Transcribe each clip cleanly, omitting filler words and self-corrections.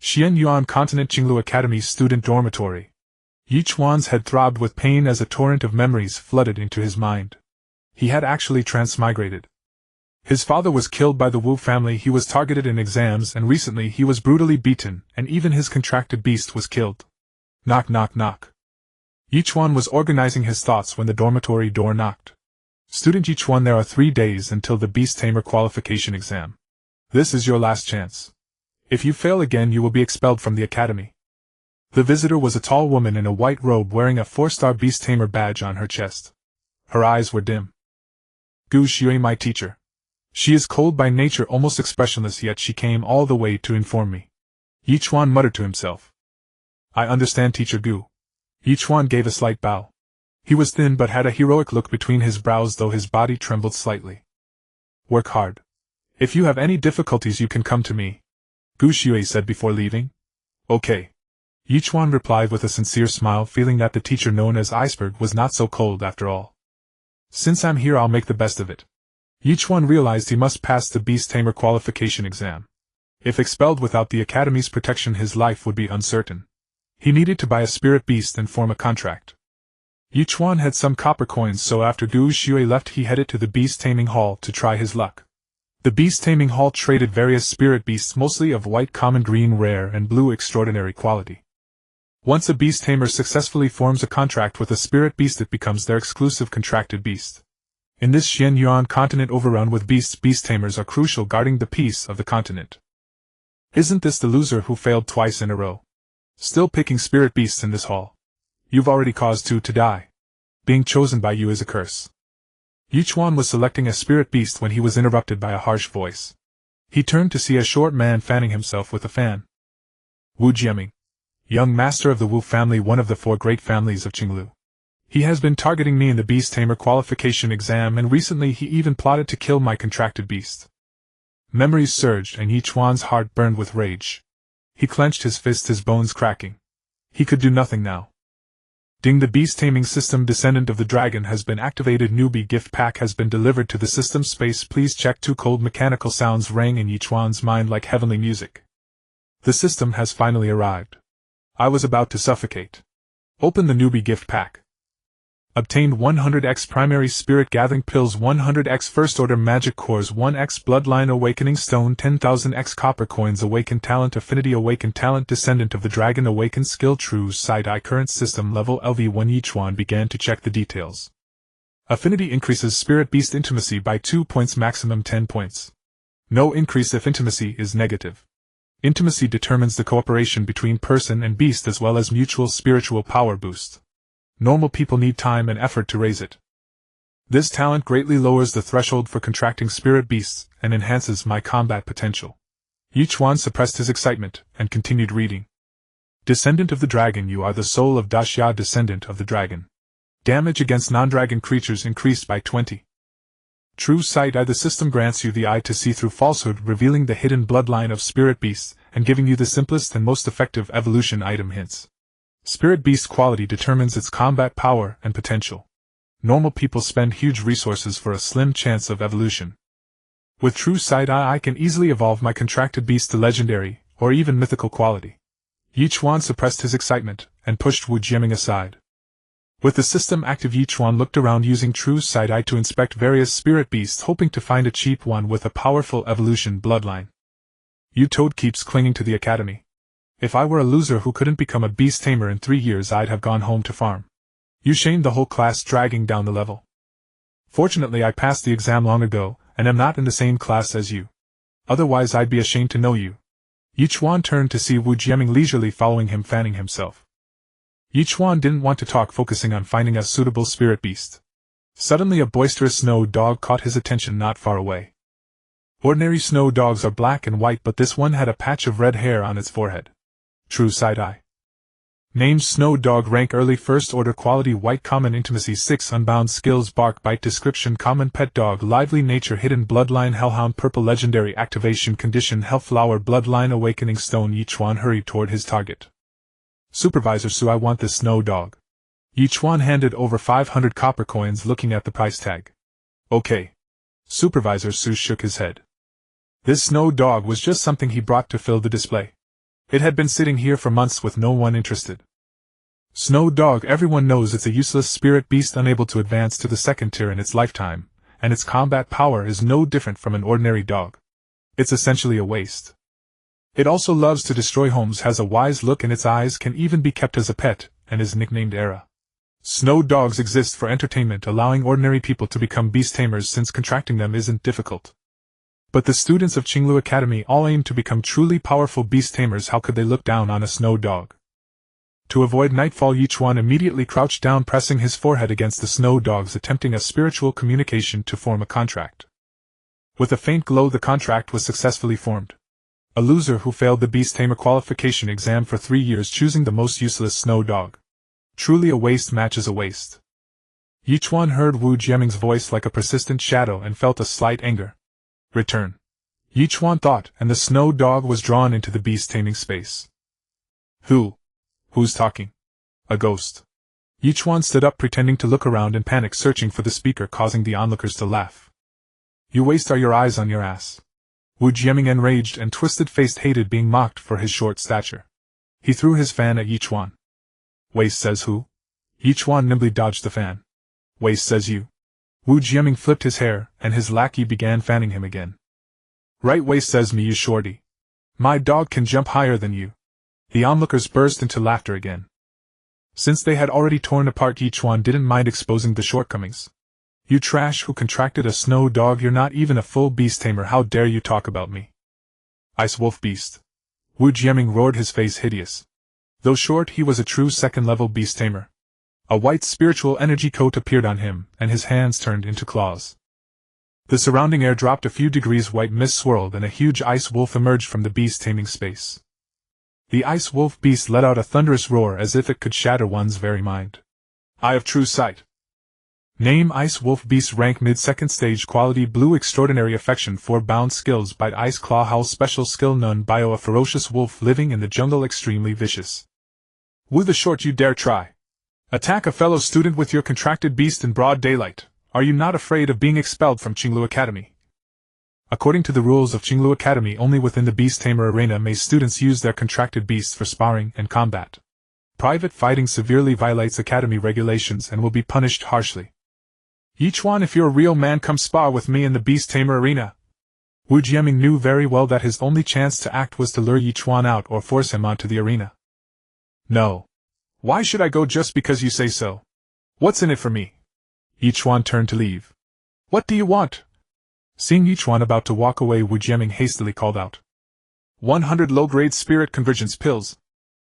Xuanyuan Continent Qinglu Academy Student Dormitory. Ye Chuan's head throbbed with pain as a torrent of memories flooded into his mind. He had actually transmigrated. His father was killed by the Wu family, he was targeted in exams, and recently he was brutally beaten, and even his contracted beast was killed. Knock knock knock. Ye Chuan was organizing his thoughts when the dormitory door knocked. Student Ye Chuan, there are 3 days until the Beast Tamer Qualification Exam. This is your last chance. If you fail again, you will be expelled from the academy. The visitor was a tall woman in a white robe wearing a 4-star Beast Tamer badge on her chest. Her eyes were dim. Gu Shui, my teacher. She is cold by nature, almost expressionless, yet she came all the way to inform me. Ye Chuan muttered to himself. I understand, Teacher Gu. Ye Chuan gave a slight bow. He was thin but had a heroic look between his brows, though his body trembled slightly. Work hard. If you have any difficulties, you can come to me, Gu Shui said before leaving. Okay. Ye Chuan replied with a sincere smile, feeling that the teacher known as Iceberg was not so cold after all. Since I'm here, I'll make the best of it. Ye Chuan realized he must pass the Beast Tamer Qualification Exam. If expelled without the Academy's protection, his life would be uncertain. He needed to buy a spirit beast and form a contract. Ye Chuan had some copper coins, so after Gu Shui left, he headed to the Beast Taming Hall to try his luck. The Beast Taming Hall traded various spirit beasts, mostly of white common, green rare, and blue extraordinary quality. Once a beast tamer successfully forms a contract with a spirit beast, it becomes their exclusive contracted beast. In this Xuanyuan continent overrun with beasts, beast tamers are crucial, guarding the peace of the continent. Isn't this the loser who failed twice in a row? Still picking spirit beasts in this hall? You've already caused 2 to die. Being chosen by you is a curse. Ye Chuan was selecting a spirit beast when he was interrupted by a harsh voice. He turned to see a short man fanning himself with a fan. Wu Jiaming, young master of the Wu family, one of the 4 great families of Qinglu. He has been targeting me in the Beast Tamer Qualification Exam, and recently he even plotted to kill my contracted beast. Memories surged, and Ye Chuan's heart burned with rage. He clenched his fist, his bones cracking. He could do nothing now. Ding, the beast taming system Descendant of the Dragon has been activated. Newbie gift pack has been delivered to the system space. Please check. 2 cold mechanical sounds rang in Ye Chuan's mind like heavenly music. The system has finally arrived. I was about to suffocate. Open the newbie gift pack. Obtained 100x primary spirit gathering pills, 100x first order magic cores, 1x bloodline awakening stone, 10,000x copper coins, awaken talent affinity, awaken talent Descendant of the Dragon, awaken skill true side-eye current system level LV1. Ye Chuan began to check the details. Affinity increases spirit beast intimacy by 2 points, maximum 10 points. No increase if intimacy is negative. Intimacy determines the cooperation between person and beast as well as mutual spiritual power boost. Normal people need time and effort to raise it. This talent greatly lowers the threshold for contracting spirit beasts and enhances my combat potential. Ye Chuan suppressed his excitement and continued reading. Descendant of the Dragon, you are the soul of Dashya. Descendant of the Dragon. Damage against non-dragon creatures increased by 20. True sight eye, the system grants you the eye to see through falsehood, revealing the hidden bloodline of spirit beasts and giving you the simplest and most effective evolution item hints. Spirit beast quality determines its combat power and potential. Normal people spend huge resources for a slim chance of evolution. With true sight eye, I can easily evolve my contracted beast to legendary, or even mythical quality. Ye Chuan suppressed his excitement and pushed Wu Jiaming aside. With the system active, Ye Chuan looked around using true sight eye to inspect various spirit beasts, hoping to find a cheap one with a powerful evolution bloodline. Yu Toad keeps clinging to the academy. If I were a loser who couldn't become a beast tamer in 3 years, I'd have gone home to farm. You shamed the whole class, dragging down the level. Fortunately, I passed the exam long ago, and am not in the same class as you. Otherwise, I'd be ashamed to know you. Ye Chuan turned to see Wu Jiaming leisurely following him, fanning himself. Ye Chuan didn't want to talk, focusing on finding a suitable spirit beast. Suddenly, a boisterous snow dog caught his attention not far away. Ordinary snow dogs are black and white, but this one had a patch of red hair on its forehead. True sight eye. Named Snow Dog, rank early, first order quality, white common, intimacy 6, unbound skills, bark bite, description common, pet dog, lively nature, hidden bloodline, hellhound, purple, legendary activation condition, hellflower, bloodline awakening stone. Ye Chuan hurried toward his target. Supervisor Su, I want this Snow Dog. Ye Chuan handed over 500 copper coins, looking at the price tag. Okay. Supervisor Su shook his head. This Snow Dog was just something he brought to fill the display. It had been sitting here for months with no one interested. Snow Dog, everyone knows it's a useless spirit beast unable to advance to the second tier in its lifetime, and its combat power is no different from an ordinary dog. It's essentially a waste. It also loves to destroy homes, has a wise look in its eyes, can even be kept as a pet, and is nicknamed Era. Snow Dogs exist for entertainment, allowing ordinary people to become Beast Tamers since contracting them isn't difficult. But the students of Qinglu Academy all aim to become truly powerful Beast Tamers. How could they look down on a Snow Dog? To avoid nightfall, Ye Chuan immediately crouched down, pressing his forehead against the Snow Dogs, attempting a spiritual communication to form a contract. With a faint glow, the contract was successfully formed. A loser who failed the Beast Tamer Qualification Exam for 3 years, choosing the most useless Snow Dog. Truly a waste match is a waste. Ye Chuan heard Wu Jiaming's voice like a persistent shadow and felt a slight anger. Return. Ye Chuan thought, and the Snow Dog was drawn into the beast taming space. Who's talking? A ghost. Ye Chuan stood up, pretending to look around in panic, searching for the speaker, causing the onlookers to laugh. You waste are your eyes on your ass. Wu Jiaming, enraged and twisted-faced, hated being mocked for his short stature. He threw his fan at Ye Chuan. Waste says who? Ye Chuan nimbly dodged the fan. Waste says you. Wu Jiaming flipped his hair, and his lackey began fanning him again. Right, waste says me, you shorty. My dog can jump higher than you. The onlookers burst into laughter again. Since they had already torn apart, Ye Chuan didn't mind exposing the shortcomings. You trash who contracted a Snow Dog, you're not even a full Beast Tamer, how dare you talk about me? Ice Wolf Beast. Wu Jiaming roared, his face hideous. Though short, he was a true second-level Beast Tamer. A white spiritual energy coat appeared on him, and his hands turned into claws. The surrounding air dropped a few degrees, white mist swirled, and a huge ice wolf emerged from the beast taming space. The ice wolf beast let out a thunderous roar as if it could shatter one's very mind. Eye of true sight. Name: Ice Wolf Beast. Rank: mid-second stage. Quality: blue. Extraordinary affection: 4 bound. Skills: bite, ice, claw, howl. Special skill: none. Bio: a ferocious wolf living in the jungle, extremely vicious. Wu the Short, you dare try attack a fellow student with your contracted beast in broad daylight? Are you not afraid of being expelled from Qinglu Academy? According to the rules of Qinglu Academy, only within the Beast Tamer arena may students use their contracted beasts for sparring and combat. Private fighting severely violates Academy regulations and will be punished harshly. Ye Chuan, if you're a real man, come spar with me in the Beast Tamer arena. Wu Jiaming knew very well that his only chance to act was to lure Ye Chuan out or force him onto the arena. No. Why should I go just because you say so? What's in it for me? Ye Chuan turned to leave. What do you want? Seeing Ye Chuan about to walk away, Wu Jiaming hastily called out. 100 low-grade spirit convergence pills.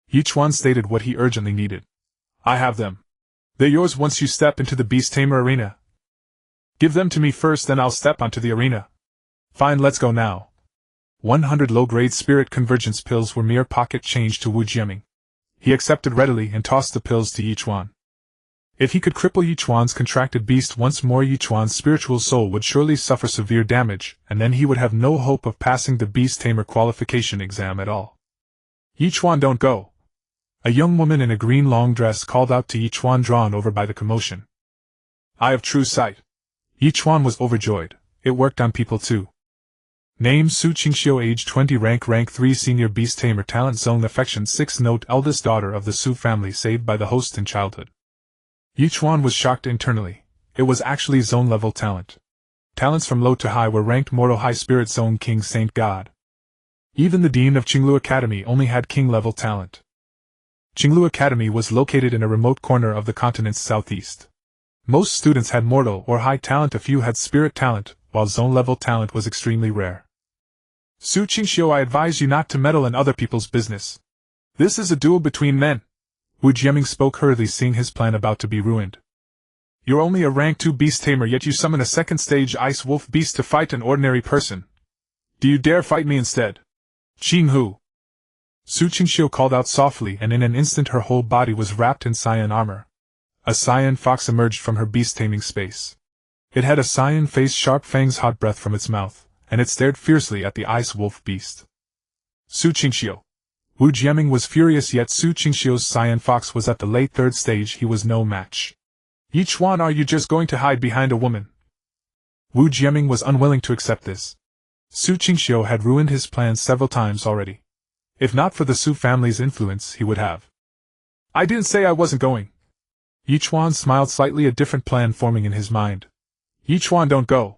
Ye Chuan stated what he urgently needed. I have them. They're yours once you step into the Beast Tamer arena. Give them to me first, then I'll step onto the arena. Fine, let's go now. 100 low-grade spirit convergence pills were mere pocket change to Wu Jiaming. He accepted readily and tossed the pills to Ye Chuan. If he could cripple Ye Chuan's contracted beast once more, Ye Chuan's spiritual soul would surely suffer severe damage, and then he would have no hope of passing the Beast Tamer Qualification Exam at all. Ye Chuan, don't go. A young woman in a green long dress called out to Ye Chuan, drawn over by the commotion. Eye of true sight. Ye Chuan was overjoyed. It worked on people too. Name: Su Qingxiu, age 20, rank 3, senior Beast Tamer, talent zone affection 6, note: eldest daughter of the Su family, saved by the host in childhood. Ye Chuan was shocked internally. It was actually zone-level talent. Talents from low to high were ranked mortal, high spirit zone, king, saint, god. Even the dean of Qinglu Academy only had king-level talent. Qinglu Academy was located in a remote corner of the continent's southeast. Most students had mortal or high talent, a few had spirit talent, while zone-level talent was extremely rare. Su Qingxiu, I advise you not to meddle in other people's business. This is a duel between men. Wu Jiaming spoke hurriedly, seeing his plan about to be ruined. You're only a rank 2 Beast Tamer, yet you summon a second-stage Ice Wolf Beast to fight an ordinary person. Do you dare fight me instead? Qing Hu! Su Qingxiu called out softly, and in an instant her whole body was wrapped in cyan armor. A cyan fox emerged from her beast-taming space. It had a cyan face, sharp fangs, hot breath from its mouth, and it stared fiercely at the Ice Wolf Beast. Su Qingxiu! Wu Jiaming was furious, yet Su Qingxiu's cyan fox was at the late 3rd stage. He was no match. Ye Chuan, are you just going to hide behind a woman? Wu Jiaming was unwilling to accept this. Su Qingxiu had ruined his plans several times already. If not for the Su family's influence, he would have. I didn't say I wasn't going. Ye Chuan smiled slightly, a different plan forming in his mind. Ye Chuan, don't go.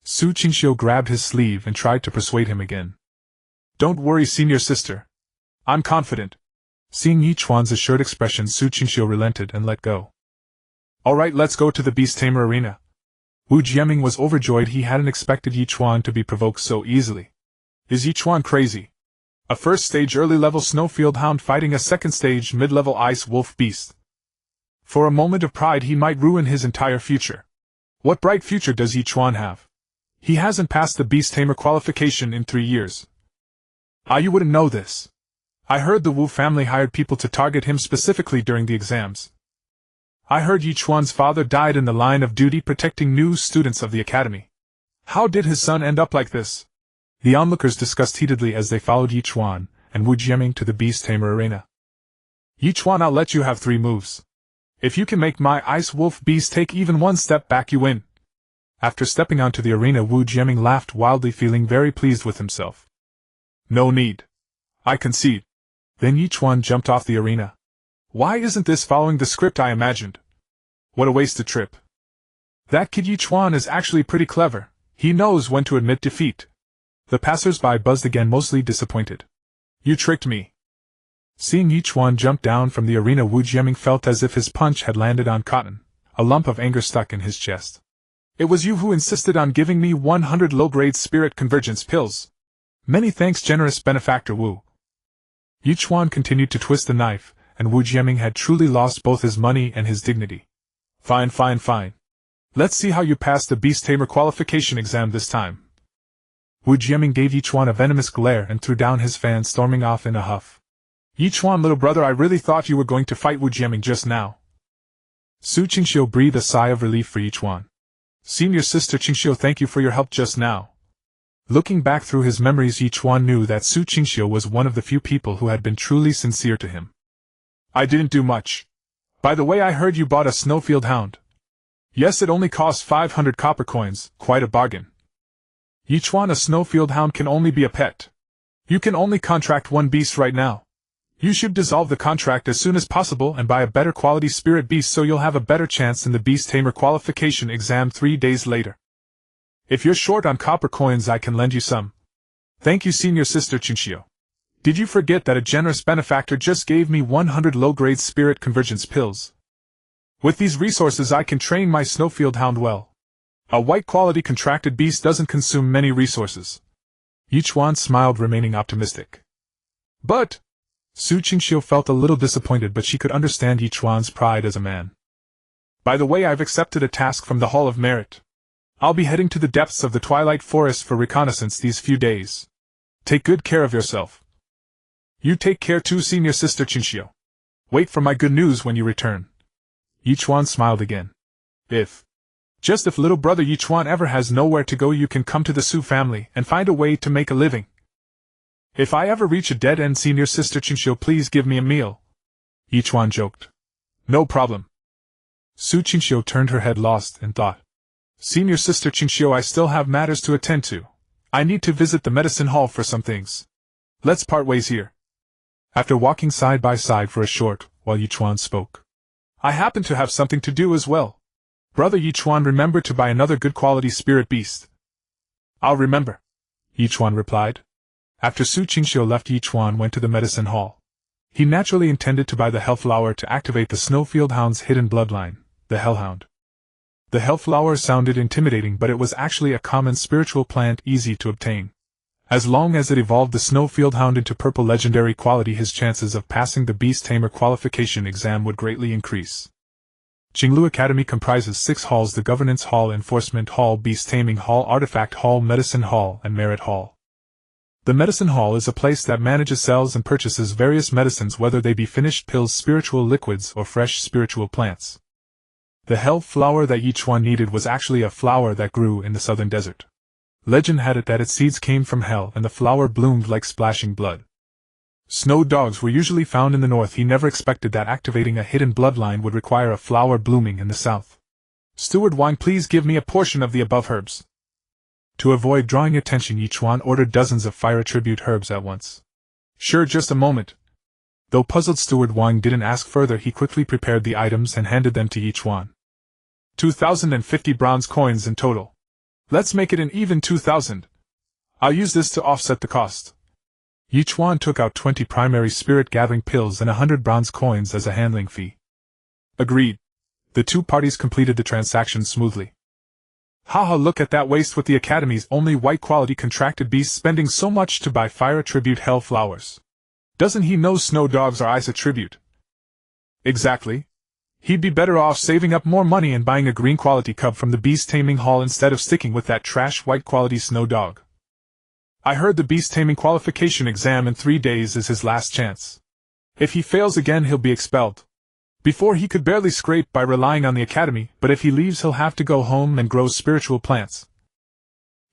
Su Qingxiu grabbed his sleeve and tried to persuade him again. Don't worry, senior sister. I'm confident. Seeing Ye Chuan's assured expression, Su Qingxiu relented and let go. Alright, let's go to the Beast Tamer arena. Wu Jiaming was overjoyed. He hadn't expected Ye Chuan to be provoked so easily. Is Ye Chuan crazy? A first stage early level snowfield hound fighting a second stage mid-level ice wolf beast. For a moment of pride he might ruin his entire future. What bright future does Ye Chuan have? He hasn't passed the Beast Tamer qualification in 3 years. You wouldn't know this. I heard the Wu family hired people to target him specifically during the exams. I heard Ye Chuan's father died in the line of duty protecting new students of the academy. How did his son end up like this? The onlookers discussed heatedly as they followed Ye Chuan and Wu Jiaming to the Beast Tamer arena. Ye Chuan, I'll let you have 3 moves. If you can make my ice wolf beast take even 1 step back, you win. After stepping onto the arena, Wu Jiaming laughed wildly, feeling very pleased with himself. No need. I concede. Then Ye Chuan jumped off the arena. Why isn't this following the script I imagined? What a wasted trip. That kid Ye Chuan is actually pretty clever. He knows when to admit defeat. The passers-by buzzed again, mostly disappointed. You tricked me. Seeing Ye Chuan jump down from the arena, Wu Jiaming felt as if his punch had landed on cotton. A lump of anger stuck in his chest. It was you who insisted on giving me 100 low-grade spirit convergence pills. Many thanks, generous benefactor Wu. Ye Chuan continued to twist the knife, and Wu Jiaming had truly lost both his money and his dignity. Fine. Let's see how you pass the Beast Tamer Qualification Exam this time. Wu Jiaming gave Ye Chuan a venomous glare and threw down his fan, storming off in a huff. Ye Chuan, little brother, I really thought you were going to fight Wu Jiaming just now. Su Qingxiu breathed a sigh of relief for Ye Chuan. Senior sister Qingxiu, thank you for your help just now. Looking back through his memories, Ye Chuan knew that Su Qingxiu was one of the few people who had been truly sincere to him. I didn't do much. By the way, I heard you bought a snowfield hound. Yes, it only cost 500 copper coins, quite a bargain. Ye Chuan, a snowfield hound can only be a pet. You can only contract 1 beast right now. You should dissolve the contract as soon as possible and buy a better quality spirit beast so you'll have a better chance in the Beast Tamer Qualification Exam 3 days later. If you're short on copper coins, I can lend you some. Thank you, senior sister Qingxiu. Did you forget that a generous benefactor just gave me 100 low-grade spirit convergence pills? With these resources I can train my snowfield hound well. A white-quality contracted beast doesn't consume many resources. Ye Chuan smiled, remaining optimistic. But Su Qingxiu felt a little disappointed, but she could understand Ye Chuan's pride as a man. By the way, I've accepted a task from the Hall of Merit. I'll be heading to the depths of the Twilight Forest for reconnaissance these few days. Take good care of yourself. You take care too, senior sister Qingxiu. Wait for my good news when you return. Ye Chuan smiled again. If little brother Ye Chuan ever has nowhere to go, you can come to the Su family and find a way to make a living. If I ever reach a dead end, senior sister Qingxiu, please give me a meal. Ye Chuan joked. No problem. Su Qingxiu turned her head, lost in thought. Senior sister Qingxiu, I still have matters to attend to. I need to visit the medicine hall for some things. Let's part ways here. After walking side by side for a short while, Ye Chuan spoke. I happen to have something to do as well. Brother Ye Chuan, remember to buy another good quality spirit beast. I'll remember, Ye Chuan replied. After Su Qingxiu left, Ye Chuan went to the medicine hall. He naturally intended to buy the Hellflower to activate the Snowfield Hound's hidden bloodline, the Hellhound. The Hellflower sounded intimidating, but it was actually a common spiritual plant, easy to obtain. As long as it evolved the Snowfield Hound into purple legendary quality, his chances of passing the Beast Tamer Qualification Exam would greatly increase. Qinglu Academy comprises 6 halls: the Governance Hall, Enforcement Hall, Beast Taming Hall, Artifact Hall, Medicine Hall, and Merit Hall. The Medicine Hall is a place that manages, sells, and purchases various medicines, whether they be finished pills, spiritual liquids, or fresh spiritual plants. The Hell Flower that Ye Chuan needed was actually a flower that grew in the southern desert. Legend had it that its seeds came from hell and the flower bloomed like splashing blood. Snow dogs were usually found in the north. He never expected that activating a hidden bloodline would require a flower blooming in the south. Steward Wine, please give me a portion of the above herbs. To avoid drawing attention, Ye Chuan ordered dozens of fire attribute herbs at once. Sure, just a moment. Though puzzled, Steward Wang didn't ask further. He quickly prepared the items and handed them to Ye Chuan. 2,050 bronze coins in total. Let's make it an even 2,000. I'll use this to offset the cost. Ye Chuan took out 20 primary spirit-gathering pills and 100 bronze coins as a handling fee. Agreed. The two parties completed the transaction smoothly. Haha, look at that waste with the Academy's only white-quality contracted beast spending so much to buy fire attribute hell flowers. Doesn't he know snow dogs are ice attribute? Exactly. He'd be better off saving up more money and buying a green-quality cub from the beast taming hall instead of sticking with that trash white-quality snow dog. I heard the Beast Taming Qualification Exam in 3 days is his last chance. If he fails again, he'll be expelled. Before, he could barely scrape by relying on the Academy, but if he leaves, he'll have to go home and grow spiritual plants.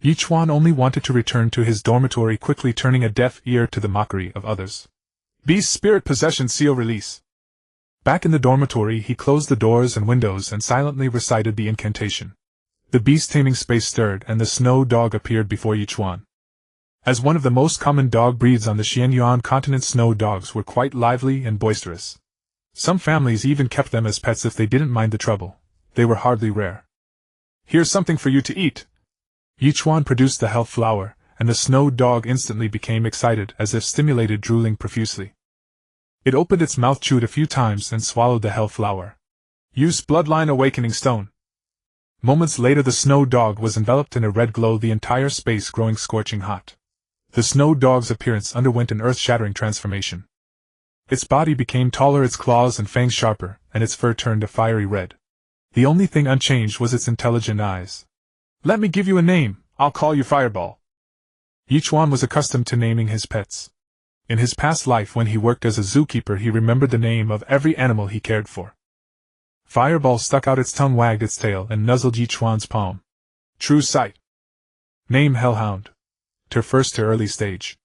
Ye Chuan only wanted to return to his dormitory, quickly turning a deaf ear to the mockery of others. Beast Spirit Possession Seal Release. Back in the dormitory, he closed the doors and windows and silently recited the incantation. The beast taming space stirred and the snow dog appeared before Ye Chuan. As one of the most common dog breeds on the Xuanyuan Continent, snow dogs were quite lively and boisterous. Some families even kept them as pets if they didn't mind the trouble. They were hardly rare. Here's something for you to eat. Ye Chuan produced the health flower, and the snow dog instantly became excited, as if stimulated, drooling profusely. It opened its mouth, chewed a few times, and swallowed the health flower. Use Bloodline Awakening Stone. Moments later, the snow dog was enveloped in a red glow, the entire space growing scorching hot. The snow dog's appearance underwent an earth-shattering transformation. Its body became taller, its claws and fangs sharper, and its fur turned a fiery red. The only thing unchanged was its intelligent eyes. Let me give you a name. I'll call you Fireball. Ye Chuan was accustomed to naming his pets. In his past life, when he worked as a zookeeper, he remembered the name of every animal he cared for. Fireball stuck out its tongue, wagged its tail, and nuzzled Ye Chuan's palm. True sight. Name Hellhound. Tier 1st to early stage.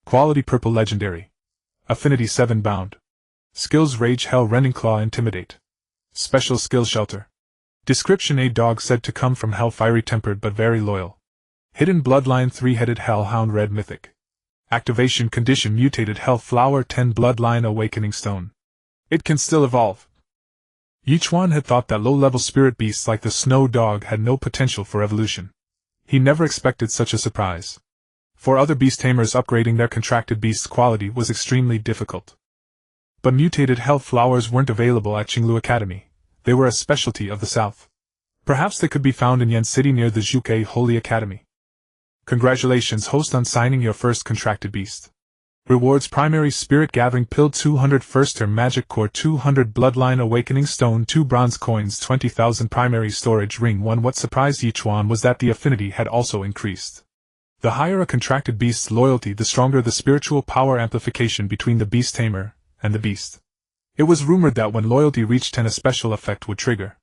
Quality purple legendary. Affinity 7 bound. Skills Rage, Hell, Rending Claw, Intimidate. Special skill Shelter. Description: a dog said to come from hell, fiery tempered but very loyal. Hidden bloodline, 3-headed hellhound, red mythic. Activation condition: mutated health flower, 10 bloodline awakening stone. It can still evolve. Ye Chuan had thought that low-level spirit beasts like the snow dog had no potential for evolution. He never expected such a surprise. For other beast tamers, upgrading their contracted beast's quality was extremely difficult. But mutated health flowers weren't available at Qinglu Academy. They were a specialty of the south. Perhaps they could be found in Yan City near the Zhuke Holy Academy. Congratulations, host, on signing your first contracted beast. Rewards: primary spirit gathering pill, 200 first term magic core, 200 bloodline awakening stone, 2 bronze coins, 20,000 primary storage ring 1. What surprised Ye Chuan was that the affinity had also increased. The higher a contracted beast's loyalty, the stronger the spiritual power amplification between the beast tamer and the beast. It was rumored that when loyalty reached 10, a special effect would trigger.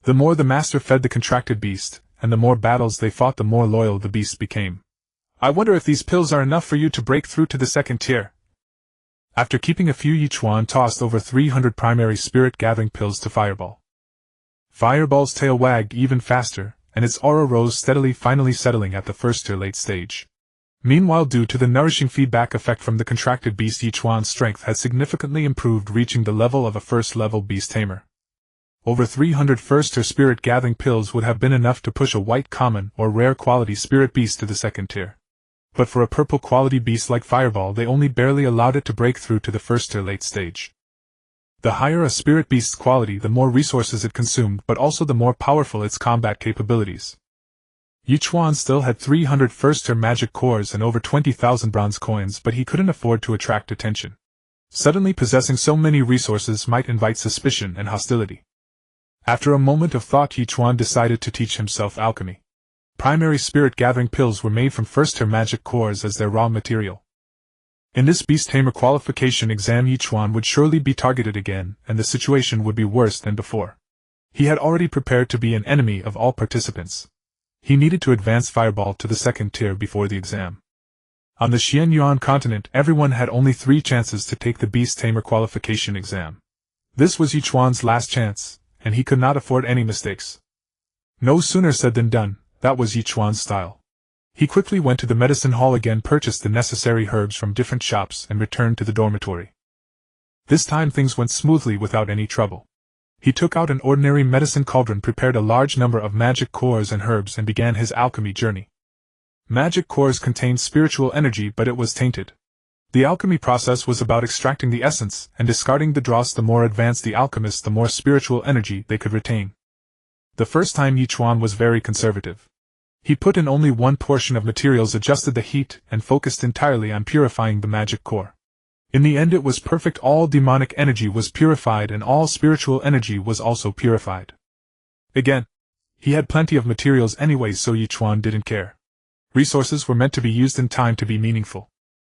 The more the master fed the contracted beast, and the more battles they fought, the more loyal the beast became. I wonder if these pills are enough for you to break through to the 2nd tier. After keeping a few, Ye Chuan tossed over 300 primary spirit gathering pills to Fireball. Fireball's tail wagged even faster, and its aura rose steadily, finally settling at the 1st tier late stage. Meanwhile, due to the nourishing feedback effect from the contracted beast, Ye Chuan's strength had significantly improved, reaching the level of a 1st-level beast tamer. Over 300 1st-tier spirit gathering pills would have been enough to push a white, common, or rare quality spirit beast to the 2nd tier. But for a purple quality beast like Fireball, they only barely allowed it to break through to the 1st tier late stage. The higher a spirit beast's quality, the more resources it consumed, but also the more powerful its combat capabilities. Ye Chuan still had 300 1st-tier magic cores and over 20,000 bronze coins, but he couldn't afford to attract attention. Suddenly possessing so many resources might invite suspicion and hostility. After a moment of thought, Ye Chuan decided to teach himself alchemy. Primary spirit gathering pills were made from 1st-tier magic cores as their raw material. In this Beast Tamer Qualification Exam, Ye Chuan would surely be targeted again, and the situation would be worse than before. He had already prepared to be an enemy of all participants. He needed to advance Fireball to the 2nd tier before the exam. On the Xuanyuan Continent, everyone had only 3 chances to take the Beast Tamer Qualification Exam. This was Ye Chuan's last chance, and he could not afford any mistakes. No sooner said than done. That was Ye Chuan's style. He quickly went to the medicine hall again, purchased the necessary herbs from different shops, and returned to the dormitory. This time things went smoothly without any trouble. He took out an ordinary medicine cauldron, prepared a large number of magic cores and herbs, and began his alchemy journey. Magic cores contained spiritual energy, but it was tainted. The alchemy process was about extracting the essence and discarding the dross. The more advanced the alchemists, the more spiritual energy they could retain. The first time Ye Chuan was very conservative. He put in only one portion of materials, adjusted the heat, and focused entirely on purifying the magic core. In the end it was perfect. All demonic energy was purified and all spiritual energy was also purified. Again, he had plenty of materials anyway, so Ye Chuan didn't care. Resources were meant to be used in time to be meaningful.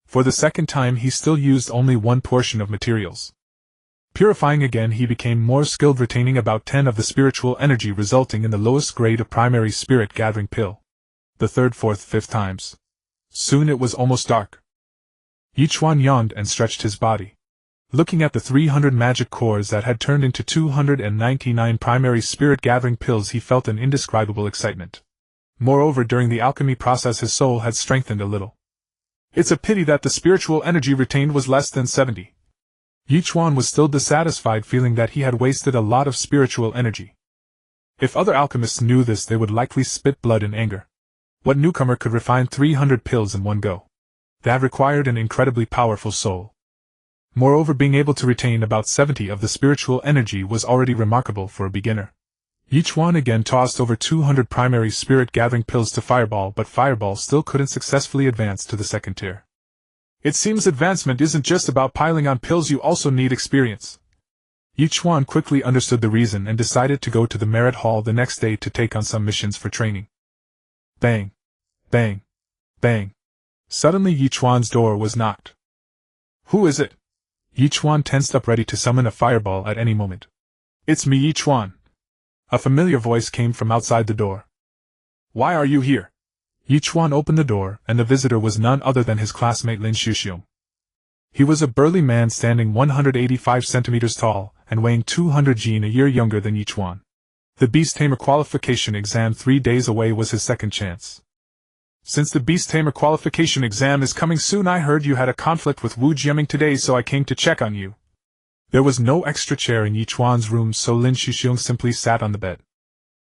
For the second time he still used only one portion of materials. Purifying again, he became more skilled, retaining about 10 of the spiritual energy, resulting in the lowest grade of primary spirit gathering pill. The third, fourth, fifth times. Soon it was almost dark. Ye Chuan yawned and stretched his body. Looking at the 300 magic cores that had turned into 299 primary spirit gathering pills, he felt an indescribable excitement. Moreover, during the alchemy process his soul had strengthened a little. It's a pity that the spiritual energy retained was less than 70. Ye Chuan was still dissatisfied, feeling that he had wasted a lot of spiritual energy. If other alchemists knew this, they would likely spit blood in anger. What newcomer could refine 300 pills in one go? That required an incredibly powerful soul. Moreover, being able to retain about 70 of the spiritual energy was already remarkable for a beginner. Ye Chuan again tossed over 200 primary spirit gathering pills to Fireball, but Fireball still couldn't successfully advance to the second tier. It seems advancement isn't just about piling on pills, you also need experience. Ye Chuan quickly understood the reason and decided to go to the merit hall the next day to take on some missions for training. Bang! Bang! Bang! Suddenly Ye Chuan's door was knocked. Who is it? Ye Chuan tensed up, ready to summon a fireball at any moment. It's me, Ye Chuan. A familiar voice came from outside the door. Why are you here? Ye Chuan opened the door, and the visitor was none other than his classmate Lin Xuanyuan. He was a burly man standing 185 centimeters tall, and weighing 200 jin, a year younger than Ye Chuan. The Beast Tamer Qualification Exam 3 days away was his second chance. Since the Beast Tamer Qualification Exam is coming soon, I heard you had a conflict with Wu Jiaming today, so I came to check on you. There was no extra chair in Ye Chuan's room, so Lin Xuanyuan simply sat on the bed.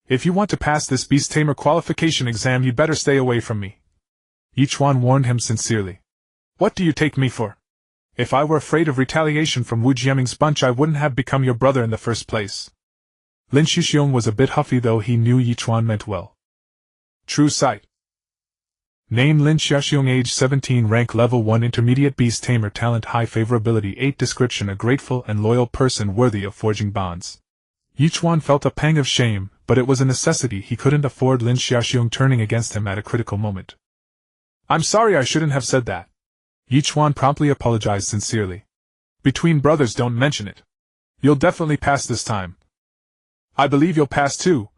If you want to pass this Beast Tamer Qualification Exam, you'd better stay away from me. Ye Chuan warned him sincerely. What do you take me for? If I were afraid of retaliation from Wu Jiaming's bunch, I wouldn't have become your brother in the first place. Lin Xuanyuan was a bit huffy, though he knew Ye Chuan meant well. True sight. Name Lin Xuanyuan, age 17, rank level 1, intermediate, Beast Tamer, talent high, favorability 8, description a grateful and loyal person worthy of forging bonds. Ye Chuan felt a pang of shame, but it was a necessity. He couldn't afford Lin Xuanyuan turning against him at a critical moment. I'm sorry, I shouldn't have said that. Ye Chuan promptly apologized sincerely. Between brothers, don't mention it. You'll definitely pass this time. I believe you'll pass too.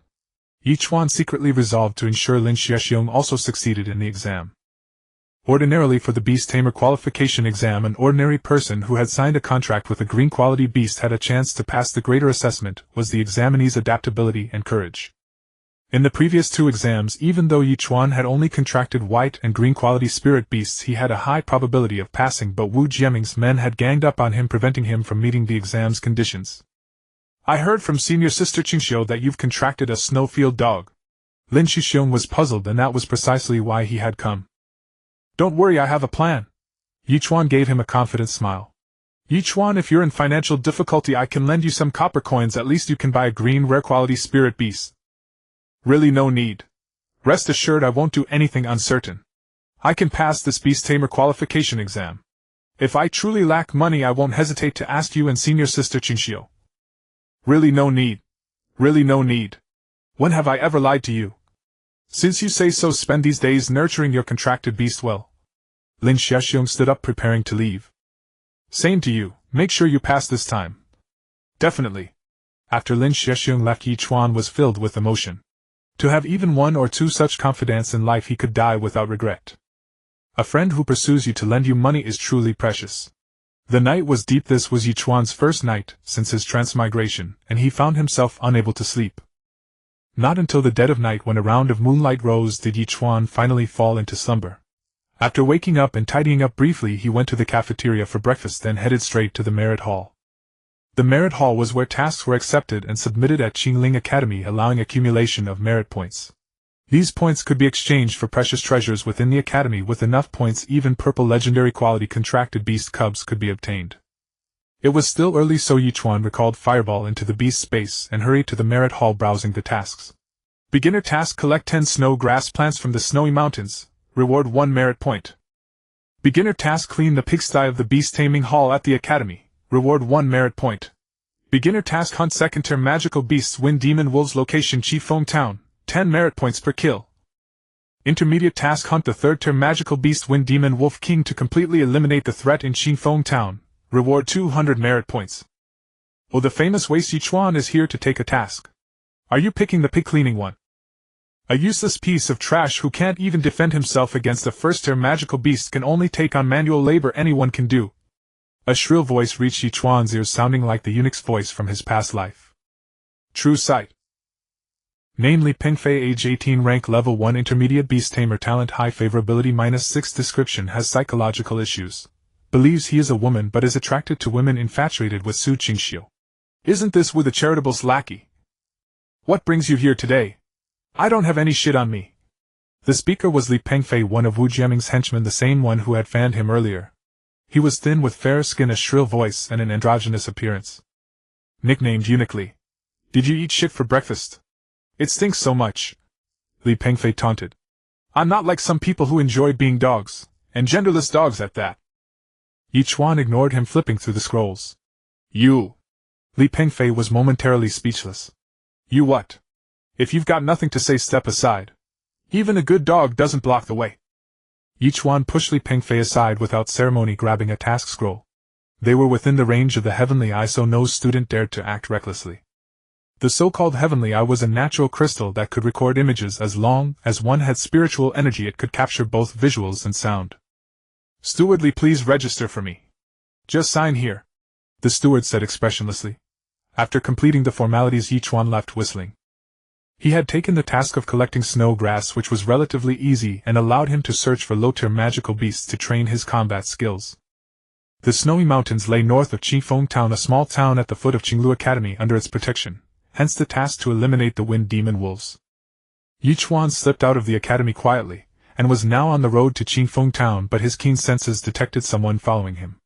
Ye Chuan secretly resolved to ensure Lin Xuanyuan also succeeded in the exam. Ordinarily, for the Beast Tamer Qualification Exam, an ordinary person who had signed a contract with a green quality beast had a chance to pass. The greater assessment was the examinee's adaptability and courage. In the previous 2 exams, even though Ye Chuan had only contracted white and green quality spirit beasts, he had a high probability of passing, but Wu Jiaming's men had ganged up on him, preventing him from meeting the exam's conditions. I heard from Senior Sister Qingxiu that you've contracted a snowfield dog. Lin Xuanyuan was puzzled, and that was precisely why he had come. Don't worry, I have a plan. Ye Chuan gave him a confident smile. Ye Chuan, if you're in financial difficulty, I can lend you some copper coins. At least you can buy a green rare quality spirit beast. Really, no need. Rest assured, I won't do anything uncertain. I can pass this Beast Tamer Qualification Exam. If I truly lack money, I won't hesitate to ask you and Senior Sister Qingxiu. Really, no need. Really, no need. When have I ever lied to you? Since you say so, spend these days nurturing your contracted beast well. Lin Xuanyuan stood up, preparing to leave. Same to you, make sure you pass this time. Definitely. After Lin Xuanyuan left, Ye Chuan was filled with emotion. To have even 1 or 2 such confidants in life, he could die without regret. A friend who pursues you to lend you money is truly precious. The night was deep. This was Ye Chuan's first night since his transmigration, and he found himself unable to sleep. Not until the dead of night, when a round of moonlight rose, did Ye Chuan finally fall into slumber. After waking up and tidying up briefly, he went to the cafeteria for breakfast, then headed straight to the merit hall. The merit hall was where tasks were accepted and submitted at Qingling Academy, allowing accumulation of merit points. These points could be exchanged for precious treasures within the academy. With enough points, even purple legendary quality contracted beast cubs could be obtained. It was still early, so Ye Chuan recalled Fireball into the beast space and hurried to the merit hall, browsing the tasks. Beginner task: collect 10 snow grass plants from the snowy mountains. Reward 1 merit point. Beginner task: clean the pigsty of the beast taming hall at the academy. Reward 1 merit point. Beginner task: hunt second-tier magical beasts. Wind demon wolves. Location: Qifeng Town. 10 merit points per kill. Intermediate task: hunt the third-tier magical beast Wind Demon Wolf King to completely eliminate the threat in Qifeng Town. Reward 200 merit points. Oh, the famous Ye Chuan is here to take a task. Are you picking the pig cleaning one? A useless piece of trash who can't even defend himself against a first-tier magical beast, can only take on manual labor anyone can do. A shrill voice reached Ye Chuan's ears, sounding like the eunuch's voice from his past life. True sight. Name: Li Pengfei, age 18, rank level 1, intermediate, beast tamer, talent high, favorability -6, description: has psychological issues. Believes he is a woman but is attracted to women, infatuated with Su Qingxiu. Isn't this with a charitable's lackey? What brings you here today? I don't have any shit on me. The speaker was Li Pengfei, one of Wu Jiaming's henchmen, the same one who had fanned him earlier. He was thin, with fair skin, a shrill voice, and an androgynous appearance. Nicknamed Eunuch Li. Did you eat shit for breakfast? It stinks so much. Li Pengfei taunted. I'm not like some people who enjoy being dogs, and genderless dogs at that. Ye Chuan ignored him, flipping through the scrolls. You. Li Pengfei was momentarily speechless. You what? If you've got nothing to say, step aside. Even a good dog doesn't block the way. Ye Chuan pushed Li Pengfei aside without ceremony, grabbing a task scroll. They were within the range of the heavenly eye, so no student dared to act recklessly. The so-called heavenly eye was a natural crystal that could record images. As long as one had spiritual energy, it could capture both visuals and sound. Steward Li, please register for me. Just sign here, the steward said expressionlessly. After completing the formalities, Ye Chuan left, whistling. He had taken the task of collecting snow grass, which was relatively easy and allowed him to search for low-tier magical beasts to train his combat skills. The snowy mountains lay north of Qifeng Town, a small town at the foot of Qinglu Academy under its protection, hence the task to eliminate the wind demon wolves. Ye Chuan slipped out of the academy quietly, and was now on the road to Qifeng Town, but his keen senses detected someone following him.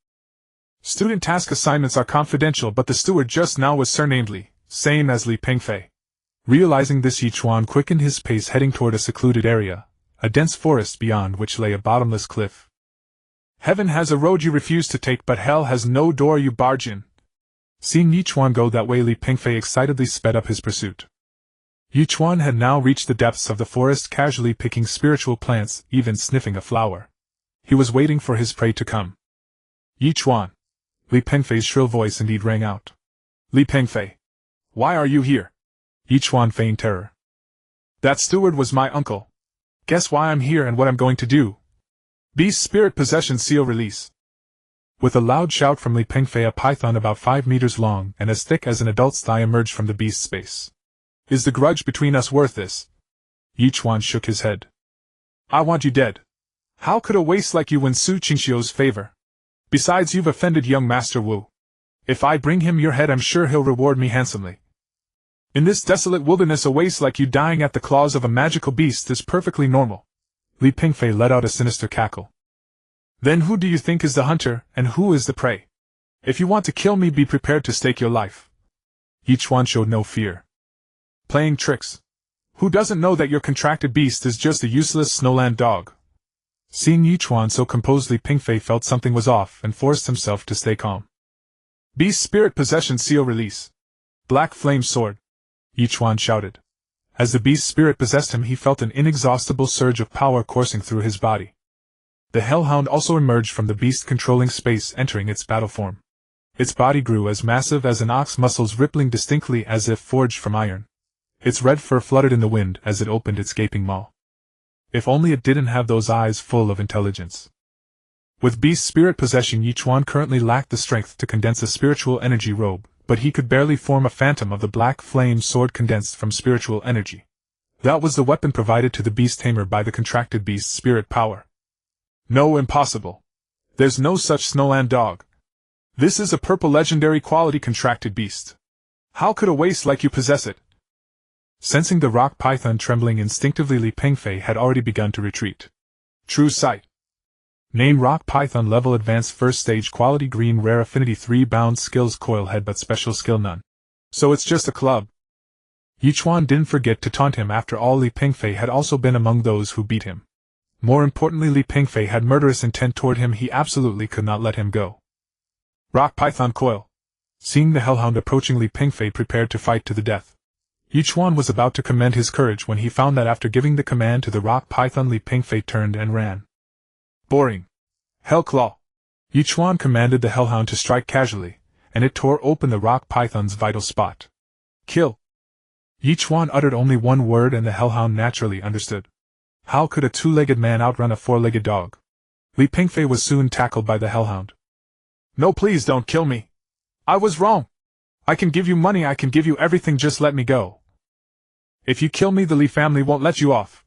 Student task assignments are confidential, but the steward just now was surnamed Li, same as Li Pengfei. Realizing this, Ye Chuan quickened his pace, heading toward a secluded area, a dense forest beyond which lay a bottomless cliff. Heaven has a road you refuse to take, but hell has no door you barge in. Seeing Ye Chuan go that way, Li Pengfei excitedly sped up his pursuit. Ye Chuan had now reached the depths of the forest, casually picking spiritual plants, even sniffing a flower. He was waiting for his prey to come. Ye Chuan. Li Pengfei's shrill voice indeed rang out. Li Pengfei. Why are you here? Ye Chuan feigned terror. That steward was my uncle. Guess why I'm here and what I'm going to do. Beast Spirit Possession Seal Release. With a loud shout from Li Pengfei, a python about 5 meters long and as thick as an adult's thigh emerged from the beast space. Is the grudge between us worth this? Ye Chuan shook his head. I want you dead. How could a waste like you win Su Qingxiu's favor? Besides, you've offended young Master Wu. If I bring him your head, I'm sure he'll reward me handsomely. In this desolate wilderness, a waste like you dying at the claws of a magical beast is perfectly normal. Li Pengfei let out a sinister cackle. Then who do you think is the hunter, and who is the prey? If you want to kill me, be prepared to stake your life. Ye Chuan showed no fear. Playing tricks. Who doesn't know that your contracted beast is just a useless snowland dog? Seeing Ye Chuan so composed, Li Pengfei felt something was off and forced himself to stay calm. Beast Spirit Possession Seal Release. Black Flame Sword. Ye Chuan shouted. As the beast spirit possessed him, he felt an inexhaustible surge of power coursing through his body. The hellhound also emerged from the beast controlling space, entering its battle form. Its body grew as massive as an ox, muscles rippling distinctly as if forged from iron. Its red fur fluttered in the wind as it opened its gaping maw. If only it didn't have those eyes full of intelligence. With beast spirit possession, Ye Chuan currently lacked the strength to condense a spiritual energy robe, but he could barely form a phantom of the black flame sword condensed from spiritual energy. That was the weapon provided to the Beast Tamer by the contracted beast's spirit power. No, impossible. There's no such snowland dog. This is a purple legendary quality contracted beast. How could a waste like you possess it? Sensing the rock python trembling instinctively, Li Pengfei had already begun to retreat. True sight. Name rock python level advanced first stage quality green rare affinity 3 bound skills coil head but special skill none. So it's just a club. Ye Chuan didn't forget to taunt him. After all, Li Pengfei had also been among those who beat him. More importantly, Li Pengfei had murderous intent toward him. He absolutely could not let him go. Rock python coil. Seeing the hellhound approaching, Li Pengfei prepared to fight to the death. Ye Chuan was about to commend his courage when he found that after giving the command to the rock python, Li Pengfei turned and ran. Boring. Hell claw. Ye Chuan commanded the hellhound to strike casually, and it tore open the rock python's vital spot. Kill. Ye Chuan uttered only one word and the hellhound naturally understood. How could a two-legged man outrun a four-legged dog? Li Pengfei was soon tackled by the hellhound. No, please don't kill me. I was wrong. I can give you money, I can give you everything, just let me go. If you kill me, the Li family won't let you off.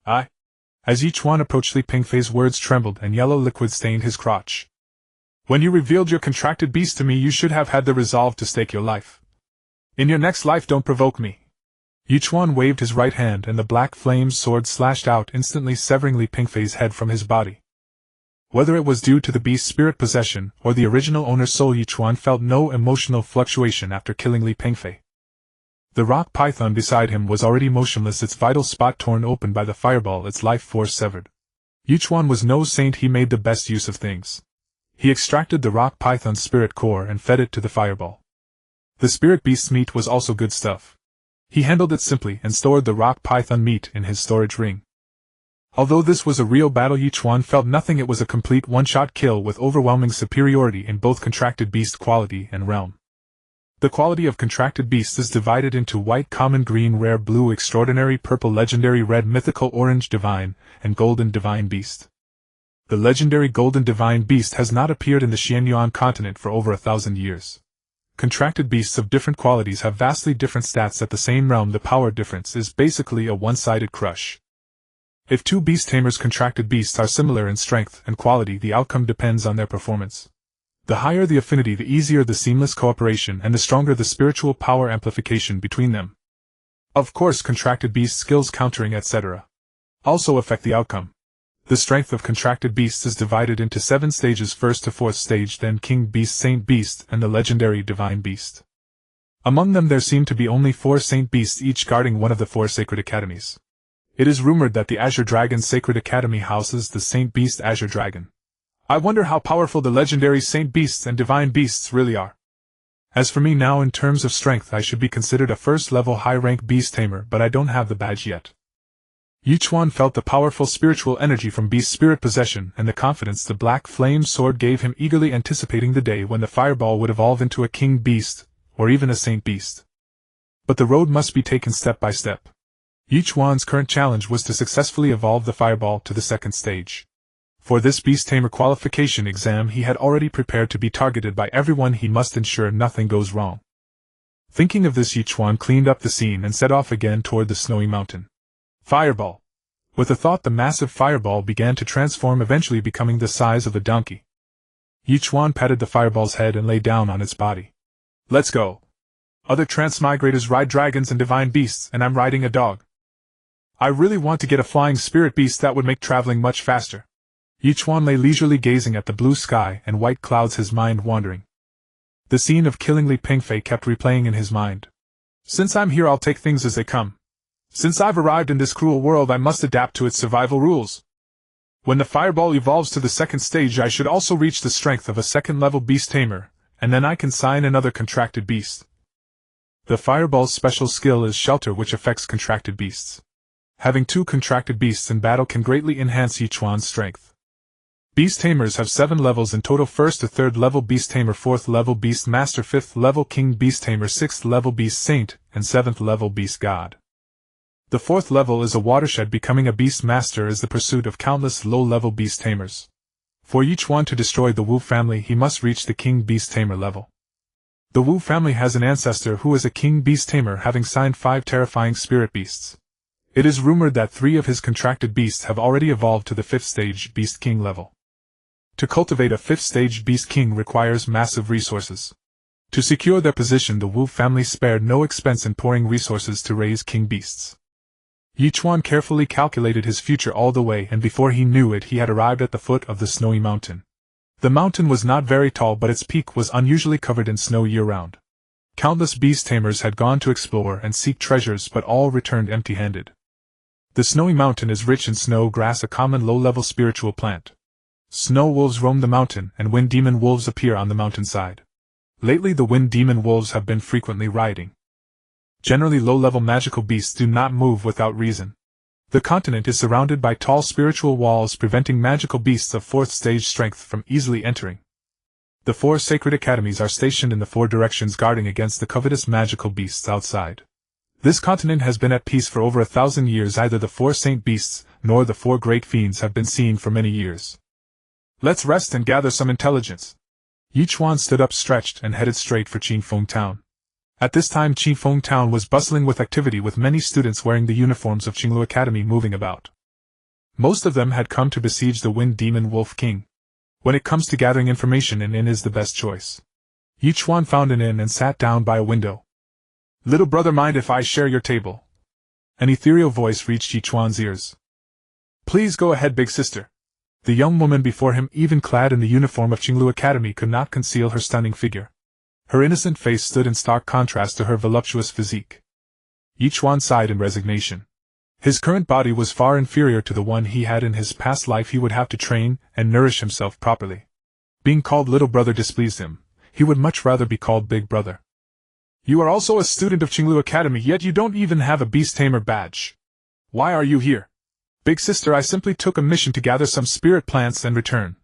As Ye Chuan approached, Li Pengfei's words trembled and yellow liquid stained his crotch. When you revealed your contracted beast to me, you should have had the resolve to stake your life. In your next life, don't provoke me. Ye Chuan waved his right hand and the black flame's sword slashed out, instantly severing Li Pengfei's head from his body. Whether it was due to the beast's spirit possession or the original owner's soul, Ye Chuan felt no emotional fluctuation after killing Li Pengfei. The rock python beside him was already motionless, its vital spot torn open by the fireball, its life force severed. Ye Chuan was no saint, he made the best use of things. He extracted the rock python's spirit core and fed it to the fireball. The spirit beast's meat was also good stuff. He handled it simply and stored the rock python meat in his storage ring. Although this was a real battle, Ye Chuan felt nothing. It was a complete one-shot kill with overwhelming superiority in both contracted beast quality and realm. The quality of contracted beasts is divided into white, common, green, rare, blue, extraordinary, purple, legendary, red, mythical, orange, divine, and golden divine beast. The legendary golden divine beast has not appeared in the Xuanyuan Continent for over 1,000 years. Contracted beasts of different qualities have vastly different stats at the same realm. The power difference is basically a one-sided crush. If two Beast Tamers contracted beasts are similar in strength and quality, the outcome depends on their performance. The higher the affinity, the easier the seamless cooperation and the stronger the spiritual power amplification between them. Of course, contracted beast skills, countering, etc. also affect the outcome. The strength of contracted beasts is divided into 7 stages, 1st to 4th stage, then King Beast, Saint Beast, and the legendary Divine Beast. Among them there seem to be only 4 Saint Beasts, each guarding one of the 4 sacred academies. It is rumored that the Azure Dragon Sacred Academy houses the Saint Beast Azure Dragon. I wonder how powerful the legendary Saint Beasts and Divine Beasts really are. As for me now, in terms of strength, I should be considered a first-level high-rank Beast Tamer, but I don't have the badge yet. Ye Chuan felt the powerful spiritual energy from Beast's spirit possession and the confidence the black flame sword gave him, eagerly anticipating the day when the fireball would evolve into a King Beast, or even a Saint Beast. But the road must be taken step by step. Ye Chuan's current challenge was to successfully evolve the fireball to the 2nd stage. For this Beast Tamer Qualification Exam he had already prepared to be targeted by everyone. He must ensure nothing goes wrong. Thinking of this, Ye Chuan cleaned up the scene and set off again toward the snowy mountain. Fireball! With a thought, the massive fireball began to transform, eventually becoming the size of a donkey. Ye Chuan patted the fireball's head and lay down on its body. Let's go! Other transmigrators ride dragons and divine beasts, and I'm riding a dog. I really want to get a flying spirit beast, that would make traveling much faster. Ye Chuan lay leisurely gazing at the blue sky and white clouds, his mind wandering. The scene of killing Li Pengfei kept replaying in his mind. Since I'm here, I'll take things as they come. Since I've arrived in this cruel world, I must adapt to its survival rules. When the fireball evolves to the 2nd stage, I should also reach the strength of a 2nd-level Beast Tamer, and then I can sign another contracted beast. The fireball's special skill is Shelter, which affects contracted beasts. Having 2 contracted beasts in battle can greatly enhance Ye Chuan's strength. Beast Tamers have 7 levels in total: 1st to 3rd level Beast Tamer, 4th level Beast Master, 5th level King Beast Tamer, 6th level Beast Saint, and 7th level Beast God. The 4th level is a watershed. Becoming a Beast Master is the pursuit of countless low-level Beast Tamers. For Ye Chuan to destroy the Wu family, he must reach the King Beast Tamer level. The Wu family has an ancestor who is a king beast tamer, having signed 5 terrifying spirit beasts. It is rumored that 3 of his contracted beasts have already evolved to the 5th stage beast king level. To cultivate a 5th stage beast king requires massive resources. To secure their position, the Wu family spared no expense in pouring resources to raise king beasts. Ye Chuan carefully calculated his future all the way, and before he knew it he had arrived at the foot of the snowy mountain. The mountain was not very tall, but its peak was unusually covered in snow year-round. Countless beast tamers had gone to explore and seek treasures, but all returned empty-handed. The snowy mountain is rich in snow grass, a common low-level spiritual plant. Snow wolves roam the mountain, and wind demon wolves appear on the mountainside. Lately the wind demon wolves have been frequently rioting. Generally low-level magical beasts do not move without reason. The continent is surrounded by tall spiritual walls, preventing magical beasts of 4th stage strength from easily entering. The 4 sacred academies are stationed in the 4 directions, guarding against the covetous magical beasts outside. This continent has been at peace for over 1,000 years. Either the 4 saint beasts, nor the 4 great fiends have been seen for many years. Let's rest and gather some intelligence. Ye Chuan stood up, stretched, and headed straight for Qingfeng Town. At this time Qingfeng Town was bustling with activity, with many students wearing the uniforms of Qinglu Academy moving about. Most of them had come to besiege the Wind Demon Wolf King. When it comes to gathering information, an inn is the best choice. Ye Chuan found an inn and sat down by a window. "Little brother, mind if I share your table?" An ethereal voice reached Ye Chuan's ears. "Please go ahead, big sister." The young woman before him, even clad in the uniform of Qinglu Academy, could not conceal her stunning figure. Her innocent face stood in stark contrast to her voluptuous physique. Ye Chuan sighed in resignation. His current body was far inferior to the one he had in his past life. He would have to train and nourish himself properly. Being called little brother displeased him. He would much rather be called big brother. "You are also a student of Qinglu Academy, yet you don't even have a Beast Tamer badge. Why are you here?" "Big sister, I simply took a mission to gather some spirit plants and return."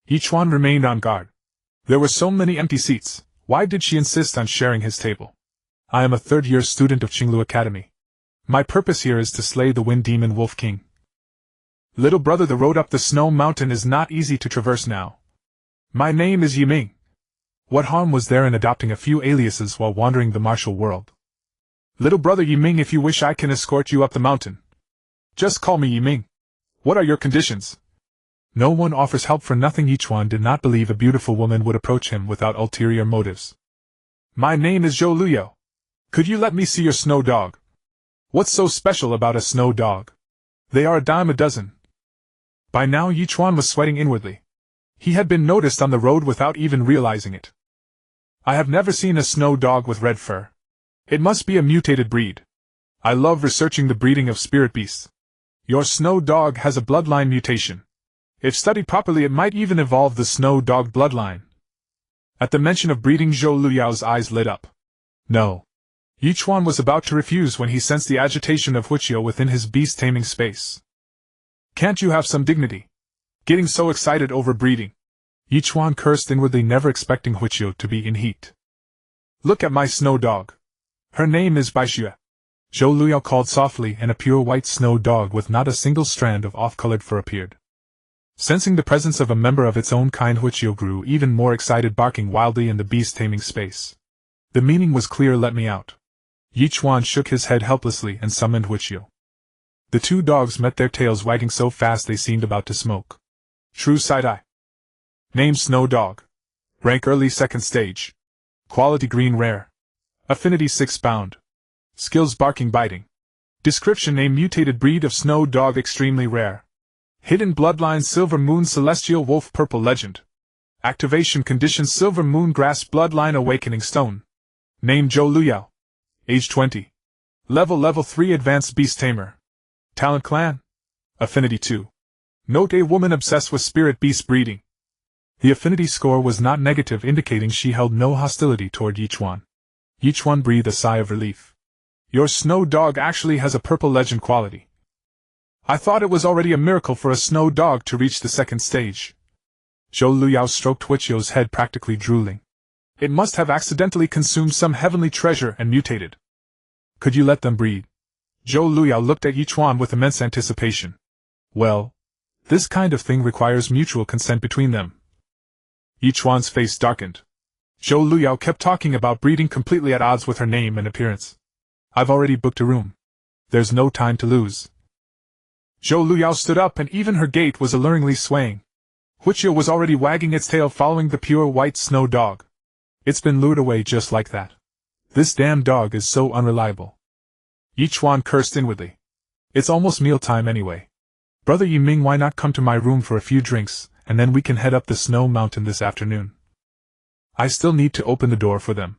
Ye Chuan remained on guard. There were so many empty seats. Why did she insist on sharing his table? "I am a 3rd-year student of Qinglu Academy. My purpose here is to slay the Wind Demon Wolf King." "Little brother, the road up the snow mountain is not easy to traverse now. My name is Yiming." What harm was there in adopting a few aliases while wandering the martial world? "Little brother Yiming, if you wish I can escort you up the mountain. Just call me Yiming. What are your conditions?" No one offers help for nothing. Ye Chuan did not believe a beautiful woman would approach him without ulterior motives. "My name is Zhou Luyo. Could you let me see your snow dog?" "What's so special about a snow dog? They are a dime a dozen." By now Ye Chuan was sweating inwardly. He had been noticed on the road without even realizing it. "I have never seen a snow dog with red fur. It must be a mutated breed. I love researching the breeding of spirit beasts. Your snow dog has a bloodline mutation. If studied properly, it might even evolve the snow dog bloodline." At the mention of breeding, Zhou Luyao's eyes lit up. No. Ye Chuan was about to refuse when he sensed the agitation of Huiqiu within his beast-taming space. "Can't you have some dignity? Getting so excited over breeding." Ye Chuan cursed inwardly, never expecting Huiqiu to be in heat. "Look at my snow dog. Her name is Baixue." Zhou Luyao called softly, and a pure white snow dog with not a single strand of off-colored fur appeared. Sensing the presence of a member of its own kind, Huiqiu grew even more excited, barking wildly in the beast-taming space. The meaning was clear. "Let me out." Ye Chuan shook his head helplessly and summoned Huiqiu. The 2 dogs met, their tails wagging so fast they seemed about to smoke. True side-eye. Name Snow Dog. Rank early 2nd stage. Quality green rare. Affinity 6 pound. Skills barking biting. Description: name mutated breed of snow dog, extremely rare. Hidden bloodline: Silver Moon Celestial Wolf Purple Legend. Activation condition: Silver Moon Grass Bloodline Awakening Stone. Name Zhou Luyao. Age 20. Level 3 Advanced Beast Tamer. Talent Clan. Affinity 2. Note: a woman obsessed with spirit beast breeding. The affinity score was not negative, indicating she held no hostility toward Ye Chuan. Ye Chuan breathed a sigh of relief. "Your snow dog actually has a purple legend quality. I thought it was already a miracle for a snow dog to reach the 2nd stage." Zhou Luyao stroked Huiqiu's head, practically drooling. "It must have accidentally consumed some heavenly treasure and mutated. Could you let them breed?" Zhou Luyao looked at Ye Chuan with immense anticipation. "Well, this kind of thing requires mutual consent between them." Ye Chuan's face darkened. Zhou Luyao kept talking about breeding completely at odds with her name and appearance. I've already booked a room. There's no time to lose. Zhou Luyao stood up and even her gait was alluringly swaying. Huichio was already wagging its tail following the pure white snow dog. It's been lured away just like that. This damn dog is so unreliable. Ye Chuan cursed inwardly. It's almost mealtime anyway. Brother Yiming, why not come to my room for a few drinks, and then we can head up the snow mountain this afternoon. I still need to open the door for them.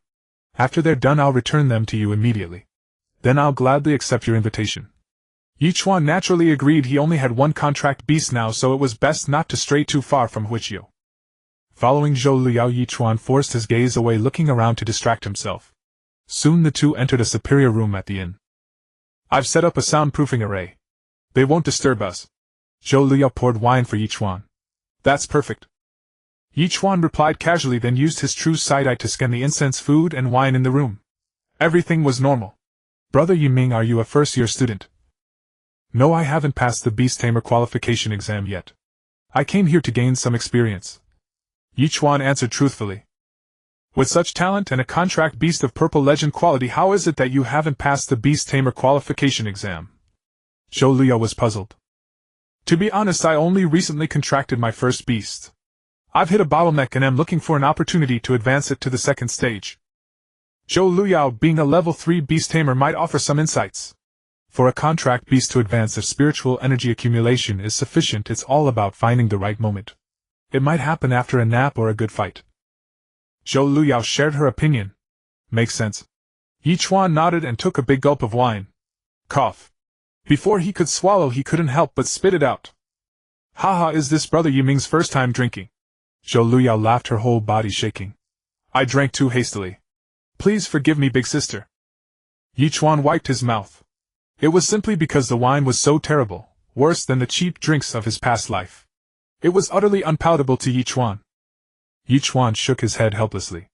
After they're done I'll return them to you immediately. Then I'll gladly accept your invitation. Ye Chuan naturally agreed. He only had one contract beast now, so it was best not to stray too far from Huichio. Following Zhou Luyao, Ye Chuan forced his gaze away, looking around to distract himself. Soon the two entered a superior room at the inn. I've set up a soundproofing array. They won't disturb us. Zhou Luyao poured wine for Ye Chuan. That's perfect. Ye Chuan replied casually, then used his true side-eye to scan the incense, food, and wine in the room. Everything was normal. Brother Yiming, are you a first-year student? No, I haven't passed the Beast Tamer Qualification Exam yet. I came here to gain some experience. Ye Chuan answered truthfully. With such talent and a contract beast of purple legend quality, how is it that you haven't passed the Beast Tamer Qualification Exam? Zhou Luyao was puzzled. To be honest, I only recently contracted my first beast. I've hit a bottleneck and am looking for an opportunity to advance it to the second stage. Zhou Luyao, being a level 3 Beast Tamer, might offer some insights. For a contract beast to advance, if spiritual energy accumulation is sufficient, it's all about finding the right moment. It might happen after a nap or a good fight. Zhou Luyao shared her opinion. Makes sense. Ye Chuan nodded and took a big gulp of wine. Cough. Before he could swallow, he couldn't help but spit it out. Haha, is this Brother Yiming's first time drinking? Zhou Luyao laughed, her whole body shaking. I drank too hastily. Please forgive me, big sister. Ye Chuan wiped his mouth. It was simply because the wine was so terrible, worse than the cheap drinks of his past life. It was utterly unpalatable to Ye Chuan. Ye Chuan shook his head helplessly.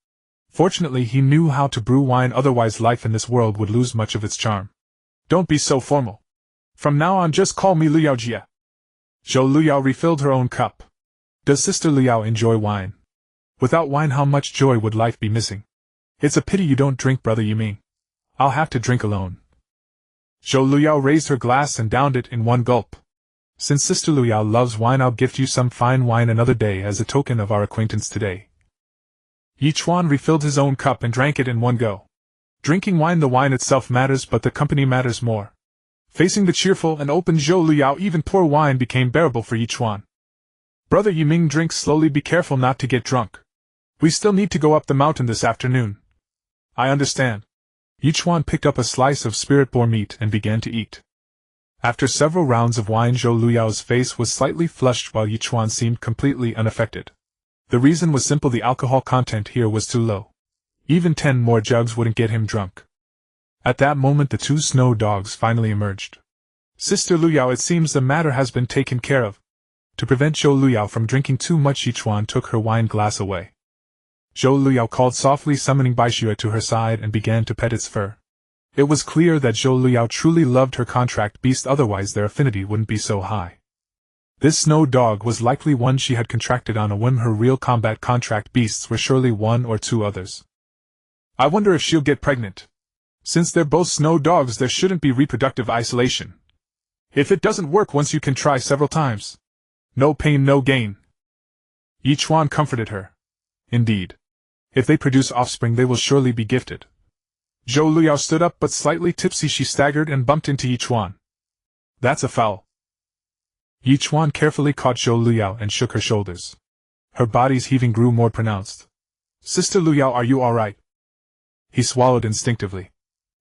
Fortunately, he knew how to brew wine, otherwise life in this world would lose much of its charm. Don't be so formal. From now on, just call me Luyao Jia. Zhou Luyao refilled her own cup. Does Sister Luyao enjoy wine? Without wine, how much joy would life be missing? It's a pity you don't drink, Brother Yiming. I'll have to drink alone. Zhou Luyao raised her glass and downed it in one gulp. Since Sister Luyao loves wine, I'll gift you some fine wine another day as a token of our acquaintance today. Ye Chuan refilled his own cup and drank it in one go. Drinking wine, the wine itself matters, but the company matters more. Facing the cheerful and open Zhou Luyao, even poor wine became bearable for Ye Chuan. Brother Yiming, drink slowly, be careful not to get drunk. We still need to go up the mountain this afternoon. I understand. Ye Chuan picked up a slice of spirit boar meat and began to eat. After several rounds of wine, Zhou Luyao's face was slightly flushed while Ye Chuan seemed completely unaffected. The reason was simple: the alcohol content here was too low. Even 10 more jugs wouldn't get him drunk. At that moment, the 2 snow dogs finally emerged. Sister Luyao, it seems the matter has been taken care of. To prevent Zhou Luyao from drinking too much, Ye Chuan took her wine glass away. Zhou Luyao called softly, summoning Baixue to her side, and began to pet its fur. It was clear that Zhou Luyao truly loved her contract beast, otherwise their affinity wouldn't be so high. This snow dog was likely one she had contracted on a whim. Her real combat contract beasts were surely 1 or 2 others. I wonder if she'll get pregnant. Since they're both snow dogs, there shouldn't be reproductive isolation. If it doesn't work once, you can try several times. No pain, no gain. Ye Chuan comforted her. Indeed. If they produce offspring, they will surely be gifted. Zhou Luyao stood up, but slightly tipsy she staggered and bumped into Ye Chuan. That's a foul. Ye Chuan carefully caught Zhou Luyao and shook her shoulders. Her body's heaving grew more pronounced. Sister Luyao, are you all right? He swallowed instinctively.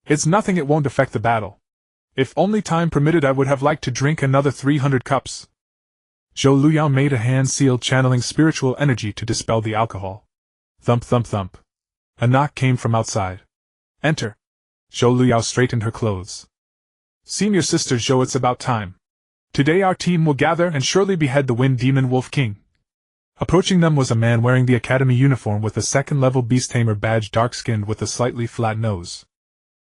It's nothing, it won't affect the battle. If only time permitted, I would have liked to drink another 300 cups. Zhou Luyao made a hand seal, channeling spiritual energy to dispel the alcohol. Thump, thump, thump. A knock came from outside. Enter. Zhou Luyao straightened her clothes. Senior Sister Zhou, it's about time. Today our team will gather and surely behead the Wind Demon Wolf King. Approaching them was a man wearing the academy uniform with a 2nd-level Beast Tamer badge, dark-skinned with a slightly flat nose.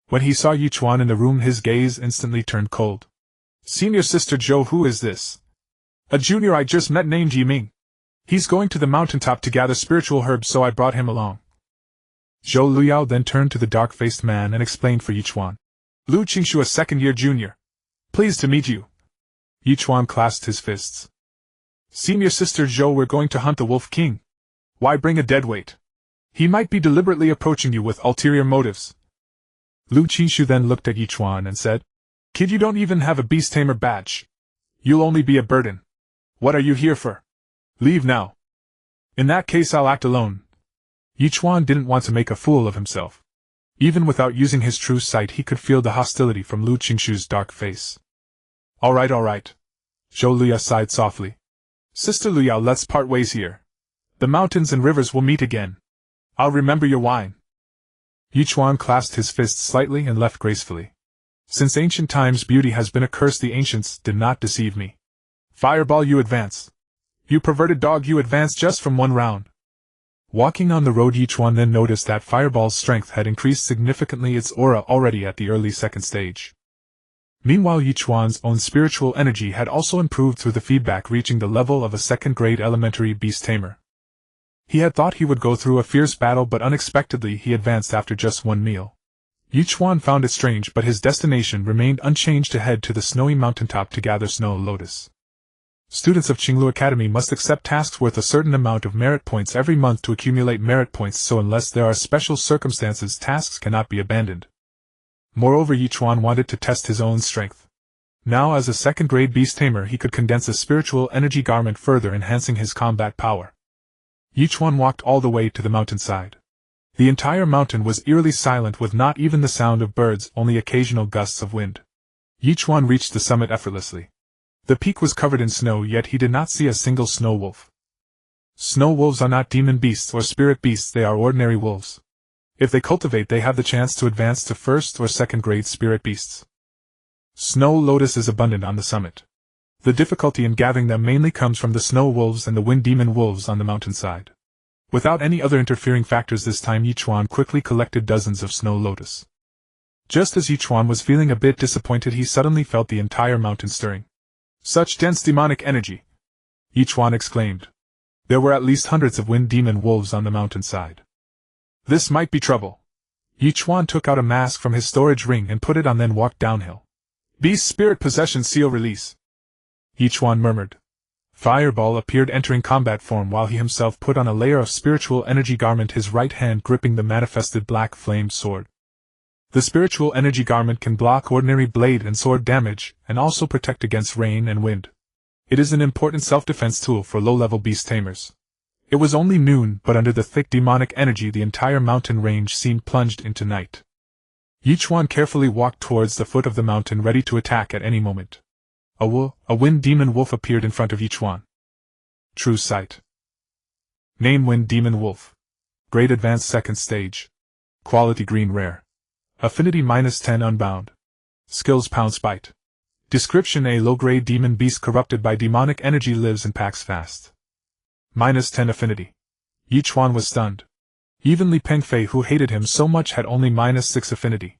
When he saw Ye Chuan in the room, his gaze instantly turned cold. Senior Sister Zhou, who is this? A junior I just met named Yiming. He's going to the mountaintop to gather spiritual herbs, so I brought him along. Zhou Luyao then turned to the dark-faced man and explained for Ye Chuan. Lu Qingshu, a second-year junior. Pleased to meet you. Ye Chuan clasped his fists. Senior sister Zhou, we're going to hunt the Wolf King. Why bring a deadweight? He might be deliberately approaching you with ulterior motives. Lu Qingshu then looked at Ye Chuan and said, Kid, you don't even have a Beast Tamer badge. You'll only be a burden. What are you here for? Leave now. In that case, I'll act alone. Ye Chuan didn't want to make a fool of himself. Even without using his true sight, he could feel the hostility from Lu Qingshu's dark face. All right. Zhou Luyao sighed softly. Sister Luyao, let's part ways here. The mountains and rivers will meet again. I'll remember your wine. Ye Chuan clasped his fists slightly and left gracefully. Since ancient times, beauty has been a curse. The ancients did not deceive me. Fireball, you advance. You perverted dog, you advance just from one round. Walking on the road, Ye Chuan then noticed that Fireball's strength had increased significantly, its aura already at the early second stage. Meanwhile, Ye Chuan's own spiritual energy had also improved through the feedback, reaching the level of a second-grade elementary Beast Tamer. He had thought he would go through a fierce battle, but unexpectedly he advanced after just one meal. Ye Chuan found it strange, but his destination remained unchanged, to head to the snowy mountaintop to gather snow lotus. Students of Qinglu Academy must accept tasks worth a certain amount of merit points every month to accumulate merit points, so unless there are special circumstances, tasks cannot be abandoned. Moreover, Ye Chuan wanted to test his own strength. Now, as a second-grade Beast Tamer, he could condense a spiritual energy garment, further enhancing his combat power. Ye Chuan walked all the way to the mountainside. The entire mountain was eerily silent, with not even the sound of birds, only occasional gusts of wind. Ye Chuan reached the summit effortlessly. The peak was covered in snow, yet he did not see a single snow wolf. Snow wolves are not demon beasts or spirit beasts, they are ordinary wolves. If they cultivate, they have the chance to advance to first or second grade spirit beasts. Snow lotus is abundant on the summit. The difficulty in gathering them mainly comes from the snow wolves and the wind demon wolves on the mountainside. Without any other interfering factors this time, Ye Chuan quickly collected dozens of snow lotus. Just as Ye Chuan was feeling a bit disappointed, he suddenly felt the entire mountain stirring. Such dense demonic energy! Ye Chuan exclaimed. There were at least hundreds of wind demon wolves on the mountainside. This might be trouble. Ye Chuan took out a mask from his storage ring and put it on, then walked downhill. Beast Spirit Possession Seal Release. Ye Chuan murmured. Fireball appeared, entering combat form, while he himself put on a layer of spiritual energy garment, his right hand gripping the manifested black flamed sword. The spiritual energy garment can block ordinary blade and sword damage, and also protect against rain and wind. It is an important self-defense tool for low-level Beast Tamers. It was only noon, but under the thick demonic energy the entire mountain range seemed plunged into night. Ye Chuan carefully walked towards the foot of the mountain, ready to attack at any moment. A wind demon wolf appeared in front of Ye Chuan. True sight. Name: Wind Demon Wolf. Grade Advanced Second Stage. Quality Green Rare. Affinity -10 Unbound. Skills: Pounce Bite. Description: A low-grade demon beast corrupted by demonic energy, lives and packs fast. -10 Affinity. Ye Chuan was stunned. Even Li Pengfei, who hated him so much, had only -6 Affinity.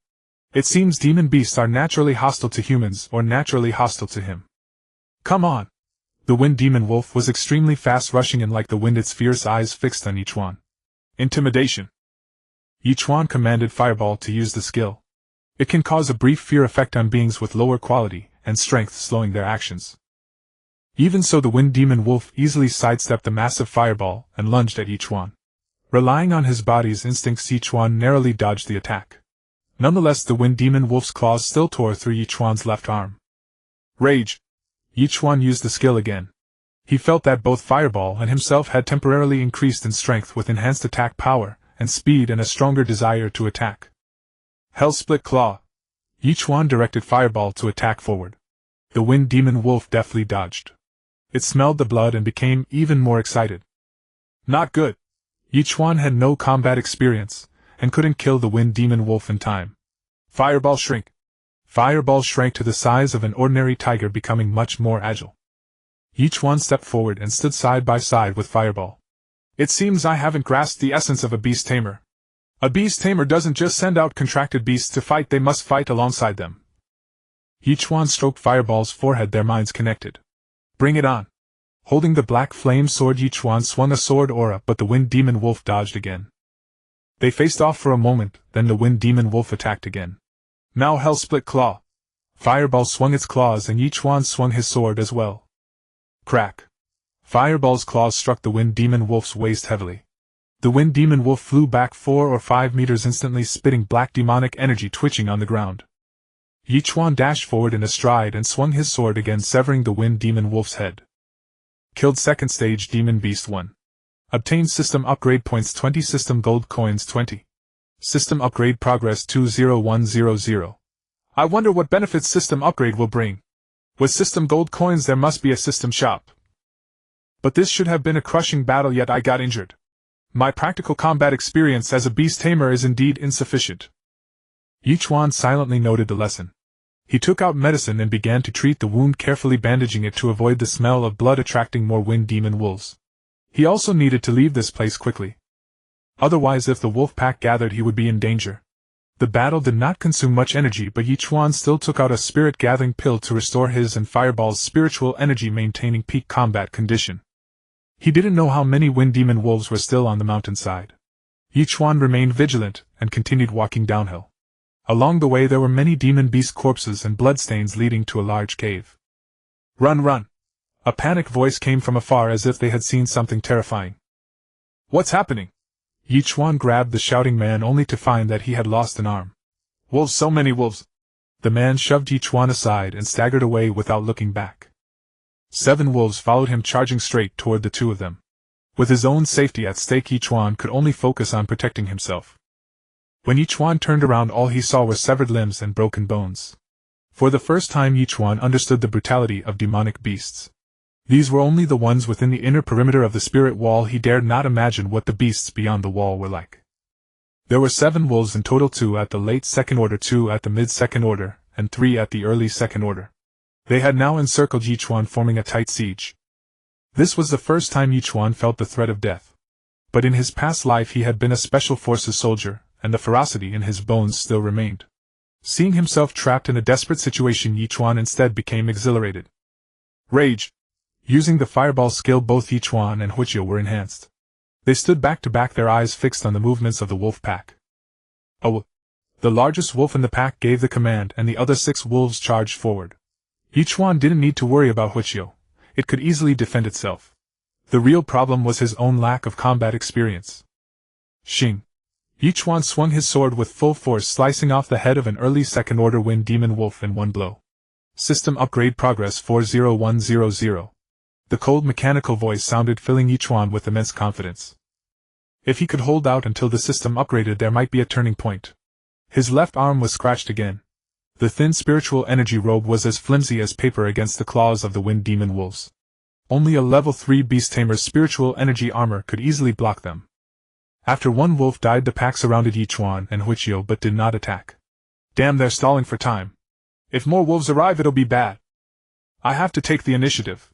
It seems demon beasts are naturally hostile to humans, or naturally hostile to him. Come on! The wind demon wolf was extremely fast, rushing in like the wind, its fierce eyes fixed on Ye Chuan. Intimidation. Ye Chuan commanded Fireball to use the skill. It can cause a brief fear effect on beings with lower quality and strength, slowing their actions. Even so, the wind demon wolf easily sidestepped the massive fireball and lunged at Ye Chuan. Relying on his body's instincts, Ye Chuan narrowly dodged the attack. Nonetheless, the wind demon wolf's claws still tore through Ye Chuan's left arm. Rage! Ye Chuan used the skill again. He felt that both Fireball and himself had temporarily increased in strength, with enhanced attack power and speed and a stronger desire to attack. Hell Split Claw! Ye Chuan directed Fireball to attack forward. The wind demon wolf deftly dodged. It smelled the blood and became even more excited. Not good! Ye Chuan had no combat experience, and couldn't kill the wind demon wolf in time. Fireball Shrink! Fireball shrank to the size of an ordinary tiger, becoming much more agile. Ye Chuan stepped forward and stood side by side with Fireball. It seems I haven't grasped the essence of a Beast Tamer. A Beast Tamer doesn't just send out contracted beasts to fight, they must fight alongside them. Ye Chuan stroked Fireball's forehead, their minds connected. Bring it on! Holding the black flame sword, Ye Chuan swung a sword aura, but the wind demon wolf dodged again. They faced off for a moment, then the wind demon wolf attacked again. Now Hell Split Claw. Fireball swung its claws and Ye Chuan swung his sword as well. Crack. Fireball's claws struck the wind demon wolf's waist heavily. The wind demon wolf flew back 4 or 5 meters, instantly spitting black demonic energy twitching on the ground. Ye Chuan dashed forward in a stride and swung his sword again, severing the wind demon wolf's head. Killed second stage demon beast 1. Obtained system upgrade points 20, system gold coins 20. System upgrade progress 20100. I wonder what benefits system upgrade will bring. With system gold coins there must be a system shop. But this should have been a crushing battle, yet I got injured. My practical combat experience as a beast tamer is indeed insufficient. Ye Chuan silently noted the lesson. He took out medicine and began to treat the wound, carefully bandaging it to avoid the smell of blood attracting more wind demon wolves. He also needed to leave this place quickly. Otherwise, if the wolf pack gathered, he would be in danger. The battle did not consume much energy, but Ye Chuan still took out a spirit-gathering pill to restore his and Fireball's spiritual energy, maintaining peak combat condition. He didn't know how many wind demon wolves were still on the mountainside. Ye Chuan remained vigilant and continued walking downhill. Along the way there were many demon beast corpses and bloodstains leading to a large cave. Run, run! A panicked voice came from afar, as if they had seen something terrifying. What's happening? Ye Chuan grabbed the shouting man, only to find that he had lost an arm. Wolves, so many wolves! The man shoved Ye Chuan aside and staggered away without looking back. 7 wolves followed him, charging straight toward the 2 of them. With his own safety at stake, Ye Chuan could only focus on protecting himself. When Ye Chuan turned around, all he saw were severed limbs and broken bones. For the first time, Ye Chuan understood the brutality of demonic beasts. These were only the ones within the inner perimeter of the spirit wall. He dared not imagine what the beasts beyond the wall were like. There were 7 wolves in total, 2 at the late second order, 2 at the mid-second order, and 3 at the early second order. They had now encircled Ye Chuan, forming a tight siege. This was the first time Ye Chuan felt the threat of death. But in his past life he had been a special forces soldier, and the ferocity in his bones still remained. Seeing himself trapped in a desperate situation, Ye Chuan instead became exhilarated. Rage! Using the fireball skill, both Ye Chuan and Huichio were enhanced. They stood back to back, their eyes fixed on the movements of the wolf pack. The largest wolf in the pack gave the command, and the other 6 wolves charged forward. Ye Chuan didn't need to worry about Huichio. It could easily defend itself. The real problem was his own lack of combat experience. Xing! Ye Chuan swung his sword with full force, slicing off the head of an early second-order wind demon wolf in one blow. System upgrade progress 40100. The cold mechanical voice sounded, filling Ye Chuan with immense confidence. If he could hold out until the system upgraded, there might be a turning point. His left arm was scratched again. The thin spiritual energy robe was as flimsy as paper against the claws of the wind demon wolves. Only a level 3 Beast Tamer's spiritual energy armor could easily block them. After 1 wolf died, the pack surrounded Ye Chuan and Huichio but did not attack. Damn, they're stalling for time. If more wolves arrive, it'll be bad. I have to take the initiative.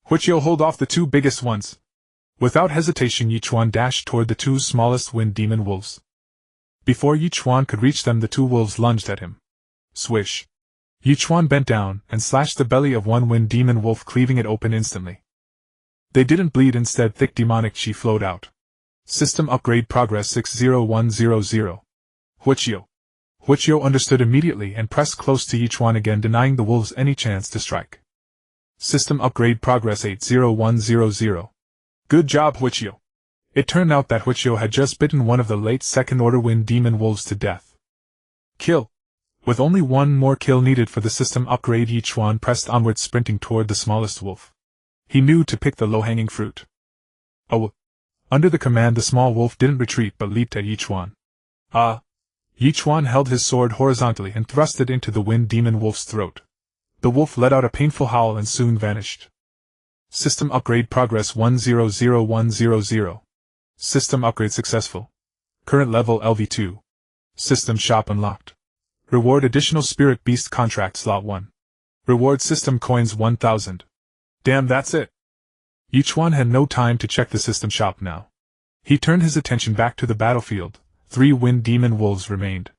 Huichio, hold off the 2 biggest ones. Without hesitation, Ye Chuan dashed toward the 2 smallest wind demon wolves. Before Ye Chuan could reach them, the 2 wolves lunged at him. Swish! Ye Chuan bent down and slashed the belly of 1 wind demon wolf, cleaving it open instantly. They didn't bleed, instead thick demonic chi flowed out. System upgrade progress 60100. Huichio! Huichio understood immediately and pressed close to Ye Chuan again, denying the wolves any chance to strike. System upgrade progress 80100. Good job, Huichio. It turned out that Huichio had just bitten one of the late second-order wind demon wolves to death. Kill! With only 1 more kill needed for the system upgrade, Ye Chuan pressed onward, sprinting toward the smallest wolf. He knew to pick the low-hanging fruit. Under the command, the small wolf didn't retreat but leaped at Ye Chuan. Ye Chuan held his sword horizontally and thrust it into the wind demon wolf's throat. The wolf let out a painful howl and soon vanished. System upgrade progress 100100. System upgrade successful. Current level LV2. System shop unlocked. Reward additional spirit beast contract slot 1. Reward system coins 1000. Damn, that's it. Ye Chuan had no time to check the system shop now. He turned his attention back to the battlefield. 3 wind demon wolves remained.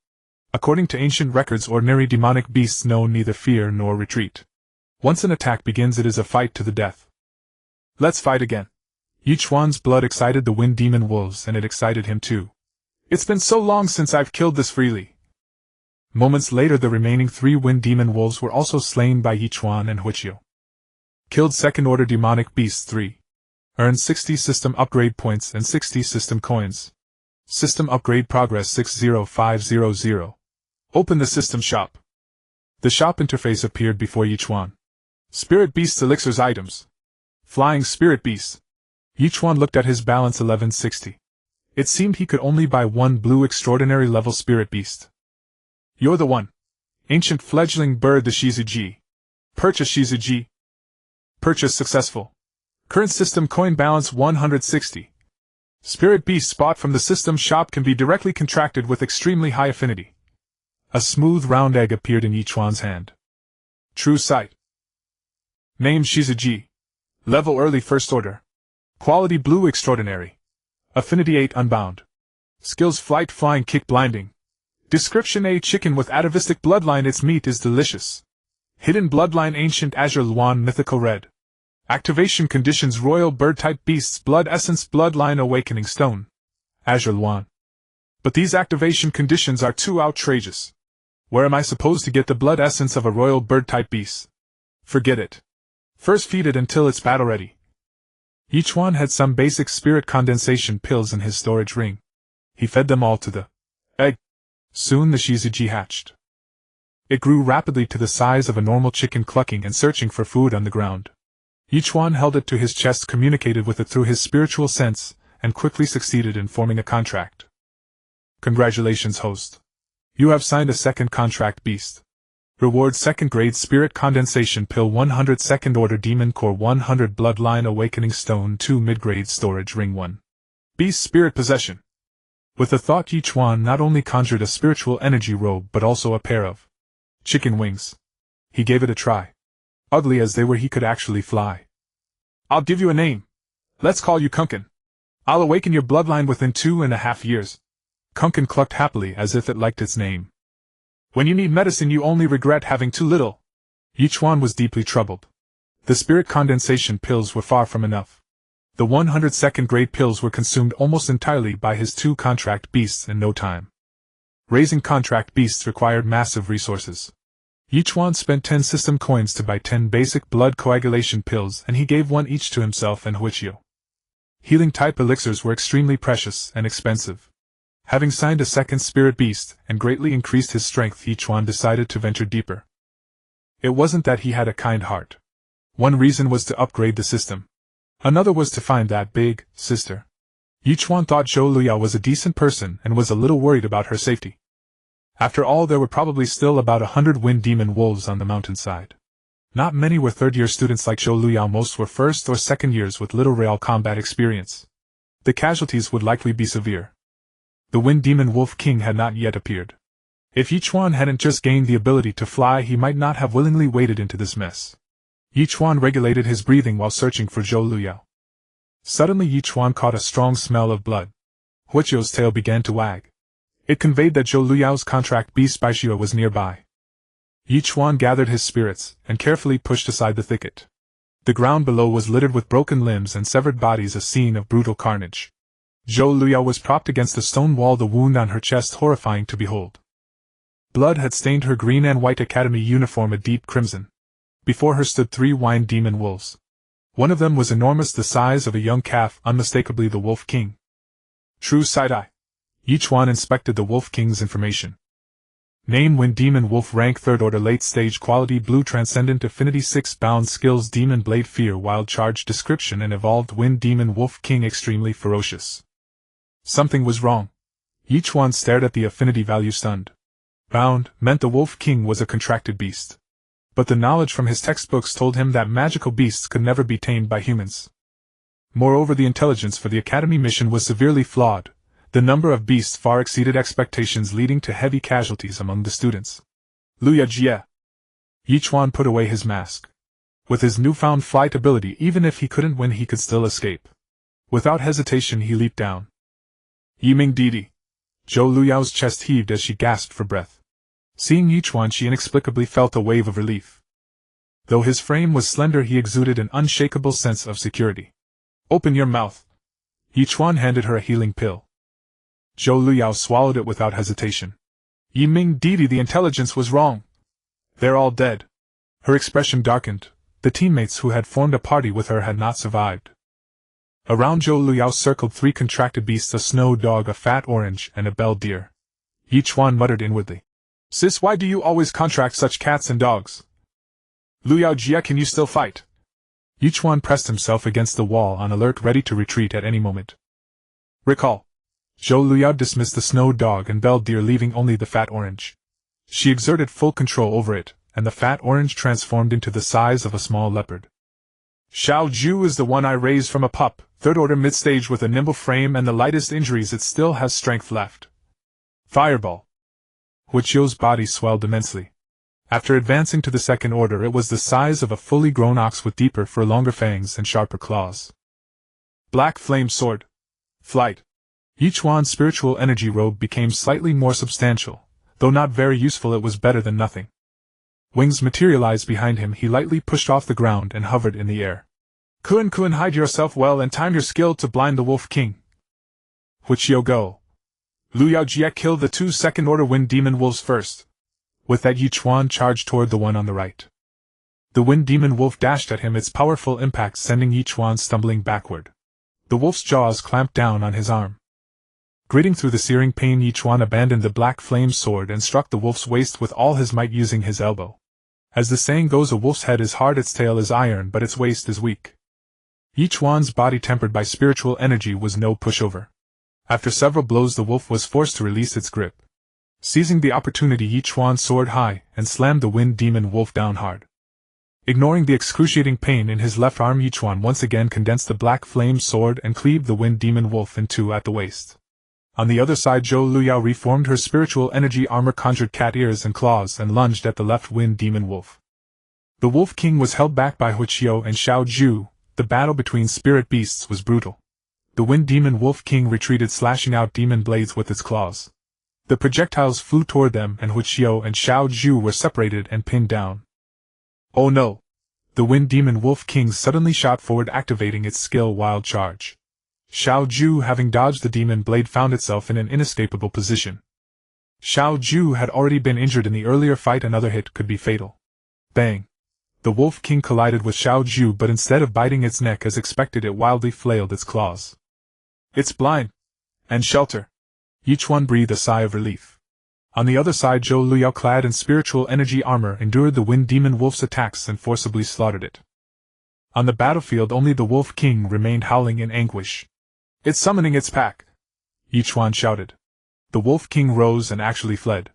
According to ancient records, ordinary demonic beasts know neither fear nor retreat. Once an attack begins, it is a fight to the death. Let's fight again. Ye Chuan's blood excited the wind demon wolves, and it excited him too. It's been so long since I've killed this freely. Moments later the remaining 3 wind demon wolves were also slain by Ye Chuan and Huiqiu. Killed second-order demonic beasts 3. Earned 60 system upgrade points and 60 system coins. System upgrade progress 60500. Open the system shop. The shop interface appeared before Ye Chuan. Spirit Beasts Elixirs items. Flying Spirit Beasts. Ye Chuan looked at his balance 1160. It seemed he could only buy 1 blue extraordinary level Spirit Beast. You're the one. Ancient fledgling bird the Shizuji. Purchase Shizuji. Purchase successful. Current system coin balance 160. Spirit Beasts bought from the system shop can be directly contracted with extremely high affinity. A smooth round egg appeared in Ye Chuan's hand. True sight. Name Shizuji. Level early first order. Quality blue extraordinary. Affinity 8 unbound. Skills flight flying kick blinding. Description: a chicken with atavistic bloodline. Its meat is delicious. Hidden bloodline ancient azure luan mythical red. Activation conditions: royal bird type beasts blood essence bloodline awakening stone. Azure luan. But these activation conditions are too outrageous. Where am I supposed to get the blood essence of a royal bird type beast? Forget it. First feed it until it's battle ready. Ye Chuan had some basic spirit condensation pills in his storage ring. He fed them all to the egg. Soon the Shizuji hatched. It grew rapidly to the size of a normal chicken, clucking and searching for food on the ground. Ye Chuan held it to his chest, communicated with it through his spiritual sense, and quickly succeeded in forming a contract. Congratulations, host. You have signed a second contract, beast. Reward: second grade spirit condensation pill 100, second order demon core 100, bloodline awakening stone 2, mid-grade storage ring 1. Beast spirit possession. With the thought, Ye Chuan not only conjured a spiritual energy robe but also a pair of chicken wings. He gave it a try. Ugly as they were, he could actually fly. I'll give you a name. Let's call you Kunkin. I'll awaken your bloodline within 2.5 years. Kunkin clucked happily as if it liked its name. When you need medicine, you only regret having too little. Ye Chuan was deeply troubled. The spirit condensation pills were far from enough. The 100 second-grade pills were consumed almost entirely by his 2 contract beasts in no time. Raising contract beasts required massive resources. Ye Chuan spent 10 system coins to buy 10 basic blood coagulation pills, and he gave 1 each to himself and Huiqiu. Healing-type elixirs were extremely precious and expensive. Having signed a second spirit beast and greatly increased his strength, Ye Chuan decided to venture deeper. It wasn't that he had a kind heart. One reason was to upgrade the system. Another was to find that big sister. Ye Chuan thought Zhou Luyao was a decent person and was a little worried about her safety. After all, there were probably still about 100 wind demon wolves on the mountainside. Not many were third-year students like Zhou Luyao, most were first or second years with little real combat experience. The casualties would likely be severe. The Wind Demon Wolf King had not yet appeared. If Ye Chuan hadn't just gained the ability to fly, he might not have willingly waded into this mess. Ye Chuan regulated his breathing while searching for Zhou Luyao. Suddenly Ye Chuan caught a strong smell of blood. Huiqiu's tail began to wag. It conveyed that Zhou Luyao's contract beast Baixia was nearby. Ye Chuan gathered his spirits and carefully pushed aside the thicket. The ground below was littered with broken limbs and severed bodies, a scene of brutal carnage. Zhou Luyao was propped against the stone wall, the wound on her chest horrifying to behold. Blood had stained her green and white academy uniform a deep crimson. Before her stood 3 wind demon wolves. One of them was enormous, the size of a young calf, unmistakably the Wolf King. True sight-eye. Ye Chuan inspected the Wolf King's information. Name: Wind Demon Wolf, rank 3rd order, late stage, quality blue, transcendent, affinity 6, bound, skills demon blade, fear, wild charge, description and evolved Wind Demon Wolf King, extremely ferocious. Something was wrong. Ye Chuan stared at the affinity value, stunned. Bound meant the Wolf King was a contracted beast. But the knowledge from his textbooks told him that magical beasts could never be tamed by humans. Moreover, the intelligence for the Academy mission was severely flawed. The number of beasts far exceeded expectations, leading to heavy casualties among the students. Luya Jie. Ye Chuan put away his mask. With his newfound flight ability, even if he couldn't win, he could still escape. Without hesitation, he leaped down. Yiming Didi. Zhou Luyao's chest heaved as she gasped for breath. Seeing Ye Chuan, she inexplicably felt a wave of relief. Though his frame was slender, he exuded an unshakable sense of security. Open your mouth. Ye Chuan handed her a healing pill. Zhou Luyao swallowed it without hesitation. Yi Ming Didi, the intelligence was wrong. They're all dead. Her expression darkened. The teammates who had formed a party with her had not survived. Around Zhou Luyao circled 3 contracted beasts, a snow dog, a fat orange, and a bell deer. Ye Chuan muttered inwardly. Sis, why do you always contract such cats and dogs? Luyao Jia, can you still fight? Ye Chuan pressed himself against the wall, on alert, ready to retreat at any moment. Recall. Zhou Luyao dismissed the snow dog and bell deer, leaving only the fat orange. She exerted full control over it, and the fat orange transformed into the size of a small leopard. Xiao Zhu is the one I raised from a pup, 3rd order mid-stage with a nimble frame and the lightest injuries. It still has strength left. Fireball. Huiqiu's body swelled immensely. After advancing to the 2nd order, it was the size of a fully grown ox with deeper fur, longer fangs, and sharper claws. Black flame sword. Flight. Ye Chuan's spiritual energy robe became slightly more substantial. Though not very useful, it was better than nothing. Wings materialized behind him. He lightly pushed off the ground and hovered in the air. Kun, hide yourself well and time your skill to blind the Wolf King. Huiqiu, go. Luyao Jie, kill the 2 2nd-order wind demon wolves first. With that, Ye Chuan charged toward the one on the right. The wind demon wolf dashed at him, its powerful impact sending Ye Chuan stumbling backward. The wolf's jaws clamped down on his arm. Gritting through the searing pain, Ye Chuan abandoned the black flame sword and struck the wolf's waist with all his might, using his elbow. As the saying goes, a wolf's head is hard, its tail is iron, but its waist is weak. Ye Chuan's body, tempered by spiritual energy, was no pushover. After several blows, the wolf was forced to release its grip. Seizing the opportunity, Ye Chuan soared high and slammed the wind demon wolf down hard. Ignoring the excruciating pain in his left arm, Ye Chuan once again condensed the black flame sword and cleaved the wind demon wolf in 2 at the waist. On the other side, Zhou Luyao reformed her spiritual energy armor, conjured cat ears and claws, and lunged at the left wind demon wolf. The Wolf King was held back by Huiqiu and Xiao Zhu. The battle between spirit beasts was brutal. The wind demon Wolf King retreated, slashing out demon blades with its claws. The projectiles flew toward them, and Huiqiu and Xiao Zhu were separated and pinned down. Oh no! The wind demon Wolf King suddenly shot forward, activating its skill Wild Charge. Xiao Zhu, having dodged the demon blade, found itself in an inescapable position. Xiao Zhu had already been injured in the earlier fight. Another hit could be fatal. Bang! The Wolf King collided with Xiao Zhu, but instead of biting its neck as expected, it wildly flailed its claws. It's blind! And shelter! Ye Chuan breathed a sigh of relief. On the other side, Zhou Luyao, clad in spiritual energy armor, endured the wind demon wolf's attacks and forcibly slaughtered it. On the battlefield, only the Wolf King remained, howling in anguish. It's summoning its pack! Ye Chuan shouted. The Wolf King rose and actually fled.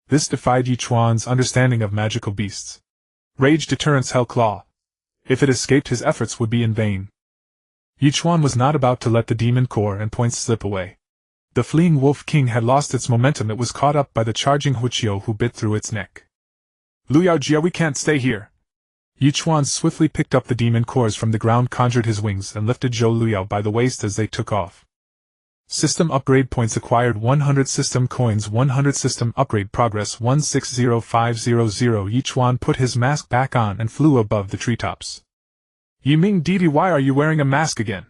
This defied Ye Chuan's understanding of magical beasts. Rage, deterrence, hell claw. If it escaped, his efforts would be in vain. Ye Chuan was not about to let the demon core and points slip away. The fleeing Wolf King had lost its momentum. It was caught up by the charging Huiqiu, who bit through its neck. Luyao Jia, we can't stay here. Ye Chuan swiftly picked up the demon cores from the ground, conjured his wings, and lifted Zhou Luyao by the waist as they took off. System upgrade points acquired: 100 system coins, 100 system upgrade progress 160500. Ye Chuan put his mask back on and flew above the treetops. Yi Ming Didi, why are you wearing a mask again?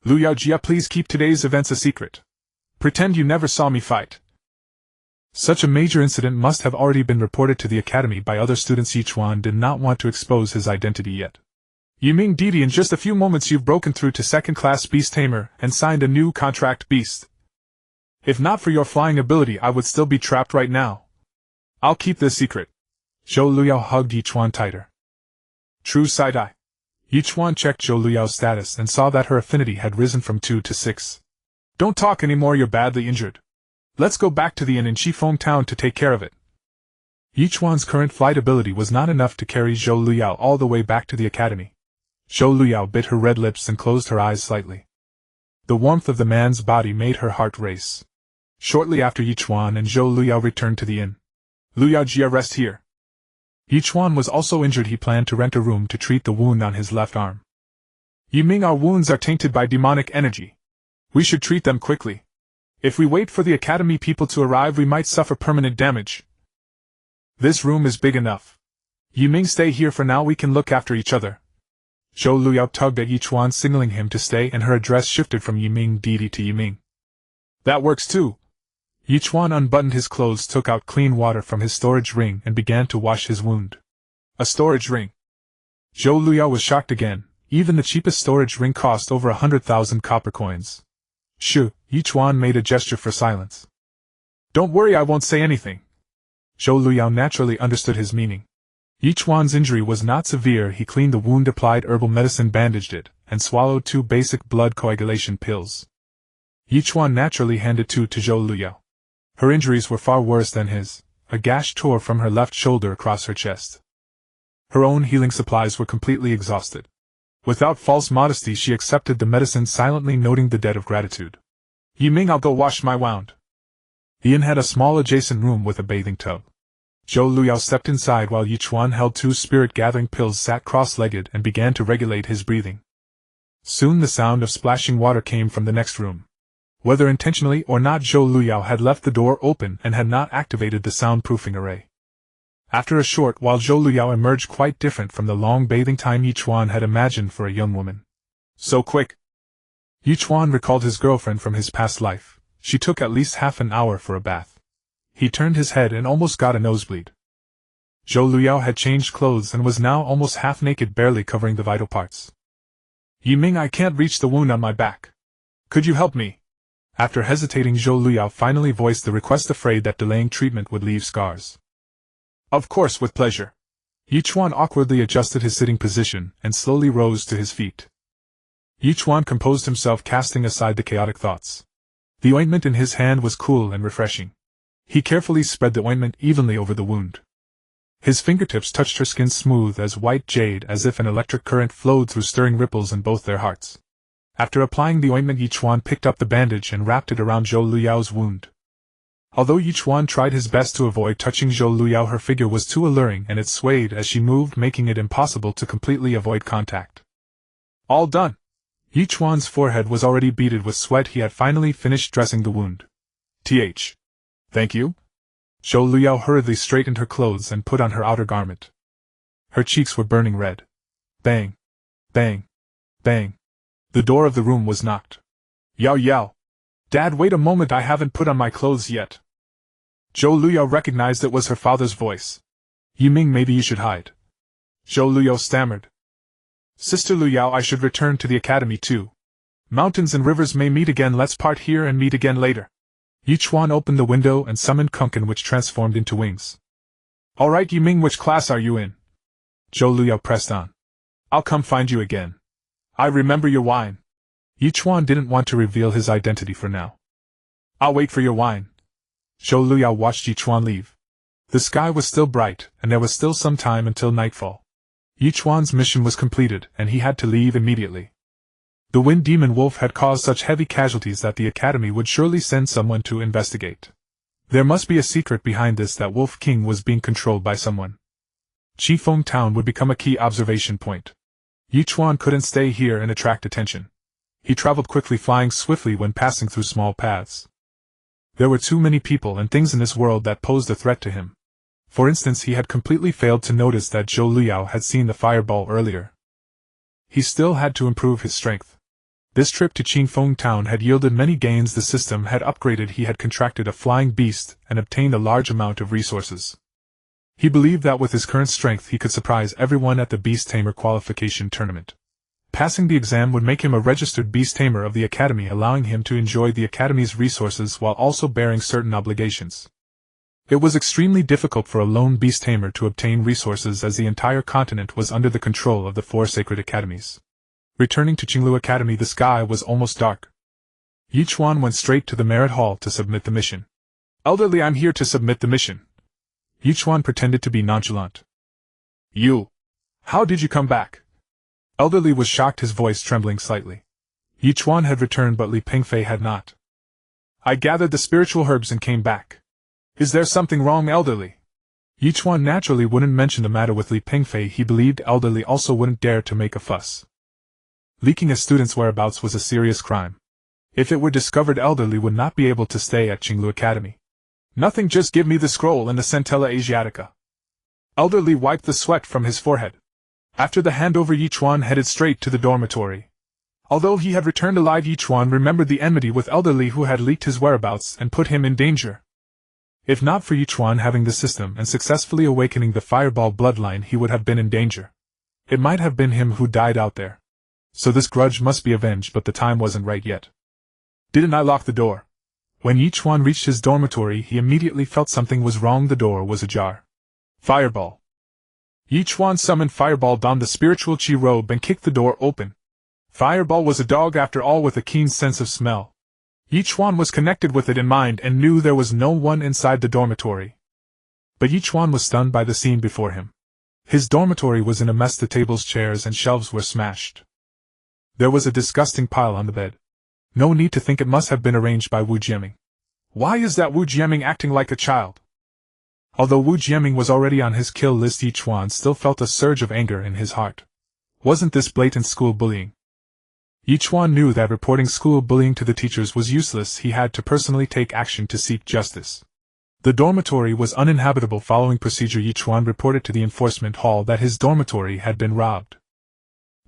Luyao Jia, please keep today's events a secret. Pretend you never saw me fight. Such a major incident must have already been reported to the academy by other students. Ye Chuan did not want to expose his identity yet. Yi Ming Didi, in just a few moments you've broken through to 2nd class Beast Tamer and signed a new contract beast. If not for your flying ability, I would still be trapped right now. I'll keep this secret. Zhou Luyao hugged Ye Chuan tighter. True side-eye. Ye Chuan checked Zhou Luyao's status and saw that her affinity had risen from 2 to 6. Don't talk anymore, you're badly injured. Let's go back to the inn in Chifeng Town to take care of it. Ye Chuan's current flight ability was not enough to carry Zhou Luyao all the way back to the academy. Zhou Luyao bit her red lips and closed her eyes slightly. The warmth of the man's body made her heart race. Shortly after, Ye Chuan and Zhou Luyao returned to the inn. Luyao Jia, rest here. Ye Chuan was also injured. He planned to rent a room to treat the wound on his left arm. Yi Ming, our wounds are tainted by demonic energy. We should treat them quickly. If we wait for the academy people to arrive, we might suffer permanent damage. This room is big enough. Yi Ming, stay here for now, we can look after each other. Zhou Luyao tugged at Ye Chuan, signaling him to stay, and her address shifted from Yi Ming Didi to Yi Ming. That works too. Ye Chuan unbuttoned his clothes, took out clean water from his storage ring, and began to wash his wound. A storage ring? Zhou Luyao was shocked again. Even the cheapest storage ring cost over 100,000 copper coins. Shoo, Ye Chuan made a gesture for silence. Don't worry, I won't say anything. Zhou Luyao naturally understood his meaning. Ye Chuan's injury was not severe. He cleaned the wound, applied herbal medicine, bandaged it, and swallowed 2 basic blood coagulation pills. Ye Chuan naturally handed 2 to Zhou Luyao. Her injuries were far worse than his. A gash tore from her left shoulder across her chest. Her own healing supplies were completely exhausted. Without false modesty, she accepted the medicine, silently noting the debt of gratitude. Yiming, I'll go wash my wound. The inn had a small adjacent room with a bathing tub. Zhou Luyao stepped inside while Ye Chuan held 2 spirit-gathering pills, sat cross-legged, and began to regulate his breathing. Soon the sound of splashing water came from the next room. Whether intentionally or not, Zhou Luyao had left the door open and had not activated the soundproofing array. After a short while, Zhou Luyao emerged quite different from the long bathing time Ye Chuan had imagined for a young woman. So quick! Ye Chuan recalled his girlfriend from his past life. She took at least half an hour for a bath. He turned his head and almost got a nosebleed. Zhou Luyao had changed clothes and was now almost half naked, barely covering the vital parts. Yiming, I can't reach the wound on my back. Could you help me? After hesitating, Zhou Luyao finally voiced the request, afraid that delaying treatment would leave scars. Of course, with pleasure. Ye Chuan awkwardly adjusted his sitting position and slowly rose to his feet. Ye Chuan composed himself, casting aside the chaotic thoughts. The ointment in his hand was cool and refreshing. He carefully spread the ointment evenly over the wound. His fingertips touched her skin, smooth as white jade, as if an electric current flowed through, stirring ripples in both their hearts. After applying the ointment, Ye Chuan picked up the bandage and wrapped it around Zhou Luyao's wound. Although Ye Chuan tried his best to avoid touching Zhou Luyao, her figure was too alluring and it swayed as she moved, making it impossible to completely avoid contact. All done! Ye Chuan's forehead was already beaded with sweat. He had finally finished dressing the wound. Thank you? Zhou Luyao hurriedly straightened her clothes and put on her outer garment. Her cheeks were burning red. Bang! Bang! Bang! The door of the room was knocked. Yao Yao! Dad, wait a moment, I haven't put on my clothes yet. Zhou Luyao recognized it was her father's voice. Yiming, maybe you should hide. Zhou Luyao stammered. Sister Luyao, I should return to the academy too. Mountains and rivers may meet again, let's part here and meet again later. Ye Chuan opened the window and summoned Kunkin, which transformed into wings. Alright Yiming, which class are you in? Zhou Luyao pressed on. I'll come find you again. I remember your wine. Ye Chuan didn't want to reveal his identity for now. I'll wait for your wine. Zhou Luyao watched Ye Chuan leave. The sky was still bright, and there was still some time until nightfall. Ye Chuan's mission was completed, and he had to leave immediately. The Wind Demon Wolf had caused such heavy casualties that the Academy would surely send someone to investigate. There must be a secret behind this, that Wolf King was being controlled by someone. Qifeng Town would become a key observation point. Ye Chuan couldn't stay here and attract attention. He traveled quickly, flying swiftly when passing through small paths. There were too many people and things in this world that posed a threat to him. For instance, he had completely failed to notice that Zhou Luyao had seen the fireball earlier. He still had to improve his strength. This trip to Qifeng Town had yielded many gains. The system had upgraded. He had contracted a flying beast and obtained a large amount of resources. He believed that with his current strength he could surprise everyone at the Beast Tamer Qualification Tournament. Passing the exam would make him a registered Beast Tamer of the Academy, allowing him to enjoy the Academy's resources while also bearing certain obligations. It was extremely difficult for a lone Beast Tamer to obtain resources, as the entire continent was under the control of the 4 sacred academies. Returning to Qinglu Academy, the sky was almost dark. Ye Chuan went straight to the Merit Hall to submit the mission. Elderly, I'm here to submit the mission. Ye Chuan pretended to be nonchalant. You? How did you come back? Elderly was shocked, his voice trembling slightly. Ye Chuan had returned, but Li Pingfei had not. I gathered the spiritual herbs and came back. Is there something wrong, Elderly? Ye Chuan naturally wouldn't mention the matter with Li Pingfei. He believed Elderly also wouldn't dare to make a fuss. Leaking a student's whereabouts was a serious crime. If it were discovered, Elderly would not be able to stay at Qinglu Academy. Nothing, just give me the scroll and the Centella Asiatica. Elderly wiped the sweat from his forehead. After the handover, Ye Chuan headed straight to the dormitory. Although he had returned alive, Ye Chuan remembered the enmity with elderly who had leaked his whereabouts and put him in danger. If not for Ye Chuan having the system and successfully awakening the fireball bloodline, he would have been in danger. It might have been him who died out there. So this grudge must be avenged, but the time wasn't right yet. Didn't I lock the door? When Ye Chuan reached his dormitory, he immediately felt something was wrong. The door was ajar. Fireball. Ye Chuan summoned Fireball, donned the spiritual chi robe, and kicked the door open. Fireball was a dog after all, with a keen sense of smell. Ye Chuan was connected with it in mind and knew there was no one inside the dormitory. But Ye Chuan was stunned by the scene before him. His dormitory was in a mess. The tables, chairs, and shelves were smashed. There was a disgusting pile on the bed. No need to think, it must have been arranged by Wu Jiaming. Why is that Wu Jiaming acting like a child? Although Wu Jiaming was already on his kill list, Ye Chuan still felt a surge of anger in his heart. Wasn't this blatant school bullying? Ye Chuan knew that reporting school bullying to the teachers was useless. He had to personally take action to seek justice. The dormitory was uninhabitable. Following procedure, Ye Chuan reported to the enforcement hall that his dormitory had been robbed.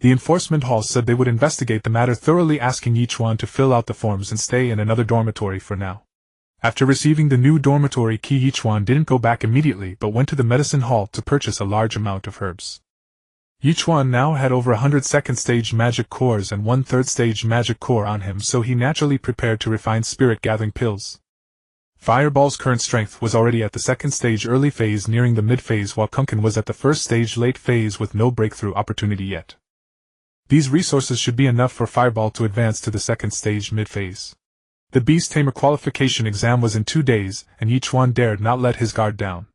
The enforcement hall said they would investigate the matter thoroughly, asking Ye Chuan to fill out the forms and stay in another dormitory for now. After receiving the new dormitory key, Ye Chuan didn't go back immediately but went to the medicine hall to purchase a large amount of herbs. Ye Chuan now had over 100 second-stage magic cores and 1 third-stage magic core on him, so he naturally prepared to refine spirit-gathering pills. Fireball's current strength was already at the second stage early phase, nearing the mid-phase, while Kunkin was at the first stage late phase with no breakthrough opportunity yet. These resources should be enough for Fireball to advance to the second stage mid-phase. The Beast Tamer Qualification Exam was in 2 days, and Ye Chuan dared not let his guard down.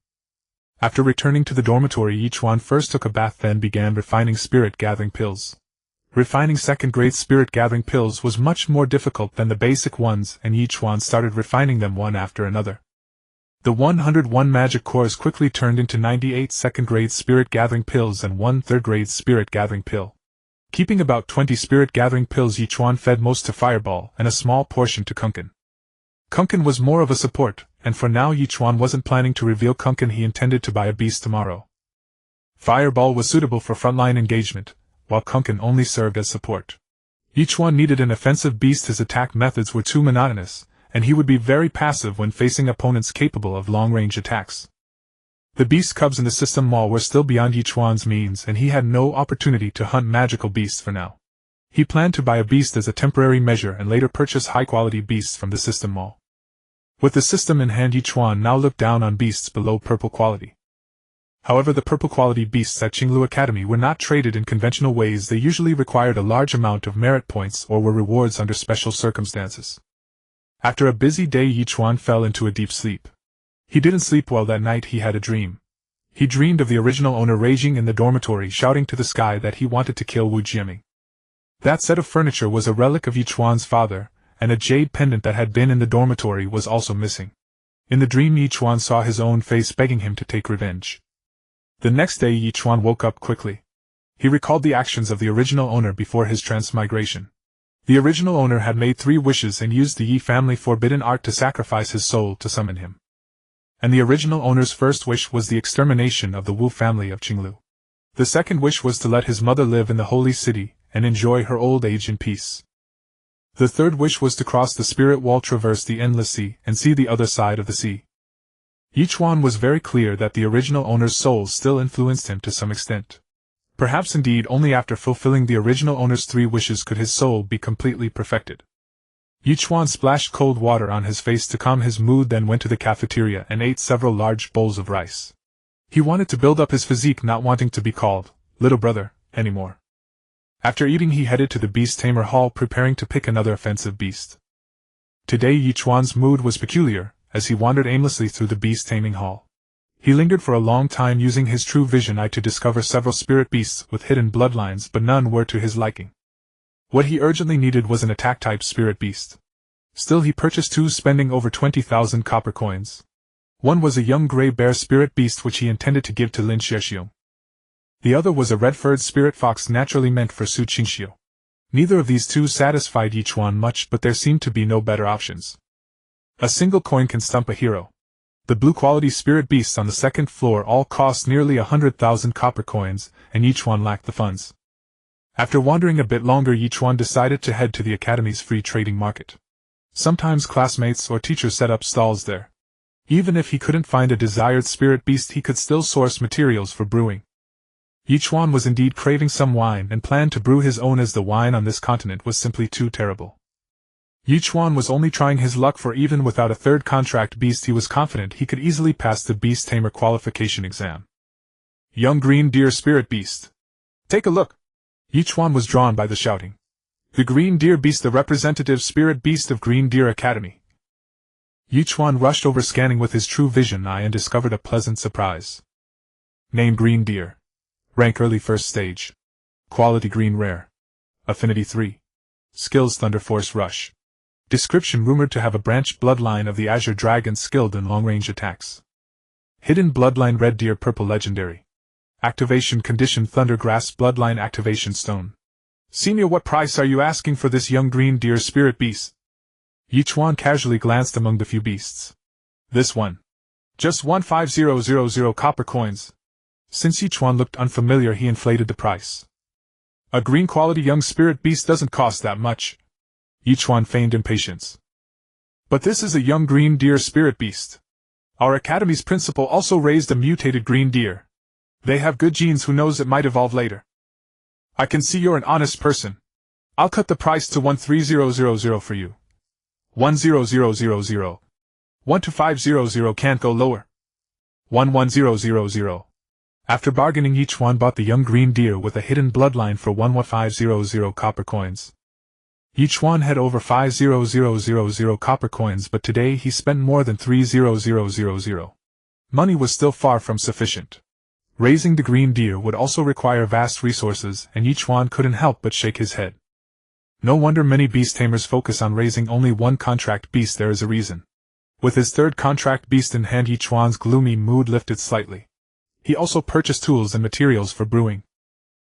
After returning to the dormitory, Ye Chuan first took a bath, then began refining spirit-gathering pills. Refining second-grade spirit-gathering pills was much more difficult than the basic ones, and Ye Chuan started refining them one after another. The 101 magic cores quickly turned into 98 second-grade spirit-gathering pills and 1 third-grade spirit-gathering pill. Keeping about 20 spirit-gathering pills, Ye Chuan fed most to Fireball and a small portion to Kunkin. Kunkin was more of a support, and for now Ye Chuan wasn't planning to reveal Kunkin. He intended to buy a beast tomorrow. Fireball was suitable for frontline engagement, while Kunkin only served as support. Ye Chuan needed an offensive beast. His attack methods were too monotonous, and he would be very passive when facing opponents capable of long-range attacks. The beast cubs in the system mall were still beyond Ye Chuan's means, and he had no opportunity to hunt magical beasts for now. He planned to buy a beast as a temporary measure and later purchase high-quality beasts from the system mall. With the system in hand, Ye Chuan now looked down on beasts below purple quality. However, the purple quality beasts at Qinglu Academy were not traded in conventional ways. They usually required a large amount of merit points or were rewards under special circumstances. After a busy day, Ye Chuan fell into a deep sleep. He didn't sleep well that night. He had a dream. He dreamed of the original owner raging in the dormitory, shouting to the sky that he wanted to kill Wu Jiaming. That set of furniture was a relic of Ye Chuan's father, and a jade pendant that had been in the dormitory was also missing. In the dream, Ye Chuan saw his own face begging him to take revenge. The next day, Ye Chuan woke up quickly. He recalled the actions of the original owner before his transmigration. The original owner had made 3 wishes and used the Yi family forbidden art to sacrifice his soul to summon him. And the original owner's first wish was the extermination of the Wu family of Qinglu. The second wish was to let his mother live in the holy city and enjoy her old age in peace. The third wish was to cross the spirit wall, traverse the endless sea, and see the other side of the sea. Ye Chuan was very clear that the original owner's soul still influenced him to some extent. Perhaps indeed only after fulfilling the original owner's 3 wishes could his soul be completely perfected. Ye Chuan splashed cold water on his face to calm his mood, then went to the cafeteria and ate several large bowls of rice. He wanted to build up his physique, not wanting to be called little brother anymore. After eating, he headed to the Beast Tamer Hall, preparing to pick another offensive beast. Today Ye Chuan's mood was peculiar, as he wandered aimlessly through the beast taming hall. He lingered for a long time, using his true vision eye to discover several spirit beasts with hidden bloodlines, but none were to his liking. What he urgently needed was an attack-type spirit beast. Still, he purchased 2, spending over 20,000 copper coins. One was a young gray bear spirit beast which he intended to give to Lin Xiaoxiu. The other was a red-furred spirit fox naturally meant for Su Qingxiu. Neither of these 2 satisfied Ye Chuan much, but there seemed to be no better options. A single coin can stump a hero. The blue-quality spirit beasts on the second floor all cost nearly 100,000 copper coins, and Ye Chuan lacked the funds. After wandering a bit longer, Ye Chuan decided to head to the academy's free trading market. Sometimes classmates or teachers set up stalls there. Even if he couldn't find a desired spirit beast, he could still source materials for brewing. Ye Chuan was indeed craving some wine and planned to brew his own, as the wine on this continent was simply too terrible. Ye Chuan was only trying his luck, for even without a third contract beast he was confident he could easily pass the Beast Tamer Qualification Exam. Young Green Deer Spirit Beast. Take a look! Ye Chuan was drawn by the shouting. The Green Deer Beast, the representative spirit beast of Green Deer Academy. Ye Chuan rushed over, scanning with his true vision eye, and discovered a pleasant surprise. Name: Green Deer. Rank: Early First Stage. Quality: Green Rare. Affinity: 3. Skills: Thunder Force Rush. Description: rumored to have a branch bloodline of the Azure Dragon, skilled in long-range attacks. Hidden bloodline: Red Deer Purple Legendary. Activation condition: Thunder Grasp Bloodline Activation Stone. Senior, what price are you asking for this young Green Deer Spirit Beast? Ye Chuan casually glanced among the few beasts. This one. Just 15000 copper coins. Since Ye Chuan looked unfamiliar, he inflated the price. A green quality young spirit beast doesn't cost that much. Ye Chuan feigned impatience. But this is a young Green Deer Spirit Beast. Our academy's principal also raised a mutated green deer. They have good genes, who knows, it might evolve later. I can see you're an honest person. I'll cut the price to 13000 for you. 10000. 12500 can't go lower. 11000. After bargaining, Ye Chuan bought the young green deer with a hidden bloodline for 11500 copper coins. Ye Chuan had over 50000 copper coins, but today he spent more than 30000. Money was still far from sufficient. Raising the green deer would also require vast resources, and Ye Chuan couldn't help but shake his head. No wonder many beast tamers focus on raising only one contract beast. There is a reason. With his third contract beast in hand, Ye Chuan's gloomy mood lifted slightly. He also purchased tools and materials for brewing.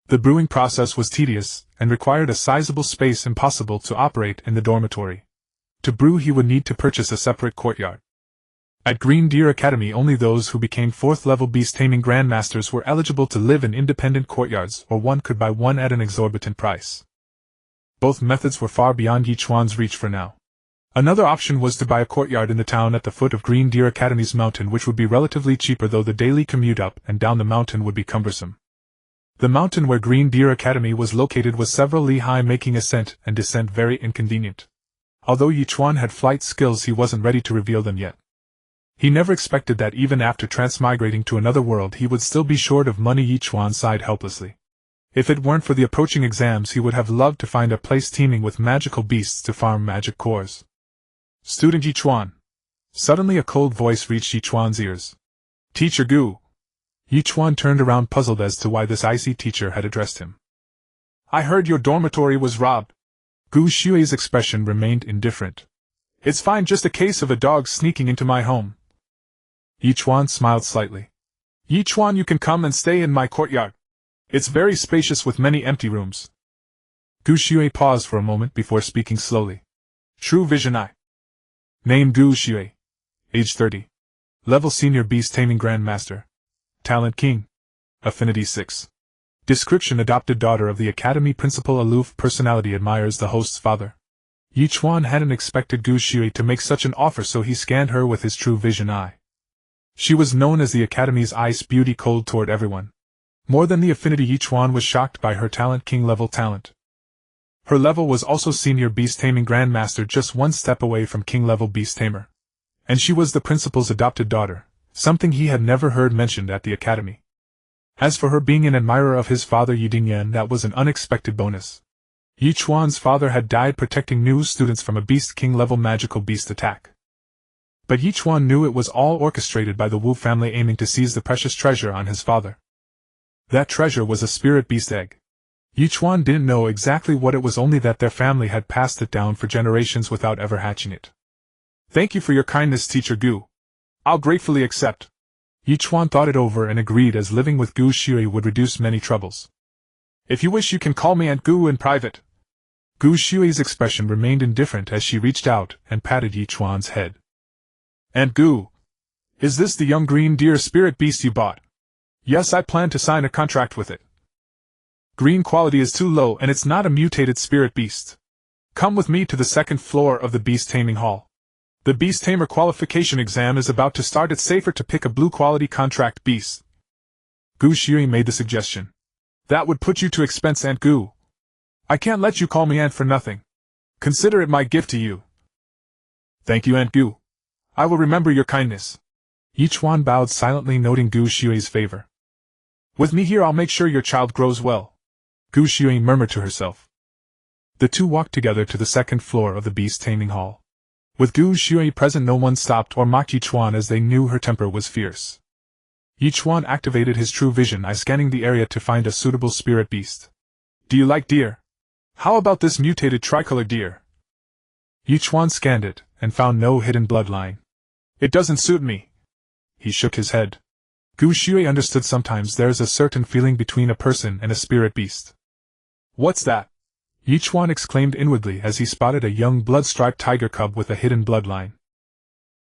The brewing process was tedious, and required a sizable space, impossible to operate in the dormitory. To brew, he would need to purchase a separate courtyard. At Green Deer Academy, only those who became 4th-level beast taming grandmasters were eligible to live in independent courtyards, or one could buy one at an exorbitant price. Both methods were far beyond Ye Chuan's reach for now. Another option was to buy a courtyard in the town at the foot of Green Deer Academy's mountain, which would be relatively cheaper, though the daily commute up and down the mountain would be cumbersome. The mountain where Green Deer Academy was located was several li high, making ascent and descent very inconvenient. Although Ye Chuan had flight skills, he wasn't ready to reveal them yet. He never expected that even after transmigrating to another world he would still be short of money. Ye Chuan sighed helplessly. If it weren't for the approaching exams, he would have loved to find a place teeming with magical beasts to farm magic cores. Student Ye Chuan. Suddenly a cold voice reached Ye Chuan's ears. Teacher Gu. Ye Chuan turned around, puzzled as to why this icy teacher had addressed him. I heard your dormitory was robbed. Gu Xue's expression remained indifferent. It's fine, just a case of a dog sneaking into my home. Ye Chuan smiled slightly. Ye Chuan, you can come and stay in my courtyard. It's very spacious with many empty rooms. Gu Xue paused for a moment before speaking slowly. True Vision Eye. Name: Gu Xue. Age 30. Level: Senior Beast Taming Grandmaster. Talent: King. Affinity: 6. Description: Adopted daughter of the Academy Principal. Aloof personality, admires the host's father. Ye Chuan hadn't expected Gu Xue to make such an offer, so he scanned her with his true vision eye. She was known as the Academy's ice beauty, cold toward everyone. More than the affinity, Ye Chuan was shocked by her talent: King level talent. Her level was also Senior Beast Taming Grandmaster, just one step away from King level Beast Tamer. And she was the principal's adopted daughter, something he had never heard mentioned at the Academy. As for her being an admirer of his father Ye Dingyan, that was an unexpected bonus. Ye Chuan's father had died protecting new students from a Beast King level magical beast attack. But Ye Chuan knew it was all orchestrated by the Wu family, aiming to seize the precious treasure on his father. That treasure was a spirit beast egg. Ye Chuan didn't know exactly what it was, only that their family had passed it down for generations without ever hatching it. Thank you for your kindness, Teacher Gu. I'll gratefully accept. Ye Chuan thought it over and agreed, as living with Gu Xue would reduce many troubles. If you wish, you can call me Aunt Gu in private. Gu Xue's expression remained indifferent as she reached out and patted Ye Chuan's head. Aunt Gu, is this the young green deer spirit beast you bought? Yes, I plan to sign a contract with it. Green quality is too low and it's not a mutated spirit beast. Come with me to the second floor of the Beast Taming Hall. The Beast Tamer Qualification Exam is about to start. It's safer to pick a blue quality contract beast. Gu Shui made the suggestion. That would put you to expense, Aunt Gu. I can't let you call me Aunt for nothing. Consider it my gift to you. Thank you, Aunt Gu. I will remember your kindness. Ye Chuan bowed silently, noting Gu Shui's favor. With me here I'll make sure your child grows well, Gu Shui murmured to herself. The two walked together to the second floor of the Beast Taming Hall. With Gu Shui present, no one stopped or mocked Ye Chuan, as they knew her temper was fierce. Ye Chuan activated his true vision eye, scanning the area to find a suitable spirit beast. Do you like deer? How about this mutated tricolor deer? Ye Chuan scanned it, and found no hidden bloodline. It doesn't suit me. He shook his head. Gu Shui understood sometimes there's a certain feeling between a person and a spirit beast. What's that? Ye Chuan exclaimed inwardly as he spotted a young blood-striped tiger cub with a hidden bloodline.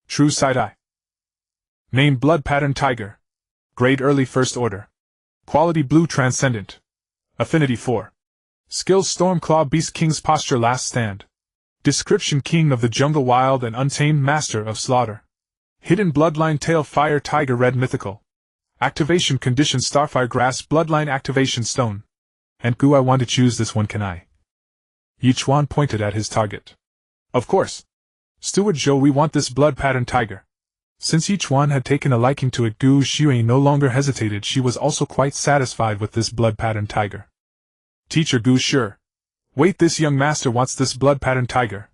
True side-eye. Name Blood Pattern Tiger. Grade Early First Order. Quality Blue Transcendent. Affinity 4. Skills Stormclaw Beast King's Posture Last Stand. Description: King of the Jungle, Wild and Untamed, Master of Slaughter. Hidden Bloodline Tail Fire Tiger Red Mythical. Activation Condition: Starfire Grass Bloodline Activation Stone. Aunt Gu, I want to choose this one, can I? Ye Chuan pointed at his target. Of course. Steward Zhou, we want this Blood Pattern Tiger. Since Ye Chuan had taken a liking to it, Gu Shui no longer hesitated. She was also quite satisfied with this Blood Pattern Tiger. Teacher Gu, sure. Wait, this young master wants this Blood Pattern Tiger.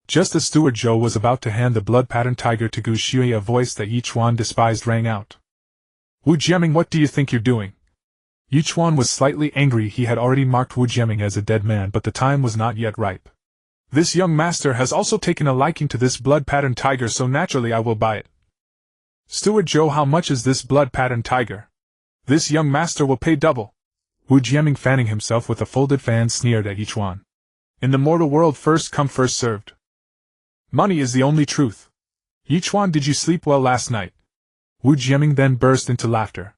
Just as Steward Zhou was about to hand the Blood Pattern Tiger to Gu Shui, a voice that Ye Chuan despised rang out. Wu Jiaming, what do you think you're doing? Ye Chuan was slightly angry. He had already marked Wu Jiaming as a dead man, but the time was not yet ripe. This young master has also taken a liking to this Blood Pattern Tiger, so naturally I will buy it. Steward Zhou, how much is this Blood Pattern Tiger? This young master will pay double. Wu Jiaming, fanning himself with a folded fan, sneered at Ye Chuan. In the mortal world, first come first served. Money is the only truth. Ye Chuan, did you sleep well last night? Wu Jiaming then burst into laughter.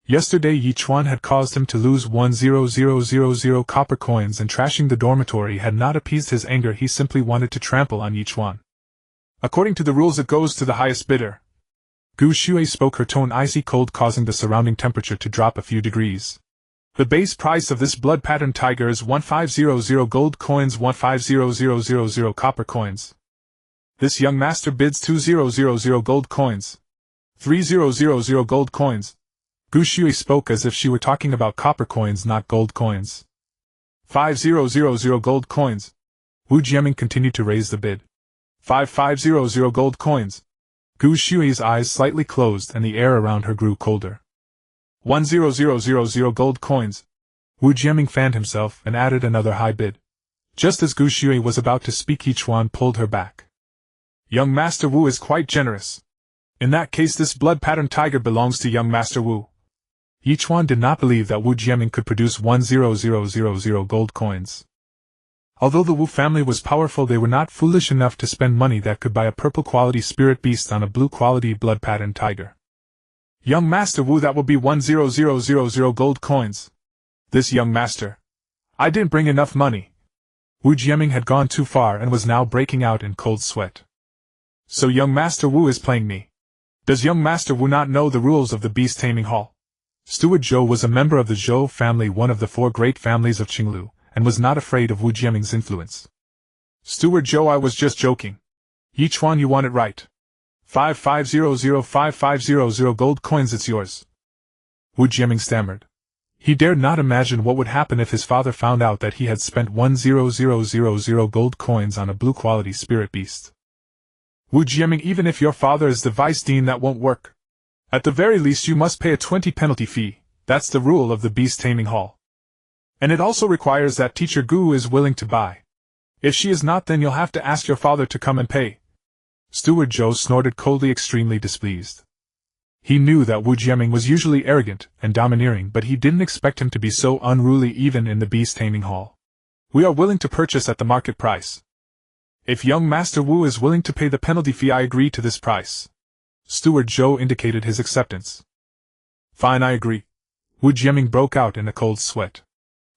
Yesterday Ye Chuan had caused him to lose 1,000 copper coins, and trashing the dormitory had not appeased his anger. He simply wanted to trample on Ye Chuan. According to the rules, it goes to the highest bidder. Gu Shui spoke, her tone icy cold, causing the surrounding temperature to drop a few degrees. The base price of this Blood Pattern Tiger is 1500 gold coins, 150000 copper coins. This young master bids 2000 gold coins. 3000 gold coins. Gu Shui spoke as if she were talking about copper coins, not gold coins. 5000 gold coins. Wu Jiaming continued to raise the bid. 5500 gold coins. Gu Shui's eyes slightly closed and the air around her grew colder. 10,000 gold coins. Wu Jiaming fanned himself and added another high bid. Just as Gu Shui was about to speak, Ye Chuan pulled her back. Young Master Wu is quite generous. In that case, this Blood Pattern Tiger belongs to young Master Wu. Ye Chuan did not believe that Wu Jiaming could produce 10,000 gold coins. Although the Wu family was powerful, they were not foolish enough to spend money that could buy a purple quality spirit beast on a blue quality Blood Pattern Tiger. Young Master Wu, that will be 10,000 gold coins. This young master. I didn't bring enough money. Wu Jiaming had gone too far and was now breaking out in cold sweat. So young Master Wu is playing me. Does young Master Wu not know the rules of the Beast Taming Hall? Steward Zhou was a member of the Zhou family, one of the 4 great families of Qinglu, and was not afraid of Wu Jiaming's influence. Steward Zhou, I was just joking. Ye Chuan, you want it right. 5500 gold coins, it's yours. Wu Jiaming stammered. He dared not imagine what would happen if his father found out that he had spent 10,000 gold coins on a blue quality spirit beast. Wu Jiaming, even if your father is the vice dean, that won't work. At the very least you must pay a 20 penalty fee. That's the rule of the Beast Taming Hall. And it also requires that Teacher Gu is willing to buy. If she is not, then you'll have to ask your father to come and pay. Steward Zhou snorted coldly, extremely displeased. He knew that Wu Jiaming was usually arrogant and domineering, but he didn't expect him to be so unruly even in the Beast Taming Hall. We are willing to purchase at the market price. If young Master Wu is willing to pay the penalty fee, I agree to this price. Steward Zhou indicated his acceptance. Fine, I agree. Wu Jiaming broke out in a cold sweat.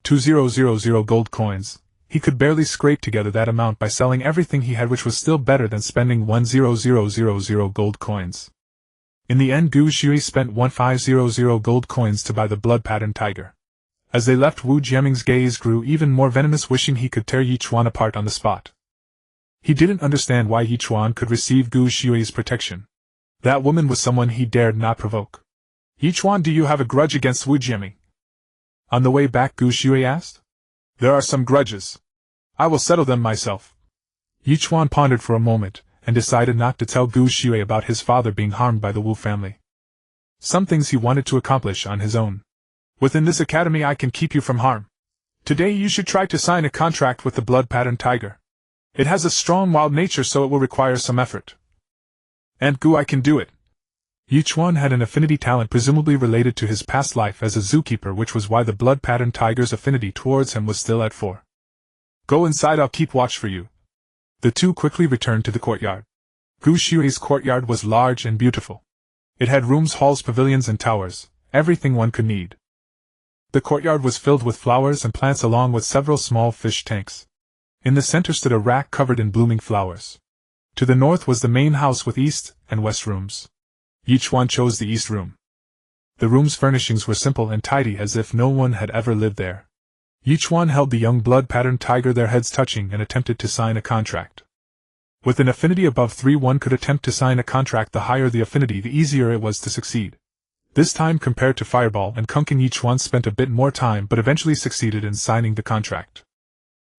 2,000 gold coins. He could barely scrape together that amount by selling everything he had, which was still better than spending 1,000 gold coins. In the end, Gu Shui spent 1,500 gold coins to buy the blood-patterned tiger. As they left, Wu Jiaming's gaze grew even more venomous, wishing he could tear Ye Chuan apart on the spot. He didn't understand why Ye Chuan could receive Gu Shui's protection. That woman was someone he dared not provoke. Ye Chuan, do you have a grudge against Wu Jiaming? On the way back, Gu Shui asked. There are some grudges. I will settle them myself. Ye Chuan pondered for a moment, and decided not to tell Gu Shui about his father being harmed by the Wu family. Some things he wanted to accomplish on his own. Within this academy I can keep you from harm. Today you should try to sign a contract with the blood-patterned tiger. It has a strong wild nature, so it will require some effort. And Gu, I can do it. Ye Chuan had an affinity talent presumably related to his past life as a zookeeper, which was why the blood-patterned tiger's affinity towards him was still at 4. Go inside, I'll keep watch for you. The two quickly returned to the courtyard. Gu Shui's courtyard was large and beautiful. It had rooms, halls, pavilions, and towers, everything one could need. The courtyard was filled with flowers and plants along with several small fish tanks. In the center stood a rack covered in blooming flowers. To the north was the main house with east and west rooms. Ye Chuan chose the east room. The room's furnishings were simple and tidy, as if no one had ever lived there. Ye Chuan held the young blood-patterned tiger, their heads touching, and attempted to sign a contract. With an affinity above 3, one could attempt to sign a contract. The higher the affinity, the easier it was to succeed. This time, compared to Fireball and Kunkin, Ye Chuan spent a bit more time but eventually succeeded in signing the contract.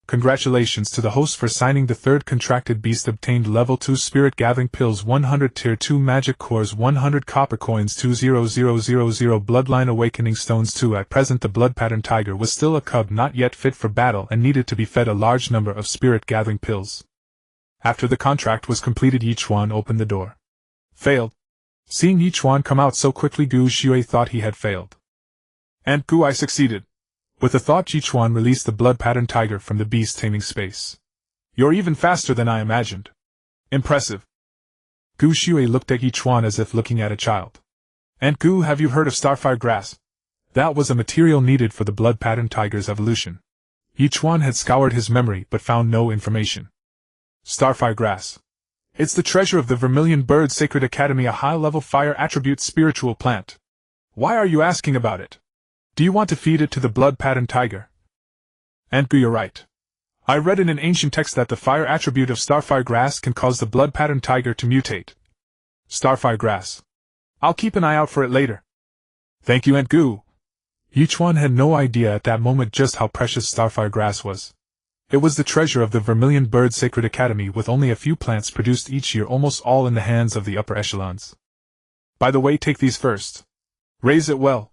Congratulations to the host for signing the third contracted beast. Obtained level 2 spirit gathering pills, 100 tier 2 magic cores, 100 copper coins, 2,000 bloodline awakening stones. 2. At present the blood-patterned tiger was still a cub, not yet fit for battle, and needed to be fed a large number of spirit gathering pills. After the contract was completed, Ye Chuan opened the door. Failed. Seeing Ye Chuan come out so quickly, Gu Shui thought he had failed. And Gu, I succeeded. With a thought, Ye Chuan released the blood-patterned tiger from the beast taming space. You're even faster than I imagined. Impressive. Gu Shui looked at Ye Chuan as if looking at a child. And Gu, have you heard of starfire grass? That was a material needed for the blood-patterned tiger's evolution. Ye Chuan had scoured his memory but found no information. Starfire grass. It's the treasure of the Vermilion Bird Sacred Academy, a high-level fire attribute spiritual plant. Why are you asking about it? Do you want to feed it to the blood-patterned tiger? And Gu, you're right. I read in an ancient text that the fire attribute of starfire grass can cause the blood-patterned tiger to mutate. Starfire grass. I'll keep an eye out for it later. Thank you, Aunt Gu. Ye Chuan had no idea at that moment just how precious starfire grass was. It was the treasure of the Vermilion Bird Sacred Academy, with only a few plants produced each year, almost all in the hands of the upper echelons. By the way, take these first. Raise it well.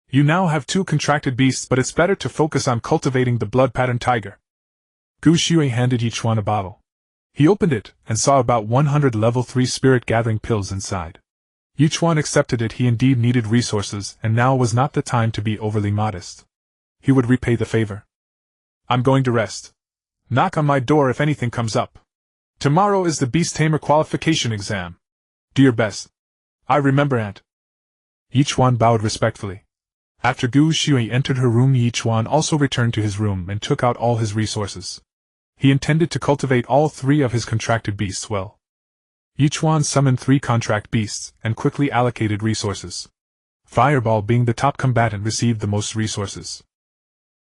You now have 2 contracted beasts, but it's better to focus on cultivating the blood-patterned tiger. Gu Shui handed Ye Chuan a bottle. He opened it, and saw about 100 level 3 spirit-gathering pills inside. Ye Chuan accepted it. He indeed needed resources, and now was not the time to be overly modest. He would repay the favor. I'm going to rest. Knock on my door if anything comes up. Tomorrow is the Beast Tamer Qualification Exam. Do your best. I remember, Aunt. Ye Chuan bowed respectfully. After Gu Shui entered her room, Ye Chuan also returned to his room and took out all his resources. He intended to cultivate all 3 of his contracted beasts well. Ye Chuan summoned 3 contract beasts and quickly allocated resources. Fireball, being the top combatant, received the most resources.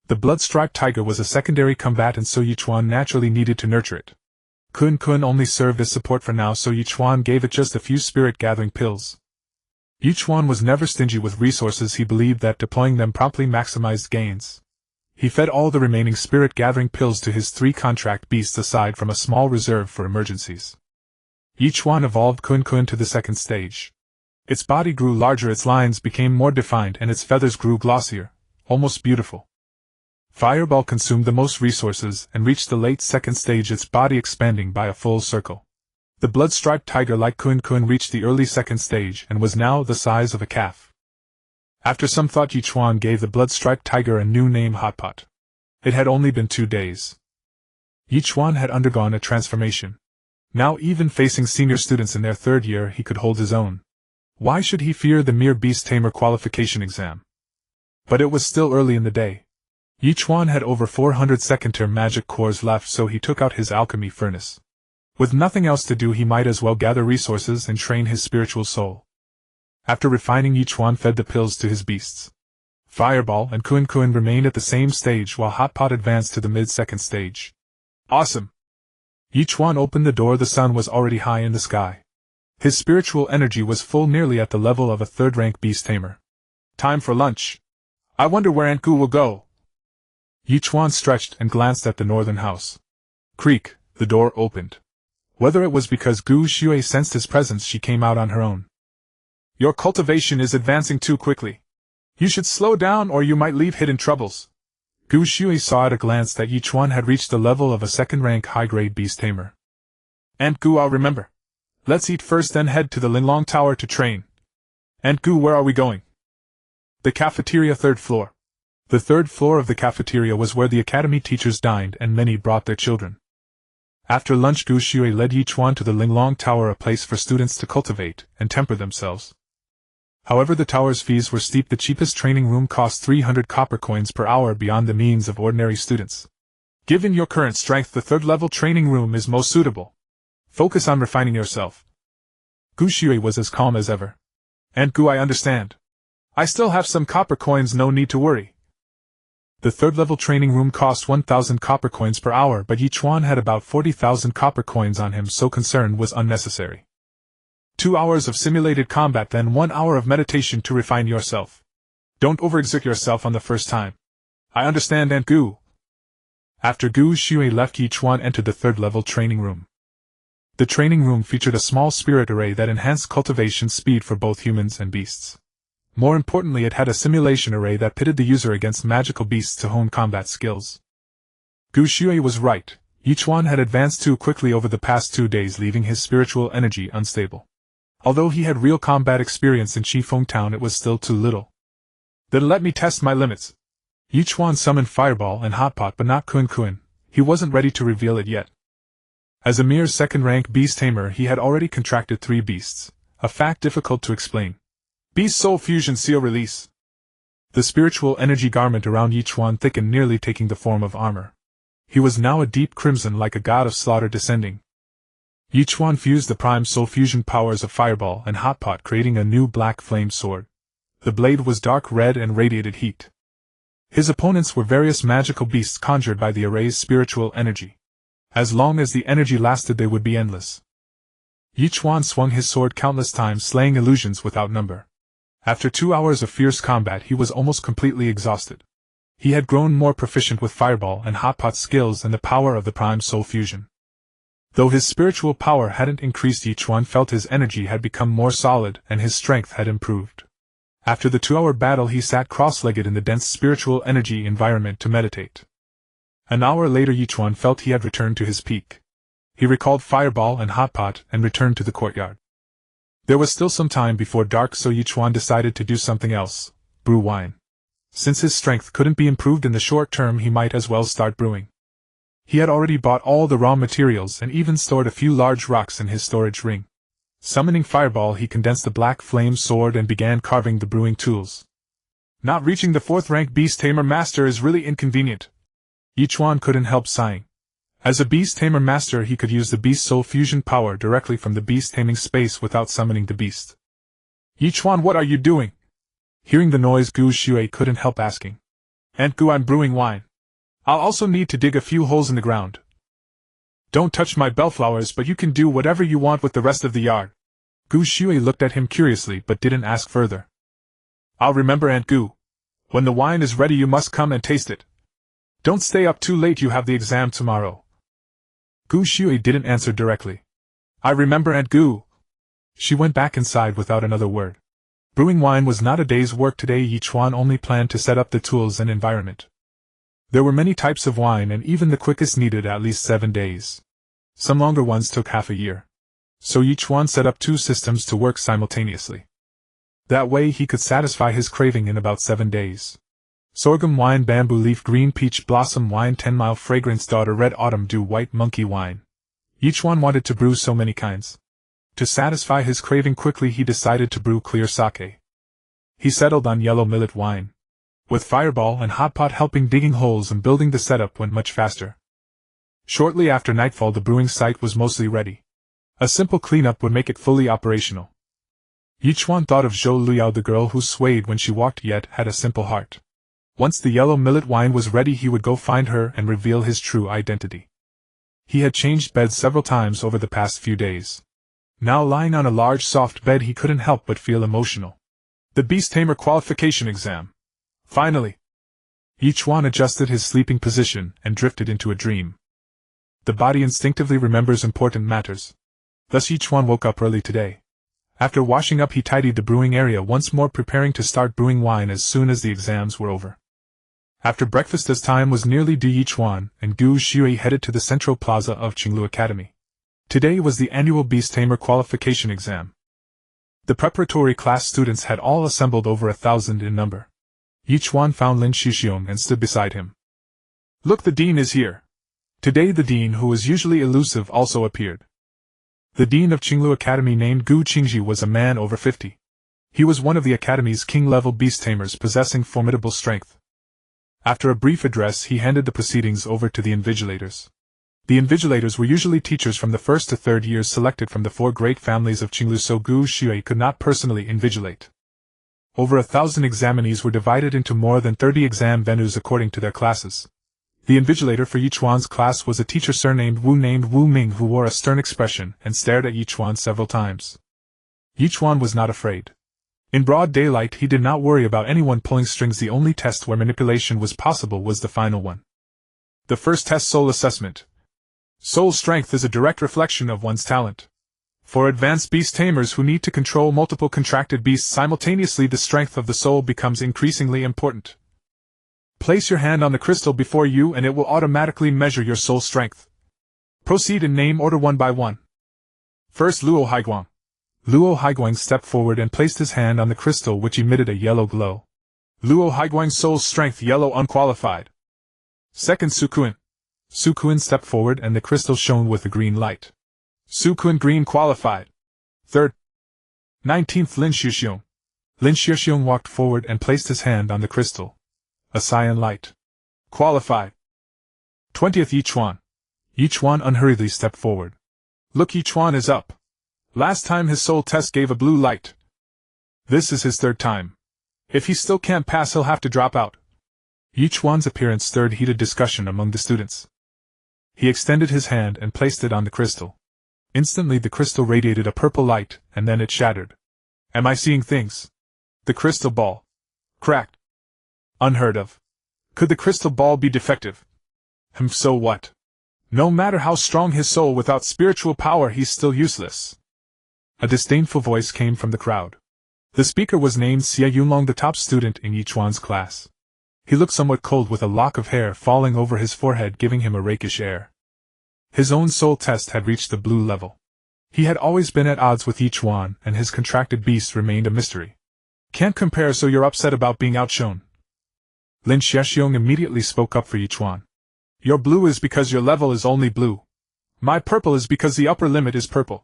The blood-striped tiger was a secondary combatant, so Ye Chuan naturally needed to nurture it. Kun Kun only served as support for now, so Ye Chuan gave it just a few spirit-gathering pills. Ye Chuan was never stingy with resources. He believed that deploying them promptly maximized gains. He fed all the remaining spirit-gathering pills to his 3 contract beasts, aside from a small reserve for emergencies. Ye Chuan evolved Kun Kun to the 2nd stage. Its body grew larger, its lines became more defined, and its feathers grew glossier, almost beautiful. Fireball consumed the most resources and reached the late 2nd stage, its body expanding by a full circle. The blood-striped tiger, like Kun Kun, reached the early 2nd stage and was now the size of a calf. After some thought, Ye Chuan gave the blood-striped tiger a new name, Hotpot. It had only been 2 days. Ye Chuan had undergone a transformation. Now, even facing senior students in their 3rd year, he could hold his own. Why should he fear the mere Beast Tamer Qualification Exam? But it was still early in the day. Ye Chuan had over 400 second-term magic cores left, so he took out his alchemy furnace. With nothing else to do, he might as well gather resources and train his spiritual soul. After refining, Ye Chuan fed the pills to his beasts. Fireball and Xuanyuan remained at the same stage while Hot Pot advanced to the mid-second stage. Awesome! Ye Chuan opened the door. The sun was already high in the sky. His spiritual energy was full, nearly at the level of a third-rank Beast Tamer. Time for lunch. I wonder where Aunt Gu will go. Ye Chuan stretched and glanced at the northern house. Creak, the door opened. Whether it was because Gu Shui sensed his presence, she came out on her own. Your cultivation is advancing too quickly. You should slow down or you might leave hidden troubles. Gu Shui saw at a glance that Ye Chuan had reached the level of a second-rank high-grade Beast Tamer. Aunt Gu, I'll remember. Let's eat first, then head to the Linlong Tower to train. Aunt Gu, where are we going? The cafeteria, 3rd floor. The 3rd floor of the cafeteria was where the academy teachers dined, and many brought their children. After lunch, Gu Shui led Ye Chuan to the Linlong Tower, a place for students to cultivate and temper themselves. However, the tower's fees were steep. The cheapest training room cost 300 copper coins per hour, beyond the means of ordinary students. Given your current strength, the 3rd-level training room is most suitable. Focus on refining yourself. Gu Shui was as calm as ever. Aunt Gu, I understand. I still have some copper coins, no need to worry. The 3rd-level training room cost 1,000 copper coins per hour, but Ye Chuan had about 40,000 copper coins on him, so concern was unnecessary. 2 hours of simulated combat, then 1 hour of meditation to refine yourself. Don't overexert yourself on the first time. I understand, Aunt Gu. After Gu Shui left, Ye Chuan entered the 3rd-level training room. The training room featured a small spirit array that enhanced cultivation speed for both humans and beasts. More importantly, it had a simulation array that pitted the user against magical beasts to hone combat skills. Gu Shui was right. Ye Chuan had advanced too quickly over the past 2 days, leaving his spiritual energy unstable. Although he had real combat experience in Qifeng Town, it was still too little. Then let me test my limits. Ye Chuan summoned Fireball and Hot Pot, but not Xuanyuan. He wasn't ready to reveal it yet. As a mere second-rank Beast Tamer, he had already contracted 3 beasts, a fact difficult to explain. Beast Soul Fusion Seal Release. The spiritual energy garment around Ye Chuan thickened, nearly taking the form of armor. He was now a deep crimson, like a god of slaughter descending. Ye Chuan fused the prime soul fusion powers of Fireball and Hot Pot, creating a new black flame sword. The blade was dark red and radiated heat. His opponents were various magical beasts conjured by the array's spiritual energy. As long as the energy lasted, they would be endless. Ye Chuan swung his sword countless times, slaying illusions without number. After 2 hours of fierce combat, he was almost completely exhausted. He had grown more proficient with Fireball and Hot Pot's skills and the power of the prime soul fusion. Though his spiritual power hadn't increased, Ye Chuan felt his energy had become more solid and his strength had improved. After the 2-hour battle, he sat cross-legged in the dense spiritual energy environment to meditate. An hour later, Ye Chuan felt he had returned to his peak. He recalled Fireball and Hot Pot and returned to the courtyard. There was still some time before dark, so Ye Chuan decided to do something else: brew wine. Since his strength couldn't be improved in the short term, he might as well start brewing. He had already bought all the raw materials and even stored a few large rocks in his storage ring. Summoning Fireball, he condensed the black flame sword and began carving the brewing tools. Not reaching the 4th-rank Beast Tamer Master is really inconvenient. Ye Chuan couldn't help sighing. As a Beast Tamer Master, he could use the Beast Soul Fusion power directly from the beast taming space without summoning the beast. Ye Chuan, what are you doing? Hearing the noise, Gu Shui couldn't help asking. Aunt Gu, I'm brewing wine. I'll also need to dig a few holes in the ground. Don't touch my bellflowers, but you can do whatever you want with the rest of the yard. Gu Shui looked at him curiously but didn't ask further. I'll remember, Aunt Gu. When the wine is ready, you must come and taste it. Don't stay up too late, you have the exam tomorrow. Gu Shui didn't answer directly. I remember, Aunt Gu. She went back inside without another word. Brewing wine was not a day's work today. Ye Chuan only planned to set up the tools and environment. There were many types of wine, and even the quickest needed at least 7 days. Some longer ones took half a year. So Ye Chuan set up 2 systems to work simultaneously. That way he could satisfy his craving in about 7 days. Sorghum wine, bamboo leaf, green peach blossom wine, 10-mile fragrance, daughter, red autumn dew, white monkey wine. Ye Chuan wanted to brew so many kinds. To satisfy his craving quickly, he decided to brew clear sake. He settled on yellow millet wine. With Fireball and Hotpot helping digging holes and building, the setup went much faster. Shortly after nightfall, the brewing site was mostly ready. A simple cleanup would make it fully operational. Ye Chuan thought of Zhou Luyao, the girl who swayed when she walked yet had a simple heart. Once the yellow millet wine was ready, he would go find her and reveal his true identity. He had changed beds several times over the past few days. Now, lying on a large soft bed, he couldn't help but feel emotional. The Beast Tamer Qualification Exam. Finally! Ye Chuan adjusted his sleeping position and drifted into a dream. The body instinctively remembers important matters. Thus Ye Chuan woke up early today. After washing up, he tidied the brewing area once more, preparing to start brewing wine as soon as the exams were over. After breakfast, as time was nearly due, Ye Chuan and Gu Shui headed to the central plaza of Qinglu Academy. Today was the annual Beast Tamer Qualification Exam. The preparatory class students had all assembled, over 1,000 in number. Ye Chuan found Lin Xuxiong and stood beside him. "Look, the dean is here." Today the dean, who was usually elusive, also appeared. The dean of Qinglu Academy, named Gu Qingji, was a man over 50. He was one of the academy's king-level beast tamers, possessing formidable strength. After a brief address, he handed the proceedings over to the invigilators. The invigilators were usually teachers from the 1st to 3rd years, selected from the 4 great families of Qinglu, so Gu Shui could not personally invigilate. Over 1,000 examinees were divided into more than 30 exam venues according to their classes. The invigilator for Ye Chuan's class was a teacher surnamed Wu, named Wu Ming, who wore a stern expression and stared at Ye Chuan several times. Ye Chuan was not afraid. In broad daylight, he did not worry about anyone pulling strings. The only test where manipulation was possible was the final one. The first test, soul assessment. Soul strength is a direct reflection of one's talent. For advanced beast tamers who need to control multiple contracted beasts simultaneously, the strength of the soul becomes increasingly important. Place your hand on the crystal before you and it will automatically measure your soul strength. Proceed in name order one by one. First, Luo Haiguang. Luo Haiguang stepped forward and placed his hand on the crystal, which emitted a yellow glow. Luo Haiguang's soul strength yellow, unqualified. Second, Sukuin. Sukuin stepped forward and the crystal shone with a green light. Sukuin green, qualified. Third, 19th, Lin Xuxiong. Lin Xuxiong walked forward and placed his hand on the crystal. A cyan light. Qualified. 20th, Ye Chuan. Ye Chuan unhurriedly stepped forward. Look, Ye Chuan is up. Last time his soul test gave a blue light. This is his 3rd time. If he still can't pass, he'll have to drop out. Ye Chuan's appearance stirred heated discussion among the students. He extended his hand and placed it on the crystal. Instantly the crystal radiated a purple light, and then it shattered. Am I seeing things? The crystal ball cracked. Unheard of. Could the crystal ball be defective? So what? No matter how strong his soul, without spiritual power he's still useless. A disdainful voice came from the crowd. The speaker was named Xuanyuan, the top student in Ye Chuan's class. He looked somewhat cold, with a lock of hair falling over his forehead, giving him a rakish air. His own soul test had reached the blue level. He had always been at odds with Ye Chuan, and his contracted beast remained a mystery. Can't compare, so you're upset about being outshone? Lin Xuxiong immediately spoke up for Ye Chuan. Your blue is because your level is only blue. My purple is because the upper limit is purple.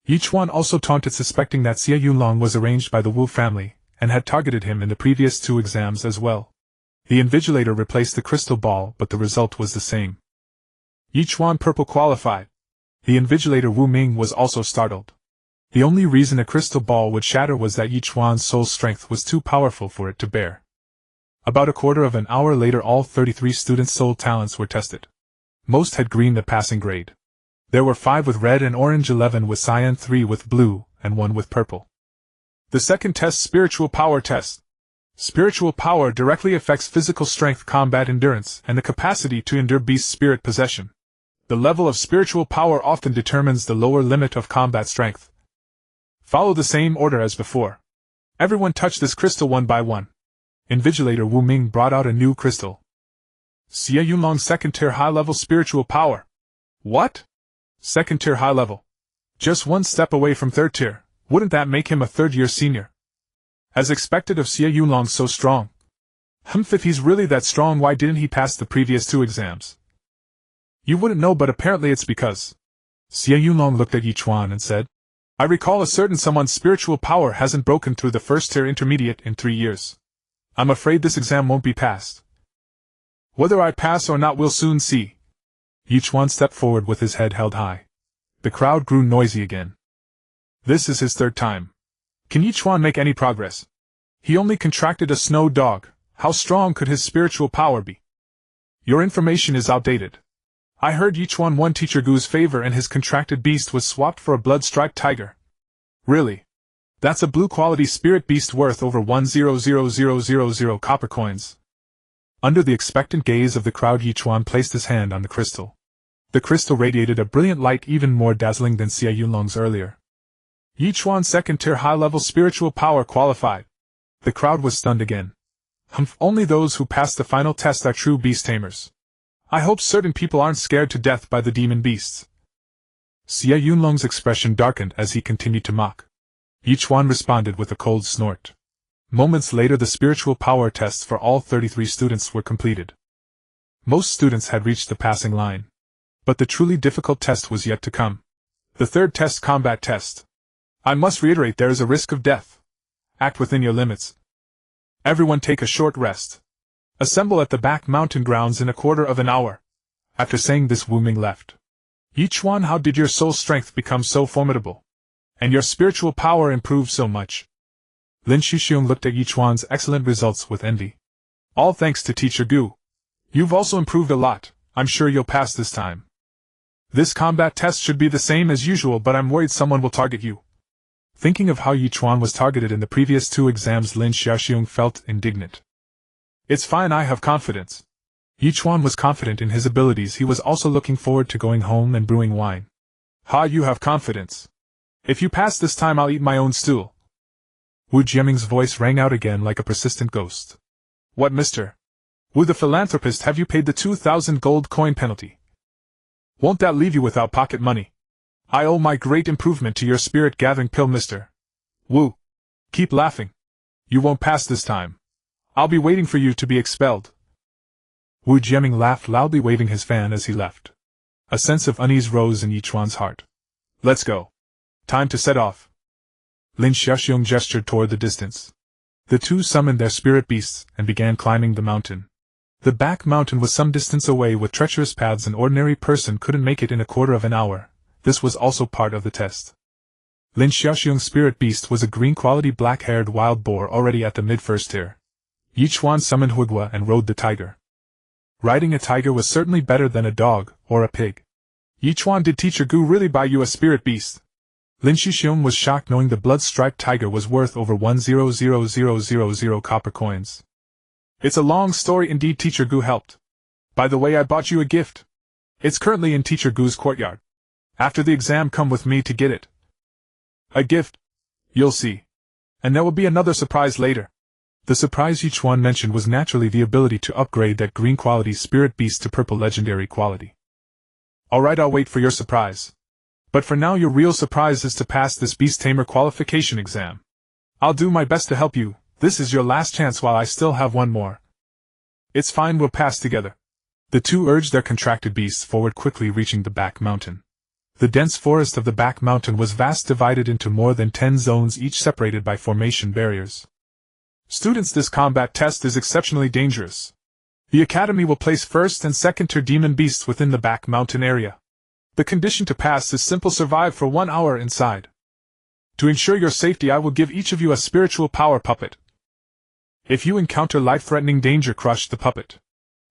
Ye Chuan also taunted, suspecting that Xuanyuan was arranged by the Wu family, and had targeted him in the previous 2 exams as well. The invigilator replaced the crystal ball, but the result was the same. Ye Chuan purple, qualified. The invigilator Wu Ming was also startled. The only reason a crystal ball would shatter was that Ye Chuan's soul strength was too powerful for it to bear. About a quarter of an hour later, all 33 students' soul talents were tested. Most had green, the passing grade. There were 5 with red and orange, 11 with cyan, 3 with blue, and 1 with purple. The second test, spiritual power test. Spiritual power directly affects physical strength, combat endurance, and the capacity to endure beast spirit possession. The level of spiritual power often determines the lower limit of combat strength. Follow the same order as before. Everyone touch this crystal one by one. Invigilator Wu Ming brought out a new crystal. Xuanyuan 2nd tier high level spiritual power. What? 2nd tier high level. Just 1 step away from 3rd tier. Wouldn't that make him a 3rd year senior? As expected of Xuanyuan, so strong. If he's really that strong, why didn't he pass the previous 2 exams? You wouldn't know, but apparently it's because. Xuanyuan looked at Ye Chuan and said, I recall a certain someone's spiritual power hasn't broken through the 1st tier intermediate in 3 years. I'm afraid this exam won't be passed. Whether I pass or not we'll soon see. Ye Chuan stepped forward with his head held high. The crowd grew noisy again. This is his third time. Can Ye Chuan make any progress? He only contracted a snow dog. How strong could his spiritual power be? Your information is outdated. I heard Ye Chuan won Teacher Gu's favor and his contracted beast was swapped for a blood-striped tiger. Really? That's a blue-quality spirit beast worth over 1,000,000 copper coins. Under the expectant gaze of the crowd, Ye Chuan placed his hand on the crystal. The crystal radiated a brilliant light even more dazzling than Xuanyuan's earlier. Ye Chuan's second-tier high-level spiritual power qualified. The crowd was stunned again. Only those who pass the final test are true Beast Tamers. I hope certain people aren't scared to death by the demon beasts. Xuanyuan's expression darkened as he continued to mock. Ye Chuan responded with a cold snort. Moments later the spiritual power tests for all 33 students were completed. Most students had reached the passing line. But the truly difficult test was yet to come. The third test, combat test. I must reiterate, there is a risk of death. Act within your limits. Everyone take a short rest. Assemble at the back mountain grounds in a quarter of an hour. After saying this, Wu Ming left. Ye Chuan, how did your soul strength become so formidable? And your spiritual power improve so much? Lin Shixiong looked at Ye Chuan's excellent results with envy. All thanks to Teacher Gu. You've also improved a lot. I'm sure you'll pass this time. This combat test should be the same as usual, but I'm worried someone will target you. Thinking of how Ye Chuan was targeted in the previous 2 exams, Lin Shixiong felt indignant. It's fine, I have confidence. Ye Chuan was confident in his abilities. He was also looking forward to going home and brewing wine. Ha, you have confidence. If you pass this time, I'll eat my own stool. Wu Jieming's voice rang out again like a persistent ghost. What, Mr. Wu the philanthropist, have you paid the 2,000 gold coin penalty? Won't that leave you without pocket money? I owe my great improvement to your spirit-gathering pill, Mr. Wu. Keep laughing. You won't pass this time. I'll be waiting for you to be expelled. Wu Jieming laughed loudly, waving his fan as he left. A sense of unease rose in Ye Chuan's heart. Let's go. Time to set off. Lin Shixiong gestured toward the distance. The two summoned their spirit beasts and began climbing the mountain. The back mountain was some distance away with treacherous paths. An ordinary person couldn't make it in a quarter of an hour. This was also part of the test. Lin Shixiong's spirit beast was a green-quality black-haired wild boar already at the mid-first tier. Ye Chuan summoned Huigua and rode the tiger. Riding a tiger was certainly better than a dog or a pig. Ye Chuan, did Teacher Gu really buy you a spirit beast? Lin Shixiong was shocked, knowing the blood-striped tiger was worth over 1,000,000 copper coins. It's a long story indeed. Teacher Gu helped. By the way, I bought you a gift. It's currently in Teacher Gu's courtyard. After the exam, come with me to get it. A gift? You'll see. And there will be another surprise later. The surprise Ye Chuan mentioned was naturally the ability to upgrade that green quality spirit beast to purple legendary quality. Alright, I'll wait for your surprise. But for now, your real surprise is to pass this Beast Tamer Qualification Exam. I'll do my best to help you. This is your last chance while I still have one more. It's fine, we'll pass together. The two urged their contracted beasts forward, quickly reaching the back mountain. The dense forest of the back mountain was vast, divided into more than 10 zones, each separated by formation barriers. Students, this combat test is exceptionally dangerous. The Academy will place first and second tier demon beasts within the back mountain area. The condition to pass is simple: survive for 1 hour inside. To ensure your safety, I will give each of you a spiritual power puppet. If you encounter life-threatening danger, crush the puppet.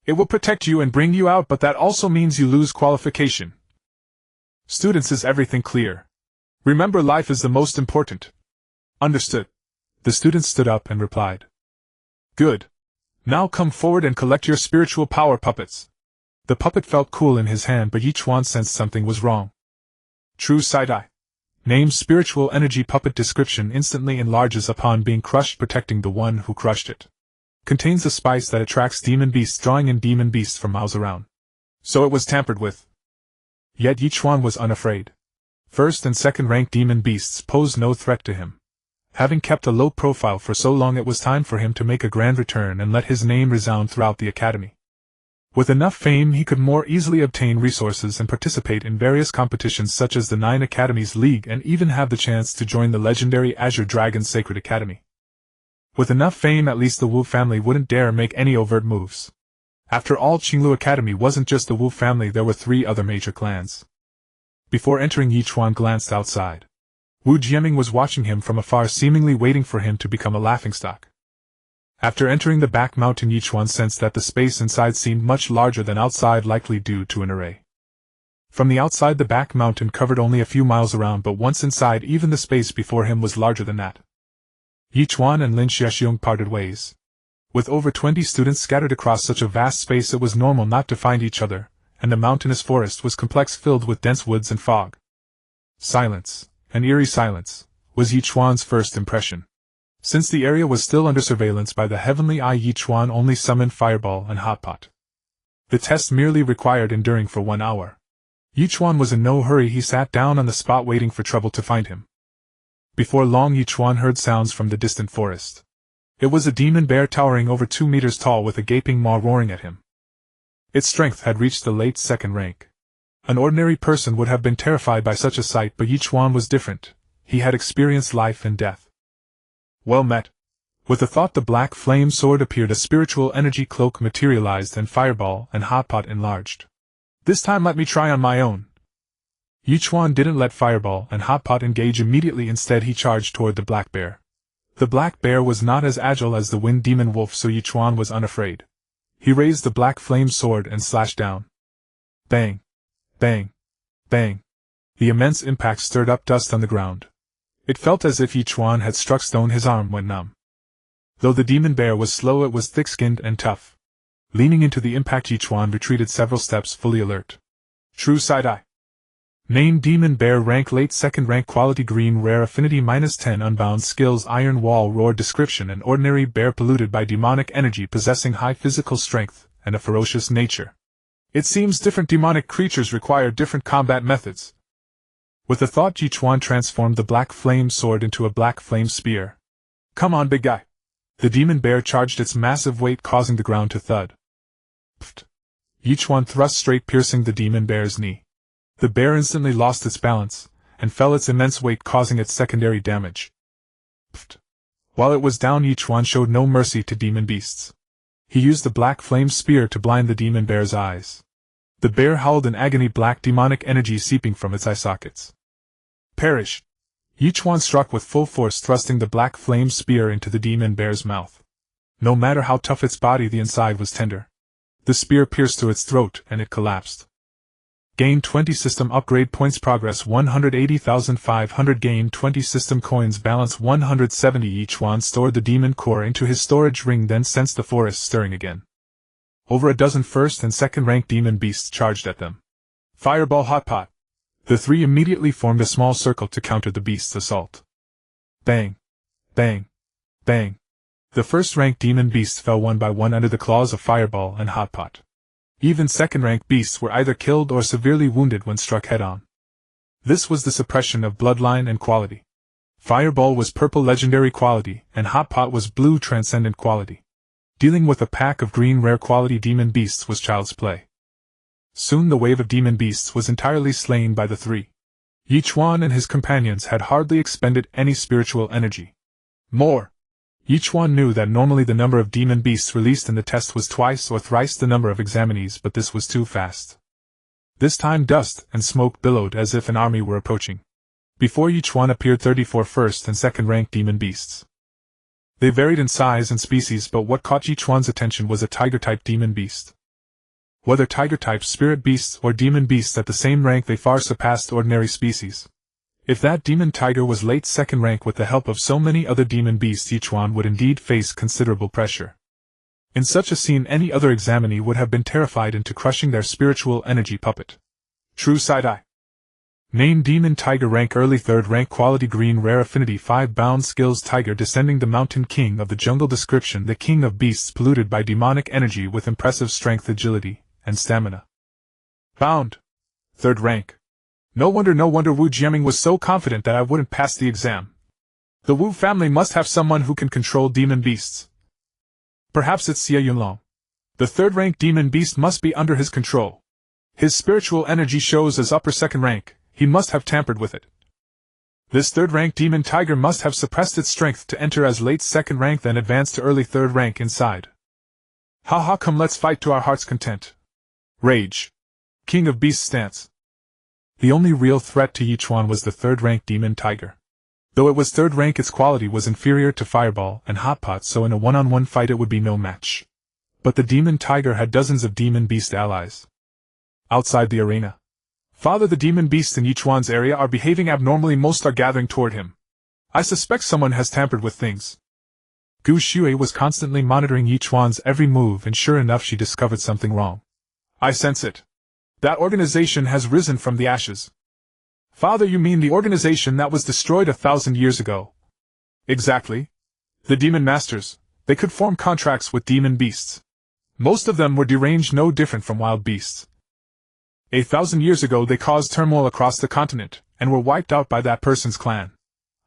It will protect you and bring you out, but that also means you lose qualification. Students, is everything clear? Remember, life is the most important. Understood. The students stood up and replied. Good. Now come forward and collect your spiritual power puppets. The puppet felt cool in his hand, but Ye Chuan sensed something was wrong. True side-eye. Name: spiritual energy puppet. Description: instantly enlarges upon being crushed, protecting the one who crushed it. Contains a spice that attracts demon beasts, drawing in demon beasts from miles around. So it was tampered with. Yet Ye Chuan was unafraid. First and second rank demon beasts posed no threat to him. Having kept a low profile for so long, it was time for him to make a grand return and let his name resound throughout the academy. With enough fame, he could more easily obtain resources and participate in various competitions such as the 9 Academies League, and even have the chance to join the legendary Azure Dragon Sacred Academy. With enough fame, at least the Wu family wouldn't dare make any overt moves. After all, Qinglu Academy wasn't just the Wu family, there were 3 other major clans. Before entering, Ye Chuan glanced outside. Wu Jiaming was watching him from afar, seemingly waiting for him to become a laughingstock. After entering the back mountain, Ye Chuan sensed that the space inside seemed much larger than outside, likely due to an array. From the outside, the back mountain covered only a few miles around, but once inside, even the space before him was larger than that. Ye Chuan and Lin Xiaoxiong parted ways. With over 20 students scattered across such a vast space, it was normal not to find each other, and the mountainous forest was complex, filled with dense woods and fog. Silence, an eerie silence, was Ye Chuan's first impression. Since the area was still under surveillance by the Heavenly Eye, Ye Chuan only summoned Fireball and Hotpot. The test merely required enduring for 1 hour. Ye Chuan was in no hurry. He sat down on the spot, waiting for trouble to find him. Before long, Ye Chuan heard sounds from the distant forest. It was a demon bear towering over 2 meters tall, with a gaping maw roaring at him. Its strength had reached the late 2nd rank. An ordinary person would have been terrified by such a sight, but Ye Chuan was different. He had experienced life and death. Well met. With the thought, the black flame sword appeared, a spiritual energy cloak materialized, and Fireball and Hotpot enlarged. This time let me try on my own. Ye Chuan didn't let Fireball and Hotpot engage immediately. Instead, he charged toward the black bear. The black bear was not as agile as the wind demon wolf, so Ye Chuan was unafraid. He raised the black flame sword and slashed down. Bang! Bang! Bang! The immense impact stirred up dust on the ground. It felt as if Ye Chuan had struck stone. His arm went numb. Though the demon bear was slow, it was thick-skinned and tough. Leaning into the impact, Ye Chuan retreated several steps, fully alert. True side-eye. Name: Demon Bear. Rank: late 2nd rank. Quality: green. Rare. Affinity -10. Unbound skills: Iron Wall Roar. Description: an ordinary bear polluted by demonic energy, possessing high physical strength and a ferocious nature. It seems different demonic creatures require different combat methods. With the thought, Ye Chuan transformed the black flame sword into a black flame spear. Come on, big guy. The demon bear charged, its massive weight causing the ground to thud. Pfft. Ye Chuan thrust straight, piercing the demon bear's knee. The bear instantly lost its balance, and fell, its immense weight causing its secondary damage. Pfft. While it was down, Ye Chuan showed no mercy to demon beasts. He used the black flame spear to blind the demon bear's eyes. The bear howled in agony, black demonic energy seeping from its eye sockets. Perish! Ye Chuan struck with full force, thrusting the black flame spear into the demon bear's mouth. No matter how tough its body, the inside was tender. The spear pierced through its throat, and it collapsed. Gain 20 system upgrade points. Progress 180,500. Gain 20 system coins. Balance 170. Ye Chuan stored the demon core into his storage ring, then sensed the forest stirring again. Over a dozen 1st and 2nd rank demon beasts charged at them. Fireball, Hotpot. The 3 immediately formed a small circle to counter the beast's assault. Bang! Bang! Bang! The 1st rank demon beasts fell one by one under the claws of Fireball and Hotpot. Even 2nd rank beasts were either killed or severely wounded when struck head-on. This was the suppression of bloodline and quality. Fireball was purple legendary quality, and Hotpot was blue transcendent quality. Dealing with a pack of green rare quality demon beasts was child's play. Soon the wave of demon beasts was entirely slain by the 3. Ye Chuan and his companions had hardly expended any spiritual energy. More! Ye Chuan knew that normally the number of demon beasts released in the test was twice or thrice the number of examinees, but this was too fast. This time dust and smoke billowed as if an army were approaching. Before Ye Chuan appeared 34 1st and 2nd rank demon beasts. They varied in size and species, but what caught Ye Chuan's attention was a tiger-type demon beast. Whether tiger-type spirit beasts or demon beasts at the same rank, they far surpassed ordinary species. If that demon tiger was late 2nd rank, with the help of so many other demon beasts, Ye Chuan would indeed face considerable pressure. In such a scene, any other examinee would have been terrified into crushing their spiritual energy puppet. True side-eye. Name: Demon Tiger. Rank: early 3rd rank. Quality: green. Rare. Affinity 5. Bound skills: Tiger descending the mountain, king of the jungle. Description: the king of beasts polluted by demonic energy with impressive strength, agility, and stamina. Bound. 3rd rank. No wonder Wu Jiaming was so confident that I wouldn't pass the exam. The Wu family must have someone who can control demon beasts. Perhaps it's Xie Yunlong. The 3rd rank demon beast must be under his control. His spiritual energy shows as upper 2nd rank, he must have tampered with it. This third-rank demon tiger must have suppressed its strength to enter as late second rank then advance to early third rank inside. Ha, come let's fight to our heart's content. Rage. King of Beasts stance. The only real threat to Ye Chuan was the third-rank demon tiger. Though it was third rank, its quality was inferior to Fireball and Hot Pot, so in a one-on-one fight it would be no match. But the demon tiger had dozens of demon beast allies. Outside the arena, Father, the demon beasts in Ye Chuan's area are behaving abnormally. Most are gathering toward him. I suspect someone has tampered with things. Gu Shui was constantly monitoring Ye Chuan's every move, and sure enough she discovered something wrong. I sense it. That organization has risen from the ashes. Father, you mean the organization that was destroyed 1,000 years ago? Exactly. The demon masters, they could form contracts with demon beasts. Most of them were deranged, no different from wild beasts. 1,000 years ago they caused turmoil across the continent, and were wiped out by that person's clan.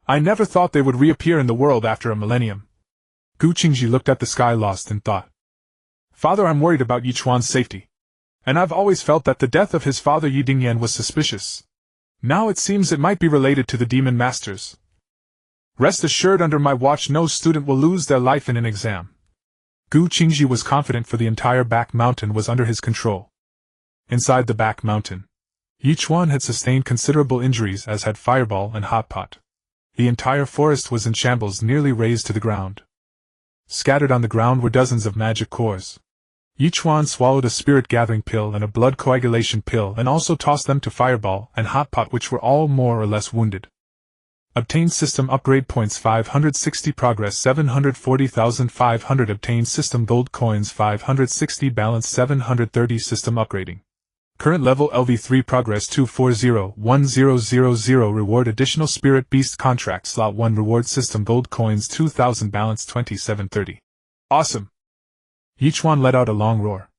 I never thought they would reappear in the world after a millennium. Gu Qingji looked at the sky, lost in thought. Father, I'm worried about Ye Chuan's safety. And I've always felt that the death of his father Yi Dingyan was suspicious. Now it seems it might be related to the demon masters. Rest assured, under my watch no student will lose their life in an exam. Gu Qingji was confident, for the entire back mountain was under his control. Inside the back mountain, Ye Chuan had sustained considerable injuries, as had Fireball and Hot Pot. The entire forest was in shambles, nearly razed to the ground. Scattered on the ground were dozens of magic cores. Ye Chuan swallowed a spirit-gathering pill and a blood coagulation pill, and also tossed them to Fireball and Hot Pot, which were all more or less wounded. Obtained system upgrade points 560, progress 740,500, obtained system gold coins 560, balance 730, system upgrading. Current level LV3, progress 240,1000, reward additional spirit beast contract slot 1, reward system gold coins 2000, balance 2730. Awesome! Ye Chuan let out a long roar.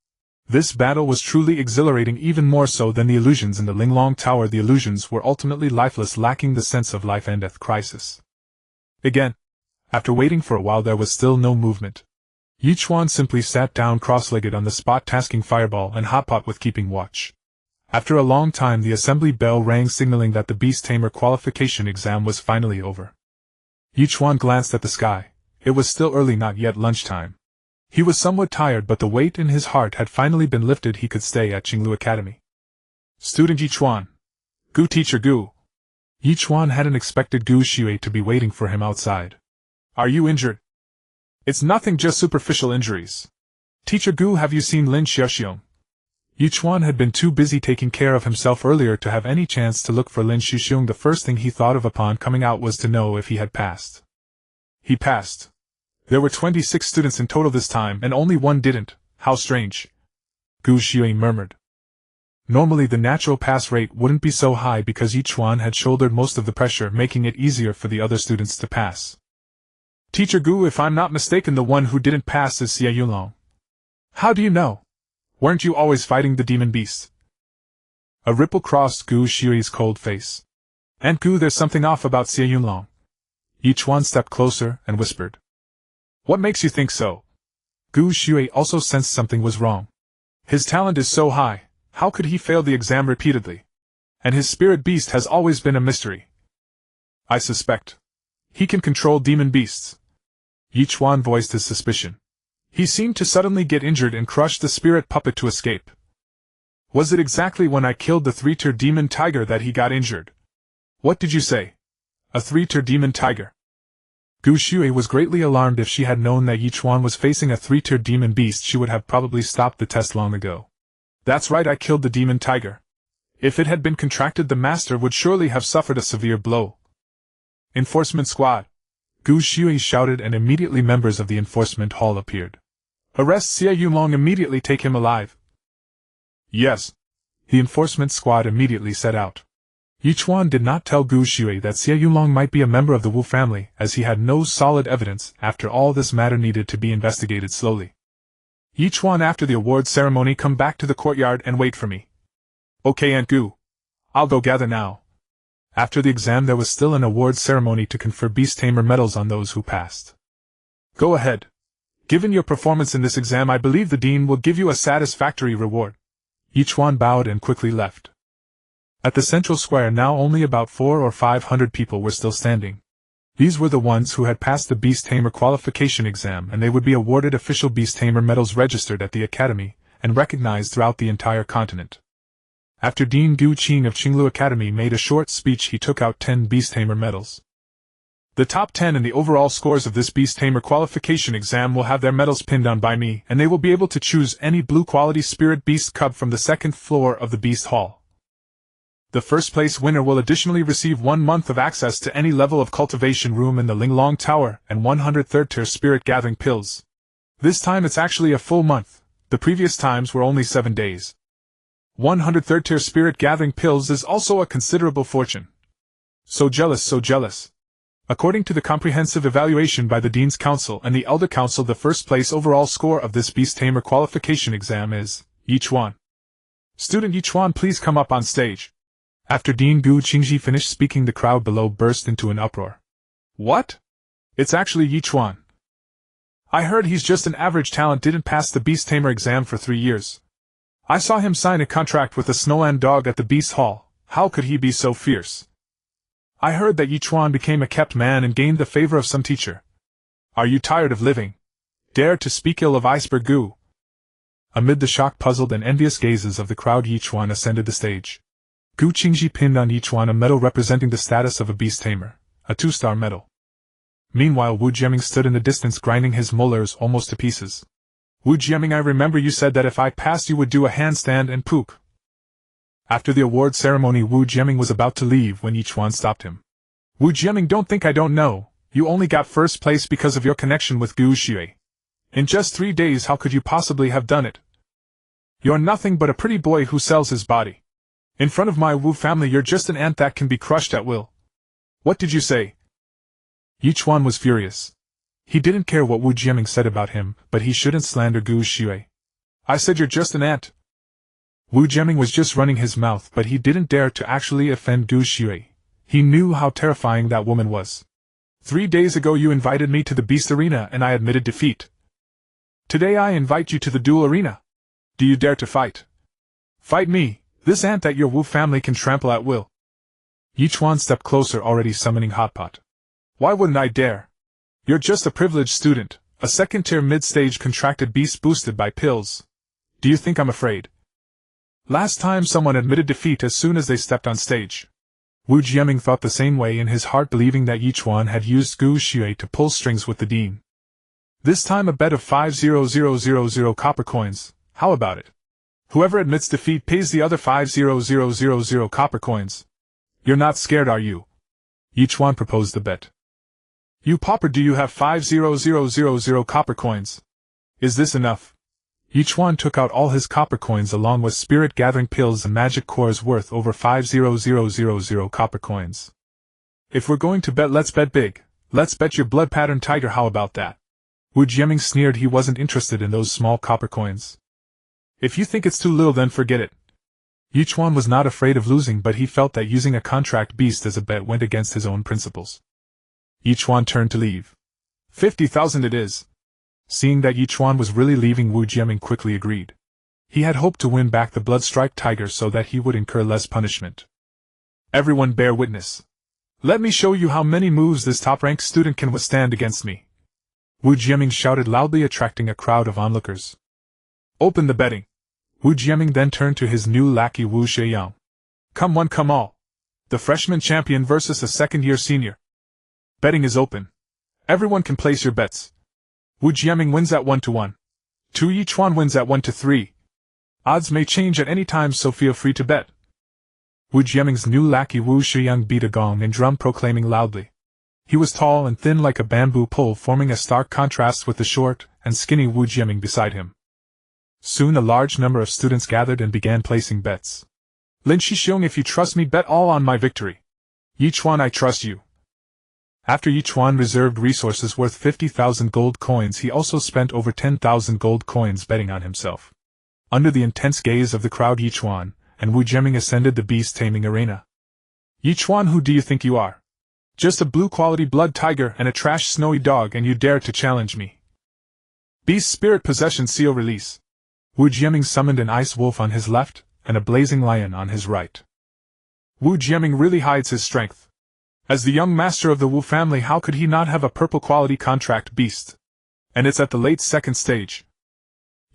This battle was truly exhilarating, even more so than the illusions in the Linglong Tower. The illusions were ultimately lifeless, lacking the sense of life and death crisis. Again, after waiting for a while, there was still no movement. Ye Chuan simply sat down cross-legged on the spot, tasking Fireball and Hot Pot with keeping watch. After a long time, the assembly bell rang, signaling that the Beast Tamer Qualification Exam was finally over. Ye Chuan glanced at the sky. It was still early, not yet lunchtime. He was somewhat tired, but the weight in his heart had finally been lifted. He could stay at Qinglu Academy. Student Ye Chuan. Gu teacher Gu. Ye Chuan hadn't expected Gu Shui to be waiting for him outside. Are you injured? It's nothing, just superficial injuries. Teacher Gu, have you seen Lin Xiaoxiong? Ye Chuan had been too busy taking care of himself earlier to have any chance to look for Lin Xiaoxiong. The first thing he thought of upon coming out was to know if he had passed. He passed. There were 26 students in total this time, and only one didn't. How strange. Gu Shui murmured. Normally the natural pass rate wouldn't be so high, because Ye Chuan had shouldered most of the pressure, making it easier for the other students to pass. Teacher Gu, if I'm not mistaken, the one who didn't pass is Xie Yulong. How do you know? Weren't you always fighting the demon beast? A ripple crossed Gu Shui's cold face. Aunt Gu, there's something off about Xie Yulong. Ye Chuan stepped closer and whispered. What makes you think so? Gu Shui also sensed something was wrong. His talent is so high, how could he fail the exam repeatedly? And his spirit beast has always been a mystery. I suspect he can control demon beasts. Ye Chuan voiced his suspicion. He seemed to suddenly get injured and crush the spirit puppet to escape. Was it exactly when I killed the three-tier demon tiger that he got injured? What did you say? A three-tier demon tiger? Gu Shui was greatly alarmed. If she had known that Ye Chuan was facing a three-tier demon beast, she would have probably stopped the test long ago. That's right, I killed the demon tiger. If it had been contracted, the master would surely have suffered a severe blow. Enforcement squad! Gu Shui shouted, and immediately members of the enforcement hall appeared. Arrest Xie Yulong, immediately, take him alive. Yes. The enforcement squad immediately set out. Ye Chuan did not tell Gu Shui that Xie Yulong might be a member of the Wu family, as he had no solid evidence. After all, this matter needed to be investigated slowly. Ye Chuan, after the award ceremony, come back to the courtyard and wait for me. Okay, Aunt Gu. I'll go gather now. After the exam, there was still an award ceremony to confer Beast Tamer medals on those who passed. Go ahead. Given your performance in this exam, I believe the dean will give you a satisfactory reward. Ye Chuan bowed and quickly left. At the central square now only about 400 or 500 people were still standing. These were the ones who had passed the Beast Tamer Qualification Exam, and they would be awarded official Beast Tamer medals registered at the Academy and recognized throughout the entire continent. After Dean Gu Qing of Qinglu Academy made a short speech, he took out 10 Beast Tamer medals. The top 10 in the overall scores of this Beast Tamer Qualification Exam will have their medals pinned on by me, and they will be able to choose any blue quality spirit beast cub from the second floor of the Beast Hall. The first place winner will additionally receive 1 month of access to any level of cultivation room in the Linglong Tower and 100 third-tier spirit gathering pills. This time it's actually a full month. The previous times were only 7 days. 100 third-tier spirit gathering pills is also a considerable fortune. So jealous, so jealous. According to the comprehensive evaluation by the Dean's Council and the Elder Council, the first place overall score of this Beast Tamer Qualification Exam is Ye Chuan. Student Ye Chuan, please come up on stage. After Dean Gu Qingji finished speaking, the crowd below burst into an uproar. What? It's actually Ye Chuan. I heard he's just an average talent, didn't pass the Beast Tamer exam for 3 years. I saw him sign a contract with a snowland dog at the Beast Hall. How could he be so fierce? I heard that Ye Chuan became a kept man and gained the favor of some teacher. Are you tired of living? Dare to speak ill of Iceberg Gu? Amid the shocked, puzzled, and envious gazes of the crowd, Ye Chuan ascended the stage. Gu Qingji pinned on Ye Chuan a medal representing the status of a Beast Tamer, a 2-star medal. Meanwhile, Wu Jiaming stood in the distance, grinding his molars almost to pieces. Wu Jiaming, I remember you said that if I passed you would do a handstand and poop. After the award ceremony, Wu Jiaming was about to leave when Ye Chuan stopped him. Wu Jiaming, don't think I don't know. You only got first place because of your connection with Gu Xue. In just 3 days, how could you possibly have done it? You're nothing but a pretty boy who sells his body. In front of my Wu family, you're just an ant that can be crushed at will. What did you say? Ye Chuan was furious. He didn't care what Wu Jiaming said about him, but he shouldn't slander Gu Xue. I said you're just an ant. Wu Jiaming was just running his mouth, but he didn't dare to actually offend Gu Xue. He knew how terrifying that woman was. 3 days ago you invited me to the Beast Arena and I admitted defeat. Today I invite you to the Duel Arena. Do you dare to fight? Fight me, this ant that your Wu family can trample at will. Ye Chuan stepped closer, already summoning Hot Pot. Why wouldn't I dare? You're just a privileged student, a second-tier mid-stage contracted beast boosted by pills. Do you think I'm afraid? Last time someone admitted defeat as soon as they stepped on stage. Wu Jiaming thought the same way in his heart, believing that Ye Chuan had used Gu Xue to pull strings with the dean. This time a bet of 5,000 copper coins. How about it? Whoever admits defeat pays the other 5,000 copper coins. You're not scared, are you? Ye Chuan proposed the bet. You pauper, do you have 5,000 copper coins? Is this enough? Ye Chuan took out all his copper coins along with spirit gathering pills and magic cores worth over 5,000 copper coins. If we're going to bet, let's bet big. Let's bet your blood pattern tiger, how about that? Wu Jiaming sneered. He wasn't interested in those small copper coins. If you think it's too little, then forget it. Ye Chuan was not afraid of losing, but he felt that using a contract beast as a bet went against his own principles. Ye Chuan turned to leave. 50,000 it is. Seeing that Ye Chuan was really leaving, Wu Jiaming quickly agreed. He had hoped to win back the blood-striped tiger so that he would incur less punishment. Everyone bear witness. Let me show you how many moves this top-ranked student can withstand against me. Wu Jiaming shouted loudly, attracting a crowd of onlookers. Open the betting. Wu Jiaming then turned to his new lackey Wu Sheyang. Come one, come all. The freshman champion versus a second-year senior. Betting is open. Everyone can place your bets. Wu Jiaming wins at 1-1. Ye Chuan wins at 1-3. Odds may change at any time, so feel free to bet. Wu Jiaming's new lackey Wu Sheyang beat a gong and drum, proclaiming loudly. He was tall and thin like a bamboo pole, forming a stark contrast with the short and skinny Wu Jiaming beside him. Soon a large number of students gathered and began placing bets. Lin Shixiong, if you trust me, bet all on my victory. Ye Chuan, I trust you. After Ye Chuan reserved resources worth 50,000 gold coins, he also spent over 10,000 gold coins betting on himself. Under the intense gaze of the crowd, Ye Chuan and Wu Jiaming ascended the beast taming arena. Ye Chuan, who do you think you are? Just a blue-quality blood tiger and a trash snowy dog, and you dare to challenge me? Beast Spirit Possession Seal Release. Wu Jiaming summoned an ice wolf on his left and a blazing lion on his right. Wu Jiaming really hides his strength. As the young master of the Wu family, how could he not have a purple quality contract beast? And it's at the late second stage.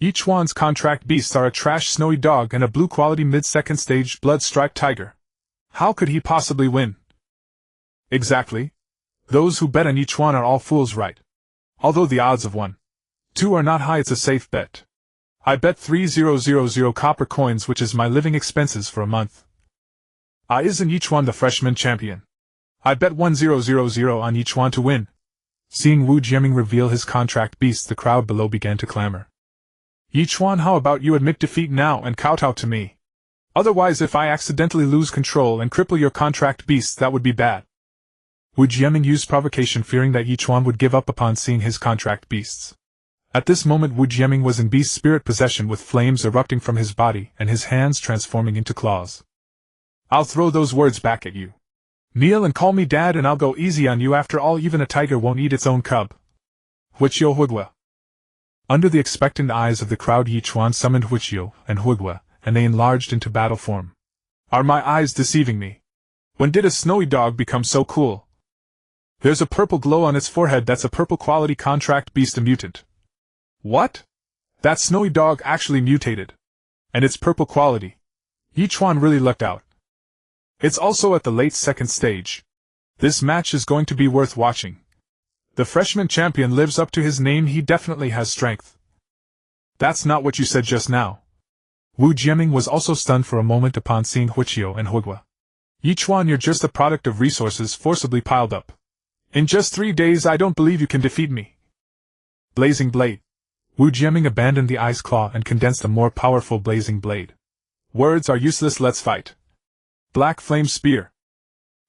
Ye Chuan's contract beasts are a trash snowy dog and a blue quality mid-second stage blood-striped tiger. How could he possibly win? Exactly. Those who bet on Ye Chuan are all fools, right? Although the odds of 1-2 are not high, it's a safe bet. I bet 3,000 copper coins, which is my living expenses for a month. Isn't Ye Chuan the freshman champion? I bet 1,000 on Ye Chuan to win. Seeing Wu Jiaming reveal his contract beast, the crowd below began to clamor. Ye Chuan, how about you admit defeat now and kowtow to me? Otherwise, if I accidentally lose control and cripple your contract beast, that would be bad. Wu Jiaming used provocation, fearing that Ye Chuan would give up upon seeing his contract beasts. At this moment, Wu Jiaming was in beast spirit possession, with flames erupting from his body and his hands transforming into claws. I'll throw those words back at you. Kneel and call me dad and I'll go easy on you. After all, even a tiger won't eat its own cub. Huiqiu Hugua. Under the expectant eyes of the crowd, Ye Chuan summoned Huiqiu and Hugua, and they enlarged into battle form. Are my eyes deceiving me? When did a snowy dog become so cool? There's a purple glow on its forehead. That's a purple quality contract beast, a mutant. What? That snowy dog actually mutated. And it's purple quality. Ye Chuan really lucked out. It's also at the late second stage. This match is going to be worth watching. The freshman champion lives up to his name. He definitely has strength. That's not what you said just now. Wu Jiaming was also stunned for a moment upon seeing Huiqiu and Hugua. Ye Chuan, you're just a product of resources forcibly piled up. In just 3 days, I don't believe you can defeat me. Blazing Blade. Wu Jiaming abandoned the ice claw and condensed a more powerful blazing blade. Words are useless, let's fight. Black Flame Spear.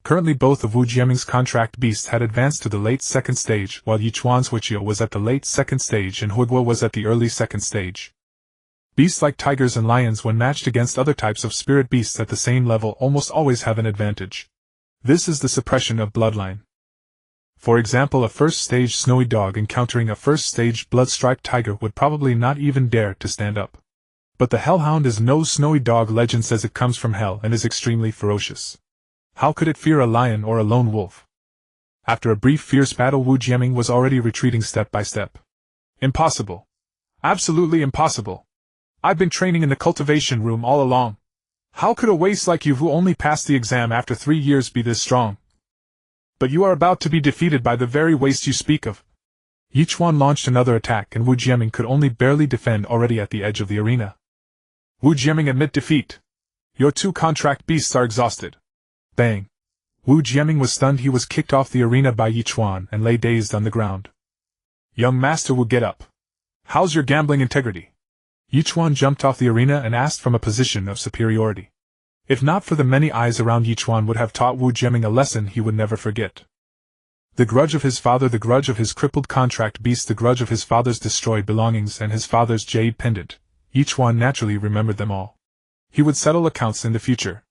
Currently, both of Wu Jiaming's contract beasts had advanced to the late second stage, while Ye Chuan's Huiqiu was at the late second stage and Hugua was at the early second stage. Beasts like tigers and lions, when matched against other types of spirit beasts at the same level, almost always have an advantage. This is the suppression of bloodline. For example, a first-stage snowy dog encountering a first-stage blood-striped tiger would probably not even dare to stand up. But the hellhound is no snowy dog. Legend says it comes from hell and is extremely ferocious. How could it fear a lion or a lone wolf? After a brief fierce battle, Wu Jiaming was already retreating step by step. Impossible. Absolutely impossible. I've been training in the cultivation room all along. How could a waste like you, who only passed the exam after 3 years, be this strong? But you are about to be defeated by the very waste you speak of. Ye Chuan launched another attack, and Wu Jiaming could only barely defend, already at the edge of the arena. Wu Jiaming, admit defeat. Your 2 contract beasts are exhausted. Bang. Wu Jiaming was stunned. He was kicked off the arena by Ye Chuan and lay dazed on the ground. Young master Wu, get up. How's your gambling integrity? Ye Chuan jumped off the arena and asked from a position of superiority. If not for the many eyes around, Ye Chuan would have taught Wu Jiaming a lesson he would never forget. The grudge of his father, the grudge of his crippled contract beast, the grudge of his father's destroyed belongings, and his father's jade pendant. Ye Chuan naturally remembered them all. He would settle accounts in the future.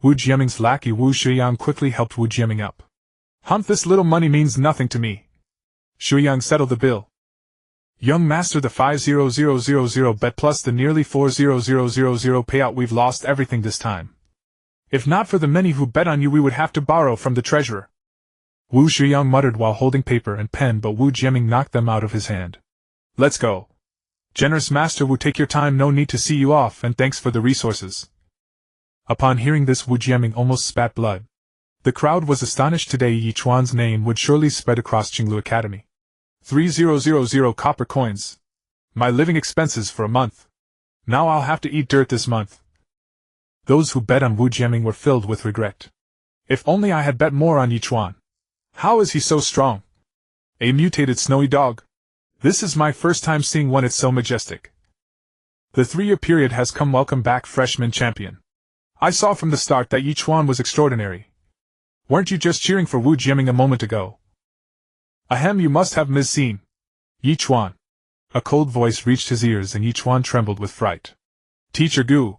Wu Jiaming's lackey Wu Shuyang quickly helped Wu Jiaming up. Humph, this little money means nothing to me. Shuyang, settle the bill. Young master, the 5,000 bet plus the nearly 4,000 payout, we've lost everything this time. If not for the many who bet on you, we would have to borrow from the treasurer. Wu Shuyang muttered while holding paper and pen, but Wu Jiaming knocked them out of his hand. Let's go. Generous master Wu, take your time, no need to see you off, and thanks for the resources. Upon hearing this, Wu Jiaming almost spat blood. The crowd was astonished. Today Ye Chuan's name would surely spread across Qinglu Academy. 3,000 copper coins. My living expenses for a month. Now I'll have to eat dirt this month. Those who bet on Wu Jiaming were filled with regret. If only I had bet more on Ye Chuan. How is he so strong? A mutated snowy dog. This is my first time seeing one. It's so majestic. The 3-year period has come. Welcome back, freshman champion. I saw from the start that Ye Chuan was extraordinary. Weren't you just cheering for Wu Jiaming a moment ago? Ahem, you must have misseen. Ye Chuan. A cold voice reached his ears and Ye Chuan trembled with fright. Teacher Gu.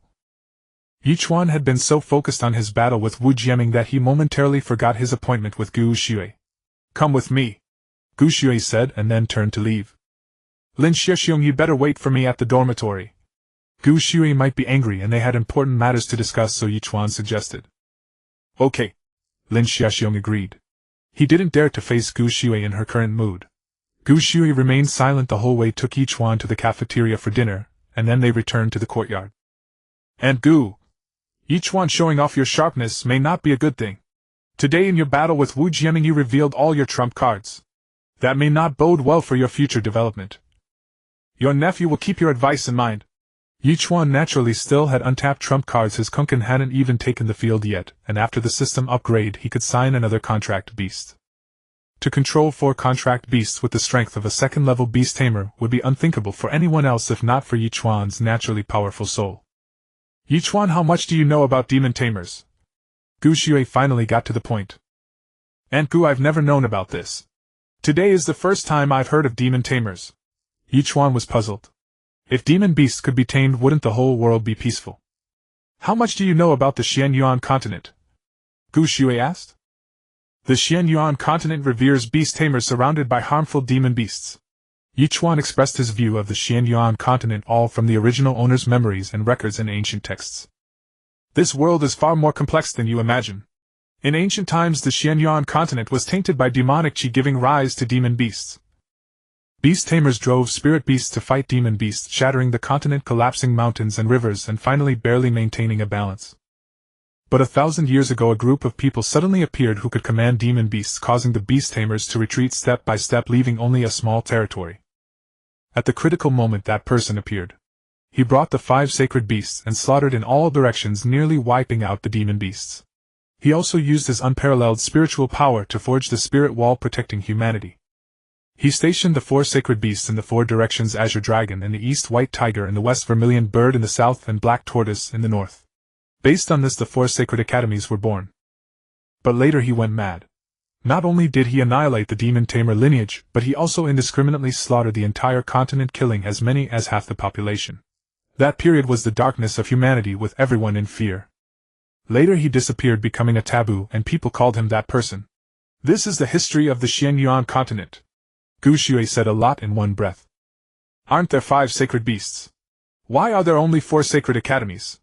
Ye Chuan had been so focused on his battle with Wu Jiaming that he momentarily forgot his appointment with Gu Shui. Come with me, Gu Shui said, and then turned to leave. Lin Xiaoxiong, you'd better wait for me at the dormitory. Gu Shui might be angry and they had important matters to discuss, so Ye Chuan suggested. Okay. Lin Xiaoxiong agreed. He didn't dare to face Gu Shui in her current mood. Gu Shui remained silent the whole way, took Ye Chuan to the cafeteria for dinner, and then they returned to the courtyard. And Gu, Ye Chuan, showing off your sharpness may not be a good thing. Today in your battle with Wu Jianming you revealed all your trump cards. That may not bode well for your future development. Your nephew will keep your advice in mind. Ye Chuan naturally still had untapped trump cards. His Kunkin hadn't even taken the field yet, and after the system upgrade he could sign another contract beast. To control 4 contract beasts with the strength of a second-level Beast Tamer would be unthinkable for anyone else if not for Ye Chuan's naturally powerful soul. Ye Chuan, how much do you know about demon tamers? Gu Shui finally got to the point. Aunt Gu, I've never known about this. Today is the first time I've heard of demon tamers. Ye Chuan was puzzled. If demon beasts could be tamed, wouldn't the whole world be peaceful? How much do you know about the Xuanyuan Continent? Gu Shui asked. The Xuanyuan Continent reveres Beast Tamers surrounded by harmful demon beasts. Ye Chuan expressed his view of the Xuanyuan Continent all from the original owner's memories and records in ancient texts. This world is far more complex than you imagine. In ancient times the Xuanyuan Continent was tainted by demonic qi, giving rise to demon beasts. Beast Tamers drove spirit beasts to fight demon beasts, shattering the continent, collapsing mountains and rivers, and finally barely maintaining a balance. But 1,000 years ago a group of people suddenly appeared who could command demon beasts, causing the Beast Tamers to retreat step by step, leaving only a small territory. At the critical moment that person appeared. He brought the 5 sacred beasts and slaughtered in all directions, nearly wiping out the demon beasts. He also used his unparalleled spiritual power to forge the spirit wall protecting humanity. He stationed the 4 sacred beasts in the 4 directions: Azure Dragon in the east, White Tiger in the west, Vermilion Bird in the south, and Black Tortoise in the north. Based on this the 4 sacred academies were born. But later he went mad. Not only did he annihilate the demon tamer lineage, but he also indiscriminately slaughtered the entire continent, killing as many as half the population. That period was the darkness of humanity, with everyone in fear. Later he disappeared, becoming a taboo, and people called him that person. This is the history of the Xuanyuan Continent. Gu Shui said a lot in one breath. Aren't there 5 sacred beasts? Why are there only 4 sacred academies?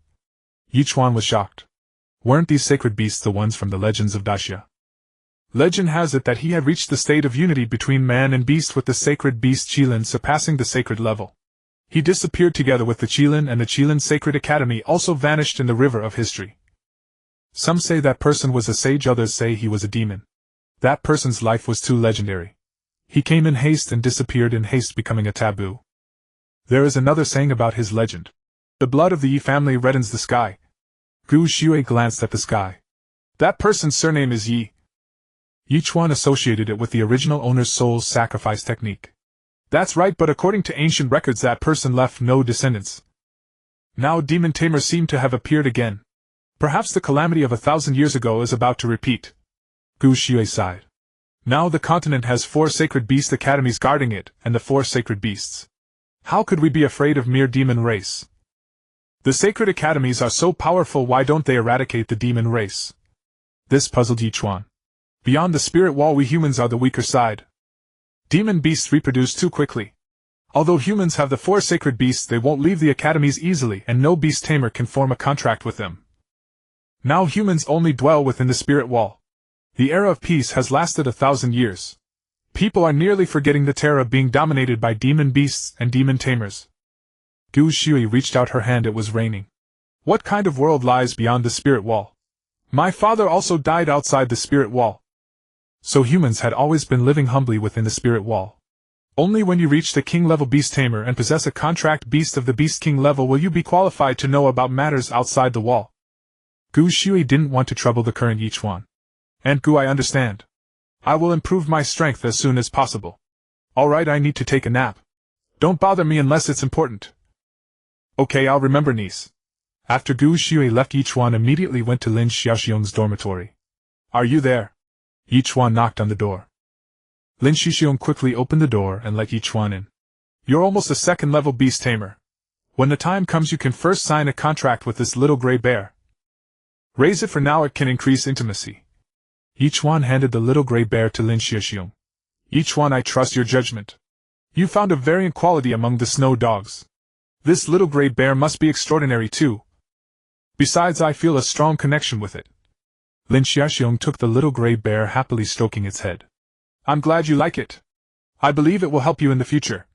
Ye Chuan was shocked. Weren't these sacred beasts the ones from the legends of Daxia? Legend has it that he had reached the state of unity between man and beast with the sacred beast Qilin, surpassing the sacred level. He disappeared together with the Qilin, and the Qilin Sacred Academy also vanished in the river of history. Some say that person was a sage, others say he was a demon. That person's life was too legendary. He came in haste and disappeared in haste, becoming a taboo. There is another saying about his legend. The blood of the Yi family reddens the sky. Gu Shui glanced at the sky. That person's surname is Yi. Ye Chuan associated it with the original owner's soul's sacrifice technique. That's right, but according to ancient records that person left no descendants. Now demon tamers seem to have appeared again. Perhaps the calamity of 1,000 years ago is about to repeat. Gu Shui sighed. Now the continent has 4 sacred beast academies guarding it, and the 4 sacred beasts. How could we be afraid of mere demon race? The sacred academies are so powerful, why don't they eradicate the demon race? This puzzled Ye Chuan. Beyond the spirit wall, we humans are the weaker side. Demon beasts reproduce too quickly. Although humans have the 4 sacred beasts, they won't leave the academies easily, and no beast tamer can form a contract with them. Now humans only dwell within the spirit wall. The era of peace has lasted 1,000 years. People are nearly forgetting the terror of being dominated by demon beasts and demon tamers. Gu Shui reached out her hand. It was raining. What kind of world lies beyond the spirit wall? My father also died outside the spirit wall. So humans had always been living humbly within the spirit wall. Only when you reach the king-level beast tamer and possess a contract beast of the beast king level will you be qualified to know about matters outside the wall. Gu Shui didn't want to trouble the current Ye Chuan. Aunt Gu, I understand. I will improve my strength as soon as possible. Alright, I need to take a nap. Don't bother me unless it's important. Okay, I'll remember, niece. After Gu Shui left, Ye Chuan immediately went to Lin Xiaoxiong's dormitory. Are you there? Ye Chuan knocked on the door. Lin Xiaoxiong quickly opened the door and let Ye Chuan in. You're almost a second-level beast tamer. When the time comes, you can first sign a contract with this little gray bear. Raise it for now, it can increase intimacy. Ye Chuan handed the little gray bear to Lin Xiaoxiong. Ye Chuan, I trust your judgment. You found a variant quality among the snow dogs. This little gray bear must be extraordinary too. Besides, I feel a strong connection with it. Lin Xiaoxiong took the little gray bear, happily stroking its head. I'm glad you like it. I believe it will help you in the future.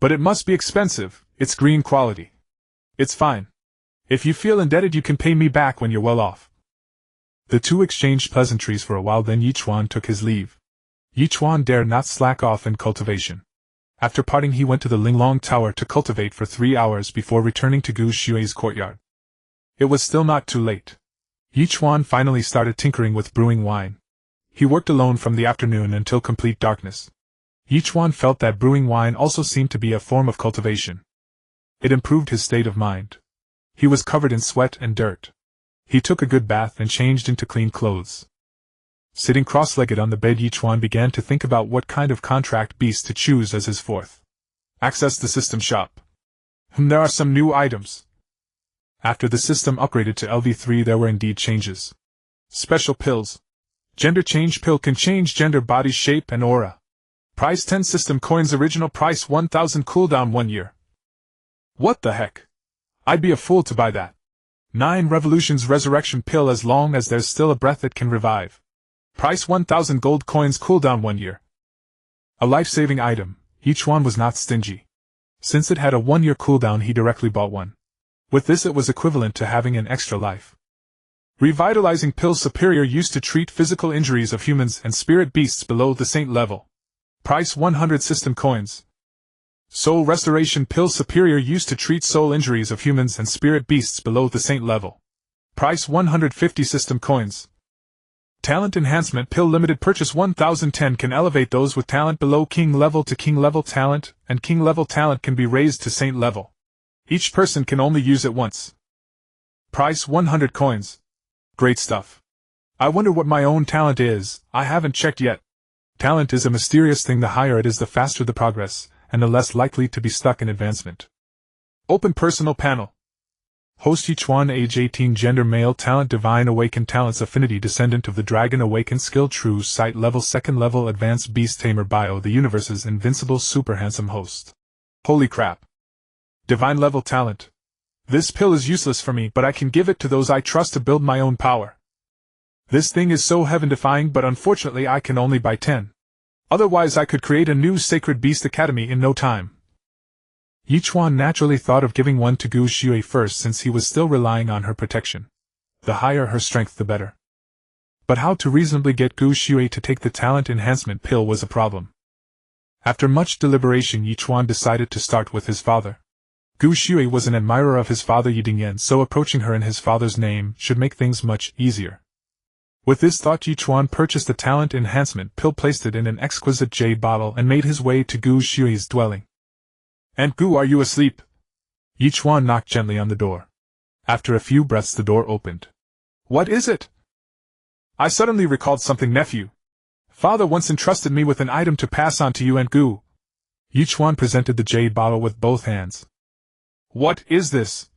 But it must be expensive, it's green quality. It's fine. If you feel indebted, you can pay me back when you're well off. The two exchanged pleasantries for a while, then Ye Chuan took his leave. Ye Chuan dared not slack off in cultivation. After parting, he went to the Linglong Tower to cultivate for 3 hours before returning to Gu Xue's courtyard. It was still not too late. Ye Chuan finally started tinkering with brewing wine. He worked alone from the afternoon until complete darkness. Ye Chuan felt that brewing wine also seemed to be a form of cultivation. It improved his state of mind. He was covered in sweat and dirt. He took a good bath and changed into clean clothes. Sitting cross-legged on the bed, Ye Chuan began to think about what kind of contract beast to choose as his fourth. Access the system shop. There are some new items. After the system upgraded to LV3, there were indeed changes. Special pills. Gender change pill can change gender, body shape, and aura. Price 10 system coins, original price 1000, cooldown 1 year. What the heck? I'd be a fool to buy that. 9 revolutions resurrection pill, as long as there's still a breath it can revive. Price 1000 gold coins, cooldown 1 year. A life-saving item, Ye Chuan was not stingy. Since it had a 1-year cooldown, he directly bought one. With this, it was equivalent to having an extra life. Revitalizing pill, superior, used to treat physical injuries of humans and spirit beasts below the saint level. Price 100 system coins. Soul restoration pill, superior, used to treat soul injuries of humans and spirit beasts below the saint level. Price 150 system coins. Talent enhancement pill, limited purchase 1010, can elevate those with talent below king level to king level talent, and king level talent can be raised to saint level. Each person can only use it once. Price 100 coins. Great stuff. I wonder what my own talent is. I haven't checked yet. Talent is a mysterious thing. The higher it is, the faster the progress, and the less likely to be stuck in advancement. Open personal panel. Host Ye Chuan, age 18, gender male, talent divine, awakened talents, affinity descendant of the dragon, awakened skill true sight level 2nd level, advanced beast tamer, bio the universe's invincible super handsome host. Holy crap. Divine level talent. This pill is useless for me, but I can give it to those I trust to build my own power. This thing is so heaven-defying, but unfortunately I can only buy 10. Otherwise I could create a new Sacred Beast Academy in no time. Ye Chuan naturally thought of giving one to Gu Xue first, since he was still relying on her protection. The higher her strength, the better. But how to reasonably get Gu Xue to take the talent enhancement pill was a problem. After much deliberation, Ye Chuan decided to start with his father. Gu Xue was an admirer of his father Ye Dingyan, so approaching her in his father's name should make things much easier. With this thought, Ye Chuan purchased the talent enhancement pill, placed it in an exquisite jade bottle, and made his way to Gu Xue's dwelling. "Aunt Gu, are you asleep?" Ye Chuan knocked gently on the door. After a few breaths, the door opened. "What is it?" "I suddenly recalled something, nephew. Father once entrusted me with an item to pass on to you, Aunt Gu." Ye Chuan presented the jade bottle with both hands. "What is this?"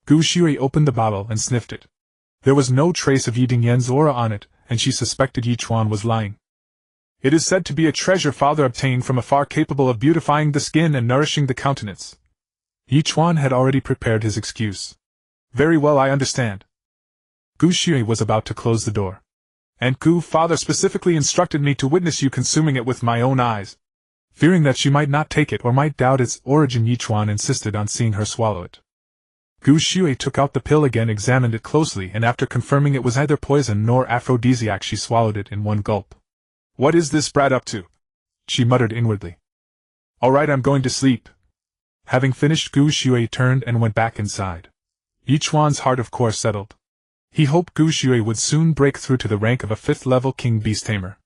Gu Xue opened the bottle and sniffed it. There was no trace of Ye Dingyan's aura on it, and she suspected Ye Chuan was lying. "It is said to be a treasure father obtained from afar, capable of beautifying the skin and nourishing the countenance." Ye Chuan had already prepared his excuse. "Very well, I understand." Gu Xue was about to close the door. "Aunt Gu, father specifically instructed me to witness you consuming it with my own eyes." Fearing that she might not take it or might doubt its origin, Ye Chuan insisted on seeing her swallow it. Gu Xue took out the pill again, examined it closely, and after confirming it was neither poison nor aphrodisiac, she swallowed it in one gulp. "What is this brat up to?" she muttered inwardly. "All right, I'm going to sleep." Having finished, Gu Xue turned and went back inside. Ye Chuan's heart of course settled. He hoped Gu Xue would soon break through to the rank of a 5th-level king beast tamer.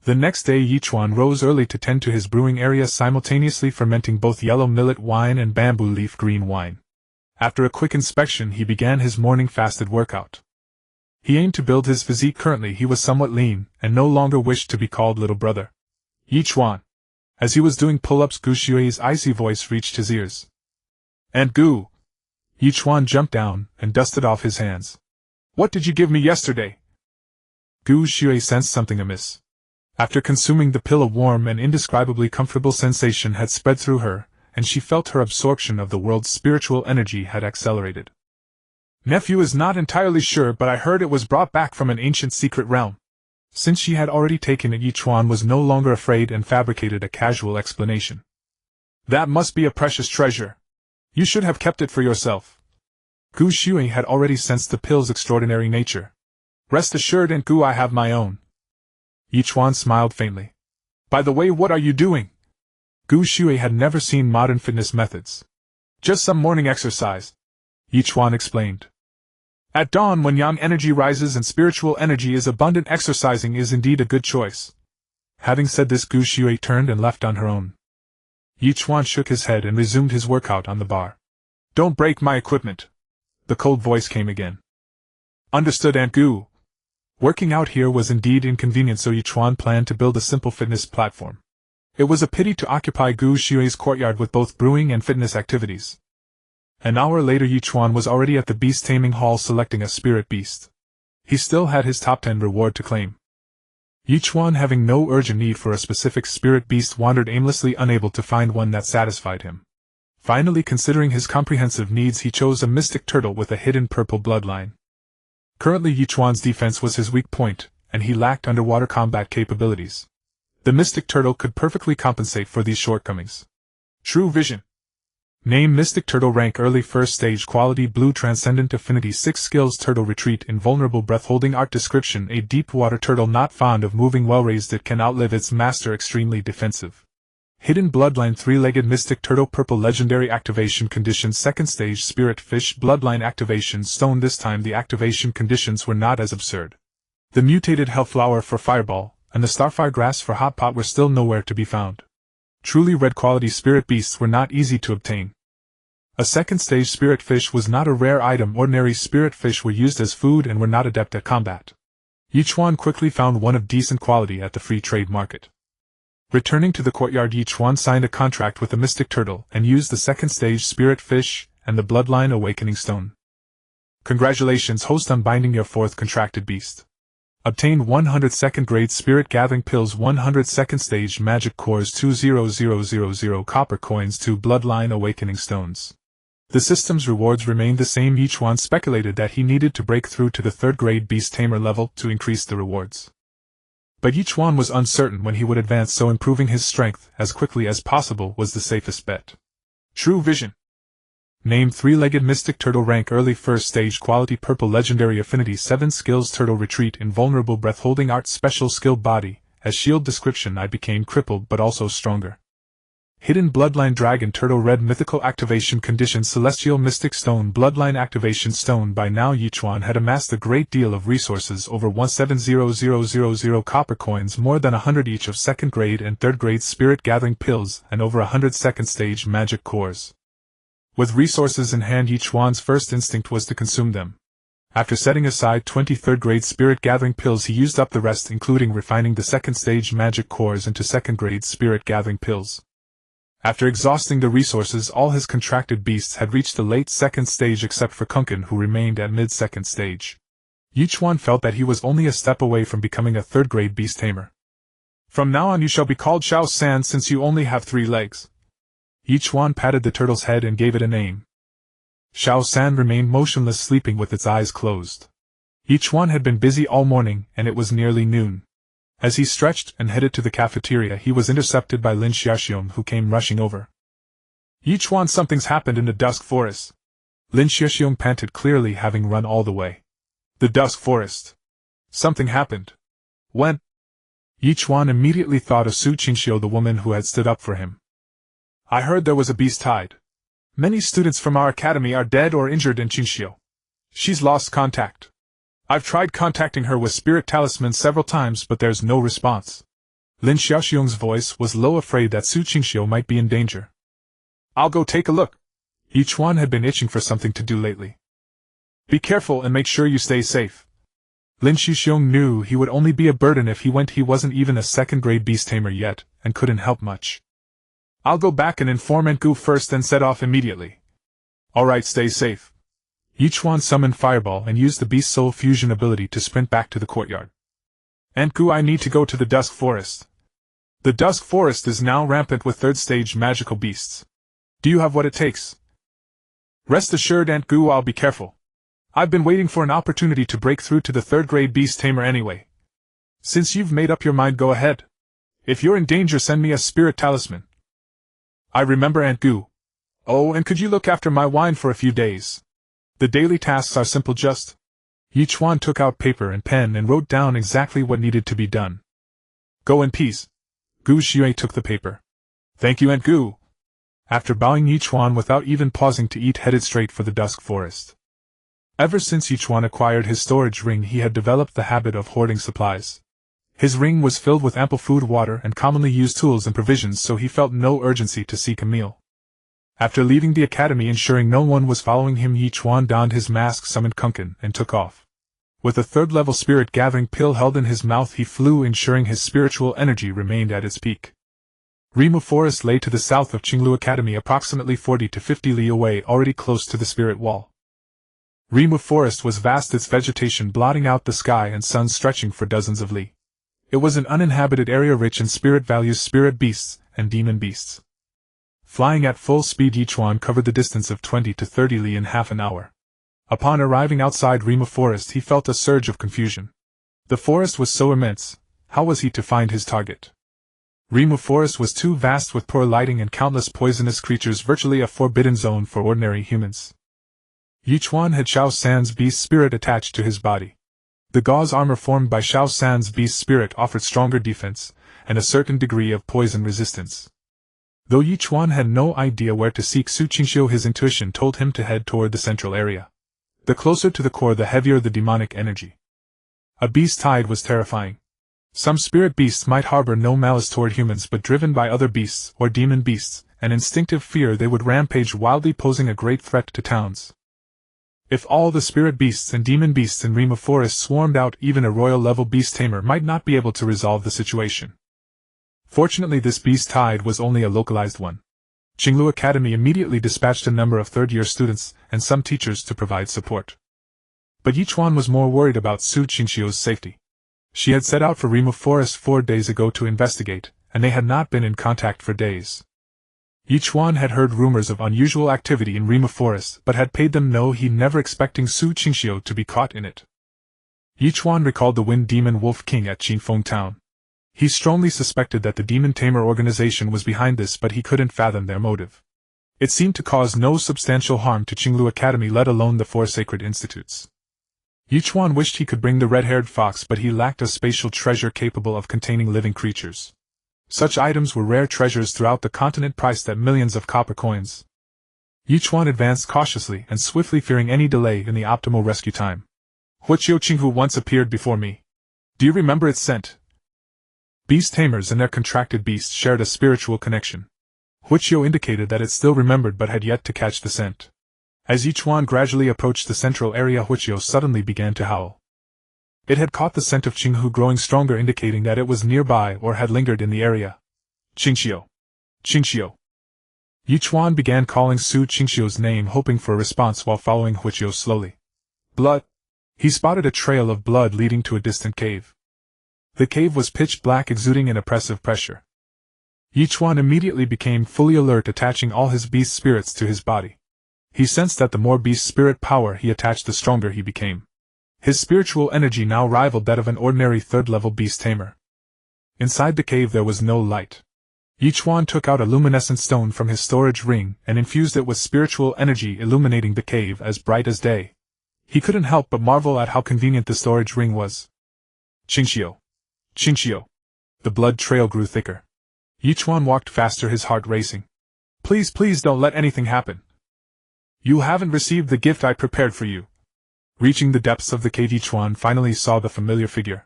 The next day, Ye Chuan rose early to tend to his brewing area, simultaneously fermenting both yellow millet wine and bamboo leaf green wine. After a quick inspection, he began his morning fasted workout. He aimed to build his physique. Currently he was somewhat lean, and no longer wished to be called little brother. "Ye Chuan." As he was doing pull-ups, Gu Xue's icy voice reached his ears. "Aunt Gu." Ye Chuan jumped down and dusted off his hands. "What did you give me yesterday?" Gu Xue sensed something amiss. After consuming the pill, a warm and indescribably comfortable sensation had spread through her, and she felt her absorption of the world's spiritual energy had accelerated. Nephew is not entirely sure, but I heard it was brought back from an ancient secret realm. Since she had already taken it, Ye Chuan was no longer afraid and fabricated a casual explanation. That must be a precious treasure. You should have kept it for yourself. Gu Shui had already sensed the pill's extraordinary nature. Rest assured, Aunt Gu, I have my own. Ye Chuan smiled faintly. By the way, what are you doing? Gu Shui had never seen modern fitness methods. Just some morning exercise, Ye Chuan explained. At dawn, when yang energy rises and spiritual energy is abundant, exercising is indeed a good choice. Having said this, Gu Shui turned and left on her own. Ye Chuan shook his head and resumed his workout on the bar. Don't break my equipment. The cold voice came again. Understood, Aunt Gu. Working out here was indeed inconvenient, so Ye Chuan planned to build a simple fitness platform. It was a pity to occupy Gu Shui's courtyard with both brewing and fitness activities. An hour later, Ye Chuan was already at the beast taming hall selecting a spirit beast. He still had his top 10 reward to claim. Ye Chuan, having no urgent need for a specific spirit beast, wandered aimlessly, unable to find one that satisfied him. Finally, considering his comprehensive needs, he chose a mystic turtle with a hidden purple bloodline. Currently, Ye Chuan's defense was his weak point, and he lacked underwater combat capabilities. The mystic turtle could perfectly compensate for these shortcomings. True vision. Name: Mystic Turtle. Rank: Early First Stage. Quality: Blue. Transcendent Affinity 6. Skills: Turtle Retreat. Invulnerable Breath Holding. Art description: A deep water turtle not fond of moving, well raised, it can outlive its master, extremely defensive. Hidden Bloodline. 3-legged Mystic Turtle. Purple. Legendary activation condition: Second Stage. Spirit Fish. Bloodline activation stone. This time the activation conditions were not as absurd. The mutated Hellflower for Fireball and the Starfire Grass for Hot Pot were still nowhere to be found. Truly red quality spirit beasts were not easy to obtain. A second stage spirit fish was not a rare item. Ordinary spirit fish were used as food and were not adept at combat. Ye Chuan quickly found one of decent quality at the free trade market. Returning to the courtyard, Ye Chuan signed a contract with the mystic turtle and used the second stage spirit fish and the bloodline awakening stone. Congratulations, host, on binding your fourth contracted beast. Obtained 100 second grade spirit gathering pills, 100 second stage magic cores, 20000 copper coins, 2 bloodline awakening stones. The system's rewards remained the same. Ye Chuan speculated that he needed to break through to the third grade Beast Tamer level to increase the rewards. But Ye Chuan was uncertain when he would advance, so improving his strength as quickly as possible was the safest bet. True vision. Name: 3-legged Mystic Turtle. Rank: Early First Stage. Quality: Purple. Legendary Affinity 7. Skills: Turtle Retreat. Invulnerable Breath Holding. Art special skill: Body as shield. Description: I became crippled but also stronger. Hidden Bloodline Dragon Turtle. Red mythical activation condition: Celestial Mystic Stone. Bloodline activation stone. By now Ye Chuan had amassed a great deal of resources, over 170,000 copper coins, more than 100 each of second grade and third grade spirit gathering pills, and over 100 second stage magic cores. With resources in hand, Ye Chuan's first instinct was to consume them. After setting aside 20 third-grade spirit-gathering pills, he used up the rest, including refining the second-stage magic cores into second-grade spirit-gathering pills. After exhausting the resources, all his contracted beasts had reached the late second stage except for Kunkin, who remained at mid-second stage. Ye Chuan felt that he was only a step away from becoming a third-grade Beast Tamer. From now on you shall be called Xiao San, since you only have 3 legs. Ye Chuan patted the turtle's head and gave it a name. Xiao San remained motionless, sleeping with its eyes closed. Ye Chuan had been busy all morning, and it was nearly noon. As he stretched and headed to the cafeteria, he was intercepted by Lin Xiaoxiong, who came rushing over. Ye Chuan, something's happened in the Dusk Forest. Lin Xiaoxiong panted, clearly having run all the way. The Dusk Forest. Something happened. When? Ye Chuan immediately thought of Su Qingxiu, the woman who had stood up for him. I heard there was a beast tide. Many students from our academy are dead or injured in Qingxiu. She's lost contact. I've tried contacting her with spirit talismans several times, but there's no response. Lin Xiaoxiong's voice was low, afraid that Su Qingxiu might be in danger. I'll go take a look. Ye Chuan had been itching for something to do lately. Be careful and make sure you stay safe. Lin Xiaoxiong knew he would only be a burden if he went. He wasn't even a second-grade Beast Tamer yet, and couldn't help much. I'll go back and inform Aunt Gu first, then set off immediately. Alright, stay safe. Ye Chuan summoned Fireball and used the Beast Soul Fusion ability to sprint back to the courtyard. Aunt Gu, I need to go to the Dusk Forest. The Dusk Forest is now rampant with third-stage magical beasts. Do you have what it takes? Rest assured, Aunt Gu, I'll be careful. I've been waiting for an opportunity to break through to the third-grade Beast Tamer anyway. Since you've made up your mind, go ahead. If you're in danger, send me a spirit talisman. I remember, Aunt Gu. Oh, and could you look after my wine for a few days? The daily tasks are simple, just... Ye Chuan took out paper and pen and wrote down exactly what needed to be done. Go in peace. Gu Xue took the paper. Thank you, Aunt Gu. After bowing, Ye Chuan, without even pausing to eat, headed straight for the dusk forest. Ever since Ye Chuan acquired his storage ring, he had developed the habit of hoarding supplies. His ring was filled with ample food, water, and commonly used tools and provisions, so he felt no urgency to seek a meal. After leaving the academy, ensuring no one was following him, Ye Chuan donned his mask, summoned Kunken, and took off. With a third-level spirit-gathering pill held in his mouth, he flew, ensuring his spiritual energy remained at its peak. Rimu Forest lay to the south of Qinglu Academy, approximately 40 to 50 li away, already close to the spirit wall. Rimu Forest was vast, its vegetation blotting out the sky and sun stretching for dozens of li. It was an uninhabited area rich in spirit values, spirit beasts, and demon beasts. Flying at full speed, Ye Chuan covered the distance of 20 to 30 li in half an hour. Upon arriving outside Rimu Forest, he felt a surge of confusion. The forest was so immense, how was he to find his target? Rimu Forest was too vast, with poor lighting and countless poisonous creatures, virtually a forbidden zone for ordinary humans. Ye Chuan had Xiao San's beast spirit attached to his body. The gauze armor formed by Xiao San's beast spirit offered stronger defense, and a certain degree of poison resistance. Though Ye Chuan had no idea where to seek Su Qingxiu, his intuition told him to head toward the central area. The closer to the core, the heavier the demonic energy. A beast tide was terrifying. Some spirit beasts might harbor no malice toward humans, but driven by other beasts, or demon beasts, an instinctive fear, they would rampage wildly, posing a great threat to towns. If all the spirit beasts and demon beasts in Rimu Forest swarmed out, even a royal-level beast tamer might not be able to resolve the situation. Fortunately, this beast tide was only a localized one. Qinglu Academy immediately dispatched a number of third-year students and some teachers to provide support. But Ye Chuan was more worried about Su Qingxiu's safety. She had set out for Rimu Forest 4 days ago to investigate, and they had not been in contact for days. Ye Chuan had heard rumors of unusual activity in Rimu Forest, but had paid them no heed, never expecting Su Qingxiu to be caught in it. Ye Chuan recalled the Wind Demon Wolf King at Qinfeng Town. He strongly suspected that the Demon Tamer organization was behind this, but he couldn't fathom their motive. It seemed to cause no substantial harm to Qinglu Academy, let alone the 4 sacred institutes. Ye Chuan wished he could bring the red-haired fox, but he lacked a spatial treasure capable of containing living creatures. Such items were rare treasures throughout the continent, priced at millions of copper coins. Ye Chuan advanced cautiously and swiftly, fearing any delay in the optimal rescue time. Huqiu Qinghu once appeared before me. Do you remember its scent? Beast Tamers and their contracted beasts shared a spiritual connection. Huqiu indicated that it still remembered but had yet to catch the scent. As Ye Chuan gradually approached the central area, Huqiu suddenly began to howl. It had caught the scent of Qinghu, growing stronger, indicating that it was nearby or had lingered in the area. Qingxiu! Qingxiu! Ye Chuan began calling Su Qingxiu's name, hoping for a response while following Huqiu slowly. Blood! He spotted a trail of blood leading to a distant cave. The cave was pitch black, exuding an oppressive pressure. Ye Chuan immediately became fully alert, attaching all his beast spirits to his body. He sensed that the more beast spirit power he attached, the stronger he became. His spiritual energy now rivaled that of an ordinary third-level beast tamer. Inside the cave there was no light. Ye Chuan took out a luminescent stone from his storage ring and infused it with spiritual energy, illuminating the cave as bright as day. He couldn't help but marvel at how convenient the storage ring was. Qingxiu! Qingxiu! The blood trail grew thicker. Ye Chuan walked faster, his heart racing. Please, please don't let anything happen. You haven't received the gift I prepared for you. Reaching the depths of the cave, Ye Chuan finally saw the familiar figure.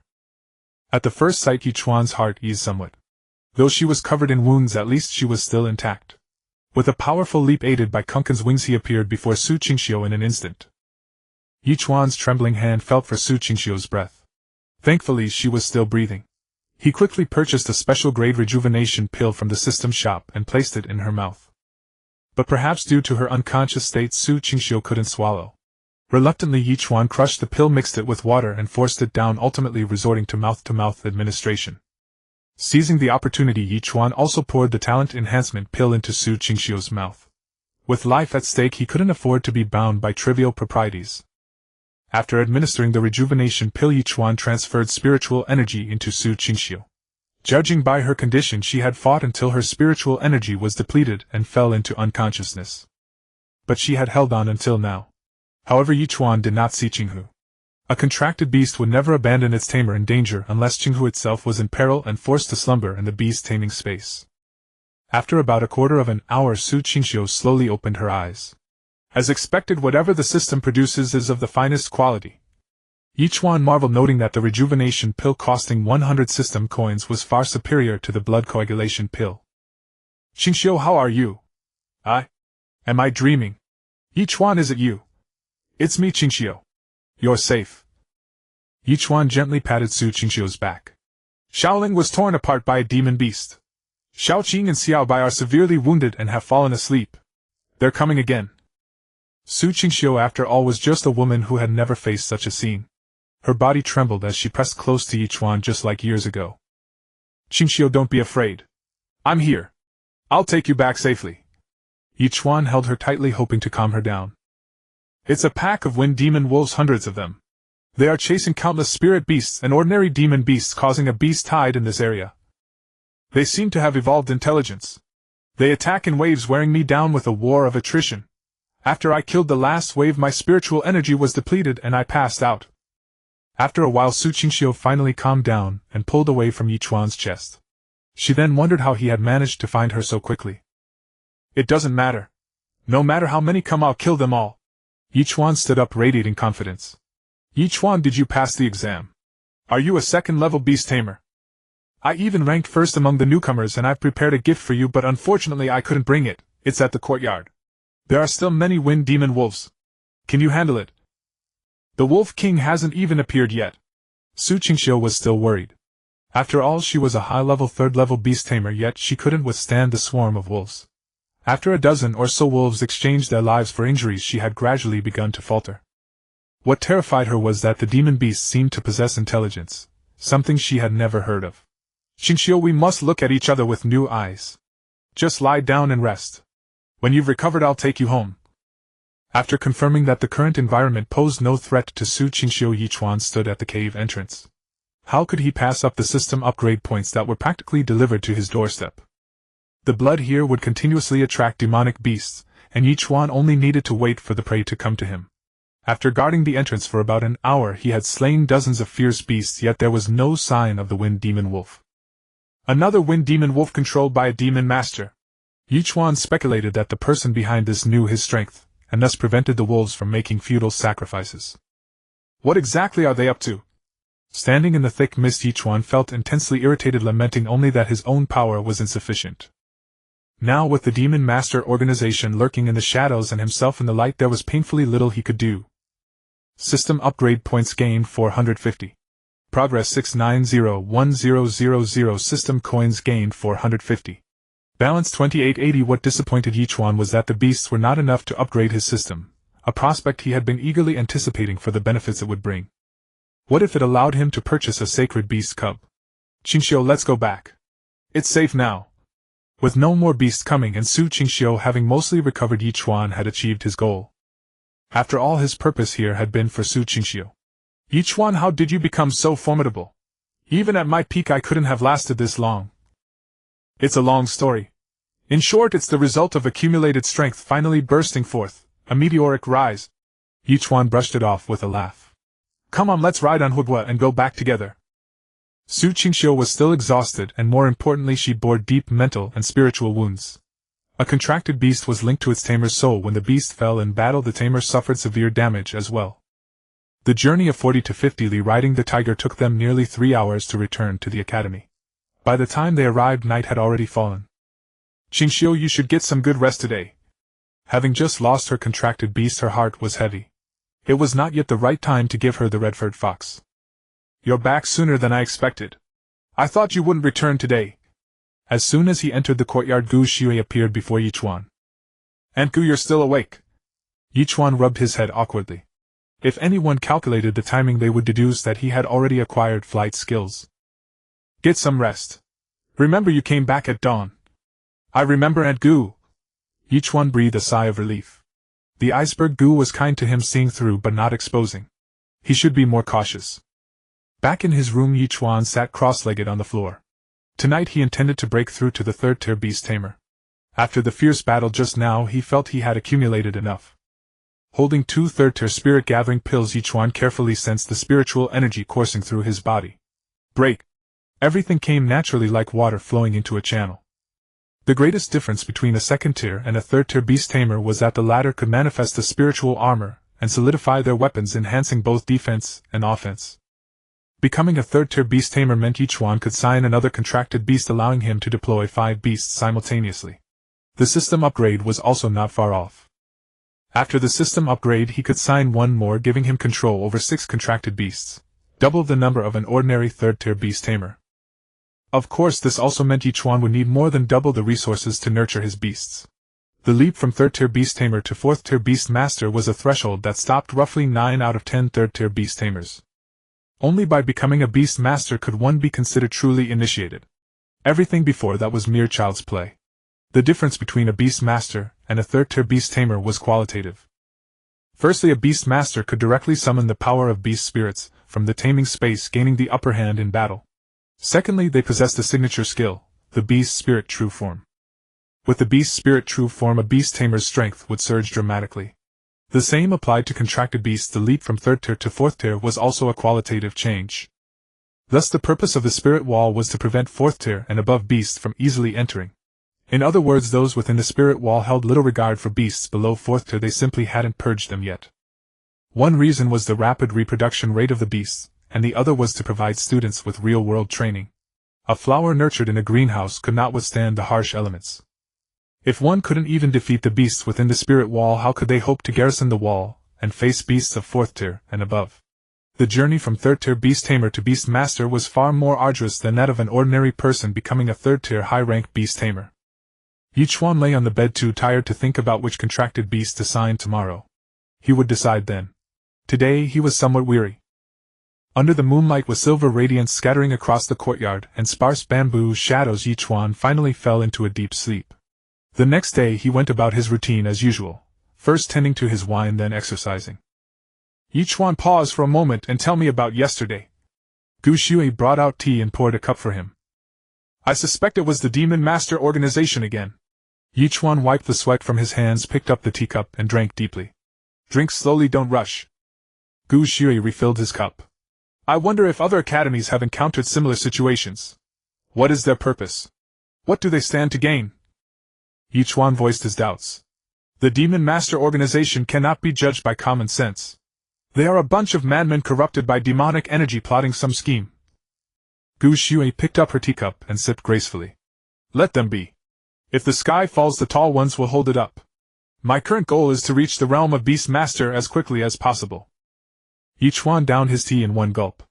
At the first sight, Ye Chuan's heart eased somewhat. Though she was covered in wounds, at least she was still intact. With a powerful leap aided by Kunken's wings, he appeared before Su Qingxiu in an instant. Ye Chuan's trembling hand felt for Su Qingxiu's breath. Thankfully, she was still breathing. He quickly purchased a special-grade rejuvenation pill from the system shop and placed it in her mouth. But perhaps due to her unconscious state, Su Qingxiu couldn't swallow. Reluctantly, Ye Chuan crushed the pill, mixed it with water, and forced it down, ultimately resorting to mouth-to-mouth administration. Seizing the opportunity, Ye Chuan also poured the talent enhancement pill into Su Qingxiu's mouth. With life at stake, he couldn't afford to be bound by trivial proprieties. After administering the rejuvenation pill, Ye Chuan transferred spiritual energy into Su Qingxiu. Judging by her condition, she had fought until her spiritual energy was depleted and fell into unconsciousness. But she had held on until now. However, Ye Chuan did not see Qinghu. A contracted beast would never abandon its tamer in danger unless Qinghu itself was in peril and forced to slumber in the beast taming space. After about a quarter of an hour, Su Qingxiu slowly opened her eyes. As expected, whatever the system produces is of the finest quality. Ye Chuan marveled, noting that the rejuvenation pill costing 100 system coins was far superior to the blood coagulation pill. Qingxiu, how are you? Am I dreaming? Ye Chuan, is it you? It's me, Qingxiu. You're safe. Ye Chuan gently patted Su Qingxiu's back. Shaoling was torn apart by a demon beast. Xiaoqing and Xiao Bai are severely wounded and have fallen asleep. They're coming again. Su Qingxiu, after all, was just a woman who had never faced such a scene. Her body trembled as she pressed close to Ye Chuan, just like years ago. Qingxiu, don't be afraid. I'm here. I'll take you back safely. Ye Chuan held her tightly, hoping to calm her down. It's a pack of wind demon wolves, hundreds of them. They are chasing countless spirit beasts and ordinary demon beasts, causing a beast tide in this area. They seem to have evolved intelligence. They attack in waves, wearing me down with a war of attrition. After I killed the last wave, my spiritual energy was depleted and I passed out. After a while, Su Qingxiu finally calmed down and pulled away from Ye Chuan's chest. She then wondered how he had managed to find her so quickly. It doesn't matter. No matter how many come, I'll kill them all. Ye Chuan stood up, radiating confidence. Ye Chuan, did you pass the exam? Are you a second-level beast tamer? I even ranked first among the newcomers, and I've prepared a gift for you, but unfortunately I couldn't bring it. It's at the courtyard. There are still many wind demon wolves. Can you handle it? The Wolf King hasn't even appeared yet. Su Qingxiu was still worried. After all, she was a high-level third-level beast tamer, yet she couldn't withstand the swarm of wolves. After a dozen or so wolves exchanged their lives for injuries, she had gradually begun to falter. What terrified her was that the demon beasts seemed to possess intelligence, something she had never heard of. Qingxiu, we must look at each other with new eyes. Just lie down and rest. When you've recovered, I'll take you home. After confirming that the current environment posed no threat to Su Qingxiu, Ye Chuan stood at the cave entrance. How could he pass up the system upgrade points that were practically delivered to his doorstep? The blood here would continuously attract demonic beasts, and Ye Chuan only needed to wait for the prey to come to him. After guarding the entrance for about an hour, he had slain dozens of fierce beasts, yet there was no sign of the wind demon wolf. Another wind demon wolf controlled by a demon master. Ye Chuan speculated that the person behind this knew his strength, and thus prevented the wolves from making futile sacrifices. What exactly are they up to? Standing in the thick mist, Ye Chuan felt intensely irritated, lamenting only that his own power was insufficient. Now, with the demon master organization lurking in the shadows and himself in the light, there was painfully little he could do. System upgrade points gained 450. Progress 6901000. System coins gained 450. Balance 2880. What disappointed Ye Chuan was that the beasts were not enough to upgrade his system, a prospect he had been eagerly anticipating for the benefits it would bring. What if it allowed him to purchase a sacred beast cub? Qingxiu, let's go back. It's safe now. With no more beasts coming and Su Qingxiu having mostly recovered, Ye Chuan had achieved his goal. After all, his purpose here had been for Su Qingxiu. Ye Chuan, how did you become so formidable? Even at my peak I couldn't have lasted this long. It's a long story. In short, it's the result of accumulated strength finally bursting forth, a meteoric rise. Ye Chuan brushed it off with a laugh. Come on, let's ride on Huguo and go back together. Su Qingxiu was still exhausted, and more importantly, she bore deep mental and spiritual wounds. A contracted beast was linked to its tamer's soul. When the beast fell in battle, the tamer suffered severe damage as well. The journey of 40 to 50 li riding the tiger took them nearly 3 hours to return to the academy. By the time they arrived, night had already fallen. Qingxiu, you should get some good rest today. Having just lost her contracted beast, her heart was heavy. It was not yet the right time to give her the red-furred fox. You're back sooner than I expected. I thought you wouldn't return today. As soon as he entered the courtyard, Gu Shui appeared before Ye Chuan. Aunt Gu, you're still awake. Ye Chuan rubbed his head awkwardly. If anyone calculated the timing, they would deduce that he had already acquired flight skills. Get some rest. Remember, you came back at dawn. I remember, Aunt Gu. Ye Chuan breathed a sigh of relief. The iceberg Gu was kind to him, seeing through but not exposing. He should be more cautious. Back in his room, Ye Chuan sat cross-legged on the floor. Tonight he intended to break through to the third-tier Beast Tamer. After the fierce battle just now, he felt he had accumulated enough. Holding 2 third-tier spirit-gathering pills, Ye Chuan carefully sensed the spiritual energy coursing through his body. Break! Everything came naturally like water flowing into a channel. The greatest difference between a second-tier and a third-tier Beast Tamer was that the latter could manifest the spiritual armor and solidify their weapons, enhancing both defense and offense. Becoming a third-tier Beast Tamer meant Ye Chuan could sign another contracted beast, allowing him to deploy 5 beasts simultaneously. The system upgrade was also not far off. After the system upgrade, he could sign one more, giving him control over 6 contracted beasts, double the number of an ordinary third-tier Beast Tamer. Of course, this also meant Ye Chuan would need more than double the resources to nurture his beasts. The leap from third-tier Beast Tamer to fourth-tier Beast Master was a threshold that stopped roughly 9 out of 10 third-tier Beast Tamers. Only by becoming a Beast Master could one be considered truly initiated. Everything before that was mere child's play. The difference between a Beast Master and a third-tier Beast Tamer was qualitative. Firstly, a Beast Master could directly summon the power of beast spirits from the taming space, gaining the upper hand in battle. Secondly, they possessed a signature skill, the Beast Spirit True Form. With the Beast Spirit True Form, a Beast Tamer's strength would surge dramatically. The same applied to contracted beasts. The leap from third tier to fourth tier was also a qualitative change. Thus the purpose of the spirit wall was to prevent fourth tier and above beasts from easily entering. In other words, those within the spirit wall held little regard for beasts below fourth tier, they simply hadn't purged them yet. One reason was the rapid reproduction rate of the beasts, and the other was to provide students with real-world training. A flower nurtured in a greenhouse could not withstand the harsh elements. If one couldn't even defeat the beasts within the spirit wall, how could they hope to garrison the wall and face beasts of fourth tier and above? The journey from third tier Beast Tamer to Beast Master was far more arduous than that of an ordinary person becoming a third tier high-rank Beast Tamer. Ye Chuan lay on the bed too tired to think about which contracted beast to sign tomorrow. He would decide then. Today he was somewhat weary. Under the moonlight, with silver radiance scattering across the courtyard and sparse bamboo shadows, Ye Chuan finally fell into a deep sleep. The next day he went about his routine as usual, first tending to his wine, then exercising. Ye Chuan, pause for a moment and tell me about yesterday. Gu Shui brought out tea and poured a cup for him. I suspect it was the Demon Master organization again. Ye Chuan wiped the sweat from his hands, picked up the teacup and drank deeply. Drink slowly, don't rush. Gu Shui refilled his cup. I wonder if other academies have encountered similar situations. What is their purpose? What do they stand to gain? Ye Chuan voiced his doubts. The Demon Master organization cannot be judged by common sense. They are a bunch of madmen corrupted by demonic energy plotting some scheme. Gu Shui picked up her teacup and sipped gracefully. Let them be. If the sky falls, the tall ones will hold it up. My current goal is to reach the realm of Beast Master as quickly as possible. Ye Chuan downed his tea in one gulp.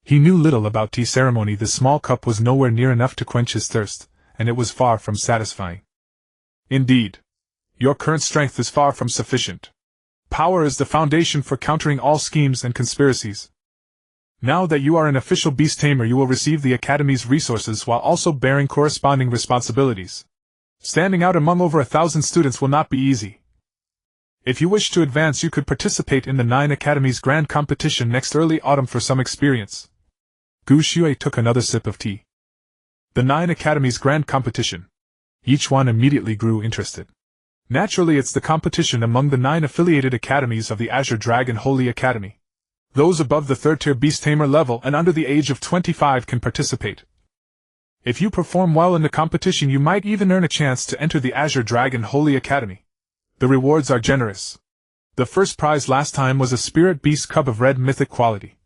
He knew little about tea ceremony. The small cup was nowhere near enough to quench his thirst, and it was far from satisfying. Indeed. Your current strength is far from sufficient. Power is the foundation for countering all schemes and conspiracies. Now that you are an official Beast Tamer, you will receive the Academy's resources while also bearing corresponding responsibilities. Standing out among over 1,000 students will not be easy. If you wish to advance, you could participate in the 9 Academies Grand Competition next early autumn for some experience. Gu Shui took another sip of tea. The 9 Academies Grand Competition. Ye Chuan immediately grew interested. Naturally, it's the competition among the 9 affiliated academies of the Azure Dragon Holy Academy. Those above the third tier Beast Tamer level and under the age of 25 can participate. If you perform well in the competition, you might even earn a chance to enter the Azure Dragon Holy Academy. The rewards are generous. The first prize last time was a spirit beast cub of red mythic quality.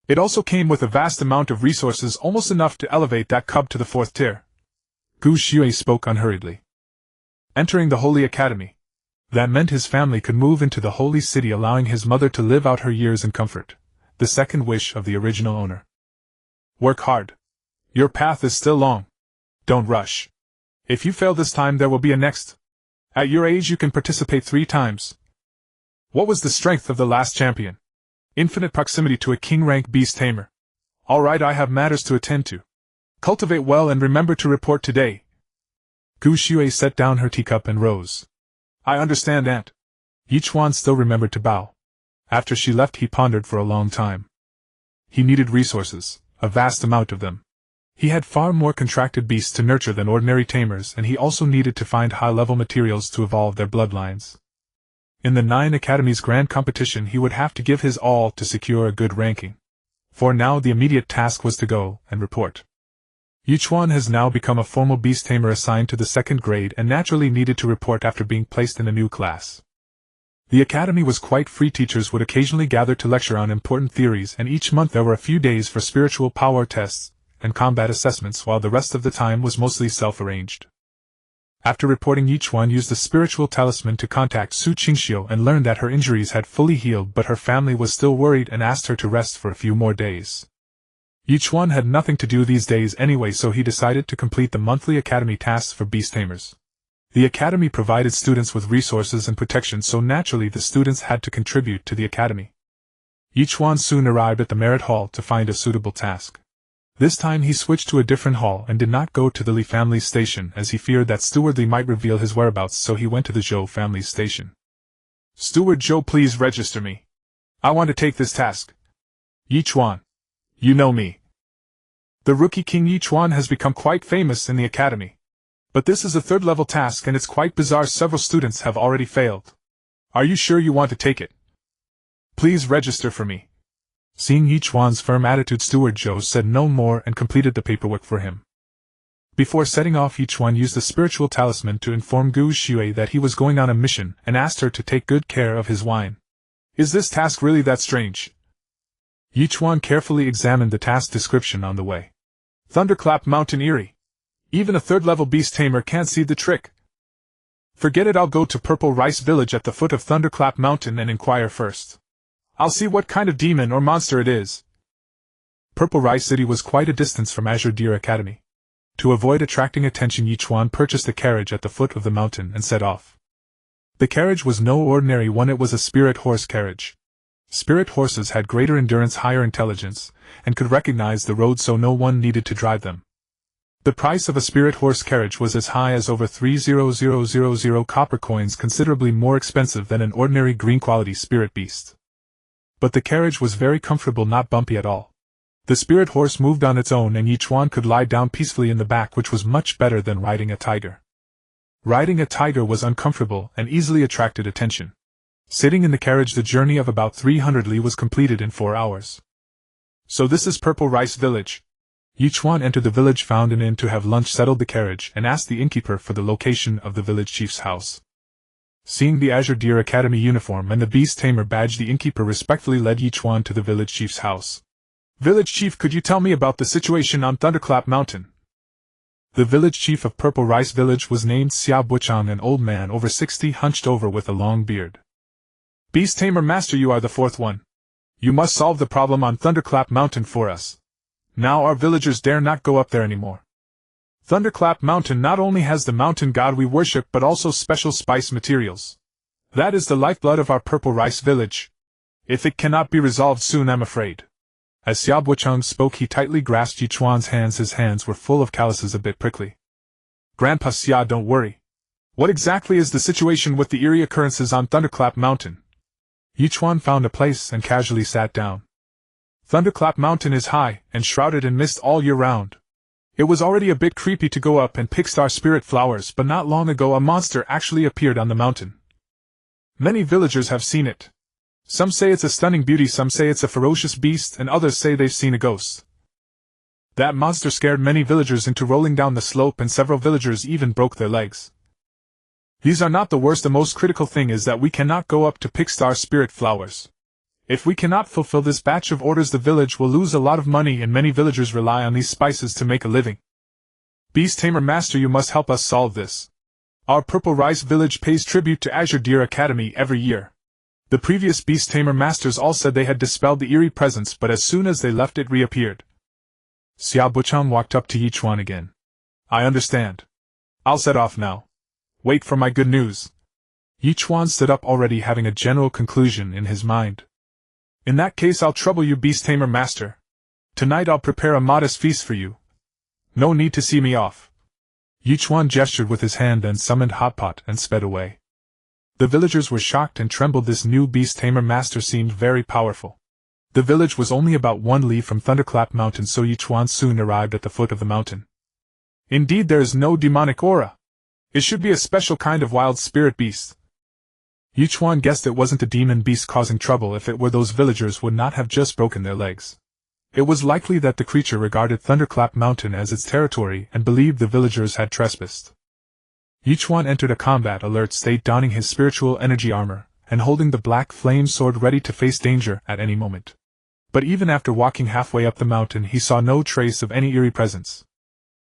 It also came with a vast amount of resources, almost enough to elevate that cub to the 4th tier. Gu Shui spoke unhurriedly. Entering the Holy Academy. That meant his family could move into the Holy City, allowing his mother to live out her years in comfort. The second wish of the original owner. Work hard. Your path is still long. Don't rush. If you fail this time, there will be a next. At your age, you can participate 3 times. What was the strength of the last champion? Infinite proximity to a king-rank Beast Tamer. All right, I have matters to attend to. Cultivate well and remember to report today. Gu Shui set down her teacup and rose. I understand, Aunt. Ye Chuan still remembered to bow. After she left, he pondered for a long time. He needed resources, a vast amount of them. He had far more contracted beasts to nurture than ordinary tamers, and he also needed to find high-level materials to evolve their bloodlines. In the 9 Academies Grand Competition, he would have to give his all to secure a good ranking. For now, the immediate task was to go and report. Ye Chuan has now become a formal beast tamer assigned to the 2nd grade and naturally needed to report after being placed in a new class. The academy was quite free. Teachers would occasionally gather to lecture on important theories, and each month there were a few days for spiritual power tests and combat assessments, while the rest of the time was mostly self-arranged. After reporting, Ye Chuan used the spiritual talisman to contact Su Qingxiu and learned that her injuries had fully healed, but her family was still worried and asked her to rest for a few more days. Ye Chuan had nothing to do these days anyway, so he decided to complete the monthly academy tasks for Beast Tamers. The academy provided students with resources and protection, so naturally the students had to contribute to the academy. Ye Chuan soon arrived at the merit hall to find a suitable task. This time he switched to a different hall and did not go to the Li family's station, as he feared that Steward Li might reveal his whereabouts, so he went to the Zhou family's station. "Steward Zhou, please register me. I want to take this task." "Ye Chuan. You know me. The rookie king Ye Chuan has become quite famous in the academy. But this is a 3rd-level task and it's quite bizarre. Several students have already failed. Are you sure you want to take it? Please register for me." Seeing Ye Chuan's firm attitude, Steward Zhou said no more and completed the paperwork for him. Before setting off, Ye Chuan used the spiritual talisman to inform Gu Xue that he was going on a mission and asked her to take good care of his wine. "Is this task really that strange?" Ye Chuan carefully examined the task description on the way. "Thunderclap Mountain eerie. Even a 3rd-level beast tamer can't see the trick. Forget it, I'll go to Purple Rice Village at the foot of Thunderclap Mountain and inquire first. I'll see what kind of demon or monster it is." Purple Rice City was quite a distance from Azure Deer Academy. To avoid attracting attention, Ye Chuan purchased a carriage at the foot of the mountain and set off. The carriage was no ordinary one, it was a spirit horse carriage. Spirit horses had greater endurance, higher intelligence, and could recognize the road, so no one needed to drive them. The price of a spirit horse carriage was as high as over 3,000 copper coins, considerably more expensive than an ordinary green-quality spirit beast. But the carriage was very comfortable, not bumpy at all. The spirit horse moved on its own, and Ye Chuan could lie down peacefully in the back, which was much better than riding a tiger. Riding a tiger was uncomfortable and easily attracted attention. Sitting in the carriage, the journey of about 300 li was completed in 4 hours. "So this is Purple Rice Village." Ye Chuan entered the village, found an inn to have lunch, settled the carriage, and asked the innkeeper for the location of the village chief's house. Seeing the Azure Deer Academy uniform and the Beast Tamer badge, the innkeeper respectfully led Ye Chuan to the village chief's house. "Village chief, could you tell me about the situation on Thunderclap Mountain?" The village chief of Purple Rice Village was named Xia Buchang, an old man over 60, hunched over with a long beard. "Beast Tamer Master, you are the 4th one. You must solve the problem on Thunderclap Mountain for us. Now our villagers dare not go up there anymore. Thunderclap Mountain not only has the mountain god we worship, but also special spice materials. That is the lifeblood of our Purple Rice Village. If it cannot be resolved soon, I'm afraid." As Xia Buchang spoke, he tightly grasped Ye Chuan's hands. His hands were full of calluses, a bit prickly. "Grandpa Xia, don't worry. What exactly is the situation with the eerie occurrences on Thunderclap Mountain?" Ye Chuan found a place and casually sat down. "Thunderclap Mountain is high and shrouded in mist all year round. It was already a bit creepy to go up and pick star spirit flowers, but not long ago a monster actually appeared on the mountain. Many villagers have seen it. Some say it's a stunning beauty, some say it's a ferocious beast, and others say they've seen a ghost. That monster scared many villagers into rolling down the slope, and several villagers even broke their legs. These are not the worst. The most critical thing is that we cannot go up to pick star spirit flowers. If we cannot fulfill this batch of orders, the village will lose a lot of money, and many villagers rely on these spices to make a living. Beast Tamer Master, you must help us solve this. Our Purple Rice Village pays tribute to Azure Deer Academy every year. The previous Beast Tamer Masters all said they had dispelled the eerie presence, but as soon as they left it reappeared." Xia Buchang walked up to Ye Chuan again. "I understand. I'll set off now. Wait for my good news." Ye Chuan stood up, already having a general conclusion in his mind. "In that case, I'll trouble you, Beast Tamer Master. Tonight I'll prepare a modest feast for you. No need to see me off." Ye Chuan gestured with his hand, then summoned Hot Pot and sped away. The villagers were shocked and trembled. This new Beast Tamer master seemed very powerful. The village was only about 1 li from Thunderclap Mountain, so Ye Chuan soon arrived at the foot of the mountain. Indeed, there is no demonic aura. It should be a special kind of wild spirit beast. Ye Chuan guessed it wasn't a demon beast causing trouble. If it were, those villagers would not have just broken their legs. It was likely that the creature regarded Thunderclap Mountain as its territory and believed the villagers had trespassed. Ye Chuan entered a combat alert state, donning his spiritual energy armor and holding the black flame sword ready to face danger at any moment. But even after walking halfway up the mountain, he saw no trace of any eerie presence.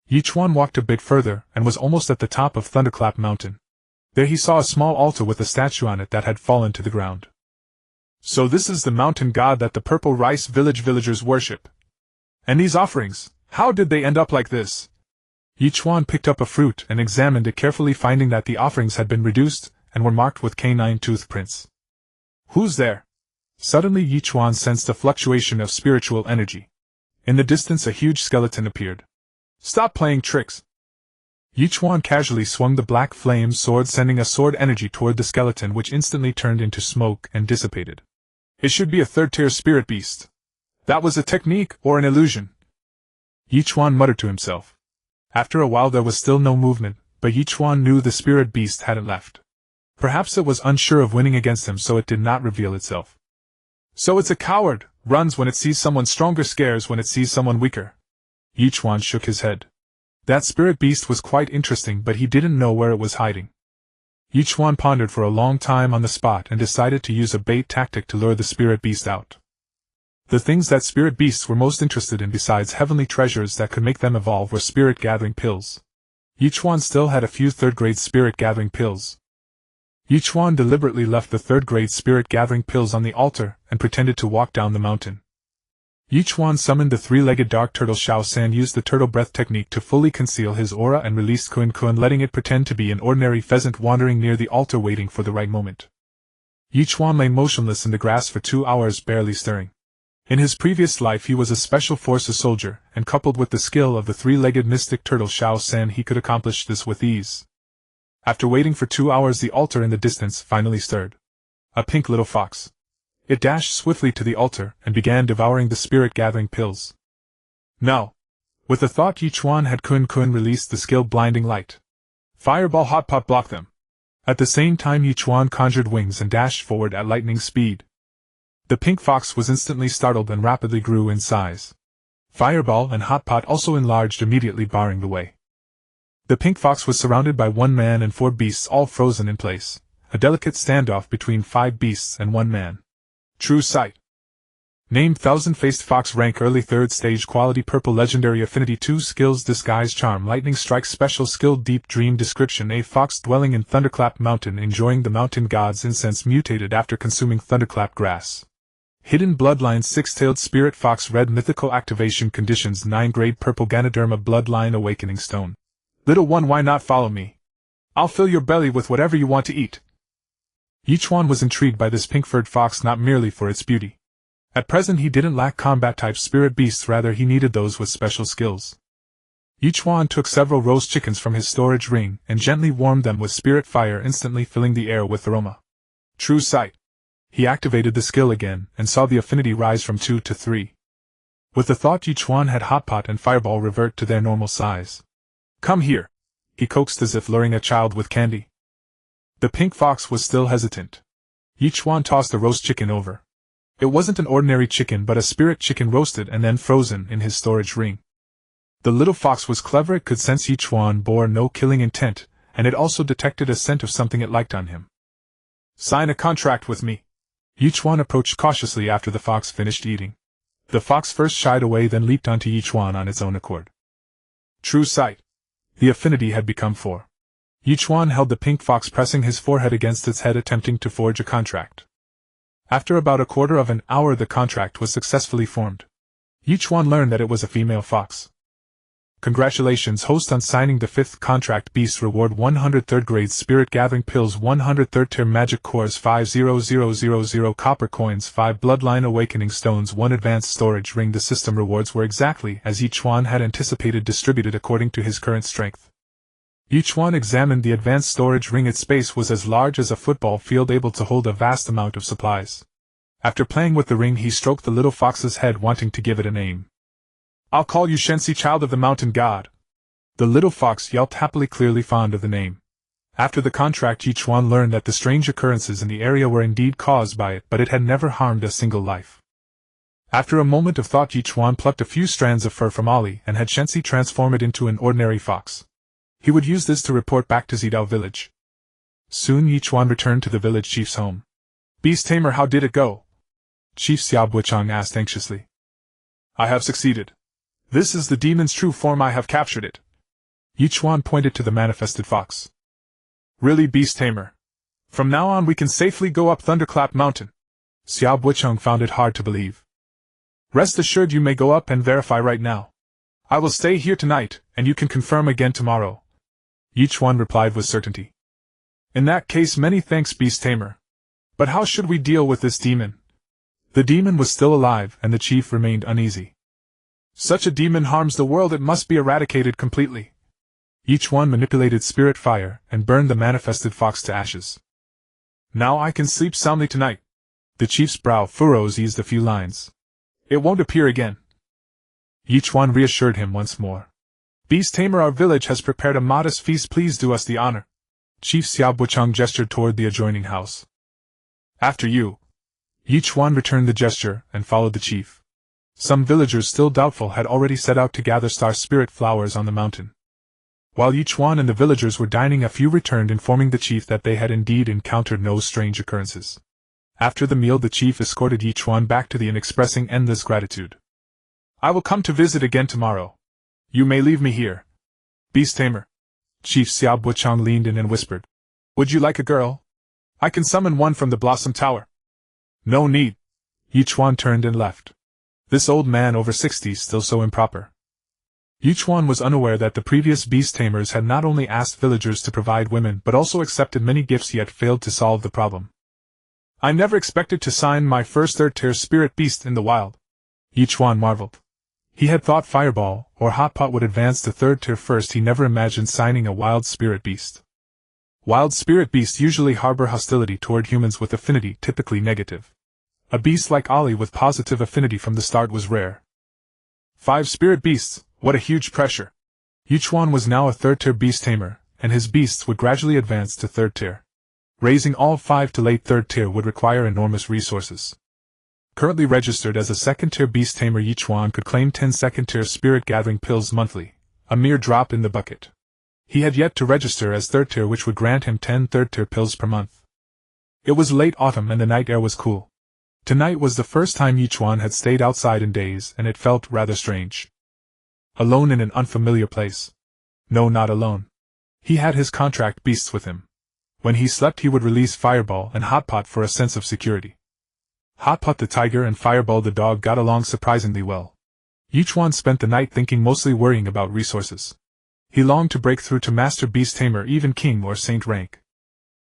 Ye Chuan walked a bit further and was almost at the top of Thunderclap Mountain. There he saw a small altar with a statue on it that had fallen to the ground. So this is the mountain god that the Purple Rice Village villagers worship. And these offerings, how did they end up like this? Ye Chuan picked up a fruit and examined it carefully, finding that the offerings had been reduced and were marked with canine tooth prints. Who's there? Suddenly Ye Chuan sensed a fluctuation of spiritual energy. In the distance a huge skeleton appeared. Stop playing tricks! Ye Chuan casually swung the black flame sword, sending a sword energy toward the skeleton, which instantly turned into smoke and dissipated. It should be a third-tier spirit beast. That was a technique or an illusion. Ye Chuan muttered to himself. After a while there was still no movement, but Ye Chuan knew the spirit beast hadn't left. Perhaps it was unsure of winning against him, so it did not reveal itself. So it's a coward, runs when it sees someone stronger, scares when it sees someone weaker. Ye Chuan shook his head. That spirit beast was quite interesting, but he didn't know where it was hiding. Ye Chuan pondered for a long time on the spot and decided to use a bait tactic to lure the spirit beast out. The things that spirit beasts were most interested in, besides heavenly treasures that could make them evolve, were spirit-gathering pills. Ye Chuan still had a few third-grade spirit-gathering pills. Ye Chuan deliberately left the third-grade spirit-gathering pills on the altar and pretended to walk down the mountain. Ye Chuan summoned the three-legged dark turtle Xuanyuan, used the turtle breath technique to fully conceal his aura, and released Xuanyuan, letting it pretend to be an ordinary pheasant wandering near the altar, waiting for the right moment. Ye Chuan lay motionless in the grass for 2 hours, barely stirring. In his previous life he was a special forces soldier, and coupled with the skill of the three-legged mystic turtle Xuanyuan, he could accomplish this with ease. After waiting for 2 hours, the altar in the distance finally stirred. A pink little fox. It dashed swiftly to the altar and began devouring the spirit-gathering pills. No! With the thought, Ye Chuan had Xuanyuan release the skill Blinding Light. Fireball Hotpot blocked them. At the same time, Ye Chuan conjured wings and dashed forward at lightning speed. The pink fox was instantly startled and rapidly grew in size. Fireball and Hotpot also enlarged immediately, barring the way. The pink fox was surrounded by 1 man and 4 beasts, all frozen in place, a delicate standoff between 5 beasts and 1 man. True sight. Named Thousand-Faced Fox, rank early 3rd stage, quality purple, legendary affinity 2, skills Disguise Charm, Lightning Strike, special skill Deep Dream, description a fox dwelling in Thunderclap Mountain, enjoying the mountain god's incense, mutated after consuming thunderclap grass. Hidden Bloodline, 6-tailed spirit fox, red, mythical activation conditions 9, grade purple, Ganoderma, Bloodline, awakening stone. Little one, why not follow me? I'll fill your belly with whatever you want to eat. Ye Chuan was intrigued by this pink-furred fox not merely for its beauty. At present he didn't lack combat-type spirit beasts, rather he needed those with special skills. Ye Chuan took several roast chickens from his storage ring and gently warmed them with spirit fire, instantly filling the air with aroma. True sight. He activated the skill again and saw the affinity rise from 2 to 3. With the thought, Ye Chuan had Hotpot and Fireball revert to their normal size. Come here, he coaxed, as if luring a child with candy. The pink fox was still hesitant. Ye Chuan tossed the roast chicken over. It wasn't an ordinary chicken, but a spirit chicken, roasted and then frozen in his storage ring. The little fox was clever. It could sense Ye Chuan bore no killing intent, and it also detected a scent of something it liked on him. Sign a contract with me. Ye Chuan approached cautiously after the fox finished eating. The fox first shied away, then leaped onto Ye Chuan on its own accord. True sight. The affinity had become 4. Ye Chuan held the pink fox, pressing his forehead against its head, attempting to forge a contract. After about a quarter of an hour the contract was successfully formed. Ye Chuan learned that it was a female fox. Congratulations, host, on signing the 5th contract. Beast reward 100 3rd-grade spirit-gathering pills, 100 3rd-tier magic cores, 50000 copper coins, 5 bloodline awakening stones, 1 advanced storage ring. The system rewards were exactly as Ye Chuan had anticipated, distributed according to his current strength. Ye Chuan examined the advanced storage ring. Its space was as large as a football field, able to hold a vast amount of supplies. After playing with the ring, he stroked the little fox's head, wanting to give it a name. "I'll call you Shensi, child of the mountain god." The little fox yelped happily, clearly fond of the name. After the contract, Ye Chuan learned that the strange occurrences in the area were indeed caused by it, but it had never harmed a single life. After a moment of thought, Ye Chuan plucked a few strands of fur from Ali and had Shensi transform it into an ordinary fox. He would use this to report back to Zidao village. Soon Ye Chuan returned to the village chief's home. "Beast Tamer, how did it go?" Chief Xuanyuan asked anxiously. "I have succeeded. This is the demon's true form. I have captured it." Ye Chuan pointed to the manifested fox. "Really, Beast Tamer? From now on we can safely go up Thunderclap Mountain?" Xuanyuan found it hard to believe. "Rest assured, you may go up and verify right now. I will stay here tonight, and you can confirm again tomorrow," Ye Chuan replied with certainty. "In that case, many thanks, Beast Tamer. But how should we deal with this demon?" The demon was still alive, and the chief remained uneasy. "Such a demon harms the world. It must be eradicated completely." Ye Chuan manipulated spirit fire and burned the manifested fox to ashes. "Now I can sleep soundly tonight." The chief's brow furrows eased a few lines. "It won't appear again." Ye Chuan reassured him once more. "Beast Tamer, our village has prepared a modest feast. Please do us the honor." Chief Xuanyuan gestured toward the adjoining house. "After you." Ye Chuan returned the gesture and followed the chief. Some villagers, still doubtful, had already set out to gather star spirit flowers on the mountain. While Ye Chuan and the villagers were dining, a few returned informing the chief that they had indeed encountered no strange occurrences. After the meal, the chief escorted Ye Chuan back to the inn, expressing endless gratitude. "I will come to visit again tomorrow. You may leave me here." "Beast Tamer." Chief Xuanyuan leaned in and whispered. "Would you like a girl? I can summon one from the Blossom Tower." "No need." Ye Chuan turned and left. This old man over 60, still so improper. Ye Chuan was unaware that the previous Beast Tamers had not only asked villagers to provide women but also accepted many gifts, yet failed to solve the problem. "I never expected to sign my first third-tier spirit beast in the wild," Ye Chuan marveled. He had thought Fireball or Hot Pot would advance to third tier first. He never imagined signing a wild spirit beast. Wild spirit beasts usually harbor hostility toward humans with affinity typically negative. A beast like Ali with positive affinity from the start was rare. 5 spirit beasts, what a huge pressure! Ye Chuan was now a third-tier beast tamer, and his beasts would gradually advance to third tier. Raising all 5 to late third tier would require enormous resources. Currently registered as a second-tier beast tamer, Ye Chuan could claim 10 second-tier spirit gathering pills monthly, a mere drop in the bucket. He had yet to register as third tier, which would grant him 10 third-tier pills per month. It was late autumn and the night air was cool. Tonight was the first time Ye Chuan had stayed outside in days, and it felt rather strange. Alone in an unfamiliar place. No, not alone. He had his contract beasts with him. When he slept, he would release Fireball and Hot Pot for a sense of security. Hot Pot the tiger and Fireball the dog got along surprisingly well. Ye Chuan spent the night thinking, mostly worrying about resources. He longed to break through to Master Beast Tamer, even King or Saint rank.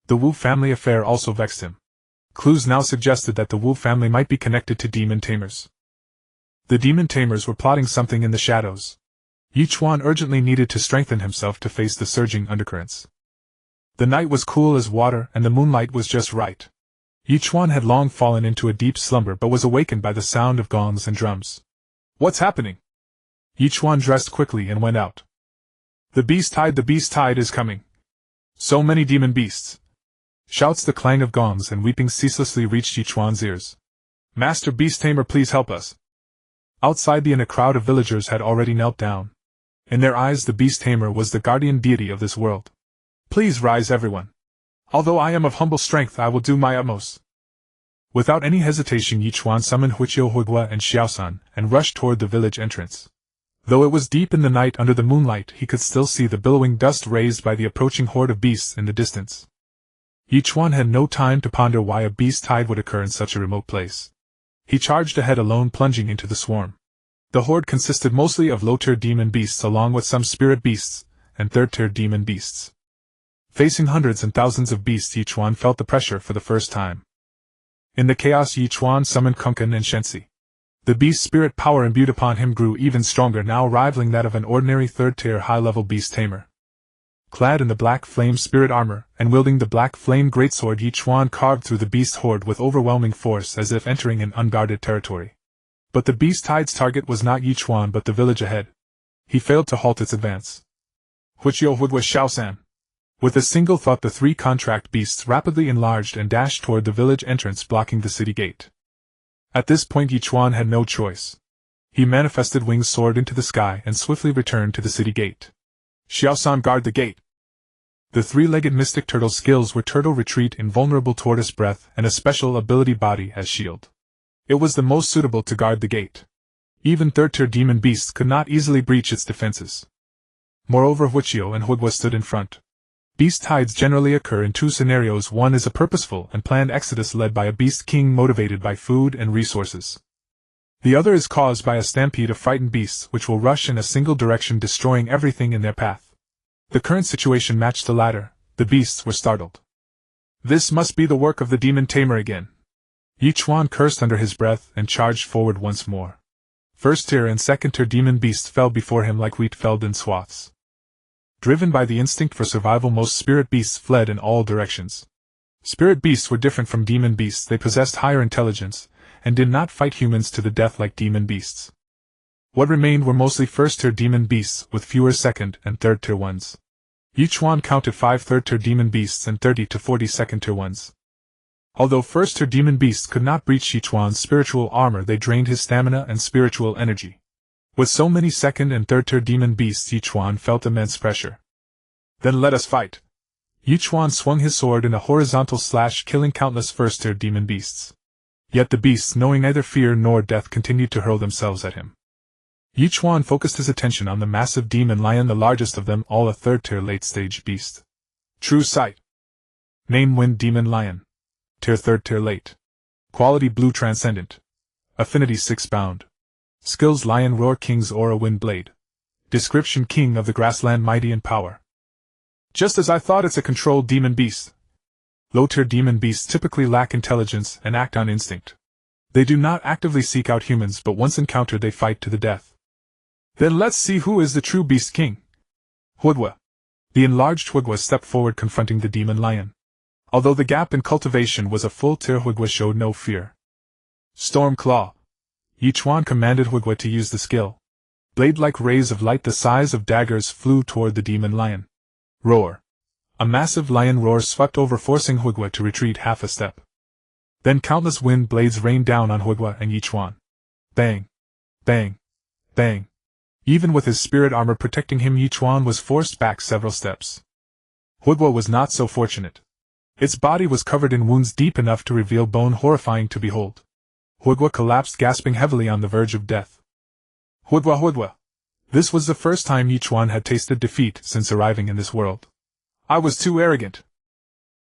The Wu family affair also vexed him. Clues now suggested that the Wu family might be connected to demon tamers. The demon tamers were plotting something in the shadows. Ye Chuan urgently needed to strengthen himself to face the surging undercurrents. The night was cool as water and the moonlight was just right. Ye Chuan had long fallen into a deep slumber but was awakened by the sound of gongs and drums. What's happening? Ye Chuan dressed quickly and went out. The beast tide is coming. So many demon beasts. Shouts, the clang of gongs and weeping ceaselessly reached Ye Chuan's ears. Master Beast Tamer, please help us. Outside the inn, a crowd of villagers had already knelt down. In their eyes, the Beast Tamer was the guardian deity of this world. Please rise, everyone. Although I am of humble strength, I will do my utmost. Without any hesitation, Ye Chuan summoned Huiqiu and Xiaosan and rushed toward the village entrance. Though it was deep in the night, under the moonlight he could still see the billowing dust raised by the approaching horde of beasts in the distance. Ye Chuan had no time to ponder why a beast tide would occur in such a remote place. He charged ahead alone, plunging into the swarm. The horde consisted mostly of low-tier demon beasts along with some spirit beasts and third-tier demon beasts. Facing hundreds and thousands of beasts, Ye Chuan felt the pressure for the first time. In the chaos, Ye Chuan summoned Kunkan and Shensi. The beast spirit power imbued upon him grew even stronger, now rivaling that of an ordinary third-tier high-level beast tamer. clad in the black flame spirit armor, and wielding the black flame greatsword. Ye Chuan carved through the beast horde with overwhelming force as if entering an unguarded territory. But the beast tide's target was not Ye Chuan but the village ahead. He failed to halt its advance. Huichio Hudwa Shaosan. With a single thought, the three contract beasts rapidly enlarged and dashed toward the village entrance, blocking the city gate. At this point Ye Chuan had no choice. He manifested Wings soared into the sky and swiftly returned to the city gate. Xiaosan, guard the gate. The three-legged mystic turtle's skills were turtle retreat, invulnerable tortoise breath, and a special ability body as shield. It was the most suitable to guard the gate. Even third-tier demon beasts could not easily breach its defenses. Moreover, Huichio and Hudwa stood in front. Beast tides generally occur in two scenarios. One is a purposeful and planned exodus led by a beast king motivated by food and resources. The other is caused by a stampede of frightened beasts which will rush in a single direction, destroying everything in their path. The current situation matched the latter. The beasts were startled. This must be the work of the demon tamer again. Ye Chuan cursed under his breath and charged forward once more. First-tier and second-tier demon beasts fell before him like wheat felled in swaths. Driven by the instinct for survival, most spirit beasts fled in all directions. Spirit beasts were different from demon beasts. They possessed higher intelligence, and did not fight humans to the death like demon beasts. What remained were mostly first-tier demon beasts, with fewer second and third-tier ones. Ye Chuan counted 5 third-tier demon beasts and 30 to 40 second-tier ones. Although first-tier demon beasts could not breach Ye Chuan's spiritual armor, they drained his stamina and spiritual energy. With so many second and third-tier demon beasts, Ye Chuan felt immense pressure. Then let us fight. Ye Chuan swung his sword in a horizontal slash, killing countless first-tier demon beasts. Yet the beasts, knowing neither fear nor death, continued to hurl themselves at him. Ye Chuan focused his attention on the massive demon lion, the largest of them all, a third-tier late-stage beast. True sight. Name: Wind Demon Lion. Tier third-tier late. Quality: Blue Transcendent. Affinity: 6 bound. Skills: Lion Roar, King's Aura, Wind Blade. Description: King of the Grassland, mighty in power. Just as I thought, it's a controlled demon beast. Low-tier demon beasts typically lack intelligence and act on instinct. They do not actively seek out humans, but once encountered they fight to the death. Then let's see who is the true beast king. Hudwa. The enlarged Hudwa stepped forward, confronting the demon lion. Although the gap in cultivation was a full tier, Hudwa showed no fear. Storm Claw. Ye Chuan commanded Hudwa to use the skill. Blade-like rays of light the size of daggers flew toward the demon lion. Roar. A massive lion roar swept over, forcing Hudwa to retreat half a step. Then countless wind blades rained down on Hudwa and Ye Chuan. Bang. Bang. Bang. Even with his spirit armor protecting him, Ye Chuan was forced back several steps. Hudwa was not so fortunate. Its body was covered in wounds deep enough to reveal bone, horrifying to behold. Hudwa collapsed, gasping heavily on the verge of death. Hudwa, Hudwa. This was the first time Ye Chuan had tasted defeat since arriving in this world. I was too arrogant.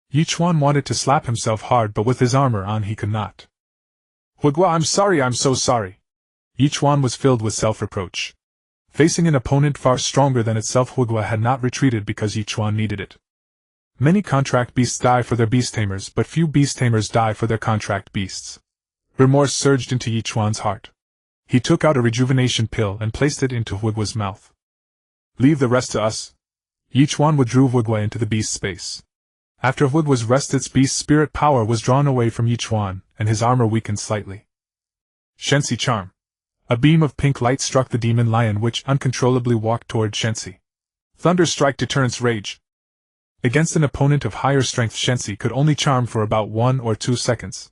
Ye Chuan wanted to slap himself hard, but with his armor on he could not. Hudwa, I'm sorry, I'm so sorry. Ye Chuan was filled with self-reproach. Facing an opponent far stronger than itself, Hudwa had not retreated because Ye Chuan needed it. Many contract beasts die for their beast tamers, but few beast tamers die for their contract beasts. Remorse surged into Ye Chuan's heart. He took out a rejuvenation pill and placed it into Hudwa's mouth. Leave the rest to us. Ye Chuan withdrew Hudwa into the beast space. After Hudwa's rest, its beast spirit power was drawn away from Ye Chuan, and his armor weakened slightly. Shensi Charm. A beam of pink light struck the demon lion, which uncontrollably walked toward Shensi. Thunder Strike, Deterrence Rage. Against an opponent of higher strength, Shensi could only charm for about 1 or 2 seconds.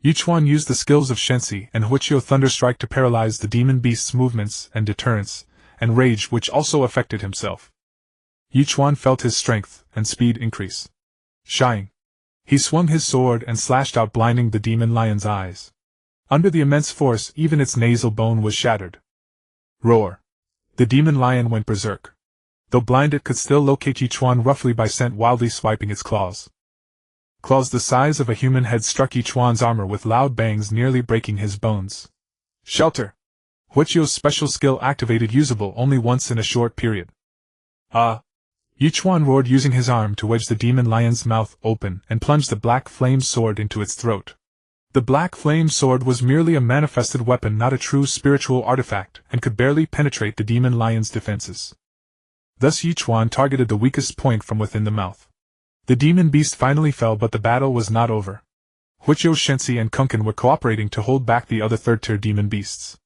Ye Chuan used the skills of Shensi and Huichio Thunderstrike to paralyze the demon beast's movements and deterrence, and rage, which also affected himself. Ye Chuan felt his strength and speed increase. Shying. He swung his sword and slashed out, blinding the demon lion's eyes. Under the immense force, even its nasal bone was shattered. Roar. The demon lion went berserk. Though blind, it could still locate Ye Chuan roughly by scent, wildly swiping its claws. Claws the size of a human head struck Ye Chuan's armor with loud bangs, nearly breaking his bones. Shelter. Huichio's special skill activated, usable only once in a short period. Ye Chuan roared, using his arm to wedge the demon lion's mouth open and plunge the black flame sword into its throat. The black flame sword was merely a manifested weapon, not a true spiritual artifact, and could barely penetrate the demon lion's defenses. Thus Ye Chuan targeted the weakest point from within the mouth. The demon beast finally fell, but the battle was not over. Huiqiu, Shensi and Kunkin were cooperating to hold back the other third-tier demon beasts.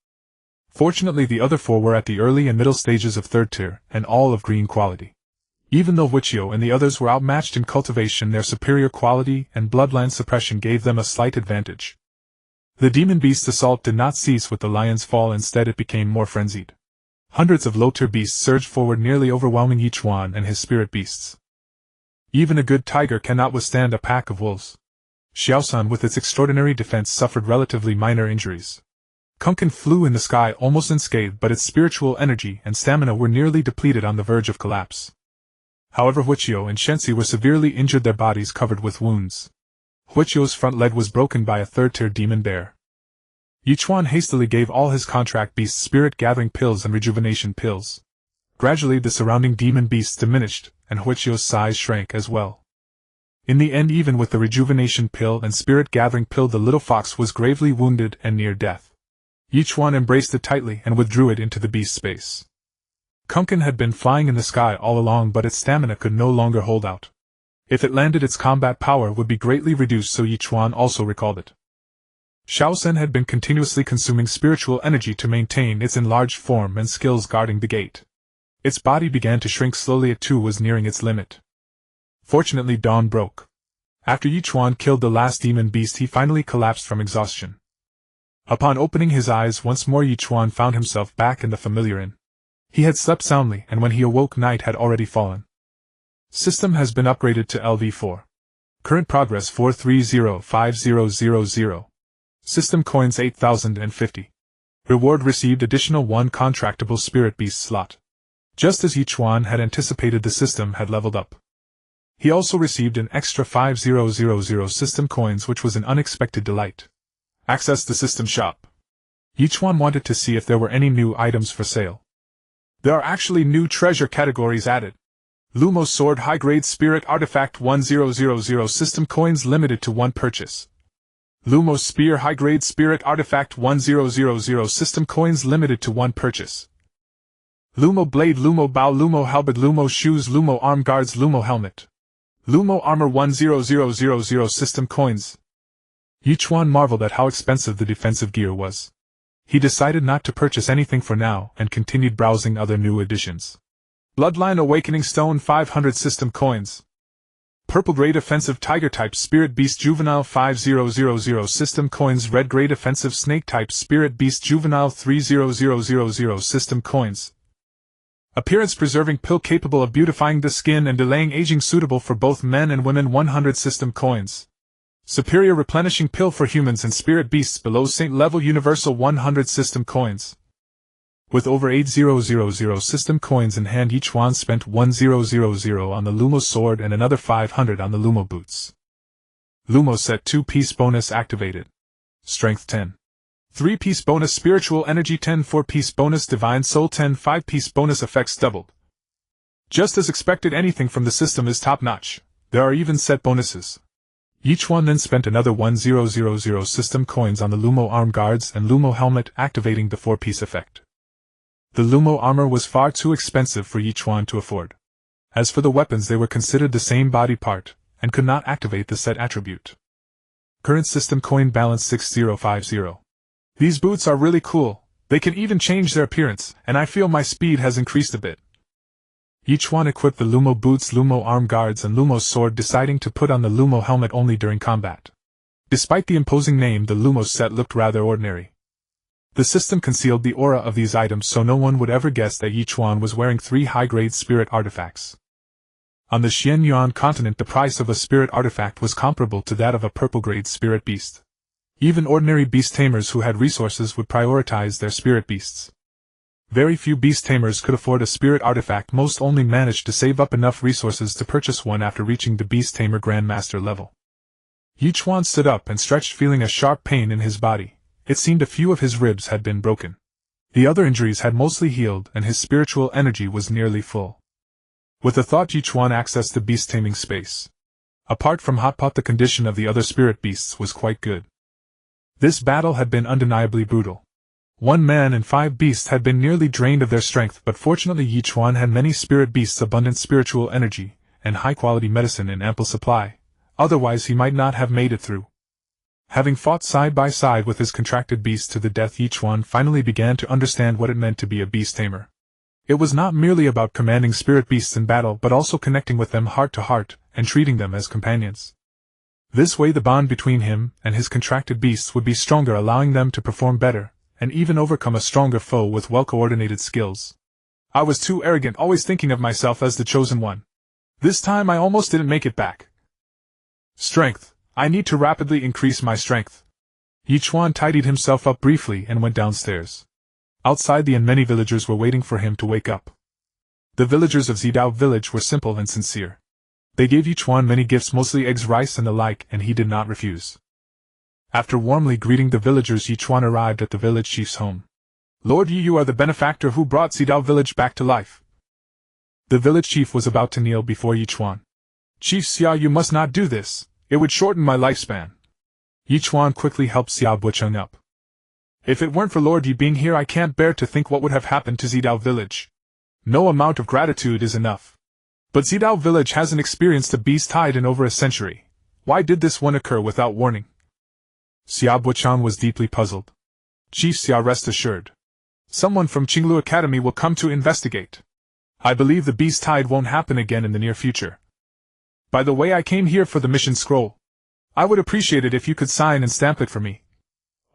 Fortunately, the other four were at the early and middle stages of third tier, and all of green quality. Even though Huiqiu and the others were outmatched in cultivation, their superior quality and bloodline suppression gave them a slight advantage. The demon beast's assault did not cease with the lion's fall, instead it became more frenzied. Hundreds of low-tier beasts surged forward, nearly overwhelming Ye Chuan and his spirit beasts. Even a good tiger cannot withstand a pack of wolves. Xiaosun, with its extraordinary defense, suffered relatively minor injuries. Kunkin flew in the sky almost unscathed, but its spiritual energy and stamina were nearly depleted, on the verge of collapse. However, Huiqiu and Shensi were severely injured, their bodies covered with wounds. Huiqiu's front leg was broken by a third-tier demon bear. Ye Chuan hastily gave all his contract beasts spirit-gathering pills and rejuvenation pills. Gradually the surrounding demon beasts diminished, and Huiqiu's size shrank as well. In the end, even with the rejuvenation pill and spirit-gathering pill, the little fox was gravely wounded and near death. Ye Chuan embraced it tightly and withdrew it into the beast space. Kunkin had been flying in the sky all along, but its stamina could no longer hold out. If it landed, its combat power would be greatly reduced, so Ye Chuan also recalled it. Xiaosun had been continuously consuming spiritual energy to maintain its enlarged form and skills guarding the gate. Its body began to shrink slowly, it too was nearing its limit. Fortunately, dawn broke. After Ye Chuan killed the last demon beast, he finally collapsed from exhaustion. Upon opening his eyes once more, Ye Chuan found himself back in the familiar inn. He had slept soundly, and when he awoke, night had already fallen. System has been upgraded to LV4. Current progress 4305000. System coins 8050. Reward received additional 1 contractable spirit beast slot. Just as Ye Chuan had anticipated, the system had leveled up. He also received an extra 5000 system coins, which was an unexpected delight. Access the system shop. Ye Chuan wanted to see if there were any new items for sale. There are actually new treasure categories added. Lumos Sword High-Grade Spirit Artifact 1000 system coins limited to 1 purchase. Lumos Spear High-Grade Spirit Artifact 1000 system coins limited to 1 purchase. Lumo Blade, Lumo Bow, Lumo Halberd, Lumo Shoes, Lumo Arm Guards, Lumo Helmet. Lumo Armor 1000 system coins. Ye Chuan marveled at how expensive the defensive gear was. He decided not to purchase anything for now and continued browsing other new additions. Bloodline Awakening Stone 500 system coins. Purple Grade Offensive Tiger Type Spirit Beast Juvenile 5000 system coins. Red Grade Offensive Snake Type Spirit Beast Juvenile 30000 system coins. Appearance Preserving Pill capable of beautifying the skin and delaying aging, suitable for both men and women 100 system coins. Superior Replenishing Pill for humans and spirit beasts below Saint level universal 100 system coins. With over 8000 system coins in hand, Ye Chuan spent 1000 on the Lumo Sword and another 500 on the Lumo Boots. Lumo Set 2-piece bonus activated. Strength 10. 3-piece bonus Spiritual Energy 10. 4-piece bonus Divine Soul 10. 5-piece bonus effects doubled. Just as expected, anything from the system is top-notch. There are even set bonuses. Ye Chuan then spent another 1000 system coins on the Lumo Arm Guards and Lumo Helmet, activating the 4-piece effect. The Lumo armor was far too expensive for Ye Chuan to afford. As for the weapons, they were considered the same body part, and could not activate the set attribute. Current system coin balance 6050. These boots are really cool, they can even change their appearance, and I feel my speed has increased a bit. Ye Chuan equipped the Lumo Boots, Lumo Arm Guards and Lumo Sword, deciding to put on the Lumo Helmet only during combat. Despite the imposing name, the Lumo set looked rather ordinary. The system concealed the aura of these items so no one would ever guess that Ye Chuan was wearing 3 high-grade spirit artifacts. On the Xuanyuan Continent, the price of a spirit artifact was comparable to that of a purple-grade spirit beast. Even ordinary beast tamers who had resources would prioritize their spirit beasts. Very few beast tamers could afford a spirit artifact, most only managed to save up enough resources to purchase one after reaching the Beast Tamer Grandmaster level. Ye Chuan stood up and stretched, feeling a sharp pain in his body. It seemed a few of his ribs had been broken. The other injuries had mostly healed, and his spiritual energy was nearly full. With a thought, Ye Chuan accessed the beast taming space. Apart from Hotpot, the condition of the other spirit beasts was quite good. This battle had been undeniably brutal. 1 man and 5 beasts had been nearly drained of their strength, but fortunately Ye Chuan had many spirit beasts, abundant spiritual energy, and high-quality medicine in ample supply, otherwise he might not have made it through. Having fought side by side with his contracted beast to the death, Ye Chuan finally began to understand what it meant to be a beast tamer. It was not merely about commanding spirit beasts in battle, but also connecting with them heart to heart, and treating them as companions. This way the bond between him and his contracted beasts would be stronger, allowing them to perform better, and even overcome a stronger foe with well-coordinated skills. I was too arrogant, always thinking of myself as the chosen one. This time I almost didn't make it back. Strength. I need to rapidly increase my strength. Ye Chuan tidied himself up briefly and went downstairs. Outside many villagers were waiting for him to wake up. The villagers of Zidao village were simple and sincere. They gave Ye Chuan many gifts, mostly eggs, rice and the like, and he did not refuse. After warmly greeting the villagers, Ye Chuan arrived at the village chief's home. Lord Yi, you are the benefactor who brought Zidao village back to life. The village chief was about to kneel before Ye Chuan. Chief Xia, you must not do this. It would shorten my lifespan. Ye Chuan quickly helped Xia Bucheng up. If it weren't for Lord Yi being here, I can't bear to think what would have happened to Zidao village. No amount of gratitude is enough. But Zidao village hasn't experienced a beast tide in over a century. Why did this one occur without warning? Xia Bucheng was deeply puzzled. Chief Xia, rest assured. Someone from Qinglu Academy will come to investigate. I believe the beast tide won't happen again in the near future. By the way, I came here for the mission scroll. I would appreciate it if you could sign and stamp it for me.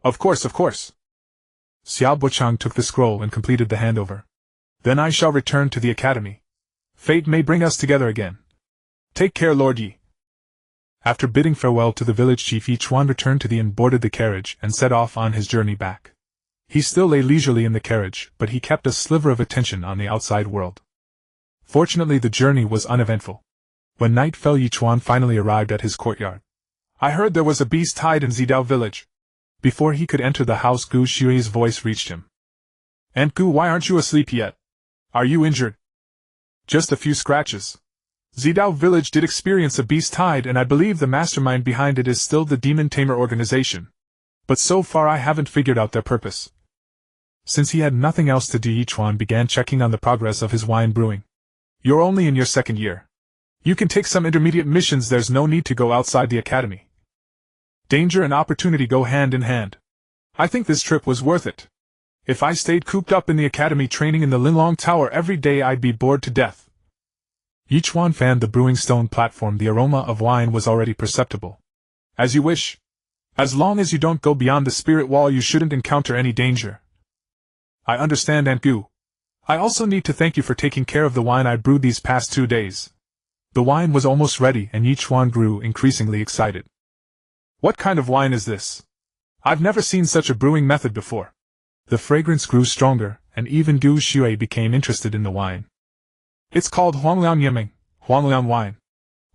Of course, of course. Xia Bucheng took the scroll and completed the handover. Then I shall return to the academy. Fate may bring us together again. Take care, Lord Yi. After bidding farewell to the village chief, Ye Chuan returned to the inn, boarded the carriage, and set off on his journey back. He still lay leisurely in the carriage, but he kept a sliver of attention on the outside world. Fortunately, the journey was uneventful. When night fell, Ye Chuan finally arrived at his courtyard. I heard there was a beast tide in Zidao village. Before he could enter the house, Gu Xui's voice reached him. Aunt Gu, why aren't you asleep yet? Are you injured? Just a few scratches. Zidao village did experience a beast tide, and I believe the mastermind behind it is still the Demon Tamer organization. But so far I haven't figured out their purpose. Since he had nothing else to do, Ye Chuan began checking on the progress of his wine brewing. You're only in your 2nd year. You can take some intermediate missions, there's no need to go outside the academy. Danger and opportunity go hand in hand. I think this trip was worth it. If I stayed cooped up in the academy training in the Linlong Tower every day, I'd be bored to death. Ye Chuan fanned the brewing stone platform. The aroma of wine was already perceptible. As you wish. As long as you don't go beyond the spirit wall, you shouldn't encounter any danger. I understand, Aunt Gu. I also need to thank you for taking care of the wine I brewed these past 2 days. The wine was almost ready, and Ye Chuan grew increasingly excited. What kind of wine is this? I've never seen such a brewing method before. The fragrance grew stronger, and even Gu Xue became interested in the wine. It's called Huangliang Yiming, Huangliang wine.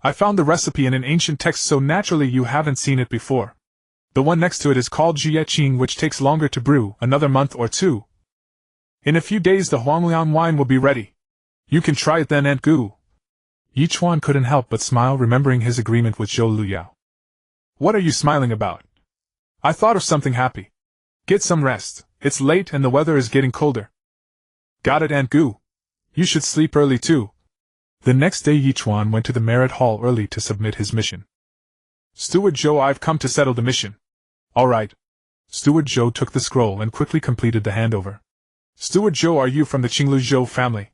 I found the recipe in an ancient text, so naturally you haven't seen it before. The one next to it is called Zhiyeqing, which takes longer to brew, another month or 2. In a few days the Huangliang wine will be ready. You can try it then, Aunt Gu. Ye Chuan couldn't help but smile, remembering his agreement with Zhou Luyao. What are you smiling about? I thought of something happy. Get some rest, it's late and the weather is getting colder. Got it, Aunt Gu. You should sleep early too. The next day Ye Chuan went to the Merit Hall early to submit his mission. Steward Zhou, I've come to settle the mission. All right. Steward Zhou took the scroll and quickly completed the handover. Steward Zhou, are you from the Qinglu Zhou family?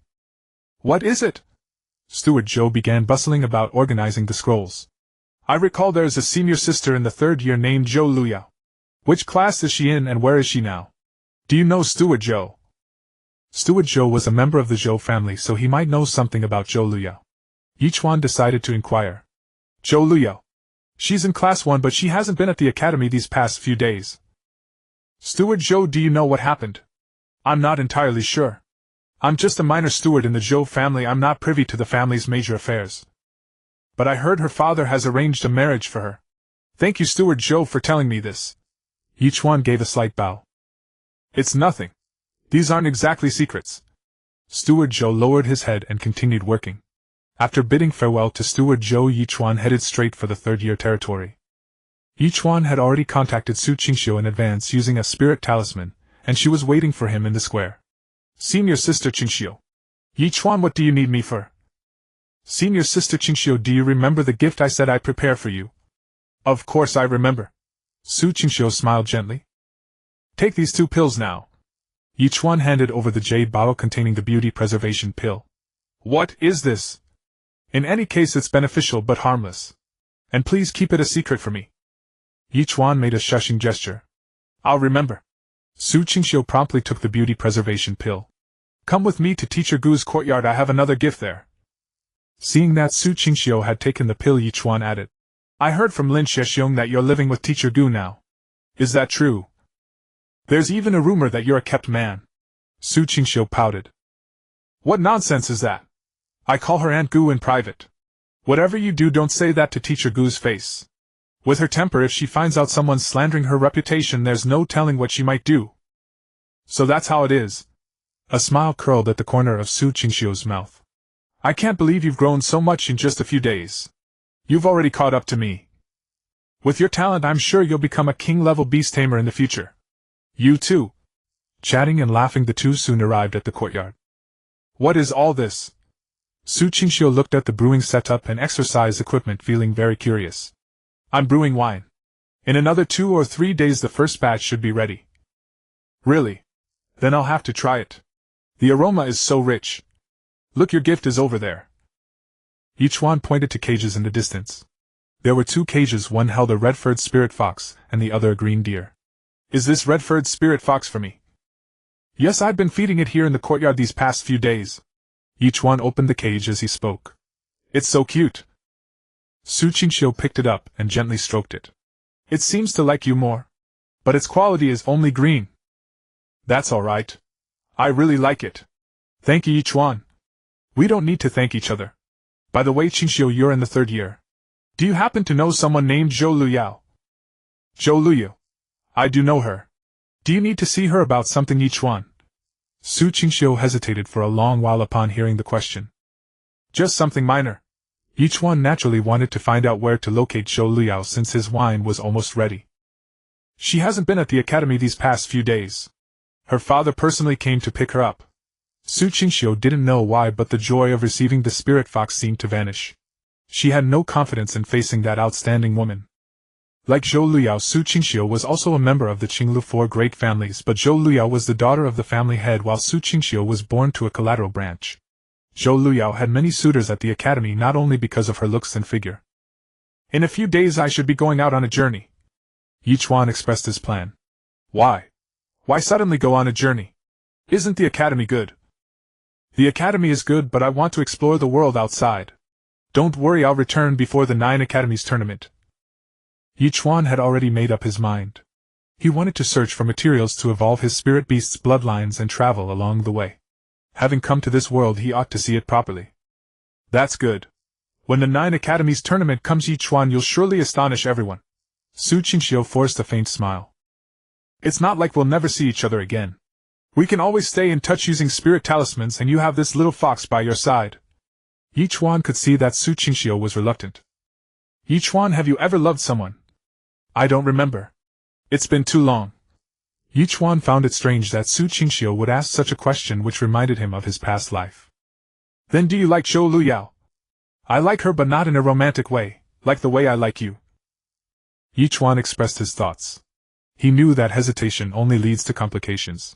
What is it? Steward Zhou began bustling about organizing the scrolls. I recall there is a senior sister in the 3rd year named Zhou Luyao. Which class is she in and where is she now? Do you know Steward Zhou? Steward Zhou was a member of the Zhou family, so he might know something about Zhou Luyao. Ye Chuan decided to inquire. Zhou Luyao. She's in class 1, but she hasn't been at the academy these past few days. Steward Zhou, do you know what happened? I'm not entirely sure. I'm just a minor steward in the Zhou family, I'm not privy to the family's major affairs. But I heard her father has arranged a marriage for her. Thank you, Steward Zhou, for telling me this. Ye Chuan gave a slight bow. It's nothing. These aren't exactly secrets. Steward Zhou lowered his head and continued working. After bidding farewell to Steward Zhou, Ye Chuan headed straight for the 3rd year territory. Ye Chuan had already contacted Su Qingxiu in advance using a spirit talisman, and she was waiting for him in the square. Senior Sister Qingxiu. Ye Chuan, what do you need me for? Senior Sister Qingxiu, do you remember the gift I said I'd prepare for you? Of course I remember. Su Qingxiu smiled gently. Take these 2 pills now. Ye Chuan handed over the jade bottle containing the beauty preservation pill. What is this? In any case, it's beneficial but harmless. And please keep it a secret for me. Ye Chuan made a shushing gesture. I'll remember. Su Qingxiu promptly took the beauty preservation pill. Come with me to Teacher Gu's courtyard, I have another gift there. Seeing that Su Qingxiu had taken the pill, Ye Chuan added, I heard from Lin Xiaoxiong that you're living with Teacher Gu now. Is that true? There's even a rumor that you're a kept man. Su Qingxiu pouted. What nonsense is that? I call her Aunt Gu in private. Whatever you do, don't say that to Teacher Gu's face. With her temper, if she finds out someone's slandering her reputation, there's no telling what she might do. So that's how it is. A smile curled at the corner of Su Qingxiu's mouth. I can't believe you've grown so much in just a few days. You've already caught up to me. With your talent, I'm sure you'll become a king-level Beast Tamer in the future. You too. Chatting and laughing, the two soon arrived at the courtyard. What is all this? Su Qingxiu looked at the brewing setup and exercise equipment, feeling very curious. I'm brewing wine. In another 2 or 3 days the first batch should be ready. Really? Then I'll have to try it. The aroma is so rich. Look, your gift is over there. Ye Chuan pointed to cages in the distance. There were 2 cages, one held a red-furred spirit fox, and the other a green deer. Is this red-furred spirit fox for me? Yes, I've been feeding it here in the courtyard these past few days. Ye Chuan opened the cage as he spoke. It's so cute. Su Qingxiu picked it up and gently stroked it. It seems to like you more. But its quality is only green. That's all right. I really like it. Thank you, Ye Chuan. We don't need to thank each other. By the way, Qingxiu, you're in the 3rd year. Do you happen to know someone named Zhou Luyao? Zhou Luyu. I do know her. Do you need to see her about something, Ye Chuan? Su Qingxiu hesitated for a long while upon hearing the question. Just something minor. Ye Chuan naturally wanted to find out where to locate Zhou Luyao since his wine was almost ready. She hasn't been at the academy these past few days. Her father personally came to pick her up. Su Qingxiu didn't know why, but the joy of receiving the spirit fox seemed to vanish. She had no confidence in facing that outstanding woman. Like Zhou Luyao, Su Qingxiu was also a member of the Qinglu 4 great families, but Zhou Luyao was the daughter of the family head while Su Qingxiu was born to a collateral branch. Zhou Luyao had many suitors at the academy not only because of her looks and figure. In a few days I should be going out on a journey. Ye Chuan expressed his plan. Why? Why suddenly go on a journey? Isn't the academy good? The academy is good, but I want to explore the world outside. Don't worry, I'll return before the 9 academies tournament. Ye Chuan had already made up his mind. He wanted to search for materials to evolve his spirit beast's bloodlines and travel along the way. Having come to this world, he ought to see it properly. That's good. When the 9 academies tournament comes, Ye Chuan, you'll surely astonish everyone. Su Qingxiu forced a faint smile. It's not like we'll never see each other again. We can always stay in touch using spirit talismans, and you have this little fox by your side. Ye Chuan could see that Su Qingxiu was reluctant. Ye Chuan, have you ever loved someone? I don't remember. It's been too long. Ye Chuan found it strange that Su Qingxiu would ask such a question, which reminded him of his past life. Then do you like Zhou Luyao? I like her, but not in a romantic way, like the way I like you. Ye Chuan expressed his thoughts. He knew that hesitation only leads to complications.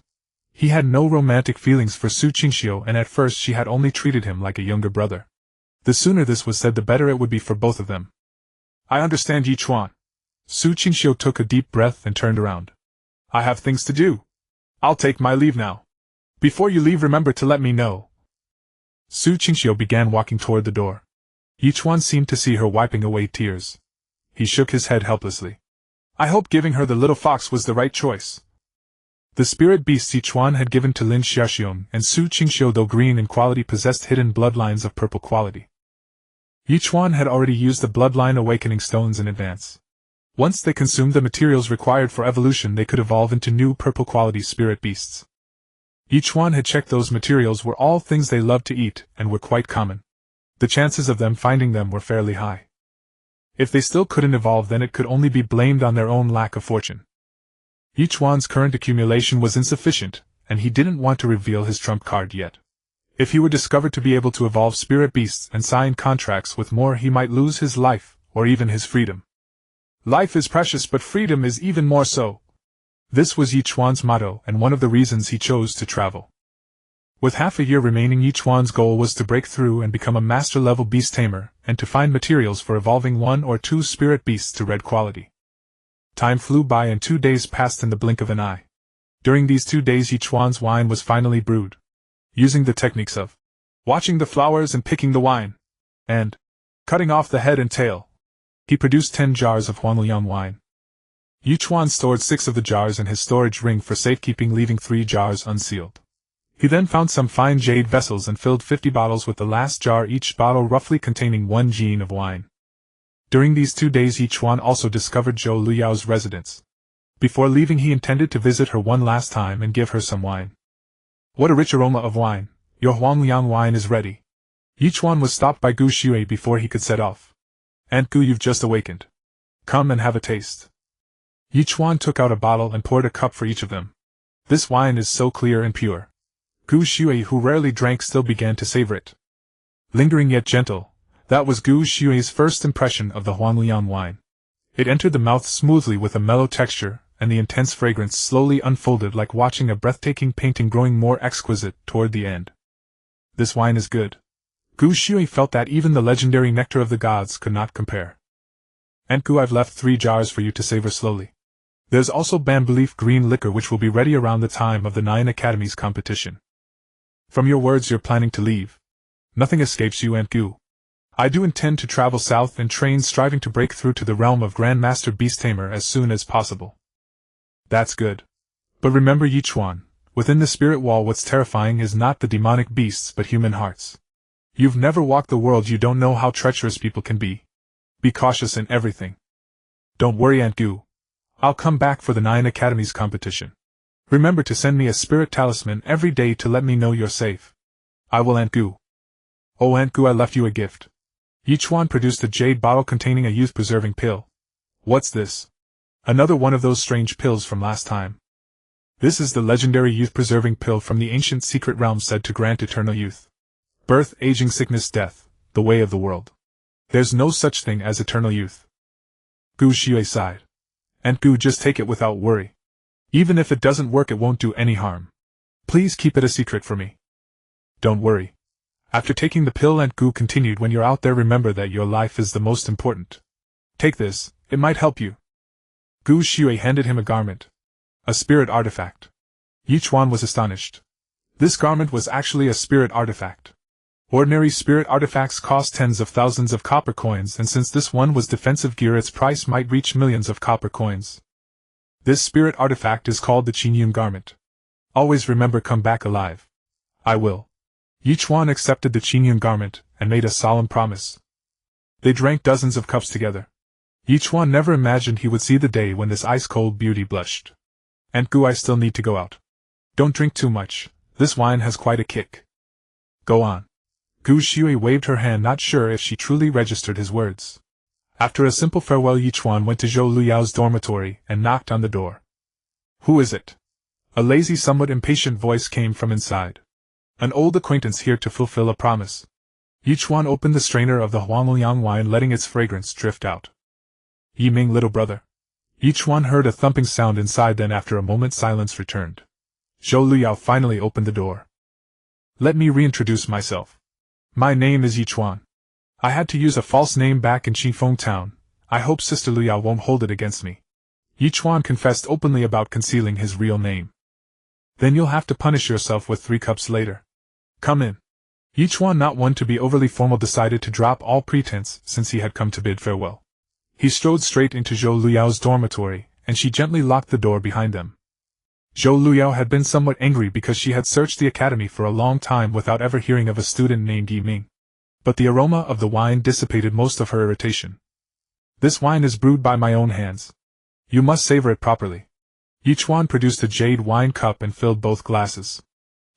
He had no romantic feelings for Su Qingxiu, and at first she had only treated him like a younger brother. The sooner this was said, the better it would be for both of them. I understand, Ye Chuan. Su Qingxiu took a deep breath and turned around. I have things to do. I'll take my leave now. Before you leave, remember to let me know. Su Qingxiu began walking toward the door. Ye Chuan seemed to see her wiping away tears. He shook his head helplessly. I hope giving her the little fox was the right choice. The spirit beasts Ye Chuan had given to Lin Xiaoxiong and Su Qingxiu, though green in quality, possessed hidden bloodlines of purple quality. Ye Chuan had already used the bloodline awakening stones in advance. Once they consumed the materials required for evolution, they could evolve into new purple quality spirit beasts. Ye Chuan had checked those materials were all things they loved to eat and were quite common. The chances of them finding them were fairly high. If they still couldn't evolve, then it could only be blamed on their own lack of fortune. Ye Chuan's current accumulation was insufficient, and he didn't want to reveal his trump card yet. If he were discovered to be able to evolve spirit beasts and sign contracts with more, he might lose his life, or even his freedom. Life is precious, but freedom is even more so. This was Ye Chuan's motto and one of the reasons he chose to travel. With half a year remaining, Ye Chuan's goal was to break through and become a master-level beast tamer, and to find materials for evolving 1 or 2 spirit beasts to red quality. Time flew by and 2 days passed in the blink of an eye. During these 2 days, Ye Chuan's wine was finally brewed. Using the techniques of watching the flowers and picking the wine, and cutting off the head and tail, he produced 10 jars of Xuanyuan wine. Ye Chuan stored 6 of the jars in his storage ring for safekeeping, leaving 3 jars unsealed. He then found some fine jade vessels and filled 50 bottles with the last jar, each bottle roughly containing 1 jin of wine. During these 2 days, Ye Chuan also discovered Zhou Luyao's residence. Before leaving, he intended to visit her one last time and give her some wine. What a rich aroma of wine! Your Xuanyuan wine is ready. Ye Chuan was stopped by Gu Xue before he could set off. Aunt Gu, you've just awakened. Come and have a taste. Ye Chuan took out a bottle and poured a cup for each of them. This wine is so clear and pure. Gu Xue, who rarely drank, still began to savor it. Lingering yet gentle, that was Gu Xue's first impression of the Xuanyuan wine. It entered the mouth smoothly with a mellow texture, and the intense fragrance slowly unfolded like watching a breathtaking painting growing more exquisite toward the end. This wine is good. Gu Xue felt that even the legendary nectar of the gods could not compare. Aunt Gu, I've left 3 jars for you to savor slowly. There's also bamboo leaf green liquor which will be ready around the time of the 9 Academies competition. From your words, you're planning to leave. Nothing escapes you, Aunt Gu. I do intend to travel south and train, striving to break through to the realm of Grandmaster Beast Tamer as soon as possible. That's good. But remember, Ye Chuan, within the spirit wall what's terrifying is not the demonic beasts but human hearts. You've never walked the world, you don't know how treacherous people can be. Be cautious in everything. Don't worry, Aunt Gu. I'll come back for the 9 Academies competition. Remember to send me a spirit talisman every day to let me know you're safe. I will, Aunt Gu. Oh, Aunt Gu, I left you a gift. Ye Chuan produced a jade bottle containing a youth-preserving pill. What's this? Another one of those strange pills from last time. This is the legendary youth-preserving pill from the ancient secret realm, said to grant eternal youth. Birth, aging, sickness, death, the way of the world. There's no such thing as eternal youth. Gu Xue sighed. Aunt Gu, just take it without worry. Even if it doesn't work, it won't do any harm. Please keep it a secret for me. Don't worry. After taking the pill, Aunt Gu continued, when you're out there, remember that your life is the most important. Take this, it might help you. Gu Xue handed him a garment. A spirit artifact. Ye Chuan was astonished. This garment was actually a spirit artifact. Ordinary spirit artifacts cost tens of thousands of copper coins, and since this one was defensive gear, its price might reach millions of copper coins. This spirit artifact is called the Xuanyuan garment. Always remember, come back alive. I will. Ye Chuan accepted the Xuanyuan garment, and made a solemn promise. They drank dozens of cups together. Ye Chuan never imagined he would see the day when this ice-cold beauty blushed. Aunt Gu, I still need to go out. Don't drink too much, this wine has quite a kick. Go on. Gu Xue waved her hand, not sure if she truly registered his words. After a simple farewell, Ye Chuan went to Zhou Luyao's dormitory and knocked on the door. Who is it? A lazy, somewhat impatient voice came from inside. An old acquaintance here to fulfill a promise. Ye Chuan opened the strainer of the Xuanyuan wine, letting its fragrance drift out. Yi Ming, little brother. Ye Chuan heard a thumping sound inside, then after a moment silence returned. Zhou Luyao finally opened the door. Let me reintroduce myself. My name is Ye Chuan. I had to use a false name back in Qifeng town. I hope Sister Luyao won't hold it against me. Ye Chuan confessed openly about concealing his real name. Then you'll have to punish yourself with 3 cups later. Come in. Ye Chuan, not one to be overly formal, decided to drop all pretense since he had come to bid farewell. He strode straight into Zhou Luyao's dormitory, and she gently locked the door behind them. Zhou Luyao had been somewhat angry because she had searched the academy for a long time without ever hearing of a student named Yi Ming. But the aroma of the wine dissipated most of her irritation. This wine is brewed by my own hands. You must savor it properly. Ye Chuan produced a jade wine cup and filled both glasses.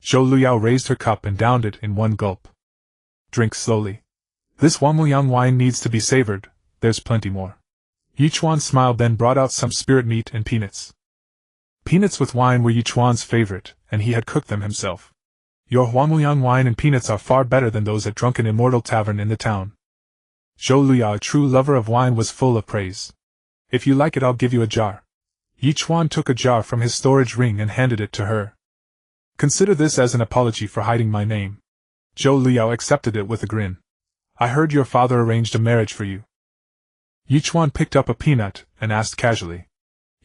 Zhou Luyao raised her cup and downed it in one gulp. Drink slowly. This Xuanyuan wine needs to be savored, there's plenty more. Ye Chuan smiled, then brought out some spirit meat and peanuts. Peanuts with wine were Ye Chuan's favorite, and he had cooked them himself. Your Xuanyuan wine and peanuts are far better than those at drunken immortal tavern in the town. Zhou Luyao, a true lover of wine, was full of praise. If you like it, I'll give you a jar. Ye Chuan took a jar from his storage ring and handed it to her. Consider this as an apology for hiding my name. Zhou Luyao accepted it with a grin. I heard your father arranged a marriage for you. Ye Chuan picked up a peanut and asked casually.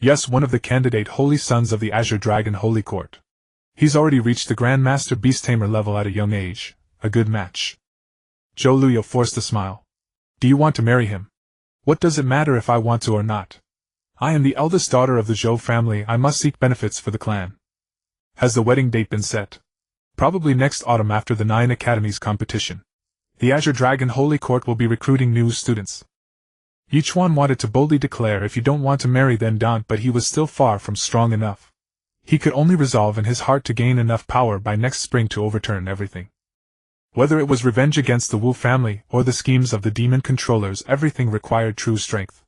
Yes, one of the candidate holy sons of the Azure Dragon Holy Court. He's already reached the Grandmaster Beast Tamer level at a young age. A good match. Zhou Luyao forced a smile. Do you want to marry him? What does it matter if I want to or not? I am the eldest daughter of the Zhou family. I must seek benefits for the clan. Has the wedding date been set? Probably next autumn after the 9 academies competition. The Azure Dragon Holy Court will be recruiting new students. Ye Chuan wanted to boldly declare, if you don't want to marry then don't, but he was still far from strong enough. He could only resolve in his heart to gain enough power by next spring to overturn everything. Whether it was revenge against the Wu family or the schemes of the demon controllers, everything required true strength.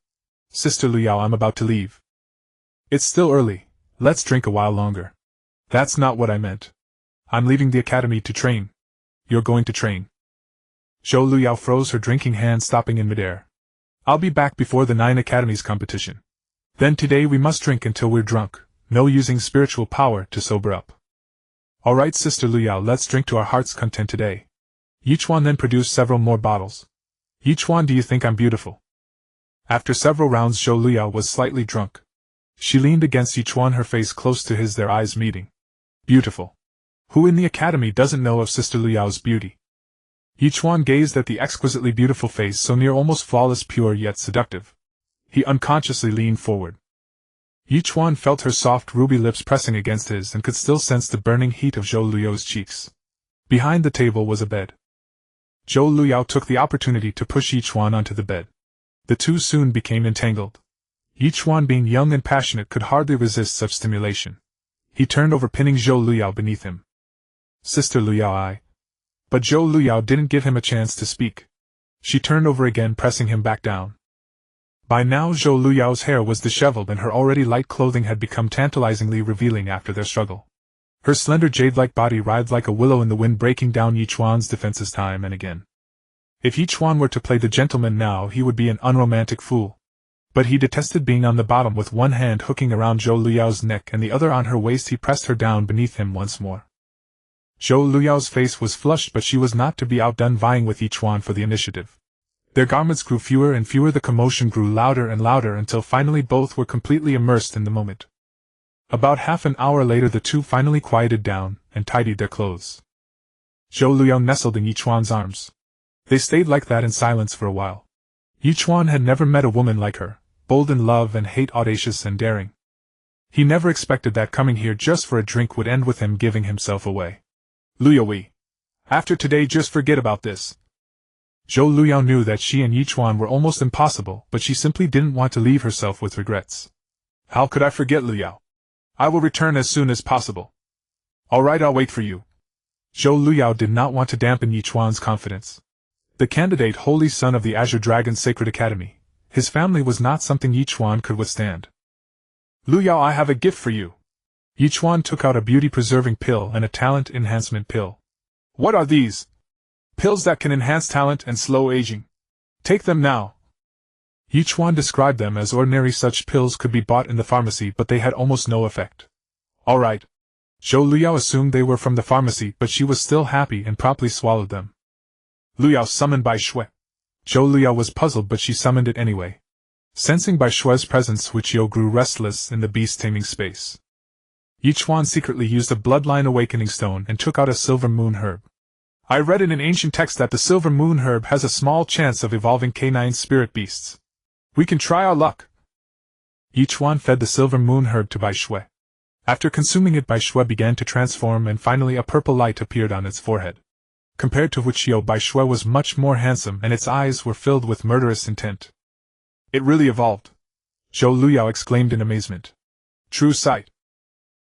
Sister Luyao, I'm about to leave. It's still early. Let's drink a while longer. That's not what I meant. I'm leaving the academy to train. You're going to train. Zhou Luyao froze her drinking hand, stopping in midair. I'll be back before the 9 academies competition. Then today we must drink until we're drunk, no using spiritual power to sober up. Alright, Sister Luyao, let's drink to our heart's content today. Ye Chuan then produced several more bottles. Ye Chuan, do you think I'm beautiful? After several rounds, Zhou Luyao was slightly drunk. She leaned against Ye Chuan, her face close to his, their eyes meeting. Beautiful. Who in the academy doesn't know of Sister Luyao's beauty? Ye Chuan gazed at the exquisitely beautiful face, so near almost flawless, pure yet seductive. He unconsciously leaned forward. Ye Chuan felt her soft ruby lips pressing against his and could still sense the burning heat of Zhou Luyao's cheeks. Behind the table was a bed. Zhou Luyao took the opportunity to push Ye Chuan onto the bed. The two soon became entangled. Ye Chuan, being young and passionate, could hardly resist such stimulation. He turned over, pinning Zhou Luyao beneath him. Sister Luyao, But Zhou Luyao didn't give him a chance to speak. She turned over again, pressing him back down. By now Zhou Luyao's hair was disheveled and her already light clothing had become tantalizingly revealing after their struggle. Her slender jade-like body writhed like a willow in the wind, breaking down Ye Chuan's defenses time and again. If Ye Chuan were to play the gentleman now, he would be an unromantic fool. But he detested being on the bottom. With one hand hooking around Zhou Luyao's neck and the other on her waist, he pressed her down beneath him once more. Zhou Luyao's face was flushed, but she was not to be outdone, vying with Ye Chuan for the initiative. Their garments grew fewer and fewer, the commotion grew louder and louder, until finally both were completely immersed in the moment. About half an hour later the two finally quieted down and tidied their clothes. Zhou Luyao nestled in Ye Chuan's arms. They stayed like that in silence for a while. Ye Chuan had never met a woman like her, bold in love and hate, audacious and daring. He never expected that coming here just for a drink would end with him giving himself away. Luyao, after today just forget about this. Zhou Luyao knew that she and Ye Chuan were almost impossible, but she simply didn't want to leave herself with regrets. How could I forget, Luyao? I will return as soon as possible. Alright, I'll wait for you. Zhou Luyao did not want to dampen Ye Chuan's confidence. The candidate holy son of the Azure Dragon Sacred Academy, his family was not something Ye Chuan could withstand. Luyao, I have a gift for you. Ye Chuan took out a beauty-preserving pill and a talent enhancement pill. What are these? Pills that can enhance talent and slow aging. Take them now. Ye Chuan described them as ordinary. Such pills could be bought in the pharmacy, but they had almost no effect. All right. Zhou Luyao assumed they were from the pharmacy, but she was still happy and promptly swallowed them. Luyao, summoned Bai Shui. Zhou Luyao was puzzled, but she summoned it anyway. Sensing Bai Shui's presence, Xuanyuan grew restless in the beast-taming space. Ye Chuan secretly used a bloodline awakening stone and took out a silver moon herb. I read in an ancient text that the silver moon herb has a small chance of evolving canine spirit beasts. We can try our luck. Ye Chuan fed the silver moon herb to Bai Shui. After consuming it, Bai Shui began to transform, and finally a purple light appeared on its forehead. Compared to Xuanyuan, Bai Shui was much more handsome, and its eyes were filled with murderous intent. It really evolved! Zhou Luyao exclaimed in amazement. True sight.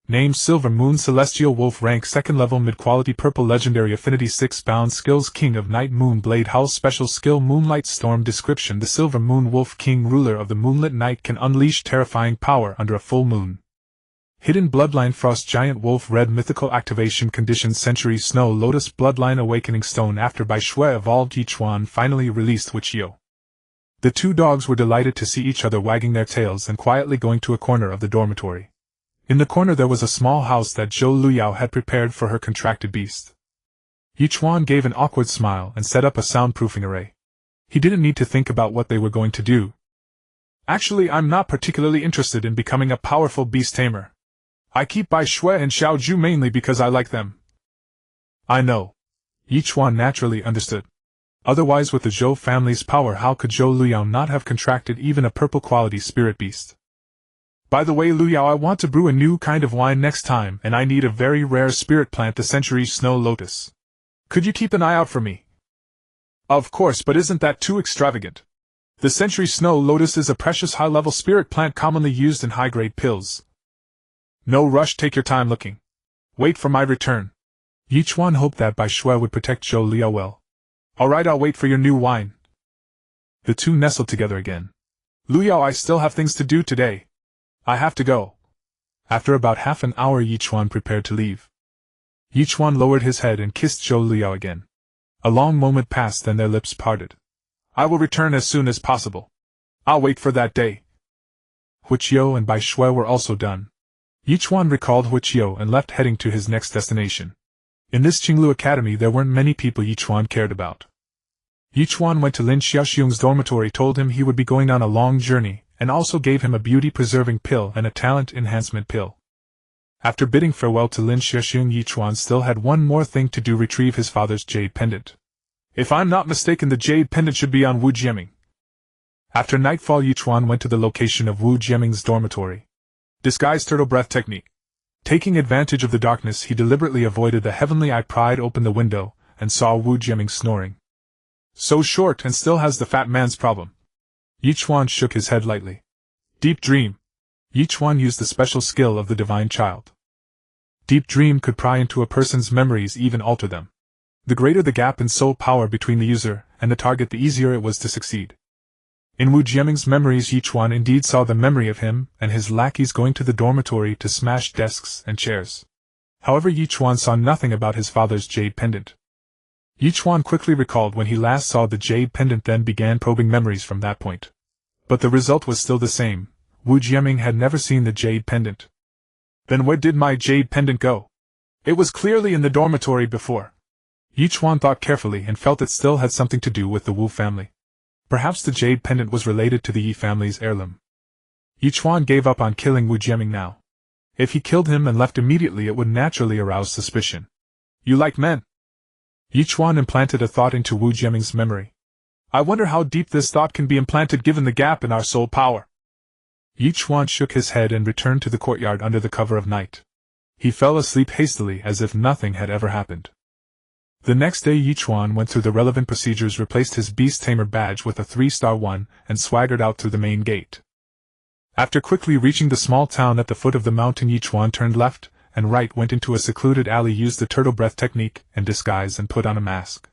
Name: Silver Moon, Celestial Wolf, rank 2nd level, mid-quality, purple, legendary, affinity 6 bound, skills King of Night, Moon Blade, Howl, special skill Moonlight Storm. Description: the Silver Moon Wolf King, ruler of the moonlit night, can unleash terrifying power under a full moon. Hidden Bloodline Frost Giant Wolf Red Mythical Activation Condition Century Snow Lotus Bloodline Awakening Stone. After Bai Shui evolved, Ye Chuan finally released Wuqiu. The two dogs were delighted to see each other, wagging their tails and quietly going to a corner of the dormitory. In the corner there was a small house that Zhou Luyao had prepared for her contracted beast. Ye Chuan gave an awkward smile and set up a soundproofing array. He didn't need to think about what they were going to do. Actually, I'm not particularly interested in becoming a powerful beast tamer. I keep Bai Shui and Xiao Zhu mainly because I like them. I know. Ye Chuan naturally understood. Otherwise, with the Zhou family's power, how could Zhou Luyao not have contracted even a purple quality spirit beast? By the way, Luyao, I want to brew a new kind of wine next time, and I need a very rare spirit plant, the Century Snow Lotus. Could you keep an eye out for me? Of course, but isn't that too extravagant? The Century Snow Lotus is a precious high-level spirit plant commonly used in high-grade pills. No rush, take your time looking. Wait for my return. Ye Chuan hoped that Bai Shui would protect Zhou Luyao well. Alright, I'll wait for your new wine. The two nestled together again. Luyao, I still have things to do today. I have to go. After about half an hour, Ye Chuan prepared to leave. Ye Chuan lowered his head and kissed Zhou Luyao again. A long moment passed, then their lips parted. I will return as soon as possible. I'll wait for that day. Wuqiu and Bai Shui were also done. Ye Chuan recalled Wuqiu and left, heading to his next destination. In this Qinglu Academy there weren't many people Ye Chuan cared about. Ye Chuan went to Lin Xiaoxiong's dormitory, told him he would be going on a long journey, and also gave him a beauty-preserving pill and a talent enhancement pill. After bidding farewell to Lin Xiaoxiong, Ye Chuan still had one more thing to do: retrieve his father's jade pendant. If I'm not mistaken, the jade pendant should be on Wu Jiaming. After nightfall, Ye Chuan went to the location of Wu Jiaming's dormitory. Disguise turtle breath technique. Taking advantage of the darkness, he deliberately avoided the heavenly eye, pried open the window, and saw Wu Jiaming snoring. So short and still has the fat man's problem. Ye Chuan shook his head lightly. Deep Dream. Ye Chuan used the special skill of the Divine Child. Deep Dream could pry into a person's memories, even alter them. The greater the gap in soul power between the user and the target, the easier it was to succeed. In Wu Jiaming's memories, Ye Chuan indeed saw the memory of him and his lackeys going to the dormitory to smash desks and chairs. However, Ye Chuan saw nothing about his father's jade pendant. Ye Chuan quickly recalled when he last saw the jade pendant, then began probing memories from that point. But the result was still the same. Wu Jiaming had never seen the jade pendant. Then where did my jade pendant go? It was clearly in the dormitory before. Ye Chuan thought carefully and felt it still had something to do with the Wu family. Perhaps the jade pendant was related to the Yi family's heirloom. Ye Chuan gave up on killing Wu Jiaming now. If he killed him and left immediately, it would naturally arouse suspicion. You like men? Ye Chuan implanted a thought into Wu Jiaming's memory. I wonder how deep this thought can be implanted given the gap in our soul power. Ye Chuan shook his head and returned to the courtyard under the cover of night. He fell asleep hastily as if nothing had ever happened. The next day, Ye Chuan went through the relevant procedures, replaced his Beast Tamer badge with a 3-star one, and swaggered out through the main gate. After quickly reaching the small town at the foot of the mountain, Ye Chuan turned left and right, went into a secluded alley, used the turtle breath technique and disguise, and put on a mask.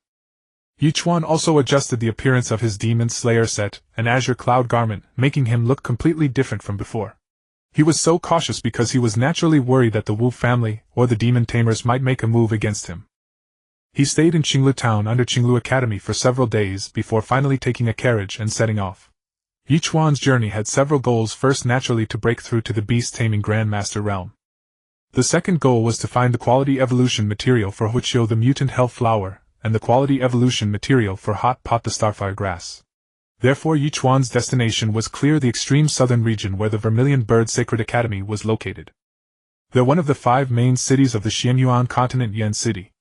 Ye Chuan also adjusted the appearance of his Demon Slayer set, an azure cloud garment, making him look completely different from before. He was so cautious because he was naturally worried that the Wu family or the Demon Tamers might make a move against him. He stayed in Qinglu town under Qinglu Academy for several days before finally taking a carriage and setting off. Ye Chuan's journey had several goals. First, naturally, to break through to the beast taming Grandmaster realm. The second goal was to find the quality evolution material for Wuqiu the mutant hell flower, and the quality evolution material for Hot Pot the starfire grass. Therefore, Ye Chuan's destination was clear: the extreme southern region where the Vermilion Bird Sacred Academy was located. They're one of the 5 main cities of the Xuanyuan Continent, Yan City.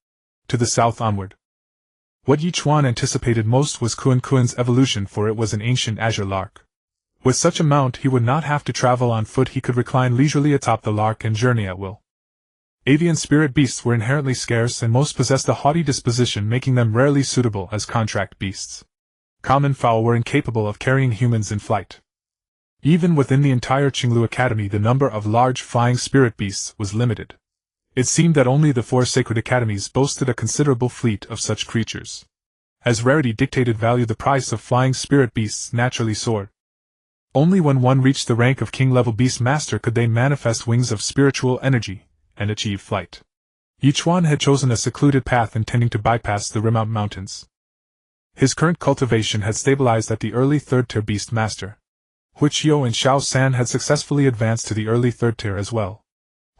To the south onward. What Ye Chuan anticipated most was Xuanyuan's evolution, for it was an ancient azure lark. With such a mount, he would not have to travel on foot. He could recline leisurely atop the lark and journey at will. Avian spirit beasts were inherently scarce, and most possessed a haughty disposition, making them rarely suitable as contract beasts. Common fowl were incapable of carrying humans in flight. Even within the entire Qinglu Academy, the number of large flying spirit beasts was limited. It seemed that only the 4 sacred academies boasted a considerable fleet of such creatures. As rarity dictated value, the price of flying spirit beasts naturally soared. Only when one reached the rank of king-level beast master could they manifest wings of spiritual energy and achieve flight. Ye Chuan had chosen a secluded path intending to bypass the Rimount Mountains. His current cultivation had stabilized at the early 3rd tier beast master. Huiqiu and Xiao San had successfully advanced to the early 3rd tier as well.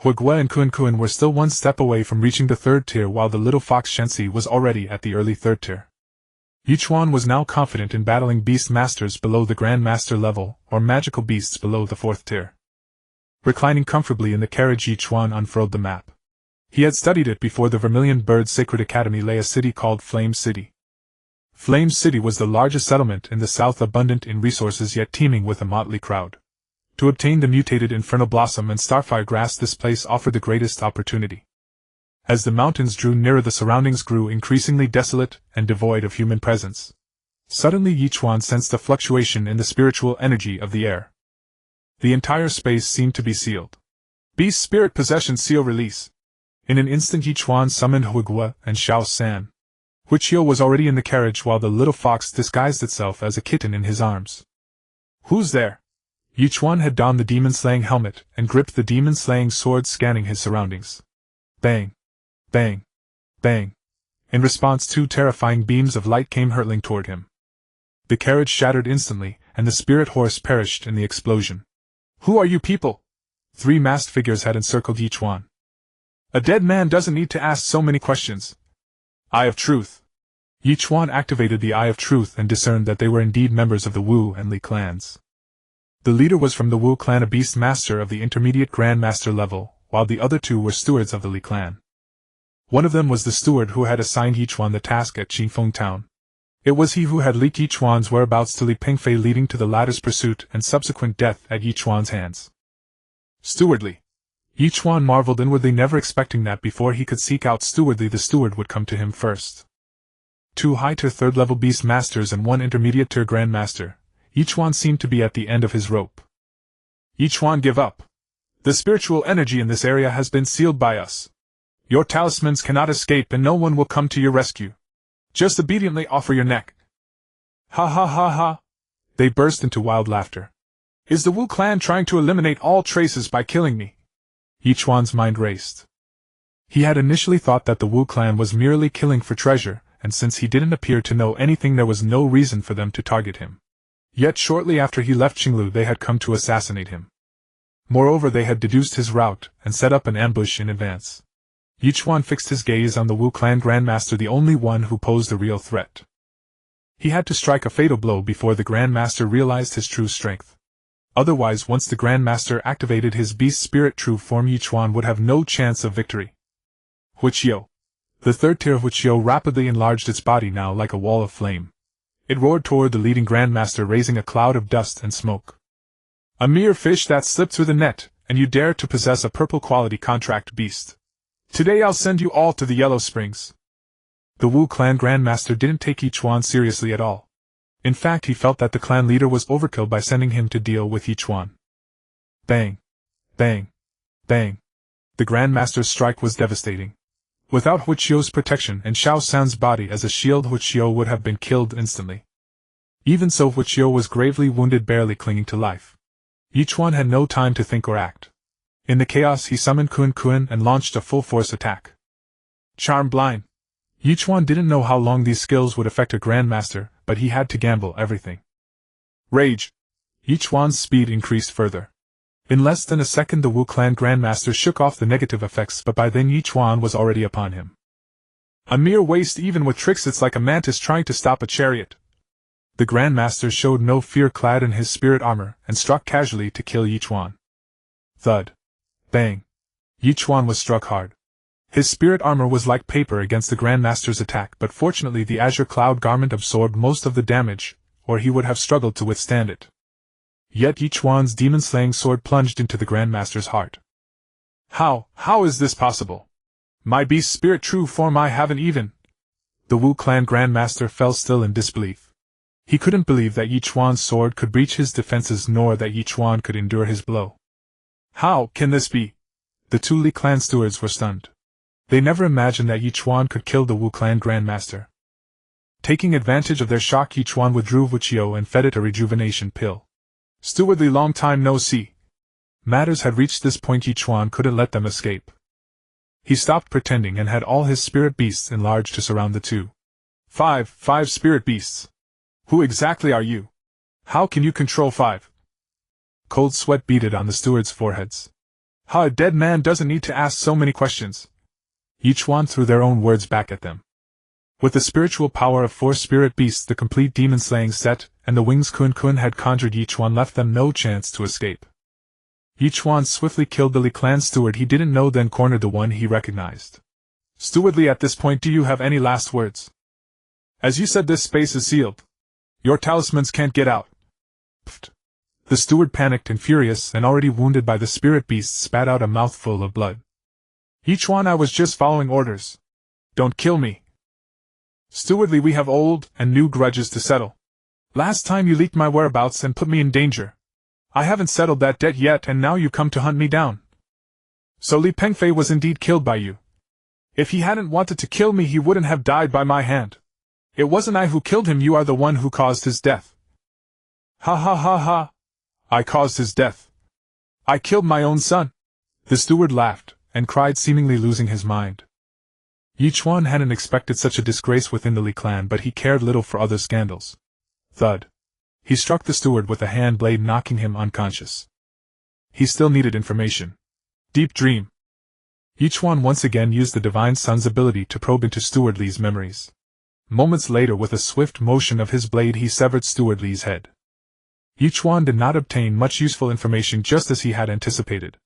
Huigua and Xuanyuan were still one step away from reaching the 3rd tier, while the little fox Shenxi was already at the early 3rd tier. Ye Chuan was now confident in battling beast masters below the Grand Master level, or magical beasts below the 4th tier. Reclining comfortably in the carriage, Ye Chuan unfurled the map. He had studied it before the Vermilion Bird Sacred Academy lay a city called Flame City. Flame City was the largest settlement in the south, abundant in resources yet teeming with a motley crowd. To obtain the mutated Infernal Blossom and Starfire Grass, this place offered the greatest opportunity. As the mountains drew nearer, the surroundings grew increasingly desolate and devoid of human presence. Suddenly Ye Chuan sensed a fluctuation in the spiritual energy of the air. The entire space seemed to be sealed. Beast Spirit Possession Seal Release. In an instant Ye Chuan summoned Huigua and Xiao San. Huiqiu was already in the carriage, while the little fox disguised itself as a kitten in his arms. "Who's there?" Ye Chuan had donned the demon-slaying helmet and gripped the demon-slaying sword, scanning his surroundings. Bang! Bang! Bang! In response, 2 terrifying beams of light came hurtling toward him. The carriage shattered instantly, and the spirit horse perished in the explosion. "Who are you people?" 3 masked figures had encircled Ye Chuan. "A dead man doesn't need to ask so many questions." Eye of Truth. Ye Chuan activated the Eye of Truth and discerned that they were indeed members of the Wu and Li clans. The leader was from the Wu clan, a beast master of the intermediate Grand Master level, while the other 2 were stewards of the Li clan. One of them was the steward who had assigned Ye Chuan the task at Qingfeng Town. It was he who had leaked Ye Chuan's whereabouts to Li Pengfei, leading to the latter's pursuit and subsequent death at Ye Chuan's hands. Stewardly. Ye Chuan marveled inwardly, never expecting that before he could seek out stewardly, the steward would come to him first. 2 high-tier 3rd-level beast masters and 1 intermediate-tier Grand Master. Ye Chuan seemed to be at the end of his rope. "Ye Chuan, give up. The spiritual energy in this area has been sealed by us. Your talismans cannot escape and no one will come to your rescue. Just obediently offer your neck." "Ha ha ha ha!" They burst into wild laughter. "Is the Wu clan trying to eliminate all traces by killing me?" Ye Chuan's mind raced. He had initially thought that the Wu clan was merely killing for treasure, and since he didn't appear to know anything, there was no reason for them to target him. Yet shortly after he left Qinglu, they had come to assassinate him. Moreover, they had deduced his route and set up an ambush in advance. Ye Chuan fixed his gaze on the Wu clan Grandmaster, the only one who posed a real threat. He had to strike a fatal blow before the Grandmaster realized his true strength. Otherwise, once the Grandmaster activated his beast spirit true form, Ye Chuan would have no chance of victory. Huiqiu. The 3rd tier of Huiqiu rapidly enlarged its body, now like a wall of flame. It roared toward the leading Grandmaster, raising a cloud of dust and smoke. "A mere fish that slipped through the net, and you dare to possess a purple quality contract beast. Today I'll send you all to the Yellow Springs." The Wu clan Grandmaster didn't take Ye Chuan seriously at all. In fact, he felt that the clan leader was overkill by sending him to deal with Ye Chuan. Bang! Bang! Bang! The Grandmaster's strike was devastating. Without Huiqiu's protection and Xiao San's body as a shield, Huiqiu would have been killed instantly. Even so, Huiqiu was gravely wounded, barely clinging to life. Ye Chuan had no time to think or act. In the chaos, he summoned Xuanyuan and launched a full-force attack. Charm Blind. Ye Chuan didn't know how long these skills would affect a Grandmaster, but he had to gamble everything. Rage. Ye Chuan's speed increased further. In less than a second, the Wu clan Grandmaster shook off the negative effects, but by then Ye Chuan was already upon him. "A mere waste, even with tricks, it's like a mantis trying to stop a chariot." The Grandmaster showed no fear, clad in his spirit armor, and struck casually to kill Ye Chuan. Thud. Bang. Ye Chuan was struck hard. His spirit armor was like paper against the Grandmaster's attack, but fortunately the azure cloud garment absorbed most of the damage, or he would have struggled to withstand it. Yet Ye Chuan's demon-slaying sword plunged into the Grandmaster's heart. How is this possible? My beast spirit true form, I haven't even... The Wu clan Grandmaster fell still in disbelief. He couldn't believe that Ye Chuan's sword could breach his defenses, nor that Ye Chuan could endure his blow. How can this be? The 2 Li clan stewards were stunned. They never imagined that Ye Chuan could kill the Wu clan Grandmaster. Taking advantage of their shock, Ye Chuan withdrew Huiqiu and fed it a rejuvenation pill. Stewardly, long time no see. Matters had reached this point Ye Chuan couldn't let them escape. He stopped pretending and had all his spirit beasts enlarged to surround the two. Five spirit beasts. Who exactly are you? How can you control 5? Cold sweat beaded on the stewards' foreheads. How a dead man doesn't need to ask so many questions. Ye Chuan threw their own words back at them. With the spiritual power of 4 spirit beasts, the complete demon-slaying set, and the wings Kun had conjured, Ye Chuan left them no chance to escape. Ye Chuan swiftly killed the Li clan steward he didn't know, then cornered the one he recognized. Stewardly, at this point, do you have any last words? As you said, this space is sealed. Your talismans can't get out. Pfft. The steward panicked and furious, and already wounded by the spirit beast, spat out a mouthful of blood. Ye Chuan, I was just following orders. Don't kill me. Stewardly, we have old and new grudges to settle. Last time you leaked my whereabouts and put me in danger. I haven't settled that debt yet, and now you come to hunt me down. So Li Pengfei was indeed killed by you. If he hadn't wanted to kill me, he wouldn't have died by my hand. It wasn't I who killed him, you are the one who caused his death. Ha ha ha ha. I caused his death. I killed my own son. The steward laughed, and cried, seemingly losing his mind. Ye Chuan hadn't expected such a disgrace within the Li clan, but he cared little for other scandals. Thud. He struck the steward with a hand blade, knocking him unconscious. He still needed information. Deep dream. Ye Chuan once again used the Divine Sun's ability to probe into Steward Li's memories. Moments later, with a swift motion of his blade, he severed Steward Li's head. Ye Chuan did not obtain much useful information, just as he had anticipated.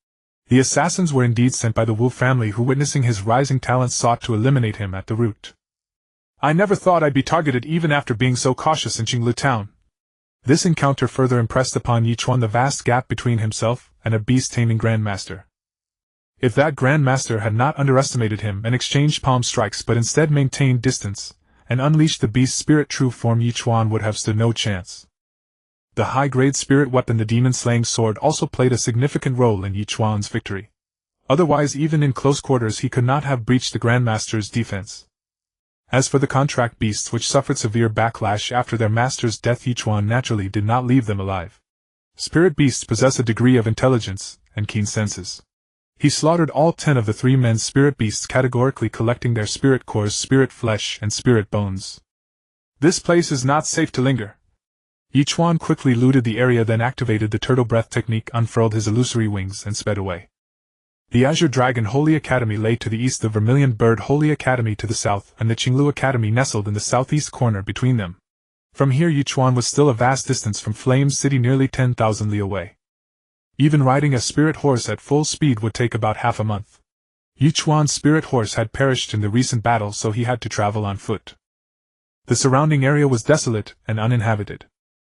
The assassins were indeed sent by the Wu family, who, witnessing his rising talents, sought to eliminate him at the root. I never thought I'd be targeted even after being so cautious in Qinglu town. This encounter further impressed upon Ye Chuan the vast gap between himself and a beast-taming grandmaster. If that grandmaster had not underestimated him and exchanged palm strikes, but instead maintained distance and unleashed the beast spirit true form, Ye Chuan would have stood no chance. The high-grade spirit weapon, the demon-slaying sword, also played a significant role in Ye Chuan's victory. Otherwise, even in close quarters, he could not have breached the Grandmaster's defense. As for the contract beasts, which suffered severe backlash after their master's death, Ye Chuan naturally did not leave them alive. Spirit beasts possess a degree of intelligence and keen senses. He slaughtered all 10 of the 3 men's spirit beasts, categorically collecting their spirit cores, spirit flesh, and spirit bones. This place is not safe to linger. Ye Chuan quickly looted the area, then activated the turtle breath technique, unfurled his illusory wings, and sped away. The Azure Dragon Holy Academy lay to the east, the Vermilion Bird Holy Academy to the south, and the Qinglu Academy nestled in the southeast corner between them. From here, Ye Chuan was still a vast distance from Flame City, nearly 10,000 li away. Even riding a spirit horse at full speed would take about half a month. Ye Chuan's spirit horse had perished in the recent battle, so he had to travel on foot. The surrounding area was desolate and uninhabited.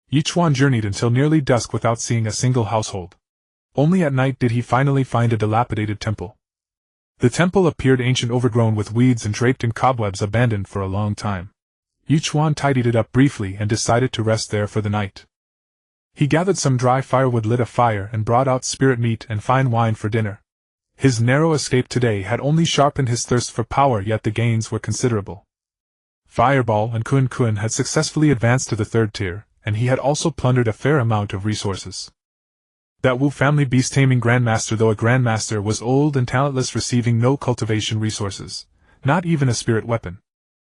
Ye Chuan journeyed until nearly dusk without seeing a single household. Only at night did he finally find a dilapidated temple. The temple appeared ancient, overgrown with weeds and draped in cobwebs, abandoned for a long time. Ye Chuan tidied it up briefly and decided to rest there for the night. He gathered some dry firewood, lit a fire, and brought out spirit meat and fine wine for dinner. His narrow escape today had only sharpened his thirst for power, yet the gains were considerable. Fireball and Kun had successfully advanced to the 3rd tier, and he had also plundered a fair amount of resources. That Wu family beast-taming grandmaster, though a grandmaster, was old and talentless, receiving no cultivation resources, not even a spirit weapon.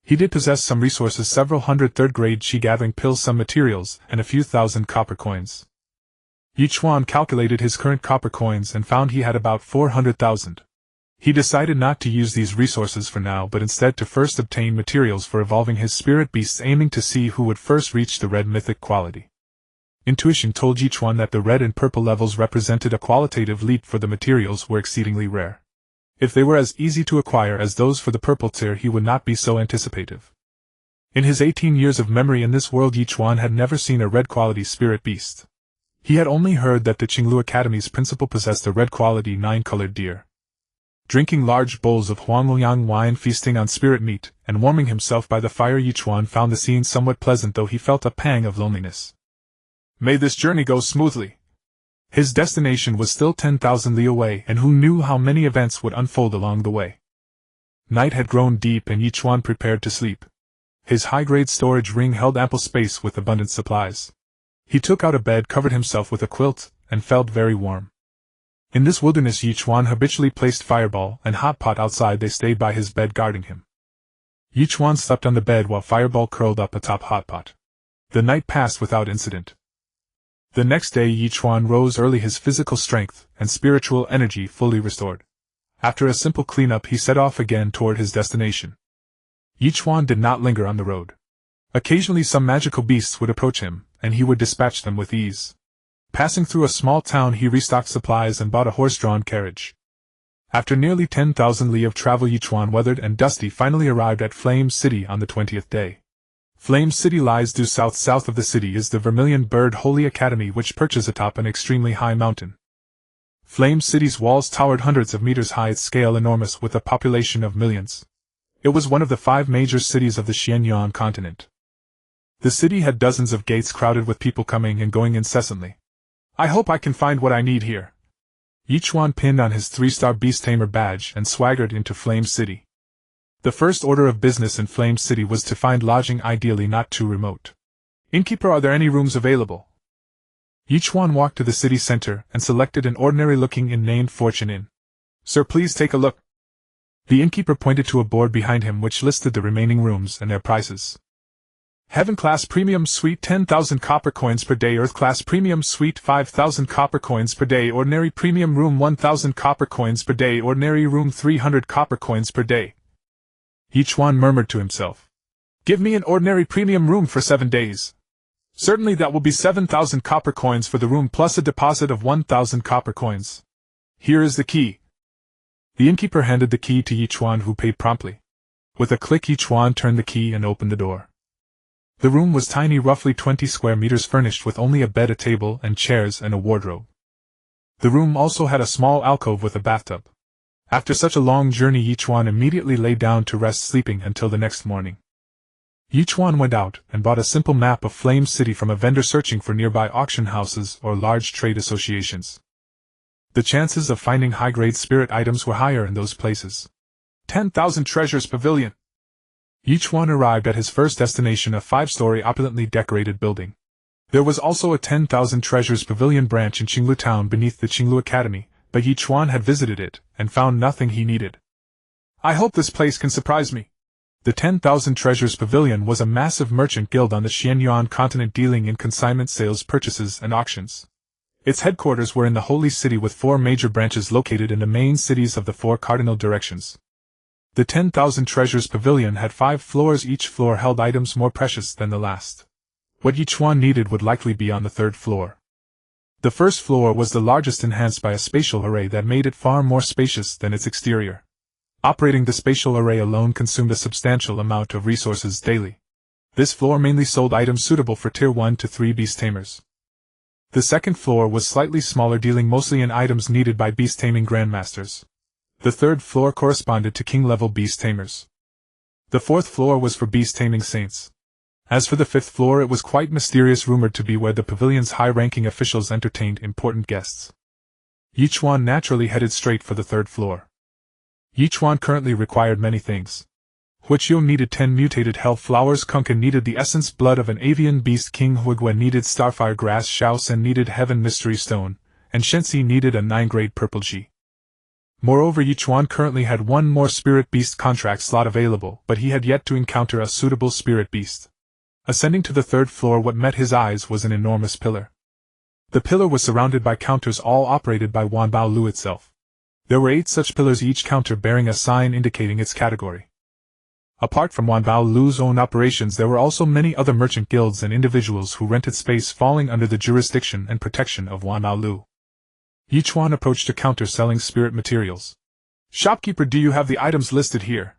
He did possess some resources, several hundred 3rd-grade chi-gathering pills, some materials, and a few thousand copper coins. Ye Chuan calculated his current copper coins and found he had about 400,000. He decided not to use these resources for now, but instead to first obtain materials for evolving his spirit beasts, aiming to see who would first reach the red mythic quality. Intuition told Ye Chuan that the red and purple levels represented a qualitative leap, for the materials were exceedingly rare. If they were as easy to acquire as those for the purple tier, he would not be so anticipative. In his 18 years of memory in this world, Ye Chuan had never seen a red quality spirit beast. He had only heard that the Qinglu Academy's principal possessed a red quality 9-colored deer. Drinking large bowls of Xuanyuan wine, feasting on spirit meat, and warming himself by the fire, Ye Chuan found the scene somewhat pleasant, though he felt a pang of loneliness. May this journey go smoothly. His destination was still 10,000 li away, and who knew how many events would unfold along the way. Night had grown deep, and Ye Chuan prepared to sleep. His high-grade storage ring held ample space with abundant supplies. He took out a bed, covered himself with a quilt, and felt very warm. In this wilderness Ye Chuan habitually placed Fireball and Hot Pot outside. They stayed by his bed guarding him. Ye Chuan slept on the bed while Fireball curled up atop Hot Pot. The night passed without incident. The next day Ye Chuan rose early, his physical strength and spiritual energy fully restored. After a simple cleanup he set off again toward his destination. Ye Chuan did not linger on the road. Occasionally some magical beasts would approach him, and he would dispatch them with ease. Passing through a small town he restocked supplies and bought a horse-drawn carriage. After nearly 10,000 li of travel Ye Chuan, weathered and dusty, finally arrived at Flame City on the 20th day. Flame City lies due south of the city is the Vermilion Bird Holy Academy, which perches atop an extremely high mountain. Flame City's walls towered hundreds of meters high, its scale enormous, with a population of millions. It was one of the 5 major cities of the Xuanyuan Continent. The city had dozens of gates crowded with people coming and going incessantly. I hope I can find what I need here. Ye Chuan pinned on his 3-star Beast Tamer badge and swaggered into Flame City. The first order of business in Flame City was to find lodging, ideally not too remote. Innkeeper, are there any rooms available? Ye Chuan walked to the city center and selected an ordinary-looking inn named Fortune Inn. Sir, please take a look. The innkeeper pointed to a board behind him which listed the remaining rooms and their prices. Heaven Class Premium Suite 10,000 copper coins per day. Earth Class Premium Suite 5,000 copper coins per day. Ordinary Premium Room 1,000 copper coins per day. Ordinary Room 300 copper coins per day. Ye Chuan murmured to himself. Give me an ordinary premium room for 7 days. Certainly that will be 7,000 copper coins for the room plus a deposit of 1,000 copper coins. Here is the key. The innkeeper handed the key to Ye Chuan, who paid promptly. With a click Ye Chuan turned the key and opened the door. The room was tiny, roughly 20 square meters, furnished with only a bed, a table, and chairs, and a wardrobe. The room also had a small alcove with a bathtub. After such a long journey Ye Chuan immediately lay down to rest, sleeping until the next morning. Ye Chuan went out and bought a simple map of Flame City from a vendor searching for nearby auction houses or large trade associations. The chances of finding high-grade spirit items were higher in those places. 10,000 Treasures Pavilion. Ye Chuan arrived at his first destination, a 5-story opulently decorated building. There was also a 10,000 Treasures Pavilion branch in Qinglu Town beneath the Qinglu Academy, but Ye Chuan had visited it and found nothing he needed. I hope this place can surprise me. The 10,000 Treasures Pavilion was a massive merchant guild on the Xuanyuan Continent, dealing in consignment sales, purchases, and auctions. Its headquarters were in the Holy City, with 4 major branches located in the main cities of the 4 cardinal directions. The 10,000 Treasures Pavilion had 5 floors. Each floor held items more precious than the last. What Ye Chuan needed would likely be on the 3rd floor. The first floor was the largest, enhanced by a spatial array that made it far more spacious than its exterior. Operating the spatial array alone consumed a substantial amount of resources daily. This floor mainly sold items suitable for Tier 1 to 3 Beast Tamers. The 2nd floor was slightly smaller, dealing mostly in items needed by beast taming grandmasters. The 3rd floor corresponded to king-level Beast Tamers. The 4th floor was for beast taming saints. As for the 5th floor, it was quite mysterious, rumored to be where the pavilion's high-ranking officials entertained important guests. Ye Chuan naturally headed straight for the 3rd floor. Ye Chuan currently required many things. Huiqiu needed 10 mutated hell flowers, Kunkan needed the essence blood of an avian beast, King Huigua needed starfire grass, Shaosen needed heaven mystery stone, and Shenxi needed a 9-grade purple G. Moreover, Ye Chuan currently had 1 more spirit beast contract slot available, but he had yet to encounter a suitable spirit beast. Ascending to the 3rd floor, what met his eyes was an enormous pillar. The pillar was surrounded by counters, all operated by Wanbao Lu itself. There were 8 such pillars, each counter bearing a sign indicating its category. Apart from Wanbao Lu's own operations, there were also many other merchant guilds and individuals who rented space falling under the jurisdiction and protection of Wanbao Lu. Ye Chuan approached a counter selling spirit materials. Shopkeeper, do you have the items listed here?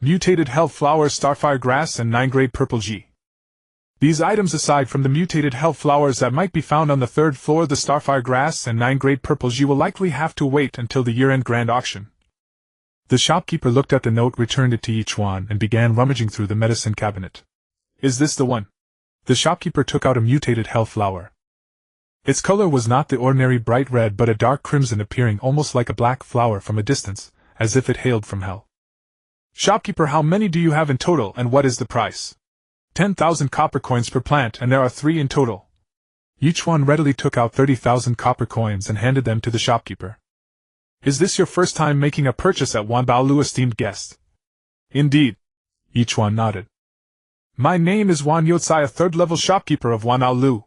Mutated hell flowers, starfire grass, and 9-grade purple G. These items, aside from the mutated hell flowers that might be found on the 3rd floor, the starfire grass and 9-grade purple G will likely have to wait until the year-end grand auction. The shopkeeper looked at the note, returned it to Ye Chuan, and began rummaging through the medicine cabinet. Is this the one? The shopkeeper took out a mutated hell flower. Its color was not the ordinary bright red, but a dark crimson, appearing almost like a black flower from a distance, as if it hailed from hell. Shopkeeper, how many do you have in total, and what is the price? 10,000 copper coins per plant, and there are 3 in total. Ye Chuan readily took out 30,000 copper coins and handed them to the shopkeeper. Is this your first time making a purchase at Wanbaolu, esteemed guest? Indeed. Ye Chuan nodded. My name is Wan Yotsai, a third-level shopkeeper of Wanbaolu.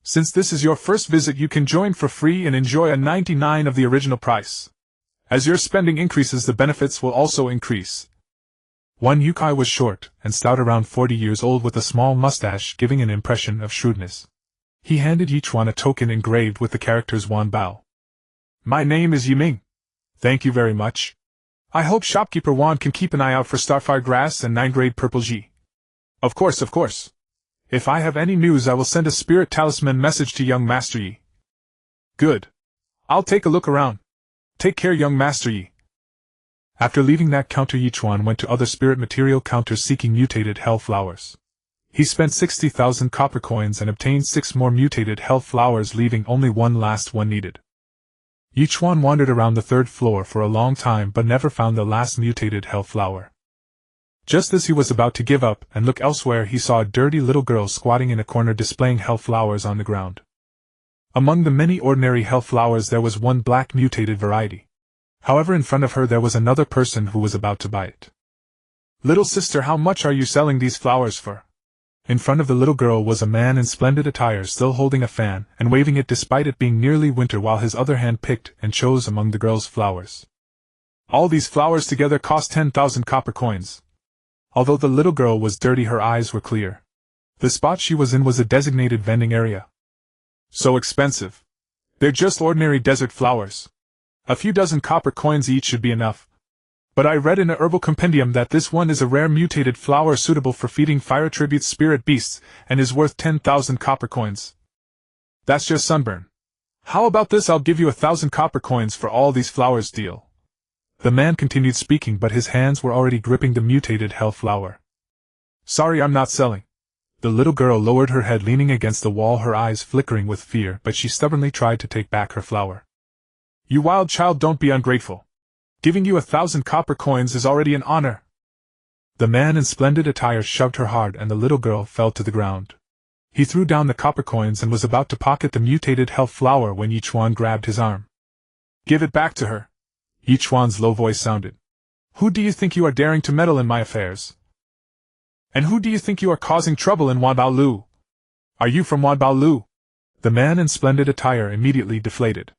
Since this is your first visit, you can join for free and enjoy a 99 of the original price. As your spending increases, the benefits will also increase. Wan Yukai was short and stout, around 40 years old, with a small mustache, giving an impression of shrewdness. He handed Ye Chuan a token engraved with the characters Wan Bao. My name is Yiming. Thank you very much. I hope shopkeeper Wan can keep an eye out for starfire grass and 9-grade purple G. Of course, of course. If I have any news, I will send a spirit talisman message to young Master Yi. Good. I'll take a look around. Take care, young Master Yi. After leaving that counter, Ye Chuan went to other spirit material counters seeking mutated hell flowers. He spent 60,000 copper coins and obtained 6 more mutated hell flowers, leaving only one last one needed. Ye Chuan wandered around the 3rd floor for a long time but never found the last mutated hell flower. Just as he was about to give up and look elsewhere, he saw a dirty little girl squatting in a corner displaying hell flowers on the ground. Among the many ordinary hell flowers there was one black mutated variety. However, in front of her there was another person who was about to buy it. Little sister, how much are you selling these flowers for? In front of the little girl was a man in splendid attire, still holding a fan and waving it despite it being nearly winter, while his other hand picked and chose among the girl's flowers. All these flowers together cost 10,000 copper coins. Although the little girl was dirty, her eyes were clear. The spot she was in was a designated vending area. So expensive. They're just ordinary desert flowers. A few dozen copper coins each should be enough. But I read in a herbal compendium that this one is a rare mutated flower suitable for feeding fire tribute spirit beasts, and is worth 10,000 copper coins. That's just sunburn. How about this? I'll give you 1,000 copper coins for all these flowers. Deal. The man continued speaking, but his hands were already gripping the mutated hell flower. Sorry, I'm not selling. The little girl lowered her head, leaning against the wall, her eyes flickering with fear, but she stubbornly tried to take back her flower. You wild child, don't be ungrateful. Giving you 1,000 copper coins is already an honor. The man in splendid attire shoved her hard, and the little girl fell to the ground. He threw down the copper coins and was about to pocket the mutated hell flower when Ye Chuan grabbed his arm. Give it back to her. Ye Chuan's low voice sounded. Who do you think you are, daring to meddle in my affairs? And who do you think you are, causing trouble in Wanbaolu? Are you from Wanbaolu? The man in splendid attire immediately deflated.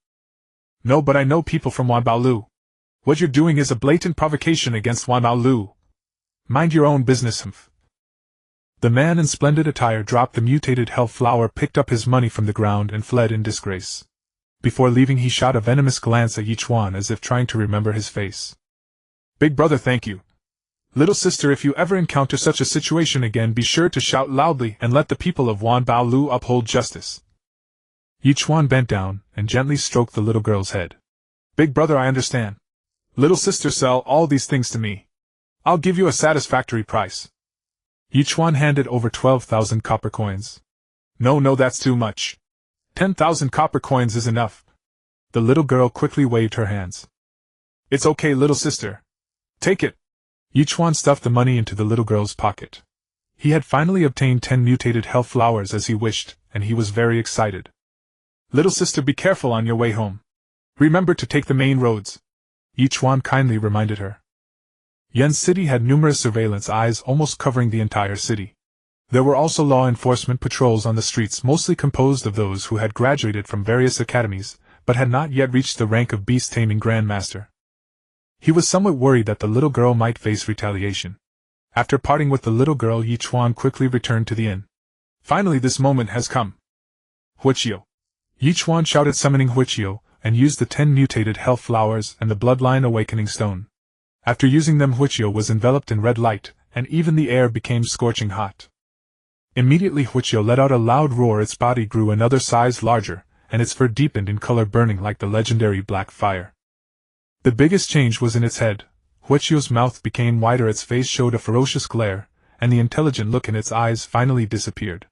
No, but I know people from Wanbaolu. What you're doing is a blatant provocation against Wanbaolu. Mind your own business, humph. The man in splendid attire dropped the mutated hell flower, picked up his money from the ground, and fled in disgrace. Before leaving, he shot a venomous glance at Ye Chuan, as if trying to remember his face. Big brother, thank you. Little sister, if you ever encounter such a situation again, be sure to shout loudly and let the people of Wanbaolu uphold justice. Ye Chuan bent down and gently stroked the little girl's head. Big brother, I understand. Little sister, sell all these things to me. I'll give you a satisfactory price. Ye Chuan handed over 12,000 copper coins. No, that's too much. 10,000 copper coins is enough. The little girl quickly waved her hands. It's okay, little sister. Take it. Ye Chuan stuffed the money into the little girl's pocket. He had finally obtained 10 mutated hell flowers as he wished, and he was very excited. Little sister, be careful on your way home. Remember to take the main roads. Ye Chuan kindly reminded her. Yen's city had numerous surveillance eyes almost covering the entire city. There were also law enforcement patrols on the streets, mostly composed of those who had graduated from various academies, but had not yet reached the rank of beast taming grandmaster. He was somewhat worried that the little girl might face retaliation. After parting with the little girl, Ye Chuan quickly returned to the inn. Finally, this moment has come. Huichio. Ye Chuan shouted, summoning Huichio, and used the 10 mutated hell flowers and the bloodline awakening stone. After using them, Huichio was enveloped in red light, and even the air became scorching hot. Immediately Huichio let out a loud roar, its body grew another size larger, and its fur deepened in color, burning like the legendary black fire. The biggest change was in its head. Huichio's mouth became wider, its face showed a ferocious glare, and the intelligent look in its eyes finally disappeared.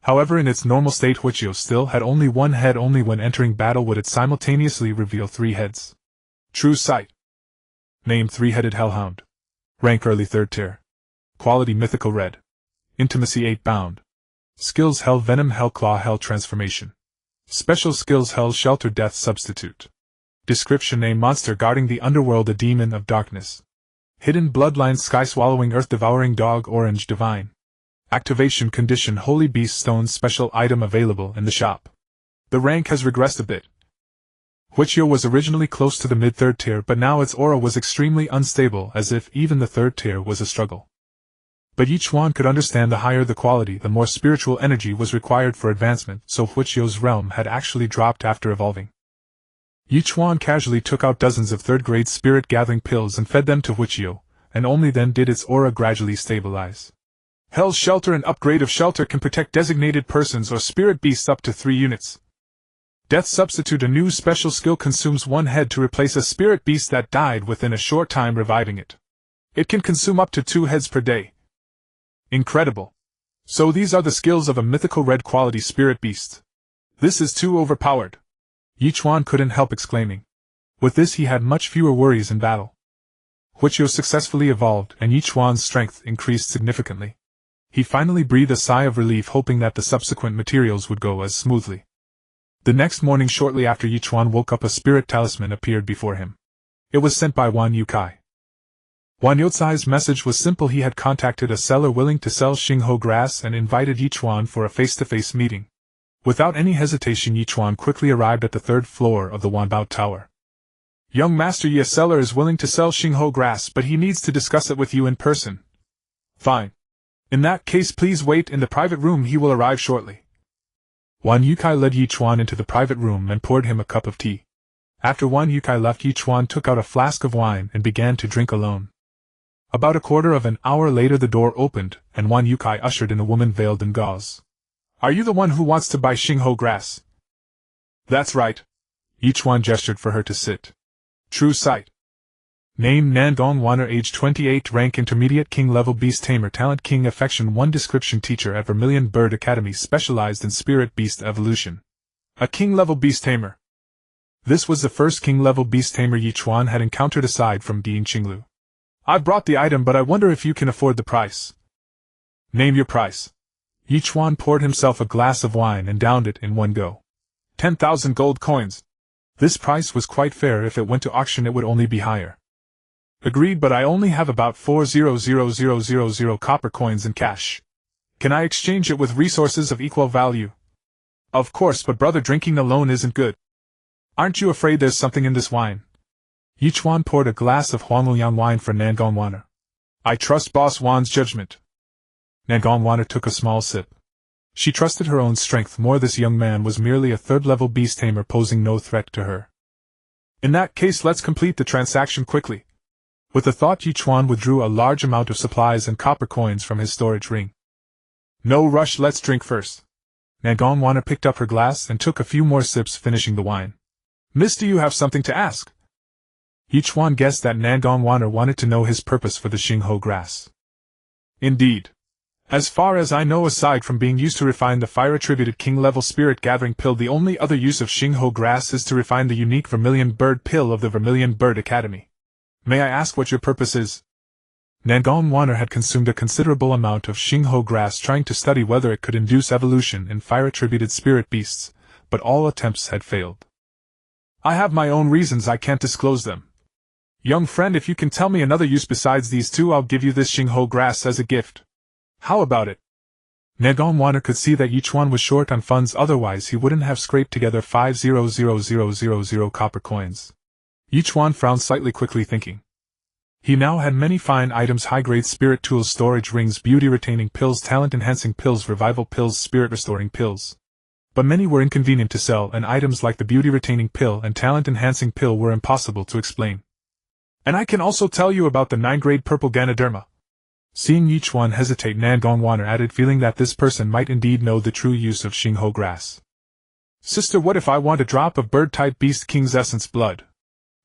However, in its normal state, Huichio still had only one head. Only when entering battle would it simultaneously reveal 3 heads. True sight. Name: 3-headed hellhound. Rank: early 3rd tier. Quality: mythical red. Intimacy: 8 bound. Skills: Hell Venom, Hell Claw, Hell Transformation. Special skills: Hell Shelter, Death Substitute. Description: a monster guarding the underworld, a demon of darkness. Hidden bloodlines: Sky Swallowing, Earth Devouring, Dog Orange, Divine. Activation condition: Holy Beast Stone, special item available in the shop. The rank has regressed a bit. Huichyo was originally close to the mid-third tier, but now its aura was extremely unstable, as if even the third tier was a struggle. But Ye Chuan could understand the higher the quality, the more spiritual energy was required for advancement, so Huichyo's realm had actually dropped after evolving. Ye Chuan casually took out dozens of third-grade spirit-gathering pills and fed them to Huichyo, and only then did its aura gradually stabilize. Hell's Shelter: an upgrade of shelter can protect designated persons or spirit beasts up to 3 units. Death Substitute: a new special skill consumes 1 head to replace a spirit beast that died within a short time, reviving it. It can consume up to 2 heads per day. Incredible. So these are the skills of a mythical red quality spirit beast. This is too overpowered. Ye Chuan couldn't help exclaiming. With this he had much fewer worries in battle. Huichyo successfully evolved, and Ye Chuan's strength increased significantly. He finally breathed a sigh of relief, hoping that the subsequent materials would go as smoothly. The next morning, shortly after Ye Chuan woke up, a spirit talisman appeared before him. It was sent by Wan Yukai. Wan Yotsai's message was simple: he had contacted a seller willing to sell Xingho grass and invited Ye Chuan for a face-to-face meeting. Without any hesitation, Ye Chuan quickly arrived at the 3rd floor of the Wanbao Tower. Young Master, Ye seller is willing to sell Xingho grass, but he needs to discuss it with you in person. Fine. In that case, please wait in the private room, he will arrive shortly. Wan Yukai led Ye Chuan into the private room and poured him a cup of tea. After Wan Yukai left, Ye Chuan took out a flask of wine and began to drink alone. About a quarter of an hour later, the door opened, and Wan Yukai ushered in a woman veiled in gauze. Are you the one who wants to buy Xingho grass? That's right. Ye Chuan gestured for her to sit. True sight. Name: Nandong Waner, age 28, rank intermediate, king level, Beast Tamer, talent King, affection 1, description: teacher at Vermilion Bird Academy, specialized in spirit beast evolution. A king level Beast Tamer. This was the first king level Beast Tamer Ye Chuan had encountered aside from Dean Qinglu. I brought the item, but I wonder if you can afford the price. Name your price. Ye Chuan poured himself a glass of wine and downed it in one go. 10,000 gold coins. This price was quite fair. If it went to auction, it would only be higher. Agreed, but I only have about 4,000,000 copper coins in cash. Can I exchange it with resources of equal value? Of course, but brother, drinking alone isn't good. Aren't you afraid there's something in this wine? Ye Chuan poured a glass of Xuanyuan wine for Nangong Waner. I trust Boss Wan's judgment. Nangong Waner took a small sip. She trusted her own strength more. This young man was merely a 3rd-level beast tamer, posing no threat to her. In that case, let's complete the transaction quickly. With the thought, Ye Chuan withdrew a large amount of supplies and copper coins from his storage ring. No rush, let's drink first. Nangong Waner picked up her glass and took a few more sips, finishing the wine. Miss, do you have something to ask? Ye Chuan guessed that Nangong Waner wanted to know his purpose for the Xingho grass. Indeed. As far as I know, aside from being used to refine the fire-attributed king-level spirit-gathering pill, the only other use of Xingho grass is to refine the unique Vermilion Bird pill of the Vermilion Bird Academy. May I ask what your purpose is? Nangong Waner had consumed a considerable amount of Xingho grass trying to study whether it could induce evolution in fire-attributed spirit beasts, but all attempts had failed. I have my own reasons, I can't disclose them. Young friend, if you can tell me another use besides these two, I'll give you this Xingho grass as a gift. How about it? Nangong Waner could see that Ye Chuan was short on funds, otherwise he wouldn't have scraped together 5,000,000 copper coins. Ye Chuan frowned slightly, quickly thinking. He now had many fine items: high-grade spirit tools, storage rings, beauty-retaining pills, talent-enhancing pills, revival pills, spirit-restoring pills. But many were inconvenient to sell, and items like the beauty-retaining pill and talent-enhancing pill were impossible to explain. And I can also tell you about the 9-grade purple Ganoderma. Seeing Ye Chuan hesitate, Nangong Waner added, feeling that this person might indeed know the true use of Xingho grass. Sister, what if I want a drop of bird-type beast king's essence blood?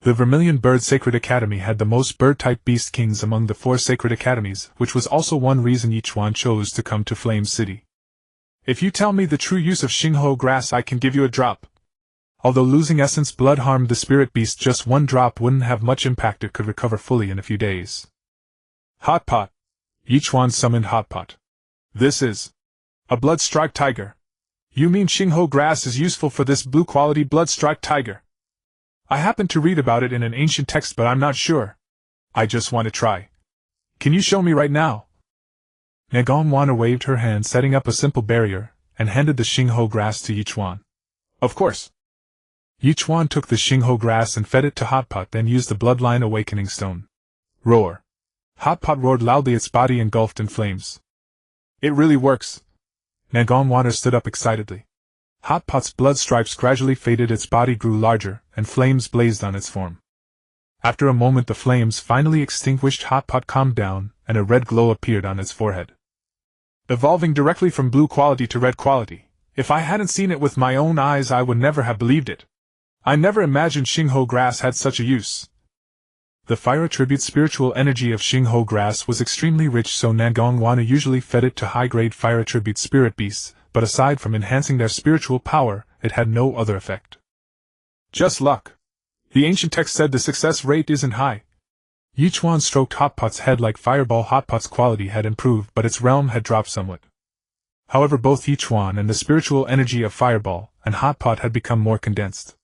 The Vermilion Bird Sacred Academy had the most bird-type beast kings among the 4 sacred academies, which was also one reason Ye Chuan chose to come to Flame City. If you tell me the true use of Xingho grass, I can give you a drop. Although losing essence blood harmed the spirit beast, just 1 drop wouldn't have much impact. It could recover fully in a few days. Hot pot. Ye Chuan summoned Hot pot. This is A blood-striped tiger. You mean Xingho grass is useful for this blue-quality blood-striped tiger? I happened to read about it in an ancient text, but I'm not sure. I just want to try. Can you show me right now? Xuanyuan waved her hand, setting up a simple barrier, and handed the Xingho grass to Ye Chuan. Of course. Ye Chuan took the Xingho grass and fed it to Hotpot, then used the Bloodline awakening stone. Roar. Hotpot roared loudly, its body engulfed in flames. It really works. Xuanyuan stood up excitedly. Hotpot's blood stripes gradually faded, its body grew larger, and flames blazed on its form. After a moment the flames finally extinguished. Hotpot calmed down, and a red glow appeared on its forehead. Evolving directly from blue quality to red quality. If I hadn't seen it with my own eyes, I would never have believed it. I never imagined Xingho grass had such a use. The fire attribute spiritual energy of Xingho grass was extremely rich, so Xuanyuan usually fed it to high-grade fire attribute spirit beasts, but aside from enhancing their spiritual power, it had no other effect. Just luck. The ancient text said the success rate isn't high. Ye Chuan stroked Hotpot's head like fireball. Hotpot's quality had improved, but its realm had dropped somewhat. However, both Ye Chuan and the spiritual energy of fireball and Hotpot had become more condensed.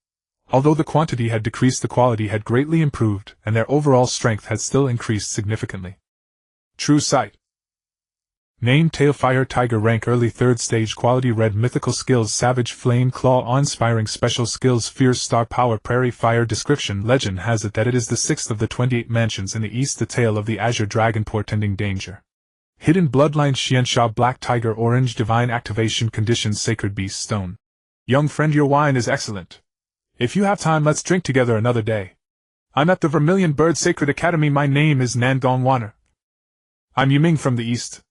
Although the quantity had decreased, the quality had greatly improved, and their overall strength had still increased significantly. True sight. Name: Tail Fire Tiger. Rank: Early 3rd Stage. Quality: Red. Mythical skills: Savage, Flame, Claw, Awe-inspiring. Special skills: Fierce, Star Power, Prairie Fire. Description: Legend has it that it is the 6th of the 28 mansions in the east, the tail of the azure dragon portending danger. Hidden Bloodline. Xiansha Black Tiger. Orange. Divine activation conditions: Sacred Beast Stone. Young friend, your wine is excellent. If you have time, let's drink together another day. I'm at the Vermilion Bird Sacred Academy. My name is Xuanyuan. I'm Yiming from the east.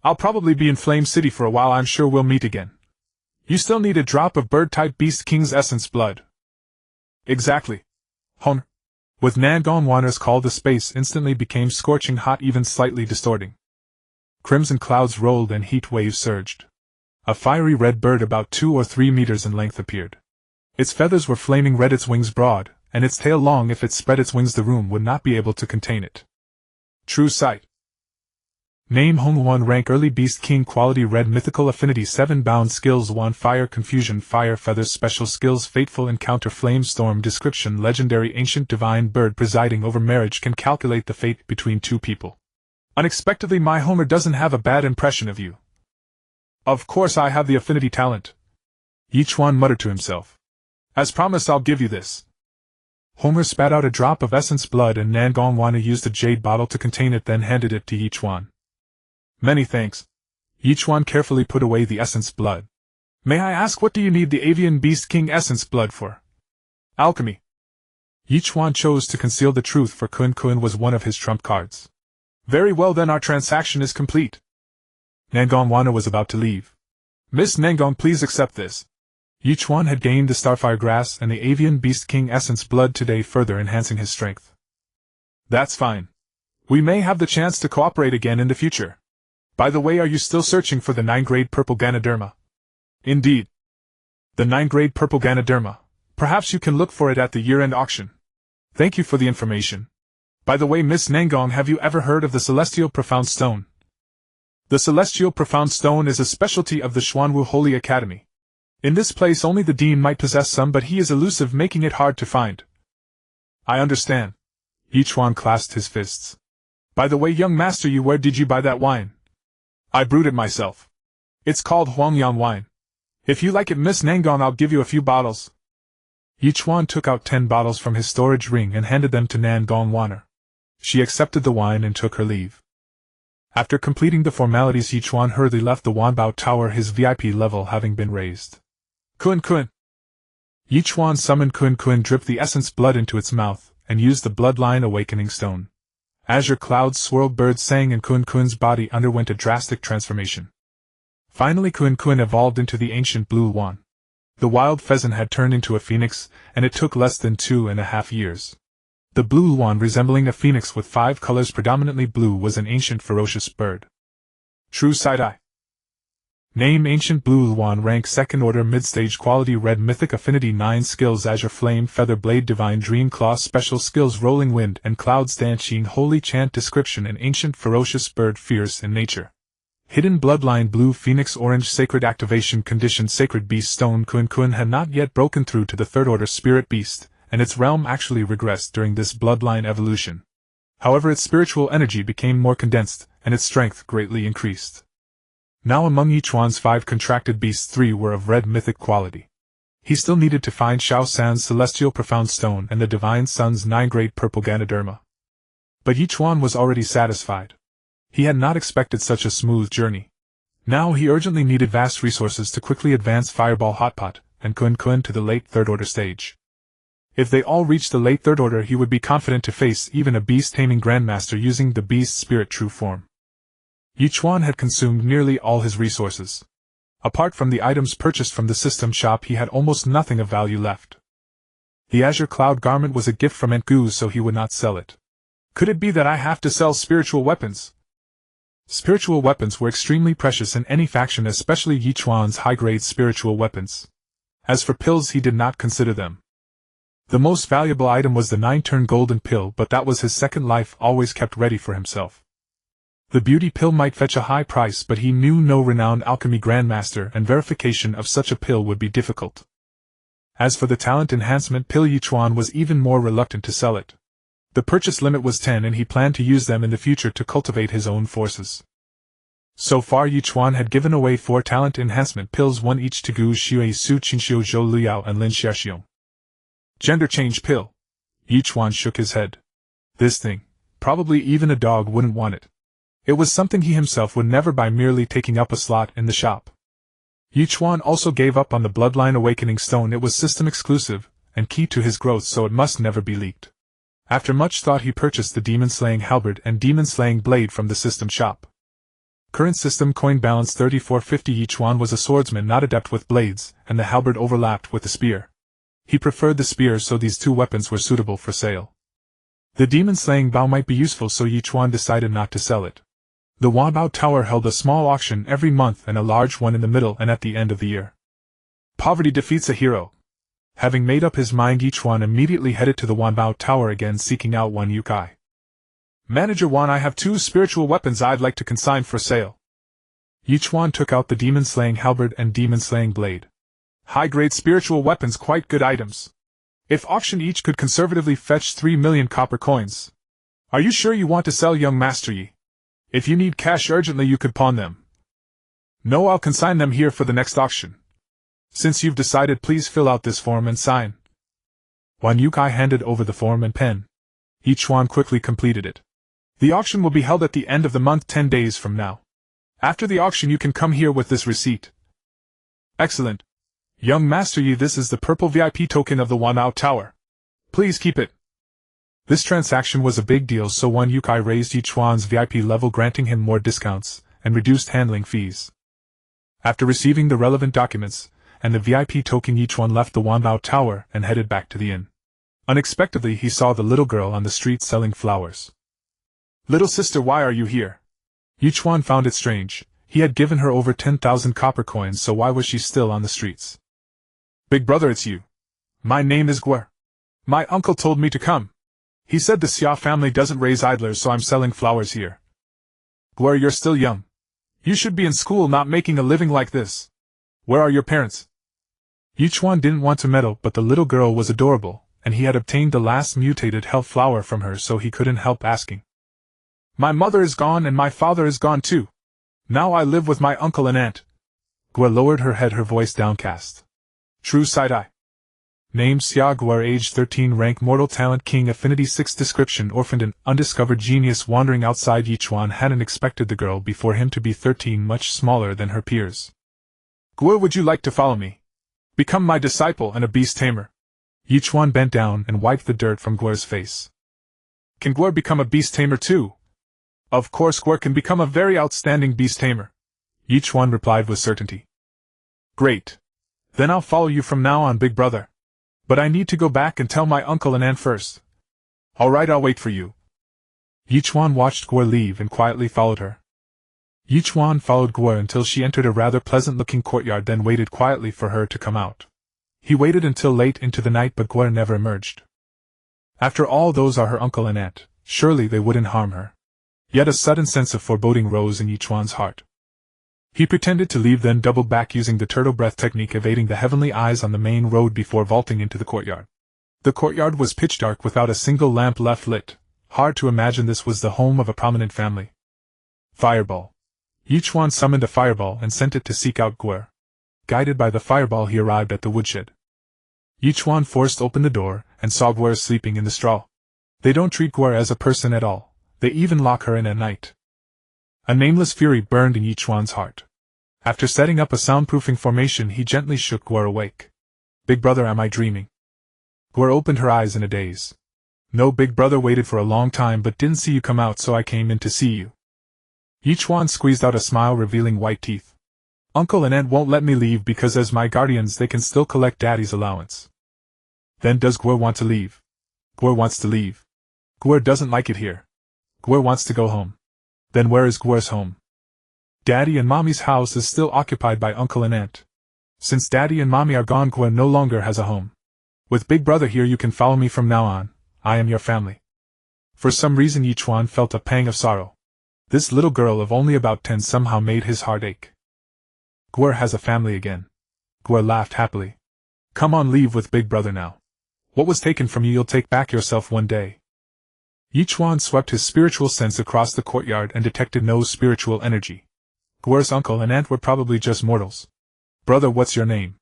I'll probably be in Flame City for a while. I'm sure we'll meet again. You still need a drop of bird-type Beast King's essence blood. Exactly. Hon. With Xuanyuan's call, the space instantly became scorching hot, even slightly distorting. Crimson clouds rolled and heat waves surged. A fiery red bird about 2 or 3 meters in length appeared. Its feathers were flaming red, its wings broad, and its tail long. If it spread its wings, the room would not be able to contain it. True sight. Name: Xuanyuan. Rank: Early Beast King. Quality: Red. Mythical affinity: 7. Bound skills: 1. Fire, Confusion, Fire Feathers. Special skills: Fateful Encounter, Flame Storm. Description: Legendary ancient divine bird presiding over marriage, can calculate the fate between two people. Unexpectedly, my Homer doesn't have a bad impression of you. Of course I have the affinity talent. Ye Chuan muttered to himself. As promised, I'll give you this. Homer spat out a drop of essence blood, and Xuanyuan used a jade bottle to contain it, then handed it to Ye Chuan. Many thanks. Ye Chuan carefully put away the essence blood. May I ask, what do you need the avian beast king essence blood for? Alchemy. Ye Chuan chose to conceal the truth, for Kun was one of his trump cards. Very well then, our transaction is complete. Xuanyuan was about to leave. Miss Xuanyuan, please accept this. Ye Chuan had gained the Starfire Grass and the Avian Beast King Essence Blood today, further enhancing his strength. That's fine. We may have the chance to cooperate again in the future. By the way, are you still searching for the 9-grade Purple Ganoderma? Indeed. The 9-grade Purple Ganoderma. Perhaps you can look for it at the year-end auction. Thank you for the information. By the way, Miss Xuanyuan, have you ever heard of the Celestial Profound Stone? The Celestial Profound Stone is a specialty of the Xuanwu Holy Academy. In this place only the Dean might possess some, but he is elusive, making it hard to find. I understand. Ye Chuan clasped his fists. By the way, young master, where did you buy that wine? I brewed it myself. It's called Xuanyuan wine. If you like it, Miss Xuanyuan, I'll give you a few bottles. Ye Chuan took out 10 bottles from his storage ring and handed them to Xuanyuan. She accepted the wine and took her leave. After completing the formalities, Ye Chuan hurriedly left the Wanbao Tower, his VIP level having been raised. Kun. Ye Chuan summoned Kun, dripped the essence blood into its mouth, and used the Bloodline awakening stone. Azure clouds swirled, birds sang, and Kun's body underwent a drastic transformation. Finally, Kun evolved into the ancient blue Wan. The wild pheasant had turned into a phoenix, and it took less than 2.5 years. The blue Wan, resembling a phoenix with 5 colors predominantly blue, was an ancient ferocious bird. True side-eye. Name: Ancient Blue Wan. Rank: 2nd Order. Mid-stage. Quality: Red. Mythic affinity: 9. Skills: Azure Flame, Feather Blade, Divine Dream Claw. Special skills: Rolling Wind and Clouds, Dancing, Holy Chant. Description: an ancient ferocious bird, fierce in nature. Hidden Bloodline Blue Phoenix Orange Sacred Activation Condition Sacred Beast Stone Xuanyuan had not yet broken through to the third order spirit beast, and its realm actually regressed during this bloodline evolution. However, its spiritual energy became more condensed, and its strength greatly increased. Now among Ye Chuan's 5 contracted beasts, 3 were of red mythic quality. He still needed to find Xiao San's Celestial Profound Stone and the Divine Sun's 9-grade Purple Ganoderma. But Ye Chuan was already satisfied. He had not expected such a smooth journey. Now he urgently needed vast resources to quickly advance Fireball Hotpot and Xuanyuan to the late third order stage. If they all reached the late third order, he would be confident to face even a beast-taming grandmaster using the beast spirit true form. Ye Chuan had consumed nearly all his resources. Apart from the items purchased from the system shop, he had almost nothing of value left. The Azure Cloud garment was a gift from Aunt Gu, so he would not sell it. Could it be that I have to sell spiritual weapons? Spiritual weapons were extremely precious in any faction, especially Ye Chuan's high-grade spiritual weapons. As for pills, he did not consider them. The most valuable item was the 9-turn golden pill, but that was his second life, always kept ready for himself. The beauty pill might fetch a high price, but he knew no renowned alchemy grandmaster, and verification of such a pill would be difficult. As for the talent enhancement pill, Ye Chuan was even more reluctant to sell it. The purchase limit was 10, and he planned to use them in the future to cultivate his own forces. So far, Ye Chuan had given away 4 talent enhancement pills, 1 each to Gu Shui Su Qinxiu Zhou Luyao and Lin Xiaxiong. Gender change pill. Ye Chuan shook his head. This thing, probably even a dog wouldn't want it. It was something he himself would never buy, merely taking up a slot in the shop. Ye Chuan also gave up on the Bloodline Awakening Stone. It was system exclusive, and key to his growth, so it must never be leaked. After much thought, he purchased the Demon-Slaying Halberd and Demon-Slaying Blade from the system shop. Current system coin balance 3450. Ye Chuan was a swordsman not adept with blades, and the halberd overlapped with the spear. He preferred the spear, so these 2 weapons were suitable for sale. The Demon-Slaying Bow might be useful, so Ye Chuan decided not to sell it. The Wanbao Tower held a small auction every month and a large one in the middle and at the end of the year. Poverty defeats a hero. Having made up his mind, Ye Chuan immediately headed to the Wanbao Tower again, seeking out Xuanyuan. Manager Wan, I have 2 spiritual weapons I'd like to consign for sale. Ye Chuan took out the Demon-Slaying Halberd and Demon-Slaying Blade. High-grade spiritual weapons, quite good items. If auctioned, each could conservatively fetch 3 million copper coins. Are you sure you want to sell, young Master Yi? If you need cash urgently, you could pawn them. No, I'll consign them here for the next auction. Since you've decided, please fill out this form and sign. Xuanyuan handed over the form and pen. Ye Chuan quickly completed it. The auction will be held at the end of the month, 10 days from now. After the auction, you can come here with this receipt. Excellent. Young Master Yi, this is the purple VIP token of the Wanbao Tower. Please keep it. This transaction was a big deal, so Xuanyuan raised Ye Chuan's VIP level, granting him more discounts and reduced handling fees. After receiving the relevant documents and the VIP token, Ye Chuan left the Wanbao Tower and headed back to the inn. Unexpectedly, he saw the little girl on the street selling flowers. Little sister, why are you here? Ye Chuan found it strange. He had given her over 10,000 copper coins, so why was she still on the streets? Big brother, it's you. My name is Guer. My uncle told me to come. He said the Xia family doesn't raise idlers, so I'm selling flowers here. Guer, you're still young. You should be in school, not making a living like this. Where are your parents? Ye Chuan didn't want to meddle, but the little girl was adorable, and he had obtained the last mutated health flower from her, so he couldn't help asking. My mother is gone and my father is gone too. Now I live with my uncle and aunt. Guer lowered her head, her voice downcast. True side-eye. Name Xia Guer, age 13, rank mortal, talent king, affinity 6, description orphaned and undiscovered genius wandering outside. Ye Chuan hadn't expected the girl before him to be 13, much smaller than her peers. Guer, would you like to follow me? Become my disciple and a beast tamer. Ye Chuan bent down and wiped the dirt from Guer's face. Can Guer become a beast tamer too? Of course, Guer can become a very outstanding beast tamer. Ye Chuan replied with certainty. Great. Then I'll follow you from now on, big brother. But I need to go back and tell my uncle and aunt first. Alright, I'll wait for you. Ye Chuan watched Guer leave and quietly followed her. Ye Chuan followed Guer until she entered a rather pleasant-looking courtyard, then waited quietly for her to come out. He waited until late into the night, but Guer never emerged. After all, those are her uncle and aunt. Surely they wouldn't harm her. Yet a sudden sense of foreboding rose in Ye Chuan's heart. He pretended to leave, then doubled back using the turtle breath technique, evading the heavenly eyes on the main road before vaulting into the courtyard. The courtyard was pitch dark without a single lamp left lit. Hard to imagine this was the home of a prominent family. Fireball. Ye Chuan summoned a fireball and sent it to seek out Whirl. Guided by the fireball, he arrived at the woodshed. Ye Chuan forced open the door and saw Whirl sleeping in the straw. They don't treat Whirl as a person at all. They even lock her in at night. A nameless fury burned in Ye Chuan's heart. After setting up a soundproofing formation, he gently shook Whirl awake. Big brother, am I dreaming? Whirl opened her eyes in a daze. No, big brother, waited for a long time but didn't see you come out, so I came in to see you. Ye Chuan squeezed out a smile revealing white teeth. Uncle and Aunt won't let me leave because as my guardians they can still collect Daddy's allowance. Then does Whirl want to leave? Whirl wants to leave. Whirl doesn't like it here. Whirl wants to go home. Then where is Whirl's home? Daddy and Mommy's house is still occupied by Uncle and Aunt. Since Daddy and Mommy are gone, Whirl no longer has a home. With Big Brother here, you can follow me from now on. I am your family. For some reason Ye Chuan felt a pang of sorrow. This little girl of only about 10 somehow made his heart ache. Whirl has a family again. Whirl laughed happily. Come on, leave with Big Brother now. What was taken from you you'll take back yourself one day. Ye Chuan swept his spiritual sense across the courtyard and detected no spiritual energy. Whirl's uncle and aunt were probably just mortals. Brother, what's your name?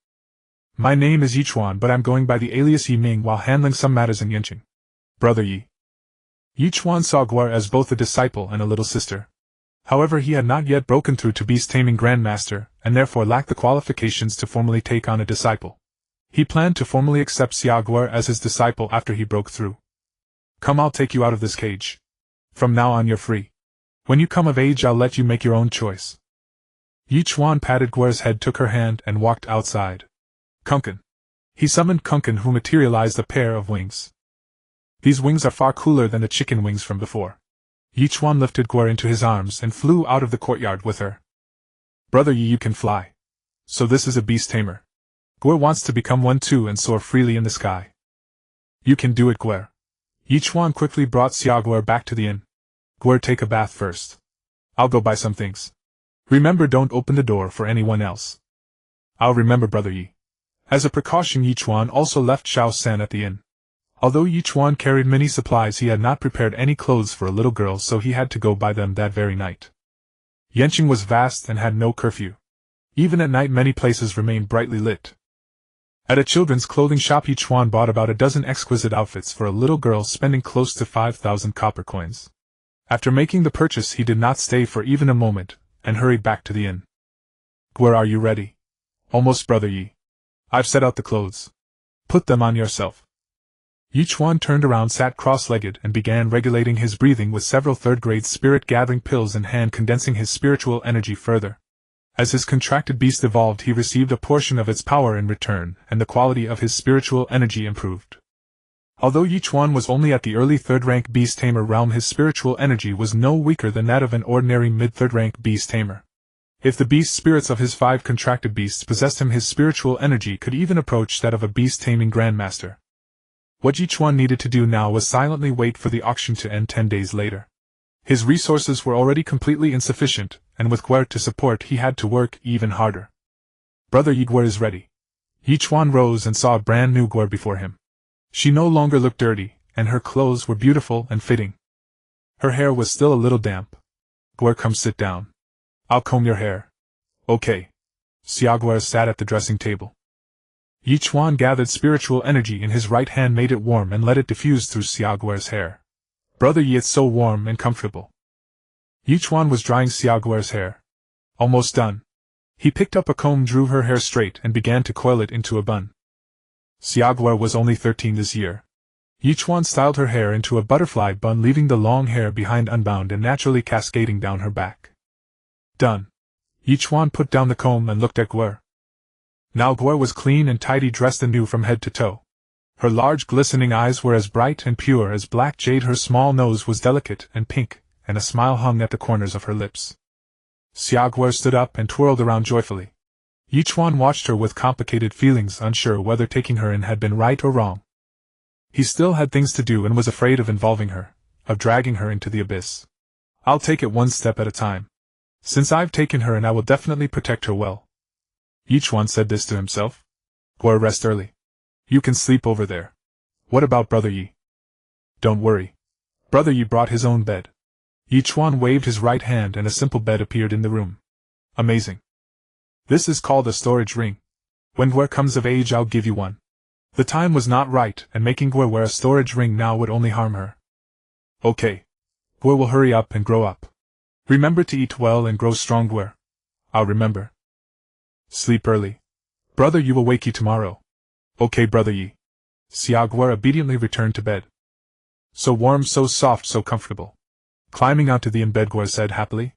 My name is Ye Chuan, but I'm going by the alias Yi Ming while handling some matters in Yanqing. Brother Yi. Ye Chuan saw Whirl as both a disciple and a little sister. However, he had not yet broken through to Beast Taming Grandmaster, and therefore lacked the qualifications to formally take on a disciple. He planned to formally accept Whirl as his disciple after he broke through. Come, I'll take you out of this cage. From now on you're free. When you come of age I'll let you make your own choice. Ye Chuan patted Whirl's head, took her hand, and walked outside. Kunkin. He summoned Kunkin, who materialized a pair of wings. These wings are far cooler than the chicken wings from before. Ye Chuan lifted Whirl into his arms and flew out of the courtyard with her. Brother Yi, you can fly. So this is a beast tamer. Whirl wants to become one too and soar freely in the sky. You can do it, Whirl. Ye Chuan quickly brought Whirl back to the inn. Whirl, take a bath first. I'll go buy some things. Remember, don't open the door for anyone else. I'll remember, Brother Yi. As a precaution, Ye Chuan also left Xiao San at the inn. Although Ye Chuan carried many supplies, he had not prepared any clothes for a little girl, so he had to go buy them that very night. Yanqing was vast and had no curfew. Even at night many places remained brightly lit. At a children's clothing shop, Ye Chuan bought about a dozen exquisite outfits for a little girl, spending close to 5,000 copper coins. After making the purchase, he did not stay for even a moment, and hurried back to the inn. Where are you ready? Almost, Brother Yi. I've set out the clothes. Put them on yourself. Ye Chuan turned around, sat cross-legged, and began regulating his breathing with several third-grade spirit-gathering pills in hand, condensing his spiritual energy further. As his contracted beast evolved, he received a portion of its power in return, and the quality of his spiritual energy improved. Although Ye Chuan was only at the early third-rank Beast Tamer realm, his spiritual energy was no weaker than that of an ordinary mid-third-rank Beast Tamer. If the beast spirits of his 5 contracted beasts possessed him, his spiritual energy could even approach that of a beast taming grandmaster. What Ye Chuan needed to do now was silently wait for the auction to end 10 days later. His resources were already completely insufficient, and with Whirl to support he had to work even harder. Brother Yi, Whirl is ready. Ye Chuan rose and saw a brand new Whirl before him. She no longer looked dirty, and her clothes were beautiful and fitting. Her hair was still a little damp. Whirl, come sit down. I'll comb your hair. Okay. Whirl sat at the dressing table. Ye Chuan gathered spiritual energy in his right hand, made it warm, and let it diffuse through Whirl's hair. Brother Yi, it's so warm and comfortable. Ye Chuan was drying Whirl's hair. Almost done. He picked up a comb, drew her hair straight, and began to coil it into a bun. Whirl was only 13 this year. Ye Chuan styled her hair into a butterfly bun, leaving the long hair behind unbound and naturally cascading down her back. Done. Ye Chuan put down the comb and looked at Whirl. Now Whirl was clean and tidy, dressed anew from head to toe. Her large glistening eyes were as bright and pure as black jade, her small nose was delicate and pink, and a smile hung at the corners of her lips. Whirl stood up and twirled around joyfully. Ye Chuan watched her with complicated feelings, unsure whether taking her in had been right or wrong. He still had things to do and was afraid of involving her, of dragging her into the abyss. I'll take it one step at a time. Since I've taken her and I will definitely protect her well. Ye Chuan said this to himself. Go rest early. You can sleep over there. What about Brother Ye? Don't worry. Brother Ye brought his own bed. Ye Chuan waved his right hand and a simple bed appeared in the room. Amazing. This is called a storage ring. When Guer comes of age I'll give you one. The time was not right, and making Guer wear a storage ring now would only harm her. Okay. Guer will hurry up and grow up. Remember to eat well and grow strong, Guer. I'll remember. Sleep early. Brother Ye will wake you tomorrow. Okay, Brother Ye. Xiao Guer obediently returned to bed. So warm, so soft, so comfortable. Climbing out to the bed, Guer said happily.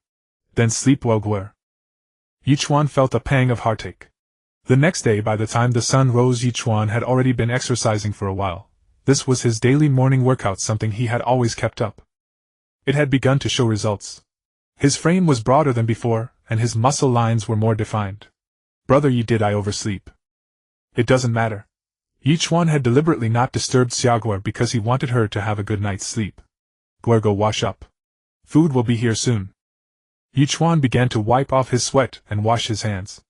Then sleep well, Guer. Ye Chuan felt a pang of heartache. The next day, by the time the sun rose, Ye Chuan had already been exercising for a while. This was his daily morning workout, something he had always kept up. It had begun to show results. His frame was broader than before, and his muscle lines were more defined. Brother Ye, did I oversleep? It doesn't matter. Ye Chuan had deliberately not disturbed Xiao Guer because he wanted her to have a good night's sleep. Guer, go wash up. Food will be here soon. Ye Chuan began to wipe off his sweat and wash his hands.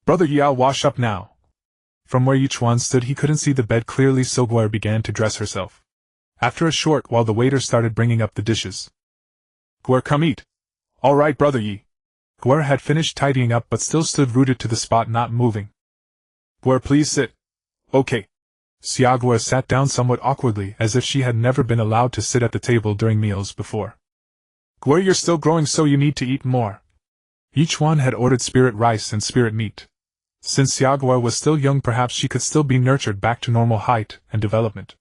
Brother Ye, I'll wash up now. From where Ye Chuan stood he couldn't see the bed clearly, so Guer began to dress herself. After a short while the waiter started bringing up the dishes. Guer, come eat. All right, Brother Ye. Guer had finished tidying up but still stood rooted to the spot, not moving. Guer, please sit. Okay. Xiao Guer sat down somewhat awkwardly, as if she had never been allowed to sit at the table during meals before. Guer, you're still growing, so you need to eat more. Ye Chuan had ordered spirit rice and spirit meat. Since Xiao Guer was still young, perhaps she could still be nurtured back to normal height and development.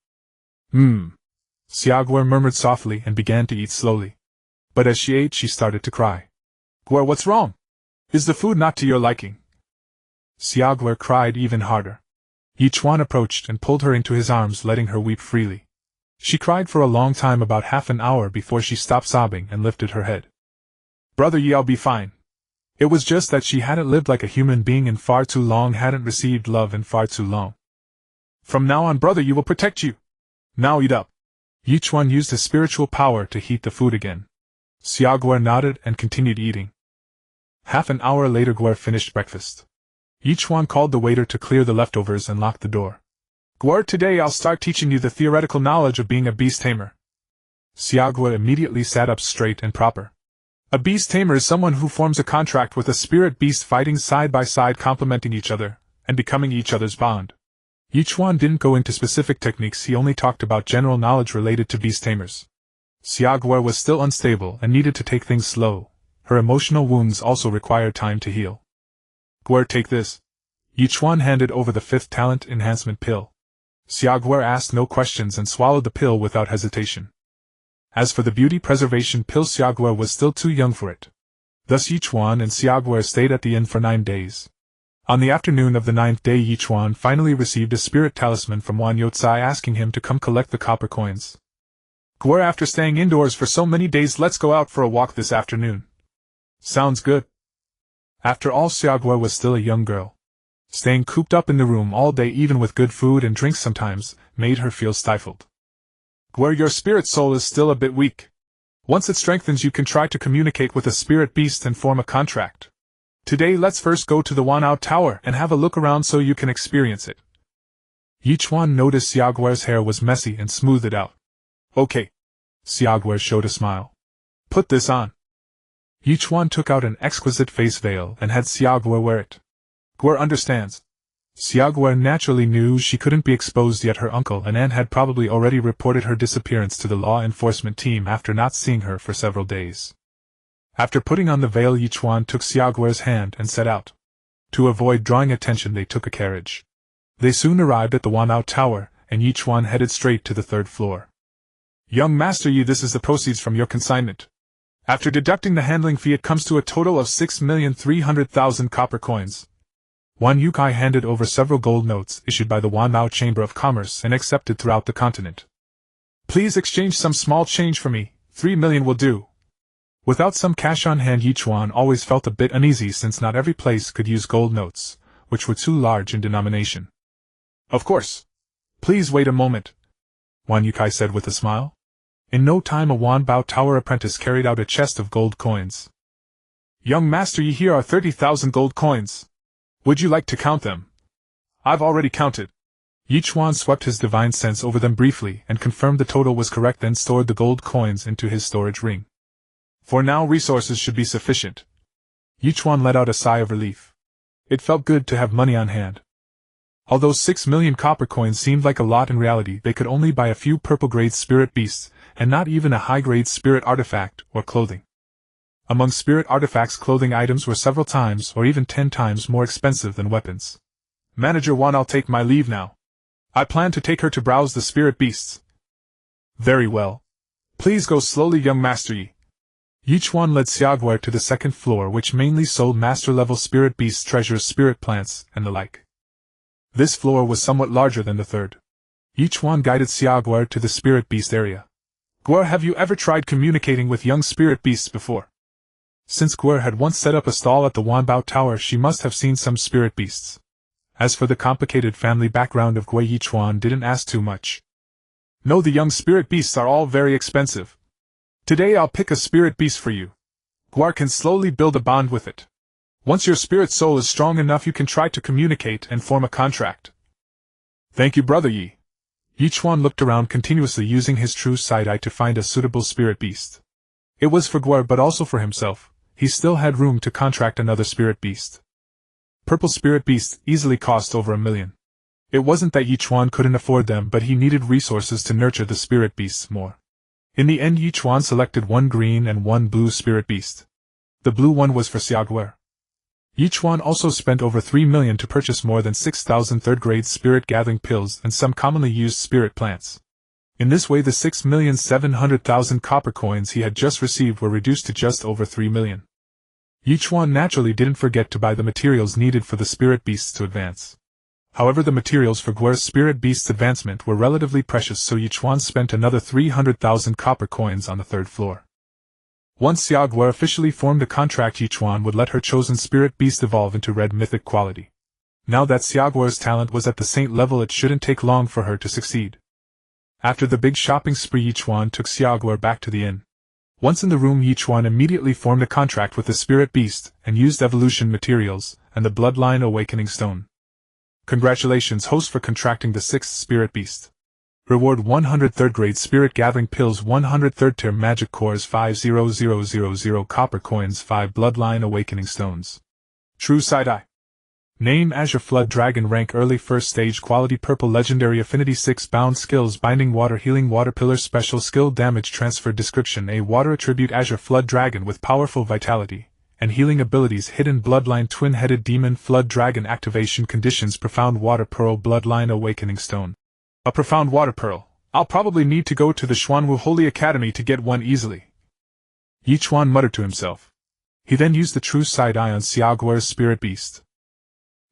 Xiao Guer murmured softly and began to eat slowly. But as she ate, she started to cry. Guer, what's wrong? Is the food not to your liking? Xiao Guer cried even harder. Ye Chuan approached and pulled her into his arms, letting her weep freely. She cried for a long time, about half an hour, before she stopped sobbing and lifted her head. Brother Ye, I'll be fine. It was just that she hadn't lived like a human being in far too long, hadn't received love in far too long. From now on, Brother Ye will protect you. Now eat up. Ye Chuan used his spiritual power to heat the food again. Xiao Guer nodded and continued eating. Half an hour later, Guer finished breakfast. Ye Chuan called the waiter to clear the leftovers and locked the door. Guer, today I'll start teaching you the theoretical knowledge of being a Beast Tamer. Xiao Guer immediately sat up straight and proper. A Beast Tamer is someone who forms a contract with a spirit beast, fighting side by side, complementing each other, and becoming each other's bond. Ye Chuan didn't go into specific techniques, he only talked about general knowledge related to Beast Tamers. Xiao Guer was still unstable and needed to take things slow. Her emotional wounds also required time to heal. Guer, take this. Ye Chuan handed over the 5th talent enhancement pill. Xiao Guer asked no questions and swallowed the pill without hesitation. As for the beauty preservation pill, Xiao Guer was still too young for it. Thus Ye Chuan and Xiao Guer stayed at the inn for 9 days. On the afternoon of the 9th day, Ye Chuan finally received a spirit talisman from Wan Youcai asking him to come collect the copper coins. Guer, after staying indoors for so many days, let's go out for a walk this afternoon. Sounds good. After all, Xiao Guer was still a young girl. Staying cooped up in the room all day, even with good food and drinks sometimes, made her feel stifled. Guer, your spirit soul is still a bit weak. Once it strengthens, you can try to communicate with a spirit beast and form a contract. Today let's first go to the Wanao Tower and have a look around so you can experience it. Ye Chuan noticed Xiao Guer's hair was messy and smoothed it out. Okay. Xiao Guer showed a smile. Put this on. Ye Chuan took out an exquisite face veil and had Xiao Guer wear it. Guer understands. Xiao Guer naturally knew she couldn't be exposed yet. Her uncle and aunt had probably already reported her disappearance to the law enforcement team after not seeing her for several days. After putting on the veil, Ye Chuan took Xiao Guer's hand and set out. To avoid drawing attention, they took a carriage. They soon arrived at the Wanao Tower, and Ye Chuan headed straight to the 3rd floor. Young Master Ye, this is the proceeds from your consignment. After deducting the handling fee, it comes to a total of 6,300,000 copper coins. Wan Youcai handed over several gold notes issued by the Wanao Chamber of Commerce and accepted throughout the continent. Please exchange some small change for me, 3 million will do. Without some cash on hand, Ye Chuan always felt a bit uneasy since not every place could use gold notes, which were too large in denomination. Of course. Please wait a moment, Wan Youcai said with a smile. In no time, a Wanbao Tower apprentice carried out a chest of gold coins. Young Master Yi, here are 30,000 gold coins. Would you like to count them? I've already counted. Ye Chuan swept his divine sense over them briefly and confirmed the total was correct, then stored the gold coins into his storage ring. For now, resources should be sufficient. Ye Chuan let out a sigh of relief. It felt good to have money on hand. Although 6 million copper coins seemed like a lot, in reality they could only buy a few purple-grade spirit beasts, and not even a high-grade spirit artifact or clothing. Among spirit artifacts, clothing items were several times or even 10 times more expensive than weapons. Manager Wan, I'll take my leave now. I plan to take her to browse the spirit beasts. Very well. Please go slowly, young Master Yi. Ye Chuan led Xuanyuan to the second floor, which mainly sold master-level spirit beasts, treasures, spirit plants, and the like. This floor was somewhat larger than the third. Ye Chuan guided Xuanyuan to the spirit beast area. Guer, have you ever tried communicating with young spirit beasts before? Since Guer had once set up a stall at the Wanbao Tower, she must have seen some spirit beasts. As for the complicated family background of Guer, Ye Chuan didn't ask too much. No, the young spirit beasts are all very expensive. Today I'll pick a spirit beast for you. Guer can slowly build a bond with it. Once your spirit soul is strong enough, you can try to communicate and form a contract. Thank you, Brother Yi. Ye Chuan looked around continuously, using his true sight eye to find a suitable spirit beast. It was for Guer, but also for himself. He still had room to contract another spirit beast. Purple spirit beasts easily cost over 1 million. It wasn't that Ye Chuan couldn't afford them, but he needed resources to nurture the spirit beasts more. In the end, Ye Chuan selected 1 green and 1 blue spirit beast. The blue one was for Xuanyuan. Ye Chuan also spent over 3 million to purchase more than 6,000 third-grade spirit-gathering pills and some commonly used spirit plants. In this way, the 6,700,000 copper coins he had just received were reduced to just over 3 million. Ye Chuan naturally didn't forget to buy the materials needed for the spirit beasts to advance. However, the materials for Guer's spirit beast's advancement were relatively precious, so Ye Chuan spent another 300,000 copper coins on the third floor. Once Xuanyuan officially formed a contract, Ye Chuan would let her chosen spirit beast evolve into red mythic quality. Now that Xuanyuan's talent was at the saint level, it shouldn't take long for her to succeed. After the big shopping spree, Ye Chuan took Xuanyuan back to the inn. Once in the room, Ye Chuan immediately formed a contract with the spirit beast and used evolution materials and the bloodline awakening stone. Congratulations, host, for contracting the 6th spirit beast. Reward 100 third-grade spirit-gathering pills, 100 third-tier magic cores, 5,000 copper coins, 5 bloodline awakening stones. True side-eye. Name: Azure Flood Dragon. Rank: early 1st stage. Quality: purple. Legendary affinity 6. Bound skills: binding, water, healing, water pillar. Special skill: damage transfer. Description: a water attribute, Azure Flood Dragon with powerful vitality and healing abilities. Hidden bloodline, twin-headed demon flood dragon. Activation conditions: profound water pearl, bloodline awakening stone. A profound water pearl. I'll probably need to go to the Xuanyuan Holy Academy to get one easily. Ye Chuan muttered to himself. He then used the true side-eye on Xuanyuan's spirit beast.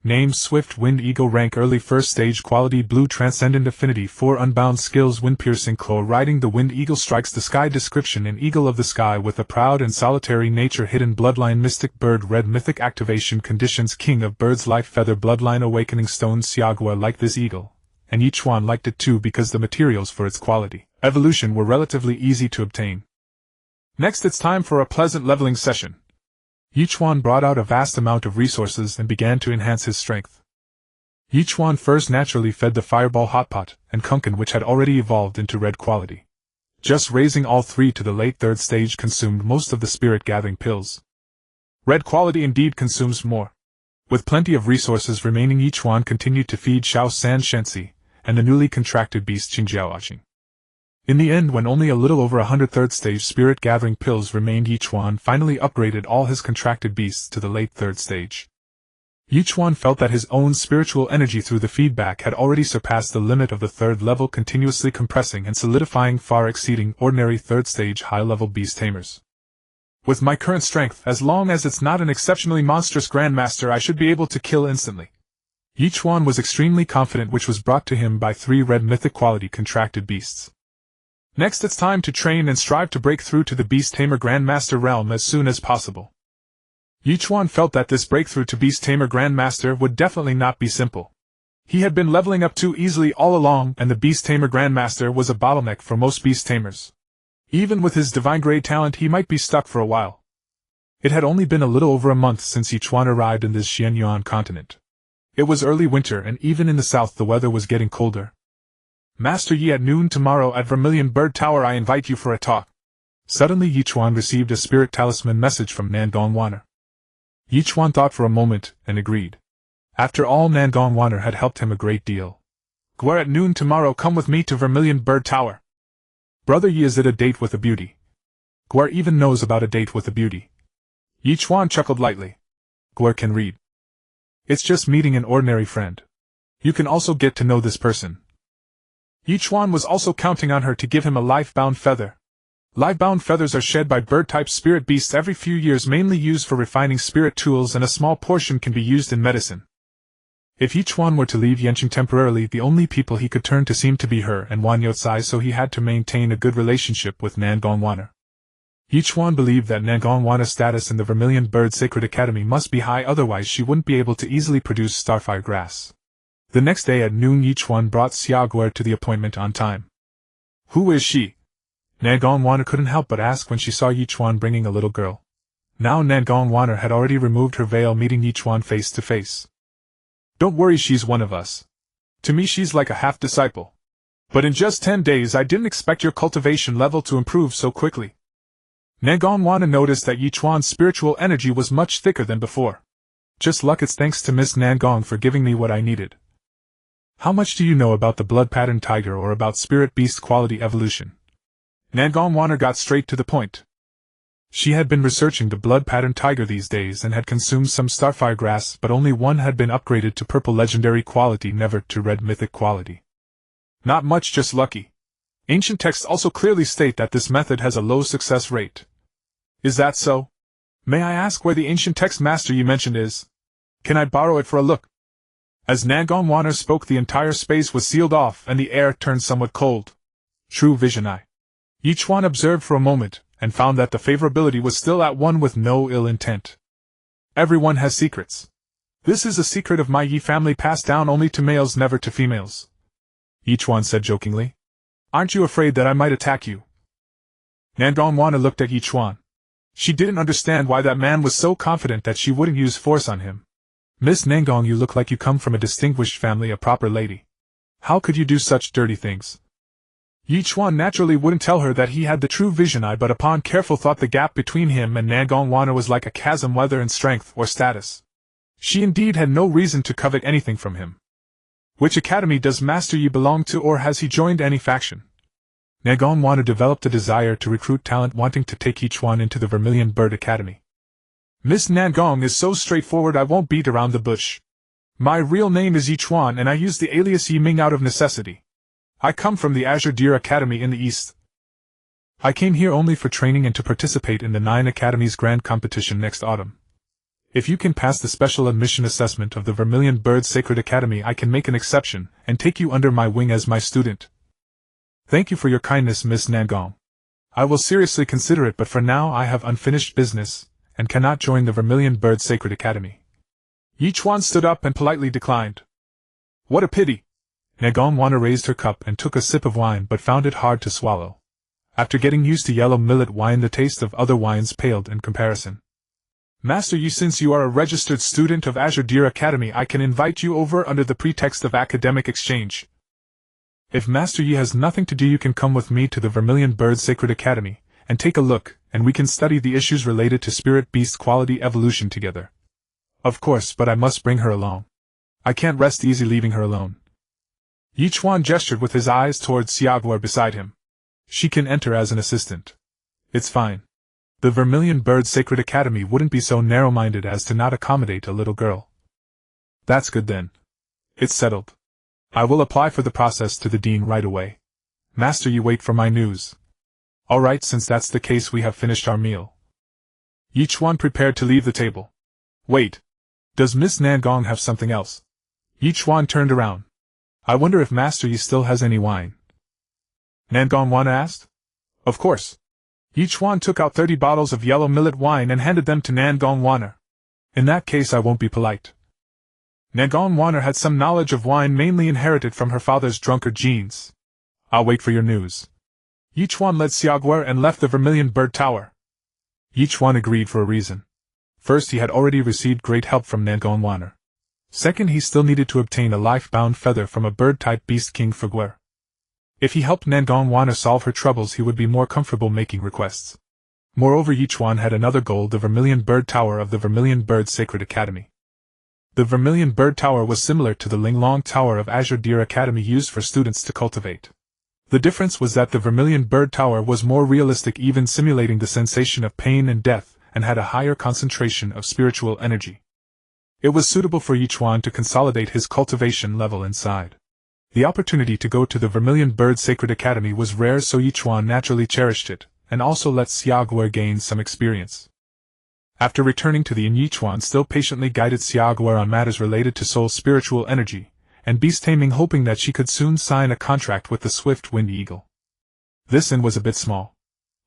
Name: Swift Wind Eagle. Rank: early 1st stage. Quality: blue. Transcendent affinity 4. Unbound skills: wind piercing claw, riding the wind eagle, strikes the sky. Description: an eagle of the sky with a proud and solitary nature. Hidden bloodline, mystic bird, red mythic. Activation conditions: king of birds, life feather, bloodline awakening stone. Xuanyuan liked this eagle, and Ye Chuan liked it too because the materials for its quality evolution were relatively easy to obtain. Next, it's time for a pleasant leveling session. Ye Chuan brought out a vast amount of resources and began to enhance his strength. Ye Chuan first naturally fed the Fireball Hotpot and Kunkin, which had already evolved into red quality. Just raising all 3 to the late 3rd stage consumed most of the spirit-gathering pills. Red quality indeed consumes more. With plenty of resources remaining, Ye Chuan continued to feed Xiao San Shensi and the newly contracted beast Qingjiaoqing. In the end, when only a little over 100 third-stage spirit-gathering pills remained, Ye Chuan finally upgraded all his contracted beasts to the late 3rd stage. Ye Chuan felt that his own spiritual energy through the feedback had already surpassed the limit of the 3rd level, continuously compressing and solidifying, far exceeding ordinary 3rd-stage high-level Beast Tamers. With my current strength, as long as it's not an exceptionally monstrous Grandmaster, I should be able to kill instantly. Ye Chuan was extremely confident, which was brought to him by 3 red mythic quality contracted beasts. Next, it's time to train and strive to break through to the Beast Tamer Grandmaster realm as soon as possible. Ye Chuan felt that this breakthrough to Beast Tamer Grandmaster would definitely not be simple. He had been leveling up too easily all along, and the Beast Tamer Grandmaster was a bottleneck for most Beast Tamers. Even with his divine grade talent, he might be stuck for a while. It had only been a little over a month since Ye Chuan arrived in this Xuanyuan Continent. It was early winter, and even in the south the weather was getting colder. "Master Yi, at noon tomorrow at Vermilion Bird Tower I invite you for a talk." Suddenly Ye Chuan received a spirit talisman message from Xuanyuan. Ye Chuan thought for a moment, and agreed. After all, Xuanyuan had helped him a great deal. "Gwar, at noon tomorrow come with me to Vermilion Bird Tower." "Brother Yi, is it a date with a beauty?" "Gwar even knows about a date with a beauty." Ye Chuan chuckled lightly. "Gwar can read. It's just meeting an ordinary friend. You can also get to know this person." Ye Chuan was also counting on her to give him a life-bound feather. Life-bound feathers are shed by bird-type spirit beasts every few years, mainly used for refining spirit tools, and a small portion can be used in medicine. If Ye Chuan were to leave Yanqing temporarily, the only people he could turn to seemed to be her and Wan Youcai, so he had to maintain a good relationship with Xuanyuan. Ye Chuan believed that Xuanyuan's status in the Vermilion Bird Sacred Academy must be high, otherwise she wouldn't be able to easily produce starfire grass. The next day at noon Ye Chuan brought Xiaoguer to the appointment on time. "Who is she?" Xuanyuan couldn't help but ask when she saw Ye Chuan bringing a little girl. Now Xuanyuan had already removed her veil, meeting Ye Chuan face to face. "Don't worry, she's one of us. To me she's like a half-disciple. But in just 10 days I didn't expect your cultivation level to improve so quickly." Xuanyuan noticed that Ye Chuan's spiritual energy was much thicker than before. "Just luck, it's thanks to Miss Nangong for giving me what I needed." "How much do you know about the blood pattern tiger or about spirit beast quality evolution?" Xuanyuan got straight to the point. She had been researching the blood pattern tiger these days and had consumed some starfire grass, but only one had been upgraded to purple legendary quality, never to red mythic quality. "Not much, just lucky. Ancient texts also clearly state that this method has a low success rate." "Is that so? May I ask where the ancient text master you mentioned is? Can I borrow it for a look?" As Xuanyuan spoke, the entire space was sealed off and the air turned somewhat cold. True vision eye. Ye Chuan observed for a moment, and found that the favorability was still at 1 with no ill intent. "Everyone has secrets. This is a secret of my Yi family, passed down only to males, never to females," Ye Chuan said jokingly. "Aren't you afraid that I might attack you?" Xuanyuan looked at Ye Chuan. She didn't understand why that man was so confident that she wouldn't use force on him. "Miss Nangong, you look like you come from a distinguished family, a proper lady. How could you do such dirty things?" Ye Chuan naturally wouldn't tell her that he had the true vision eye, but upon careful thought the gap between him and Xuanyuan was like a chasm, whether in strength or status. She indeed had no reason to covet anything from him. "Which academy does Master Yi belong to, or has he joined any faction?" Xuanyuan developed a desire to recruit talent, wanting to take Ye Chuan into the Vermilion Bird Academy. "Miss Nangong is so straightforward, I won't beat around the bush. My real name is Ye Chuan, and I use the alias Yi Ming out of necessity. I come from the Azure Deer Academy in the east. I came here only for training and to participate in the 9 Academies Grand Competition next autumn. If you can pass the special admission assessment of the Vermilion Bird Sacred Academy, I can make an exception and take you under my wing as my student." "Thank you for your kindness, Miss Nangong. I will seriously consider it, but for now I have unfinished business and cannot join the Vermilion Bird Sacred Academy." Ye Chuan stood up and politely declined. "What a pity." Xuanyuan raised her cup and took a sip of wine, but found it hard to swallow. After getting used to yellow millet wine, the taste of other wines paled in comparison. "Master Yi, since you are a registered student of Azure Deer Academy, I can invite you over under the pretext of academic exchange." "If Master Yi has nothing to do, you can come with me to the Vermilion Bird Sacred Academy and take a look, and we can study the issues related to spirit beast quality evolution together." "Of course, but I must bring her along. I can't rest easy leaving her alone." Ye Chuan gestured with his eyes towards Xiaoguer beside him. "She can enter as an assistant. It's fine. The Vermilion Bird Sacred Academy wouldn't be so narrow-minded as to not accommodate a little girl." "That's good then. It's settled. I will apply for the process to the dean right away. Master, you wait for my news." "All right, since that's the case, we have finished our meal." Ye Chuan prepared to leave the table. "Wait. Does Miss Nangong have something else?" Ye Chuan turned around. "I wonder if Master Yi still has any wine?" Xuanyuan asked. "Of course." Ye Chuan took out 30 bottles of yellow millet wine and handed them to Xuanyuan. "In that case I won't be polite." Xuanyuan had some knowledge of wine, mainly inherited from her father's drunkard genes. "I'll wait for your news." Ye Chuan led Xiaoguer and left the Vermilion Bird Tower. Ye Chuan agreed for a reason. First, he had already received great help from Xuanyuan. Second, he still needed to obtain a life-bound feather from a bird-type beast king for Whirl. If he helped Xuanyuan solve her troubles, he would be more comfortable making requests. Moreover, Ye Chuan had another goal: the Vermilion Bird Tower of the Vermilion Bird Sacred Academy. The Vermilion Bird Tower was similar to the Linglong Tower of Azure Deer Academy used for students to cultivate. The difference was that the Vermilion Bird Tower was more realistic, even simulating the sensation of pain and death, and had a higher concentration of spiritual energy. It was suitable for Ye Chuan to consolidate his cultivation level inside. The opportunity to go to the Vermilion Bird Sacred Academy was rare, so Ye Chuan naturally cherished it, and also let Xuanyuan gain some experience. After returning to the inn, Ye Chuan still patiently guided Xuanyuan on matters related to soul's spiritual energy, and beast taming, hoping that she could soon sign a contract with the Swift-Winged Eagle. This inn was a bit small.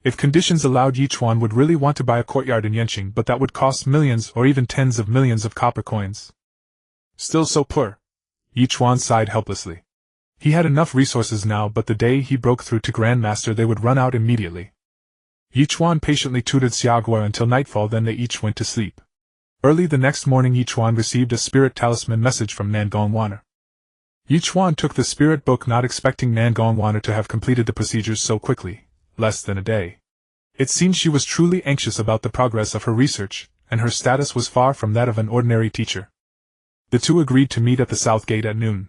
If conditions allowed, Ye Chuan would really want to buy a courtyard in Yanqing, but that would cost millions or even tens of millions of copper coins. Still so poor. Ye Chuan sighed helplessly. He had enough resources now, but the day he broke through to Grandmaster they would run out immediately. Ye Chuan patiently tutored Xuanyuan until nightfall, then they each went to sleep. Early the next morning, Ye Chuan received a spirit talisman message from Xuanyuan. Ye Chuan took the spirit book, not expecting Xuanyuan to have completed the procedures so quickly, less than a day. It seemed she was truly anxious about the progress of her research, and her status was far from that of an ordinary teacher. The two agreed to meet at the South Gate at noon.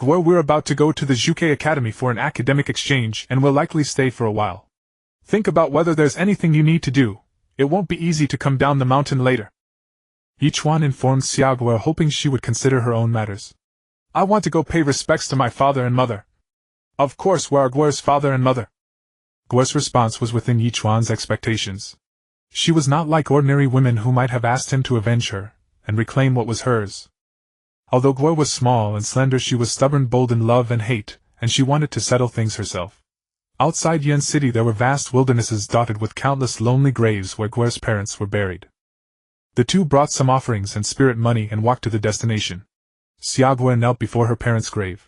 We're about to go to the Xuanyuan Academy for an academic exchange and will likely stay for a while. Think about whether there's anything you need to do. It won't be easy to come down the mountain later. Ye Chuan informed Xuanyuan, hoping she would consider her own matters. I want to go pay respects to my father and mother. Of course, where are Guer's father and mother? Guer's response was within Ye Chuan's expectations. She was not like ordinary women who might have asked him to avenge her and reclaim what was hers. Although Guer was small and slender, she was stubborn, bold in love and hate, and she wanted to settle things herself. Outside Yen City there were vast wildernesses dotted with countless lonely graves where Guer's parents were buried. The two brought some offerings and spirit money and walked to the destination. Xuanyuan knelt before her parents' grave.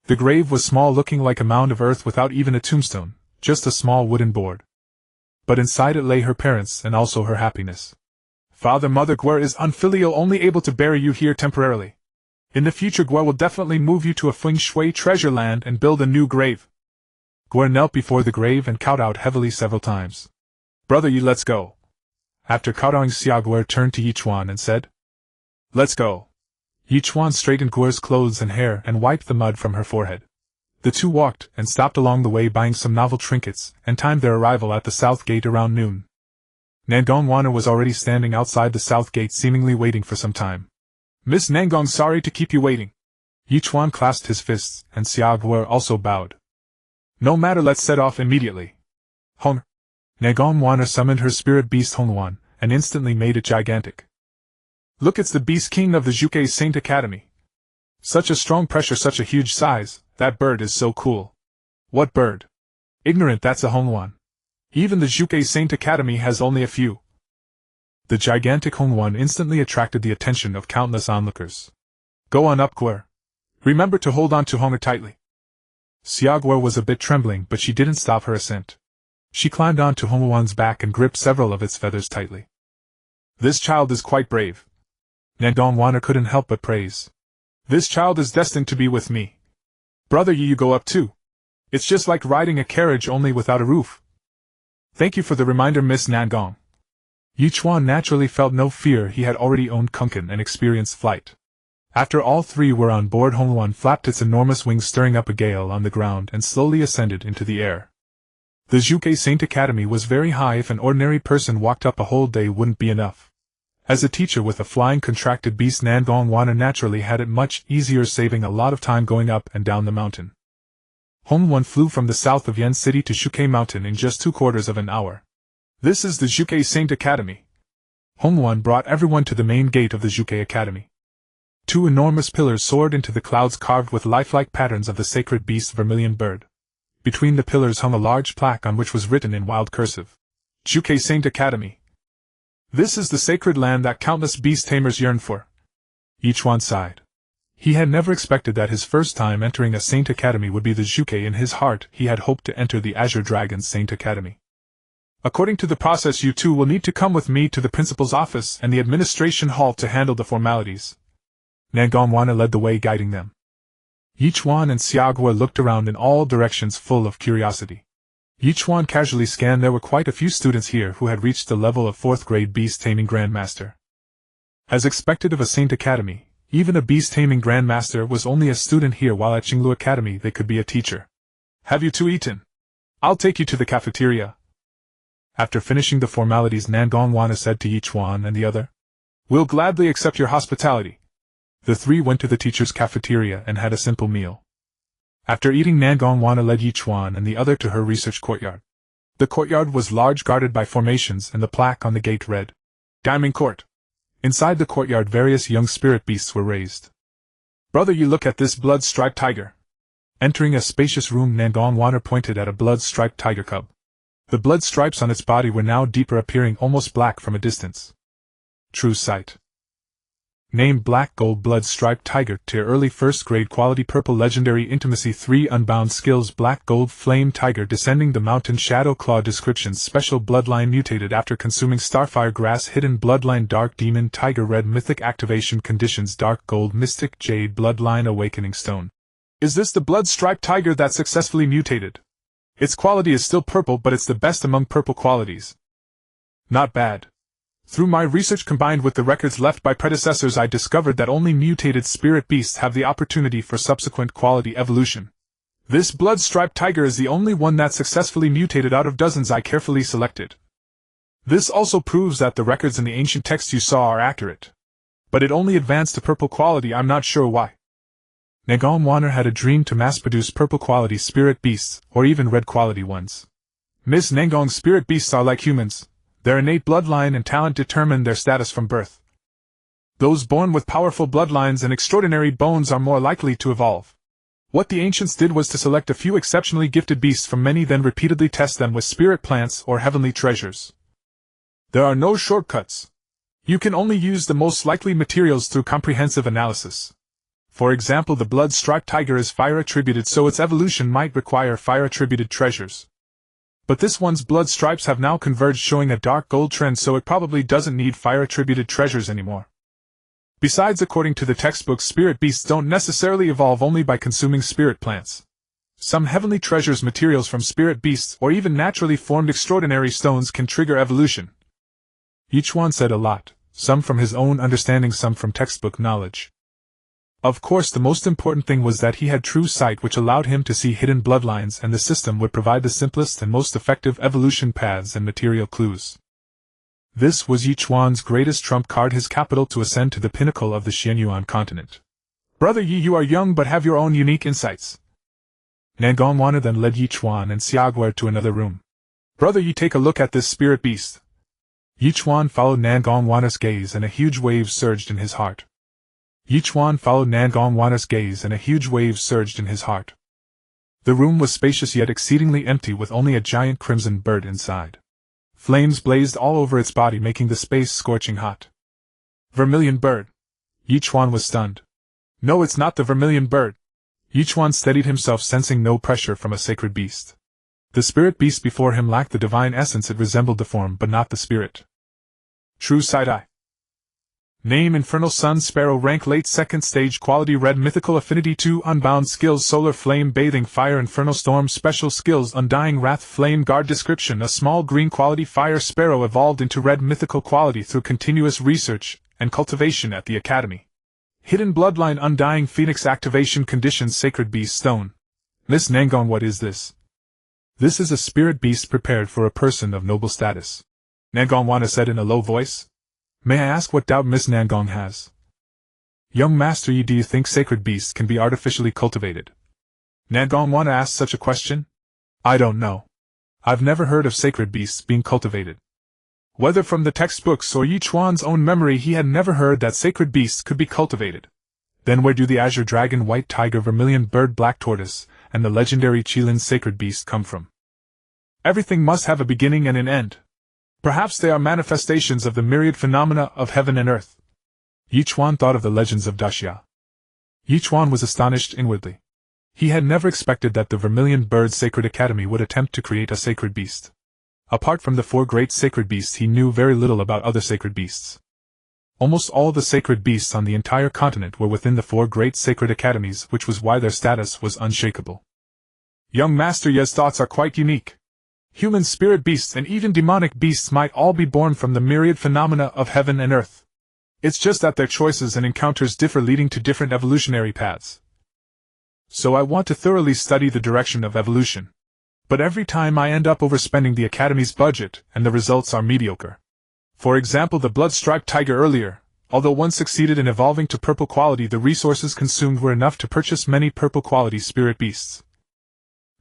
The grave was small, looking like a mound of earth without even a tombstone, just a small wooden board. But inside it lay her parents and also her happiness. Father, Mother, Guer is unfilial, only able to bury you here temporarily. In the future, Guer will definitely move you to a feng shui treasure land and build a new grave. Guer knelt before the grave and kowed out heavily several times. Brother Yi, let's go. After kowtowing, Xuanyuan turned to Ye Chuan and said, Let's go. Ye Chuan straightened Guer's clothes and hair and wiped the mud from her forehead. The two walked and stopped along the way, buying some novel trinkets, and timed their arrival at the South Gate around noon. Xuanyuan was already standing outside the South Gate, seemingly waiting for some time. Miss Xuanyuan, sorry to keep you waiting. Ye Chuan clasped his fists, and Xuanyuan also bowed. No matter, let's set off immediately. Hong. Xuanyuan summoned her spirit beast Xuanyuan, and instantly made it gigantic. Look, it's the Beast King of the Xuanyuan Saint Academy. Such a strong pressure, such a huge size, that bird is so cool. What bird? Ignorant, that's a Xuanyuan. Even the Xuanyuan Saint Academy has only a few. The gigantic Xuanyuan instantly attracted the attention of countless onlookers. Go on up, Guer. Remember to hold on to Hong tightly. Xuanyuan was a bit trembling, but she didn't stop her ascent. She climbed onto Xuanyuan's back and gripped several of its feathers tightly. This child is quite brave. Xuanyuan couldn't help but praise. This child is destined to be with me. Brother Yi, you go up too. It's just like riding a carriage, only without a roof. Thank you for the reminder, Miss Xuanyuan. Ye Chuan naturally felt no fear. He had already owned Kunkan and experienced flight. After all three were on board, Xuanyuan flapped its enormous wings, stirring up a gale on the ground, and slowly ascended into the air. The Xuanyuan Saint Academy was very high. If an ordinary person walked up a whole day wouldn't be enough. As a teacher with a flying contracted beast, Xuanyuan naturally had it much easier, saving a lot of time going up and down the mountain. Xuanyuan flew from the south of Yen City to Xuanyuan Mountain in just 2/4 of an hour. This is the Xuanyuan Saint Academy. Xuanyuan brought everyone to the main gate of the Xuanyuan Academy. Two enormous pillars soared into the clouds, carved with lifelike patterns of the sacred beast Vermilion Bird. Between the pillars hung a large plaque on which was written in wild cursive, Xuanyuan Saint Academy. This is the sacred land that countless beast tamers yearn for. Ye Chuan sighed. He had never expected that his first time entering a Saint Academy would be the Xuanyuan. In his heart, he had hoped to enter the Azure Dragon's Saint Academy. According to the process, you two will need to come with me to the principal's office and the administration hall to handle the formalities. Xuanyuan led the way, guiding them. Ye Chuan and Xiaoguo looked around in all directions full of curiosity. Ye Chuan casually scanned. There were quite a few students here who had reached the level of 4th grade beast taming grandmaster. As expected of a Saint Academy, even a beast taming grandmaster was only a student here, while at Qinglu Academy they could be a teacher. Have you two eaten? I'll take you to the cafeteria. After finishing the formalities, Xuanyuan said to Ye Chuan and the other, "We'll gladly accept your hospitality." The three went to the teacher's cafeteria and had a simple meal. After eating, Xuanyuan led Ye Chuan and the other to her research courtyard. The courtyard was large, guarded by formations, and the plaque on the gate read, "Diamond Court." Inside the courtyard, various young spirit beasts were raised. "Brother, you look at this blood-striped tiger." Entering a spacious room, Xuanyuan pointed at a blood-striped tiger cub. The blood stripes on its body were now deeper, appearing almost black from a distance. True sight. Named Black Gold Blood-Striped Tiger, Tier Early 1st Grade Quality Purple Legendary Intimacy 3 Unbound Skills Black Gold Flame Tiger Descending the Mountain Shadow Claw Descriptions Special Bloodline Mutated after consuming Starfire Grass Hidden Bloodline Dark Demon Tiger Red Mythic Activation Conditions Dark Gold Mystic Jade Bloodline Awakening Stone. Is this the blood-striped tiger that successfully mutated? Its quality is still purple, but it's the best among purple qualities. Not bad. Through my research combined with the records left by predecessors, I discovered that only mutated spirit beasts have the opportunity for subsequent quality evolution. This blood-striped tiger is the only one that successfully mutated out of dozens I carefully selected. This also proves that the records in the ancient texts you saw are accurate. But it only advanced to purple quality. I'm not sure why. Xuanyuan had a dream to mass-produce purple-quality spirit beasts, or even red-quality ones. Miss Nengong's spirit beasts are like humans. Their innate bloodline and talent determine their status from birth. Those born with powerful bloodlines and extraordinary bones are more likely to evolve. What the ancients did was to select a few exceptionally gifted beasts from many, then repeatedly test them with spirit plants or heavenly treasures. There are no shortcuts. You can only use the most likely materials through comprehensive analysis. For example, the blood-striped tiger is fire-attributed, so its evolution might require fire-attributed treasures. But this one's blood stripes have now converged, showing a dark gold trend, so it probably doesn't need fire-attributed treasures anymore. Besides, according to the textbooks, spirit beasts don't necessarily evolve only by consuming spirit plants. Some heavenly treasures, materials from spirit beasts, or even naturally formed extraordinary stones can trigger evolution. Ye Chuan said a lot, some from his own understanding, some from textbook knowledge. Of course, the most important thing was that he had true sight, which allowed him to see hidden bloodlines, and the system would provide the simplest and most effective evolution paths and material clues. This was Ye Chuan's greatest trump card, his capital to ascend to the pinnacle of the Xuanyuan Continent. Brother Ye, you are young but have your own unique insights. Xuanyuan then led Ye Chuan and Xiaoguo to another room. Brother Ye, take a look at this spirit beast. Ye Chuan followed Xuanyuan's gaze, and a huge wave surged in his heart. Ye Chuan followed Xuanyuan's gaze, and a huge wave surged in his heart. The room was spacious yet exceedingly empty, with only a giant crimson bird inside. Flames blazed all over its body, making the space scorching hot. Vermilion bird. Ye Chuan was stunned. No, it's not the vermilion bird. Ye Chuan steadied himself, sensing no pressure from a sacred beast. The spirit beast before him lacked the divine essence. It resembled the form, but not the spirit. True side-eye. Name: Infernal Sun Sparrow. Rank: Late 2nd Stage. Quality: Red. Mythical Affinity 2. Unbound Skills: Solar Flame, Bathing Fire, Infernal Storm. Special Skills: Undying Wrath, Flame Guard. Description: a small green quality fire sparrow evolved into red mythical quality through continuous research and cultivation at the Academy. Hidden Bloodline, Undying Phoenix. Activation conditions: Sacred Beast Stone. Miss Nengong, what is this? This is a spirit beast prepared for a person of noble status. Xuanyuan said in a low voice. May I ask what doubt Miss Nengong has? Young Master Yi, do you think sacred beasts can be artificially cultivated? Xuanyuan asked such a question? I don't know. I've never heard of sacred beasts being cultivated. Whether from the textbooks or Ye Chuan's own memory, he had never heard that sacred beasts could be cultivated. Then where do the azure dragon, white tiger, vermilion bird, black tortoise, and the legendary Qilin sacred beast come from? Everything must have a beginning and an end. Perhaps they are manifestations of the myriad phenomena of heaven and earth. Ye Chuan thought of the legends of Daxia. Ye Chuan was astonished inwardly. He had never expected that the Vermilion Bird Sacred Academy would attempt to create a sacred beast. Apart from the 4 great sacred beasts, he knew very little about other sacred beasts. Almost all the sacred beasts on the entire continent were within the 4 great sacred academies, which was why their status was unshakable. Young Master Ye's thoughts are quite unique. Human spirit beasts and even demonic beasts might all be born from the myriad phenomena of heaven and earth. It's just that their choices and encounters differ, leading to different evolutionary paths. So I want to thoroughly study the direction of evolution. But every time I end up overspending the Academy's budget, and the results are mediocre. For example, the blood-striped tiger earlier, although one succeeded in evolving to purple quality, the resources consumed were enough to purchase many purple quality spirit beasts.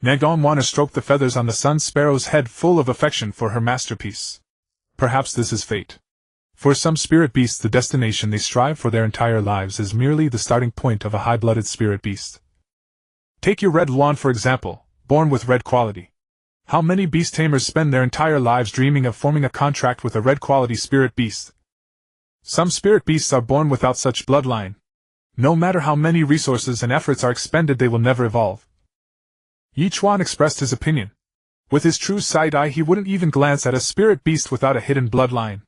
Xuanyuan stroked the feathers on the sun sparrow's head, full of affection for her masterpiece. Perhaps this is fate. For some spirit beasts, the destination they strive for their entire lives is merely the starting point of a high-blooded spirit beast. Take your red Luan for example, born with red quality. How many beast tamers spend their entire lives dreaming of forming a contract with a red quality spirit beast? Some spirit beasts are born without such bloodline. No matter how many resources and efforts are expended, they will never evolve. Ye Chuan expressed his opinion. With his true sight eye, he wouldn't even glance at a spirit beast without a hidden bloodline.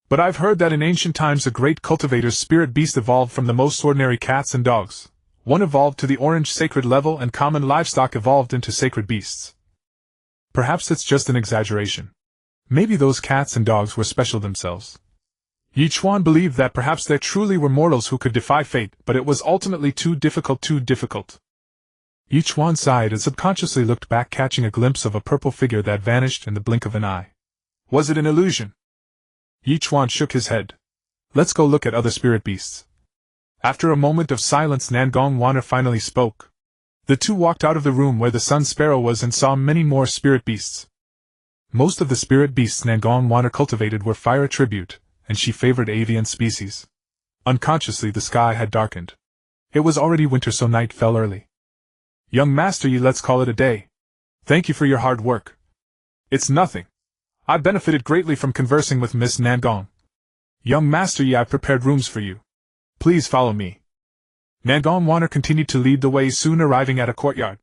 But I've heard that in ancient times a great cultivator's spirit beast evolved from the most ordinary cats and dogs. One evolved to the orange sacred level, and common livestock evolved into sacred beasts. Perhaps it's just an exaggeration. Maybe those cats and dogs were special themselves. Ye Chuan believed that perhaps there truly were mortals who could defy fate, but it was ultimately too difficult. Ye Chuan sighed and subconsciously looked back, catching a glimpse of a purple figure that vanished in the blink of an eye. Was it an illusion? Ye Chuan shook his head. Let's go look at other spirit beasts. After a moment of silence, Xuanyuan finally spoke. The two walked out of the room where the sun sparrow was and saw many more spirit beasts. Most of the spirit beasts Xuanyuan cultivated were fire attribute, and she favored avian species. Unconsciously the sky had darkened. It was already winter, so night fell early. Young Master Yi, let's call it a day. Thank you for your hard work. It's nothing. I benefited greatly from conversing with Miss Xuanyuan. Young Master Yi, I've prepared rooms for you. Please follow me. Xuanyuan continued to lead the way, soon arriving at a courtyard.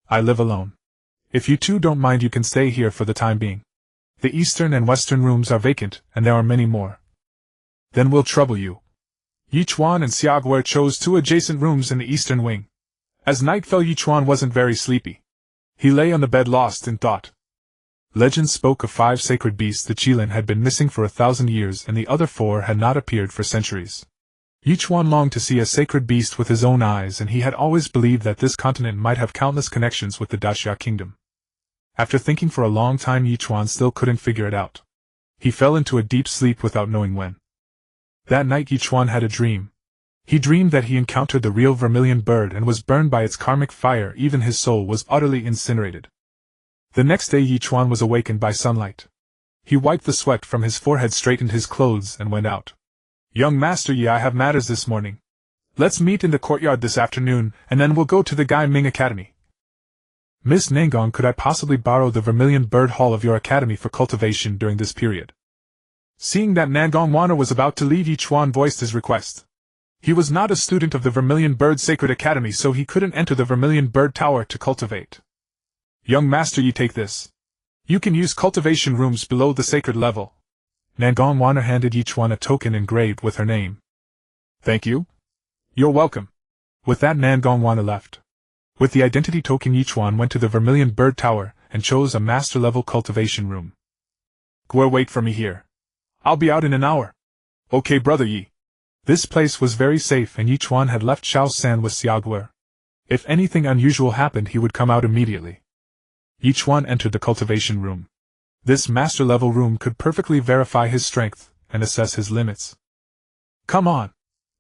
I live alone. If you two don't mind, you can stay here for the time being. The eastern and western rooms are vacant, and there are many more. Then we'll trouble you. Ye Chuan and Xiaoguer chose 2 adjacent rooms in the eastern wing. As night fell, Ye Chuan wasn't very sleepy. He lay on the bed lost in thought. Legend spoke of 5 sacred beasts the Qilin had been missing for 1,000 years, and the other 4 had not appeared for centuries. Ye Chuan longed to see a sacred beast with his own eyes, and he had always believed that this continent might have countless connections with the Daxia kingdom. After thinking for a long time, Ye Chuan still couldn't figure it out. He fell into a deep sleep without knowing when. That night Ye Chuan had a dream. He dreamed that he encountered the real vermilion bird and was burned by its karmic fire. Even his soul was utterly incinerated. The next day Ye Chuan was awakened by sunlight. He wiped the sweat from his forehead, straightened his clothes, and went out. Young Master Yi, I have matters this morning. Let's meet in the courtyard this afternoon, and then we'll go to the Gai Ming Academy. Miss Xuanyuan, could I possibly borrow the Vermilion Bird Hall of your academy for cultivation during this period? Seeing that Xuanyuan was about to leave, Ye Chuan voiced his request. He was not a student of the Vermilion Bird Sacred Academy, so he couldn't enter the Vermilion Bird Tower to cultivate. Young Master Yi, take this. You can use cultivation rooms below the sacred level. Xuanyuan handed Ye Chuan a token engraved with her name. Thank you. You're welcome. With that, Xuanyuan left. With the identity token, Ye Chuan went to the Vermilion Bird Tower and chose a master-level cultivation room. Guer, wait for me here. I'll be out in an hour. Okay, Brother Yi. This place was very safe, and Ye Chuan had left Xiaosan with Xiaoguer. If anything unusual happened, he would come out immediately. Ye Chuan entered the cultivation room. This master-level room could perfectly verify his strength and assess his limits. Come on!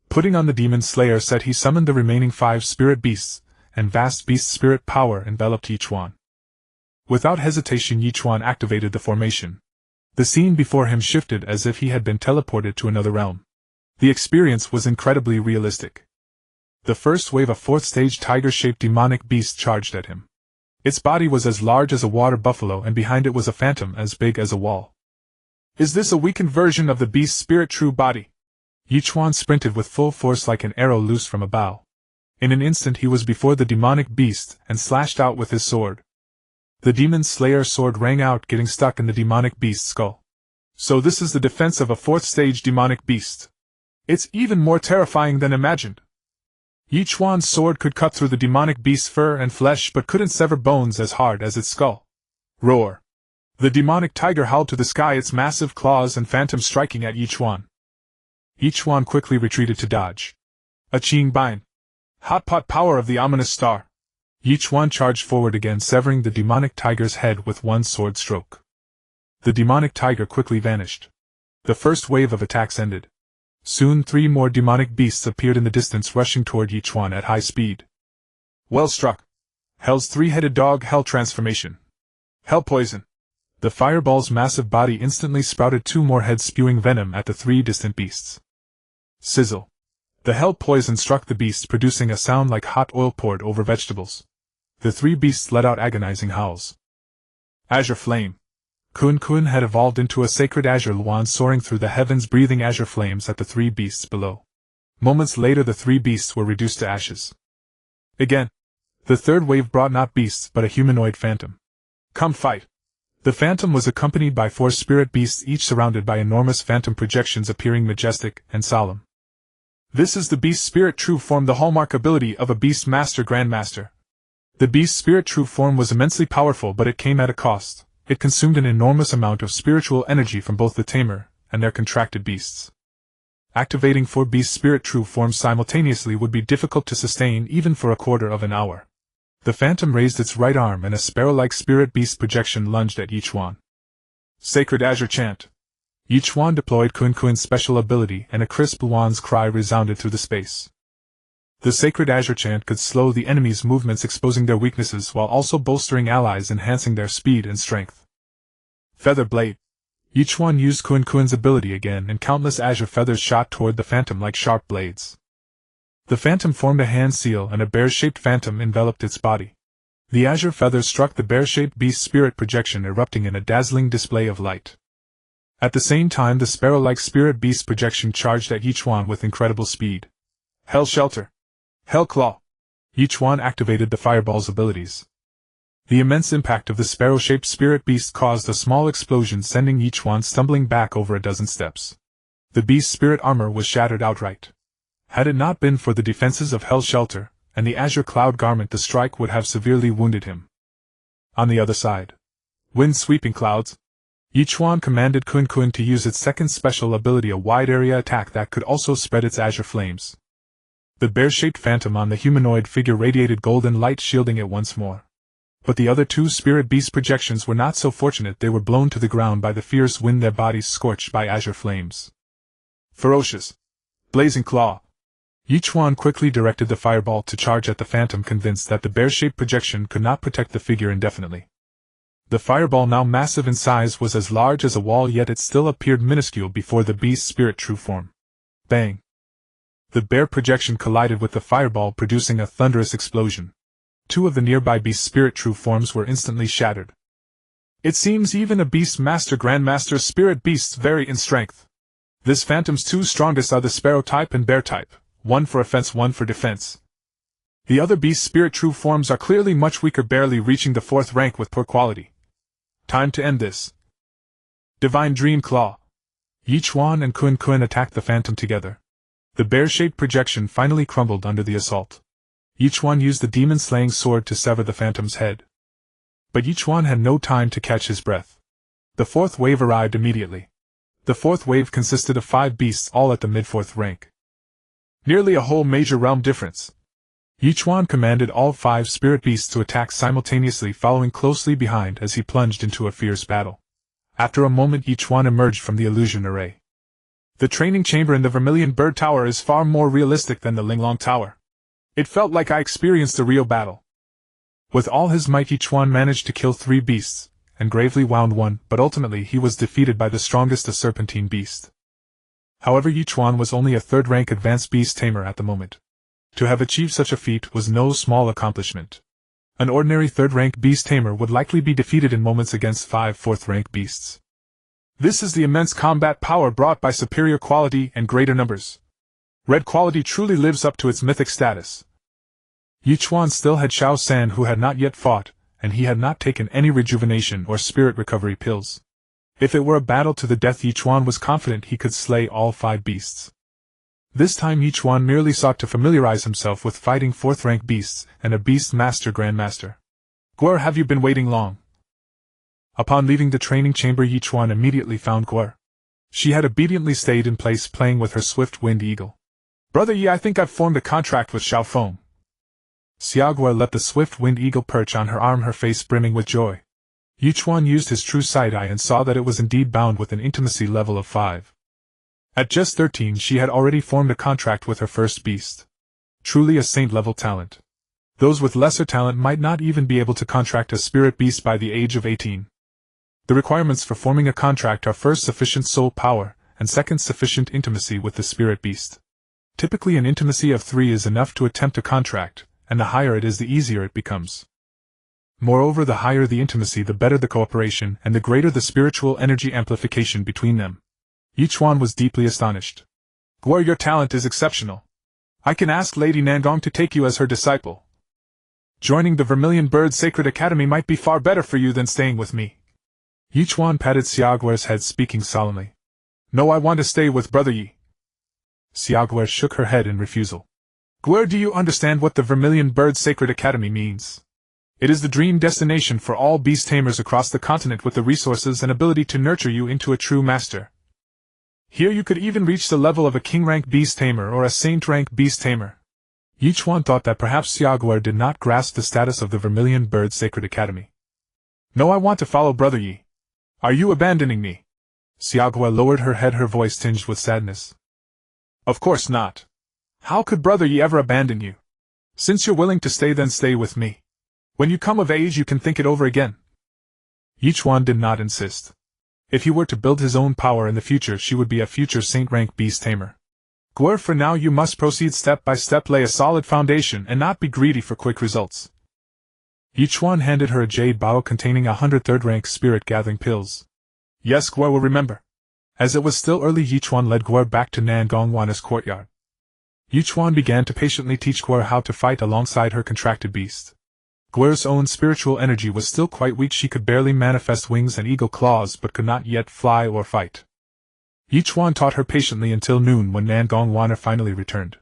Putting on the Demon Slayer set, he summoned the remaining 5 spirit beasts, and vast beast spirit power enveloped Ye Chuan. Without hesitation, Ye Chuan activated the formation. The scene before him shifted as if he had been teleported to another realm. The experience was incredibly realistic. The first wave of 4th stage tiger-shaped demonic beast charged at him. Its body was as large as a water buffalo, and behind it was a phantom as big as a wall. Is this a weakened version of the beast's spirit true body? Ye Chuan sprinted with full force like an arrow loosed from a bow. In an instant he was before the demonic beast and slashed out with his sword. The Demon Slayer sword rang out, getting stuck in the demonic beast's skull. So this is the defense of a 4th stage demonic beast. It's even more terrifying than imagined. Ye Chuan's sword could cut through the demonic beast's fur and flesh but couldn't sever bones as hard as its skull. Roar! The demonic tiger howled to the sky, its massive claws and phantom striking at Ye Chuan. Ye Chuan quickly retreated to dodge. A Qing Bind. Hot pot power of the ominous star. Ye Chuan charged forward again, severing the demonic tiger's head with one sword stroke. The demonic tiger quickly vanished. The first wave of attacks ended. Soon 3 more demonic beasts appeared in the distance, rushing toward Ye Chuan at high speed. Well struck. Hell's 3-headed dog Hell transformation. Hell poison. The fireball's massive body instantly sprouted 2 more heads, spewing venom at the 3 distant beasts. Sizzle. The hell poison struck the beasts, producing a sound like hot oil poured over vegetables. The 3 beasts let out agonizing howls. Azure flame. Kun had evolved into a sacred azure wand, soaring through the heavens, breathing azure flames at the 3 beasts below. Moments later, the 3 beasts were reduced to ashes. Again. The third wave brought not beasts but a humanoid phantom. Come fight. The phantom was accompanied by 4 spirit beasts, each surrounded by enormous phantom projections, appearing majestic and solemn. This is the beast spirit true form, the hallmark ability of a beast master grandmaster. The beast spirit true form was immensely powerful, but it came at a cost. It consumed an enormous amount of spiritual energy from both the tamer and their contracted beasts. Activating 4 beast spirit true forms simultaneously would be difficult to sustain even for a quarter of an hour. The phantom raised its right arm and a sparrow-like spirit beast projection lunged at Ye Chuan. Sacred Azure Chant. Ye Chuan deployed Kun's special ability, and a crisp Luan's cry resounded through the space. The Sacred Azure Chant could slow the enemy's movements, exposing their weaknesses while also bolstering allies, enhancing their speed and strength. Feather Blade. Ye Chuan used Kun's ability again, and countless azure feathers shot toward the phantom like sharp blades. The phantom formed a hand seal, and a bear-shaped phantom enveloped its body. The azure feathers struck the bear-shaped beast spirit projection, erupting in a dazzling display of light. At the same time, the sparrow-like spirit beast projection charged at Ye Chuan with incredible speed. Hell Shelter. Hell Claw. Ye Chuan activated the fireball's abilities. The immense impact of the sparrow-shaped spirit beast caused a small explosion, sending Ye Chuan stumbling back over a dozen steps. The beast's spirit armor was shattered outright. Had it not been for the defenses of Hell Shelter and the azure cloud garment, the strike would have severely wounded him. On the other side. Wind-sweeping clouds. Ye Chuan commanded Kun to use its second special ability, a wide-area attack that could also spread its azure flames. The bear-shaped phantom on the humanoid figure radiated golden light, shielding it once more. But the other 2 spirit beast projections were not so fortunate. They were blown to the ground by the fierce wind, their bodies scorched by azure flames. Ferocious. Blazing Claw. Ye Chuan quickly directed the fireball to charge at the phantom, convinced that the bear-shaped projection could not protect the figure indefinitely. The fireball, now massive in size, was as large as a wall, yet it still appeared minuscule before the beast's spirit true form. Bang! The bear projection collided with the fireball, producing a thunderous explosion. 2 of the nearby beast spirit true forms were instantly shattered. It seems even a beast master grandmaster spirit beasts vary in strength. This phantom's 2 strongest are the sparrow type and bear type, 1 for offense, 1 for defense. The other beast spirit true forms are clearly much weaker, barely reaching the 4th rank with poor quality. Time to end this. Divine Dream Claw. Ye Chuan and Kun attacked the phantom together. The bear-shaped projection finally crumbled under the assault. Ye Chuan used the demon-slaying sword to sever the phantom's head. But Ye Chuan had no time to catch his breath. The 4th wave arrived immediately. The 4th wave consisted of 5 beasts, all at the mid-4th rank. Nearly a whole major realm difference. Ye Chuan commanded all 5 spirit beasts to attack simultaneously, following closely behind as he plunged into a fierce battle. After a moment, Ye Chuan emerged from the illusion array. The training chamber in the Vermilion Bird Tower is far more realistic than the Linglong Tower. It felt like I experienced a real battle. With all his might, Ye Chuan managed to kill 3 beasts, and gravely wound 1, but ultimately he was defeated by the strongest, a serpentine beast. However, Ye Chuan was only a 3rd-rank advanced beast tamer at the moment. To have achieved such a feat was no small accomplishment. An ordinary 3rd-rank beast tamer would likely be defeated in moments against 5 4th-rank beasts. This is the immense combat power brought by superior quality and greater numbers. Red quality truly lives up to its mythic status. Ye Chuan still had Xiao San, who had not yet fought, and he had not taken any rejuvenation or spirit recovery pills. If it were a battle to the death, Ye Chuan was confident he could slay all 5 beasts. This time Ye Chuan merely sought to familiarize himself with fighting 4th-rank beasts and a Beast Master Grandmaster. "Gwr, have you been waiting long?" Upon leaving the training chamber, Ye Chuan immediately found Gwr. She had obediently stayed in place playing with her swift winged eagle. "Brother Yi, I think I've formed a contract with Xiao Feng." Xiaogua let the swift winged eagle perch on her arm, her face brimming with joy. Ye Chuan used his true sight eye and saw that it was indeed bound with an intimacy level of 5. At just 13 she had already formed a contract with her first beast. Truly a saint-level talent. Those with lesser talent might not even be able to contract a spirit beast by the age of 18. The requirements for forming a contract are first sufficient soul power, and second sufficient intimacy with the spirit beast. Typically an intimacy of 3 is enough to attempt a contract, and the higher it is the easier it becomes. Moreover, the higher the intimacy, the better the cooperation and the greater the spiritual energy amplification between them. Ye Chuan was deeply astonished. "Gwr, your talent is exceptional. I can ask Lady Nangong to take you as her disciple. Joining the Vermilion Bird Sacred Academy might be far better for you than staying with me." Ye Chuan patted Xiaoguer's head, speaking solemnly. "No, I want to stay with Brother Yi." Xiaoguer shook her head in refusal. "Gwr, do you understand what the Vermilion Bird Sacred Academy means? It is the dream destination for all Beast Tamers across the continent, with the resources and ability to nurture you into a true master. Here you could even reach the level of a king-rank Beast Tamer or a saint-rank Beast Tamer." Ye Chuan thought that perhaps Xiaoguer did not grasp the status of the Vermilion Bird Sacred Academy. "No, I want to follow Brother Yi. Are you abandoning me?" Xiaoguer lowered her head, her voice tinged with sadness. "Of course not. How could Brother Yi ever abandon you? Since you're willing to stay, then stay with me. When you come of age you can think it over again." Ye Chuan did not insist. If he were to build his own power in the future, she would be a future saint-rank Beast Tamer. "Gwr, for now you must proceed step by step, lay a solid foundation and not be greedy for quick results." Ye Chuan handed her a jade bottle containing 100 3rd-rank spirit-gathering pills. "Yes, Gwr will remember." As it was still early, Ye Chuan led Gwr back to Nangongwana's courtyard. Ye Chuan began to patiently teach Gwr how to fight alongside her contracted beast. Gwr's own spiritual energy was still quite weak. She could barely manifest wings and eagle claws, but could not yet fly or fight. Ye Chuan taught her patiently until noon, when Nangongwana finally returned.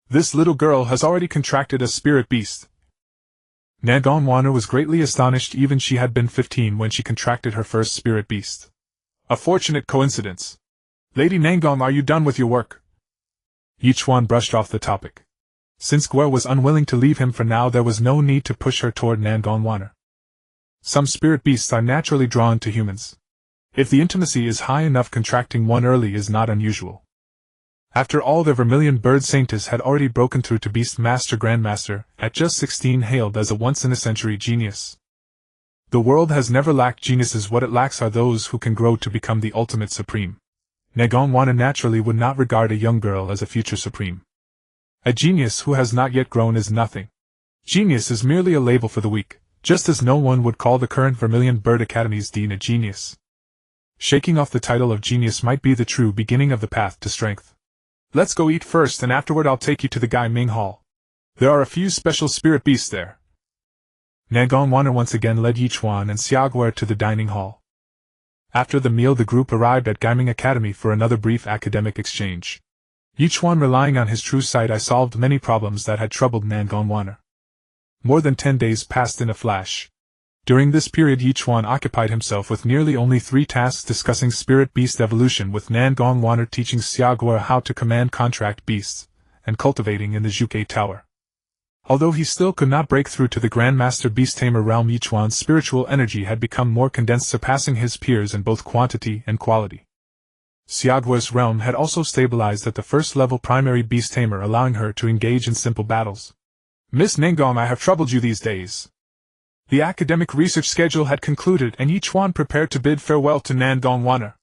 "This little girl has already contracted a spirit beast." Nangongwana was greatly astonished. Even she had been 15 when she contracted her first spirit beast. "A fortunate coincidence. Lady Nangong, are you done with your work?" Ye Chuan brushed off the topic. Since Gwr was unwilling to leave him for now, there was no need to push her toward Nangongwana. Some spirit beasts are naturally drawn to humans. If the intimacy is high enough, contracting one early is not unusual. After all, the Vermilion Bird Saintess had already broken through to Beast Master Grandmaster, at just 16, hailed as a once-in-a-century genius. The world has never lacked geniuses. What it lacks are those who can grow to become the ultimate supreme. Nangongwana naturally would not regard a young girl as a future supreme. A genius who has not yet grown is nothing. Genius is merely a label for the weak, just as no one would call the current Vermilion Bird Academy's dean a genius. Shaking off the title of genius might be the true beginning of the path to strength. "Let's go eat first, and afterward I'll take you to the Gai Ming Hall. There are a few special spirit beasts there." Nangongwana once again led Ye Chuan and Xiaoguer to the dining hall. After the meal, the group arrived at Gaiming Academy for another brief academic exchange. Ye Chuan, relying on his true sight eye, solved many problems that had troubled Nangongwana. More than 10 days passed in a flash. During this period, Ye Chuan occupied himself with nearly only 3 tasks: discussing spirit beast evolution with Nangongwana, teaching Xiaoguer how to command contract beasts, and cultivating in the Zhuge Tower. Although he still could not break through to the Grandmaster Beast Tamer realm, Ye Chuan's spiritual energy had become more condensed, surpassing his peers in both quantity and quality. Xiaoguer's realm had also stabilized at the first-level primary Beast Tamer, allowing her to engage in simple battles. "Miss Ningong, I have troubled you these days." The academic research schedule had concluded, and Ye Chuan prepared to bid farewell to Nangongwana.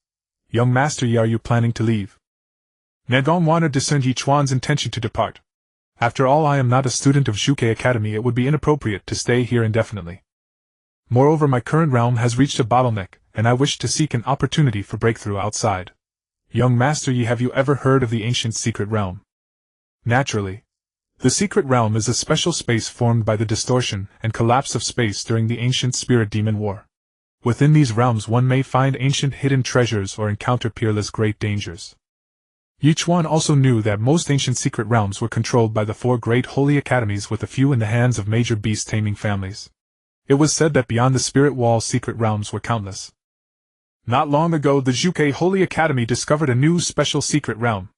"Young Master Yi, are you planning to leave?" Nangongwana discerned Ye Chuan's intention to depart. "After all, I am not a student of Zhuge Academy. It would be inappropriate to stay here indefinitely. Moreover, my current realm has reached a bottleneck, and I wish to seek an opportunity for breakthrough outside. Young Master Yi, have you ever heard of the ancient secret realm?" "Naturally. The secret realm is a special space formed by the distortion and collapse of space during the ancient spirit-demon war. Within these realms one may find ancient hidden treasures or encounter peerless great dangers. Ye Chuan also knew that most ancient secret realms were controlled by the 4 great holy academies, with a few in the hands of major beast-taming families. It was said that beyond the spirit wall secret realms were countless. Not long ago the Zhuge Holy Academy discovered a new special secret realm.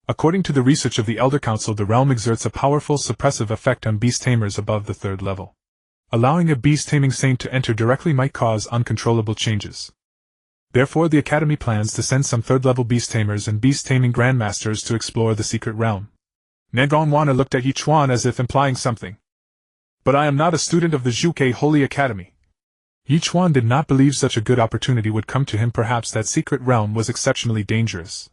According to the research of the Elder Council, the realm exerts a powerful suppressive effect on beast tamers above the 3rd level. Allowing a beast-taming saint to enter directly might cause uncontrollable changes. Therefore the Academy plans to send some 3rd-level beast tamers and beast-taming grandmasters to explore the secret realm. Xuanyuan looked at Ye Chuan as if implying something. But I am not a student of the Zhuge Holy Academy. Ye Chuan did not believe such a good opportunity would come to him. Perhaps that secret realm was exceptionally dangerous.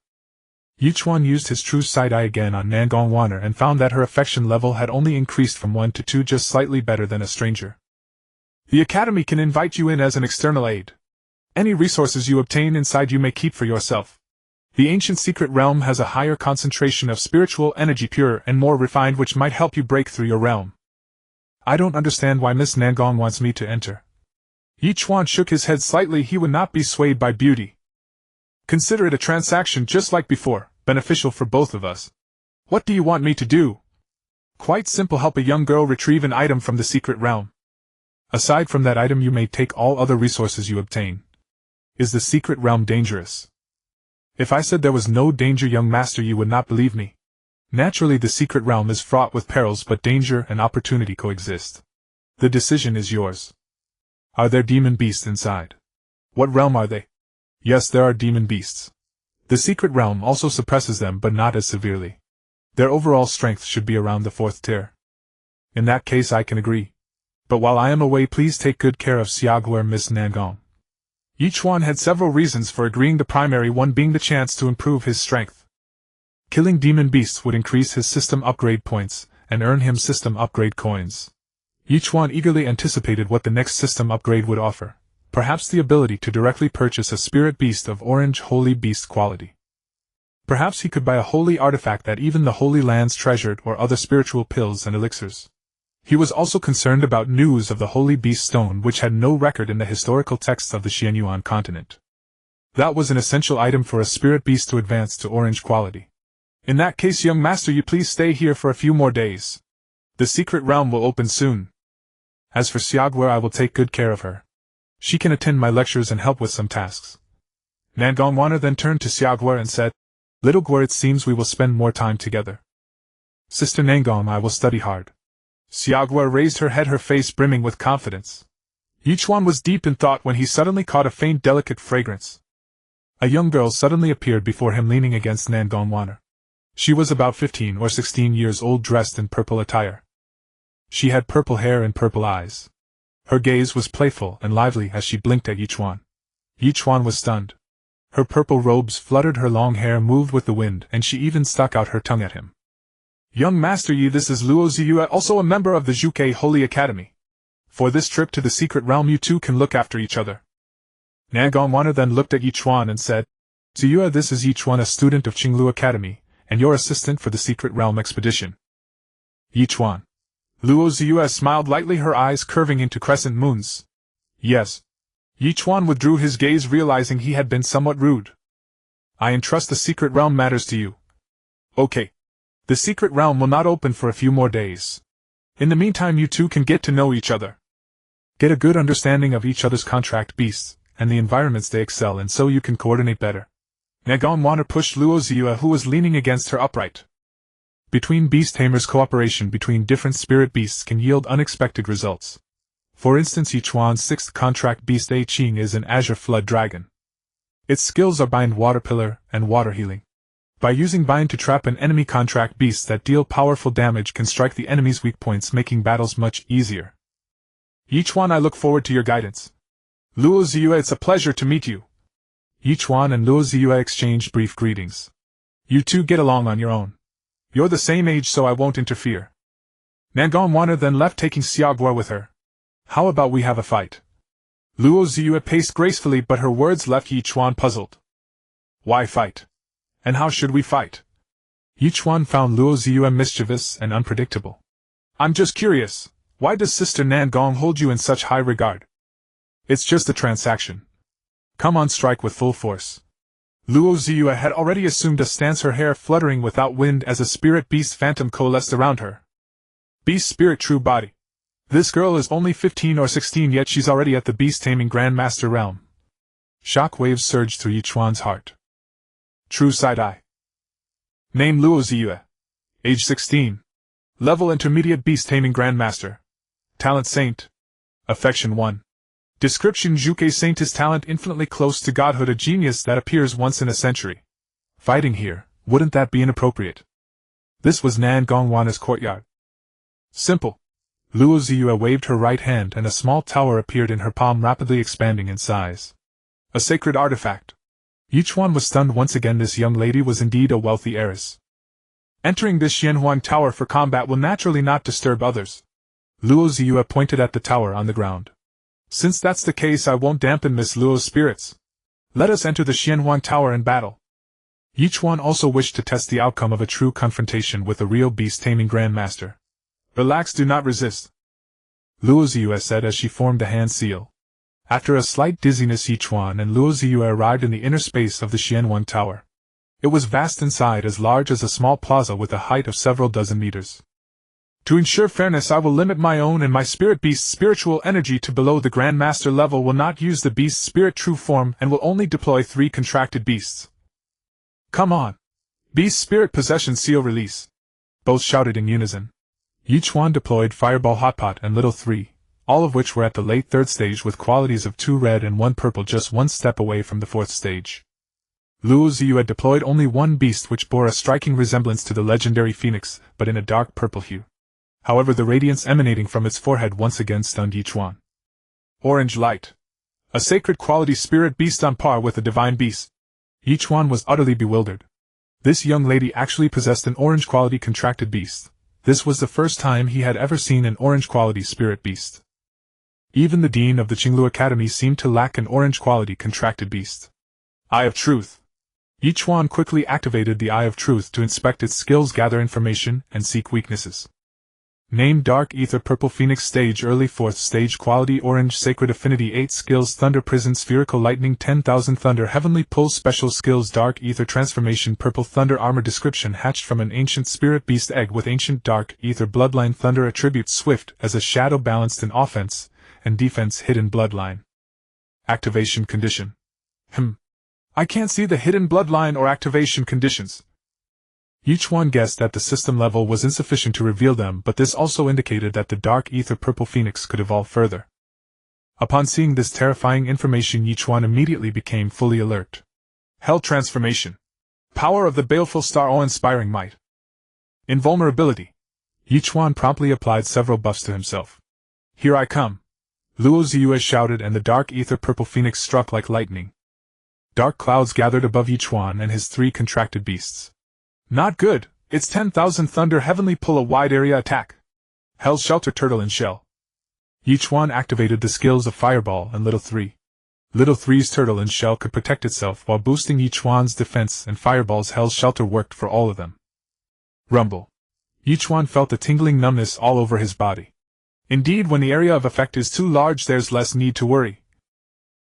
Ye Chuan used his true side eye again on Xuanyuan and found that her affection level had only increased from 1 to 2, just slightly better than a stranger. The Academy can invite you in as an external aid. Any resources you obtain inside you may keep for yourself. The ancient secret realm has a higher concentration of spiritual energy, purer and more refined, which might help you break through your realm. I don't understand why Miss Xuanyuan wants me to enter. Ye Chuan shook his head slightly. He would not be swayed by beauty. Consider it a transaction just like before, beneficial for both of us. What do you want me to do? Quite simple, help a young girl retrieve an item from the secret realm. Aside from that item you may take all other resources you obtain. Is the secret realm dangerous? If I said there was no danger, young master, you would not believe me. Naturally the secret realm is fraught with perils, but danger and opportunity coexist. The decision is yours. Are there demon beasts inside? What realm are they? Yes, there are demon beasts. The secret realm also suppresses them, but not as severely. Their overall strength should be around the 4th tier. In that case I can agree. But while I am away, please take good care of Xiaoguer, Miss Xuanyuan. Ye Chuan had several reasons for agreeing, the primary one being the chance to improve his strength. Killing demon beasts would increase his system upgrade points, and earn him system upgrade coins. Ye Chuan eagerly anticipated what the next system upgrade would offer. Perhaps the ability to directly purchase a spirit beast of orange holy beast quality. Perhaps he could buy a holy artifact that even the Holy Lands treasured, or other spiritual pills and elixirs. He was also concerned about news of the Holy Beast Stone, which had no record in the historical texts of the Xuanyuan Continent. That was an essential item for a spirit beast to advance to orange quality. In that case, young master, you please stay here for a few more days. The secret realm will open soon. As for Xiaoguer, I will take good care of her. She can attend my lectures and help with some tasks. Xuanyuan then turned to Xiaoguer and said, Little Guer, it seems we will spend more time together. Sister Xuanyuan, I will study hard. Xiaoguer raised her head, her face brimming with confidence. Ye Chuan was deep in thought when he suddenly caught a faint delicate fragrance. A young girl suddenly appeared before him, leaning against Xuanyuan. She was about 15 or 16 years old, dressed in purple attire. She had purple hair and purple eyes. Her gaze was playful and lively as she blinked at Ye Chuan. Ye Chuan was stunned. Her purple robes fluttered, her long hair moved with the wind, and she even stuck out her tongue at him. Young Master Yi, this is Luo Ziyue, also a member of the Zhuge Holy Academy. For this trip to the secret realm you two can look after each other. Xuanyuan then looked at Ye Chuan and said, Ziyue, this is Ye Chuan, a student of Qinglu Academy, and your assistant for the secret realm expedition. Ye Chuan. Luo Ziyue smiled lightly, her eyes curving into crescent moons. Yes. Ye Chuan withdrew his gaze, realizing he had been somewhat rude. I entrust the secret realm matters to you. Okay. The secret realm will not open for a few more days. In the meantime, you two can get to know each other. Get a good understanding of each other's contract beasts, and the environments they excel in, so you can coordinate better. Xuanyuan pushed Luo Ziyue, who was leaning against her, upright. Between Beast Tamers, cooperation between different spirit beasts can yield unexpected results. For instance, Ye Chuan's 6th contract beast A Qing is an Azure Flood Dragon. Its skills are Bind, Water Pillar, and Water Healing. By using Bind to trap an enemy, contract beasts that deal powerful damage can strike the enemy's weak points, making battles much easier. Ye Chuan, I look forward to your guidance. Luo Ziyue, it's a pleasure to meet you. Ye Chuan and Luo Ziyue exchanged brief greetings. You two get along on your own. You're the same age, so I won't interfere. Xuanyuan then left, taking Xiaoguer with her. How about we have a fight? Luo Ziyue paced gracefully, but her words left Ye Chuan puzzled. Why fight? And how should we fight? Ye Chuan found Luo Ziyue mischievous and unpredictable. I'm just curious, why does Sister Nan Gong hold you in such high regard? It's just a transaction. Come on, strike with full force. Luo Ziyue had already assumed a stance, her hair fluttering without wind as a spirit beast phantom coalesced around her. Beast spirit true body. This girl is only 15 or 16, yet she's already at the beast taming grandmaster realm. Shock waves surged through Ye Chuan's heart. True side-eye. Name Luo Ziyue. Age 16. Level intermediate beast taming grandmaster. Talent saint. Affection 1. Description: Zhuke Saint is talent infinitely close to godhood, a genius that appears once in a century. Fighting here, wouldn't that be inappropriate? This was Nan Gongwana's courtyard. Simple. Luo Ziyue waved her right hand and a small tower appeared in her palm, rapidly expanding in size. A sacred artifact. Ye Chuan was stunned once again. This young lady was indeed a wealthy heiress. Entering this Xuanyuan tower for combat will naturally not disturb others. Luo Ziyue pointed at the tower on the ground. Since that's the case, I won't dampen Miss Luo's spirits. Let us enter the Xuanyuan tower and battle. Ye Chuan also wished to test the outcome of a true confrontation with a real beast-taming grandmaster. Relax, do not resist, Luo Ziyue said as she formed the hand seal. After a slight dizziness, Ye Chuan and Luo Ziyue arrived in the inner space of the Xuanyuan tower. It was vast inside, as large as a small plaza with a height of several dozen meters. To ensure fairness, I will limit my own and my spirit beast's spiritual energy to below the Grandmaster level, will not use the beast's spirit true form, and will only deploy 3 contracted beasts. Come on! Beast spirit possession seal release! Both shouted in unison. Ye Chuan deployed Fireball, Hotpot, and Little 3, all of which were at the late 3rd stage with qualities of 2 red and 1 purple, just 1 step away from the 4th stage. Luo Ziyue deployed only 1 beast, which bore a striking resemblance to the legendary phoenix, but in a dark purple hue. However, the radiance emanating from its forehead once again stunned Ye Chuan. Orange light. A sacred quality spirit beast on par with a divine beast. Ye Chuan was utterly bewildered. This young lady actually possessed an orange quality contracted beast. This was the first time he had ever seen an orange quality spirit beast. Even the dean of the Qinglu Academy seemed to lack an orange quality contracted beast. Eye of Truth. Ye Chuan quickly activated the Eye of Truth to inspect its skills, gather information, and seek weaknesses. Name: Dark Ether Purple Phoenix Stage Early 4th Stage Quality Orange Sacred Affinity 8 Skills Thunder Prison Spherical Lightning 10,000 Thunder Heavenly Pull Special Skills Dark Ether Transformation Purple Thunder Armor Description: Hatched from an ancient spirit beast egg with ancient dark ether bloodline. Thunder Attribute: Swift as a shadow, balanced in offense and defense. Hidden bloodline. Activation condition. I can't see the hidden bloodline or activation conditions. Ye Chuan guessed that the system level was insufficient to reveal them, but this also indicated that the Dark Ether Purple Phoenix could evolve further. Upon seeing this terrifying information, Ye Chuan immediately became fully alert. Hell Transformation. Power of the Baleful Star, awe-inspiring might. Invulnerability. Ye Chuan promptly applied several buffs to himself. Here I come! Luo Ziyue shouted, and the Dark Ether Purple Phoenix struck like lightning. Dark clouds gathered above Ye Chuan and his 3 contracted beasts. Not good, it's 10,000 Thunder Heavenly Pull, a wide area attack. Hell's Shelter Turtle and Shell. Ye Chuan activated the skills of Fireball and Little 3. Little 3's Turtle and Shell could protect itself while boosting Ye Chuan's defense, and Fireball's Hell's Shelter worked for all of them. Rumble. Ye Chuan felt a tingling numbness all over his body. Indeed, when the area of effect is too large, there's less need to worry.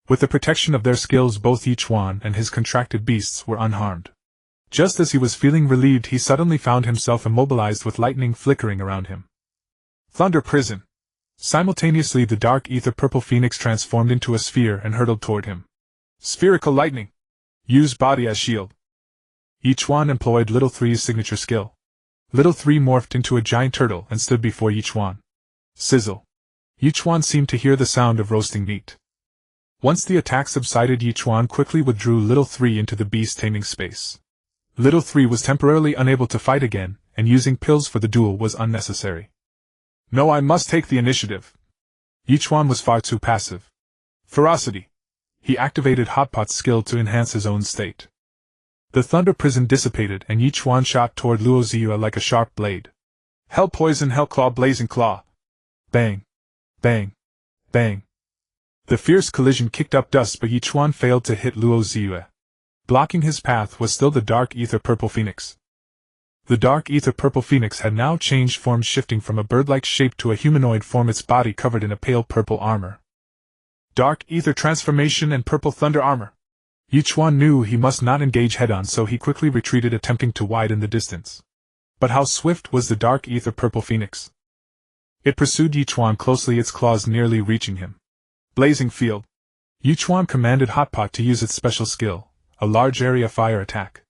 With the protection of their skills, both Ye Chuan and his contracted beasts were unharmed. Just as he was feeling relieved, he suddenly found himself immobilized with lightning flickering around him. Thunder Prison. Simultaneously, the Dark Ether Purple Phoenix transformed into a sphere and hurtled toward him. Spherical Lightning. Use body as shield. Ye Chuan employed Little 3's signature skill. Little 3 morphed into a giant turtle and stood before Ye Chuan. Sizzle. Ye Chuan seemed to hear the sound of roasting meat. Once the attack subsided, Ye Chuan quickly withdrew Little 3 into the beast taming space. Little 3 was temporarily unable to fight again, and using pills for the duel was unnecessary. No, I must take the initiative. Ye Chuan was far too passive. Ferocity. He activated Hotpot's skill to enhance his own state. The Thunder Prison dissipated, and Ye Chuan shot toward Luo Ziyue like a sharp blade. Hell Poison, Hell Claw, Blazing Claw. Bang. Bang. Bang. The fierce collision kicked up dust, but Ye Chuan failed to hit Luo Ziyue. Blocking his path was still the Dark Ether Purple Phoenix. The dark ether purple phoenix had now changed form, shifting from a bird-like shape to a humanoid form, its body covered in a pale purple armor. Dark ether transformation and purple thunder armor. Ye Chuan knew he must not engage head-on, so he quickly retreated, attempting to widen the distance. But how swift was the dark ether purple phoenix! It pursued Ye Chuan closely, its claws nearly reaching him. Blazing field. Ye Chuan commanded Hotpot to use its special skill, a large area fire attack.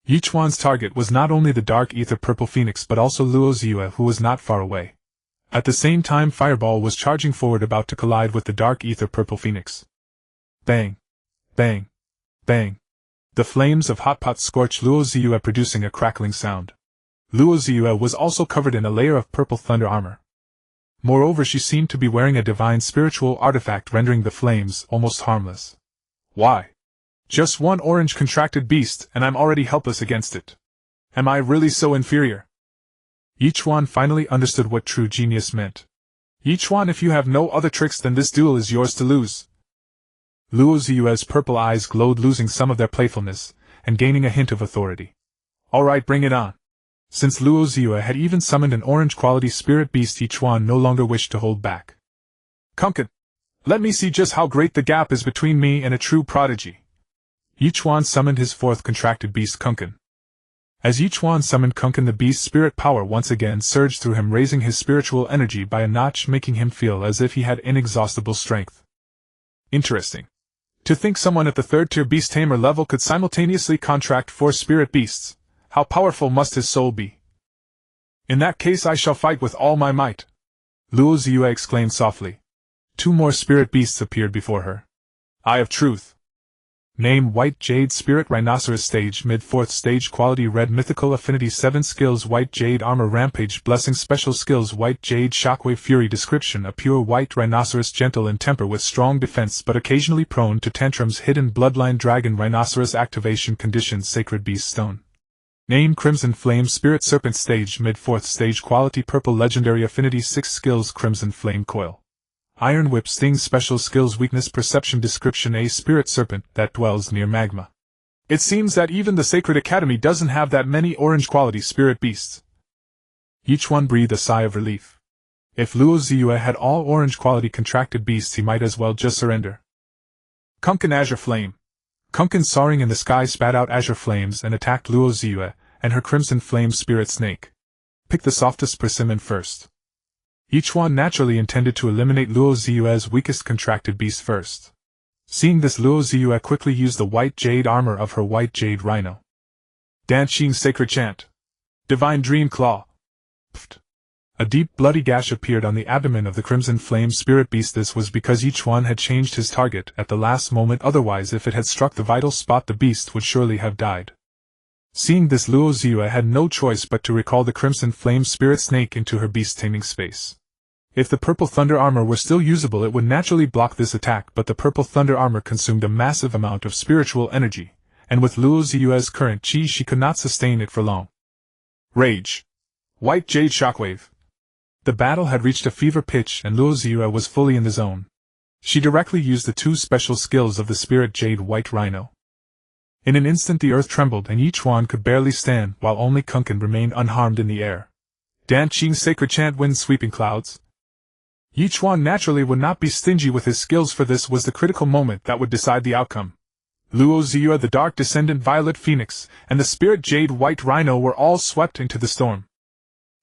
Ye Chuan's target was not only the dark ether purple phoenix but also Luo Ziyue, who was not far away. At the same time, Fireball was charging forward, about to collide with the dark ether purple phoenix. Bang! Bang! Bang! The flames of Hotpot scorched Luo Ziyue, producing a crackling sound. Luo Ziyue was also covered in a layer of purple thunder armor. Moreover, she seemed to be wearing a divine spiritual artifact, rendering the flames almost harmless. Why? Just one orange contracted beast, and I'm already helpless against it. Am I really so inferior? Ye Chuan finally understood what true genius meant. Ye Chuan, if you have no other tricks, then this duel is yours to lose. Luo Ziyue's purple eyes glowed, losing some of their playfulness, and gaining a hint of authority. Alright, bring it on. Since Luo Ziyue had even summoned an orange-quality spirit beast, Ye Chuan no longer wished to hold back. Kunkin, let me see just how great the gap is between me and a true prodigy. Ye Chuan summoned his fourth contracted beast, Kunkin. As Ye Chuan summoned Kunkin, the beast's spirit power once again surged through him, raising his spiritual energy by a notch, making him feel as if he had inexhaustible strength. Interesting. To think someone at the third-tier Beast Tamer level could simultaneously contract 4 spirit beasts. How powerful must his soul be? In that case, I shall fight with all my might. Luo Ziyue exclaimed softly. 2 more spirit beasts appeared before her. Eye of Truth. Name: White Jade Spirit Rhinoceros. Stage Mid. 4th Stage. Quality: Red. Mythical Affinity 7. Skills: White Jade Armor, Rampage, Blessing. Special Skills: White Jade Shockwave, Fury. Description: a pure white rhinoceros, gentle in temper with strong defense but occasionally prone to tantrums. Hidden Bloodline Dragon Rhinoceros. Activation conditions: Sacred Beast Stone. Name: Crimson Flame Spirit Serpent. Stage Mid. 4th Stage. Quality: Purple. Legendary Affinity 6. Skills: Crimson Flame Coil, Iron Whip, Sting. Special Skills: Weakness, Perception. Description: a spirit serpent that dwells near magma. It seems that even the Sacred Academy doesn't have that many orange-quality spirit beasts. Ye Chuan breathed a sigh of relief. If Luo Ziyue had all orange-quality contracted beasts, he might as well just surrender. Kunkin Azure Flame. Kunkin, soaring in the sky, spat out azure flames and attacked Luo Ziyue and her Crimson Flame Spirit Snake. Pick the softest persimmon first. Ye Chuan naturally intended to eliminate Luo Ziyue's weakest contracted beast first. Seeing this, Luo Ziyue quickly used the white jade armor of her white jade rhino. Danqing Sacred Chant. Divine Dream Claw. Pfft. A deep bloody gash appeared on the abdomen of the Crimson Flame Spirit Beast. This was because Ye Chuan had changed his target at the last moment, otherwise if it had struck the vital spot the beast would surely have died. Seeing this, Luo Ziyue had no choice but to recall the Crimson Flame Spirit Snake into her beast taming space. If the Purple Thunder Armor were still usable, it would naturally block this attack, but the Purple Thunder Armor consumed a massive amount of spiritual energy, and with Luo Ziyue's current chi, she could not sustain it for long. Rage. White Jade Shockwave. The battle had reached a fever pitch and Luo Ziyue was fully in the zone. She directly used the 2 special skills of the Spirit Jade White Rhino. In an instant the earth trembled and Ye Chuan could barely stand, while only Kunkin remained unharmed in the air. Danqing Sacred Chant, Wind Sweeping Clouds. Ye Chuan naturally would not be stingy with his skills, for this was the critical moment that would decide the outcome. Luo Ziyue, the Dark Descendant Violet Phoenix, and the Spirit Jade White Rhino were all swept into the storm.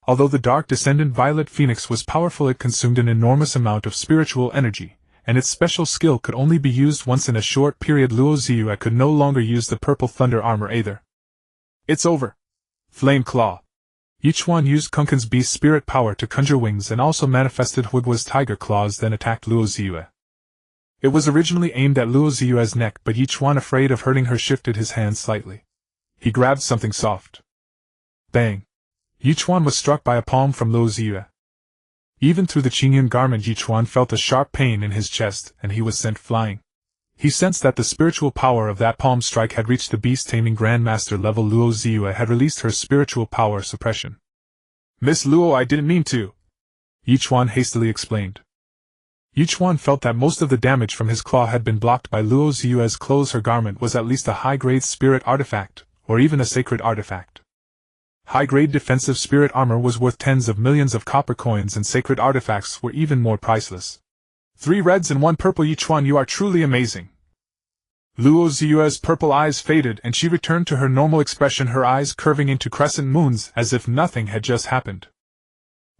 Although the Dark Descendant Violet Phoenix was powerful, it consumed an enormous amount of spiritual energy, and its special skill could only be used once in a short period. Luo Ziyue could no longer use the Purple Thunder Armor either. It's over. Flame Claw. Ye Chuan used Kunkin's beast spirit power to conjure wings and also manifested Huigua's tiger claws, then attacked Luo Ziyue. It was originally aimed at Luo Ziyue's neck, but Ye Chuan, afraid of hurting her, shifted his hand slightly. He grabbed something soft. Bang! Ye Chuan was struck by a palm from Luo Ziyue. Even through the Qingyun garment, Ye Chuan felt a sharp pain in his chest, and he was sent flying. He sensed that the spiritual power of that palm strike had reached the beast-taming Grandmaster level. Luo Ziyue had released her spiritual power suppression. Miss Luo, I didn't mean to, Ye Chuan hastily explained. Ye Chuan felt that most of the damage from his claw had been blocked by Luo Ziyue's clothes. Her garment was at least a high-grade spirit artifact, or even a sacred artifact. High-grade defensive spirit armor was worth tens of millions of copper coins, and sacred artifacts were even more priceless. 3 reds and 1 purple. Ye Chuan, you are truly amazing. Luo Ziyue's purple eyes faded and she returned to her normal expression, her eyes curving into crescent moons as if nothing had just happened.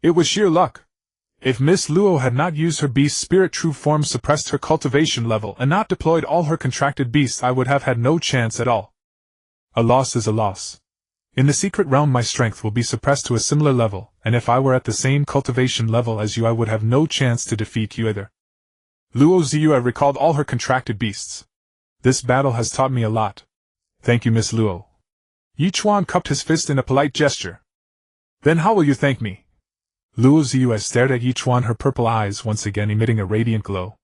It was sheer luck. If Miss Luo had not used her beast spirit true form, suppressed her cultivation level, and not deployed all her contracted beasts, I would have had no chance at all. A loss is a loss. In the secret realm my strength will be suppressed to a similar level, and if I were at the same cultivation level as you I would have no chance to defeat you either. Luo Ziyue recalled all her contracted beasts. This battle has taught me a lot. Thank you, Miss Luo. Ye Chuan cupped his fist in a polite gesture. Then how will you thank me? Luo Ziyue stared at Ye Chuan, her purple eyes once again emitting a radiant glow.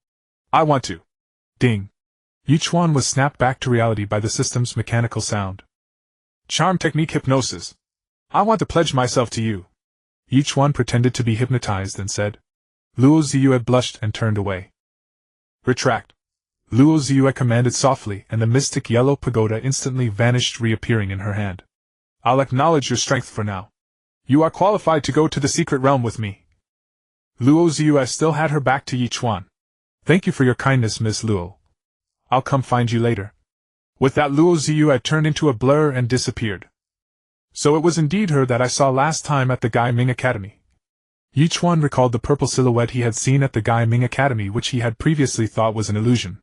I want to. Ding. Ye Chuan was snapped back to reality by the system's mechanical sound. Charm technique hypnosis. I want to pledge myself to you. Ye Chuan pretended to be hypnotized and said. Luo Ziyue blushed and turned away. Retract. Luo Ziyue commanded softly, and the mystic yellow pagoda instantly vanished, reappearing in her hand. I'll acknowledge your strength for now. You are qualified to go to the secret realm with me. Luo Ziyue still had her back to Ye Chuan. Thank you for your kindness, Miss Luo. I'll come find you later. With that, Luo Ziyue turned into a blur and disappeared. So it was indeed her that I saw last time at the Gai Ming Academy. Ye Chuan recalled the purple silhouette he had seen at the Gai Ming Academy, which he had previously thought was an illusion.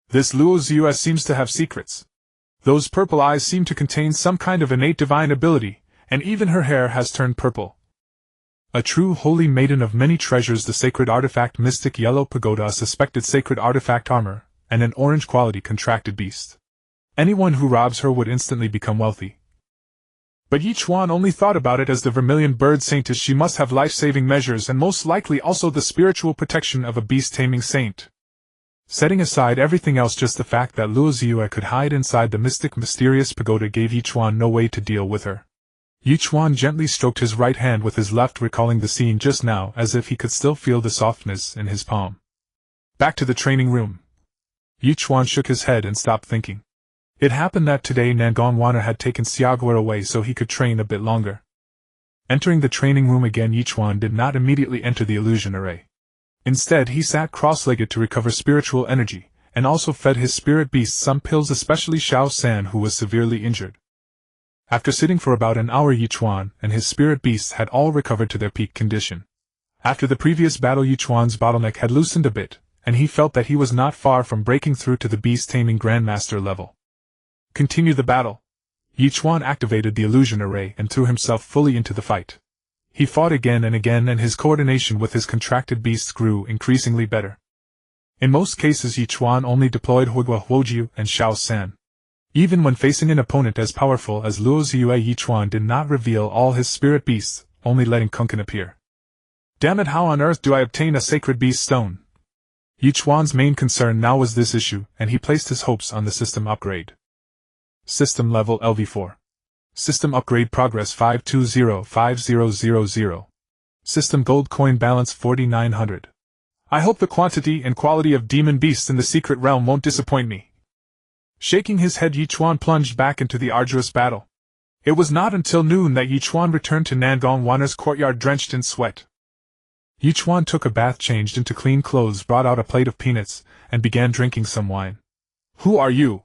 This Luo Ziyue seems to have secrets. Those purple eyes seem to contain some kind of innate divine ability, and even her hair has turned purple. A true holy maiden of many treasures, the sacred artifact mystic yellow pagoda, a suspected sacred artifact armor, and an orange quality contracted beast. Anyone who robs her would instantly become wealthy. But Ye Chuan only thought about it as the vermilion bird saintess. She must have life-saving measures and most likely also the spiritual protection of a beast-taming saint. Setting aside everything else, just the fact that Luo Ziyue could hide inside the mysterious pagoda gave Ye Chuan no way to deal with her. Ye Chuan gently stroked his right hand with his left, recalling the scene just now as if he could still feel the softness in his palm. Back to the training room. Ye Chuan shook his head and stopped thinking. It happened that today Xuanyuan had taken Xiaoguo away so he could train a bit longer. Entering the training room again, Ye Chuan did not immediately enter the illusion array. Instead, he sat cross-legged to recover spiritual energy, and also fed his spirit beast some pills, especially Xiao San, who was severely injured. After sitting for about an hour, Ye Chuan and his spirit beasts had all recovered to their peak condition. After the previous battle, Ye Chuan's bottleneck had loosened a bit, and he felt that he was not far from breaking through to the beast-taming grandmaster level. Continue the battle. Ye Chuan activated the illusion array and threw himself fully into the fight. He fought again, and his coordination with his contracted beasts grew increasingly better. In most cases, Ye Chuan only deployed Huiguo Huojiu and Xiao San. Even when facing an opponent as powerful as Luo Ziyue, Ye Chuan did not reveal all his spirit beasts, only letting Kunken appear. Damn it, how on earth do I obtain a sacred beast stone? Ye Chuan's main concern now was this issue, and he placed his hopes on the system upgrade. System level LV4. System upgrade progress 5205000. System gold coin balance 4900. I hope the quantity and quality of demon beasts in the secret realm won't disappoint me. Shaking his head, Ye Chuan plunged back into the arduous battle. It was not until noon that Ye Chuan returned to Xuanyuan's courtyard drenched in sweat. Ye Chuan took a bath, changed into clean clothes, brought out a plate of peanuts, and began drinking some wine. Who are you?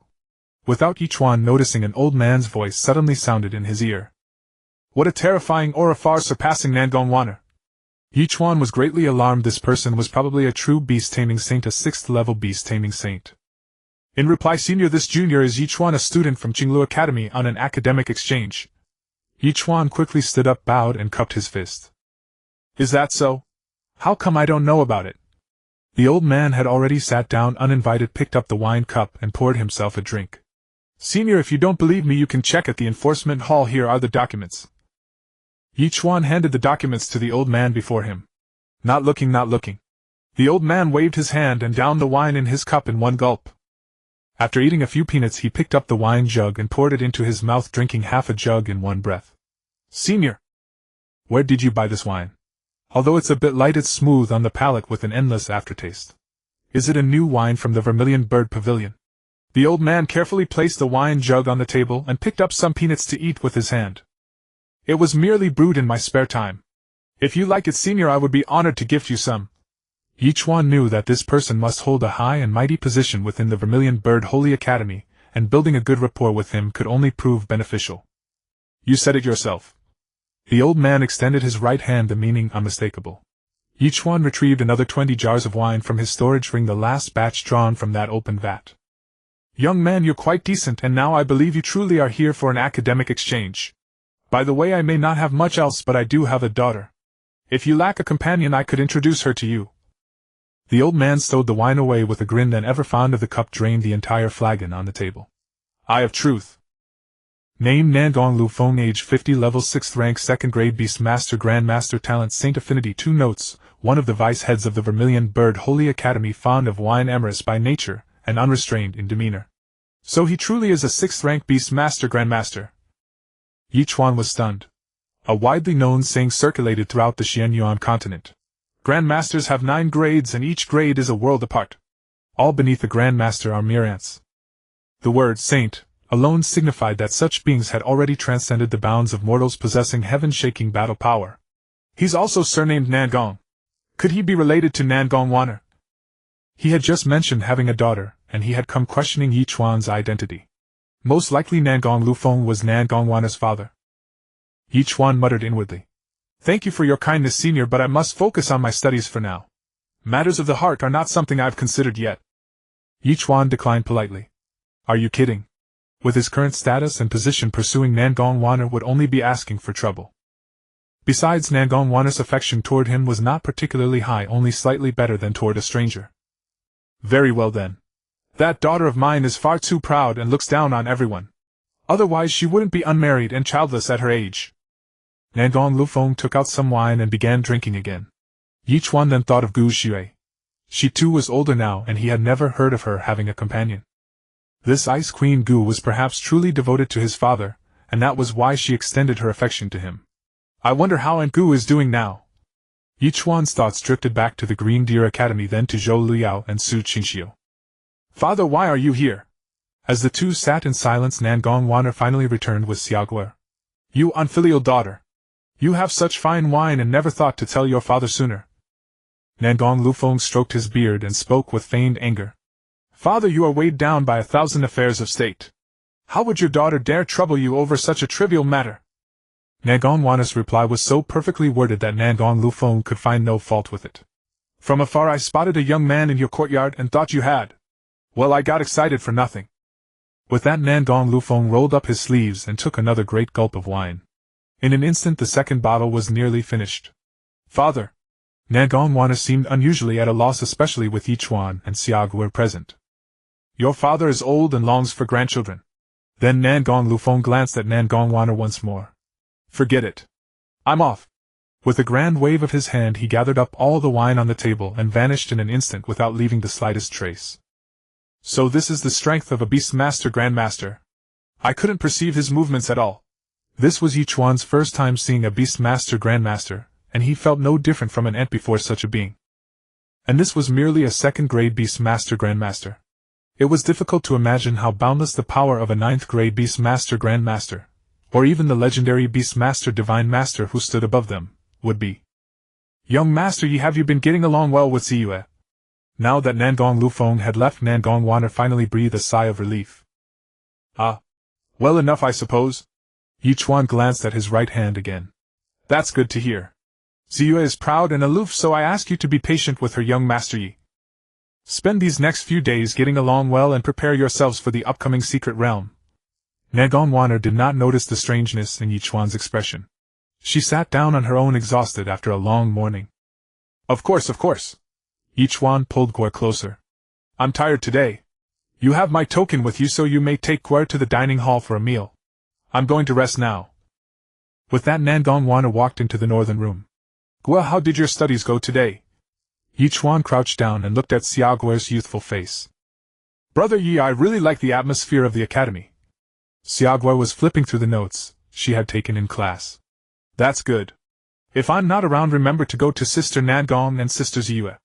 Without Ye Chuan noticing, an old man's voice suddenly sounded in his ear. What a terrifying aura, far surpassing Xuanyuan. Ye Chuan was greatly alarmed. This person was probably a true beast-taming saint, a 6th-level beast-taming saint. In reply, Senior, this junior is Ye Chuan, a student from Qinglu Academy on an academic exchange. Ye Chuan quickly stood up, bowed, and cupped his fist. Is that so? How come I don't know about it? The old man had already sat down uninvited, picked up the wine cup, and poured himself a drink. Senior, if you don't believe me, you can check at the enforcement hall. Here are the documents. Ye Chuan handed the documents to the old man before him. Not looking. The old man waved his hand and downed the wine in his cup in one gulp. After eating a few peanuts, he picked up the wine jug and poured it into his mouth, drinking half a jug in one breath. Senior, where did you buy this wine? Although it's a bit light, it's smooth on the palate with an endless aftertaste. Is it a new wine from the Vermilion Bird Pavilion? The old man carefully placed the wine jug on the table and picked up some peanuts to eat with his hand. It was merely brewed in my spare time. If you like it, senior, I would be honored to gift you some. Ye Chuan knew that this person must hold a high and mighty position within the Vermilion Bird Holy Academy, and building a good rapport with him could only prove beneficial. You said it yourself. The old man extended his right hand, the meaning unmistakable. Ye Chuan retrieved another 20 jars of wine from his storage ring, the last batch drawn from that open vat. Young man, you're quite decent, and now I believe you truly are here for an academic exchange. By the way, I may not have much else, but I do have a daughter. If you lack a companion, I could introduce her to you. The old man stowed the wine away with a grin, then, ever fond of the cup, drained the entire flagon on the table. Eye of Truth. Name: Nangong Lufeng, age 50, level 6th rank, 2nd grade, Beast Master, Grandmaster, talent Saint Affinity. 2 notes: one of the vice heads of the Vermilion Bird Holy Academy, fond of wine, amorous by nature, and unrestrained in demeanor. So he truly is a 6th rank Beast Master, Grandmaster. Ye Chuan was stunned. A widely known saying circulated throughout the Xuanyuan Continent. Grandmasters have 9 grades, and each grade is a world apart. All beneath the Grandmaster are mere ants. The word saint alone signified that such beings had already transcended the bounds of mortals, possessing heaven-shaking battle power. He's also surnamed Nangong. Could he be related to Nangong Waner? He had just mentioned having a daughter, and he had come questioning Ye Chuan's identity. Most likely Nangong Lufeng was Nangong Waner's father. Ye Chuan muttered inwardly. Thank you for your kindness, senior, but I must focus on my studies for now. Matters of the heart are not something I've considered yet. Ye Chuan declined politely. Are you kidding? With his current status and position, pursuing Nangong Waner would only be asking for trouble. Besides, Nangong Waner's affection toward him was not particularly high, only slightly better than toward a stranger. Very well then. That daughter of mine is far too proud and looks down on everyone. Otherwise she wouldn't be unmarried and childless at her age. Nangong Lufeng took out some wine and began drinking again. Ye Chuan then thought of Gu Xue. She too was older now, and he had never heard of her having a companion. This Ice Queen Gu was perhaps truly devoted to his father, and that was why she extended her affection to him. I wonder how Aunt Gu is doing now. Ye Chuan's thoughts drifted back to the Green Deer Academy, then to Zhou Luyao and Su Qingxiu. Father, why are you here? As the two sat in silence, Nangong Waner finally returned with Xiaoguo. You unfilial daughter! You have such fine wine and never thought to tell your father sooner. Nangong Lufeng stroked his beard and spoke with feigned anger. Father, you are weighed down by 1,000 affairs of state. How would your daughter dare trouble you over such a trivial matter? Nangong Waner's reply was so perfectly worded that Nangong Lufeng could find no fault with it. From afar I spotted a young man in your courtyard and thought you had. Well, I got excited for nothing. With that, Nangong Lufeng rolled up his sleeves and took another great gulp of wine. In an instant the second bottle was nearly finished. Father! Nangong Waner seemed unusually at a loss, especially with Ye Chuan and Xiaoguo present. Your father is old and longs for grandchildren. Then Nangong Lufeng glanced at Nangong Waner once more. Forget it. I'm off. With a grand wave of his hand he gathered up all the wine on the table and vanished in an instant without leaving the slightest trace. So this is the strength of a Beast Master Grandmaster. I couldn't perceive his movements at all. This was Ye Chuan's first time seeing a Beast Master Grandmaster, and he felt no different from an ant before such a being. And this was merely a 2nd-grade Beast Master Grandmaster. It was difficult to imagine how boundless the power of a 9th-grade Beast Master Grandmaster, or even the legendary Beast Master Divine Master who stood above them, would be. Young Master, have you been getting along well with Ziyue? Now that Nangong Lufeng had left, Nangong Waner finally breathed a sigh of relief. Ah. Well enough, I suppose. Ye Chuan glanced at his right hand again. That's good to hear. Ziyue is proud and aloof, so I ask you to be patient with her, young Master Yi. Spend these next few days getting along well and prepare yourselves for the upcoming secret realm. Nangong Waner did not notice the strangeness in Ye Chuan's expression. She sat down on her own, exhausted after a long morning. Of course. Ye Chuan pulled Guo closer. I'm tired today. You have my token with you, so you may take Guo to the dining hall for a meal. I'm going to rest now. With that, Nangong Waner walked into the northern room. Guo, how did your studies go today? Ye Chuan crouched down and looked at Xiaoguo's youthful face. Brother Yi, I really like the atmosphere of the academy. Xiaoguo was flipping through the notes she had taken in class. That's good. If I'm not around, remember to go to Sister Nangong and Sister Ziyue.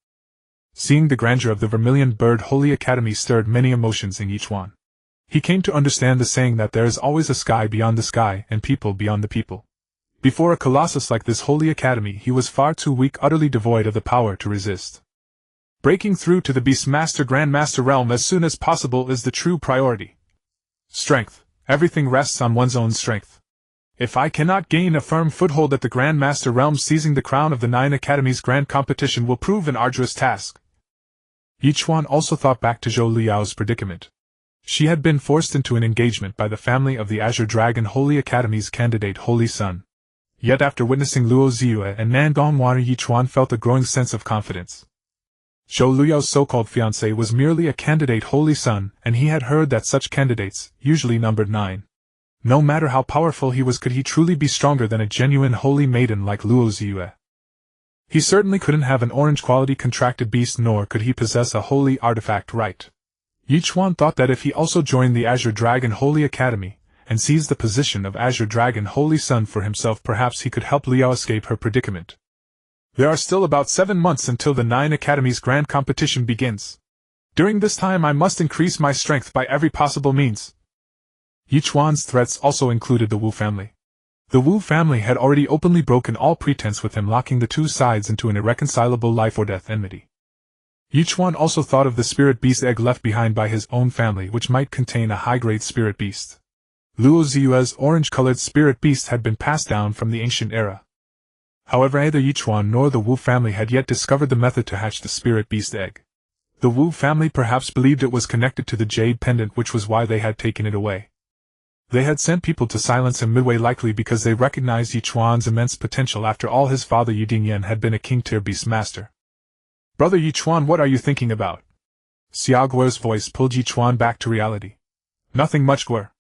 Seeing the grandeur of the Vermilion Bird Holy Academy stirred many emotions in Ye Chuan. He came to understand the saying that there is always a sky beyond the sky and people beyond the people. Before a colossus like this holy academy, he was far too weak, utterly devoid of the power to resist. Breaking through to the Beastmaster Grandmaster realm as soon as possible is the true priority. Strength. Everything rests on one's own strength. If I cannot gain a firm foothold at the Grandmaster realm, seizing the crown of the 9 academies grand competition will prove an arduous task. Ye Chuan also thought back to Zhou Liao's predicament. She had been forced into an engagement by the family of the Azure Dragon Holy Academy's candidate Holy Son. Yet after witnessing Luo Ziyue and Nan Gongwan, Ye Chuan felt a growing sense of confidence. Zhou Liao's so-called fiancé was merely a candidate Holy Son, and he had heard that such candidates usually numbered 9. No matter how powerful he was, could he truly be stronger than a genuine holy maiden like Luo Ziyue? He certainly couldn't have an orange-quality contracted beast, nor could he possess a holy artifact right. Ye Chuan thought that if he also joined the Azure Dragon Holy Academy, and seized the position of Azure Dragon Holy Son for himself, perhaps he could help Liao escape her predicament. There are still about 7 months until the 9 academies grand competition begins. During this time I must increase my strength by every possible means. Ye Chuan's threats also included the Wu family. The Wu family had already openly broken all pretense with him, locking the two sides into an irreconcilable life-or-death enmity. Ye Chuan also thought of the spirit beast egg left behind by his own family, which might contain a high-grade spirit beast. Luo Ziyue's orange-colored spirit beast had been passed down from the ancient era. However, neither Ye Chuan nor the Wu family had yet discovered the method to hatch the spirit beast egg. The Wu family perhaps believed it was connected to the jade pendant, which was why they had taken it away. They had sent people to silence him midway, likely because they recognized Ye Chuan's immense potential. After all, his father Ye Dingyan had been a king-tier beast master. "Brother Ye Chuan, what are you thinking about?" Xiao Guo's voice pulled Ye Chuan back to reality. "Nothing much, Guo.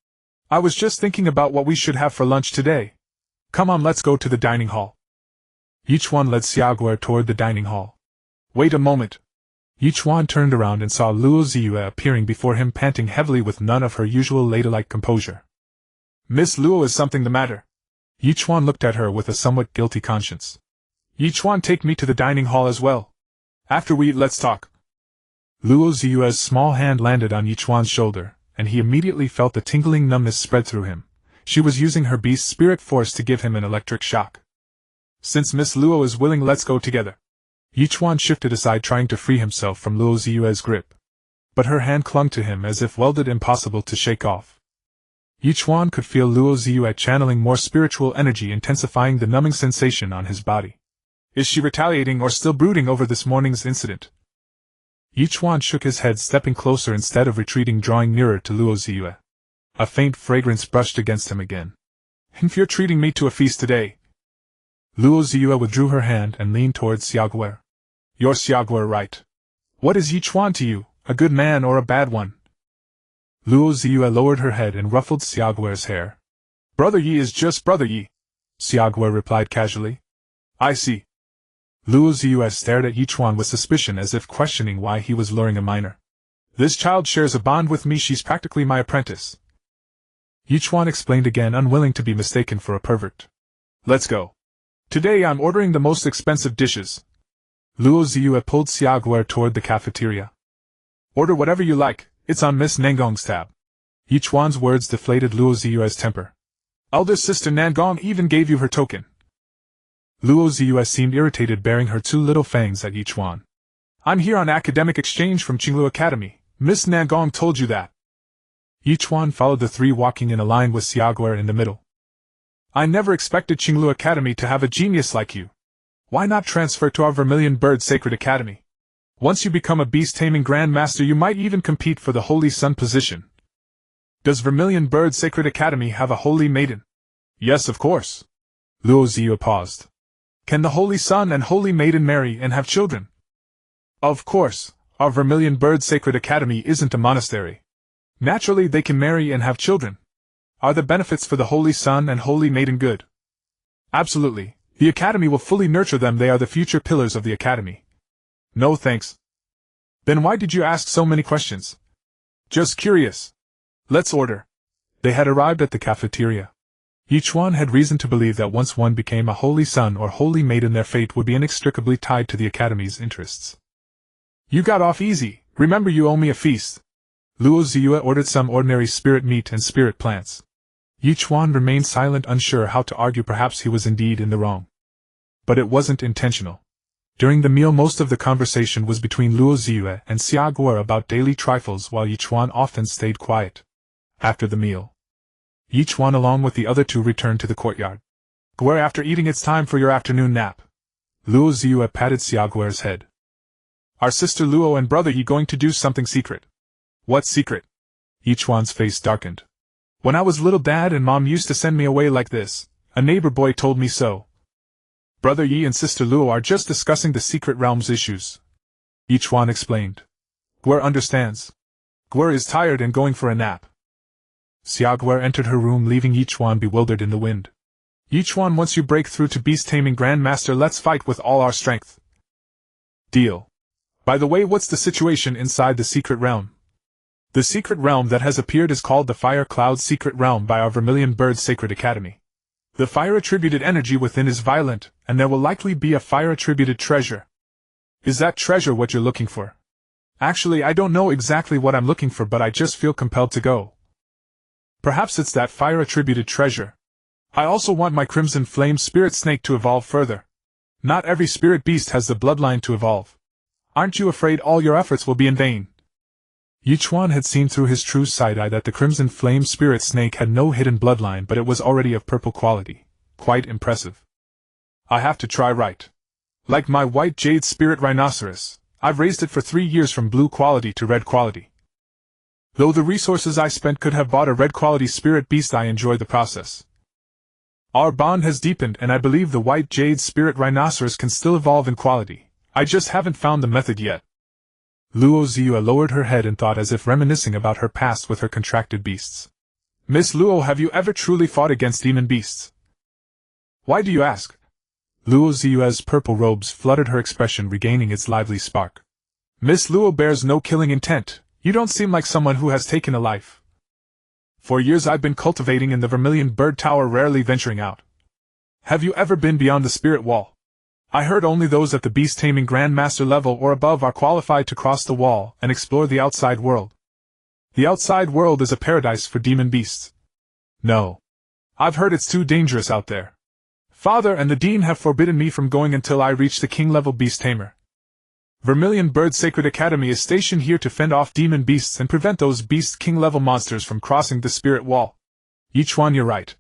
I was just thinking about what we should have for lunch today. Come on, let's go to the dining hall." Ye Chuan led Xiao Guo toward the dining hall. "Wait a moment." Ye Chuan turned around and saw Luo Ziyue appearing before him, panting heavily with none of her usual ladylike composure. "Miss Luo, is something the matter?" Ye Chuan looked at her with a somewhat guilty conscience. "Ye Chuan, take me to the dining hall as well. After we eat, let's talk." Luo Ziyue's small hand landed on Ye Chuan's shoulder, and he immediately felt the tingling numbness spread through him. She was using her beast spirit force to give him an electric shock. "Since Miss Luo is willing, let's go together." Ye Chuan shifted aside, trying to free himself from Luo Ziyue's grip. But her hand clung to him as if welded, impossible to shake off. Ye Chuan could feel Luo Ziyue channeling more spiritual energy, intensifying the numbing sensation on his body. Is she retaliating or still brooding over this morning's incident? Ye Chuan shook his head, stepping closer instead of retreating, drawing nearer to Luo Ziyue. A faint fragrance brushed against him again. "If you're treating me to a feast today." Luo Ziyue withdrew her hand and leaned towards Xiao Guo. "You're Xiao Guo, right? What is Ye Chuan to you, a good man or a bad one?" Luo Ziyue lowered her head and ruffled Xiao Guo's hair. "Brother Yi is just Brother Yi," Xiao Guo replied casually. "I see." Luo Ziyue stared at Ye Chuan with suspicion, as if questioning why he was luring a minor. "This child shares a bond with me, she's practically my apprentice." Ye Chuan explained again, unwilling to be mistaken for a pervert. "Let's go. Today I'm ordering the most expensive dishes." Luo Ziyue pulled Xiao Guo toward the cafeteria. "Order whatever you like, it's on Miss Nangong's tab." Ye Chuan's words deflated Luo Ziyue's temper. "Elder sister Nangong even gave you her token." Luo Ziyue seemed irritated, baring her two little fangs at Ye Chuan. "I'm here on academic exchange from Qinglu Academy. Miss Nangong told you that." Ye Chuan followed the three, walking in a line with Xiao Guo in the middle. "I never expected Qinglu Academy to have a genius like you. Why not transfer to our Vermilion Bird Sacred Academy? Once you become a beast taming grandmaster, you might even compete for the Holy Sun position." "Does Vermilion Bird Sacred Academy have a holy maiden?" "Yes, of course." Luo Ziyue paused. "Can the Holy Sun and Holy Maiden marry and have children?" "Of course, our Vermilion Bird Sacred Academy isn't a monastery. Naturally they can marry and have children. Are the benefits for the Holy Sun and Holy Maiden good?" "Absolutely. The Academy will fully nurture them, they are the future pillars of the Academy." "No thanks." "Then why did you ask so many questions?" "Just curious." "Let's order." They had arrived at the cafeteria. Ye Chuan had reason to believe that once one became a Holy Son or Holy Maiden, their fate would be inextricably tied to the Academy's interests. "You got off easy, remember you owe me a feast." Luo Ziyue ordered some ordinary spirit meat and spirit plants. Ye Chuan remained silent, unsure how to argue. Perhaps he was indeed in the wrong. But it wasn't intentional. During the meal, most of the conversation was between Luo Ziyue and Xia Guo about daily trifles, while Ye Chuan often stayed quiet. After the meal, Ye Chuan along with the other two returned to the courtyard. Guo, after eating, it's time for your afternoon nap. Luo Ziyue patted Xia Guo's head. Our sister Luo and brother Yi going to do something secret. What secret? Ye Chuan's face darkened. When I was little, Dad and Mom used to send me away like this. A neighbor boy told me so. Brother Yi and sister Luo are just discussing the secret realm's issues. Ye Chuan explained. Guo understands. Guo is tired and going for a nap. Xia Guo entered her room, leaving Ye Chuan bewildered in the wind. Ye Chuan, once you break through to beast taming Grandmaster, let's fight with all our strength. Deal. By the way, what's the situation inside the secret realm? The secret realm that has appeared is called the Fire Cloud Secret Realm by our Vermilion Bird Sacred Academy. The fire-attributed energy within is violent, and there will likely be a fire-attributed treasure. Is that treasure what you're looking for? Actually, I don't know exactly what I'm looking for, but I just feel compelled to go. Perhaps it's that fire-attributed treasure. I also want my Crimson Flame Spirit Snake to evolve further. Not every spirit beast has the bloodline to evolve. Aren't you afraid all your efforts will be in vain? Ye Chuan had seen through his true side-eye that the Crimson Flame Spirit Snake had no hidden bloodline, but it was already of purple quality. Quite impressive. I have to try right. Like my white jade spirit rhinoceros, I've raised it for 3 years from blue quality to red quality. Though the resources I spent could have bought a red quality spirit beast, I enjoy the process. Our bond has deepened, and I believe the white jade spirit rhinoceros can still evolve in quality. I just haven't found the method yet. Luo Ziyue lowered her head in thought, as if reminiscing about her past with her contracted beasts. Miss Luo, have you ever truly fought against demon beasts? Why do you ask? Luo Ziyue's purple robes fluttered, her expression regaining its lively spark. Miss Luo bears no killing intent. You don't seem like someone who has taken a life. For years I've been cultivating in the Vermilion Bird Tower, rarely venturing out. Have you ever been beyond the spirit wall? I heard only those at the beast taming grandmaster level or above are qualified to cross the wall and explore the outside world. The outside world is a paradise for demon beasts. No. I've heard it's too dangerous out there. Father and the Dean have forbidden me from going until I reach the king-level beast tamer. Vermilion Bird Sacred Academy is stationed here to fend off demon beasts and prevent those beast king-level monsters from crossing the spirit wall. Ye Chuan, you're right.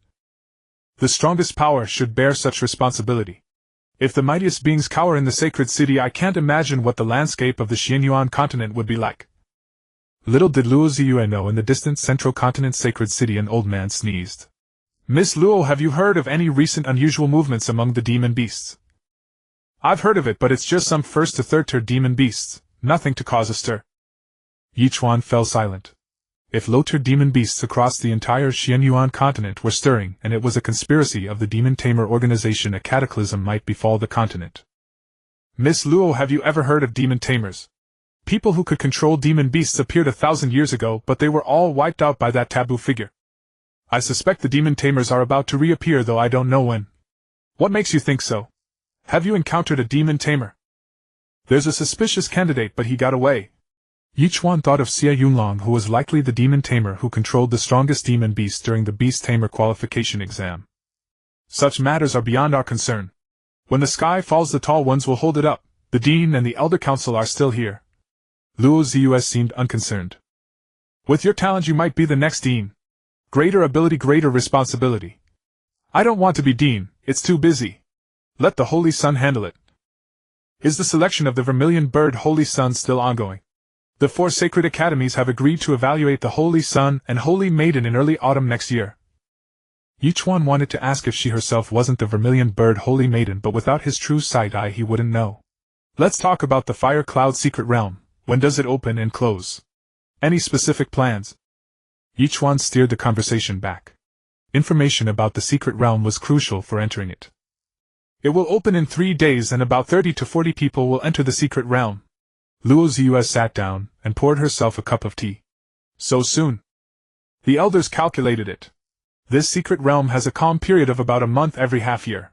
The strongest power should bear such responsibility. If the mightiest beings cower in the sacred city, I can't imagine what the landscape of the Xuanyuan Continent would be like. Little did Luo Ziyue know, in the distant central continent sacred city an old man sneezed. Miss Luo, have you heard of any recent unusual movements among the demon beasts? I've heard of it, but it's just some first to third tier demon beasts, nothing to cause a stir. Ye Chuan fell silent. If low-tier demon beasts across the entire Xuanyuan continent were stirring, and it was a conspiracy of the Demon Tamer organization, a cataclysm might befall the continent. Miss Luo, have you ever heard of demon tamers? People who could control demon beasts appeared 1,000 years ago, but they were all wiped out by that taboo figure. I suspect the demon tamers are about to reappear, though I don't know when. What makes you think so? Have you encountered a demon tamer? There's a suspicious candidate, but he got away. Ye Chuan thought of Xia Yunlong, who was likely the demon tamer who controlled the strongest demon beast during the Beast Tamer Qualification Exam. Such matters are beyond our concern. When the sky falls, the tall ones will hold it up. The Dean and the Elder Council are still here. Luo Ziyue seemed unconcerned. With your talent you might be the next Dean. Greater ability, greater responsibility. I don't want to be Dean, it's too busy. Let the Holy Sun handle it. Is the selection of the Vermilion Bird Holy Sun still ongoing? The 4 sacred academies have agreed to evaluate the Holy Sun and Holy Maiden in early autumn next year. Ye Chuan wanted to ask if she herself wasn't the Vermilion Bird Holy Maiden, but without his true side-eye he wouldn't know. Let's talk about the Fire Cloud Secret Realm. When does it open and close? Any specific plans? Ye Chuan steered the conversation back. Information about the secret realm was crucial for entering it. It will open in 3 days, and about 30 to 40 people will enter the secret realm. Luo Ziyue sat down and poured herself a cup of tea. So soon? The elders calculated it. This secret realm has a calm period of about a month every half year.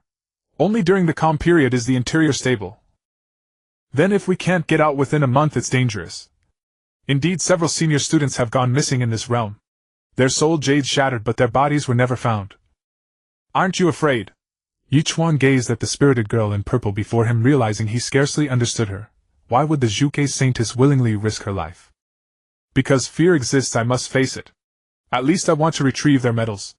Only during the calm period is the interior stable. Then if we can't get out within a month, it's dangerous. Indeed, several senior students have gone missing in this realm. Their soul jades shattered, but their bodies were never found. Aren't you afraid? Ye Chuan gazed at the spirited girl in purple before him, realizing he scarcely understood her. Why would the Zhuge Saintess willingly risk her life? Because fear exists, I must face it. At least I want to retrieve their medals.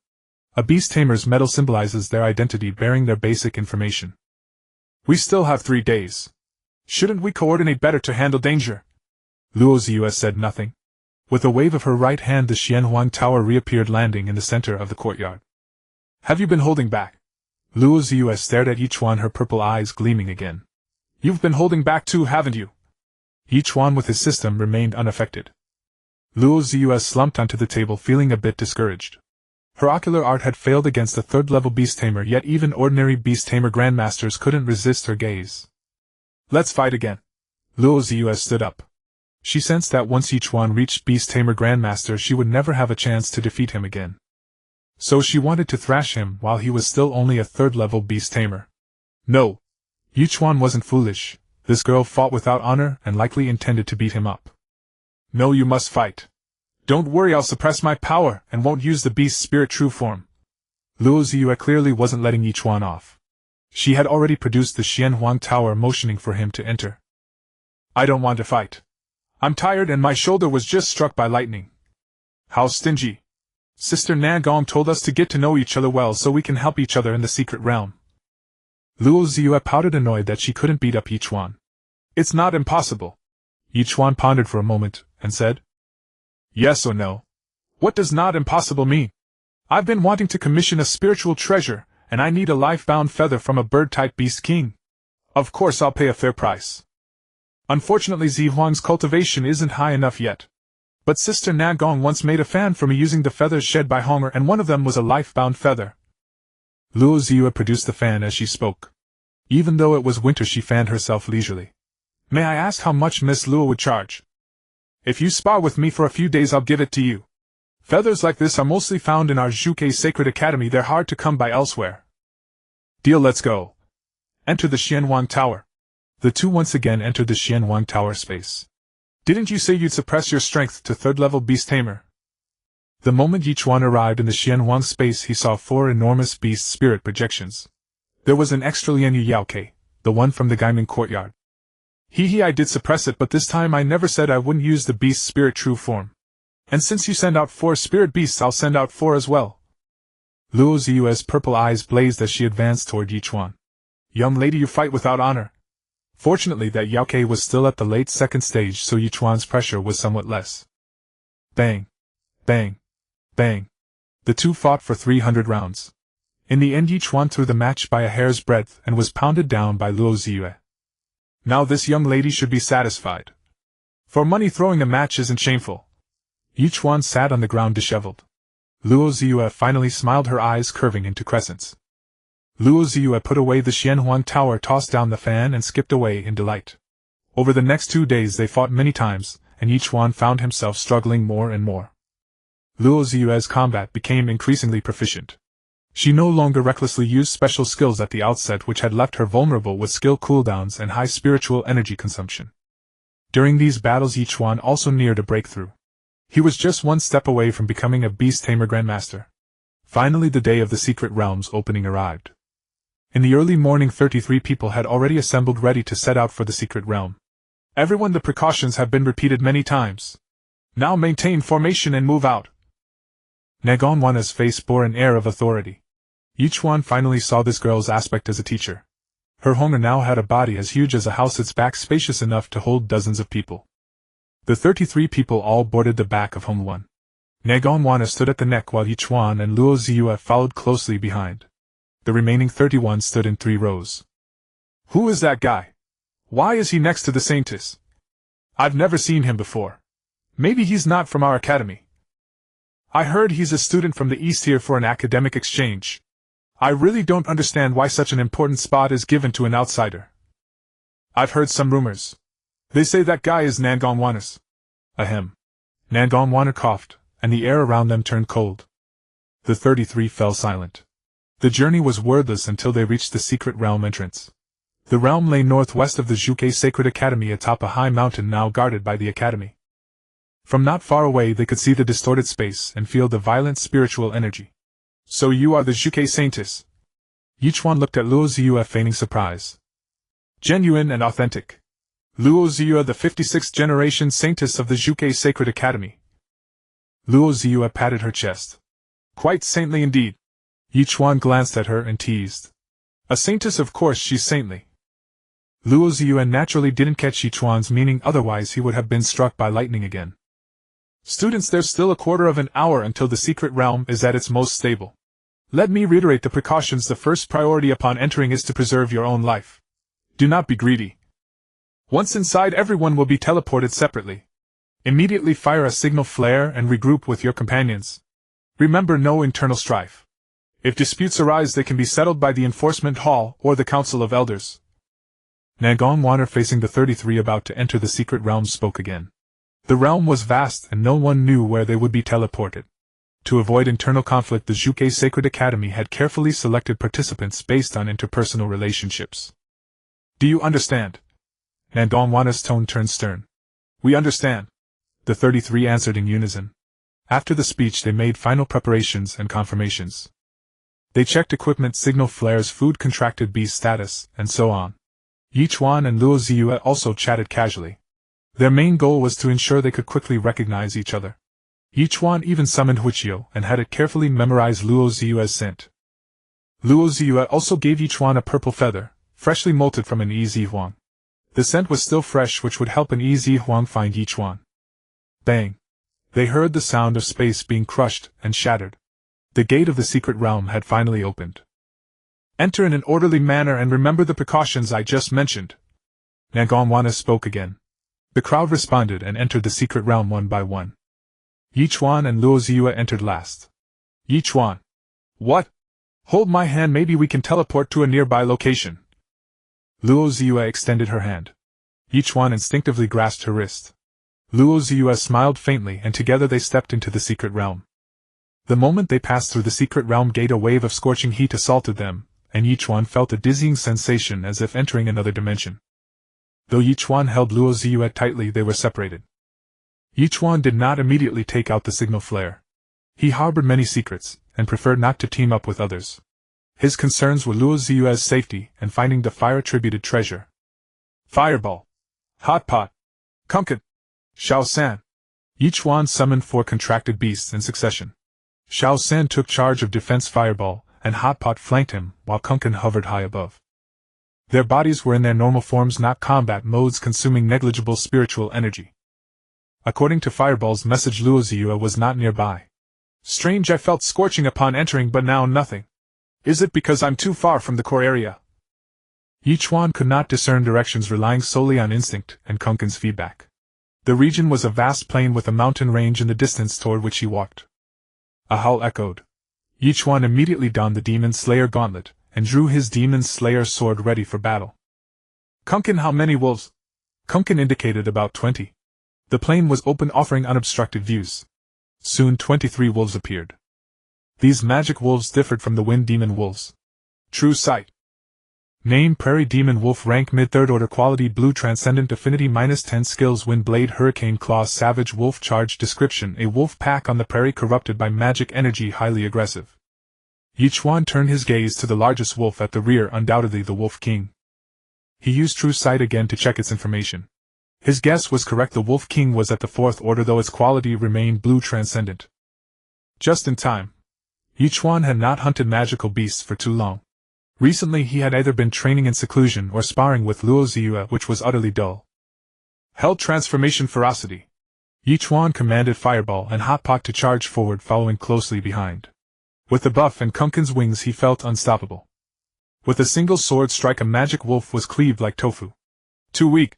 A Beast Tamer's medal symbolizes their identity, bearing their basic information. We still have 3 days. Shouldn't we coordinate better to handle danger? Luo Ziyue said nothing. With a wave of her right hand, the Xuanyuan Tower reappeared, landing in the center of the courtyard. Have you been holding back? Luo Ziyue stared at Ye Chuan, her purple eyes gleaming again. You've been holding back too, haven't you? Ye Chuan with his system remained unaffected. Luo Ziyue slumped onto the table, feeling a bit discouraged. Her ocular art had failed against the 3rd-level Beast Tamer, yet even ordinary Beast Tamer Grandmasters couldn't resist her gaze. Let's fight again. Luo Ziyue stood up. She sensed that once Ye Chuan reached Beast Tamer Grandmaster, she would never have a chance to defeat him again. So she wanted to thrash him while he was still only a 3rd-level Beast Tamer. No. Ye Chuan wasn't foolish. This girl fought without honor and likely intended to beat him up. No, you must fight. Don't worry, I'll suppress my power and won't use the Beast Spirit true form. Luo Ziyue clearly wasn't letting Ye Chuan off. She had already produced the Xuanyuan Tower, motioning for him to enter. I don't want to fight. I'm tired and my shoulder was just struck by lightning. How stingy. Sister Nagong told us to get to know each other well so we can help each other in the secret realm. Luo Ziyue pouted, annoyed that she couldn't beat up Ye Chuan. It's not impossible. Ye Chuan pondered for a moment and said, Yes or no? What does not impossible mean? I've been wanting to commission a spiritual treasure, and I need a life-bound feather from a bird-type beast king. Of course I'll pay a fair price. Unfortunately, Zihuang's cultivation isn't high enough yet. But Sister Nagong once made a fan for me using the feathers shed by Honger, and one of them was a life-bound feather. Luo Ziyue produced the fan as she spoke. Even though it was winter, she fanned herself leisurely. May I ask how much Miss Luo would charge? If you spar with me for a few days, I'll give it to you. Feathers like this are mostly found in our Zhuge Sacred Academy, they're hard to come by elsewhere. Deal, let's go. Enter the Xuanyuan Tower. The two once again entered the Xuanyuan Tower space. Didn't you say you'd suppress your strength to 3rd-level Beast Tamer? The moment Ye Chuan arrived in the Xuanyuan space, he saw 4 enormous beast spirit projections. There was an extra Lian Yu Yaokei, the one from the Gaiming courtyard. I did suppress it, but this time I never said I wouldn't use the beast spirit true form. And since you send out 4 spirit beasts, I'll send out 4 as well. Luo Ziyue's purple eyes blazed as she advanced toward Ye Chuan. Young lady, you fight without honor. Fortunately, that Yaokei was still at the late 2nd stage, so Ye Chuan's pressure was somewhat less. Bang. Bang. Bang. The two fought for 300 rounds. In the end, Ye Chuan threw the match by a hair's breadth and was pounded down by Luo Ziyue. Now this young lady should be satisfied. For money, throwing a match isn't shameful. Ye Chuan sat on the ground disheveled. Luo Ziyue finally smiled, her eyes curving into crescents. Luo Ziyue put away the Xuanyuan Tower, tossed down the fan, and skipped away in delight. Over the next 2 days they fought many times, and Ye Chuan found himself struggling more and more. Luo Ziyue's combat became increasingly proficient. She no longer recklessly used special skills at the outset, which had left her vulnerable with skill cooldowns and high spiritual energy consumption. During these battles, Ye Chuan also neared a breakthrough. He was just one step away from becoming a Beast Tamer Grandmaster. Finally, the day of the Secret Realm's opening arrived. In the early morning, 33 people had already assembled, ready to set out for the Secret Realm. Everyone, the precautions have been repeated many times. Now maintain formation and move out. Nagonwana's face bore an air of authority. Ye Chuan finally saw this girl's aspect as a teacher. Her Honger now had a body as huge as a house, its back spacious enough to hold dozens of people. The 33 people all boarded the back of Hongwan. Nagonwana stood at the neck while Ye Chuan and Luo Ziyue followed closely behind. The remaining 31 stood in 3 rows. Who is that guy? Why is he next to the Saintess? I've never seen him before. Maybe he's not from our academy. I heard he's a student from the East here for an academic exchange. I really don't understand why such an important spot is given to an outsider. I've heard some rumors. They say that guy is Nagonwana's. Ahem. Nagonwana coughed, and the air around them turned cold. The 33 fell silent. The journey was wordless until they reached the Secret Realm entrance. The realm lay northwest of the Zhuge Sacred Academy atop a high mountain now guarded by the academy. From not far away they could see the distorted space and feel the violent spiritual energy. So you are the Zhuge Saintess? Ye Chuan looked at Luo Ziyue feigning surprise. Genuine and authentic. Luo Ziyue, the 56th generation Saintess of the Zhuge Sacred Academy. Luo Ziyue patted her chest. Quite saintly indeed. Ye Chuan glanced at her and teased. A saintess, of course she's saintly. Luo Ziyue naturally didn't catch Ye Chuan's meaning, otherwise he would have been struck by lightning again. Students, there's still a quarter of an hour until the secret realm is at its most stable. Let me reiterate the precautions. The first priority upon entering is to preserve your own life. Do not be greedy. Once inside, everyone will be teleported separately. Immediately fire a signal flare and regroup with your companions. Remember, no internal strife. If disputes arise, they can be settled by the Enforcement Hall or the Council of Elders. Xuanyuan, facing the 33 about to enter the secret realm, spoke again. The realm was vast and no one knew where they would be teleported. To avoid internal conflict, the Zhuge Sacred Academy had carefully selected participants based on interpersonal relationships. Do you understand? Xuanyuan's tone turned stern. We understand. The 33 answered in unison. After the speech, they made final preparations and confirmations. They checked equipment, signal flares, food, contracted beast status, and so on. Ye Chuan and Luo Ziyue also chatted casually. Their main goal was to ensure they could quickly recognize each other. Ye Chuan even summoned Huichio and had it carefully memorize Luo Ziyue's scent. Luo Ziyue also gave Ye Chuan a purple feather, freshly molted from an Yi Huang. The scent was still fresh, which would help an Yi Huang find Ye Chuan. Bang! They heard the sound of space being crushed and shattered. The gate of the secret realm had finally opened. Enter in an orderly manner and remember the precautions I just mentioned. Xuanyuan spoke again. The crowd responded and entered the secret realm one by one. Ye Chuan and Luo Ziyue entered last. Ye Chuan. What? Hold my hand, maybe we can teleport to a nearby location. Luo Ziyue extended her hand. Ye Chuan instinctively grasped her wrist. Luo Ziyue smiled faintly and together they stepped into the secret realm. The moment they passed through the secret realm gate, a wave of scorching heat assaulted them, and Ye Chuan felt a dizzying sensation as if entering another dimension. Though Ye Chuan held Luo Ziyue tightly, they were separated. Ye Chuan did not immediately take out the signal flare. He harbored many secrets, and preferred not to team up with others. His concerns were Luo Ziyue's safety and finding the fire-attributed treasure. Fireball. Hot Pot. Kunkin. Xiao San. Ye Chuan summoned 4 contracted beasts in succession. Xiao San took charge of defense Fireball, and Hot Pot flanked him, while Kunkin hovered high above. Their bodies were in their normal forms, not combat modes, consuming negligible spiritual energy. According to Fireball's message, Luo Ziyue was not nearby. Strange, I felt scorching upon entering, but now nothing. Is it because I'm too far from the core area? Ye Chuan could not discern directions, relying solely on instinct and Kunkin's feedback. The region was a vast plain with a mountain range in the distance toward which he walked. A howl echoed. Ye Chuan immediately donned the Demon Slayer gauntlet, and drew his Demon Slayer sword ready for battle. Kunkin, how many wolves? Kunkin indicated about 20. The plain was open, offering unobstructed views. Soon 23 wolves appeared. These magic wolves differed from the wind demon wolves. True sight. Name: Prairie Demon Wolf. Rank: mid, 3rd order. Quality: blue. Transcendent affinity -10. Skills: Wind Blade, Hurricane Claw, Savage Wolf. Charge. Description: a wolf pack on the prairie corrupted by magic energy, highly aggressive. Ye Chuan turned his gaze to the largest wolf at the rear, undoubtedly the Wolf King. He used True Sight again to check its information. His guess was correct. The Wolf King was at the 4th order, though its quality remained blue transcendent. Just in time. Ye Chuan had not hunted magical beasts for too long. Recently he had either been training in seclusion or sparring with Luo Ziyue, which was utterly dull. Held Transformation Ferocity. Ye Chuan commanded Fireball and Hot Pot to charge forward, following closely behind. With the buff and Kunkin's wings he felt unstoppable. With a single sword strike a magic wolf was cleaved like tofu. Too weak.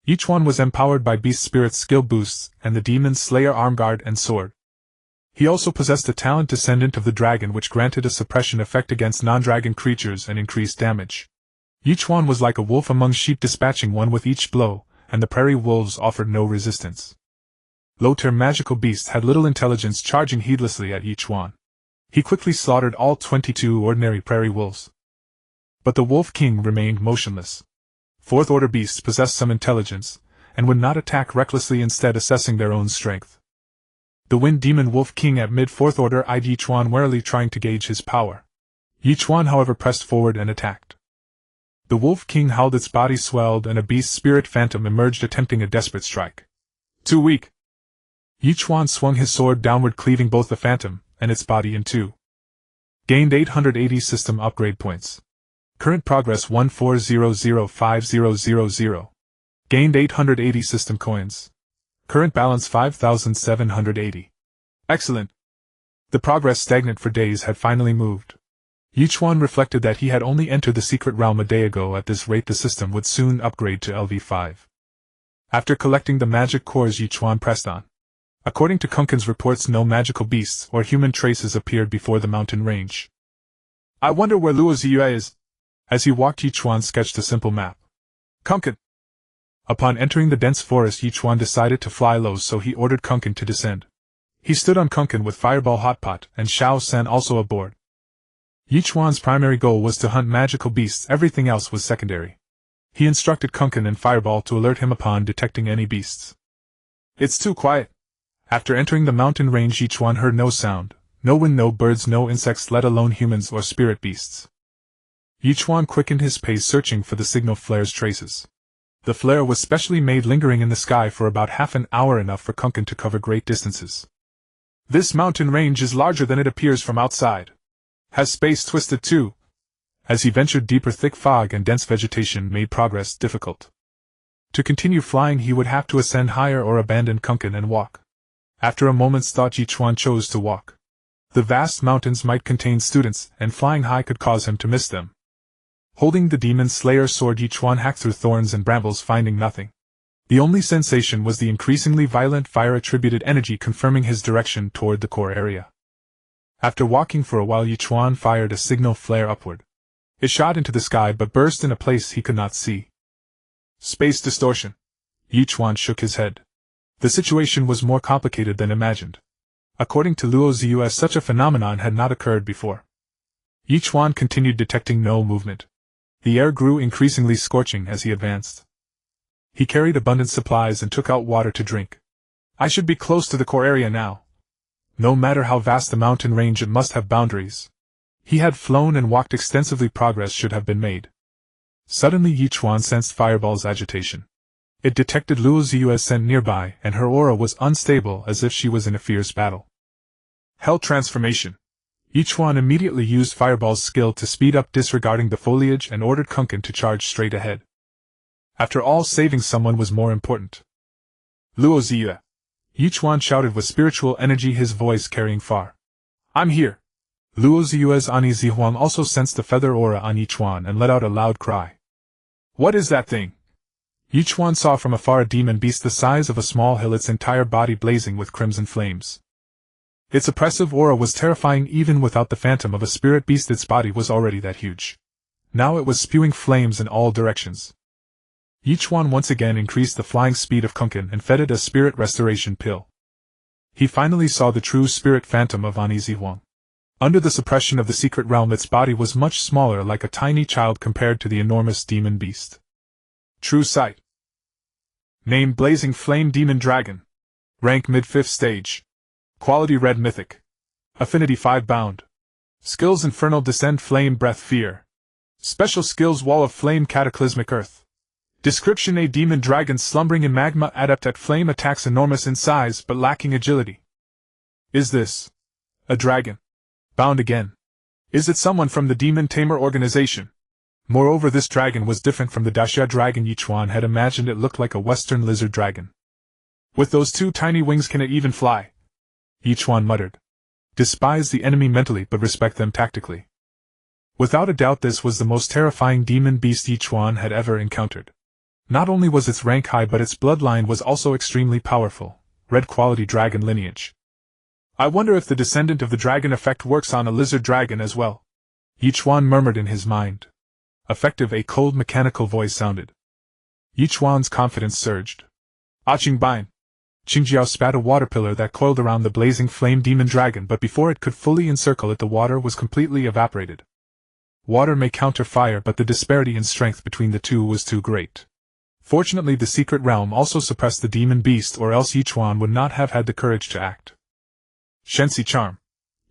Ye Chuan was empowered by Beast Spirit's skill boosts and the Demon Slayer armguard and sword. He also possessed a talent descendant of the dragon, which granted a suppression effect against non-dragon creatures and increased damage. Ye Chuan was like a wolf among sheep, dispatching one with each blow, and the prairie wolves offered no resistance. Low-tier magical beasts had little intelligence, charging heedlessly at Ye Chuan. He quickly slaughtered all 22 ordinary prairie wolves. But the Wolf King remained motionless. 4th order beasts possessed some intelligence, and would not attack recklessly, instead assessing their own strength. The Wind Demon Wolf King at mid-fourth order eyed Ye Chuan warily, trying to gauge his power. Ye Chuan, however, pressed forward and attacked. The Wolf King howled, its body swelled, and a beast spirit phantom emerged, attempting a desperate strike. Too weak. Ye Chuan swung his sword downward, cleaving both the phantom and its body in two. Gained 880 system upgrade points. Current progress 14005000. Gained 880 system coins. Current balance 5780. Excellent. The progress, stagnant for days, had finally moved. Ye Chuan reflected that he had only entered the secret realm a day ago. At this rate, the system would soon upgrade to LV5. After collecting the magic cores, Ye Chuan pressed on. According to Kunkin's reports, no magical beasts or human traces appeared before the mountain range. I wonder where Luo Ziyue is. As he walked, Ye Chuan sketched a simple map. Kunkin. Upon entering the dense forest, Ye Chuan decided to fly low, so he ordered Kunkin to descend. He stood on Kunkin with Fireball Hotpot and Xiao San also aboard. Ye Chuan's primary goal was to hunt magical beasts, everything else was secondary. He instructed Kunkin and Fireball to alert him upon detecting any beasts. It's too quiet. After entering the mountain range, Ye Chuan heard no sound, no wind, no birds, no insects, let alone humans or spirit beasts. Ye Chuan quickened his pace, searching for the signal flare's traces. The flare was specially made, lingering in the sky for about half an hour, enough for Kunkin to cover great distances. This mountain range is larger than it appears from outside. Has space twisted too? As he ventured deeper, thick fog and dense vegetation made progress difficult. To continue flying, he would have to ascend higher or abandon Kunkin and walk. After a moment's thought, Ye Chuan chose to walk. The vast mountains might contain students, and flying high could cause him to miss them. Holding the Demon Slayer sword, Ye Chuan hacked through thorns and brambles, finding nothing. The only sensation was the increasingly violent fire-attributed energy, confirming his direction toward the core area. After walking for a while, Ye Chuan fired a signal flare upward. It shot into the sky but burst in a place he could not see. Space distortion. Ye Chuan shook his head. The situation was more complicated than imagined. According to Luo Ziyue, such a phenomenon had not occurred before. Ye Chuan continued, detecting no movement. The air grew increasingly scorching as he advanced. He carried abundant supplies and took out water to drink. I should be close to the core area now. No matter how vast the mountain range, it must have boundaries. He had flown and walked extensively, progress should have been made. Suddenly Ye Chuan sensed Fireball's agitation. It detected Luo Ziyue's scent nearby, and her aura was unstable, as if she was in a fierce battle. Hell transformation. Ye Chuan immediately used Fireball's skill to speed up, disregarding the foliage, and ordered Kunkin to charge straight ahead. After all, saving someone was more important. Luo Ziyue. Ye Chuan shouted with spiritual energy, his voice carrying far. I'm here. Luo Ziyue's Ani Zihuang also sensed the feather aura on Ye Chuan and let out a loud cry. What is that thing? Ye Chuan saw from afar a demon beast the size of a small hill, its entire body blazing with crimson flames. Its oppressive aura was terrifying even without the phantom of a spirit beast. Its body was already that huge. Now it was spewing flames in all directions. Ye Chuan once again increased the flying speed of Kunkin and fed it a spirit restoration pill. He finally saw the true spirit phantom of Ani Zihuang. Under the suppression of the secret realm, its body was much smaller, like a tiny child compared to the enormous demon beast. True sight. Name: Blazing Flame Demon Dragon. Rank: mid-5th stage. Quality: Red Mythic. Affinity: 5 bound. Skills: Infernal Descent, Flame Breath, Fear. Special skills: Wall of Flame, Cataclysmic Earth. Description: A demon dragon slumbering in magma, adept at flame attacks, enormous in size but lacking agility. Is this a dragon? Bound again. Is it someone from the Demon Tamer organization? Moreover, this dragon was different from the Daxia dragon Ye Chuan had imagined. It looked like a western lizard dragon. With those two tiny wings, can it even fly? Ye Chuan muttered. Despise the enemy mentally but respect them tactically. Without a doubt, this was the most terrifying demon beast Ye Chuan had ever encountered. Not only was its rank high, but its bloodline was also extremely powerful. Red quality dragon lineage. I wonder if the descendant of the dragon effect works on a lizard dragon as well. Ye Chuan murmured in his mind. Effective, a cold mechanical voice sounded. Ye Chuan's confidence surged. Aching Bain. Qingjiao spat a water pillar that coiled around the blazing flame demon dragon, but before it could fully encircle it, the water was completely evaporated. Water may counter fire, but the disparity in strength between the two was too great. Fortunately, the secret realm also suppressed the demon beast, or else Ye Chuan would not have had the courage to act. Shensi charm.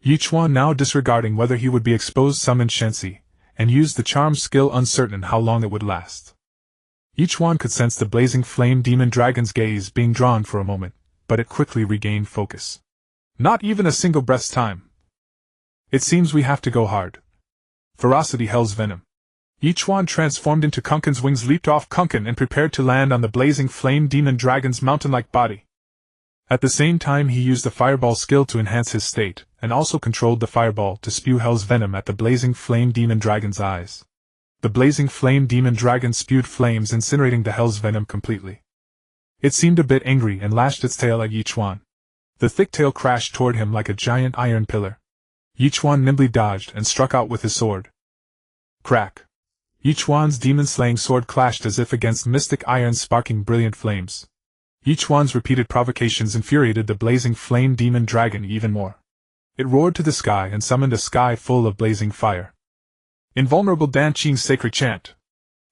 Ye Chuan, now disregarding whether he would be exposed, summoned Shensi, and used the charm skill, uncertain how long it would last. Ye Chuan could sense the blazing flame demon dragon's gaze being drawn for a moment, but it quickly regained focus. Not even a single breath's time. It seems we have to go hard. Ferocity, hell's venom. Ye Chuan transformed into Kunkun's wings, leaped off Kunkun, and prepared to land on the blazing flame demon dragon's mountain-like body. At the same time, he used the fireball skill to enhance his state, and also controlled the fireball to spew hell's venom at the blazing flame demon dragon's eyes. The blazing flame demon dragon spewed flames, incinerating the hell's venom completely. It seemed a bit angry and lashed its tail at Ye Chuan. The thick tail crashed toward him like a giant iron pillar. Ye Chuan nimbly dodged and struck out with his sword. Crack! Ye Chuan's demon-slaying sword clashed as if against mystic iron, sparking brilliant flames. Ye Chuan's repeated provocations infuriated the blazing flame demon dragon even more. It roared to the sky and summoned a sky full of blazing fire. Invulnerable Dan Qing's sacred chant.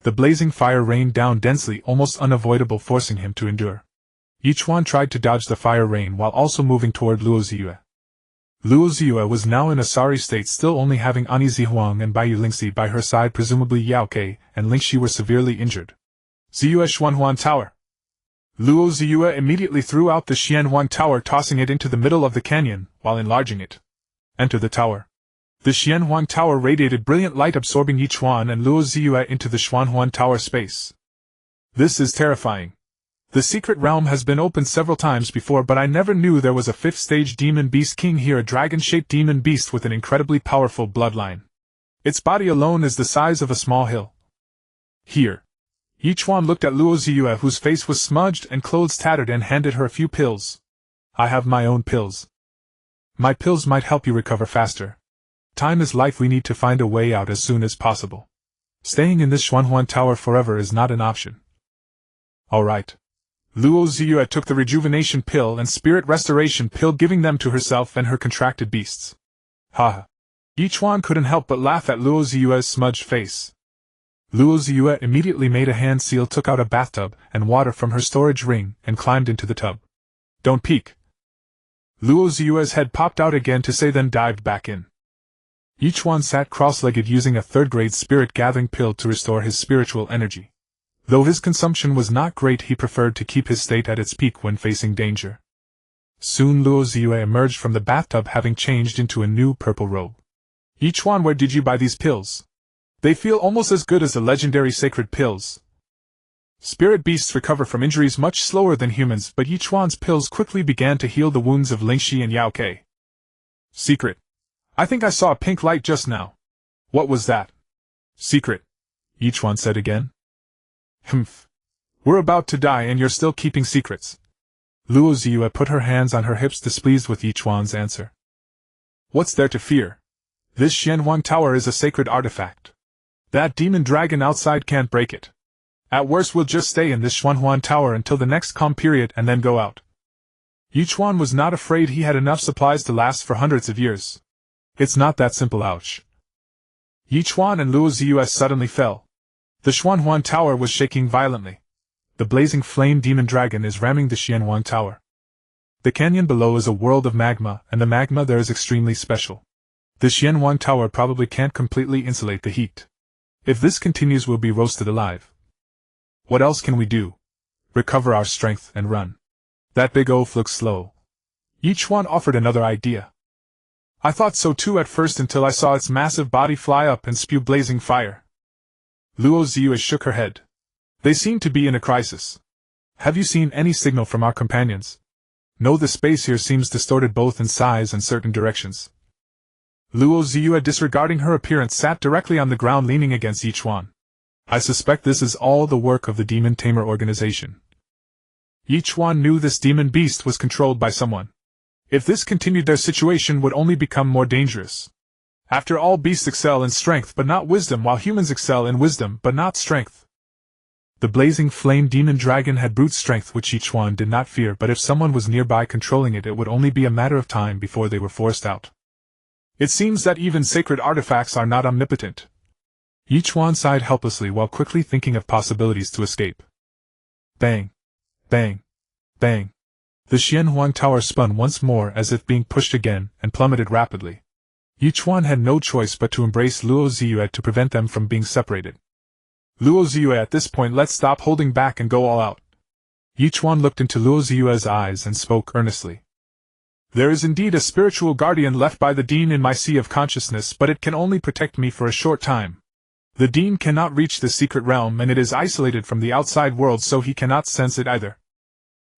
The blazing fire rained down densely, almost unavoidable, forcing him to endure. Ye Chuan tried to dodge the fire rain while also moving toward Luo Ziyue. Luo Ziyue was now in a sorry state, still only having Ani Zihuang and Baiyu Lingxi by her side. Presumably Yao Ke and Lingxi were severely injured. Ziyue Xuanyuan Tower. Luo Ziyue immediately threw out the Xuanyuan Tower, tossing it into the middle of the canyon, while enlarging it. Enter the tower. The Xuanyuan Tower radiated brilliant light, absorbing Ye Chuan and Luo Ziyue into the Xuanyuan Tower space. This is terrifying. The secret realm has been opened several times before, but I never knew there was a 5th-stage demon beast king here, a dragon-shaped demon beast with an incredibly powerful bloodline. Its body alone is the size of a small hill. Here. Ye Chuan looked at Luo Ziyue, whose face was smudged and clothes tattered, and handed her a few pills. I have my own pills. My pills might help you recover faster. Time is life. We need to find a way out as soon as possible. Staying in this Xuanyuan Tower forever is not an option. All right. Luo Ziyue took the rejuvenation pill and spirit restoration pill, giving them to herself and her contracted beasts. Ha! Ye Chuan couldn't help but laugh at Luo Ziyue's smudged face. Luo Ziyue immediately made a hand seal, took out a bathtub and water from her storage ring, and climbed into the tub. Don't peek. Luo Ziyue's head popped out again to say, then dived back in. Ye Chuan sat cross-legged, using a 3rd-grade spirit-gathering pill to restore his spiritual energy. Though his consumption was not great, he preferred to keep his state at its peak when facing danger. Soon Luo Ziyue emerged from the bathtub, having changed into a new purple robe. Ye Chuan, where did you buy these pills? They feel almost as good as the legendary sacred pills. Spirit beasts recover from injuries much slower than humans, but Ye Chuan's pills quickly began to heal the wounds of Lingxi and Yao Ke. Secret. I think I saw a pink light just now. What was that? Secret. Ye Chuan said again. Humph. We're about to die and you're still keeping secrets. Luo Ziyue put her hands on her hips, displeased with Ye Chuan's answer. What's there to fear? This Xuanyuan Tower is a sacred artifact. That demon dragon outside can't break it. At worst, we'll just stay in this Xuanyuan Tower until the next calm period and then go out. Ye Chuan was not afraid. He had enough supplies to last for hundreds of years. It's not that simple. Ouch. Ye Chuan and Luo Ziyue suddenly fell. The Xuanyuan Tower was shaking violently. The blazing flame demon dragon is ramming the Xuanyuan Tower. The canyon below is a world of magma, and the magma there is extremely special. The Xuanyuan Tower probably can't completely insulate the heat. If this continues, we'll be roasted alive. What else can we do? Recover our strength and run. That big oaf looks slow. Ye Chuan offered another idea. I thought so too at first, until I saw its massive body fly up and spew blazing fire. Luo Ziyue shook her head. They seem to be in a crisis. Have you seen any signal from our companions? No, the space here seems distorted both in size and certain directions. Luo Ziyue, disregarding her appearance, sat directly on the ground, leaning against Ye Chuan. I suspect this is all the work of the Demon Tamer organization. Ye Chuan knew this demon beast was controlled by someone. If this continued, their situation would only become more dangerous. After all, beasts excel in strength but not wisdom, while humans excel in wisdom but not strength. The blazing flame demon dragon had brute strength, which Ye Chuan did not fear, but if someone was nearby controlling it, it would only be a matter of time before they were forced out. It seems that even sacred artifacts are not omnipotent. Ye Chuan sighed helplessly while quickly thinking of possibilities to escape. Bang! Bang! Bang! The Xuanyuan Tower spun once more as if being pushed again, and plummeted rapidly. Ye Chuan had no choice but to embrace Luo Ziyue to prevent them from being separated. Luo Ziyue, at this point let's stop holding back and go all out. Ye Chuan looked into Luo Ziyue's eyes and spoke earnestly. There is indeed a spiritual guardian left by the Dean in my sea of consciousness, but it can only protect me for a short time. The Dean cannot reach the secret realm and it is isolated from the outside world, so he cannot sense it either.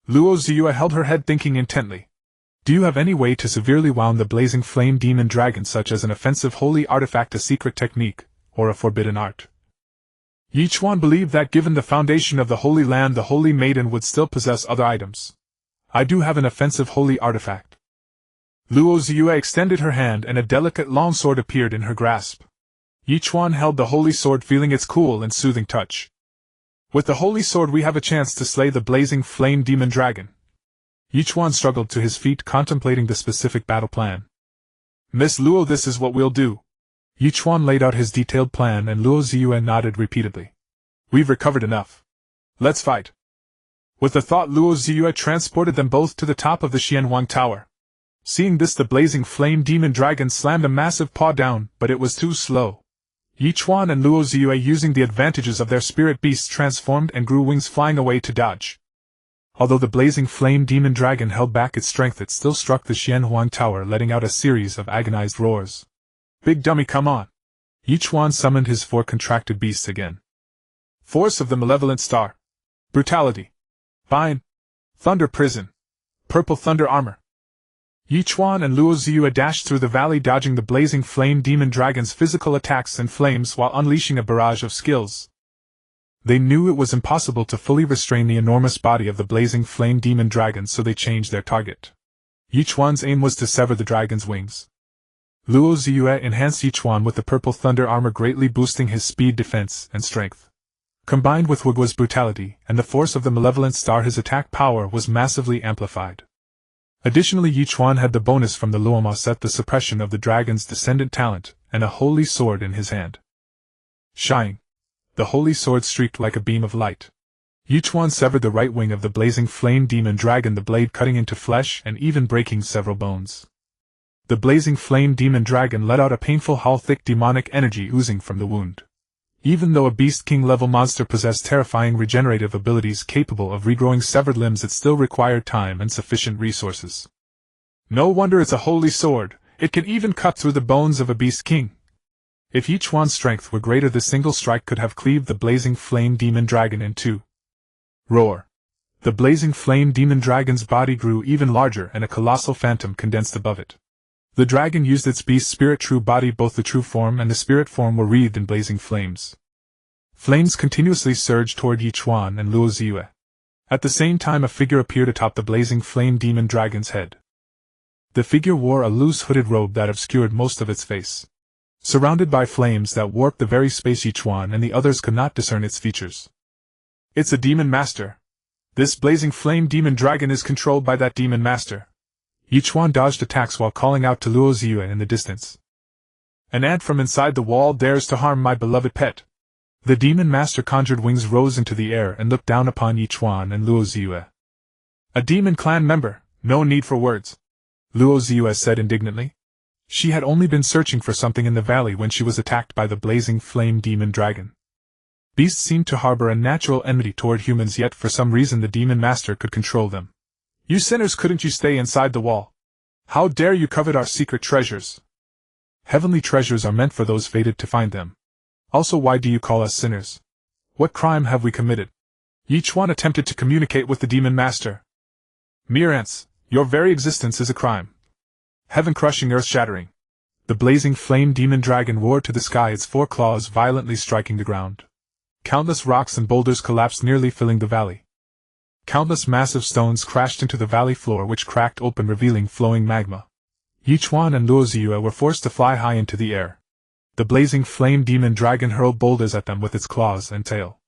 Luo Ziyue held her head, thinking intently. Do you have any way to severely wound the blazing flame demon dragon, such as an offensive holy artifact, a secret technique, or a forbidden art? Ye Chuan believed that given the foundation of the Holy Land, the Holy Maiden would still possess other items. I do have an offensive holy artifact. Luo Ziyue extended her hand and a delicate long sword appeared in her grasp. Ye Chuan held the holy sword, feeling its cool and soothing touch. With the holy sword we have a chance to slay the blazing flame demon dragon. Ye Chuan struggled to his feet, contemplating the specific battle plan. Miss Luo, this is what we'll do. Ye Chuan laid out his detailed plan and Luo Ziyue nodded repeatedly. We've recovered enough. Let's fight. With the thought, Luo Ziyue transported them both to the top of the Xuanyuan Tower. Seeing this, the blazing flame demon dragon slammed a massive paw down, but it was too slow. Ye Chuan and Luo Ziyue, using the advantages of their spirit beasts, transformed and grew wings, flying away to dodge. Although the blazing flame demon dragon held back its strength, it still struck the Xuanyuan Tower, letting out a series of agonized roars. Big dummy, come on! Ye Chuan summoned his 4 contracted beasts again. Force of the Malevolent Star. Brutality. Bind. Thunder Prison. Purple Thunder Armor. Ye Chuan and Luo Ziyue dashed through the valley, dodging the blazing flame demon dragon's physical attacks and flames while unleashing a barrage of skills. They knew it was impossible to fully restrain the enormous body of the blazing flame demon dragon, so they changed their target. Ye Chuan's aim was to sever the dragon's wings. Luo Ziyue enhanced Ye Chuan with the purple thunder armor, greatly boosting his speed, defense, and strength. Combined with Wuguo's brutality and the force of the Malevolent Star, his attack power was massively amplified. Additionally, Ye Chuan had the bonus from the Luoma set, the suppression of the dragon's descendant talent, and a holy sword in his hand. Shining. The holy sword streaked like a beam of light. Ye Chuan severed the right wing of the blazing flame demon dragon, the blade cutting into flesh and even breaking several bones. The blazing flame demon dragon let out a painful howl, thick demonic energy oozing from the wound. Even though a Beast King level monster possessed terrifying regenerative abilities capable of regrowing severed limbs, it still required time and sufficient resources. No wonder it's a holy sword, it can even cut through the bones of a Beast King. If Ye Chuan's strength were greater, the single strike could have cleaved the blazing flame demon dragon in two. Roar! The blazing flame demon dragon's body grew even larger and a colossal phantom condensed above it. The dragon used its beast spirit true body, both the true form and the spirit form were wreathed in blazing flames. Flames continuously surged toward Ye Chuan and Luo Ziyue. At the same time, a figure appeared atop the blazing flame demon dragon's head. The figure wore a loose hooded robe that obscured most of its face. Surrounded by flames that warped the very space, Ye Chuan and the others could not discern its features. It's a demon master. This blazing flame demon dragon is controlled by that demon master. Ye Chuan dodged attacks while calling out to Luo Ziyue in the distance. An ant from inside the wall dares to harm my beloved pet. The demon master conjured wings, rose into the air, and looked down upon Ye Chuan and Luo Ziyue. A demon clan member, no need for words, Luo Ziyue said indignantly. She had only been searching for something in the valley when she was attacked by the blazing flame demon dragon. Beasts seemed to harbor a natural enmity toward humans, yet for some reason the demon master could control them. You sinners, couldn't you stay inside the wall? How dare you covet our secret treasures? Heavenly treasures are meant for those fated to find them. Also, why do you call us sinners? What crime have we committed? Ye Chuan attempted to communicate with the demon master. Mere ants, your very existence is a crime. Heaven-crushing, earth-shattering. The blazing flame demon dragon roared to the sky, its 4 claws violently striking the ground. Countless rocks and boulders collapsed, nearly filling the valley. Countless massive stones crashed into the valley floor, which cracked open, revealing flowing magma. Ye Chuan and Luo Ziyue were forced to fly high into the air. The blazing flame demon dragon hurled boulders at them with its claws and tail.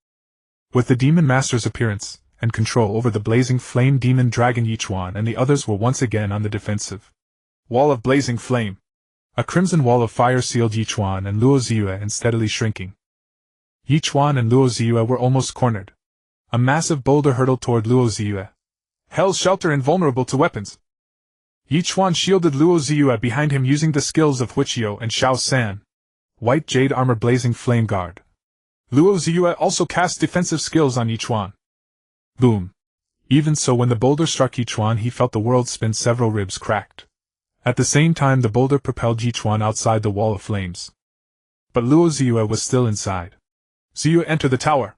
With the demon master's appearance and control over the blazing flame demon dragon, Ye Chuan and the others were once again on the defensive. Wall of blazing flame. A crimson wall of fire sealed Ye Chuan and Luo Ziyue and steadily shrinking. Ye Chuan and Luo Ziyue were almost cornered. A massive boulder hurtled toward Luo Ziyue. Hell's shelter invulnerable to weapons. Ye Chuan shielded Luo Ziyue behind him using the skills of Huichio and Xiao San. White jade armor blazing flame guard. Luo Ziyue also cast defensive skills on Ye Chuan. Boom. Even so, when the boulder struck Ye Chuan, he felt the world spin, several ribs cracked. At the same time, the boulder propelled Ye Chuan outside the wall of flames. But Luo Ziyue was still inside. Ziyue, enter the tower.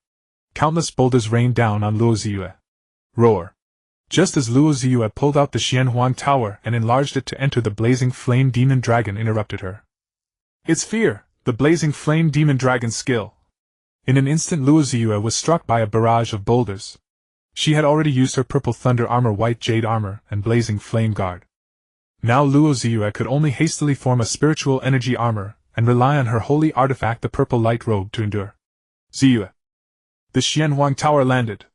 Countless boulders rained down on Luo Ziyue. Roar. Just as Luo Ziyue pulled out the Xuanyuan Tower and enlarged it to enter, the blazing flame demon dragon interrupted her. It's fear, the blazing flame demon dragon's skill. In an instant, Luo Ziyue was struck by a barrage of boulders. She had already used her purple thunder armor, white jade armor, and blazing flame guard. Now Luo Ziyue could only hastily form a spiritual energy armor and rely on her holy artifact, the purple light robe, to endure. Ziyue. The Xuanyuan Tower landed.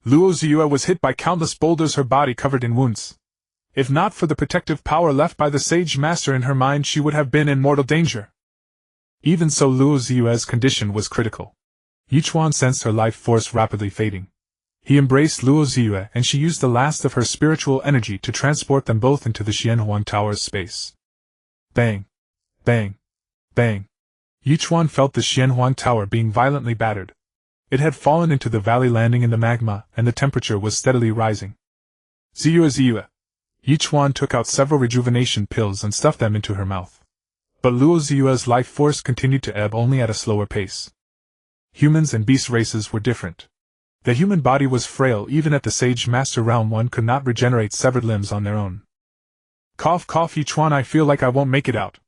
Luo Ziyue was hit by countless boulders, her body covered in wounds. If not for the protective power left by the Sage Master in her mind, she would have been in mortal danger. Even so, Luo Ziyue's condition was critical. Ye Chuan sensed her life force rapidly fading. He embraced Luo Ziyue, and she used the last of her spiritual energy to transport them both into the Xuanyuan Tower's space. Bang! Bang! Bang! Ye Chuan felt the Xuanyuan Tower being violently battered. It had fallen into the valley, landing in the magma, and the temperature was steadily rising. Ziyue! Ye Chuan took out several rejuvenation pills and stuffed them into her mouth. But Luo Ziyue's life force continued to ebb, only at a slower pace. Humans and beast races were different. The human body was frail. Even at the Sage Master realm, one could not regenerate severed limbs on their own. Cough, cough, Ye Chuan, I feel like I won't make it out.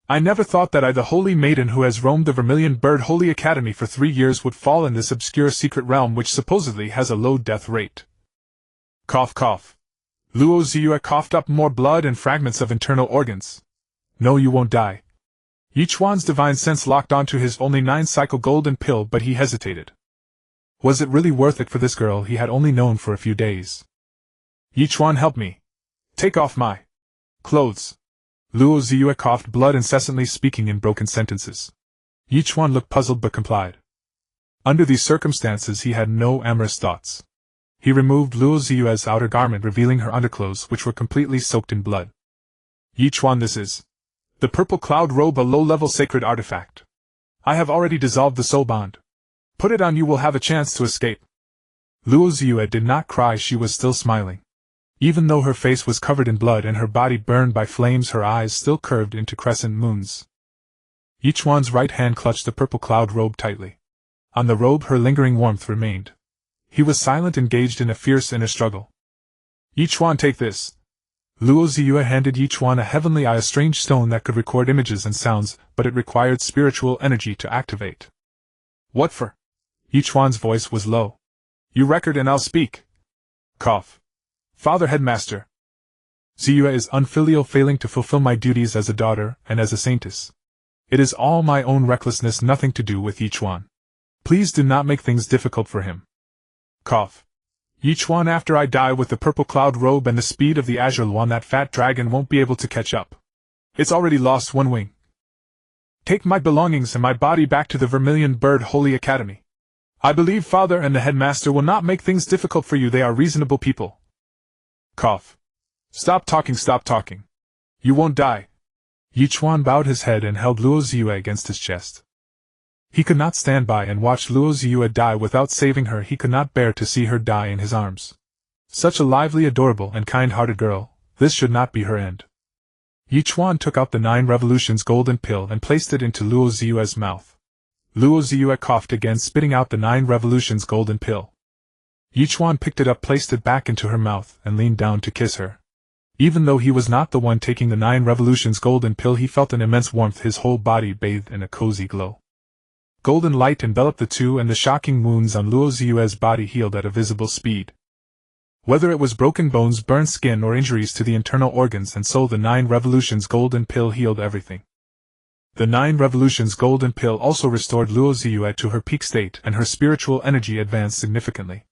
I never thought that I, the holy maiden who has roamed the Vermilion Bird Holy Academy for 3 years, would fall in this obscure secret realm which supposedly has a low death rate. Cough, cough. Luo Ziyue coughed up more blood and fragments of internal organs. No, you won't die. Ye Chuan's divine sense locked onto his only 9-cycle golden pill, but he hesitated. Was it really worth it for this girl he had only known for a few days? Ye Chuan, help me. Take off my clothes. Luo Ziyue coughed blood incessantly, speaking in broken sentences. Ye Chuan looked puzzled but complied. Under these circumstances he had no amorous thoughts. He removed Luo Ziyue's outer garment, revealing her underclothes, which were completely soaked in blood. Ye Chuan, this is the purple cloud robe, a low-level sacred artifact. I have already dissolved the soul bond. Put it on, you will have a chance to escape. Luo Ziyue did not cry, she was still smiling. Even though her face was covered in blood and her body burned by flames, her eyes still curved into crescent moons. Ye Chuan's right hand clutched the purple cloud robe tightly. On the robe her lingering warmth remained. He was silent, engaged in a fierce inner struggle. Ye Chuan, take this. Luo Ziyue handed Ye Chuan a heavenly eye, a strange stone that could record images and sounds, but it required spiritual energy to activate. What for? Ye Chuan's voice was low. You record and I'll speak. Cough. Father Headmaster. Ziyue is unfilial, failing to fulfill my duties as a daughter and as a saintess. It is all my own recklessness, nothing to do with Ye Chuan. Please do not make things difficult for him. Cough. Ye Chuan, after I die with the purple cloud robe and the speed of the azure luan, that fat dragon won't be able to catch up. It's already lost one wing. Take my belongings and my body back to the Vermilion Bird Holy Academy. I believe Father and the Headmaster will not make things difficult for you, they are reasonable people. Cough. Stop talking, stop talking. You won't die. Ye Chuan bowed his head and held Luo Ziyue against his chest. He could not stand by and watch Luo Ziyue die without saving her. He could not bear to see her die in his arms. Such a lively, adorable, and kind-hearted girl, this should not be her end. Ye Chuan took out the 9 revolutions golden pill and placed it into Luo Ziyue's mouth. Luo Ziyue coughed again, spitting out the 9 revolutions golden pill. Ye Chuan picked it up, placed it back into her mouth, and leaned down to kiss her. Even though he was not the one taking the 9 revolutions golden pill, he felt an immense warmth, his whole body bathed in a cozy glow. Golden light enveloped the two, and the shocking wounds on Luo Ziyue's body healed at a visible speed. Whether it was broken bones, burnt skin, or injuries to the internal organs, and so the 9 revolutions golden pill healed everything. The 9 revolutions golden pill also restored Luo Ziyue to her peak state, and her spiritual energy advanced significantly.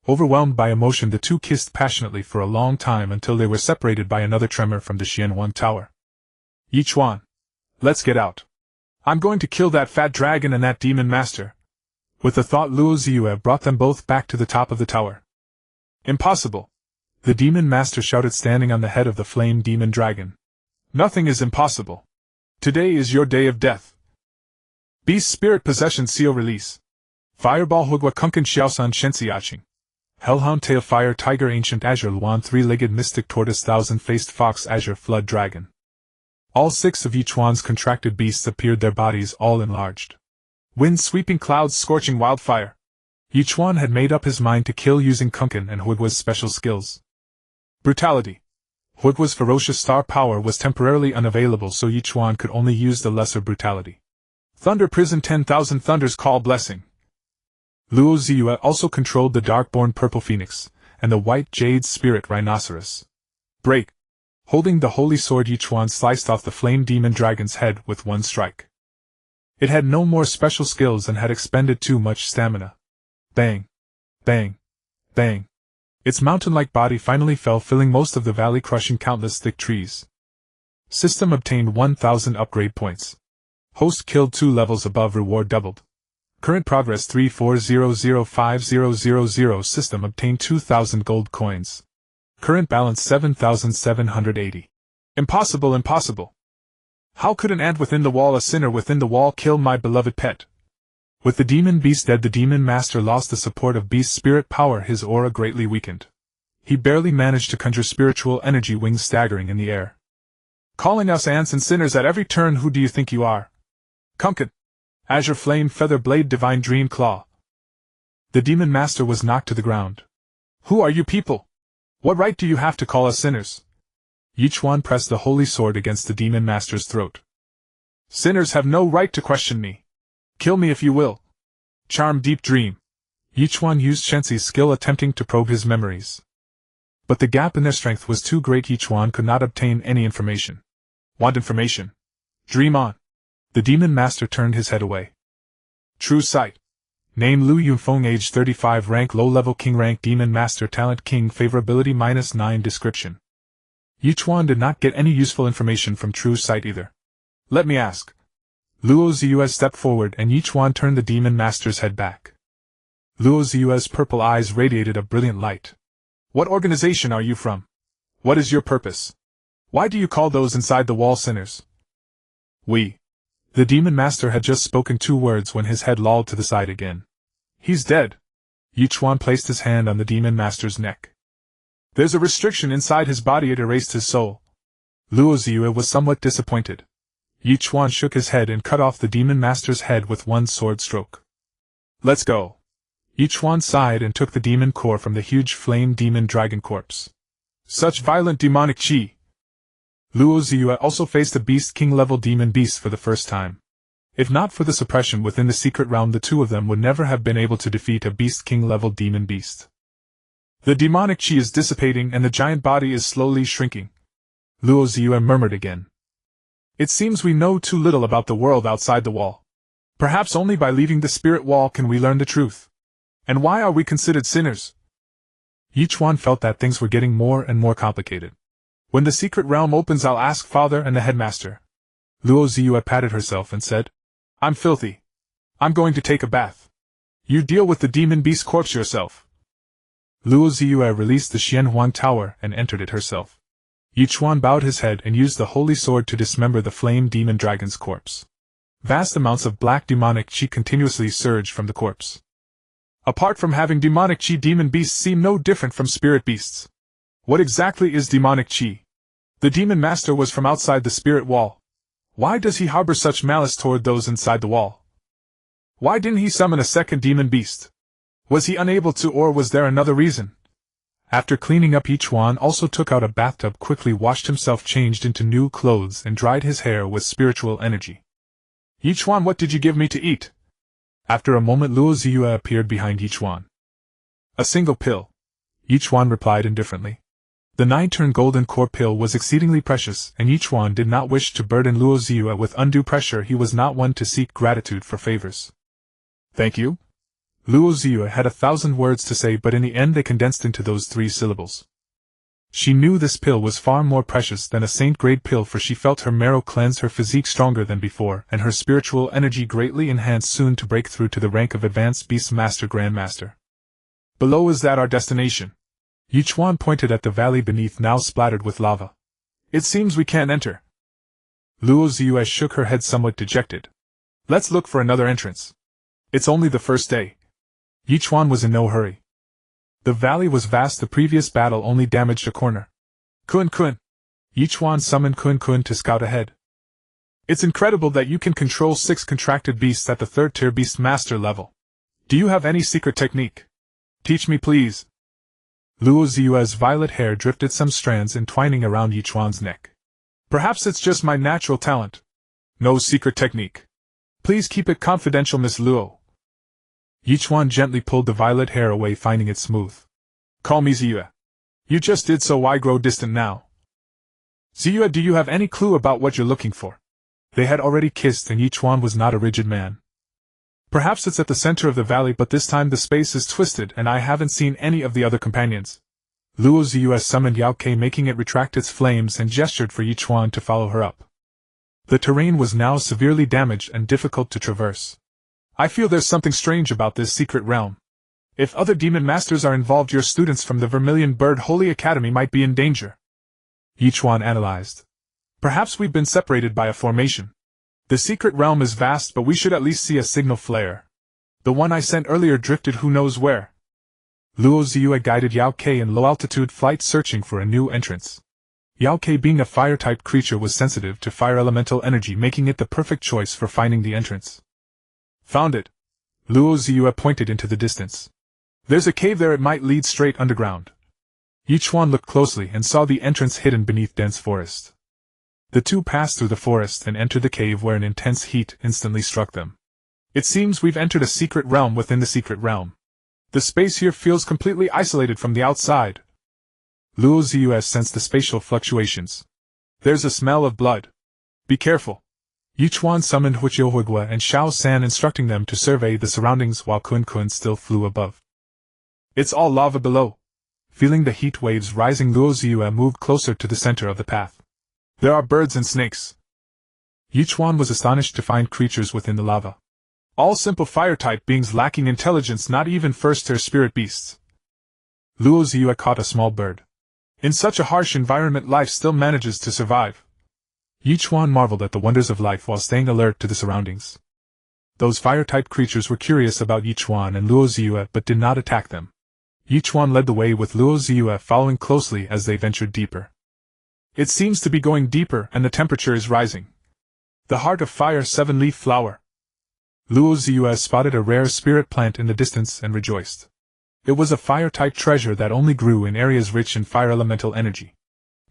Overwhelmed by emotion, the two kissed passionately for a long time until they were separated by another tremor from the Xuanyuan Tower. Ye Chuan, let's get out. I'm going to kill that fat dragon and that demon master. With the thought, Luo Ziyue brought them both back to the top of the tower. Impossible! The demon master shouted, standing on the head of the flame demon dragon. Nothing is impossible. Today is your day of death. Beast Spirit Possession Seal Release. Fireball Hugwa Kunkan Xiaosan Shenxiaching. Hellhound Tail Fire Tiger Ancient Azure Luan Three-Legged Mystic Tortoise Thousand-Faced Fox Azure Flood Dragon. All 6 of Ye Chuan's contracted beasts appeared, their bodies all enlarged. Wind sweeping clouds, scorching wildfire. Ye Chuan had made up his mind to kill using Kunkan and Hugwa's special skills. Brutality. Hugwa's ferocious star power was temporarily unavailable, so Ye Chuan could only use the lesser brutality. Thunder Prison 10,000 Thunders Call Blessing. Luo Ziyue also controlled the Darkborn Purple Phoenix, and the White Jade Spirit Rhinoceros. Break! Holding the holy sword, Ye Chuan sliced off the flame demon dragon's head with one strike. It had no more special skills and had expended too much stamina. Bang! Bang! Bang! Its mountain-like body finally fell, filling most of the valley, crushing countless thick trees. System obtained 1,000 upgrade points. Host killed 2 levels above, reward doubled. Current progress 34005000. System obtained 2,000 gold coins. Current balance 7,780. Impossible, impossible. How could an ant within the wall, a sinner within the wall, kill my beloved pet? With the demon beast dead, the demon master lost the support of beast spirit power, his aura greatly weakened. He barely managed to conjure spiritual energy, wings staggering in the air. Calling us ants and sinners at every turn, who do you think you are? Kunkan! Azure Flame Feather Blade Divine Dream Claw. The demon master was knocked to the ground. Who are you people? What right do you have to call us sinners? Ye Chuan pressed the holy sword against the demon master's throat. Sinners have no right to question me. Kill me if you will. Charm Deep Dream. Ye Chuan used Shenxi's skill, attempting to probe his memories. But the gap in their strength was too great. Ye Chuan could not obtain any information. Want information? Dream on. The demon master turned his head away. True Sight. Name Lu Yunfeng, age 35, rank low-level, king rank, demon master, talent king, favorability -9, description. Ye Chuan did not get any useful information from True Sight either. Let me ask. Luo Ziyue stepped forward and Ye Chuan turned the demon master's head back. Luo Ziyue's purple eyes radiated a brilliant light. What organization are you from? What is your purpose? Why do you call those inside the wall sinners? We. The demon master had just spoken 2 words when his head lolled to the side again. He's dead. Ye Chuan placed his hand on the demon master's neck. There's a restriction inside his body, it erased his soul. Luo Ziyue was somewhat disappointed. Ye Chuan shook his head and cut off the demon master's head with one sword stroke. Let's go. Ye Chuan sighed and took the demon core from the huge flame demon dragon corpse. Such violent demonic chi! Luo Ziyue also faced a beast king level demon beast for the first time. If not for the suppression within the secret realm, the 2 of them would never have been able to defeat a beast king level demon beast. The demonic chi is dissipating and the giant body is slowly shrinking. Luo Ziyue murmured again. It seems we know too little about the world outside the wall. Perhaps only by leaving the spirit wall can we learn the truth. And why are we considered sinners? Ye Chuan felt that things were getting more and more complicated. When the secret realm opens, I'll ask Father and the headmaster. Luo Ziyue patted herself and said, I'm filthy. I'm going to take a bath. You deal with the demon beast corpse yourself. Luo Ziyue released the Xuanyuan Tower and entered it herself. Ye Chuan bowed his head and used the holy sword to dismember the flame demon dragon's corpse. Vast amounts of black demonic chi continuously surged from the corpse. Apart from having demonic chi, demon beasts seem no different from spirit beasts. What exactly is demonic chi? The demon master was from outside the spirit wall. Why does he harbor such malice toward those inside the wall? Why didn't he summon a second demon beast? Was he unable to, or was there another reason? After cleaning up, Ye Chuan also took out a bathtub, quickly washed himself, changed into new clothes, and dried his hair with spiritual energy. Ye Chuan, what did you give me to eat? After a moment, Luo Ziyue appeared behind Ye Chuan. A single pill. Ye Chuan replied indifferently. The 9-turn golden core pill was exceedingly precious, and Ye Chuan did not wish to burden Luo Ziyue with undue pressure. He was not one to seek gratitude for favors. Thank you? Luo Ziyue had 1,000 words to say, but in the end they condensed into those 3 syllables. She knew this pill was far more precious than a saint-grade pill, for she felt her marrow cleanse, her physique stronger than before, and her spiritual energy greatly enhanced, soon to break through to the rank of Advanced Beast Master Grandmaster. Below is that our destination? Ye Chuan pointed at the valley beneath, now splattered with lava. It seems we can't enter. Luo Ziyue shook her head, somewhat dejected. Let's look for another entrance. It's only the first day. Ye Chuan was in no hurry. The valley was vast, the previous battle only damaged a corner. Kun. Ye Chuan summoned Kun to scout ahead. It's incredible that you can control 6 contracted beasts at the 3rd tier beast master level. Do you have any secret technique? Teach me, please. Luo Ziyue's violet hair drifted, some strands entwining around Ye Chuan's neck. Perhaps it's just my natural talent. No secret technique. Please keep it confidential, Miss Luo. Ye Chuan gently pulled the violet hair away, finding it smooth. Call me Ziyue. You just did, so why grow distant now? Ziyue, do you have any clue about what you're looking for? They had already kissed, and Ye Chuan was not a rigid man. Perhaps it's at the center of the valley, but this time the space is twisted and I haven't seen any of the other companions. Luo Ziyue summoned Yao Ke, making it retract its flames, and gestured for Ye Chuan to follow her up. The terrain was now severely damaged and difficult to traverse. I feel there's something strange about this secret realm. If other demon masters are involved, your students from the Vermilion Bird Holy Academy might be in danger. Ye Chuan analyzed. Perhaps we've been separated by a formation. The secret realm is vast, but we should at least see a signal flare. The one I sent earlier drifted who knows where. Luo Ziyue guided Yao Ke in low-altitude flight, searching for a new entrance. Yao Ke, being a fire-type creature, was sensitive to fire elemental energy, making it the perfect choice for finding the entrance. Found it. Luo Ziyue pointed into the distance. There's a cave there, it might lead straight underground. Ye Chuan looked closely and saw the entrance hidden beneath dense forest. The two passed through the forest and entered the cave, where an intense heat instantly struck them. It seems we've entered a secret realm within the secret realm. The space here feels completely isolated from the outside. Luo Ziyue sensed the spatial fluctuations. There's a smell of blood. Be careful. Ye Chuan summoned Huiqiuhuigua and Xiao San, instructing them to survey the surroundings while Kun still flew above. It's all lava below. Feeling the heat waves rising, Luo Ziyue moved closer to the center of the path. There are birds and snakes. Ye Chuan was astonished to find creatures within the lava. All simple fire-type beings lacking intelligence, not even first-tier spirit beasts. Luo Ziyue caught a small bird. In such a harsh environment, life still manages to survive. Ye Chuan marveled at the wonders of life while staying alert to the surroundings. Those fire-type creatures were curious about Ye Chuan and Luo Ziyue, but did not attack them. Ye Chuan led the way, with Luo Ziyue following closely as they ventured deeper. It seems to be going deeper, and the temperature is rising. The Heart of Fire 7-leaf flower. Luo Ziyue spotted a rare spirit plant in the distance and rejoiced. It was a fire-type treasure that only grew in areas rich in fire elemental energy.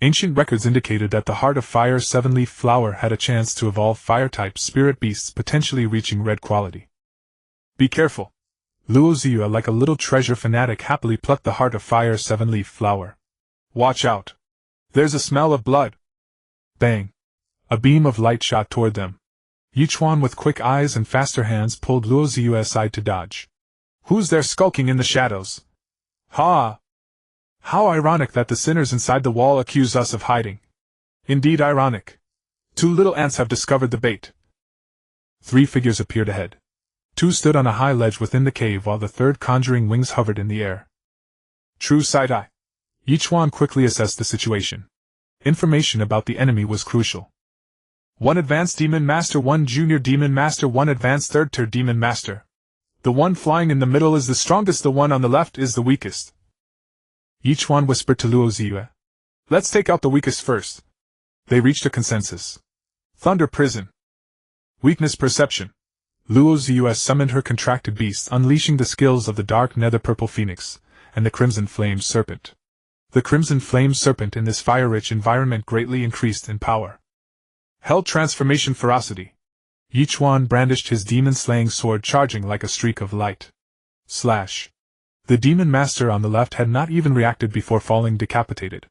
Ancient records indicated that the Heart of Fire 7-leaf flower had a chance to evolve fire-type spirit beasts, potentially reaching red quality. Be careful. Luo Ziyue, like a little treasure fanatic, happily plucked the Heart of Fire 7-leaf flower. Watch out. There's a smell of blood. Bang. A beam of light shot toward them. Ye Chuan, with quick eyes and faster hands, pulled Luo Ziyue aside to dodge. Who's there skulking in the shadows? Ha! How ironic that the sinners inside the wall accuse us of hiding. Indeed ironic. 2 little ants have discovered the bait. 3 figures appeared ahead. 2 stood on a high ledge within the cave, while the 3rd conjuring wings hovered in the air. True side-eye. Ye Chuan quickly assessed the situation. Information about the enemy was crucial. 1 advanced demon master, 1 junior demon master, 1 advanced 3rd tier demon master. The one flying in the middle is the strongest, the one on the left is the weakest. Ye Chuan whispered to Luo Ziyue. Let's take out the weakest first. They reached a consensus. Thunder Prison. Weakness Perception. Luo Ziyue summoned her contracted beasts, unleashing the skills of the Dark Nether Purple Phoenix and the Crimson Flame Serpent. The Crimson Flame Serpent in this fire-rich environment greatly increased in power. Hell Transformation Ferocity. Ye Chuan brandished his demon-slaying sword, charging like a streak of light. Slash. The demon master on the left had not even reacted before falling decapitated.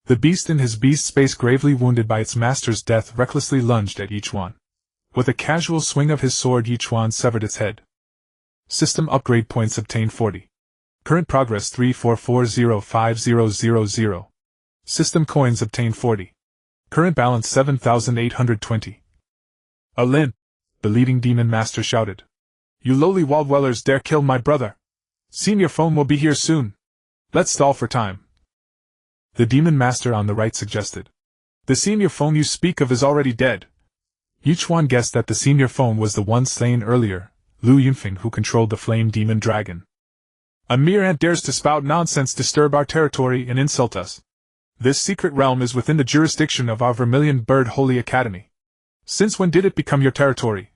The beast in his beast space, gravely wounded by its master's death, recklessly lunged at Ye Chuan. With a casual swing of his sword, Ye Chuan severed its head. System upgrade points obtained 40. Current progress 34405000. System coins obtained 40. Current balance 7,820. Alin! The leading demon master shouted. You lowly wall dwellers dare kill my brother! Senior phone will be here soon. Let's stall for time. The demon master on the right suggested. The senior phone you speak of is already dead. Ye Chuan guessed that the senior phone was the one slain earlier, Lu Yunfeng, who controlled the flame demon dragon. A mere ant dares to spout nonsense, disturb our territory, and insult us. This secret realm is within the jurisdiction of our Vermilion Bird Holy Academy. Since when did it become your territory?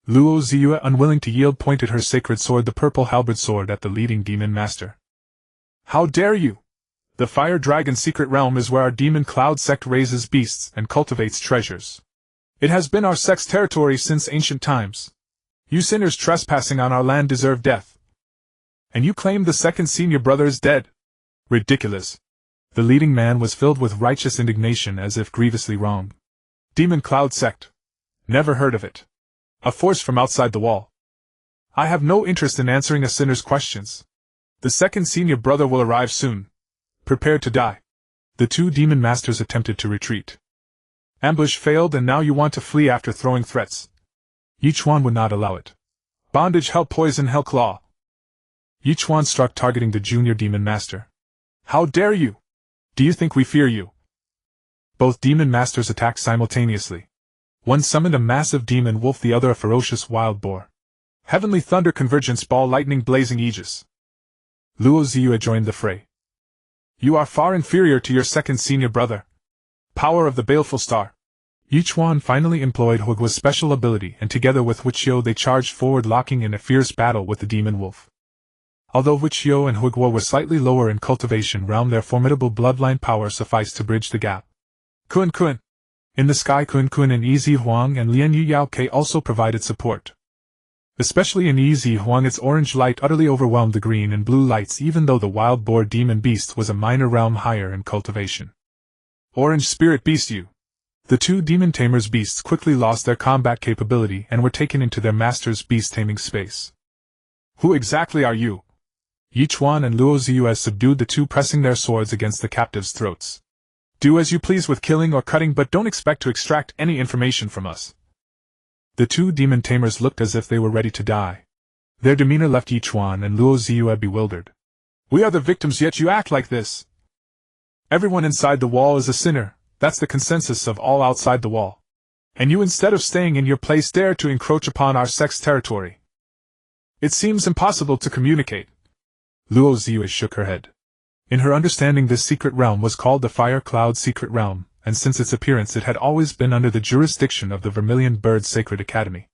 Luo Ziyue, unwilling to yield, pointed her sacred sword, the purple halberd sword, at the leading demon master. How dare you! The Fire Dragon secret realm is where our demon cloud sect raises beasts and cultivates treasures. It has been our sect's territory since ancient times. You sinners trespassing on our land deserve death. And you claim the second senior brother is dead? Ridiculous! The leading man was filled with righteous indignation, as if grievously wrong. Demon Cloud Sect. Never heard of it. A force from outside the wall. I have no interest in answering a sinner's questions. The second senior brother will arrive soon. Prepare to die. The two demon masters attempted to retreat. Ambush failed, and now you want to flee after throwing threats. Ye Chuan would not allow it. Bondage, hell, poison, hell, claw. Ye Chuan struck, targeting the junior demon master. How dare you! Do you think we fear you? Both demon masters attacked simultaneously. One summoned a massive demon wolf, the other a ferocious wild boar. Heavenly thunder, convergence ball, lightning, blazing aegis. Luo Ziyue joined the fray. You are far inferior to your second senior brother. Power of the baleful star. Ye Chuan finally employed Huiguo's special ability, and together with Wuqiu they charged forward, locking in a fierce battle with the demon wolf. Although Wuqiu and Huiguo were slightly lower in cultivation realm, their formidable bloodline power sufficed to bridge the gap. Kun Kun. In the sky, Kun Kun and Yi Huang and Lian Yu Yao Ke also provided support. Especially in Yi Huang, its orange light utterly overwhelmed the green and blue lights, even though the wild boar demon beast was a minor realm higher in cultivation. Orange Spirit Beast you! The two demon tamers beasts quickly lost their combat capability and were taken into their master's beast taming space. Who exactly are you? Ye Chuan and Luo Ziyue subdued the two, pressing their swords against the captives' throats. Do as you please with killing or cutting, but don't expect to extract any information from us. The two demon tamers looked as if they were ready to die. Their demeanor left Ye Chuan and Luo Ziyue bewildered. We are the victims, yet you act like this. Everyone inside the wall is a sinner, that's the consensus of all outside the wall. And you, instead of staying in your place, dare to encroach upon our sect's territory. It seems impossible to communicate. Luo Ziyue shook her head. In her understanding, this secret realm was called the Fire Cloud Secret Realm, and since its appearance it had always been under the jurisdiction of the Vermilion Bird Sacred Academy.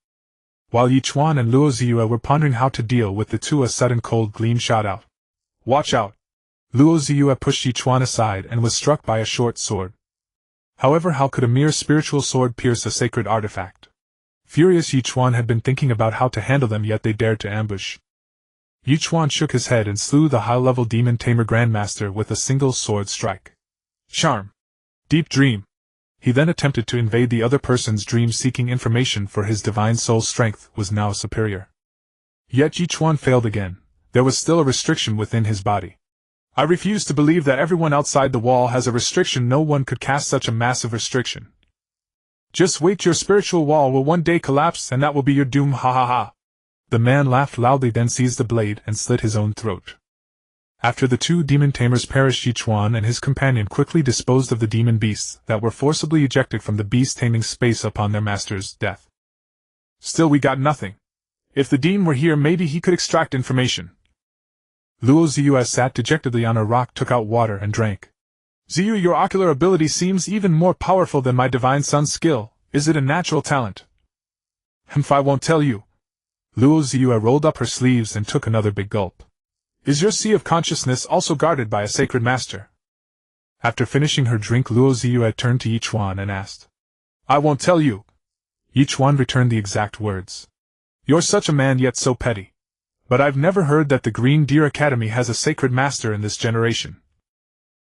While Ye Chuan and Luo Ziyue were pondering how to deal with the two, a sudden cold gleam shot out. Watch out! Luo Ziyue pushed Ye Chuan aside and was struck by a short sword. However, how could a mere spiritual sword pierce a sacred artifact? Furious, Ye Chuan had been thinking about how to handle them, yet they dared to ambush. Ye Chuan shook his head and slew the high-level demon tamer grandmaster with a single sword strike. Charm. Deep dream. He then attempted to invade the other person's dream, seeking information, for his divine soul strength was now superior. Yet Ye Chuan failed again. There was still a restriction within his body. I refuse to believe that everyone outside the wall has a restriction. No one could cast such a massive restriction. Just wait, your spiritual wall will one day collapse, and that will be your doom, ha ha ha. The man laughed loudly, then seized the blade and slit his own throat. After the two demon tamers perished, Ye Chuan and his companion quickly disposed of the demon beasts that were forcibly ejected from the beast taming space upon their master's death. Still, we got nothing. If the demon were here, maybe he could extract information. Luo Ziyue sat dejectedly on a rock, took out water and drank. Ziyue, your ocular ability seems even more powerful than my divine son's skill. Is it a natural talent? I won't tell you. Luo Ziyue rolled up her sleeves and took another big gulp. Is your sea of consciousness also guarded by a sacred master? After finishing her drink, Luo Ziyue turned to Ye Chuan and asked. I won't tell you. Ye Chuan returned the exact words. You're such a man, yet so petty. But I've never heard that the Green Deer Academy has a sacred master in this generation.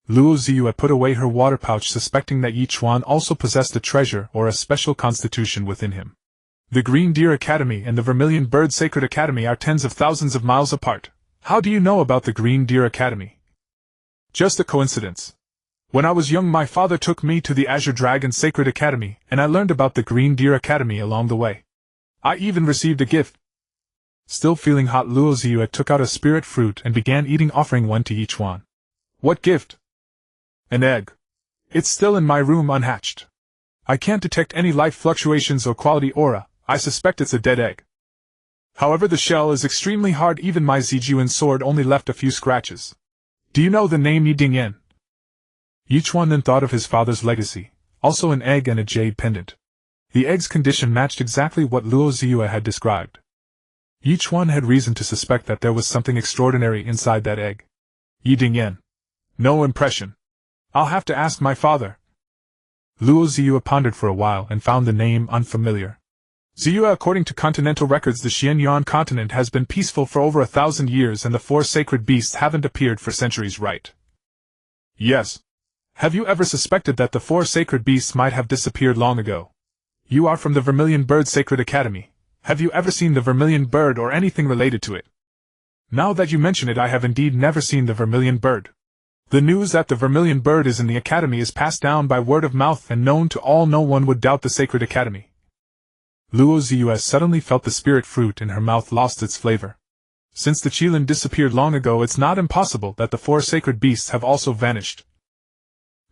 Luo Ziyue put away her water pouch, suspecting that Ye Chuan also possessed a treasure or a special constitution within him. The Green Deer Academy and the Vermilion Bird Sacred Academy are tens of thousands of miles apart. How do you know about the Green Deer Academy? Just a coincidence. When I was young, my father took me to the Azure Dragon Sacred Academy, and I learned about the Green Deer Academy along the way. I even received a gift. Still feeling hot, Luo Ziyue took out a spirit fruit and began eating, offering one to Ye Chuan. What gift? An egg. It's still in my room unhatched. I can't detect any life fluctuations or quality aura. I suspect it's a dead egg. However, the shell is extremely hard. Even my Zijuan sword only left a few scratches. Do you know the name Yi Dingyan? Ye Chuan then thought of his father's legacy, also an egg and a jade pendant. The egg's condition matched exactly what Luo Ziyue had described. Ye Chuan had reason to suspect that there was something extraordinary inside that egg. Yi Dingyan. No impression. I'll have to ask my father. Luo Ziyue pondered for a while and found the name unfamiliar. Ziyue, according to continental records, the Xuanyuan Continent has been peaceful for over 1,000 years and the 4 sacred beasts haven't appeared for centuries, right? Yes. Have you ever suspected that the 4 sacred beasts might have disappeared long ago? You are from the Vermilion Bird Sacred Academy. Have you ever seen the Vermilion Bird or anything related to it? Now that you mention it, I have indeed never seen the Vermilion Bird. The news that the Vermilion Bird is in the Academy is passed down by word of mouth and known to all. No one would doubt the Sacred Academy. Luo Ziyue suddenly felt the spirit fruit in her mouth lost its flavor. Since the Qilin disappeared long ago, it's not impossible that the 4 sacred beasts have also vanished.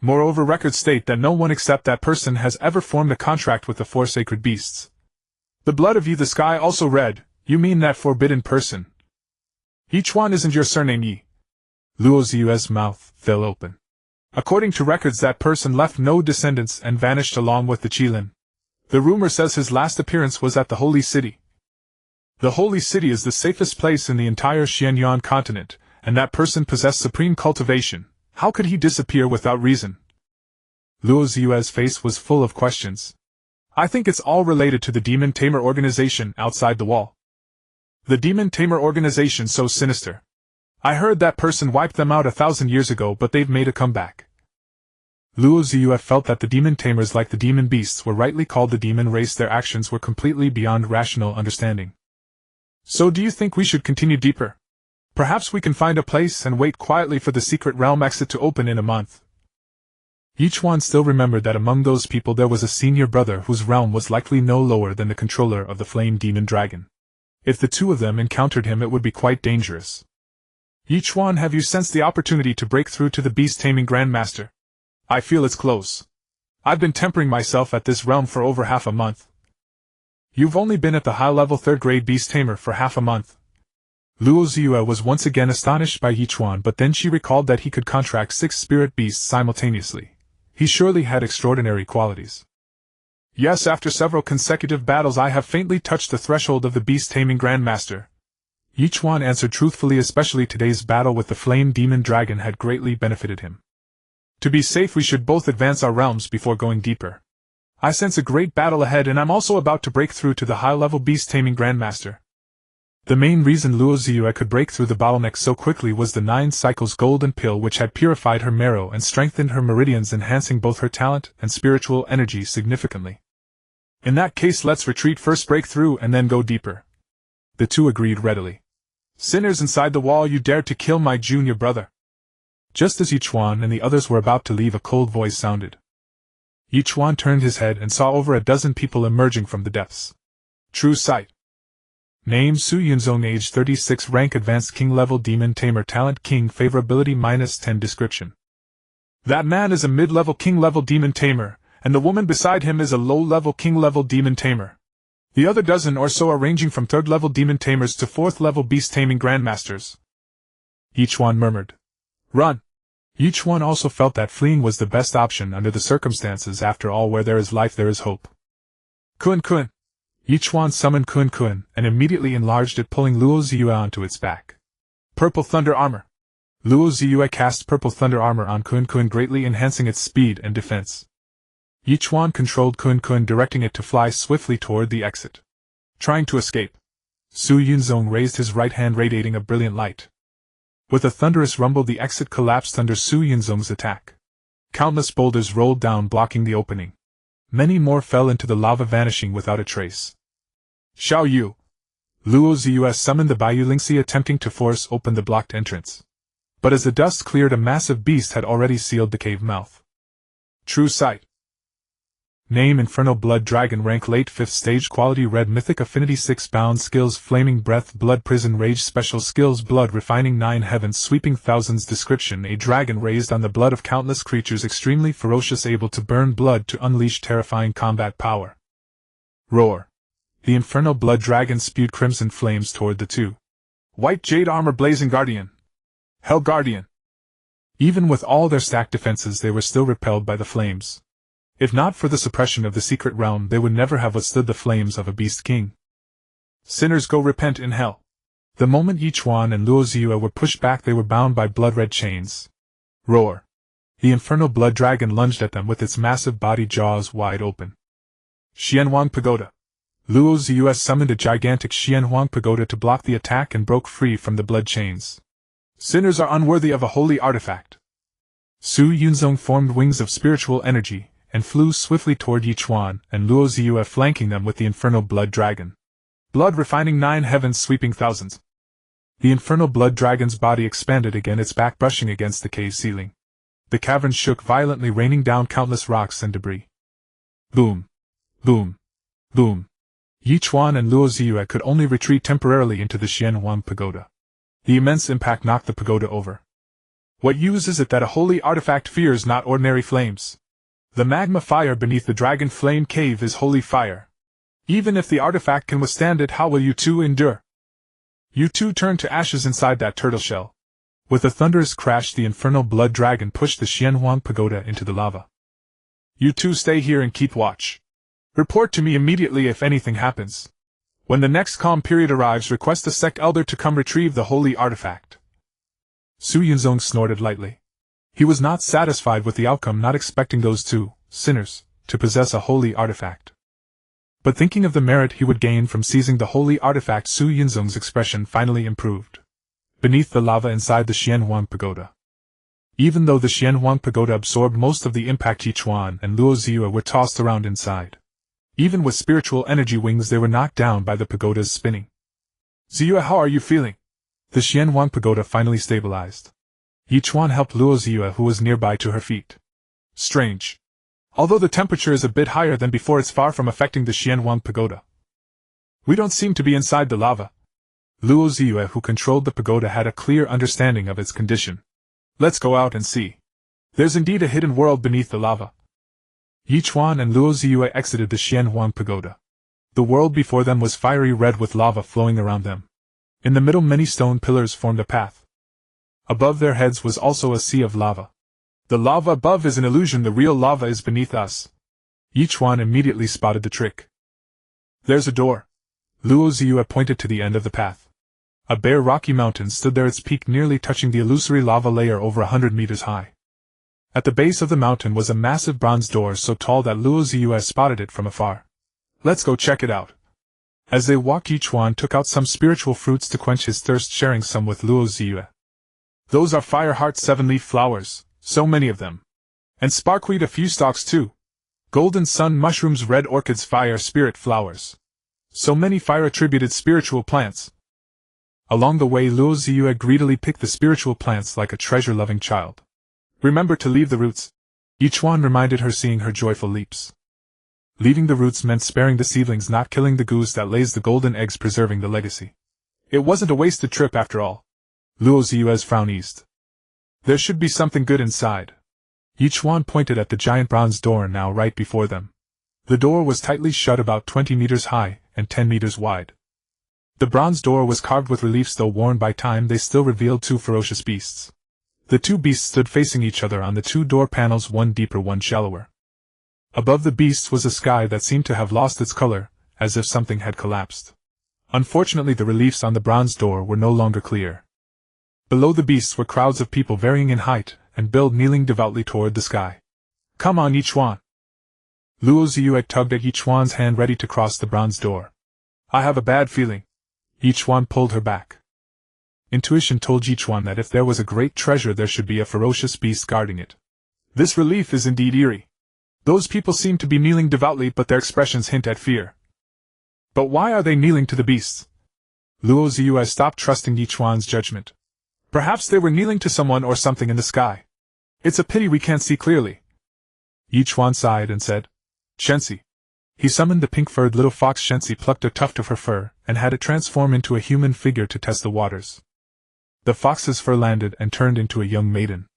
Moreover, records state that no one except that person has ever formed a contract with the 4 sacred beasts. The blood of Yi the Sky also red. You mean that forbidden person? Ye Chuan, isn't your surname Yi? Luo Ziyue's mouth fell open. According to records, that person left no descendants and vanished along with the Qilin. The rumor says his last appearance was at the Holy City. The Holy City is the safest place in the entire Xuanyuan Continent, and that person possessed supreme cultivation. How could he disappear without reason? Luo Ziyue's face was full of questions. I think it's all related to the Demon Tamer organization outside the wall. The Demon Tamer organization, so sinister. I heard that person wiped them out 1,000 years ago, but they've made a comeback. Luo Ziyue felt that the Demon Tamers, like the Demon Beasts, were rightly called the Demon Race. Their actions were completely beyond rational understanding. So do you think we should continue deeper? Perhaps we can find a place and wait quietly for the secret realm exit to open in a month. Ye Chuan still remembered that among those people there was a senior brother whose realm was likely no lower than the controller of the Flame Demon Dragon. If the two of them encountered him, it would be quite dangerous. Ye Chuan, have you sensed the opportunity to break through to the Beast Taming Grandmaster? I feel it's close. I've been tempering myself at this realm for over half a month. You've only been at the high-level 3rd grade Beast Tamer for half a month. Luo Ziyue was once again astonished by Ye Chuan, but then she recalled that he could contract 6 spirit beasts simultaneously. He surely had extraordinary qualities. Yes, after several consecutive battles I have faintly touched the threshold of the Beast Taming Grandmaster. Ye Chuan answered truthfully, especially today's battle with the Flame Demon Dragon had greatly benefited him. To be safe, we should both advance our realms before going deeper. I sense a great battle ahead, and I'm also about to break through to the high-level Beast Taming Grandmaster. The main reason Luo Ziyue could break through the bottleneck so quickly was the 9 cycles golden pill, which had purified her marrow and strengthened her meridians, enhancing both her talent and spiritual energy significantly. In that case, let's retreat first, break through, and then go deeper. The two agreed readily. Sinners inside the wall, you dared to kill my junior brother. Just as Ye Chuan and the others were about to leave, a cold voice sounded. Ye Chuan turned his head and saw over a dozen people emerging from the depths. True sight. Name: Xuanyuan, age 36, rank advanced, king level demon tamer, talent king, favorability -10. Description: that man is a mid-level king level demon tamer, and the woman beside him is a low-level king level demon tamer. The other dozen or so are ranging from 3rd level demon tamers to 4th level beast taming grandmasters. Ye Chuan murmured. Run! Ye Chuan also felt that fleeing was the best option under the circumstances. After all, where there is life there is hope. Kun Kun! Ye Chuan summoned Kun Kun and immediately enlarged it, pulling Luo Ziyue onto its back. Purple Thunder Armor! Luo Ziyue cast Purple Thunder Armor on Kun Kun, greatly enhancing its speed and defense. Ye Chuan controlled Kun Kun, directing it to fly swiftly toward the exit. Trying to escape. Xuanyuan raised his right hand, radiating a brilliant light. With a thunderous rumble, the exit collapsed under Xuanyuan's attack. Countless boulders rolled down, blocking the opening. Many more fell into the lava, vanishing without a trace. Xiao Yu! Luo Ziyue summoned the Bayulingxi, attempting to force open the blocked entrance. But as the dust cleared, a massive beast had already sealed the cave mouth. True sight. Name: Infernal Blood Dragon. Rank: Late 5th Stage. Quality: Red. Mythic Affinity 6. Bound. Skills: Flaming Breath, Blood Prison, Rage. Special Skills: Blood Refining 9. Heavens Sweeping Thousands. Description: A dragon raised on the blood of countless creatures, extremely ferocious, able to burn blood to unleash terrifying combat power. Roar. The Infernal Blood Dragon spewed crimson flames toward the two. White Jade Armor Blazing Guardian. Hell Guardian. Even with all their stacked defenses, they were still repelled by the flames. If not for the suppression of the secret realm, they would never have withstood the flames of a Beast King. Sinners, go repent in hell. The moment Ye Chuan and Luo Ziyue were pushed back, they were bound by blood-red chains. Roar. The Infernal Blood Dragon lunged at them with its massive body, jaws wide open. Xuanyuan Pagoda. Luo Ziyue summoned a gigantic Xuanyuan Pagoda to block the attack and broke free from the blood chains. Sinners are unworthy of a holy artifact. Su Yunzong formed wings of spiritual energy and flew swiftly toward Ye Chuan and Luo Ziyue, flanking them with the Infernal Blood Dragon. Blood Refining 9. Heavens Sweeping Thousands. The Infernal Blood Dragon's body expanded again, its back brushing against the cave ceiling. The cavern shook violently, raining down countless rocks and debris. Boom. Boom. Boom. Ye Chuan and Luo Ziyue could only retreat temporarily into the Xuanyuan Pagoda. The immense impact knocked the pagoda over. What use is it that a holy artifact fears not ordinary flames? The magma fire beneath the dragon flame cave is holy fire. Even if the artifact can withstand it, how will you two endure? You two turned to ashes inside that turtle shell. With a thunderous crash, the Infernal Blood Dragon pushed the Xuanyuan Pagoda into the lava. You two stay here and keep watch. Report to me immediately if anything happens. When the next calm period arrives, request the sect elder to come retrieve the holy artifact. Su Yunzong snorted lightly. He was not satisfied with the outcome, not expecting those two sinners to possess a holy artifact. But thinking of the merit he would gain from seizing the holy artifact, Su Yunzong's expression finally improved. Beneath the lava inside the Xuanyuan Pagoda. Even though the Xuanyuan Pagoda absorbed most of the impact, Ye Chuan and Luo Ziyue were tossed around inside. Even with spiritual energy wings, they were knocked down by the pagoda's spinning. Ziyue, how are you feeling? The Xuanyuan Pagoda finally stabilized. Ye Chuan helped Luo Ziyue, who was nearby, to her feet. Strange. Although the temperature is a bit higher than before, it's far from affecting the Xuanyuan Pagoda. We don't seem to be inside the lava. Luo Ziyue, who controlled the pagoda, had a clear understanding of its condition. Let's go out and see. There's indeed a hidden world beneath the lava. Ye Chuan and Luo Ziyue exited the Xuanyuan Pagoda. The world before them was fiery red with lava flowing around them. In the middle, many stone pillars formed a path. Above their heads was also a sea of lava. The lava above is an illusion, the real lava is beneath us. Ye Chuan immediately spotted the trick. There's a door. Luo Ziyue pointed to the end of the path. A bare rocky mountain stood there, its peak nearly touching the illusory lava layer over 100 meters high. At the base of the mountain was a massive bronze door so tall that Luo Ziyue spotted it from afar. Let's go check it out. As they walked, Ye Chuan took out some spiritual fruits to quench his thirst, sharing some with Luo Ziyue. Those are Fireheart 7-leaf flowers, so many of them. And sparkweed, a few stalks too. Golden sun mushrooms, red orchids, fire spirit flowers. So many fire-attributed spiritual plants. Along the way, Luo Ziyue greedily picked the spiritual plants like a treasure-loving child. Remember to leave the roots, Ye Chuan reminded her, seeing her joyful leaps. Leaving the roots meant sparing the seedlings, not killing the goose that lays the golden eggs, preserving the legacy. It wasn't a wasted trip after all. Luo Ziyue's frown eased. There should be something good inside. Ye Chuan pointed at the giant bronze door now right before them. The door was tightly shut, about 20 meters high and 10 meters wide. The bronze door was carved with reliefs, though worn by time they still revealed two ferocious beasts. The two beasts stood facing each other on the two door panels, one deeper, one shallower. Above the beasts was a sky that seemed to have lost its color, as if something had collapsed. Unfortunately, the reliefs on the bronze door were no longer clear. Below the beasts were crowds of people varying in height and build, kneeling devoutly toward the sky. Come on, Ye Chuan. Luo Ziyue tugged at Ye Chuan's hand, ready to cross the bronze door. I have a bad feeling. Ye Chuan pulled her back. Intuition told Ye Chuan that if there was a great treasure, there should be a ferocious beast guarding it. This relief is indeed eerie. Those people seem to be kneeling devoutly, but their expressions hint at fear. But why are they kneeling to the beasts? Luo Ziyue stopped trusting Ye Chuan's judgment. Perhaps they were kneeling to someone or something in the sky. It's a pity we can't see clearly. Ye Chuan sighed and said, Shensi. He summoned the pink-furred little fox. Shensi plucked a tuft of her fur and had it transform into a human figure to test the waters. The fox's fur landed and turned into a young maiden.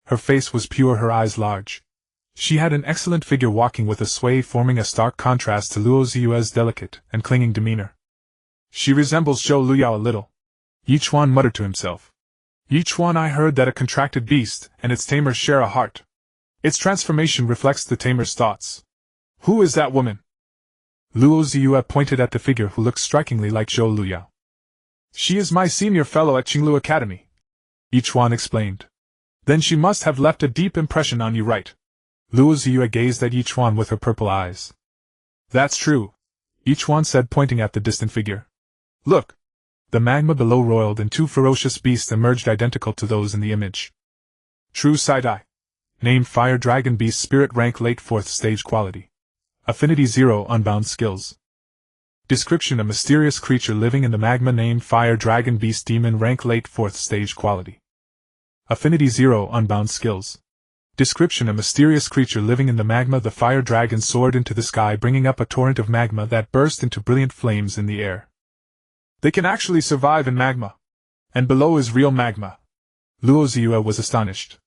Her face was pure, her eyes large. She had an excellent figure, walking with a sway, forming a stark contrast to Luo Ziyue's delicate and clinging demeanor. She resembles Zhou Luyao a little. Ye Chuan muttered to himself. Ye Chuan, I heard that a contracted beast and its tamers share a heart. Its transformation reflects the tamer's thoughts. Who is that woman? Luo Ziyue pointed at the figure who looked strikingly like Zhou Luyao. She is my senior fellow at Qinglu Academy, Ye Chuan explained. Then she must have left a deep impression on you, right? Luo Ziyue gazed at Ye Chuan with her purple eyes. That's true, Ye Chuan said, pointing at the distant figure. Look! The magma below roiled and two ferocious beasts emerged identical to those in the image. True side-eye. Name Fire Dragon Beast, Spirit Rank Late 4th Stage Quality. Affinity 0, Unbound Skills. Description: a mysterious creature living in the magma named Fire Dragon Beast, Demon Rank Late 4th Stage Quality. Affinity 0, Unbound Skills. Description: a mysterious creature living in the magma. The fire dragon soared into the sky, bringing up a torrent of magma that burst into brilliant flames in the air. They can actually survive in magma. And below is real magma. Luo Ziyue was astonished.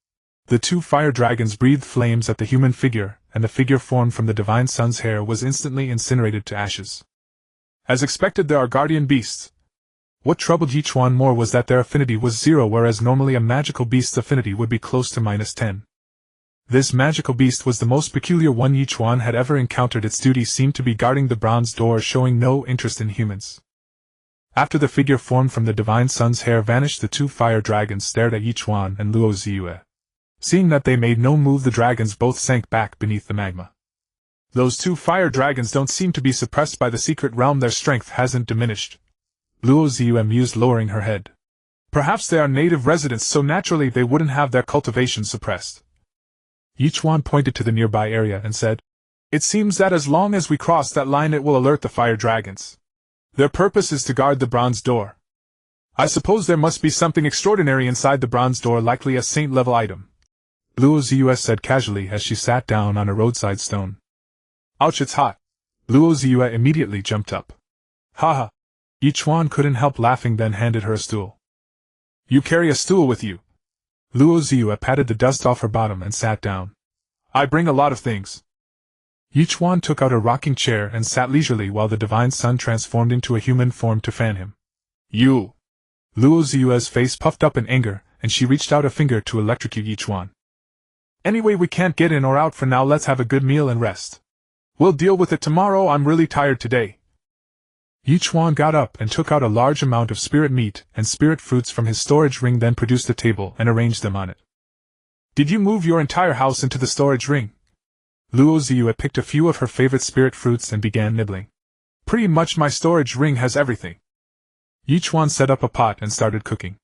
The two fire dragons breathed flames at the human figure, and the figure formed from the divine sun's hair was instantly incinerated to ashes. As expected, there are guardian beasts. What troubled Ye Chuan more was that their affinity was 0, whereas normally a magical beast's affinity would be close to -10. This magical beast was the most peculiar one Ye Chuan had ever encountered. Its duty seemed to be guarding the bronze door, showing no interest in humans. After the figure formed from the divine sun's hair vanished, the two fire dragons stared at Ye Chuan and Luo Ziyue. Seeing that they made no move, the dragons both sank back beneath the magma. Those two fire dragons don't seem to be suppressed by the secret realm. Their strength hasn't diminished, Luo Ziyue mused, lowering her head. Perhaps they are native residents, so naturally they wouldn't have their cultivation suppressed. Ye Chuan pointed to the nearby area and said, It seems that as long as we cross that line it will alert the fire dragons. Their purpose is to guard the bronze door. I suppose there must be something extraordinary inside the bronze door, likely a saint-level item, Luo Ziyue said casually as she sat down on a roadside stone. Ouch, it's hot. Luo Ziyue immediately jumped up. Haha. Ye Chuan couldn't help laughing, then handed her a stool. You carry a stool with you? Luo Ziyue patted the dust off her bottom and sat down. I bring a lot of things. Ye Chuan took out a rocking chair and sat leisurely while the divine sun transformed into a human form to fan him. You! Luo Ziyue's face puffed up in anger, and she reached out a finger to electrocute Ye Chuan. Anyway, we can't get in or out for now. Let's have a good meal and rest. We'll deal with it tomorrow. I'm really tired today. Ye Chuan got up and took out a large amount of spirit meat and spirit fruits from his storage ring, then produced a table and arranged them on it. Did you move your entire house into the storage ring? Luo Ziyue picked a few of her favorite spirit fruits and began nibbling. Pretty much, my storage ring has everything. Ye Chuan set up a pot and started cooking.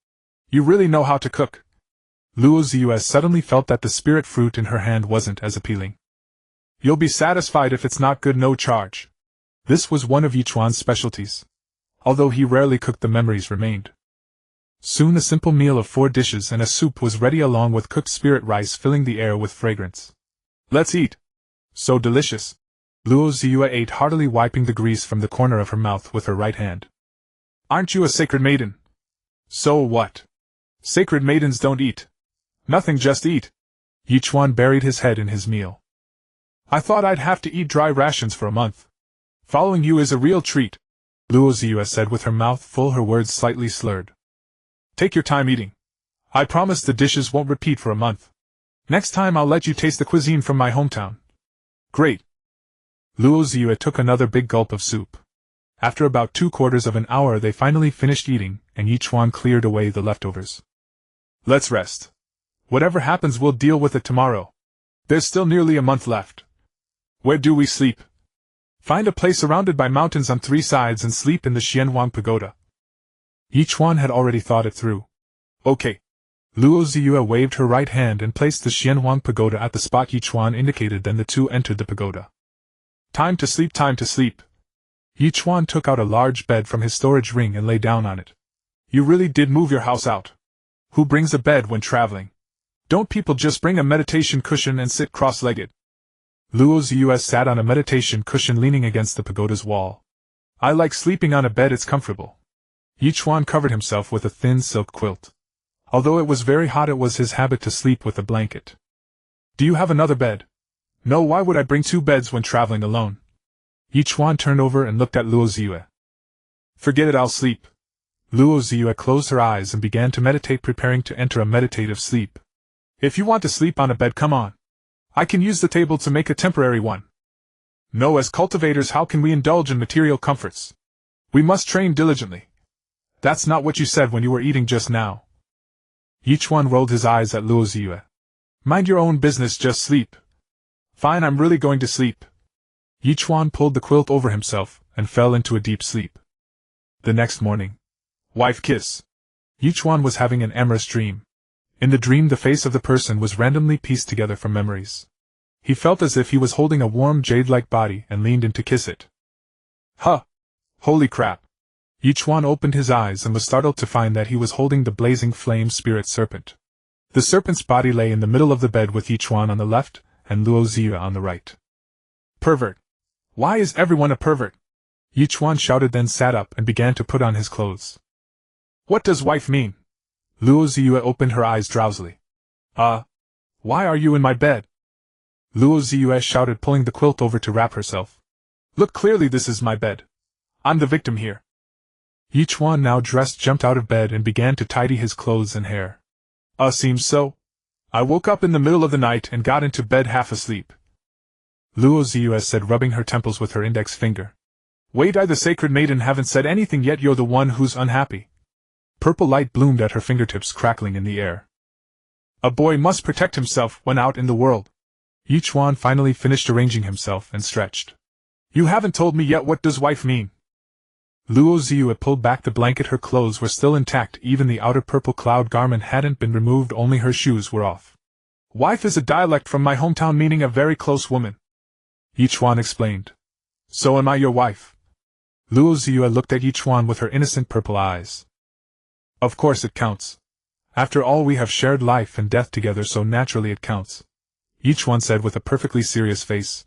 You really know how to cook. Luo Ziyue suddenly felt that the spirit fruit in her hand wasn't as appealing. You'll be satisfied if it's not good, no charge. This was one of Ye Chuan's specialties. Although he rarely cooked, the memories remained. Soon a simple meal of 4 dishes and a soup was ready, along with cooked spirit rice filling the air with fragrance. Let's eat. So delicious. Luo Ziyue ate heartily, wiping the grease from the corner of her mouth with her right hand. Aren't you a sacred maiden? So what? Sacred maidens don't eat. Nothing, just eat. Ye Chuan buried his head in his meal. I thought I'd have to eat dry rations for a month. Following you is a real treat, Luo Ziyue said with her mouth full, her words slightly slurred. Take your time eating. I promise the dishes won't repeat for a month. Next time I'll let you taste the cuisine from my hometown. Great. Luo Ziyue took another big gulp of soup. After about 2/4 of an hour they finally finished eating, and Ye Chuan cleared away the leftovers. Let's rest. Whatever happens we'll deal with it tomorrow. There's still nearly a month left. Where do we sleep? Find a place surrounded by mountains on 3 sides and sleep in the Xuanyuan Pagoda. Ye Chuan had already thought it through. Okay. Luo Ziyue waved her right hand and placed the Xuanyuan Pagoda at the spot Ye Chuan indicated, then the two entered the pagoda. Time to sleep, time to sleep. Ye Chuan took out a large bed from his storage ring and lay down on it. You really did move your house out. Who brings a bed when traveling? Don't people just bring a meditation cushion and sit cross-legged? Luo Ziyue sat on a meditation cushion leaning against the pagoda's wall. I like sleeping on a bed, it's comfortable. Ye Chuan covered himself with a thin silk quilt. Although it was very hot, it was his habit to sleep with a blanket. Do you have another bed? No, why would I bring two beds when traveling alone? Ye Chuan turned over and looked at Luo Ziyue. Forget it, I'll sleep. Luo Ziyue closed her eyes and began to meditate, preparing to enter a meditative sleep. If you want to sleep on a bed, come on. I can use the table to make a temporary one. No, as cultivators, how can we indulge in material comforts? We must train diligently. That's not what you said when you were eating just now. Ye Chuan rolled his eyes at Luo Ziyue. Mind your own business, just sleep. Fine, I'm really going to sleep. Ye Chuan pulled the quilt over himself and fell into a deep sleep. The next morning. Wife kiss. Ye Chuan was having an amorous dream. In the dream, the face of the person was randomly pieced together from memories. He felt as if he was holding a warm jade-like body and leaned in to kiss it. Huh! Holy crap! Ye Chuan opened his eyes and was startled to find that he was holding the blazing flame spirit serpent. The serpent's body lay in the middle of the bed with Ye Chuan on the left and Luo Ziyue on the right. Pervert! Why is everyone a pervert? Ye Chuan shouted, then sat up and began to put on his clothes. What does wife mean? Luo Ziyue opened her eyes drowsily. Why are you in my bed? Luo Ziyue shouted, pulling the quilt over to wrap herself. Look clearly, this is my bed. I'm the victim here. Ye Chuan, now dressed, jumped out of bed and began to tidy his clothes and hair. Seems so. I woke up in the middle of the night and got into bed half asleep. Luo Ziyue said, rubbing her temples with her index finger. Wait, I, the sacred maiden, haven't said anything yet. You're the one who's unhappy. Purple light bloomed at her fingertips, crackling in the air. A boy must protect himself when out in the world. Ye Chuan finally finished arranging himself and stretched. You haven't told me yet, what does wife mean? Luo Ziyue pulled back the blanket. Her clothes were still intact, even the outer purple cloud garment hadn't been removed, only her shoes were off. Wife is a dialect from my hometown meaning a very close woman. Ye Chuan explained. So am I your wife? Luo Ziyue looked at Ye Chuan with her innocent purple eyes. Of course it counts. After all, we have shared life and death together, so naturally it counts. Ye Chuan said with a perfectly serious face.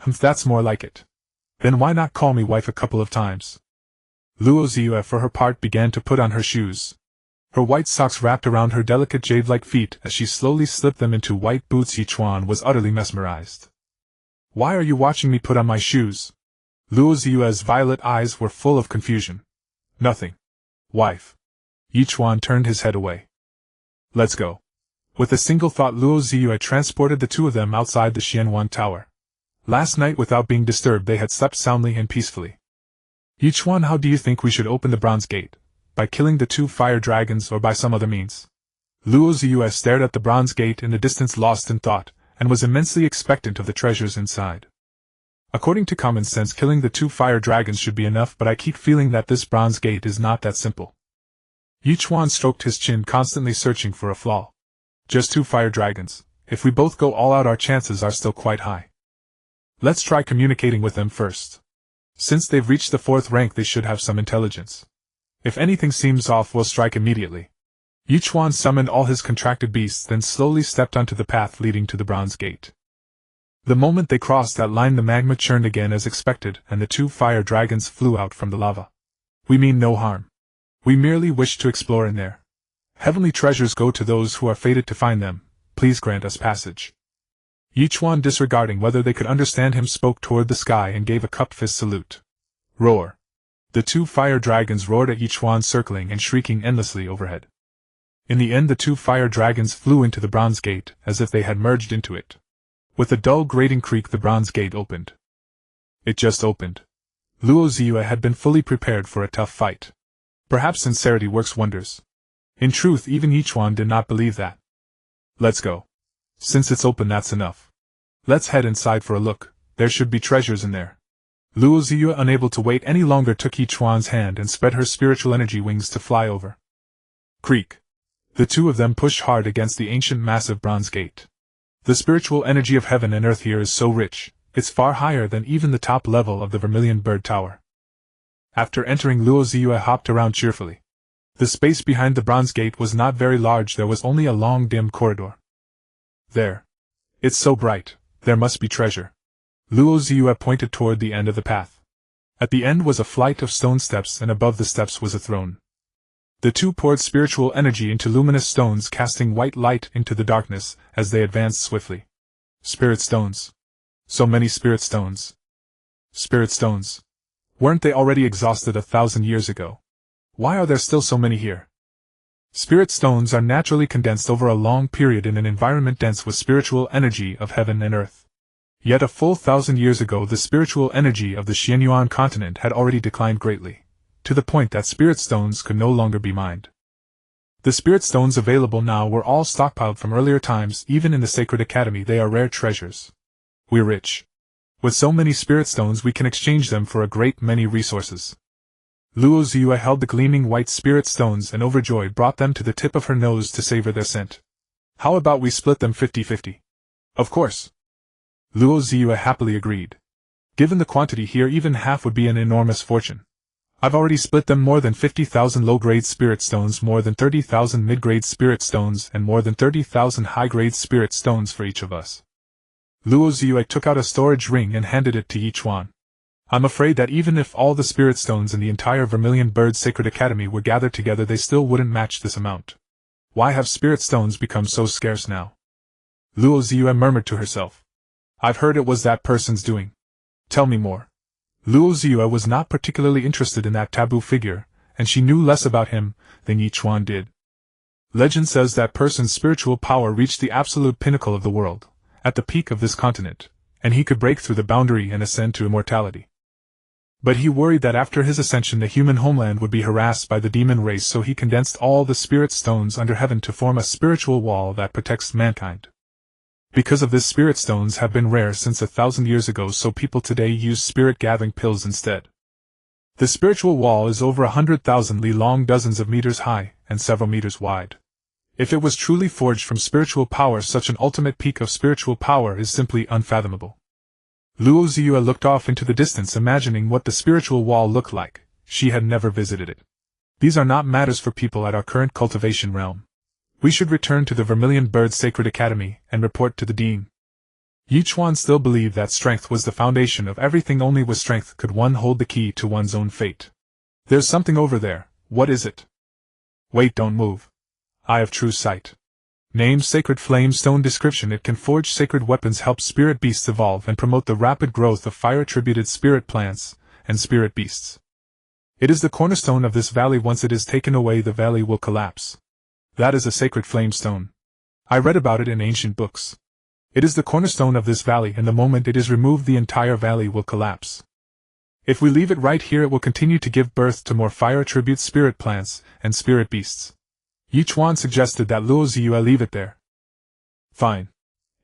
That's more like it. Then why not call me wife a couple of times? Luo Ziyue, for her part, began to put on her shoes. Her white socks wrapped around her delicate jade-like feet as she slowly slipped them into white boots. Ye Chuan was utterly mesmerized. Why are you watching me put on my shoes? Luo Ziyue's violet eyes were full of confusion. Nothing. Wife. Ye Chuan turned his head away. Let's go. With a single thought, Luo Ziyue transported the two of them outside the Xuanyuan Tower. Last night, without being disturbed, they had slept soundly and peacefully. Ye Chuan, how do you think we should open the bronze gate? By killing the two fire dragons or by some other means? Luo Ziyue stared at the bronze gate in the distance, lost in thought, and was immensely expectant of the treasures inside. According to common sense, killing the two fire dragons should be enough, but I keep feeling that this bronze gate is not that simple. Ye Chuan stroked his chin, constantly searching for a flaw. Just two fire dragons. If we both go all out, our chances are still quite high. Let's try communicating with them first. Since they've reached the 4th rank, they should have some intelligence. If anything seems off, we'll strike immediately. Ye Chuan summoned all his contracted beasts, then slowly stepped onto the path leading to the bronze gate. The moment they crossed that line, the magma churned again as expected, and the two fire dragons flew out from the lava. We mean no harm. We merely wish to explore in there. Heavenly treasures go to those who are fated to find them. Please grant us passage. Ye Chuan, disregarding whether they could understand him, spoke toward the sky and gave a cupped fist salute. Roar. The two fire dragons roared at Ye Chuan, circling and shrieking endlessly overhead. In the end, the two fire dragons flew into the bronze gate, as if they had merged into it. With a dull grating creak, the bronze gate opened. It just opened. Luo Ziyue had been fully prepared for a tough fight. Perhaps sincerity works wonders. In truth, even Ye Chuan did not believe that. Let's go. Since it's open, that's enough. Let's head inside for a look. There should be treasures in there. Luo Ziyue, unable to wait any longer, took Ye Chuan's hand and spread her spiritual energy wings to fly over. Creak. The two of them pushed hard against the ancient massive bronze gate. The spiritual energy of heaven and earth here is so rich, it's far higher than even the top level of the Vermilion Bird Tower. After entering, Luo Ziyue hopped around cheerfully. The space behind the bronze gate was not very large, there was only a long dim corridor. There. It's so bright, there must be treasure. Luo Ziyue pointed toward the end of the path. At the end was a flight of stone steps and above the steps was a throne. The two poured spiritual energy into luminous stones, casting white light into the darkness as they advanced swiftly. Spirit stones. So many spirit stones. Spirit stones. Weren't they already exhausted 1,000 years ago? Why are there still so many here? Spirit stones are naturally condensed over a long period in an environment dense with spiritual energy of heaven and earth. Yet a full 1,000 years ago the spiritual energy of the Xuanyuan Continent had already declined greatly, to the point that spirit stones could no longer be mined. The spirit stones available now were all stockpiled from earlier times. Even in the Sacred Academy they are rare treasures. We're rich. With so many spirit stones we can exchange them for a great many resources. Luo Ziyue held the gleaming white spirit stones and overjoyed brought them to the tip of her nose to savor their scent. How about we split them 50-50? Of course. Luo Ziyue happily agreed. Given the quantity here, even half would be an enormous fortune. I've already split them more than 50,000 low-grade spirit stones, more than 30,000 mid-grade spirit stones, and more than 30,000 high-grade spirit stones for each of us. Luo Ziyue took out a storage ring and handed it to Ye Chuan. I'm afraid that even if all the spirit stones in the entire Vermilion Bird Sacred Academy were gathered together they still wouldn't match this amount. Why have spirit stones become so scarce now? Luo Ziyue murmured to herself. I've heard it was that person's doing. Tell me more. Luo Ziyue was not particularly interested in that taboo figure, and she knew less about him than Ye Chuan did. Legend says that person's spiritual power reached the absolute pinnacle of the world, at the peak of this continent, and he could break through the boundary and ascend to immortality. But he worried that after his ascension the human homeland would be harassed by the demon race, so he condensed all the spirit stones under heaven to form a spiritual wall that protects mankind. Because of this, spirit stones have been rare since 1,000 years ago, so people today use spirit-gathering pills instead. The spiritual wall is over 100,000 li long, dozens of meters high, and several meters wide. If it was truly forged from spiritual power, such an ultimate peak of spiritual power is simply unfathomable. Luo Ziyue looked off into the distance, imagining what the spiritual wall looked like. She had never visited it. These are not matters for people at our current cultivation realm. We should return to the Vermilion Bird Sacred Academy and report to the Dean. Ye Chuan still believed that strength was the foundation of everything. Only with strength could one hold the key to one's own fate. There's something over there. What is it? Wait, don't move. Eye of true sight. Name: Sacred Flame Stone. Description: it can forge sacred weapons, help spirit beasts evolve, and promote the rapid growth of fire-attributed spirit plants and spirit beasts. It is the cornerstone of this valley. Once it is taken away, the valley will collapse. That is a sacred flame stone. I read about it in ancient books. It is the cornerstone of this valley, and the moment it is removed the entire valley will collapse. If we leave it right here, it will continue to give birth to more fire-attribute spirit plants and spirit beasts. Ye Chuan suggested that Luo Ziyue leave it there. Fine.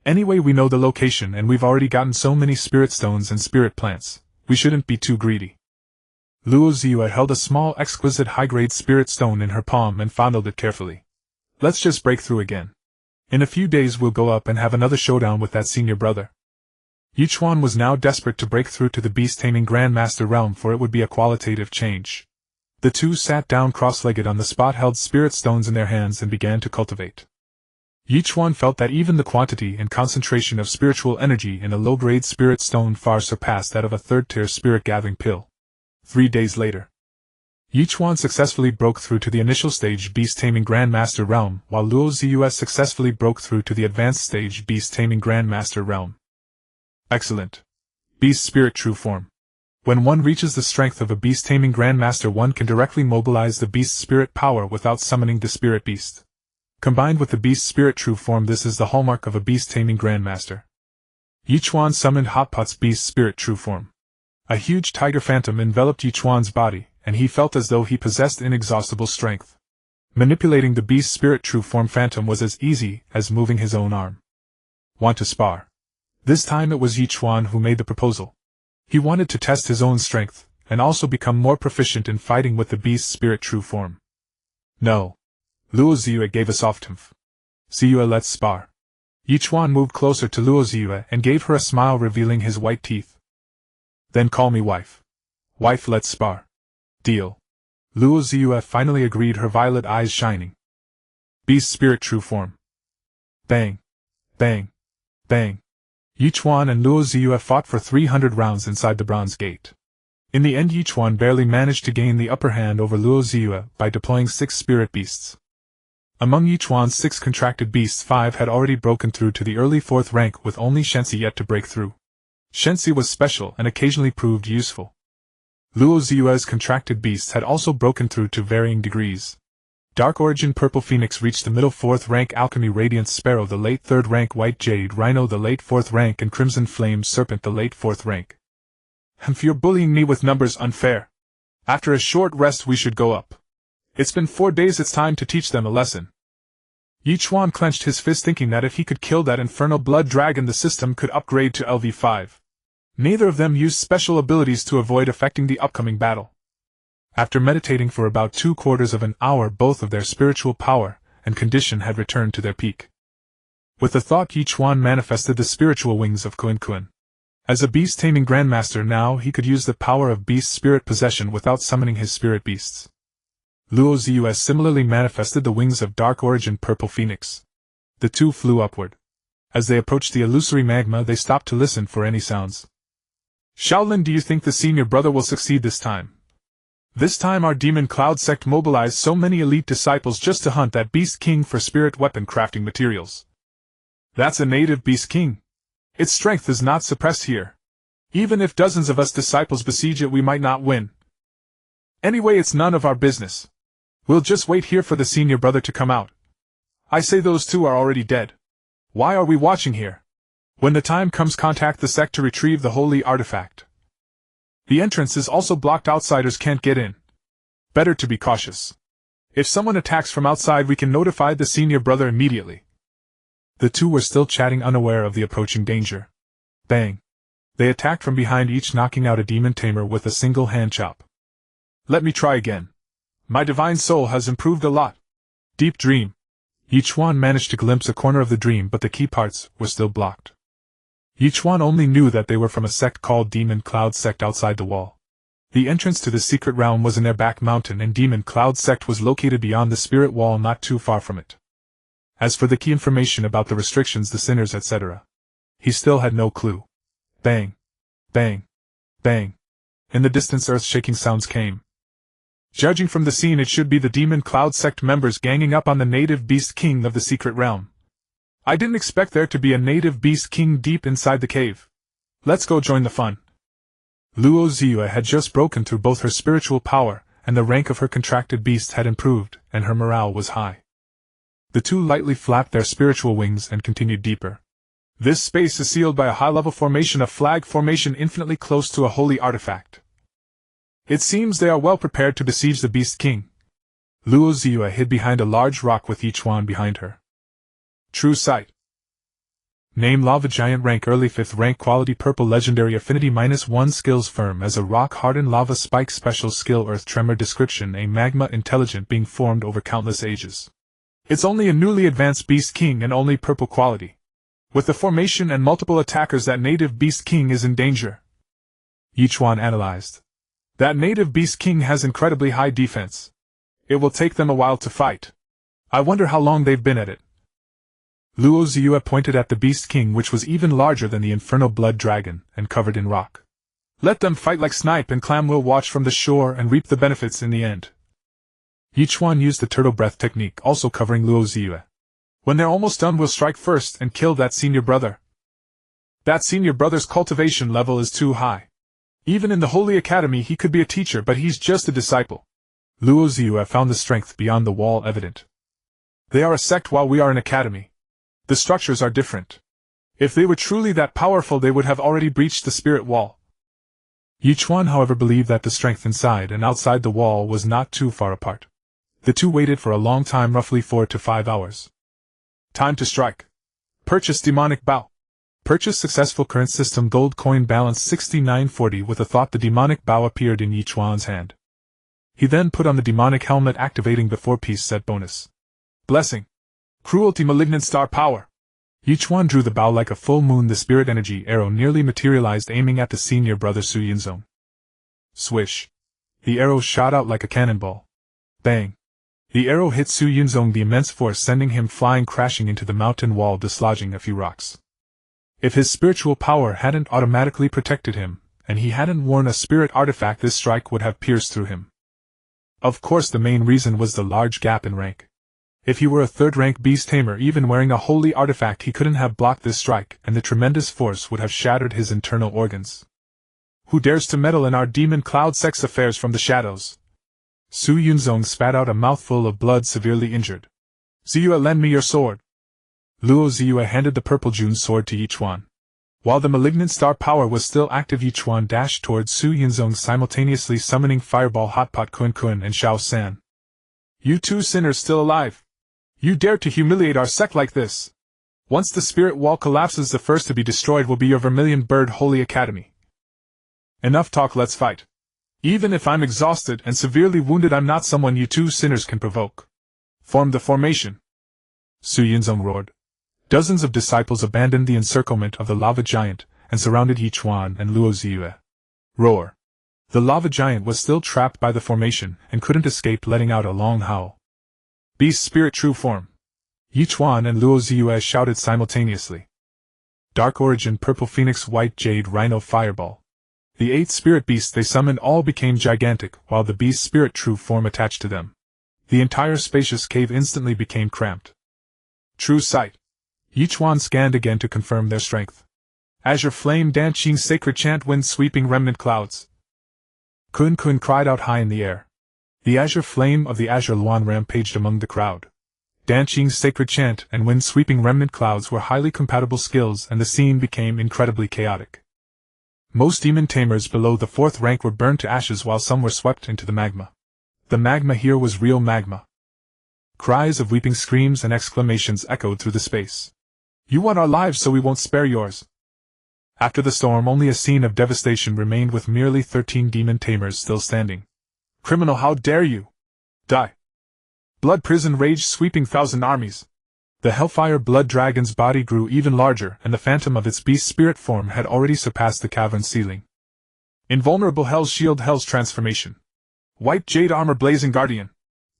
Anyway, we know the location and we've already gotten so many spirit stones and spirit plants, we shouldn't be too greedy. Luo Ziyue held a small, exquisite high-grade spirit stone in her palm and fondled it carefully. Let's just break through again. In a few days we'll go up and have another showdown with that senior brother. Ye Chuan was now desperate to break through to the beast-taming Grandmaster realm, for it would be a qualitative change. The two sat down cross-legged on the spot, held spirit stones in their hands, and began to cultivate. Ye Chuan felt that even the quantity and concentration of spiritual energy in a low-grade spirit stone far surpassed that of a third-tier spirit-gathering pill. 3 days later, Ye Chuan successfully broke through to the initial stage Beast-Taming Grandmaster realm, while Luo Ziyue successfully broke through to the advanced stage Beast-Taming Grandmaster realm. Excellent. Beast Spirit True Form. When one reaches the strength of a beast-taming Grandmaster, one can directly mobilize the beast spirit power without summoning the spirit beast. Combined with the beast spirit true form, this is the hallmark of a beast-taming Grandmaster. Ye Chuan summoned Hotpot's beast spirit true form. A huge tiger phantom enveloped Ye Chuan's body, and he felt as though he possessed inexhaustible strength. Manipulating the beast spirit true form phantom was as easy as moving his own arm. Want to spar? This time it was Ye Chuan who made the proposal. He wanted to test his own strength, and also become more proficient in fighting with the beast spirit true form. No. Luo Ziyue gave a soft humph. Ziyue, let's spar. Ye Chuan moved closer to Luo Ziyue and gave her a smile, revealing his white teeth. Then call me wife. Wife, let's spar. Deal. Luo Ziyue finally agreed, her violet eyes shining. Beast Spirit True Form. Bang. Bang. Bang. Ye Chuan and Luo Ziyue fought for 300 rounds inside the Bronze Gate. In the end, Ye Chuan barely managed to gain the upper hand over Luo Ziyue by deploying 6 spirit beasts. Among Ye Chuan's 6 contracted beasts, 5 had already broken through to the early 4th rank, with only Shensi yet to break through. Shensi was special and occasionally proved useful. Luo Ziyue's contracted beasts had also broken through to varying degrees. Dark Origin Purple Phoenix reached the middle 4th rank, Alchemy Radiant Sparrow the late 3rd rank, White Jade Rhino the late 4th rank, and Crimson Flame Serpent the late 4th rank. You're bullying me with numbers, unfair. After a short rest we should go up. It's been 4 days, it's time to teach them a lesson. Ye Chuan clenched his fist, thinking that if he could kill that infernal blood dragon, the system could upgrade to LV5. Neither of them used special abilities to avoid affecting the upcoming battle. After meditating for about 2/4 of an hour, both of their spiritual power and condition had returned to their peak. With the thought, Ye Chuan manifested the spiritual wings of Xuanyuan. As a beast-taming grandmaster now, he could use the power of beast spirit possession without summoning his spirit beasts. Luo Ziyue similarly manifested the wings of Dark Origin Purple Phoenix. The two flew upward. As they approached the illusory magma, they stopped to listen for any sounds. Shaolin, do you think the senior brother will succeed this time? This time our demon cloud sect mobilized so many elite disciples just to hunt that beast king for spirit weapon crafting materials. That's a native beast king. Its strength is not suppressed here. Even if dozens of us disciples besiege it, we might not win. Anyway, it's none of our business. We'll just wait here for the senior brother to come out. I say those two are already dead. Why are we watching here? When the time comes, contact the sect to retrieve the holy artifact. The entrance is also blocked, outsiders can't get in. Better to be cautious. If someone attacks from outside, we can notify the senior brother immediately. The two were still chatting, unaware of the approaching danger. Bang. They attacked from behind, each knocking out a demon tamer with a single hand chop. Let me try again. My divine soul has improved a lot. Deep dream. Ye Chuan managed to glimpse a corner of the dream, but the key parts were still blocked. Ye Chuan only knew that they were from a sect called Demon Cloud Sect outside the wall. The entrance to the secret realm was in their back mountain, and Demon Cloud Sect was located beyond the spirit wall, not too far from it. As for the key information about the restrictions, the sinners, etc., he still had no clue. Bang. Bang. Bang. In the distance, earth-shaking sounds came. Judging from the scene, it should be the Demon Cloud Sect members ganging up on the native Beast King of the secret realm. I didn't expect there to be a native Beast King deep inside the cave. Let's go join the fun. Luo Ziyue had just broken through both her spiritual power, and the rank of her contracted beast had improved, and her morale was high. The two lightly flapped their spiritual wings and continued deeper. This space is sealed by a high-level formation, a flag formation infinitely close to a holy artifact. It seems they are well prepared to besiege the Beast King. Luo Ziyue hid behind a large rock with Ye Chuan behind her. True sight. Name: Lava Giant. Rank: early 5th rank. Quality: Purple. Legendary affinity -1. Skills: firm as a rock, hardened lava spike. Special skill: Earth Tremor. Description: a magma intelligent being formed over countless ages. It's only a newly advanced Beast King and only purple quality. With the formation and multiple attackers, that native Beast King is in danger. Ye Chuan analyzed. That native Beast King has incredibly high defense. It will take them a while to fight. I wonder how long they've been at it. Luo Ziyue pointed at the Beast King, which was even larger than the infernal blood dragon, and covered in rock. Let them fight like Snipe and Clam. Will watch from the shore and reap the benefits in the end. Ye Chuan used the turtle breath technique, also covering Luo Ziyue. When they're almost done, we'll strike first and kill that senior brother. That senior brother's cultivation level is too high. Even in the Holy Academy he could be a teacher, but he's just a disciple. Luo Ziyue found the strength beyond the wall evident. They are a sect while we are an academy. The structures are different. If they were truly that powerful, they would have already breached the spirit wall. Ye Chuan, however, believed that the strength inside and outside the wall was not too far apart. The two waited for a long time, roughly 4 to 5 hours. Time to strike. Purchase demonic bow. Purchase successful. Current system gold coin balance 6940. With a thought, the demonic bow appeared in Ye Chuan's hand. He then put on the demonic helmet, activating the 4-piece set bonus. Blessing. Cruelty, malignant star power. Ye Chuan drew the bow like a full moon. The spirit energy arrow nearly materialized, aiming at the senior brother Xuanyuan. Swish. The arrow shot out like a cannonball. Bang! The arrow hit Xuanyuan, the immense force sending him flying crashing into the mountain wall, dislodging a few rocks. If his spiritual power hadn't automatically protected him, and he hadn't worn a spirit artifact, this strike would have pierced through him. Of course, the main reason was the large gap in rank. If he were a third-rank Beast Tamer, even wearing a holy artifact, he couldn't have blocked this strike, and the tremendous force would have shattered his internal organs. Who dares to meddle in our demon cloud sex affairs from the shadows? Xuanyuan spat out a mouthful of blood, severely injured. Ziyue, lend me your sword. Luo Ziyue handed the purple June sword to Ye Chuan. While the malignant star power was still active, Ye Chuan dashed towards Xuanyuan, simultaneously summoning Fireball, Hotpot, Kun and Xiao San. You two sinners still alive! You dare to humiliate our sect like this! Once the spirit wall collapses, the first to be destroyed will be your Vermilion Bird Holy Academy. Enough talk, let's fight. Even if I'm exhausted and severely wounded, I'm not someone you two sinners can provoke. Form the formation. Xuanyuan roared. Dozens of disciples abandoned the encirclement of the lava giant and surrounded Ye Chuan and Luo Ziyue. Roar. The lava giant was still trapped by the formation and couldn't escape, letting out a long howl. Beast Spirit True Form. Ye Chuan and Luo Ziyue shouted simultaneously. Dark Origin, Purple Phoenix, White Jade, Rhino, Fireball. The 8 spirit beasts they summoned all became gigantic, while the beast spirit true form attached to them. The entire spacious cave instantly became cramped. True sight. Ye Chuan scanned again to confirm their strength. Azure Flame, Danqing Sacred Chant, Wind Sweeping Remnant Clouds. Kun cried out high in the air. The Azure Flame of the Azure Luan rampaged among the crowd. Danqing's Sacred Chant and Wind Sweeping Remnant Clouds were highly compatible skills, and the scene became incredibly chaotic. Most demon tamers below the 4th rank were burned to ashes, while some were swept into the magma. The magma here was real magma. Cries of weeping, screams, and exclamations echoed through the space. You want our lives, so we won't spare yours. After the storm, only a scene of devastation remained, with merely 13 demon tamers still standing. Criminal, how dare you! Die! Blood prison raged, sweeping 1,000 armies. The Hellfire Blood Dragon's body grew even larger, and the phantom of its beast spirit form had already surpassed the cavern ceiling. Invulnerable Hell's Shield, Hell's Transformation. White Jade Armor, Blazing Guardian.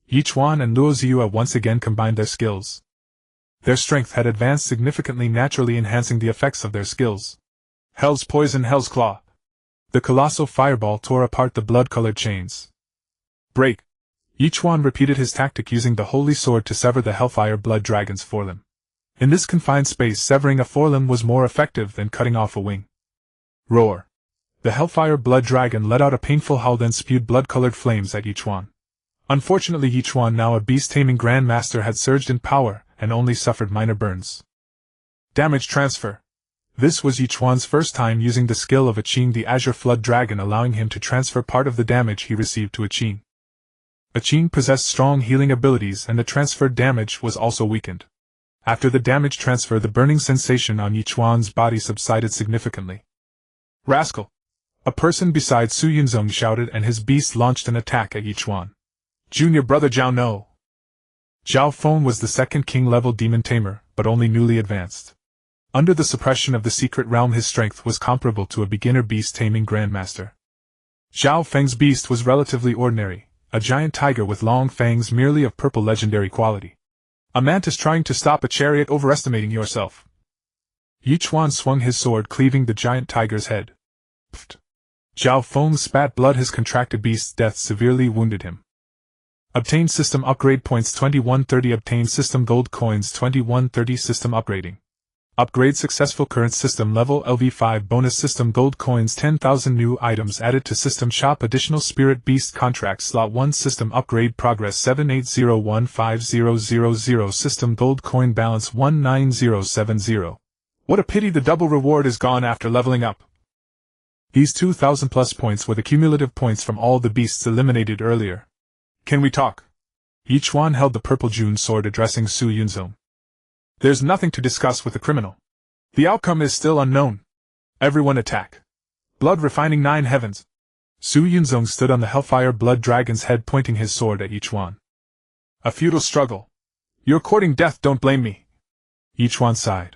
Ye Chuan and Luo Ziyue once again combined their skills. Their strength had advanced significantly, naturally enhancing the effects of their skills. Hell's Poison, Hell's Claw. The colossal fireball tore apart the blood-colored chains. Break! Ye Chuan repeated his tactic, using the holy sword to sever the Hellfire Blood Dragon's forelimb. In this confined space, severing a forelimb was more effective than cutting off a wing. Roar! The Hellfire Blood Dragon let out a painful howl, then spewed blood-colored flames at Ye Chuan. Unfortunately, Ye Chuan, now a beast-taming grandmaster, had surged in power and only suffered minor burns. Damage transfer. This was Ye Chuan's first time using the skill of a Qing, the Azure Flood Dragon, allowing him to transfer part of the damage he received to a Qing. A Qing possessed strong healing abilities, and the transferred damage was also weakened. After the damage transfer, the burning sensation on Ye Chuan's body subsided significantly. Rascal! A person beside Xuanyuan shouted, and his beast launched an attack at Ye Chuan. Junior brother Zhao No! Zhao Feng was the 2nd king-level demon tamer, but only newly advanced. Under the suppression of the secret realm, his strength was comparable to a beginner beast-taming grandmaster. Zhao Feng's beast was relatively ordinary, a giant tiger with long fangs, merely of purple legendary quality. A mantis trying to stop a chariot, overestimating yourself. Ye Chuan swung his sword, cleaving the giant tiger's head. Pfft. Zhao Feng spat blood. His contracted beast's death severely wounded him. Obtain system upgrade points 2130. Obtain system gold coins 2130. System upgrading. Upgrade successful. Current system level LV5. Bonus system gold coins 10,000. New items added to system shop. Additional spirit beast contract slot 1. System upgrade progress 780150000. System gold coin balance 19070. What a pity the double reward is gone after leveling up. These 2,000 plus points were the cumulative points from all the beasts eliminated earlier. Can we talk? Ye Chuan held the purple June sword, addressing Xuanyuan. There's nothing to discuss with the criminal. The outcome is still unknown. Everyone attack. Blood refining 9 heavens. Xuanyuan stood on the Hellfire Blood Dragon's head, pointing his sword at Ye Chuan. A futile struggle. You're courting death, don't blame me. Ye Chuan sighed.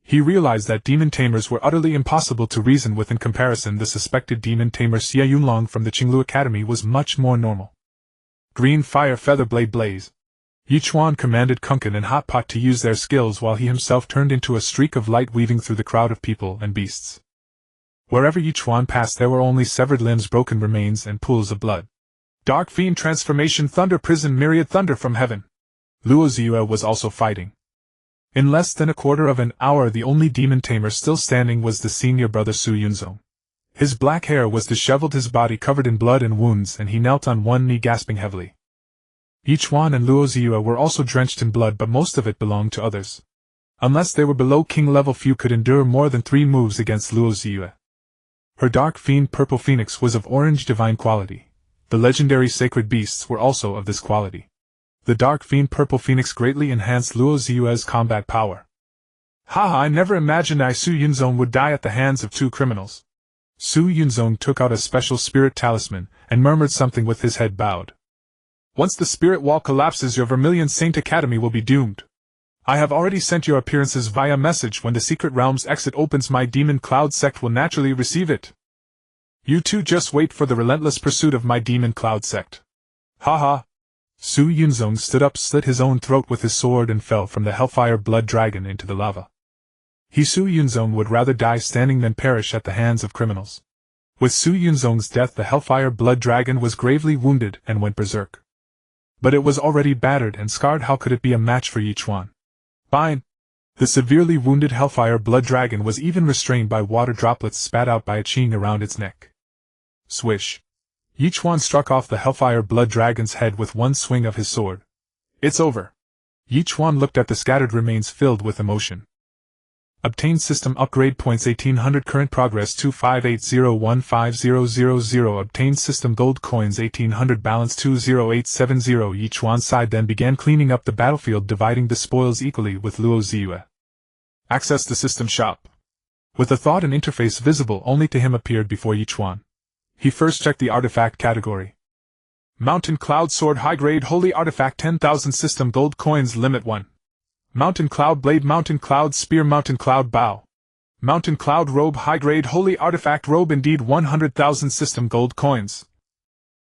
He realized that demon tamers were utterly impossible to reason with. In comparison, the suspected demon tamer Xuanyuan from the Qinglu Academy was much more normal. Green fire feather blade blaze. Ye Chuan commanded Kunkin and Hot Pot to use their skills while he himself turned into a streak of light weaving through the crowd of people and beasts. Wherever Ye Chuan passed there were only severed limbs, broken remains, and pools of blood. Dark Fiend Transformation Thunder Prison Myriad Thunder from Heaven. Luo Ziyue was also fighting. In less than a quarter of an hour the only demon tamer still standing was the senior brother Su Yunzong. His black hair was disheveled, his body covered in blood and wounds, and he knelt on one knee gasping heavily. Ye Chuan and Luo Ziyue were also drenched in blood, but most of it belonged to others. Unless they were below king level, few could endure more than 3 moves against Luo Ziyue. Her Dark Fiend Purple Phoenix was of orange divine quality. The legendary sacred beasts were also of this quality. The Dark Fiend Purple Phoenix greatly enhanced Luo Ziyue's combat power. Haha, I never imagined Su Yunzong would die at the hands of 2 criminals. Su Yunzong took out a special spirit talisman, and murmured something with his head bowed. Once the spirit wall collapses, your Vermilion Saint Academy will be doomed. I have already sent your appearances via message. When the Secret Realm's exit opens, my Demon Cloud sect will naturally receive it. You two just wait for the relentless pursuit of my Demon Cloud sect. Haha. Su Yunzong stood up, slit his own throat with his sword, and fell from the Hellfire Blood Dragon into the lava. Su Yunzong would rather die standing than perish at the hands of criminals. With Su Yunzong's death, the Hellfire Blood Dragon was gravely wounded and went berserk. But it was already battered and scarred. How could it be a match for Ye Chuan? Fine. The severely wounded Hellfire Blood Dragon was even restrained by water droplets spat out by a Qing around its neck. Swish. Ye Chuan struck off the Hellfire Blood Dragon's head with one swing of his sword. It's over. Ye Chuan looked at the scattered remains filled with emotion. Obtained system upgrade points 1800, current progress 2580150000. Obtained system gold coins 1800, balance 20870. Ye Chuan sighed, then began cleaning up the battlefield, dividing the spoils equally with Luo Ziyue. Access the system shop. With a thought, an interface visible only to him appeared before Ye Chuan. He first checked the artifact category. Mountain Cloud Sword, high grade holy artifact, 10,000 system gold coins, limit 1. Mountain Cloud Blade, Mountain Cloud Spear, Mountain Cloud Bow. Mountain Cloud Robe, high grade holy artifact, robe, indeed, 100,000 system gold coins.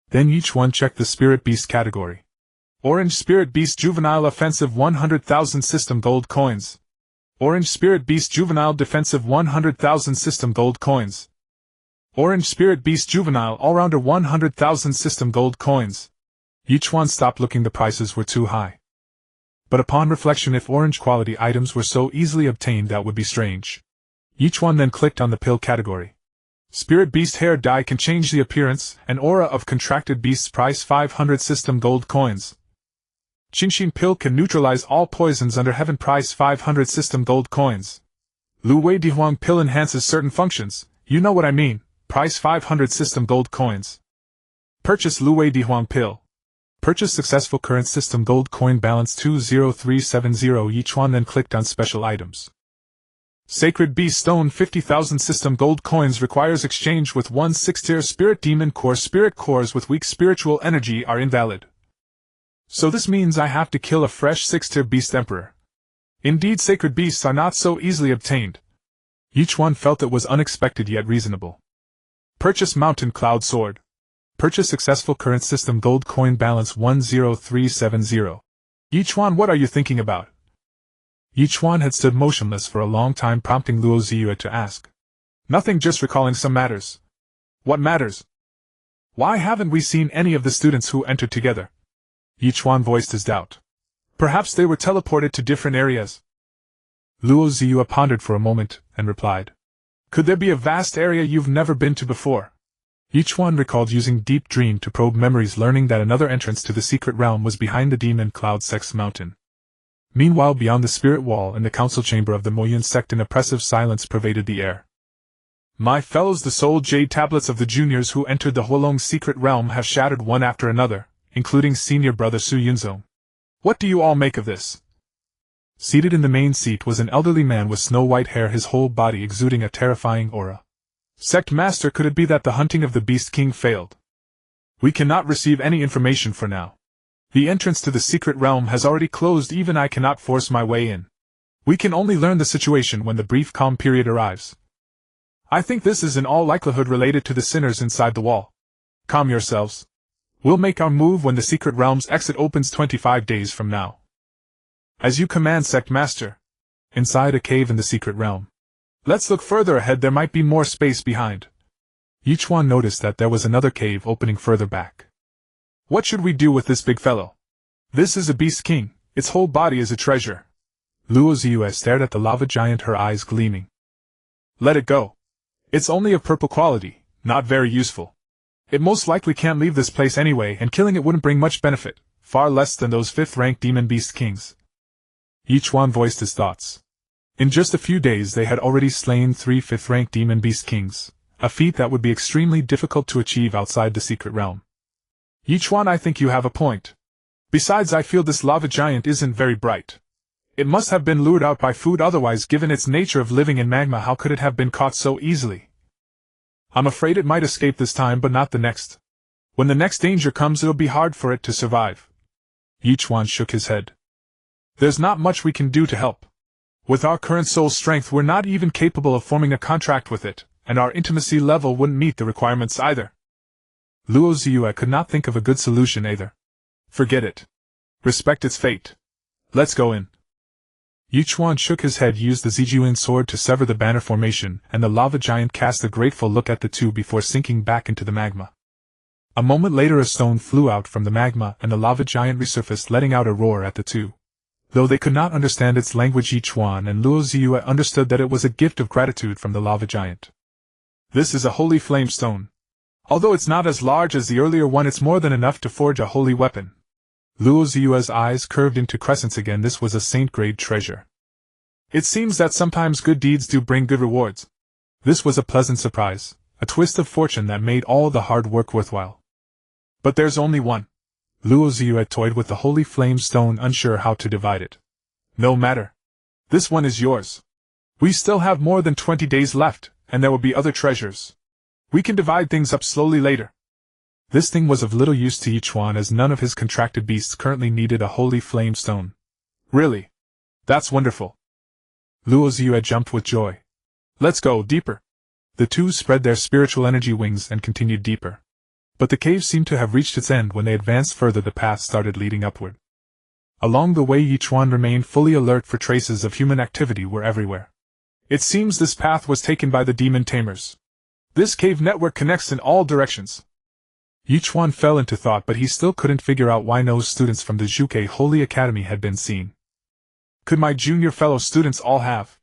Then Ye Chuan checked the Spirit Beast category. Orange Spirit Beast Juvenile Offensive, 100,000 system gold coins. Orange Spirit Beast Juvenile Defensive, 100,000 system gold coins. Orange Spirit Beast Juvenile All-Rounder, 100,000 system gold coins. Ye Chuan stopped looking, the prices were too high. But upon reflection, if orange quality items were so easily obtained, that would be strange. Ye Chuan then clicked on the pill category. Spirit Beast Hair Dye can change the appearance and aura of contracted beasts, price 500 system gold coins. Qingshin Pill can neutralize all poisons under heaven, price 500 system gold coins. Lu Wei Dihuang Pill enhances certain functions, you know what I mean, price 500 system gold coins. Purchase Lu Wei Dihuang Pill. Purchase successful, current system gold coin balance 20370. Ye Chuan then clicked on special items. Sacred Beast Stone, 50,000 system gold coins, requires exchange with 1 6-tier Spirit Demon Core. Spirit cores with weak spiritual energy are invalid. So this means I have to kill a fresh 6-tier Beast Emperor. Indeed, sacred beasts are not so easily obtained. Ye Chuan felt it was unexpected yet reasonable. Purchase Mountain Cloud Sword. Purchase successful, current system gold coin balance 10370. Ye Chuan, what are you thinking about? Ye Chuan had stood motionless for a long time, prompting Luo Ziyue to ask. Nothing, just recalling some matters. What matters? Why haven't we seen any of the students who entered together? Ye Chuan voiced his doubt. Perhaps they were teleported to different areas. Luo Ziyue pondered for a moment, and replied. Could there be a vast area you've never been to before? Ye Chuan recalled using Deep Dream to probe memories, learning that another entrance to the secret realm was behind the Demon Cloud Sect's mountain. Meanwhile, beyond the spirit wall in the council chamber of the Moyun sect, an oppressive silence pervaded the air. My fellows, the soul jade tablets of the juniors who entered the Huolong's secret realm have shattered one after another, including senior brother Su Yunzong. What do you all make of this? Seated in the main seat was an elderly man with snow-white hair, his whole body exuding a terrifying aura. Sect Master, could it be that the hunting of the Beast King failed? We cannot receive any information for now. The entrance to the secret realm has already closed, even I cannot force my way in. We can only learn the situation when the brief calm period arrives. I think this is in all likelihood related to the sinners inside the wall. Calm yourselves. We'll make our move when the secret realm's exit opens 25 days from now. As you command, Sect Master. Inside a cave in the secret realm. Let's look further ahead, there might be more space behind. Ye Chuan noticed that there was another cave opening further back. What should we do with this big fellow? This is a beast king, its whole body is a treasure. Luo Ziyue stared at the lava giant, her eyes gleaming. Let it go. It's only of purple quality, not very useful. It most likely can't leave this place anyway, and killing it wouldn't bring much benefit, far less than those 5th-rank demon beast kings. Ye Chuan voiced his thoughts. In just a few days they had already slain 3 5th-rank demon beast kings, a feat that would be extremely difficult to achieve outside the secret realm. Ye Chuan, I think you have a point. Besides, I feel this lava giant isn't very bright. It must have been lured out by food, otherwise given its nature of living in magma, how could it have been caught so easily? I'm afraid it might escape this time, but not the next. When the next danger comes, it'll be hard for it to survive. Ye Chuan shook his head. There's not much we can do to help. With our current soul strength, we're not even capable of forming a contract with it, and our intimacy level wouldn't meet the requirements either. Luo Ziyue could not think of a good solution either. Forget it. Respect its fate. Let's go in. Ye Chuan shook his head, used the Zijuan sword to sever the banner formation, and the lava giant cast a grateful look at the two before sinking back into the magma. A moment later a stone flew out from the magma and the lava giant resurfaced, letting out a roar at the two. Though they could not understand its language, Ye Chuan and Luo Ziyue understood that it was a gift of gratitude from the lava giant. This is a holy flame stone. Although it's not as large as the earlier one, it's more than enough to forge a holy weapon. Luo Ziyue's eyes curved into crescents again. This was a saint-grade treasure. It seems that sometimes good deeds do bring good rewards. This was a pleasant surprise, a twist of fortune that made all the hard work worthwhile. But there's only one. Luo Ziyue toyed with the holy flame stone, unsure how to divide it. No matter. This one is yours. We still have more than 20 days left, and there will be other treasures. We can divide things up slowly later. This thing was of little use to Ye Chuan, as none of his contracted beasts currently needed a holy flame stone. Really? That's wonderful. Luo Ziyue jumped with joy. Let's go deeper. The two spread their spiritual energy wings and continued deeper. But the cave seemed to have reached its end. When they advanced further, the path started leading upward. Along the way, Ye Chuan remained fully alert, for traces of human activity were everywhere. It seems this path was taken by the demon tamers. This cave network connects in all directions. Ye Chuan fell into thought, but he still couldn't figure out why no students from the Zhuke Holy Academy had been seen. Could my junior fellow students all have?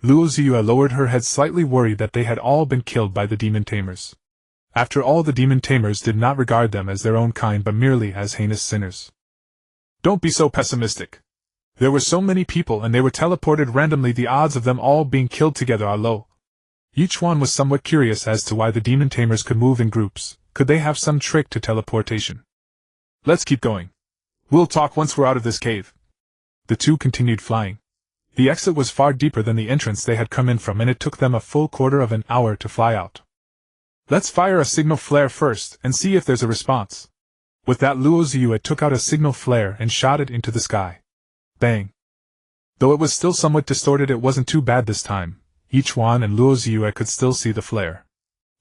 Luo Ziyue lowered her head, slightly worried that they had all been killed by the demon tamers. After all, the demon tamers did not regard them as their own kind, but merely as heinous sinners. Don't be so pessimistic. There were so many people and they were teleported randomly, the odds of them all being killed together are low. Ye Chuan was somewhat curious as to why the demon tamers could move in groups. Could they have some trick to teleportation? Let's keep going. We'll talk once we're out of this cave. The two continued flying. The exit was far deeper than the entrance they had come in from, and it took them a full quarter of an hour to fly out. Let's fire a signal flare first and see if there's a response. With that, Luo Ziyue took out a signal flare and shot it into the sky. Bang! Though it was still somewhat distorted, it wasn't too bad this time. Ye Chuan and Luo Ziyue could still see the flare.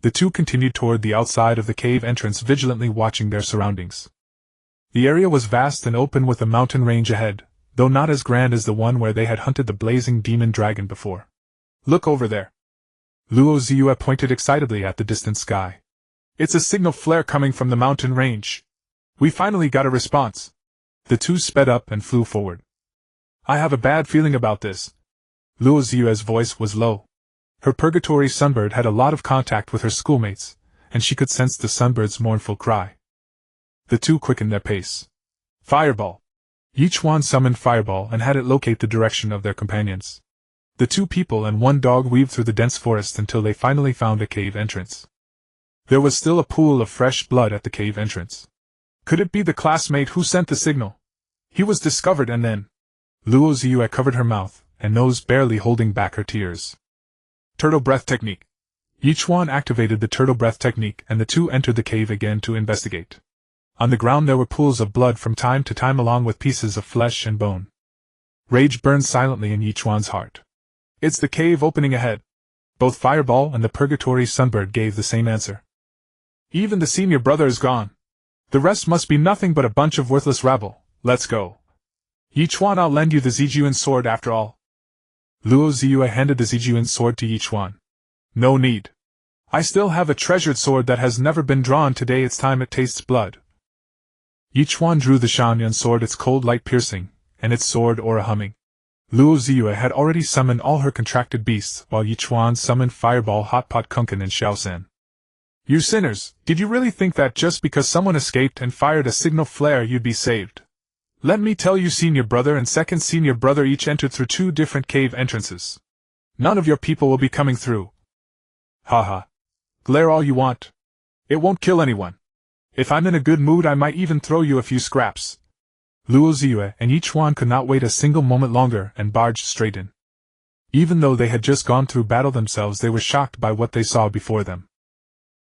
The two continued toward the outside of the cave entrance, vigilantly watching their surroundings. The area was vast and open, with a mountain range ahead, though not as grand as the one where they had hunted the blazing demon dragon before. Look over there. Luo Ziyue pointed excitedly at the distant sky. It's a signal flare coming from the mountain range. We finally got a response. The two sped up and flew forward. I have a bad feeling about this. Luo Ziyue's voice was low. Her purgatory sunbird had a lot of contact with her schoolmates, and she could sense the sunbird's mournful cry. The two quickened their pace. Fireball! Ye Chuan summoned Fireball and had it locate the direction of their companions. The two people and one dog weaved through the dense forest until they finally found a cave entrance. There was still a pool of fresh blood at the cave entrance. Could it be the classmate who sent the signal? He was discovered, and then... Luo Ziyue covered her mouth and nose, barely holding back her tears. Turtle breath technique. Ye Chuan activated the turtle breath technique, and the two entered the cave again to investigate. On the ground there were pools of blood from time to time, along with pieces of flesh and bone. Rage burned silently in Ye Chuan's heart. It's the cave opening ahead. Both Fireball and the purgatory sunbird gave the same answer. Even the senior brother is gone. The rest must be nothing but a bunch of worthless rabble. Let's go. Ye Chuan, I'll lend you the Xuanyuan sword after all. Luo Ziyue handed the Xuanyuan sword to Ye Chuan. No need. I still have a treasured sword that has never been drawn. Today it's time it tastes blood. Ye Chuan drew the Xuanyuan sword, its cold light piercing, and its sword aura humming. Luo Ziyue had already summoned all her contracted beasts, while Ye Chuan summoned Fireball, Hotpot, Kunkan, and Xiaosan. You sinners, did you really think that just because someone escaped and fired a signal flare you'd be saved? Let me tell you, senior brother and second senior brother each entered through 2 different cave entrances. None of your people will be coming through. Haha. Glare all you want. It won't kill anyone. If I'm in a good mood, I might even throw you a few scraps. Luo Ziyue and Ye Chuan could not wait a single moment longer and barged straight in. Even though they had just gone through battle themselves, they were shocked by what they saw before them.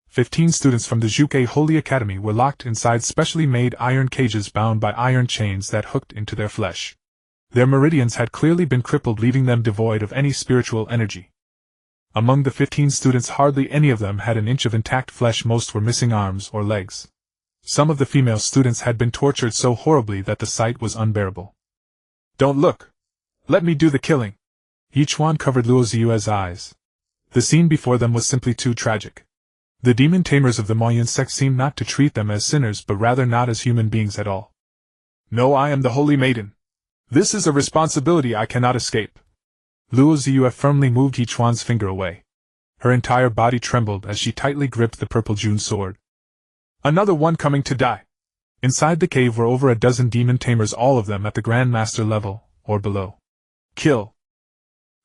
15 students from the Zhuge Holy Academy were locked inside specially made iron cages bound by iron chains that hooked into their flesh. Their meridians had clearly been crippled, leaving them devoid of any spiritual energy. Among the 15 students, hardly any of them had an inch of intact flesh. Most were missing arms or legs. Some of the female students had been tortured so horribly that the sight was unbearable. Don't look. Let me do the killing. Ye Chuan covered Luo Ziyue's eyes. The scene before them was simply too tragic. The demon tamers of the Moyan sect seemed not to treat them as sinners, but rather not as human beings at all. No, I am the Holy Maiden. This is a responsibility I cannot escape. Luo Ziyue firmly moved Ye Chuan's finger away. Her entire body trembled as she tightly gripped the purple June sword. Another one coming to die. Inside the cave were over a dozen demon tamers, all of them at the Grandmaster level, or below. Kill.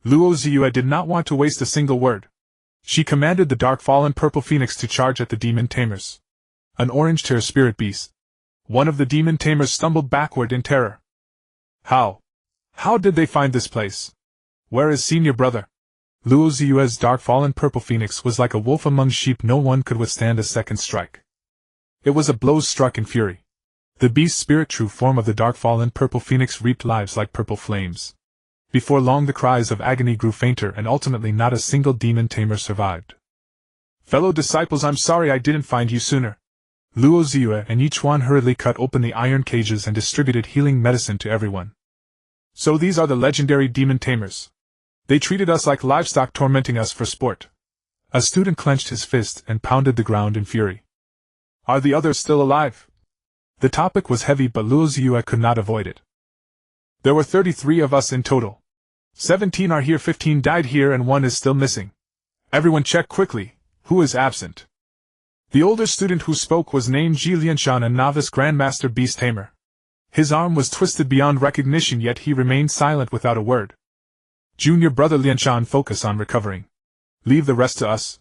Luo Ziyue did not want to waste a single word. She commanded the dark fallen purple phoenix to charge at the demon tamers. An orange terror spirit beast. One of the demon tamers stumbled backward in terror. How? How did they find this place? Where is senior brother? Luo Ziyue's dark fallen purple phoenix was like a wolf among sheep. No one could withstand a second strike. It was a blow struck in fury. The beast spirit, true form of the dark fallen purple phoenix, reaped lives like purple flames. Before long the cries of agony grew fainter, and ultimately not a single demon tamer survived. Fellow disciples, I'm sorry I didn't find you sooner. Luo Ziyue and Ye Chuan hurriedly cut open the iron cages and distributed healing medicine to everyone. So these are the legendary demon tamers. They treated us like livestock, tormenting us for sport. A student clenched his fist and pounded the ground in fury. Are the others still alive? The topic was heavy, but Luo Ziyue could not avoid it. There were 33 of us in total. 17 are here, 15 died here, and 1 is still missing. Everyone check quickly, who is absent? The older student who spoke was named Ji Lianshan, a novice Grandmaster Beast Tamer. His arm was twisted beyond recognition, yet he remained silent without a word. Junior brother Lianshan, focus on recovering. Leave the rest to us.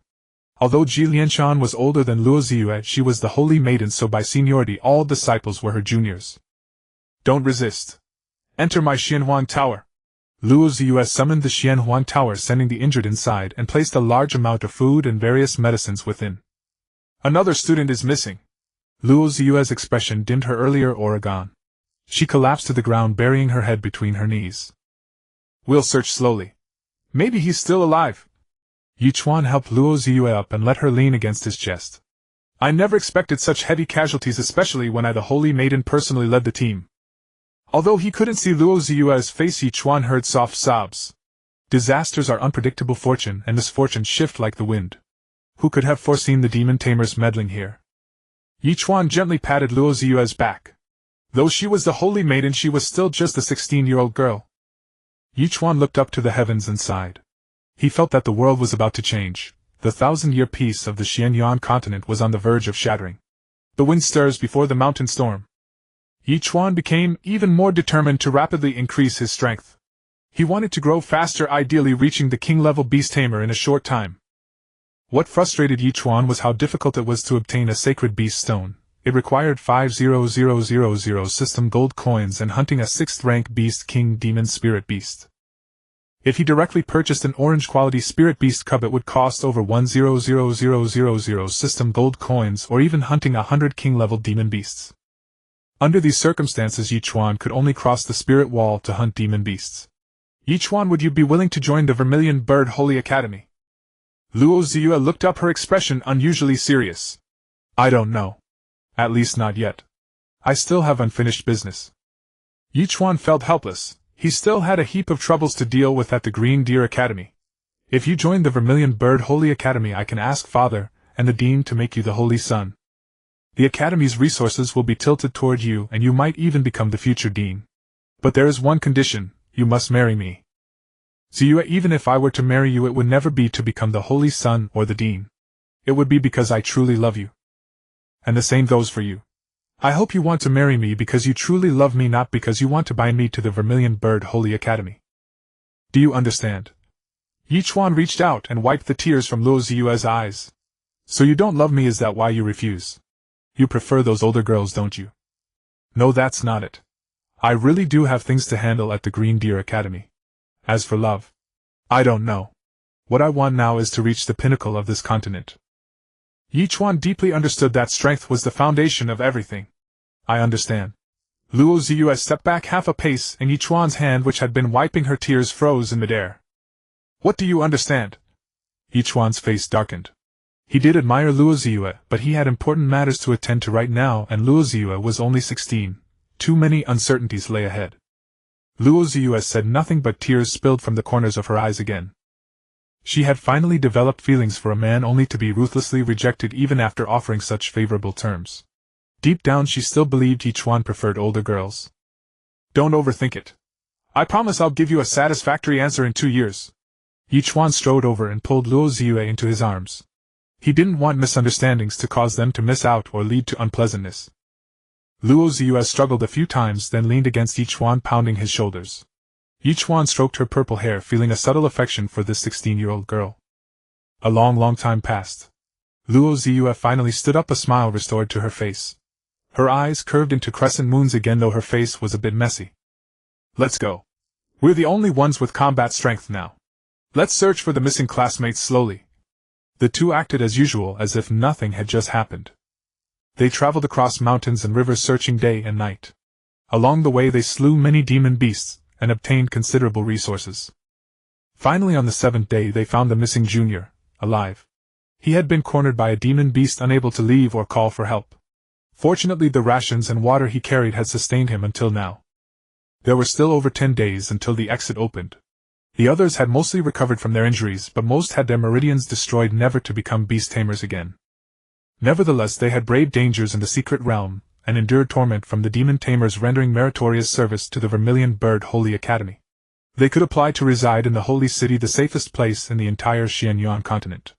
Although Ji Lianshan was older than Luo Ziyue, she was the Holy Maiden, so by seniority all disciples were her juniors. Don't resist. Enter my Xuanyuan Tower. Luo Ziyue summoned the Xuanyuan Tower, sending the injured inside, and placed a large amount of food and various medicines within. Another student is missing. Luo Ziyue's expression dimmed, her earlier aura gone. She collapsed to the ground, burying her head between her knees. We'll search slowly. Maybe he's still alive. Ye Chuan helped Luo Ziyue up and let her lean against his chest. I never expected such heavy casualties, especially when I, the Holy Maiden, personally led the team. Although he couldn't see Luo Ziyue's face, Ye Chuan heard soft sobs. Disasters are unpredictable. Fortune and misfortune shift like the wind. Who could have foreseen the demon tamers meddling here? Ye Chuan gently patted Luo Ziyue's back. Though she was the Holy Maiden, she was still just a 16-year-old girl. Ye Chuan looked up to the heavens and sighed. He felt that the world was about to change. The 1,000-year peace of the Xuanyuan Continent was on the verge of shattering. The wind stirs before the mountain storm. Ye Chuan became even more determined to rapidly increase his strength. He wanted to grow faster, ideally reaching the king-level Beast Tamer in a short time. What frustrated Ye Chuan was how difficult it was to obtain a sacred beast stone. It required 500,000 system gold coins and hunting a 6th-rank beast king demon spirit beast. If he directly purchased an orange-quality spirit beast cub, it would cost over 100,000 system gold coins, or even hunting 100 king-level demon beasts. Under these circumstances, Ye Chuan could only cross the spirit wall to hunt demon beasts. Ye Chuan, would you be willing to join the Vermilion Bird Holy Academy? Luo Ziyue looked up, her expression unusually serious. I don't know. At least not yet. I still have unfinished business. Ye Chuan felt helpless. He still had a heap of troubles to deal with at the Green Deer Academy. If you join the Vermilion Bird Holy Academy, I can ask Father and the Dean to make you the Holy Son. The Academy's resources will be tilted toward you, and you might even become the future Dean. But there is one condition: you must marry me. Ziyue, even if I were to marry you, it would never be to become the Holy Son or the Dean. It would be because I truly love you. And the same goes for you. I hope you want to marry me because you truly love me, not because you want to bind me to the Vermilion Bird Holy Academy. Do you understand? Ye Chuan reached out and wiped the tears from Luo Ziyue's eyes. So you don't love me, is that why you refuse? You prefer those older girls, don't you? No, that's not it. I really do have things to handle at the Green Deer Academy. As for love, I don't know. What I want now is to reach the pinnacle of this continent. Ye Chuan deeply understood that strength was the foundation of everything. I understand. Luo Ziyue stepped back half a pace, and Ye Chuan's hand, which had been wiping her tears, froze in midair. What do you understand? Ye Chuan's face darkened. He did admire Luo Ziyue, but he had important matters to attend to right now, and Luo Ziyue was only 16. Too many uncertainties lay ahead. Luo Ziyue said nothing, but tears spilled from the corners of her eyes again. She had finally developed feelings for a man, only to be ruthlessly rejected even after offering such favorable terms. Deep down she still believed Ye Chuan preferred older girls. Don't overthink it. I promise I'll give you a satisfactory answer in 2 years. Ye Chuan strode over and pulled Luo Ziyue into his arms. He didn't want misunderstandings to cause them to miss out or lead to unpleasantness. Luo Ziyue struggled a few times, then leaned against Ye Chuan, pounding his shoulders. Ye Chuan stroked her purple hair, feeling a subtle affection for this 16-year-old girl. A long time passed. Luo Ziyue finally stood up, a smile restored to her face. Her eyes curved into crescent moons again, though her face was a bit messy. Let's go. We're the only ones with combat strength now. Let's search for the missing classmates slowly. The two acted as usual, as if nothing had just happened. They traveled across mountains and rivers, searching day and night. Along the way they slew many demon beasts, and obtained considerable resources. Finally, on the 7th day, they found the missing junior, alive. He had been cornered by a demon beast, unable to leave or call for help. Fortunately, the rations and water he carried had sustained him until now. There were still over 10 days until the exit opened. The others had mostly recovered from their injuries, but most had their meridians destroyed, never to become Beast Tamers again. Nevertheless, they had braved dangers in the secret realm, and endured torment from the demon tamers, rendering meritorious service to the Vermilion Bird Holy Academy. They could apply to reside in the Holy City, the safest place in the entire Xuanyuan Continent.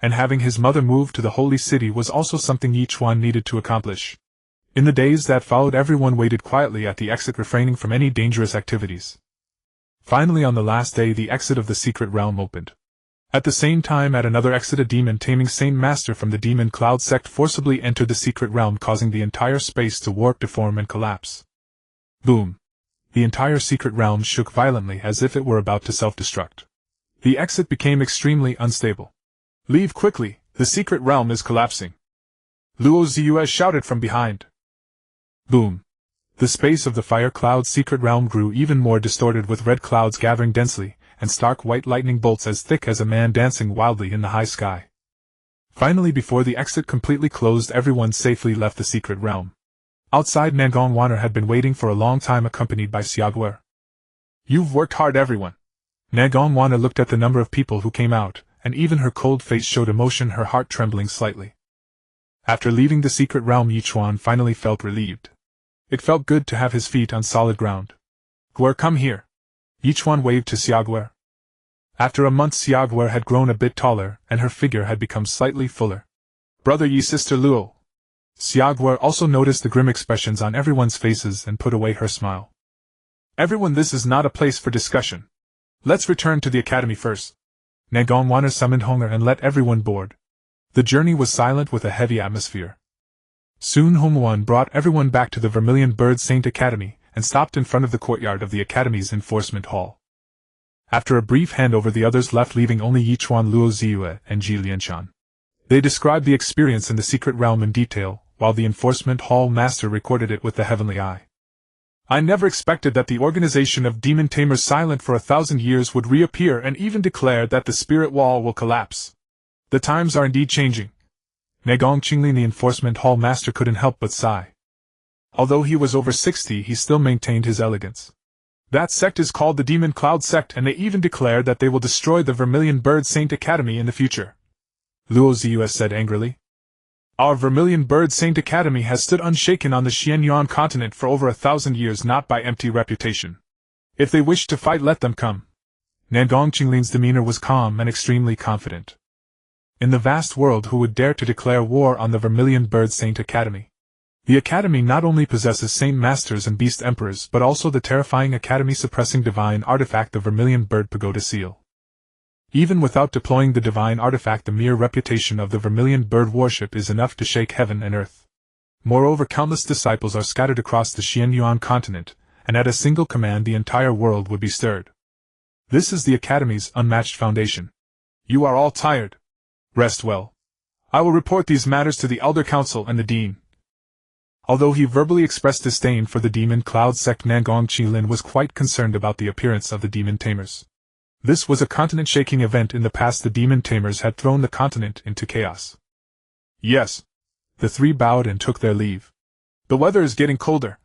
And having his mother move to the Holy City was also something Ye Chuan needed to accomplish. In the days that followed, everyone waited quietly at the exit, refraining from any dangerous activities. Finally, on the last day, the exit of the secret realm opened. At the same time, at another exit, a demon-taming Saint Master from the Demon Cloud sect forcibly entered the secret realm, causing the entire space to warp, deform, and collapse. Boom! The entire secret realm shook violently, as if it were about to self-destruct. The exit became extremely unstable. Leave quickly, the secret realm is collapsing. Luo Ziyue shouted from behind. Boom! The space of the fire cloud secret realm grew even more distorted, with red clouds gathering densely, and stark white lightning bolts as thick as a man dancing wildly in the high sky. Finally, before the exit completely closed, everyone safely left the secret realm. Outside, Xuanyuan had been waiting for a long time, accompanied by Xuanyuan. You've worked hard, everyone. Xuanyuan looked at the number of people who came out, and even her cold face showed emotion, her heart trembling slightly. After leaving the secret realm, Ye Chuan finally felt relieved. It felt good to have his feet on solid ground. Guer, come here. Ye Chuan waved to Xuanyuan. After a month, Xuanyuan had grown a bit taller, and her figure had become slightly fuller. Brother Yi, sister Luo. Xuanyuan also noticed the grim expressions on everyone's faces and put away her smile. Everyone, this is not a place for discussion. Let's return to the academy first. Xuanyuan summoned Honger and let everyone board. The journey was silent, with a heavy atmosphere. Soon Hongwan brought everyone back to the Vermilion Bird Saint Academy, and stopped in front of the courtyard of the Academy's enforcement hall. After a brief handover, the others left, leaving only Ye Chuan, Luo Ziyue, and Ji Lianshan. They described the experience in the secret realm in detail, while the enforcement hall master recorded it with the heavenly eye. I never expected that the organization of demon tamers, silent for 1,000 years, would reappear and even declare that the spirit wall will collapse. The times are indeed changing. Negong Qinglin, the enforcement hall master, couldn't help but sigh. Although he was over 60, he still maintained his elegance. That sect is called the Demon Cloud Sect, and they even declared that they will destroy the Vermilion Bird Saint Academy in the future. Luo Ziyu said angrily. Our Vermilion Bird Saint Academy has stood unshaken on the Xuanyuan Continent for over 1,000 years, not by empty reputation. If they wish to fight, let them come. Negong Qinglin's demeanor was calm and extremely confident. In the vast world, who would dare to declare war on the Vermilion Bird Saint Academy? The Academy not only possesses Saint Masters and Beast Emperors, but also the terrifying Academy-suppressing divine artifact, the Vermilion Bird Pagoda Seal. Even without deploying the divine artifact, the mere reputation of the Vermilion Bird worship is enough to shake heaven and earth. Moreover, countless disciples are scattered across the Xuanyuan Continent, and at a single command the entire world would be stirred. This is the Academy's unmatched foundation. You are all tired. Rest well. I will report these matters to the Elder Council and the Dean. Although he verbally expressed disdain for the Demon Cloud Sect, Negong Qinglin was quite concerned about the appearance of the Demon Tamers. This was a continent-shaking event. In the past, the Demon Tamers had thrown the continent into chaos. Yes. The three bowed and took their leave. The weather is getting colder.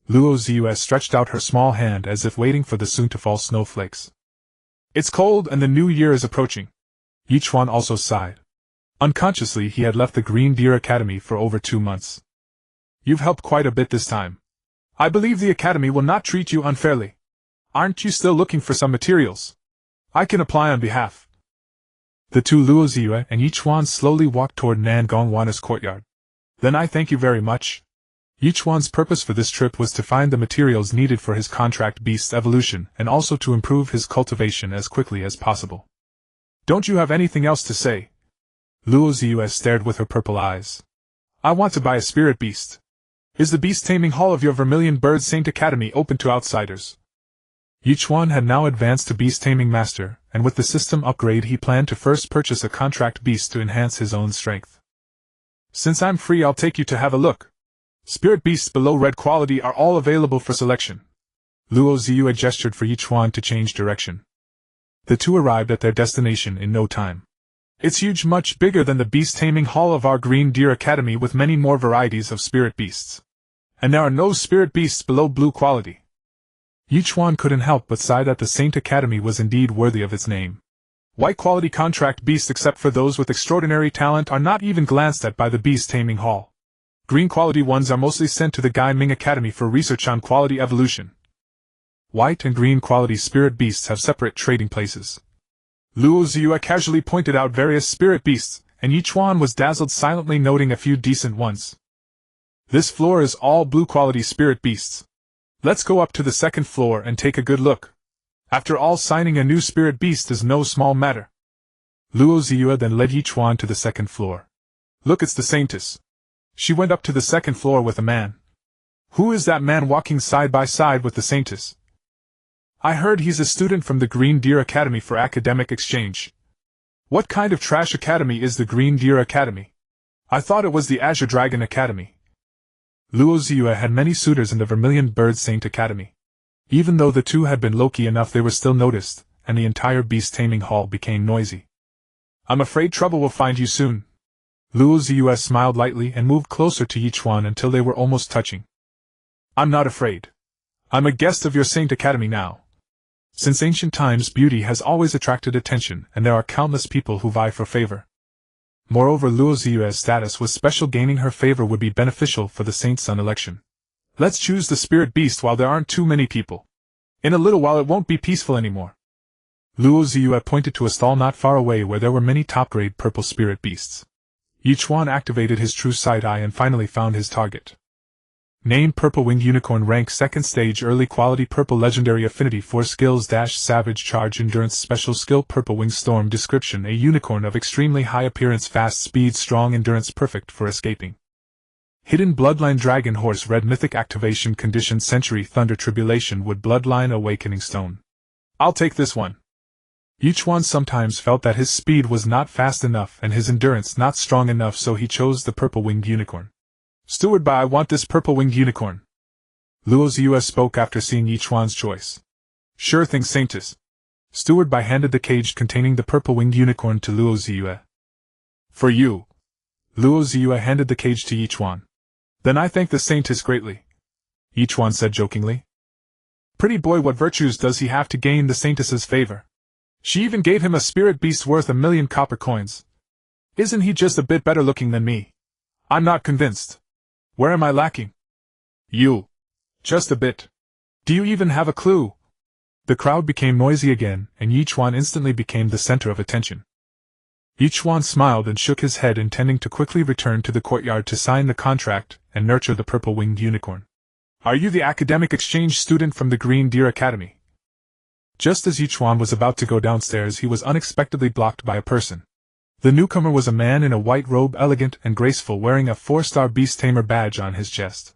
Luo Ziyu stretched out her small hand as if waiting for the soon-to-fall snowflakes. It's cold and the new year is approaching. Ye Chuan also sighed. Unconsciously, he had left the Green Deer Academy for over 2 months. You've helped quite a bit this time. I believe the Academy will not treat you unfairly. Aren't you still looking for some materials? I can apply on behalf. The two Luo Ziyu and Ye Chuan slowly walked toward Negong Wan's courtyard. Then I thank you very much. Ye Chuan's purpose for this trip was to find the materials needed for his contract beast's evolution and also to improve his cultivation as quickly as possible. Don't you have anything else to say? Luo Ziyu stared with her purple eyes. I want to buy a spirit beast. Is the beast taming hall of your Vermilion Bird Saint Academy open to outsiders? Ye Chuan had now advanced to beast taming master, and with the system upgrade he planned to first purchase a contract beast to enhance his own strength. Since I'm free, I'll take you to have a look. Spirit beasts below red quality are all available for selection. Luo Ziyu gestured for Ye Chuan to change direction. The two arrived at their destination in no time. It's huge, much bigger than the beast taming hall of our Green Deer Academy, with many more varieties of spirit beasts. And there are no spirit beasts below blue quality. Ye Chuan couldn't help but sigh that the Saint Academy was indeed worthy of its name. White quality contract beasts, except for those with extraordinary talent, are not even glanced at by the beast taming hall. Green quality ones are mostly sent to the Gai Ming Academy for research on quality evolution. White and green quality spirit beasts have separate trading places. Luo Ziyu casually pointed out various spirit beasts, and Ye Chuan was dazzled, silently noting a few decent ones. This floor is all blue quality spirit beasts. Let's go up to the second floor and take a good look. After all, signing a new spirit beast is no small matter. Luo Ziyu then led Ye Chuan to the second floor. Look, it's the Saintess. She went up to the second floor with a man. Who is that man walking side by side with the Saintess? I heard he's a student from the Green Deer Academy for academic exchange. What kind of trash academy is the Green Deer Academy? I thought it was the Azure Dragon Academy. Luo Ziyu had many suitors in the Vermilion Bird Saint Academy. Even though the two had been low-key enough, they were still noticed, and the entire beast taming hall became noisy. I'm afraid trouble will find you soon. Luo Ziyu smiled lightly and moved closer to Ye Chuan until they were almost touching. I'm not afraid. I'm a guest of your Saint Academy now. Since ancient times, beauty has always attracted attention, and there are countless people who vie for favor. Moreover, Luo Ziyu's status was special. Gaining her favor would be beneficial for the Saint Sun election. Let's choose the spirit beast while there aren't too many people. In a little while it won't be peaceful anymore. Luo Ziyu pointed to a stall not far away where there were many top-grade purple spirit beasts. Ye Chuan activated his true sight eye and finally found his target. Name: Purple Winged Unicorn. Rank: Second Stage. Early Quality. Purple Legendary. Affinity 4 Skills - Savage Charge. Endurance. Special Skill: Purple Winged Storm. Description: a unicorn of extremely high appearance, fast speed, strong endurance, perfect for escaping. Hidden Bloodline. Dragon Horse. Red Mythic. Activation Condition: Century Thunder, Tribulation Wood, Bloodline, Awakening Stone. I'll take this one. Ye Chuan sometimes felt that his speed was not fast enough and his endurance not strong enough, so he chose the Purple Winged Unicorn. Steward, I want this Purple Winged Unicorn. Luo Ziyu spoke after seeing Ye Chuan's choice. Sure thing, Saintess. Steward handed the cage containing the Purple Winged Unicorn to Luo Ziyu. For you. Luo Ziyue handed the cage to Ye Chuan. Then I thank the saintess greatly, Ye Chuan said jokingly. Pretty boy, what virtues does he have to gain the saintess's favor? She even gave him a spirit beast worth 1,000,000 copper coins. Isn't he just a bit better looking than me? I'm not convinced. Where am I lacking? You. Just a bit. Do you even have a clue? The crowd became noisy again, and Ye Chuan instantly became the center of attention. Ye Chuan smiled and shook his head, intending to quickly return to the courtyard to sign the contract and nurture the purple-winged unicorn. Are you the academic exchange student from the Green Deer Academy? Just as Ye Chuan was about to go downstairs, he was unexpectedly blocked by a person. The newcomer was a man in a white robe, elegant and graceful, wearing a 4-star Beast Tamer badge on his chest.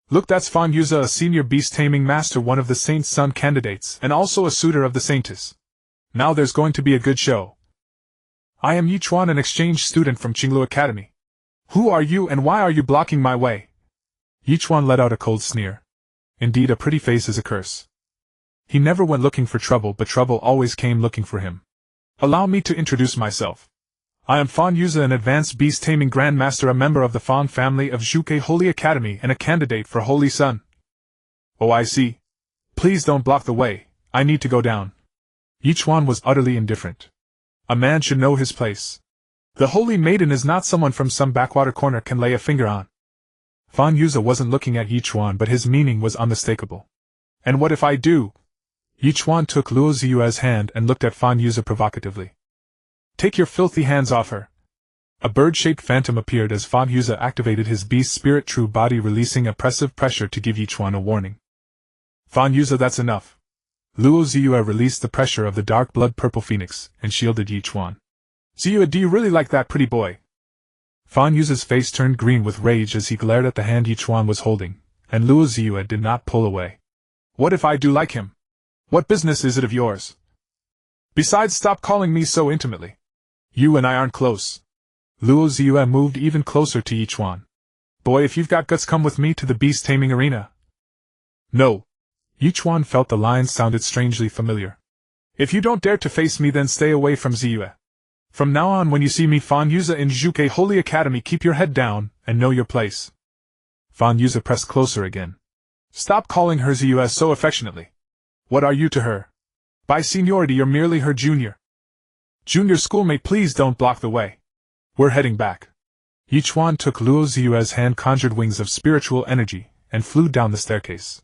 Look, that's Xuanyuan, a senior beast taming master, one of the Saint's son candidates, and also a suitor of the Saintess. Now there's going to be a good show. I am Ye Chuan, an exchange student from Qinglu Academy. Who are you and why are you blocking my way? Ye Chuan let out a cold sneer. Indeed, a pretty face is a curse. He never went looking for trouble, but trouble always came looking for him. Allow me to introduce myself. I am Xuanyuan, an advanced beast taming grandmaster, a member of the Fang family of Zhuge Holy Academy, and a candidate for Holy Sun. Oh, I see. Please don't block the way, I need to go down. Ye Chuan was utterly indifferent. A man should know his place. The Holy Maiden is not someone from some backwater corner can lay a finger on. Xuanyuan wasn't looking at Ye Chuan, but his meaning was unmistakable. And what if I do? Ye Chuan took Luo Ziyue's hand and looked at Xuanyuan provocatively. Take your filthy hands off her. A bird-shaped phantom appeared as Xuanyuan activated his beast spirit true body, releasing oppressive pressure to give Ye Chuan a warning. Xuanyuan, that's enough. Luo Ziyue released the pressure of the dark blood purple phoenix and shielded Ye Chuan. Ziyue, do you really like that, pretty boy? Xuanyuan's face turned green with rage as he glared at the hand Ye Chuan was holding, and Luo Ziyue did not pull away. What if I do like him? What business is it of yours? Besides, stop calling me so intimately. You and I aren't close. Luo Ziyue moved even closer to Ye Chuan. Boy, if you've got guts, come with me to the beast taming arena. No. Ye Chuan felt the lines sounded strangely familiar. If you don't dare to face me, then stay away from Ziyue. From now on, when you see me, Xuanyuan, in Zhuge Holy Academy, keep your head down and know your place. Xuanyuan pressed closer again. Stop calling her Ziyue so affectionately. What are you to her? By seniority, you're merely her junior. Junior schoolmate, please don't block the way. We're heading back. Ye Chuan took Luo Ziyue's hand, conjured wings of spiritual energy, and flew down the staircase.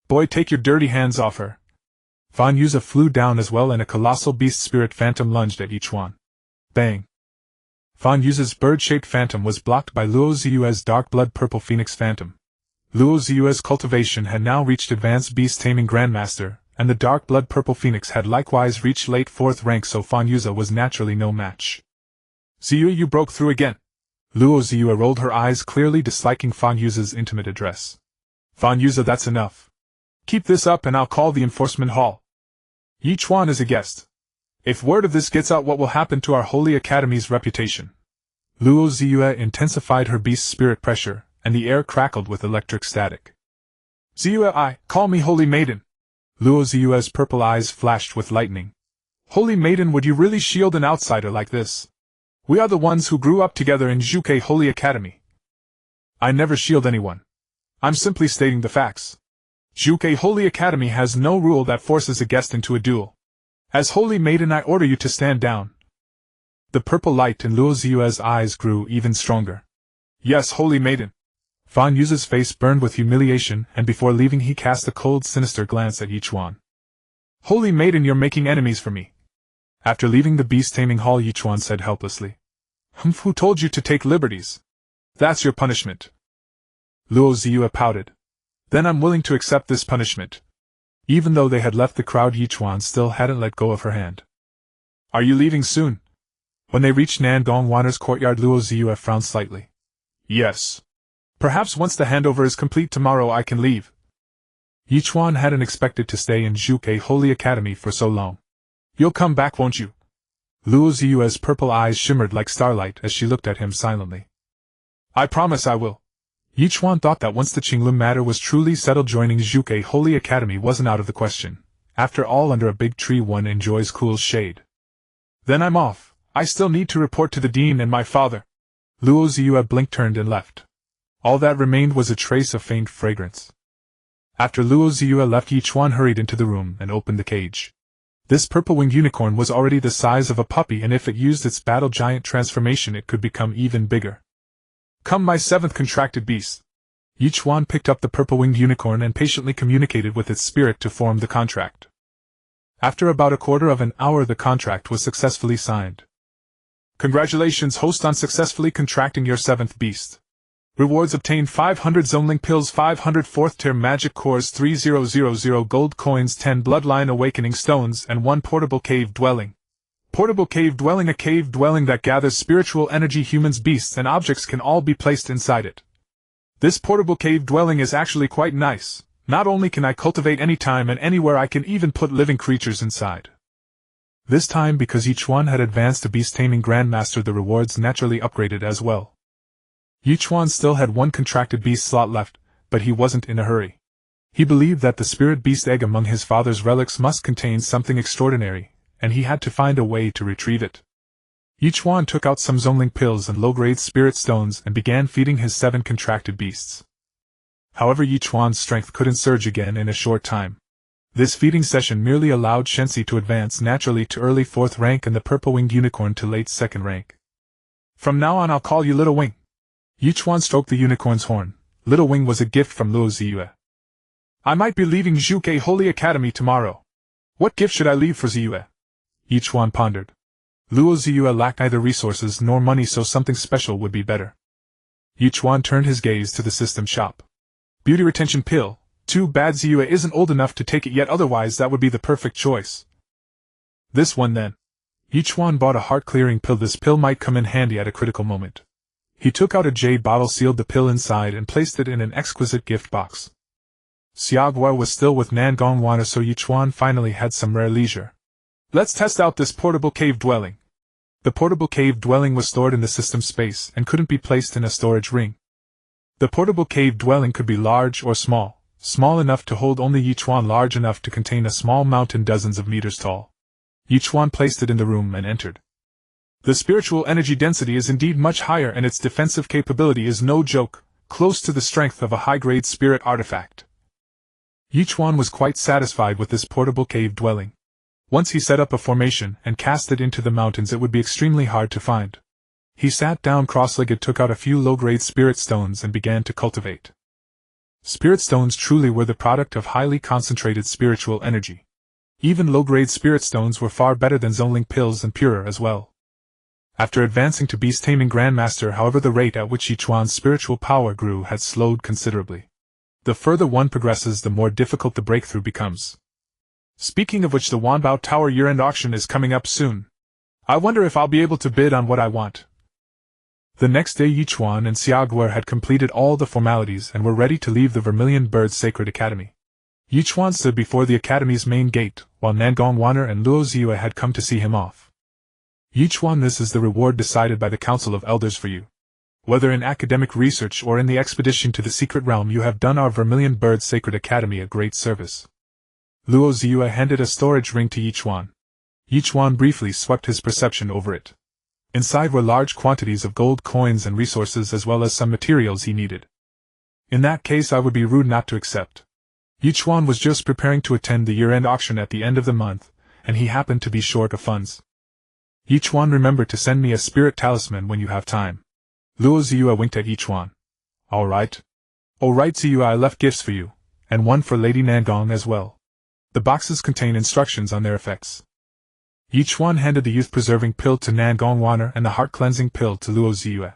Boy, take your dirty hands off her. Xuanyuan flew down as well, and a colossal beast spirit phantom lunged at Ye Chuan. Bang! Xuanyuan's bird-shaped phantom was blocked by Luo Ziyue's dark blood purple phoenix phantom. Luo Ziyue's cultivation had now reached advanced beast taming grandmaster, and the dark blood purple phoenix had likewise reached late 4th rank, so Xuanyuan was naturally no match. Ziyue, you broke through again. Luo Ziyue rolled her eyes, clearly disliking Xuanyuan's intimate address. Xuanyuan, that's enough. Keep this up and I'll call the enforcement hall. Ye Chuan is a guest. If word of this gets out, what will happen to our Holy Academy's reputation? Luo Ziyue intensified her beast spirit pressure, and the air crackled with electric static. Ziyue, call me Holy Maiden. Luo Ziyue's purple eyes flashed with lightning. Holy Maiden, would you really shield an outsider like this? We are the ones who grew up together in Zhuge Holy Academy. I never shield anyone. I'm simply stating the facts. Zhuge Holy Academy has no rule that forces a guest into a duel. As Holy Maiden, I order you to stand down. The purple light in Luo Ziyue's eyes grew even stronger. Yes, Holy Maiden. Xuanyuan's face burned with humiliation, and before leaving he cast a cold, sinister glance at Ye Chuan. Holy Maiden, you're making enemies for me. After leaving the beast taming hall, Ye Chuan said helplessly. Who told you to take liberties? That's your punishment. Luo Ziyue pouted. Then I'm willing to accept this punishment. Even though they had left the crowd, Ye Chuan still hadn't let go of her hand. Are you leaving soon? When they reached Nandongwaner's courtyard, Luo Ziyue frowned slightly. Yes. Perhaps once the handover is complete tomorrow I can leave. Ye Chuan hadn't expected to stay in Zhuge Holy Academy for so long. You'll come back, won't you? Luo Ziyue's purple eyes shimmered like starlight as she looked at him silently. I promise I will. Ye Chuan thought that once the Qinglu matter was truly settled, joining Zhuge Holy Academy wasn't out of the question. After all, under a big tree one enjoys cool shade. Then I'm off. I still need to report to the dean and my father. Luo Ziyue blinked, turned and left. All that remained was a trace of faint fragrance. After Luo Ziyue left, Ye Chuan hurried into the room and opened the cage. This purple-winged unicorn was already the size of a puppy, and if it used its battle giant transformation it could become even bigger. Come, my seventh contracted beast. Ye Chuan picked up the purple-winged unicorn and patiently communicated with its spirit to form the contract. After about a quarter of an hour the contract was successfully signed. Congratulations, host, on successfully contracting your seventh beast. Rewards obtained: 500 Zonling pills, 500 4th tier magic cores, 3000 gold coins, 10 bloodline awakening stones, and 1 portable cave dwelling. Portable cave dwelling: a cave dwelling that gathers spiritual energy. Humans, beasts, and objects can all be placed inside it. This portable cave dwelling is actually quite nice. Not only can I cultivate anytime and anywhere, I can even put living creatures inside. This time, because Ye Chuan had advanced to beast taming grandmaster, the rewards naturally upgraded as well. Ye Chuan still had 1 contracted beast slot left, but he wasn't in a hurry. He believed that the spirit beast egg among his father's relics must contain something extraordinary, and he had to find a way to retrieve it. Ye Chuan took out some Zonling pills and low-grade spirit stones and began feeding his 7 contracted beasts. However, Ye Chuan's strength couldn't surge again in a short time. This feeding session merely allowed Shensi to advance naturally to early 4th rank and the purple-winged unicorn to late 2nd rank. From now on I'll call you Little Wing. Ye Chuan stroked the unicorn's horn. Little Wing was a gift from Luo Ziyue. I might be leaving Zhuge Holy Academy tomorrow. What gift should I leave for Ziyue? Ye Chuan pondered. Luo Ziyue lacked neither resources nor money, so something special would be better. Ye Chuan turned his gaze to the system shop. Beauty retention pill. Too bad Ziyue isn't old enough to take it yet, otherwise that would be the perfect choice. This one then. Ye Chuan bought a heart-clearing pill. This pill might come in handy at a critical moment. He took out a jade bottle, sealed the pill inside, and placed it in an exquisite gift box. Xiaoguo was still with Nangongwana, so Ye Chuan finally had some rare leisure. Let's test out this portable cave dwelling. The portable cave dwelling was stored in the system space and couldn't be placed in a storage ring. The portable cave dwelling could be large or small enough to hold only Ye Chuan, large enough to contain a small mountain dozens of meters tall. Ye Chuan placed it in the room and entered. The spiritual energy density is indeed much higher, and its defensive capability is no joke, close to the strength of a high-grade spirit artifact. Ye Chuan was quite satisfied with this portable cave dwelling. Once he set up a formation and cast it into the mountains, it would be extremely hard to find. He sat down cross-legged, took out a few low-grade spirit stones and began to cultivate. Spirit stones truly were the product of highly concentrated spiritual energy. Even low-grade spirit stones were far better than Zonling pills and purer as well. After advancing to beast taming grandmaster, however, the rate at which Ye Chuan's spiritual power grew had slowed considerably. The further one progresses, the more difficult the breakthrough becomes. Speaking of which, the Wanbao Tower year-end auction is coming up soon. I wonder if I'll be able to bid on what I want. The next day, Ye Chuan and Xiaoguo had completed all the formalities and were ready to leave the Vermilion Bird Sacred Academy. Ye Chuan stood before the academy's main gate, while Nangongwana and Luo Ziyue had come to see him off. Ye Chuan, this is the reward decided by the Council of Elders for you. Whether in academic research or in the expedition to the secret realm, you have done our Vermilion Bird Sacred Academy a great service. Luo Ziyue handed a storage ring to Ye Chuan. Ye Chuan briefly swept his perception over it. Inside were large quantities of gold coins and resources, as well as some materials he needed. In that case, I would be rude not to accept. Ye Chuan was just preparing to attend the year-end auction at the end of the month, and he happened to be short of funds. Ye Chuan, remember to send me a spirit talisman when you have time. Luo Ziyue winked at Ye Chuan. All right, Ziyue, I left gifts for you, and one for Lady Nangong as well. The boxes contain instructions on their effects. Ye Chuan handed the youth-preserving pill to Nangongwana and the heart-cleansing pill to Luo Ziyue.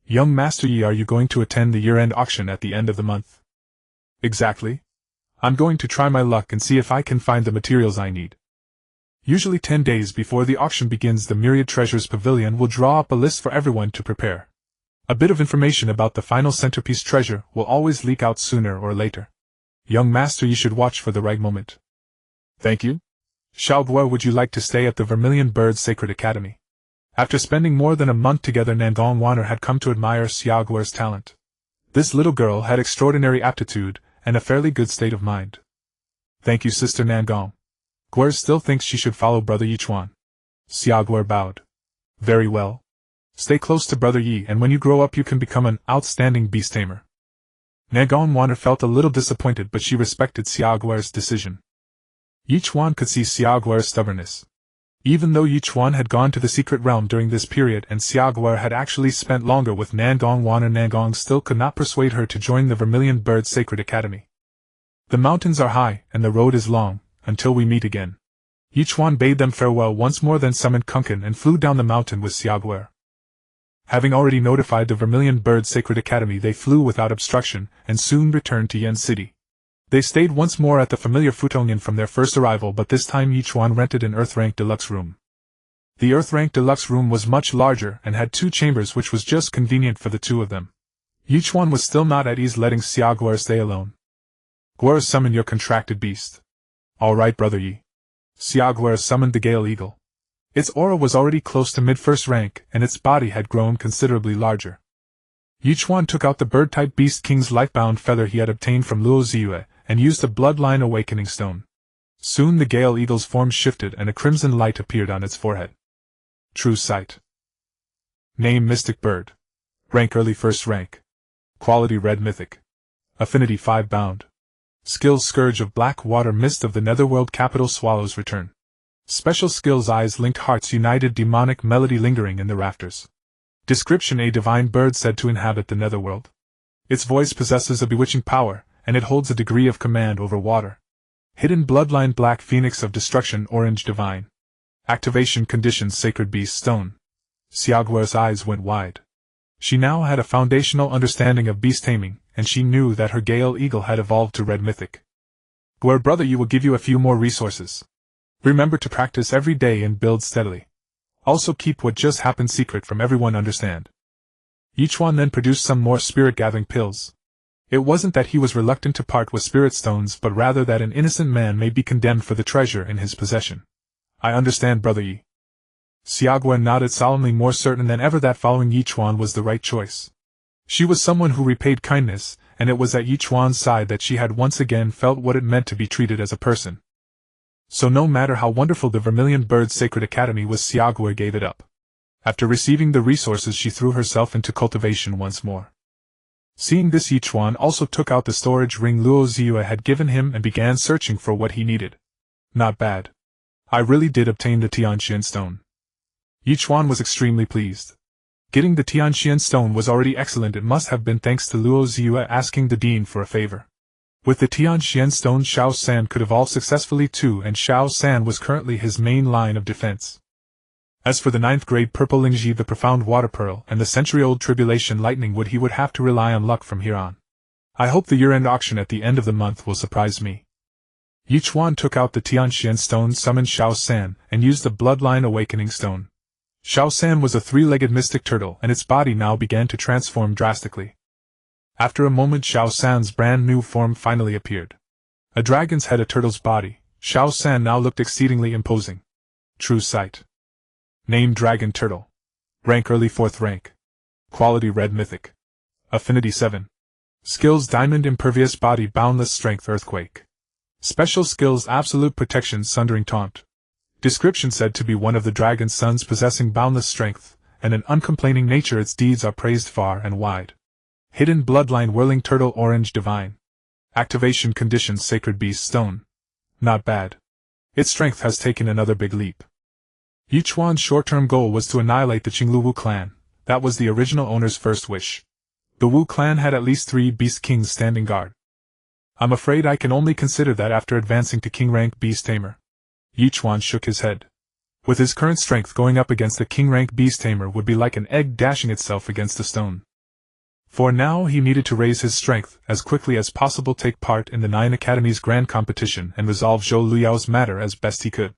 Young Master Yi, are you going to attend the year-end auction at the end of the month? Exactly. I'm going to try my luck and see if I can find the materials I need. Usually 10 days before the auction begins, the Myriad Treasures Pavilion will draw up a list for everyone to prepare. A bit of information about the final centerpiece treasure will always leak out sooner or later. Young Master, you should watch for the right moment. Thank you. Xiaoguo, would you like to stay at the Vermilion Bird Sacred Academy? After spending more than a month together, Nangongwana had come to admire Xiaoguo's talent. This little girl had extraordinary aptitude and a fairly good state of mind. Thank you, Sister Nangong. Guer still thinks she should follow Brother Ye Chuan. Xiaoguo bowed. Very well. Stay close to Brother Yi, and when you grow up you can become an outstanding beast tamer. Xuanyuan felt a little disappointed, but she respected Xiaoguer's decision. Ye Chuan could see Xiaoguer's stubbornness. Even though Ye Chuan had gone to the secret realm during this period and Xiaoguer had actually spent longer with Xuanyuan, and Xuanyuan still could not persuade her to join the Vermilion Bird Sacred Academy. The mountains are high, and the road is long, until we meet again. Ye Chuan bade them farewell once more, then summoned Kunkin and flew down the mountain with Xiaoguer. Having already notified the Vermilion Bird Sacred Academy, they flew without obstruction, and soon returned to Yen City. They stayed once more at the familiar Futongyan from their first arrival, but this time Ye Chuan rented an Earth-rank deluxe room. The Earth-rank deluxe room was much larger and had 2 chambers, which was just convenient for the 2 of them. Ye Chuan was still not at ease letting Xiaoguer stay alone. Guer, summon your contracted beast. All right, Brother Yi. Xiaoguer summoned the Gale Eagle. Its aura was already close to mid-first rank, and its body had grown considerably larger. Ye Chuan took out the bird-type Beast King's life-bound feather he had obtained from Luo Ziyue, and used the Bloodline Awakening Stone. Soon the Gale Eagle's form shifted and a crimson light appeared on its forehead. True sight. Name Mystic Bird. Rank Early First Rank. Quality Red Mythic. Affinity 5 Bound. Skills Scourge of Black Water, Mist of the Netherworld, Capital Swallow's Return. Special skills: Eyes Linked, Hearts United, Demonic Melody lingering in the rafters. Description: A divine bird said to inhabit the Netherworld. Its voice possesses a bewitching power, and it holds a degree of command over water. Hidden Bloodline, Black Phoenix of Destruction, Orange Divine. Activation conditions: Sacred Beast Stone. Xiaoguer's eyes went wide. She now had a foundational understanding of beast taming, and she knew that her Gale Eagle had evolved to Red Mythic. Guer, Brother Yi will give you a few more resources. Remember to practice every day and build steadily. Also keep what just happened secret from everyone, understand? Ye Chuan then produced some more spirit-gathering pills. It wasn't that he was reluctant to part with spirit stones, but rather that an innocent man may be condemned for the treasure in his possession. I understand, Brother Yi. Xiaoguer nodded solemnly, more certain than ever that following Ye Chuan was the right choice. She was someone who repaid kindness, and it was at Ye Chuan's side that she had once again felt what it meant to be treated as a person. So no matter how wonderful the Vermilion Bird Sacred Academy was, Xiaoguer gave it up. After receiving the resources, she threw herself into cultivation once more. Seeing this, Ye Chuan also took out the storage ring Luo Ziyue had given him and began searching for what he needed. Not bad. I really did obtain the Tianxian stone. Ye Chuan was extremely pleased. Getting the Tianxian stone was already excellent. It must have been thanks to Luo Ziyue asking the dean for a favor. With the Tianxian stone, Xiao San could evolve successfully too, and Xiao San was currently his main line of defense. As for the 9th grade Purple Lingji, the Profound Water Pearl, and the century-old Tribulation Lightning Wood, he would have to rely on luck from here on. I hope the year-end auction at the end of the month will surprise me. Ye Chuan took out the Tianxian stone, summoned Xiao San, and used the Bloodline Awakening Stone. Xiao San was a 3-legged mystic turtle, and its body now began to transform drastically. After a moment, Xiao San's brand new form finally appeared. A dragon's head, a turtle's body, Xiao San now looked exceedingly imposing. True sight. Name Dragon Turtle. Rank Early 4th Rank. Quality Red Mythic. Affinity 7. Skills: Diamond Impervious, Body Boundless, Strength Earthquake. Special skills: Absolute Protection, Sundering Taunt. Description: said to be one of the dragon's sons, possessing boundless strength, and an uncomplaining nature. Its deeds are praised far and wide. Hidden Bloodline, Whirling Turtle, Orange Divine. Activation conditions: Sacred Beast Stone. Not bad. Its strength has taken another big leap. Ye Chuan's short-term goal was to annihilate the Qinglu Wu clan. That was the original owner's first wish. The Wu clan had at least 3 Beast Kings standing guard. I'm afraid I can only consider that after advancing to King rank Beast Tamer. Ye Chuan shook his head. With his current strength, going up against the King rank Beast Tamer would be like an egg dashing itself against a stone. For now he needed to raise his strength as quickly as possible, take part in the 9 Academies grand competition, and resolve Zhou Luyao's matter as best he could.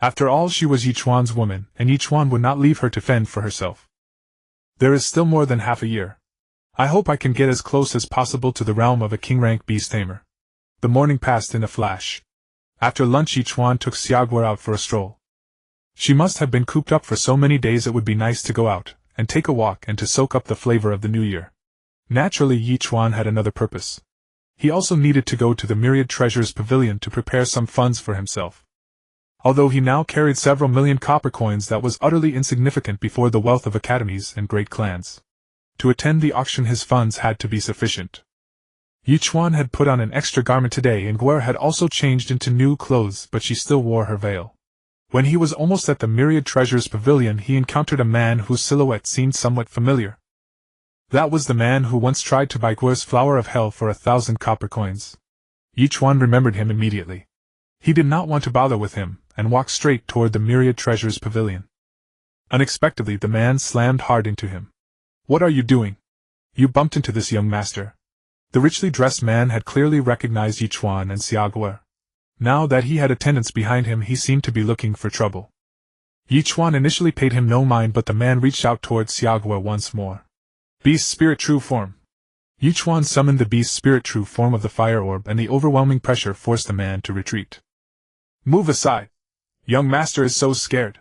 After all, she was Ye Chuan's woman, and Ye Chuan would not leave her to fend for herself. There is still more than half a year. I hope I can get as close as possible to the realm of a King rank Beast Tamer. The morning passed in a flash. After lunch, Ye Chuan took Xiaoguer out for a stroll. She must have been cooped up for so many days. It would be nice to go out and take a walk and to soak up the flavor of the new year. Naturally, Ye Chuan had another purpose. He also needed to go to the Myriad Treasures Pavilion to prepare some funds for himself. Although he now carried several million copper coins, that was utterly insignificant before the wealth of academies and great clans. To attend the auction his funds had to be sufficient. Ye Chuan had put on an extra garment today, and Guer had also changed into new clothes, but she still wore her veil. When he was almost at the Myriad Treasures Pavilion, he encountered a man whose silhouette seemed somewhat familiar. That was the man who once tried to buy Guer's Flower of Hell for 1,000 copper coins. Ye Chuan remembered him immediately. He did not want to bother with him, and walked straight toward the Myriad Treasures Pavilion. Unexpectedly, the man slammed hard into him. "What are you doing? You bumped into this young master." The richly dressed man had clearly recognized Ye Chuan and Xia Guer. Now that he had attendants behind him, he seemed to be looking for trouble. Ye Chuan initially paid him no mind, but the man reached out towards Xia Guer once more. "Beast Spirit True Form." Ye Chuan summoned the Beast Spirit True Form of the Fire Orb, and the overwhelming pressure forced the man to retreat. "Move aside. Young master is so scared.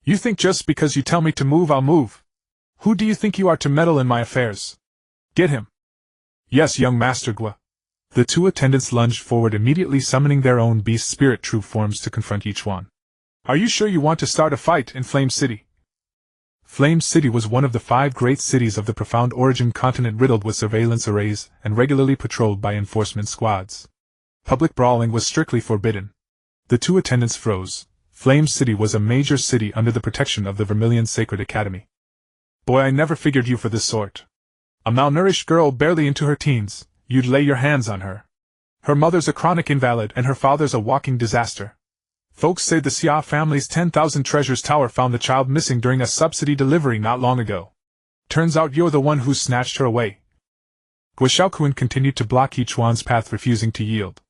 You think just because you tell me to move, I'll move? Who do you think you are to meddle in my affairs? Get him." "Yes, young master Gua." The two attendants lunged forward, immediately summoning their own Beast Spirit True Forms to confront Ye Chuan. "Are you sure you want to start a fight in Flame City?" Flame City was one of the 5 great cities of the profound origin continent, riddled with surveillance arrays and regularly patrolled by enforcement squads. Public brawling was strictly forbidden. The two attendants froze. Flame City was a major city under the protection of the Vermilion Sacred Academy. "Boy, I never figured you for this sort. A malnourished girl barely into her teens, you'd lay your hands on her. Her mother's a chronic invalid and her father's a walking disaster. Folks say the Xia family's 10,000 treasures tower found the child missing during a subsidy delivery not long ago. Turns out you're the one who snatched her away." Xuanyuan continued to block Ye Chuan's path, refusing to yield.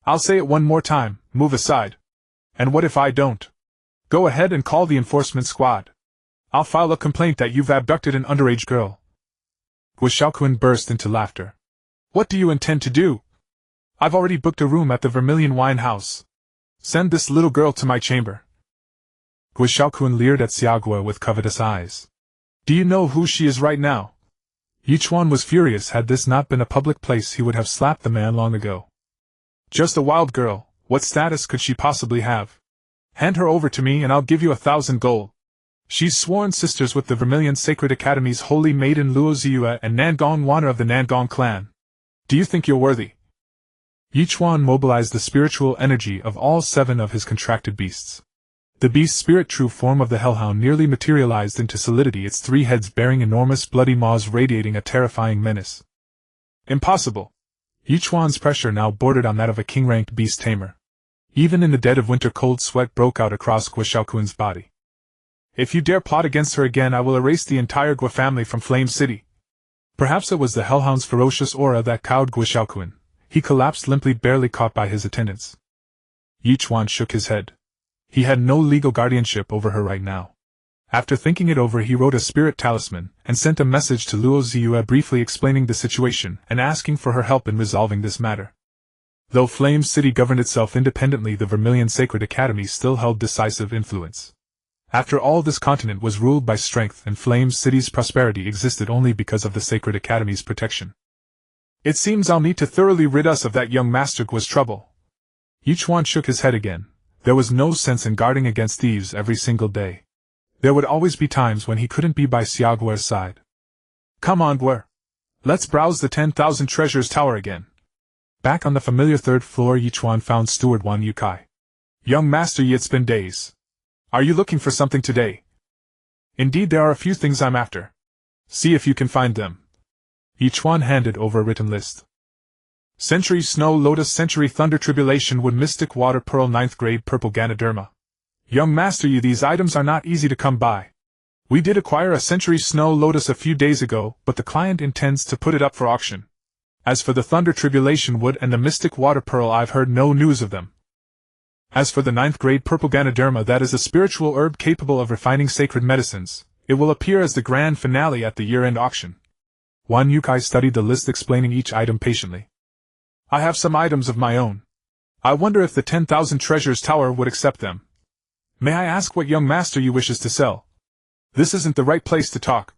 "I'll say it one more time, move aside. And what if I don't? Go ahead and call the enforcement squad. I'll file a complaint that you've abducted an underage girl." Xuanyuan burst into laughter. "What do you intend to do? I've already booked a room at the Vermilion Wine House. Send this little girl to my chamber." Xuanyuan leered at Xia Guer with covetous eyes. "Do you know who she is right now?" Ye Chuan was furious. Had this not been a public place, he would have slapped the man long ago. "Just a wild girl. What status could she possibly have? Hand her over to me and I'll give you 1,000 gold. She's sworn sisters with the Vermilion Sacred Academy's holy maiden Luo Ziyue and Nangong Wana of the Nangong clan. Do you think you're worthy?" Ye Chuan mobilized the spiritual energy of all 7 of his contracted beasts. The Beast Spirit True Form of the Hellhound nearly materialized into solidity, its 3 heads bearing enormous bloody maws radiating a terrifying menace. "Impossible!" Ye Chuan's pressure now bordered on that of a king-ranked Beast Tamer. Even in the dead of winter, cold sweat broke out across Xuanyuan's body. "If you dare plot against her again, I will erase the entire Gua family from Flame City." Perhaps it was the Hellhound's ferocious aura that cowed Xuanyuan. He collapsed limply, barely caught by his attendants. Ye Chuan shook his head. He had no legal guardianship over her right now. After thinking it over, he wrote a spirit talisman and sent a message to Luo Ziyue briefly explaining the situation and asking for her help in resolving this matter. Though Flame City governed itself independently, the Vermilion Sacred Academy still held decisive influence. After all, this continent was ruled by strength, and Flame City's prosperity existed only because of the Sacred Academy's protection. "It seems I'll need to thoroughly rid us of that young master Gua's trouble." Ye Chuan shook his head again. There was no sense in guarding against thieves every single day. There would always be times when he couldn't be by Xia Guer's side. "Come on, Guer. Let's browse the 10,000 treasures tower again." Back on the familiar 3rd floor, Ye Chuan found Steward Wan Yukai. "Young Master Yi, it's been days. Are you looking for something today?" "Indeed, there are a few things I'm after. See if you can find them." Ye Chuan handed over a written list. Century Snow Lotus, Century Thunder Tribulation Wood, Mystic Water Pearl, 9th grade Purple Ganoderma. "Young Master Yi, these items are not easy to come by. We did acquire a Century Snow Lotus a few days ago, but the client intends to put it up for auction. As for the Thunder Tribulation Wood and the Mystic Water Pearl, I've heard no news of them. As for the 9th grade Purple Ganoderma, that is a spiritual herb capable of refining sacred medicines. It will appear as the grand finale at the year-end auction." Wan Yukai studied the list, explaining each item patiently. "I have some items of my own. I wonder if the 10,000 treasures tower would accept them. May I ask what young master you wishes to sell? This isn't the right place to talk."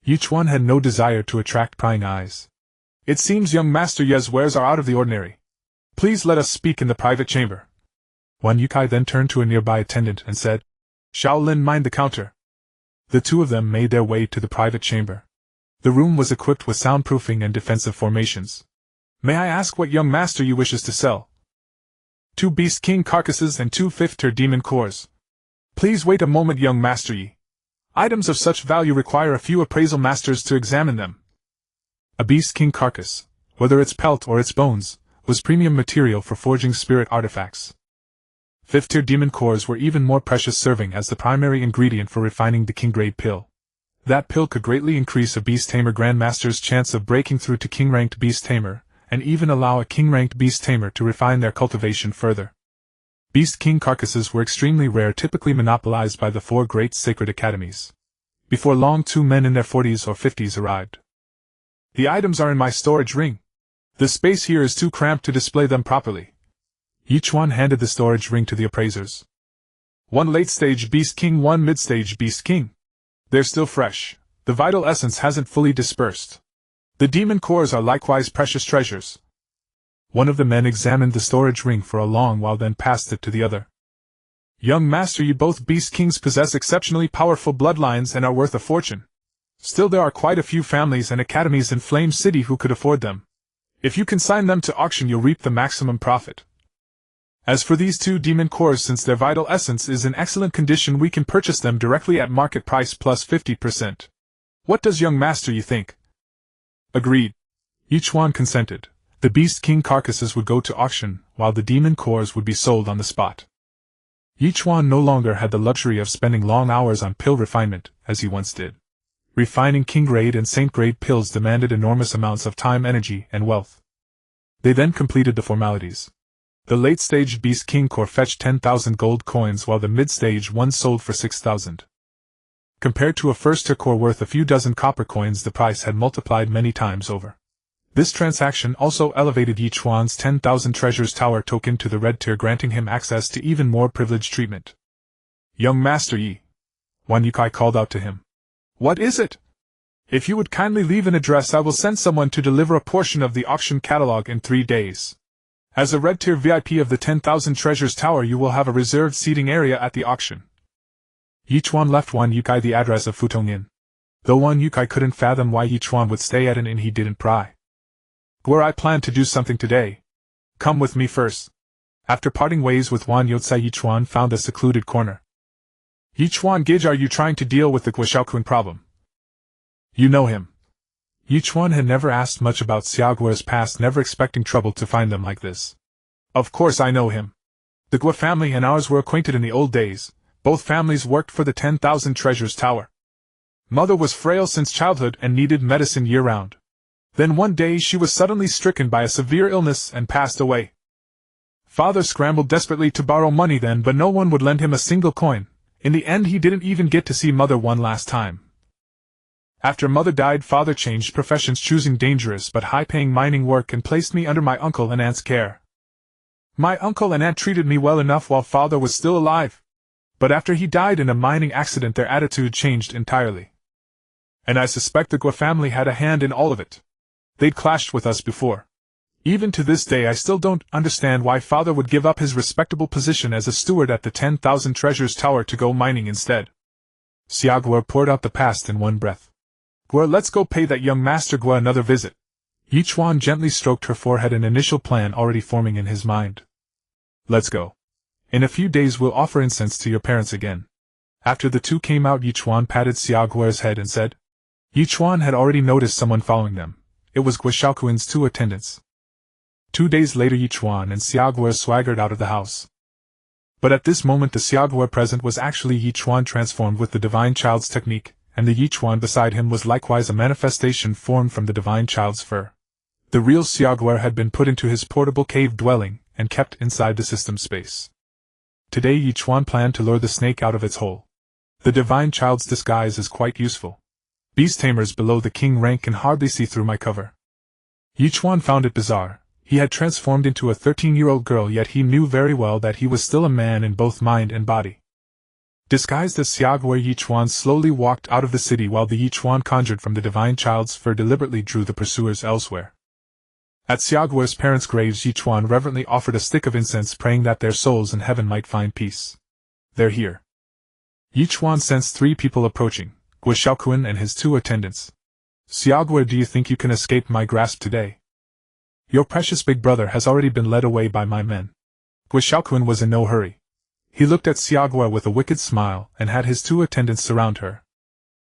Ye Chuan had no desire to attract prying eyes. "It seems young Master Ye's wares are out of the ordinary. Please let us speak in the private chamber." Wan Yukai then turned to a nearby attendant and said, "Shaolin, mind the counter." The two of them made their way to the private chamber. The room was equipped with soundproofing and defensive formations. "May I ask what young master you wishes to sell?" "2 Beast King carcasses and 2 5th-tier demon cores." "Please wait a moment, young master Yi. Items of such value require a few appraisal masters to examine them." A Beast King carcass, whether its pelt or its bones, was premium material for forging spirit artifacts. 5th-tier demon cores were even more precious, serving as the primary ingredient for refining the king-grade pill. That pill could greatly increase a Beast Tamer Grandmaster's chance of breaking through to king-ranked Beast Tamer, and even allow a king-ranked Beast Tamer to refine their cultivation further. Beast King carcasses were extremely rare, typically monopolized by the 4 great sacred academies. Before long, 2 men in their 40s or 50s arrived. "The items are in my storage ring. The space here is too cramped to display them properly." Ye Chuan handed the storage ring to the appraisers. "1 late-stage Beast King, 1 mid-stage Beast King. They're still fresh. The vital essence hasn't fully dispersed. The demon cores are likewise precious treasures." One of the men examined the storage ring for a long while, then passed it to the other. "Young master, you both Beast Kings possess exceptionally powerful bloodlines and are worth a fortune. Still, there are quite a few families and academies in Flame City who could afford them. If you consign them to auction, you'll reap the maximum profit. As for these 2 demon cores, since their vital essence is in excellent condition, we can purchase them directly at market price plus 50%. What does young master you think?" "Agreed." Ye Chuan consented. The Beast King carcasses would go to auction, while the demon cores would be sold on the spot. Ye Chuan no longer had the luxury of spending long hours on pill refinement, as he once did. Refining king-grade and saint-grade pills demanded enormous amounts of time, energy, and wealth. They then completed the formalities. The late-stage Beast King core fetched 10,000 gold coins, while the mid-stage one sold for 6,000. Compared to a first-tier core worth a few dozen copper coins, the price had multiplied many times over. This transaction also elevated Ye Chuan's 10,000 treasures tower token to the red tier, granting him access to even more privileged treatment. "Young Master Yi," Wan Yukai called out to him. "What is it? If you would kindly leave an address, I will send someone to deliver a portion of the auction catalog in 3 days. As a red tier VIP of the 10,000 treasures tower, you will have a reserved seating area at the auction." Ye Chuan left Wan Yukai the address of Futong Inn. Though Wan Yukai couldn't fathom why Ye Chuan would stay at an inn, he didn't pry. "Where I plan to do something today. Come with me first." After parting ways with Wan Youtsai, Ye Chuan found a secluded corner. "Ye Chuan Gage, are you trying to deal with the Xuanyuan problem?" "You know him." Ye Chuan had never asked much about Xiaoguo's past, never expecting trouble to find them like this. "Of course I know him. The Guo family and ours were acquainted in the old days. Both families worked for the 10,000 treasures tower. Mother was frail since childhood and needed medicine year-round. Then one day she was suddenly stricken by a severe illness and passed away. Father scrambled desperately to borrow money then, but no one would lend him a single coin. In the end, he didn't even get to see Mother one last time. After Mother died, Father changed professions, choosing dangerous but high-paying mining work, and placed me under my uncle and aunt's care. My uncle and aunt treated me well enough while Father was still alive. But after he died in a mining accident, their attitude changed entirely. And I suspect the Guo family had a hand in all of it. They'd clashed with us before. Even to this day I still don't understand why Father would give up his respectable position as a steward at the 10,000 treasures tower to go mining instead." Xiaoguo poured out the past in one breath. "Guo, let's go pay that young Master Guo another visit." Ye Chuan gently stroked her forehead, an initial plan already forming in his mind. "Let's go. In a few days we'll offer incense to your parents again." After the two came out, Ye Chuan patted Xiaoguo's head and said. Ye Chuan had already noticed someone following them. It was Guo Shaoquan's 2 attendants. 2 days later, Ye Chuan and Xiaoguo swaggered out of the house. But at this moment the Xiaoguo present was actually Ye Chuan transformed with the Divine Child's technique, and the Ye Chuan beside him was likewise a manifestation formed from the Divine Child's fur. The real Xiaoguo had been put into his portable cave dwelling, and kept inside the system space. Today Ye Chuan planned to lure the snake out of its hole. The Divine Child's disguise is quite useful. Beast Tamers below the king rank can hardly see through my cover. Ye Chuan found it bizarre. He had transformed into a 13-year-old girl, yet he knew very well that he was still a man in both mind and body. Disguised as Xiaoguo, Ye Chuan slowly walked out of the city while the Ye Chuan conjured from the Divine Child's fur deliberately drew the pursuers elsewhere. At Xiaoguo's parents' graves, Ye Chuan reverently offered a stick of incense, praying that their souls in heaven might find peace. They're here. Ye Chuan sensed 3 people approaching, Xuanyuan and his 2 attendants. Xiaoguo, do you think you can escape my grasp today? Your precious big brother has already been led away by my men. Xuanyuan was in no hurry. He looked at Xiaoguo with a wicked smile and had his 2 attendants surround her.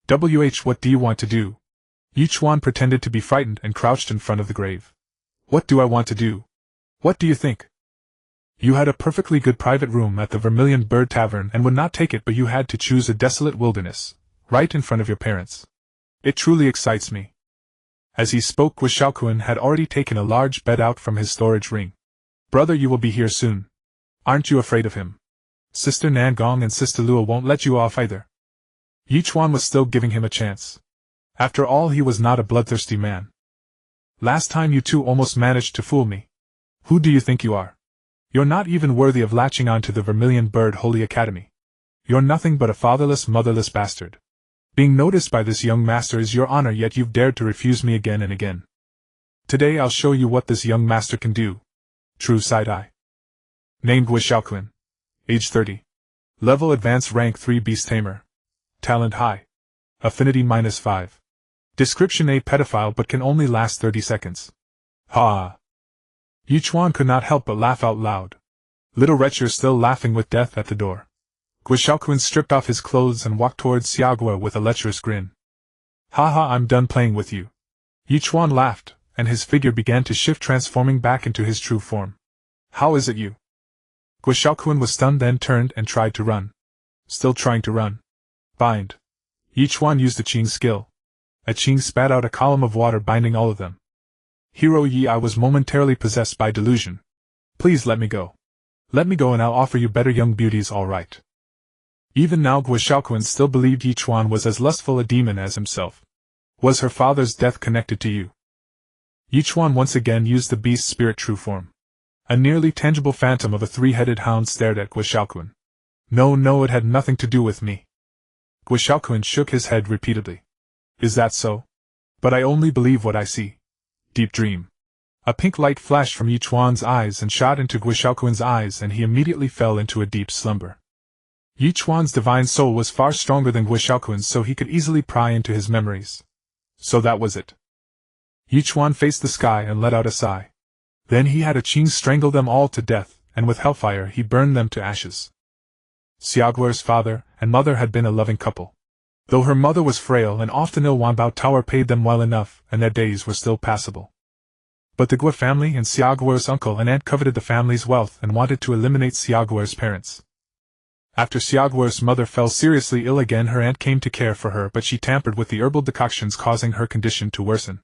What do you want to do? Ye Chuan pretended to be frightened and crouched in front of the grave. What do I want to do? What do you think? You had a perfectly good private room at the Vermilion Bird Tavern and would not take it, but you had to choose a desolate wilderness, right in front of your parents. It truly excites me. As he spoke, Xuanyuan had already taken a large bed out from his storage ring. Brother, you will be here soon. Aren't you afraid of him? Sister Nangong and Sister Lua won't let you off either. Ye Chuan was still giving him a chance. After all, he was not a bloodthirsty man. Last time you 2 almost managed to fool me. Who do you think you are? You're not even worthy of latching on to the Vermilion Bird Holy Academy. You're nothing but a fatherless, motherless bastard. Being noticed by this young master is your honor, yet you've dared to refuse me again and again. Today I'll show you what this young master can do. True side-eye. Named Xuanyuan. Age 30. Level advanced, rank 3, Beast Tamer. Talent high. Affinity -5. Description: a pedophile, but can only last 30 seconds. Ha! Ye Chuan could not help but laugh out loud. Little wretch, you're still laughing with death at the door. Xuanyuan stripped off his clothes and walked towards Xiaoguo with a lecherous grin. Ha ha, I'm done playing with you. Ye Chuan laughed, and his figure began to shift, transforming back into his true form. How is it you? Xuanyuan was stunned, then turned and tried to run. Still trying to run. Bind. Ye Chuan used a Qing skill. A Qing spat out a column of water, binding all of them. Hero Yi, I was momentarily possessed by delusion. Please let me go. Let me go and I'll offer you better young beauties, all right. Even now Xuanyuan still believed Ye Chuan was as lustful a demon as himself. Was her father's death connected to you? Ye Chuan once again used the beast spirit true form. A nearly tangible phantom of a 3-headed hound stared at Xuanyuan. No, it had nothing to do with me. Xuanyuan shook his head repeatedly. Is that so? But I only believe what I see. Deep dream. A pink light flashed from Ye Chuan's eyes and shot into Xuanyuan's eyes, and he immediately fell into a deep slumber. Ye Chuan's divine soul was far stronger than Xuanyuan's, so he could easily pry into his memories. So that was it. Ye Chuan faced the sky and let out a sigh. Then he had a Qing strangle them all to death, and with hellfire he burned them to ashes. Xiaoguo's father and mother had been a loving couple. Though her mother was frail and often ill, Wanbao Tower paid them well enough, and their days were still passable. But the Guo family and Xiaoguo's uncle and aunt coveted the family's wealth and wanted to eliminate Xiaoguo's parents. After Xiaoguo's mother fell seriously ill again, her aunt came to care for her, but she tampered with the herbal decoctions, causing her condition to worsen.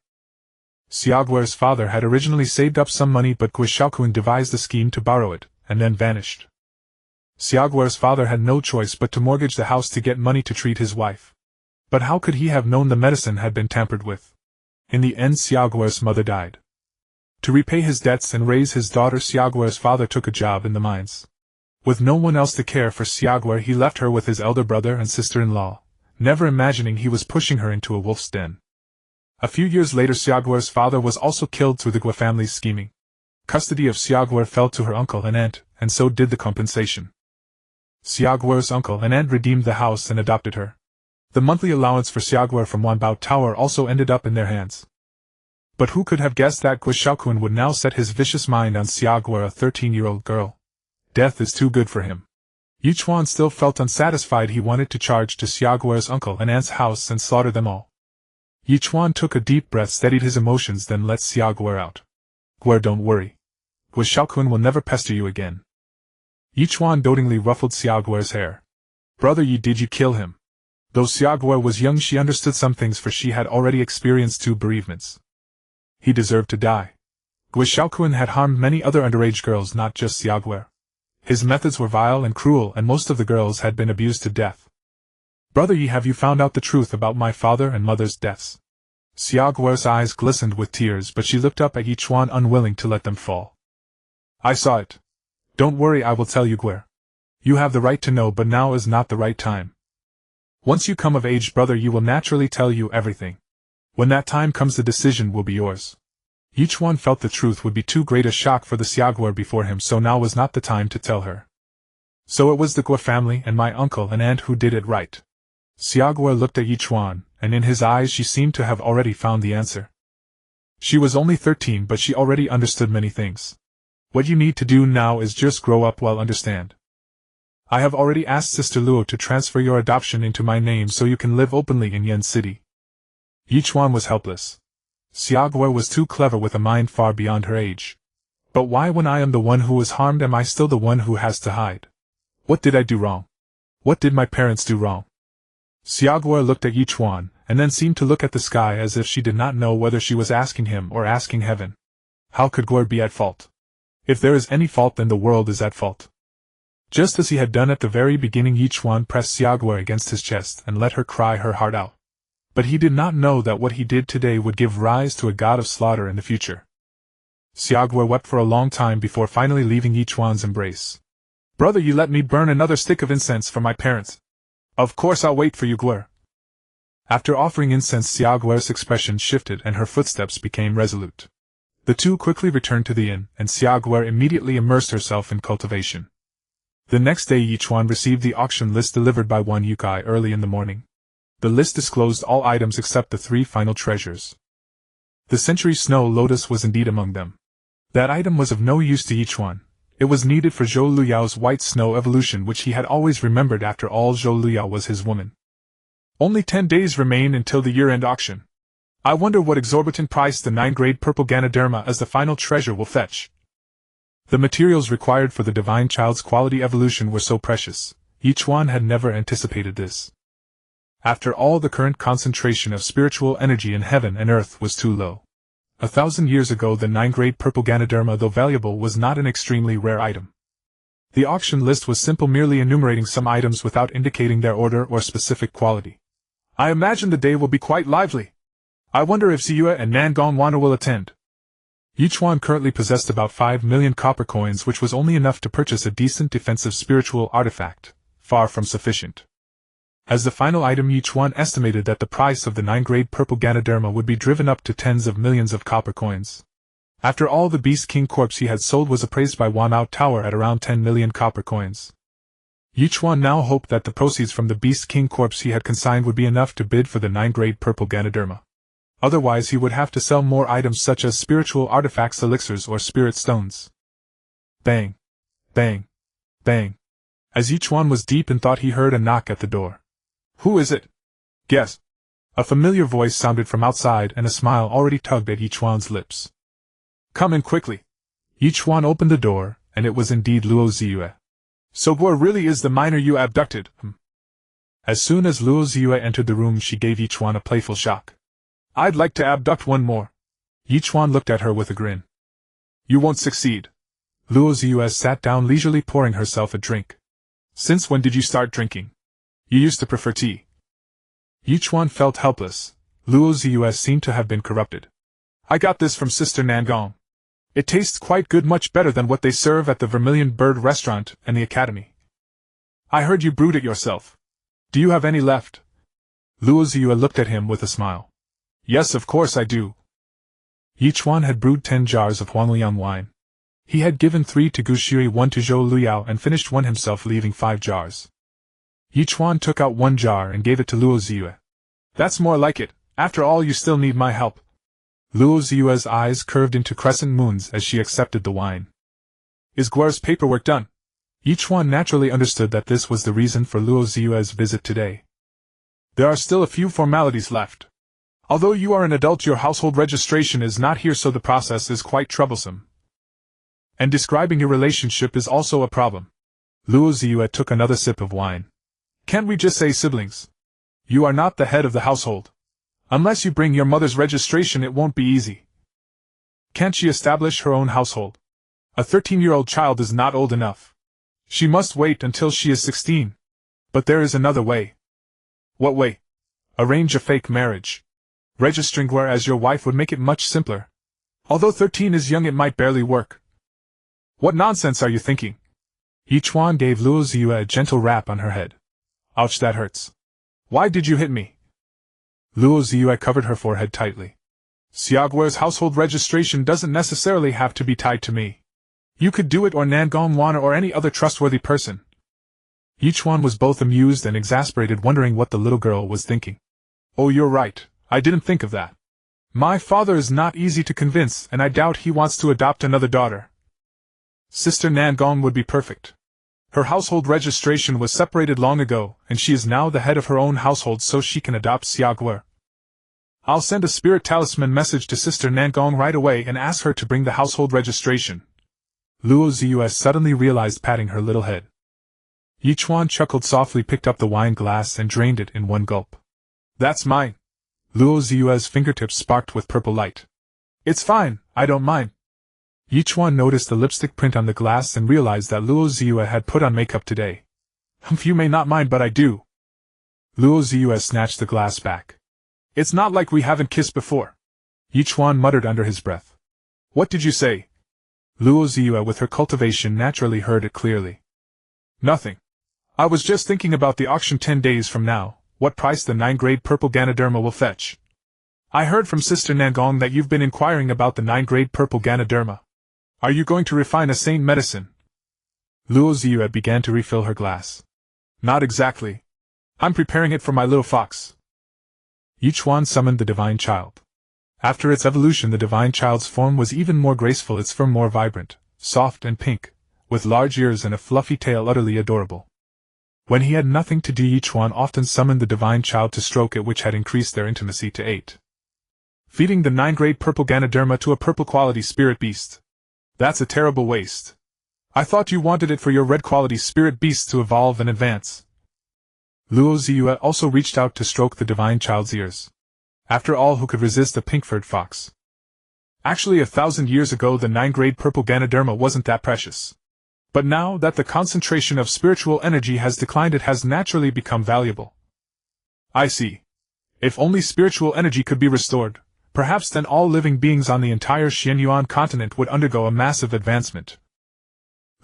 Xiaoguo's father had originally saved up some money, but Xuanyuan devised a scheme to borrow it, and then vanished. Xiaoguo's father had no choice but to mortgage the house to get money to treat his wife. But how could he have known the medicine had been tampered with? In the end, Xiaoguo's mother died. To repay his debts and raise his daughter, Xiaoguo's father took a job in the mines. With no one else to care for Xiaoguo, he left her with his elder brother and sister-in-law, never imagining he was pushing her into a wolf's den. A few years later, Xiaoguo's father was also killed through the Guo family's scheming. Custody of Xiaoguo fell to her uncle and aunt, and so did the compensation. Xiaoguo's uncle and aunt redeemed the house and adopted her. The monthly allowance for Xiaoguo from Wanbao Tower also ended up in their hands. But who could have guessed that Xuanyuan would now set his vicious mind on Xiaoguo, a 13-year-old girl? Death is too good for him. Ye Chuan still felt unsatisfied. He wanted to charge to Xiaoguo's uncle and aunt's house and slaughter them all. Ye Chuan took a deep breath, steadied his emotions, then let Xiaoguo out. Guo, don't worry. Xuanyuan will never pester you again. Ye Chuan dotingly ruffled Xiaoguo's hair. Brother Yi, did you kill him? Though Xiaoguo was young, she understood some things, for she had already experienced 2 bereavements. He deserved to die. Xuanyuan had harmed many other underage girls, not just Xiaoguo. His methods were vile and cruel, and most of the girls had been abused to death. Brother Yi, have you found out the truth about my father and mother's deaths? Xiaoguo's eyes glistened with tears, but she looked up at Ye Chuan, unwilling to let them fall. I saw it. Don't worry, I will tell you, Guo. You have the right to know, but now is not the right time. Once you come of age, brother, you will naturally tell you everything. When that time comes, the decision will be yours. Ye Chuan felt the truth would be too great a shock for the Xiaoguo before him, so now was not the time to tell her. So it was the Guo family and my uncle and aunt who did it, right? Xiaoguo looked at Ye Chuan, and in his eyes she seemed to have already found the answer. She was only 13, but she already understood many things. What you need to do now is just grow up well, understand. I have already asked Sister Luo to transfer your adoption into my name so you can live openly in Yen City. Ye Chuan was helpless. Xiaoguo was too clever with a mind far beyond her age. But why, when I am the one who was harmed, am I still the one who has to hide? What did I do wrong? What did my parents do wrong? Xiaoguo looked at Ye Chuan, and then seemed to look at the sky as if she did not know whether she was asking him or asking heaven. How could Guo be at fault? If there is any fault, then the world is at fault. Just as he had done at the very beginning, Ye Chuan pressed Xiaoguo against his chest and let her cry her heart out. But he did not know that what he did today would give rise to a god of slaughter in the future. Xiaoguo wept for a long time before finally leaving Ye Chuan's embrace. Brother, you let me burn another stick of incense for my parents. Of course I'll wait for you, Guo. After offering incense, Xiaoguo's expression shifted and her footsteps became resolute. The two quickly returned to the inn, and Xiaoguo immediately immersed herself in cultivation. The next day Ye Chuan received the auction list delivered by one Yukai early in the morning. The list disclosed all items except the 3 final treasures. The Century Snow Lotus was indeed among them. That item was of no use to Ye Chuan. It was needed for Zhou Luyao's white snow evolution, which he had always remembered. After all, Zhou Luyao was his woman. Only 10 days remain until the year-end auction. I wonder what exorbitant price the 9-grade purple Ganoderma as the final treasure will fetch. The materials required for the divine child's quality evolution were so precious. Ye Chuan had never anticipated this. After all, the current concentration of spiritual energy in heaven and earth was too low. 1,000 years ago, the 9-grade purple Ganoderma, though valuable, was not an extremely rare item. The auction list was simple, merely enumerating some items without indicating their order or specific quality. I imagine the day will be quite lively. I wonder if Ziyue and Nangong Wana will attend. Ye Chuan currently possessed about 5 million copper coins, which was only enough to purchase a decent defensive spiritual artifact, far from sufficient. As the final item, Ye Chuan estimated that the price of the 9-grade purple Ganoderma would be driven up to tens of millions of copper coins. After all, the Beast King corpse he had sold was appraised by Wanao Tower at around 10 million copper coins. Ye Chuan now hoped that the proceeds from the Beast King corpse he had consigned would be enough to bid for the 9-grade purple Ganoderma. Otherwise he would have to sell more items such as spiritual artifacts, elixirs, or spirit stones. Bang! Bang! Bang! As Ye Chuan was deep in thought, he heard a knock at the door. Who is it? Guess. A familiar voice sounded from outside, and a smile already tugged at Ye Chuan's lips. Come in quickly. Ye Chuan opened the door, and it was indeed Luo Ziyue. So Guo really is the miner you abducted, As soon as Luo Ziyue entered the room, she gave Ye Chuan a playful shock. I'd like to abduct one more. Ye Chuan looked at her with a grin. You won't succeed. Luo Ziyue sat down leisurely, pouring herself a drink. Since when did you start drinking? You used to prefer tea. Ye Chuan felt helpless. Luo Ziyue seemed to have been corrupted. I got this from Sister Nangong. It tastes quite good, much better than what they serve at the Vermilion Bird Restaurant and the Academy. I heard you brewed it yourself. Do you have any left? Luo Ziyue looked at him with a smile. Yes, of course I do. Ye Chuan had brewed 10 jars of Xuanyuan wine. He had given 3 to Gu Shui, 1 to Zhou Luyao, and finished one himself, leaving 5 jars. Ye Chuan took out 1 jar and gave it to Luo Ziyue. That's more like it. After all, you still need my help. Luo Ziyue's eyes curved into crescent moons as she accepted the wine. Is Guo's paperwork done? Ye Chuan naturally understood that this was the reason for Luo Ziyue's visit today. There are still a few formalities left. Although you are an adult, your household registration is not here, so the process is quite troublesome. And describing your relationship is also a problem. Luo Ziyue took another sip of wine. Can't we just say siblings? You are not the head of the household. Unless you bring your mother's registration, it won't be easy. Can't she establish her own household? A 13-year-old child is not old enough. She must wait until she is 16. But there is another way. What way? Arrange a fake marriage. Registering Guo as your wife would make it much simpler. Although 13 is young, it might barely work. What nonsense are you thinking? Ye Chuan gave Luo Ziyue a gentle rap on her head. Ouch, that hurts. Why did you hit me? Luo Ziyue covered her forehead tightly. Xiaoguer's household registration doesn't necessarily have to be tied to me. You could do it or Nangongwan or any other trustworthy person. Ye Chuan was both amused and exasperated, wondering what the little girl was thinking. Oh, you're right, I didn't think of that. My father is not easy to convince, and I doubt he wants to adopt another daughter. Sister Nangong would be perfect. Her household registration was separated long ago, and she is now the head of her own household, so she can adopt Xiaoguer. I'll send a spirit talisman message to Sister Nangong right away and ask her to bring the household registration. Luo Ziyue suddenly realized, patting her little head. Ye Chuan chuckled softly, picked up the wine glass and drained it in one gulp. That's mine. Luo Ziyue's fingertips sparked with purple light. It's fine, I don't mind. Ye Chuan noticed the lipstick print on the glass and realized that Luo Ziyue had put on makeup today. You may not mind, but I do. Luo Ziyue snatched the glass back. It's not like we haven't kissed before. Ye Chuan muttered under his breath. What did you say? Luo Ziyue, with her cultivation, naturally heard it clearly. Nothing. I was just thinking about the auction 10 days from now, what price the 9-grade purple Ganoderma will fetch. I heard from Sister Nangong that you've been inquiring about the 9-grade purple Ganoderma. Are you going to refine a saint medicine? Luo Ziyue began to refill her glass. Not exactly. I'm preparing it for my little fox. Ye Chuan summoned the divine child. After its evolution, the divine child's form was even more graceful, its fur more vibrant, soft and pink, with large ears and a fluffy tail utterly adorable. When he had nothing to do, Ye Chuan often summoned the divine child to stroke it, which had increased their intimacy to 8. Feeding the 9-grade purple Ganoderma to a purple quality spirit beast. That's a terrible waste. I thought you wanted it for your red quality spirit beasts to evolve and advance. Luo Ziyue also reached out to stroke the divine child's ears. After all, who could resist a pink-furred fox? Actually, 1,000 years ago the 9-grade purple Ganoderma wasn't that precious. But now that the concentration of spiritual energy has declined, it has naturally become valuable. I see. If only spiritual energy could be restored, perhaps then all living beings on the entire Xuanyuan Continent would undergo a massive advancement.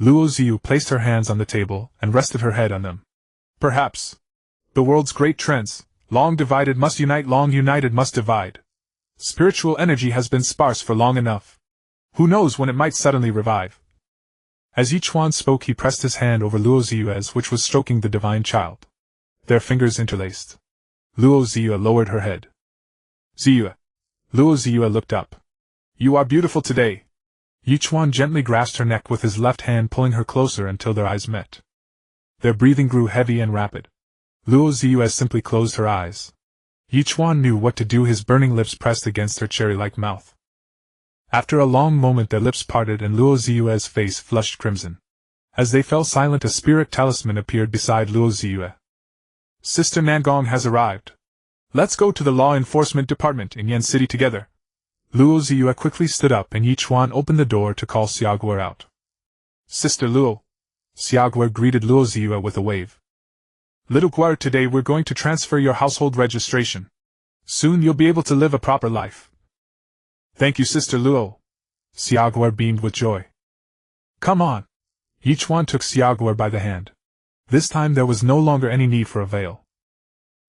Luo Ziyue placed her hands on the table and rested her head on them. Perhaps. The world's great trends, long divided must unite, long united must divide. Spiritual energy has been sparse for long enough. Who knows when it might suddenly revive? As Ye Chuan spoke, he pressed his hand over Luo Ziyue's, which was stroking the divine child. Their fingers interlaced. Luo Ziyue lowered her head. Ziyue. Luo Ziyue looked up. You are beautiful today. Ye Chuan gently grasped her neck with his left hand, pulling her closer until their eyes met. Their breathing grew heavy and rapid. Luo Ziyue simply closed her eyes. Ye Chuan knew what to do, his burning lips pressed against her cherry-like mouth. After a long moment their lips parted and Luo Ziyue's face flushed crimson. As they fell silent, a spirit talisman appeared beside Luo Ziyue. Sister Nangong has arrived. Let's go to the law enforcement department in Yan City together. Luo Ziyue quickly stood up and Ye Chuan opened the door to call Xiaoguer out. Sister Luo. Xiaoguer greeted Luo Ziyue with a wave. Little Guer, today we're going to transfer your household registration. Soon you'll be able to live a proper life. Thank you, Sister Luo. Xiaoguer beamed with joy. Come on. Ye Chuan took Xiaoguer by the hand. This time there was no longer any need for a veil.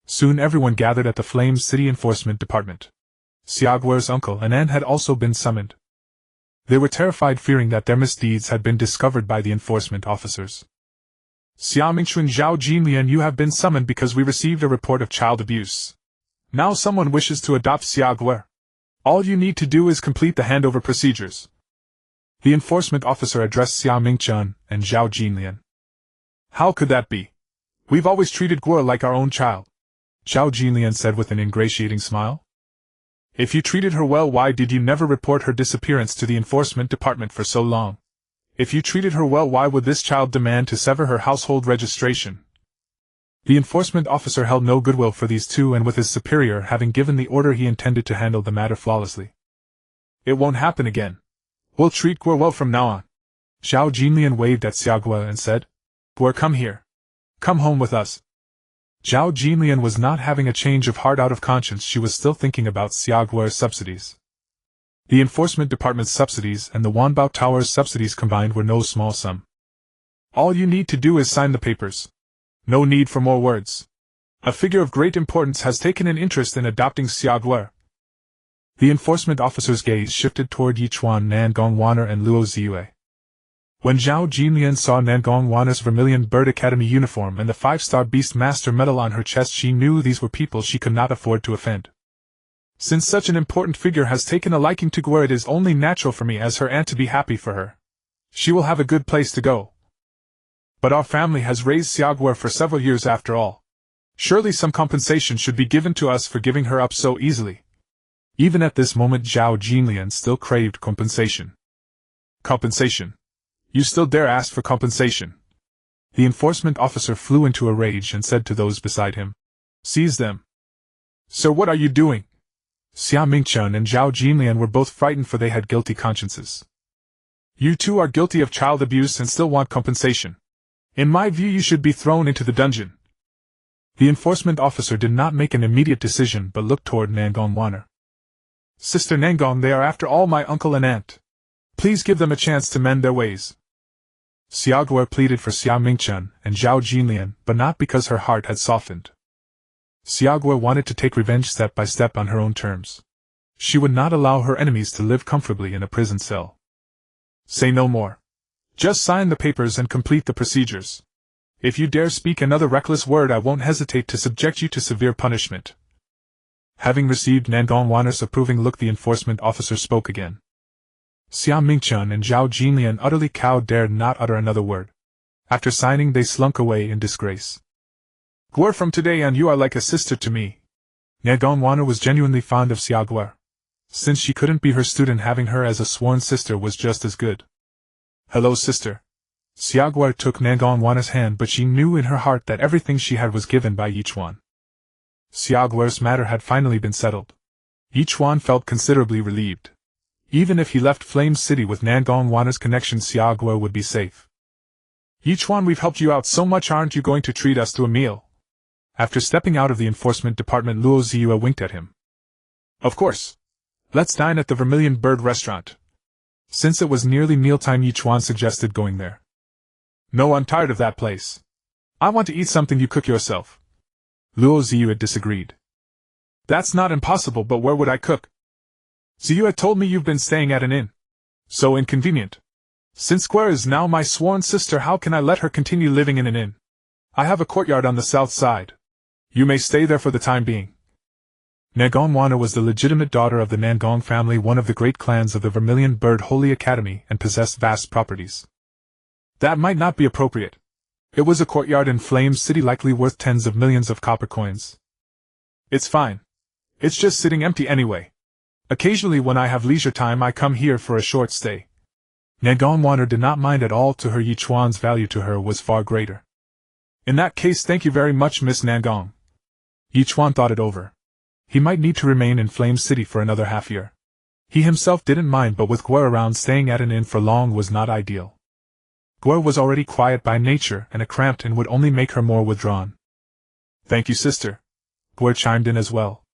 Soon everyone gathered at the Flames City Enforcement Department. Xiaoguer's uncle and aunt had also been summoned. They were terrified, fearing that their misdeeds had been discovered by the enforcement officers. Xiaomingchuan Zhao Jinlian, you have been summoned because we received a report of child abuse. Now someone wishes to adopt Xiaoguer. All you need to do is complete the handover procedures. The enforcement officer addressed Xiaomingchuan and Zhao Jinlian. How could that be? We've always treated Guer like our own child. Zhao Jinlian said with an ingratiating smile. If you treated her well, why did you never report her disappearance to the enforcement department for so long? If you treated her well, why would this child demand to sever her household registration? The enforcement officer held no goodwill for these two, and with his superior having given the order, he intended to handle the matter flawlessly. It won't happen again. We'll treat Guer well from now on. Zhao Jinlian waved at Xiaoguer and said, Guer, come here. Come home with us. Zhao Jinlian was not having a change of heart out of conscience. She was still thinking about Xiaoguer's subsidies. The enforcement department's subsidies and the Wanbao Tower's subsidies combined were no small sum. All you need to do is sign the papers. No need for more words. A figure of great importance has taken an interest in adopting Xiaoguer. The enforcement officer's gaze shifted toward Ye Chuan, Nangongwaner, and Luo Ziyue. When Zhao Jinlian saw Nangongwaner's Vermilion Bird Academy uniform and the 5-star Beast Master medal on her chest, she knew these were people she could not afford to offend. Since such an important figure has taken a liking to Guer, it is only natural for me as her aunt to be happy for her. She will have a good place to go. But our family has raised Xiaoguer for several years after all. Surely some compensation should be given to us for giving her up so easily. Even at this moment, Zhao Jinlian still craved compensation. Compensation? You still dare ask for compensation? The enforcement officer flew into a rage and said to those beside him, "Seize them." "Sir, what are you doing?" Xia Mingchen and Zhao Jinlian were both frightened, for they had guilty consciences. "You two are guilty of child abuse and still want compensation. In my view, you should be thrown into the dungeon." The enforcement officer did not make an immediate decision but looked toward Nangongwaner. "Sister Nangong, they are after all my uncle and aunt. Please give them a chance to mend their ways." Xiaoguer pleaded for Xia Mingchen and Zhao Jinlian, but not because her heart had softened. Xiaoguer wanted to take revenge step by step on her own terms. She would not allow her enemies to live comfortably in a prison cell. "Say no more. Just sign the papers and complete the procedures. If you dare speak another reckless word, I won't hesitate to subject you to severe punishment." Having received Nangongwaner's approving look, the enforcement officer spoke again. Xia Mingchen and Zhao Jinlian, utterly cowed, dared not utter another word. After signing, they slunk away in disgrace. "Guer, from today on you are like a sister to me." Nangongwaner was genuinely fond of Xiaoguer. Since she couldn't be her student, having her as a sworn sister was just as good. "Hello, sister." Xiaoguer took Nangongwaner's hand, but she knew in her heart that everything she had was given by Ye Chuan. Xiaoguer's matter had finally been settled. Ye Chuan felt considerably relieved. Even if he left Flame City with Nangongwaner's connection, Xiaoguer would be safe. "Ye Chuan, we've helped you out so much, aren't you going to treat us to a meal?" After stepping out of the enforcement department, Luo Ziyue winked at him. "Of course. Let's dine at the Vermilion Bird restaurant." Since it was nearly mealtime, Ye Chuan suggested going there. "No, I'm tired of that place. I want to eat something you cook yourself." Luo Ziyue disagreed. "That's not impossible, but where would I cook? Ziyue told me you've been staying at an inn. So inconvenient. Since Guer is now my sworn sister, how can I let her continue living in an inn? I have a courtyard on the south side. You may stay there for the time being." Nangongwaner was the legitimate daughter of the Nangong family, one of the great clans of the Vermilion Bird Holy Academy, and possessed vast properties. That might not be appropriate. It was a courtyard in Flame City, likely worth tens of millions of copper coins. "It's fine. It's just sitting empty anyway. Occasionally when I have leisure time, I come here for a short stay." Nangongwaner did not mind at all. To her, Ye Chuan's value to her was far greater. "In that case, thank you very much, Miss Nangong." Ye Chuan thought it over. He might need to remain in Flame City for another half-year. He himself didn't mind, but with Guer around, staying at an inn for long was not ideal. Guer was already quiet by nature, and a cramped inn would only make her more withdrawn. "Thank you, sister." Guer chimed in as well.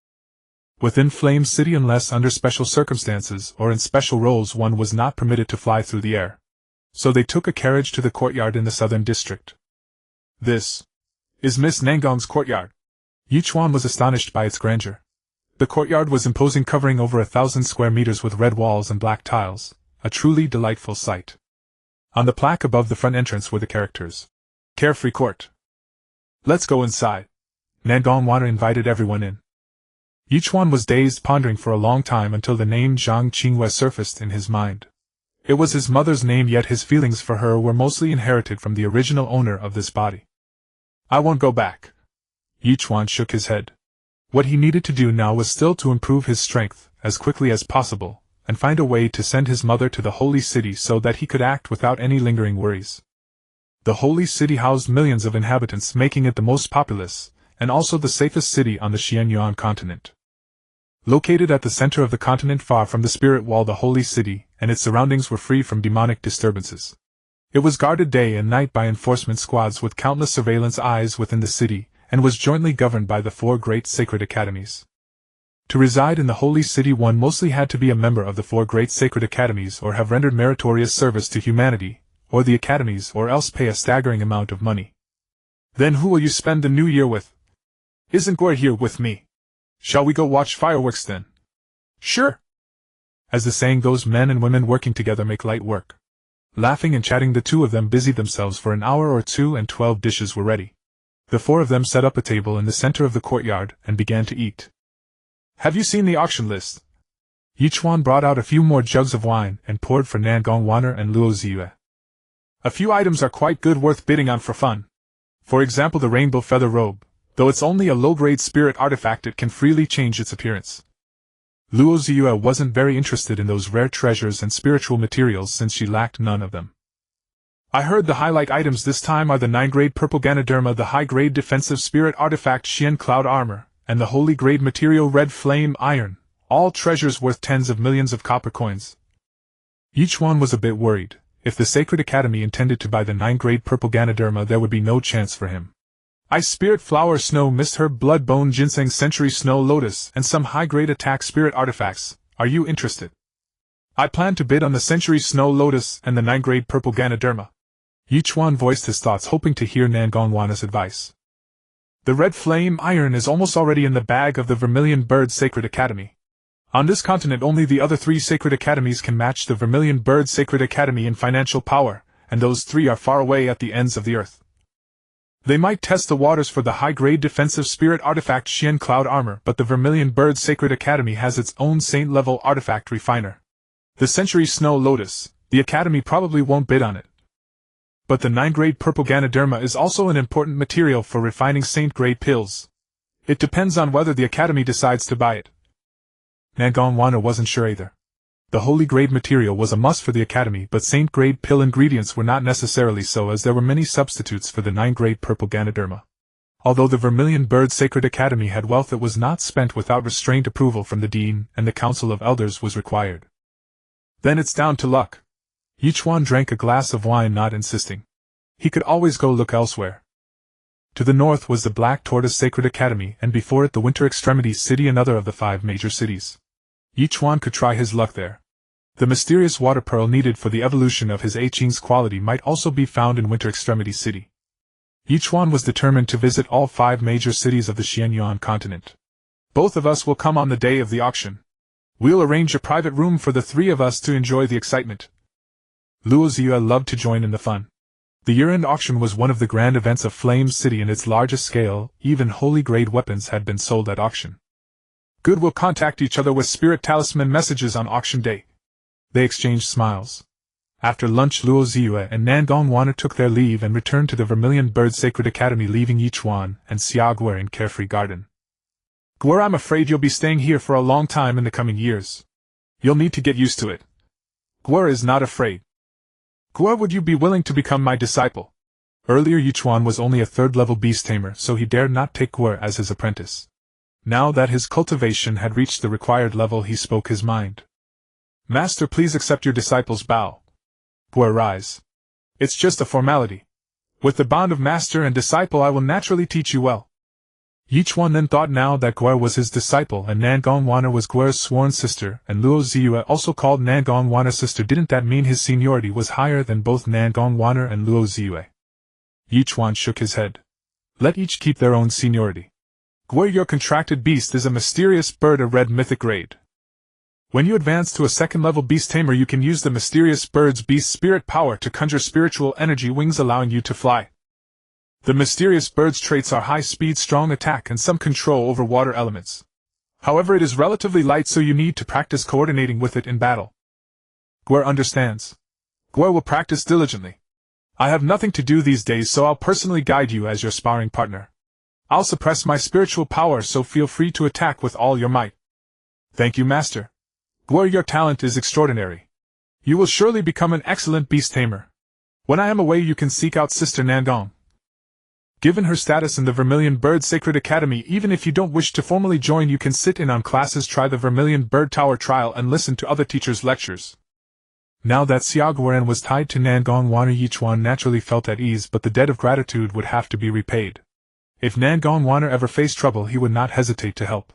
Within Flame City, unless under special circumstances or in special roles, one was not permitted to fly through the air. So they took a carriage to the courtyard in the southern district. "This is Miss Nangong's courtyard." Ye Chuan was astonished by its grandeur. The courtyard was imposing, covering over 1,000 square meters with red walls and black tiles, a truly delightful sight. On the plaque above the front entrance were the characters, "Carefree Court." "Let's go inside." Nangongwaner invited everyone in. Ye Chuan was dazed, pondering for a long time until the name Zhang Qinghua surfaced in his mind. It was his mother's name, yet his feelings for her were mostly inherited from the original owner of this body. "I won't go back." Ye Chuan shook his head. What he needed to do now was still to improve his strength, as quickly as possible, and find a way to send his mother to the Holy City so that he could act without any lingering worries. The Holy City housed millions of inhabitants, making it the most populous, and also the safest city on the Xuanyuan Continent. Located at the center of the continent, far from the spirit wall, the Holy City and its surroundings were free from demonic disturbances. It was guarded day and night by enforcement squads with countless surveillance eyes within the city, and was jointly governed by the 4 great sacred academies. To reside in the Holy City, one mostly had to be a member of the 4 great sacred academies or have rendered meritorious service to humanity, or the academies, or else pay a staggering amount of money. "Then who will you spend the new year with?" "Isn't Guer here with me? Shall we go watch fireworks then?" Sure. As the saying goes, men and women working together make light work. Laughing and chatting, the two of them busied themselves for an hour or two, and 12 dishes were ready. The four of them set up a table in the center of the courtyard and began to eat. Have you seen the auction list? Ye Chuan brought out a few more jugs of wine and poured for Nangong and Luo Ziyue. A few items are quite good, worth bidding on for fun. For example, the rainbow feather robe. Though it's only a low-grade spirit artifact, it can freely change its appearance. Luo Ziyue wasn't very interested in those rare treasures and spiritual materials since she lacked none of them. I heard the high-like items this time are the 9-grade purple Ganoderma, the high-grade defensive spirit artifact Xian Cloud Armor, and the holy-grade material Red Flame Iron, all treasures worth tens of millions of copper coins. Ye Chuan was a bit worried. If the Sacred Academy intended to buy the 9-grade purple Ganoderma, there would be no chance for him. Ice Spirit Flower, Snow Mist Herb, Blood Bone Ginseng, Century Snow Lotus, and some high-grade attack spirit artifacts. Are you interested? I plan to bid on the Century Snow Lotus and the 9-grade purple Ganoderma. Ye Chuan voiced his thoughts, hoping to hear Nangongwana's advice. The Red Flame Iron is almost already in the bag of the Vermilion Bird Sacred Academy. On this continent, only the other 3 sacred academies can match the Vermilion Bird Sacred Academy in financial power, and those 3 are far away at the ends of the earth. They might test the waters for the high-grade defensive spirit artifact Xian Cloud Armor, but the Vermilion Bird Sacred Academy has its own saint-level artifact refiner. The Century Snow Lotus, the Academy probably won't bid on it. But the 9-grade purple Ganoderma is also an important material for refining saint-grade pills. It depends on whether the Academy decides to buy it. Nangongwana wasn't sure either. The holy-grade material was a must for the Academy, but saint-grade pill ingredients were not necessarily so, as there were many substitutes for the 9-grade purple Ganoderma. Although the Vermilion Bird Sacred Academy had wealth that was not spent without restrained approval from the Dean, and the Council of Elders was required. Then it's down to luck. Ye Chuan drank a glass of wine, not insisting. He could always go look elsewhere. To the north was the Black Tortoise Sacred Academy, and before it the Winter Extremities City, another of the 5 major cities. Ye Chuan could try his luck there. The mysterious water pearl needed for the evolution of his I Ching's quality might also be found in Winter Extremities City. Ye Chuan was determined to visit all 5 major cities of the Xuanyuan Continent. Both of us will come on the day of the auction. We'll arrange a private room for the 3 of us to enjoy the excitement. Luo Ziyue loved to join in the fun. The year-end auction was one of the grand events of Flame City in its largest scale. Even holy-grade weapons had been sold at auction. Good, we'll contact each other with spirit talisman messages on auction day. They exchanged smiles. After lunch, Luo Ziyue and Nangongwana took their leave and returned to the Vermilion Bird Sacred Academy, leaving Ye Chuan and Xia Guer in Carefree Garden. Guer, I'm afraid you'll be staying here for a long time in the coming years. You'll need to get used to it. Guer is not afraid. Guer, would you be willing to become my disciple? Earlier Ye Chuan was only a 3rd-level Beast Tamer, so he dared not take Guer as his apprentice. Now that his cultivation had reached the required level, he spoke his mind. Master, please accept your disciple's bow. Guer, rise. It's just a formality. With the bond of master and disciple, I will naturally teach you well. Ye Chuan then thought, now that Guer was his disciple and Nangongwana was Guer's sworn sister, and Luo Ziyue also called Nangongwana's sister, didn't that mean his seniority was higher than both Nangongwana and Luo Ziyue? Ye Chuan shook his head. Let each keep their own seniority. Guer, your contracted beast is a mysterious bird, a red mythic grade. When you advance to a 2nd-level Beast Tamer, you can use the mysterious bird's beast spirit power to conjure spiritual energy wings, allowing you to fly. The mysterious bird's traits are high speed, strong attack, and some control over water elements. However, it is relatively light, so you need to practice coordinating with it in battle. Guer understands. Guer will practice diligently. I have nothing to do these days, so I'll personally guide you as your sparring partner. I'll suppress my spiritual power, so feel free to attack with all your might. Thank you, Master. Guer, your talent is extraordinary. You will surely become an excellent Beast Tamer. When I am away, you can seek out Sister Nangong. Given her status in the Vermilion Bird Sacred Academy, even if you don't wish to formally join, you can sit in on classes, try the Vermilion Bird Tower trial, and listen to other teachers' lectures. Now that Xia Guer was tied to Nangongwana, Ye Chuan naturally felt at ease, but the debt of gratitude would have to be repaid. If Nangongwana ever faced trouble, he would not hesitate to help.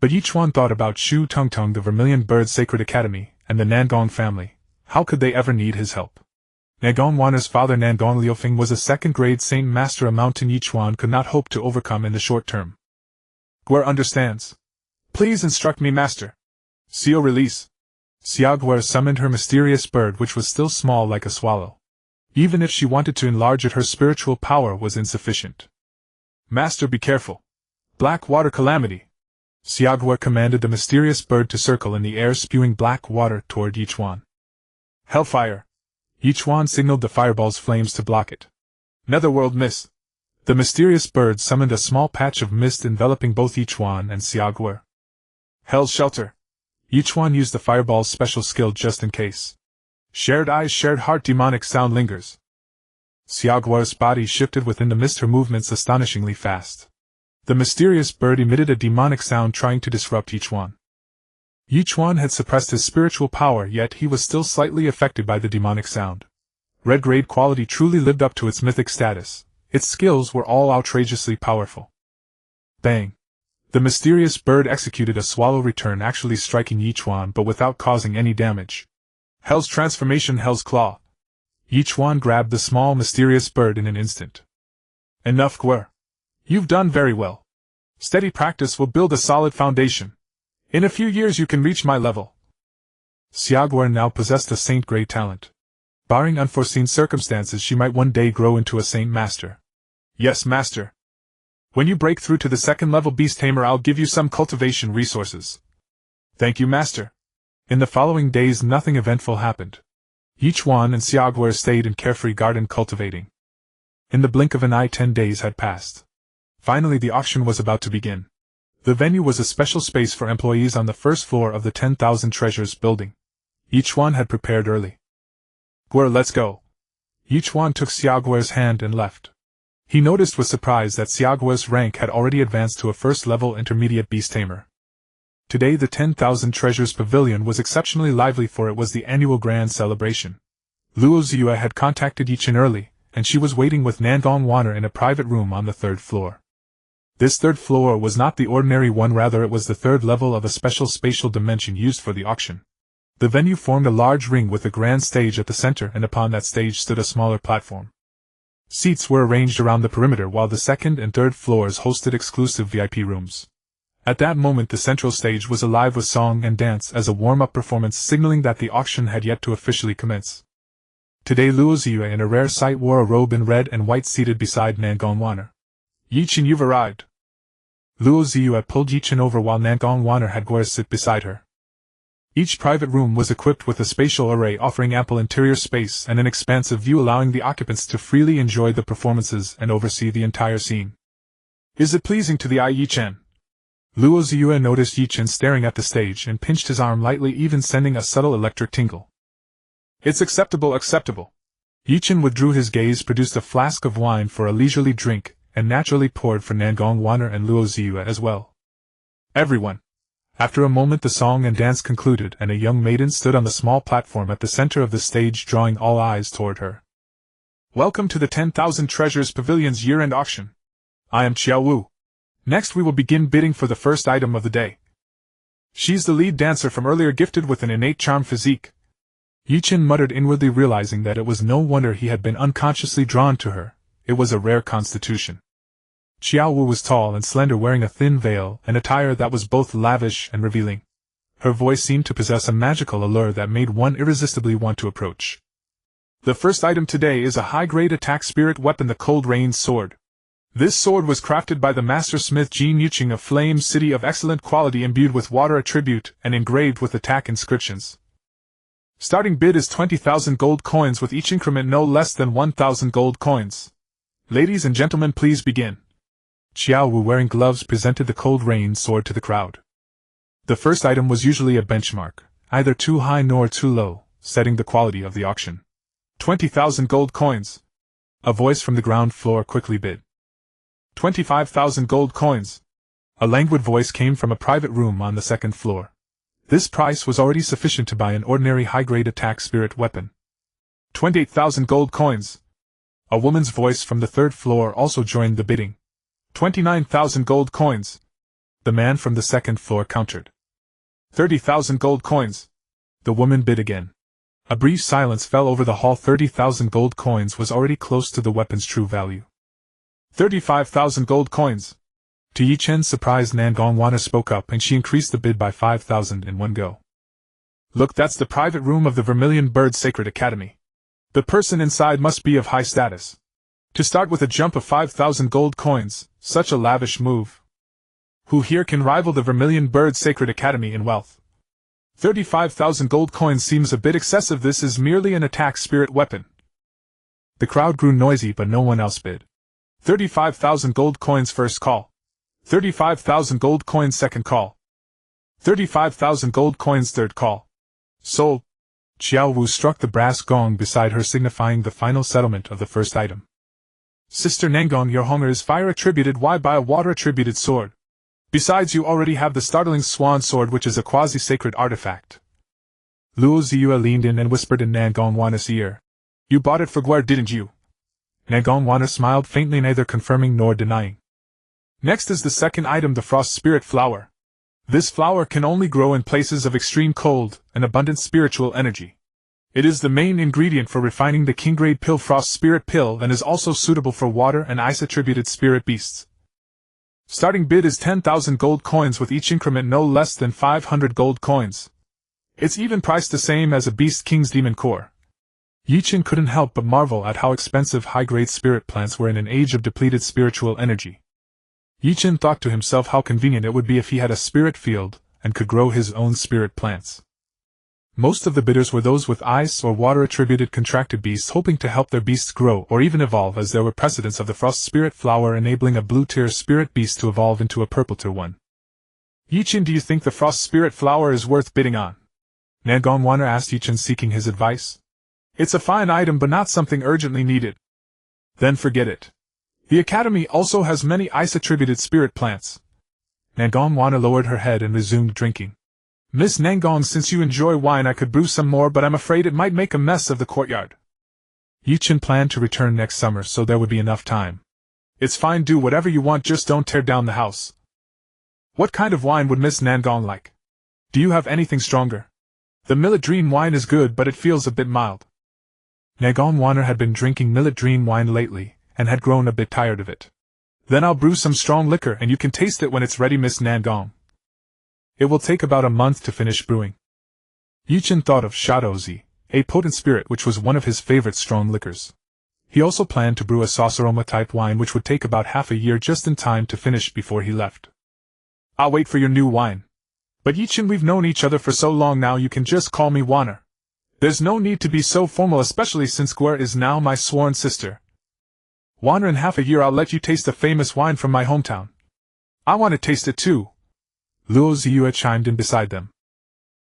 But Ye Chuan thought about Shu Tungtung, the Vermilion Bird Sacred Academy, and the Nangong family. How could they ever need his help? Nangongwana's father, Nangong Liufeng, was a 2nd-grade Saint Master, a mountain Ye Chuan could not hope to overcome in the short term. Guer understands. Please instruct me, Master. CO release. Xuanyuan summoned her mysterious bird, which was still small like a swallow. Even if she wanted to enlarge it, her spiritual power was insufficient. Master, be careful. Black water calamity. Xuanyuan commanded the mysterious bird to circle in the air, spewing black water toward Ye Chuan. Hellfire. Ye Chuan signaled the fireball's flames to block it. Netherworld mist. The mysterious bird summoned a small patch of mist enveloping both Ye Chuan and Xuanyuan. Hell's shelter. Ye Chuan used the fireball's special skill just in case. Shared eyes, shared heart, demonic sound lingers. Xuanyuan's body shifted within the mist, her movements astonishingly fast. The mysterious bird emitted a demonic sound, trying to disrupt Ye Chuan. Ye Chuan had suppressed his spiritual power, yet he was still slightly affected by the demonic sound. Red grade quality truly lived up to its mythic status. Its skills were all outrageously powerful. Bang! The mysterious bird executed a swallow return, actually striking Ye Chuan but without causing any damage. Hell's transformation, Hell's claw. Ye Chuan grabbed the small mysterious bird in an instant. Enough, Gwr. You've done very well. Steady practice will build a solid foundation. In a few years you can reach my level. Xuanyuan now possessed a saint-grade talent. Barring unforeseen circumstances, she might one day grow into a saint master. Yes, master. When you break through to the second level Beast Tamer, I'll give you some cultivation resources. Thank you, master. In the following days nothing eventful happened. Ye Chuan and Xuanyuan stayed in carefree garden cultivating. In the blink of an eye 10 days had passed. Finally the auction was about to begin. The venue was a special space for employees on the first floor of the 10,000 Treasures building. Ye Chuan had prepared early. Gwr, let's go. Ye Chuan took Xuanyuan's hand and left. He noticed with surprise that Xuanyuan's rank had already advanced to a first-level intermediate Beast Tamer. Today the 10,000 Treasures Pavilion was exceptionally lively, for it was the annual grand celebration. Luo Ziyue had contacted Ye Chuan early, and she was waiting with Xuanyuan in a private room on the third floor. This third floor was not the ordinary one, rather it was the third level of a special spatial dimension used for the auction. The venue formed a large ring with a grand stage at the center, and upon that stage stood a smaller platform. Seats were arranged around the perimeter, while the second and third floors hosted exclusive VIP rooms. At that moment the central stage was alive with song and dance as a warm-up performance, signaling that the auction had yet to officially commence. Today Luo Ziyue, in a rare sight, wore a robe in red and white, seated beside Xuanyuan. Ye Chuan, you've arrived. Luo Ziyue pulled Ye Chuan over while Xuanyuan had Gwr sit beside her. Each private room was equipped with a spatial array offering ample interior space and an expansive view, allowing the occupants to freely enjoy the performances and oversee the entire scene. Is it pleasing to the eye, Ye Chuan? Luo Ziyue noticed Ye Chuan staring at the stage and pinched his arm lightly, even sending a subtle electric tingle. It's acceptable, acceptable. Ye Chuan withdrew his gaze, produced a flask of wine for a leisurely drink, and naturally poured for Xuanyuan and Luo Ziyue as well. Everyone. After a moment the song and dance concluded, and a young maiden stood on the small platform at the center of the stage, drawing all eyes toward her. Welcome to the 10,000 Treasures Pavilion's year-end auction. I am Xiao Wu. Next we will begin bidding for the first item of the day. She's the lead dancer from earlier, gifted with an innate charm physique. Ye Chuan muttered inwardly, realizing that it was no wonder he had been unconsciously drawn to her. It was a rare constitution. Xiao Wu was tall and slender, wearing a thin veil, an attire that was both lavish and revealing. Her voice seemed to possess a magical allure that made one irresistibly want to approach. The first item today is a high-grade attack spirit weapon, the Cold Rain Sword. This sword was crafted by the master smith Ye Chuan of Flame City, of excellent quality, imbued with water attribute and engraved with attack inscriptions. Starting bid is 20,000 gold coins, with each increment no less than 1,000 gold coins. Ladies and gentlemen, please begin. Xiao Wu, wearing gloves, presented the Cold Rain Sword to the crowd. The first item was usually a benchmark, either too high nor too low, setting the quality of the auction. 20,000 gold coins. A voice from the ground floor quickly bid. 25,000 gold coins. A languid voice came from a private room on the second floor. This price was already sufficient to buy an ordinary high-grade attack spirit weapon. 28,000 gold coins. A woman's voice from the third floor also joined the bidding. 29,000 gold coins. The man from the second floor countered. 30,000 gold coins. The woman bid again. A brief silence fell over the hall. 30,000 gold coins was already close to the weapon's true value. 35,000 gold coins. To Ye Chuan's surprise, Xuanyuan spoke up and she increased the bid by 5,000 in one go. Look, that's the private room of the Vermilion Bird Sacred Academy. The person inside must be of high status. To start with a jump of 5,000 gold coins, such a lavish move. Who here can rival the Vermilion Bird Sacred Academy in wealth? 35,000 gold coins seems a bit excessive. This is merely an attack spirit weapon. The crowd grew noisy, but no one else bid. 35,000 gold coins first call. 35,000 gold coins second call. 35,000 gold coins third call. Sold. Xiao Wu struck the brass gong beside her, signifying the final settlement of the first item. Sister Nangong, your hunger is fire attributed, why buy a water attributed sword? Besides, you already have the startling swan sword, which is a quasi-sacred artifact. Luo Ziyue leaned in and whispered in Xuanyuan's ear. You bought it for Guer, didn't you? Xuanyuan smiled faintly, neither confirming nor denying. Next is the second item, the Frost Spirit Flower. This flower can only grow in places of extreme cold and abundant spiritual energy. It is the main ingredient for refining the King-grade pill Frost Spirit Pill and is also suitable for water and ice-attributed spirit beasts. Starting bid is 10,000 gold coins, with each increment no less than 500 gold coins. It's even priced the same as a Beast King's Demon Core. Ye Chuan couldn't help but marvel at how expensive high-grade spirit plants were in an age of depleted spiritual energy. Ye Chuan thought to himself how convenient it would be if he had a spirit field and could grow his own spirit plants. Most of the bidders were those with ice or water-attributed contracted beasts, hoping to help their beasts grow or even evolve, as there were precedents of the Frost Spirit Flower enabling a blue-tier spirit beast to evolve into a purple-tier one. Ye Chuan, do you think the Frost Spirit Flower is worth bidding on? Xuanyuan asked Ye Chuan, seeking his advice. It's a fine item, but not something urgently needed. Then forget it. The Academy also has many ice-attributed spirit plants. Xuanyuan lowered her head and resumed drinking. Miss Nangong, since you enjoy wine, I could brew some more, but I'm afraid it might make a mess of the courtyard. Ye Chuan planned to return next summer, so there would be enough time. It's fine, do whatever you want, just don't tear down the house. What kind of wine would Miss Nangong like? Do you have anything stronger? The Millet Dream wine is good, but it feels a bit mild. Xuanyuan had been drinking Millet Dream wine lately, and had grown a bit tired of it. Then I'll brew some strong liquor and you can taste it when it's ready, Miss Nangong. It will take about a month to finish brewing. Ye Chuan thought of Shadozi, a potent spirit which was one of his favorite strong liquors. He also planned to brew a sauceroma-type wine which would take about half a year, just in time to finish before he left. I'll wait for your new wine. But Ye Chuan, we've known each other for so long now, you can just call me Wanner. There's no need to be so formal, especially since Guer is now my sworn sister. Wanner, in half a year I'll let you taste the famous wine from my hometown. I want to taste it too. Luo Ziyue chimed in beside them.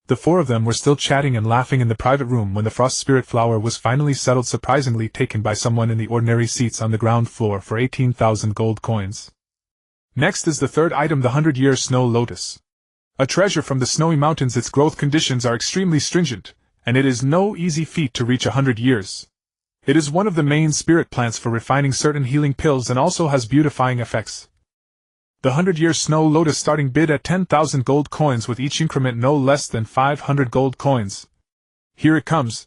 The four of them were still chatting and laughing in the private room when the Frost Spirit Flower was finally settled, surprisingly taken by someone in the ordinary seats on the ground floor for 18,000 gold coins. Next is the third item, the 100-year Snow Lotus. A treasure from the snowy mountains. Its growth conditions are extremely stringent, and it is no easy feat to reach 100 years. It is one of the main spirit plants for refining certain healing pills and also has beautifying effects. The 100-year Snow Lotus, starting bid at 10,000 gold coins, with each increment no less than 500 gold coins. Here it comes.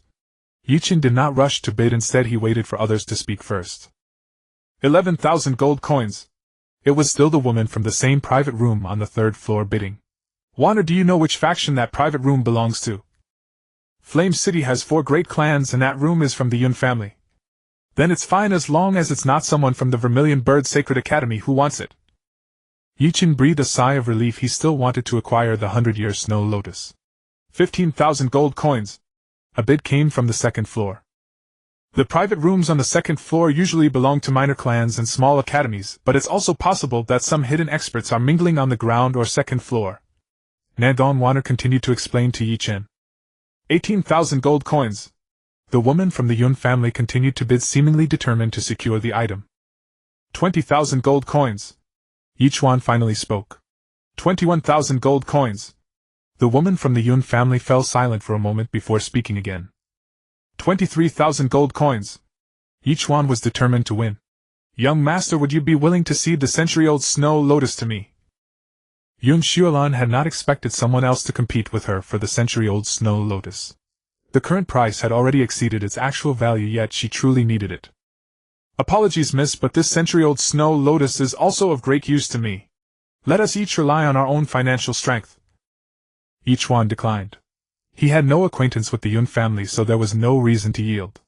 Ye Chuan did not rush to bid, instead he waited for others to speak first. 11,000 gold coins. It was still the woman from the same private room on the third floor bidding. Wanner, do you know which faction that private room belongs to? Flame City has 4 great clans and that room is from the Yun family. Then it's fine as long as it's not someone from the Vermilion Bird Sacred Academy who wants it. Ye Chuan breathed a sigh of relief. He still wanted to acquire the 100-year Snow Lotus. 15,000 gold coins. A bid came from the second floor. The private rooms on the second floor usually belong to minor clans and small academies, but it's also possible that some hidden experts are mingling on the ground or second floor. Xuanyuan continued to explain to Ye Chuan. 18,000 gold coins. The woman from the Yun family continued to bid, seemingly determined to secure the item. 20,000 gold coins. Ye Chuan finally spoke. 21,000 gold coins. The woman from the Yun family fell silent for a moment before speaking again. 23,000 gold coins. Ye Chuan was determined to win. Young master, would you be willing to cede the century-old Snow Lotus to me? Yun Xuanyuan had not expected someone else to compete with her for the century-old Snow Lotus. The current price had already exceeded its actual value, yet she truly needed it. Apologies, miss, but this century-old Snow Lotus is also of great use to me. Let us each rely on our own financial strength. Ye Chuan declined. He had no acquaintance with the Yun family, so there was no reason to yield.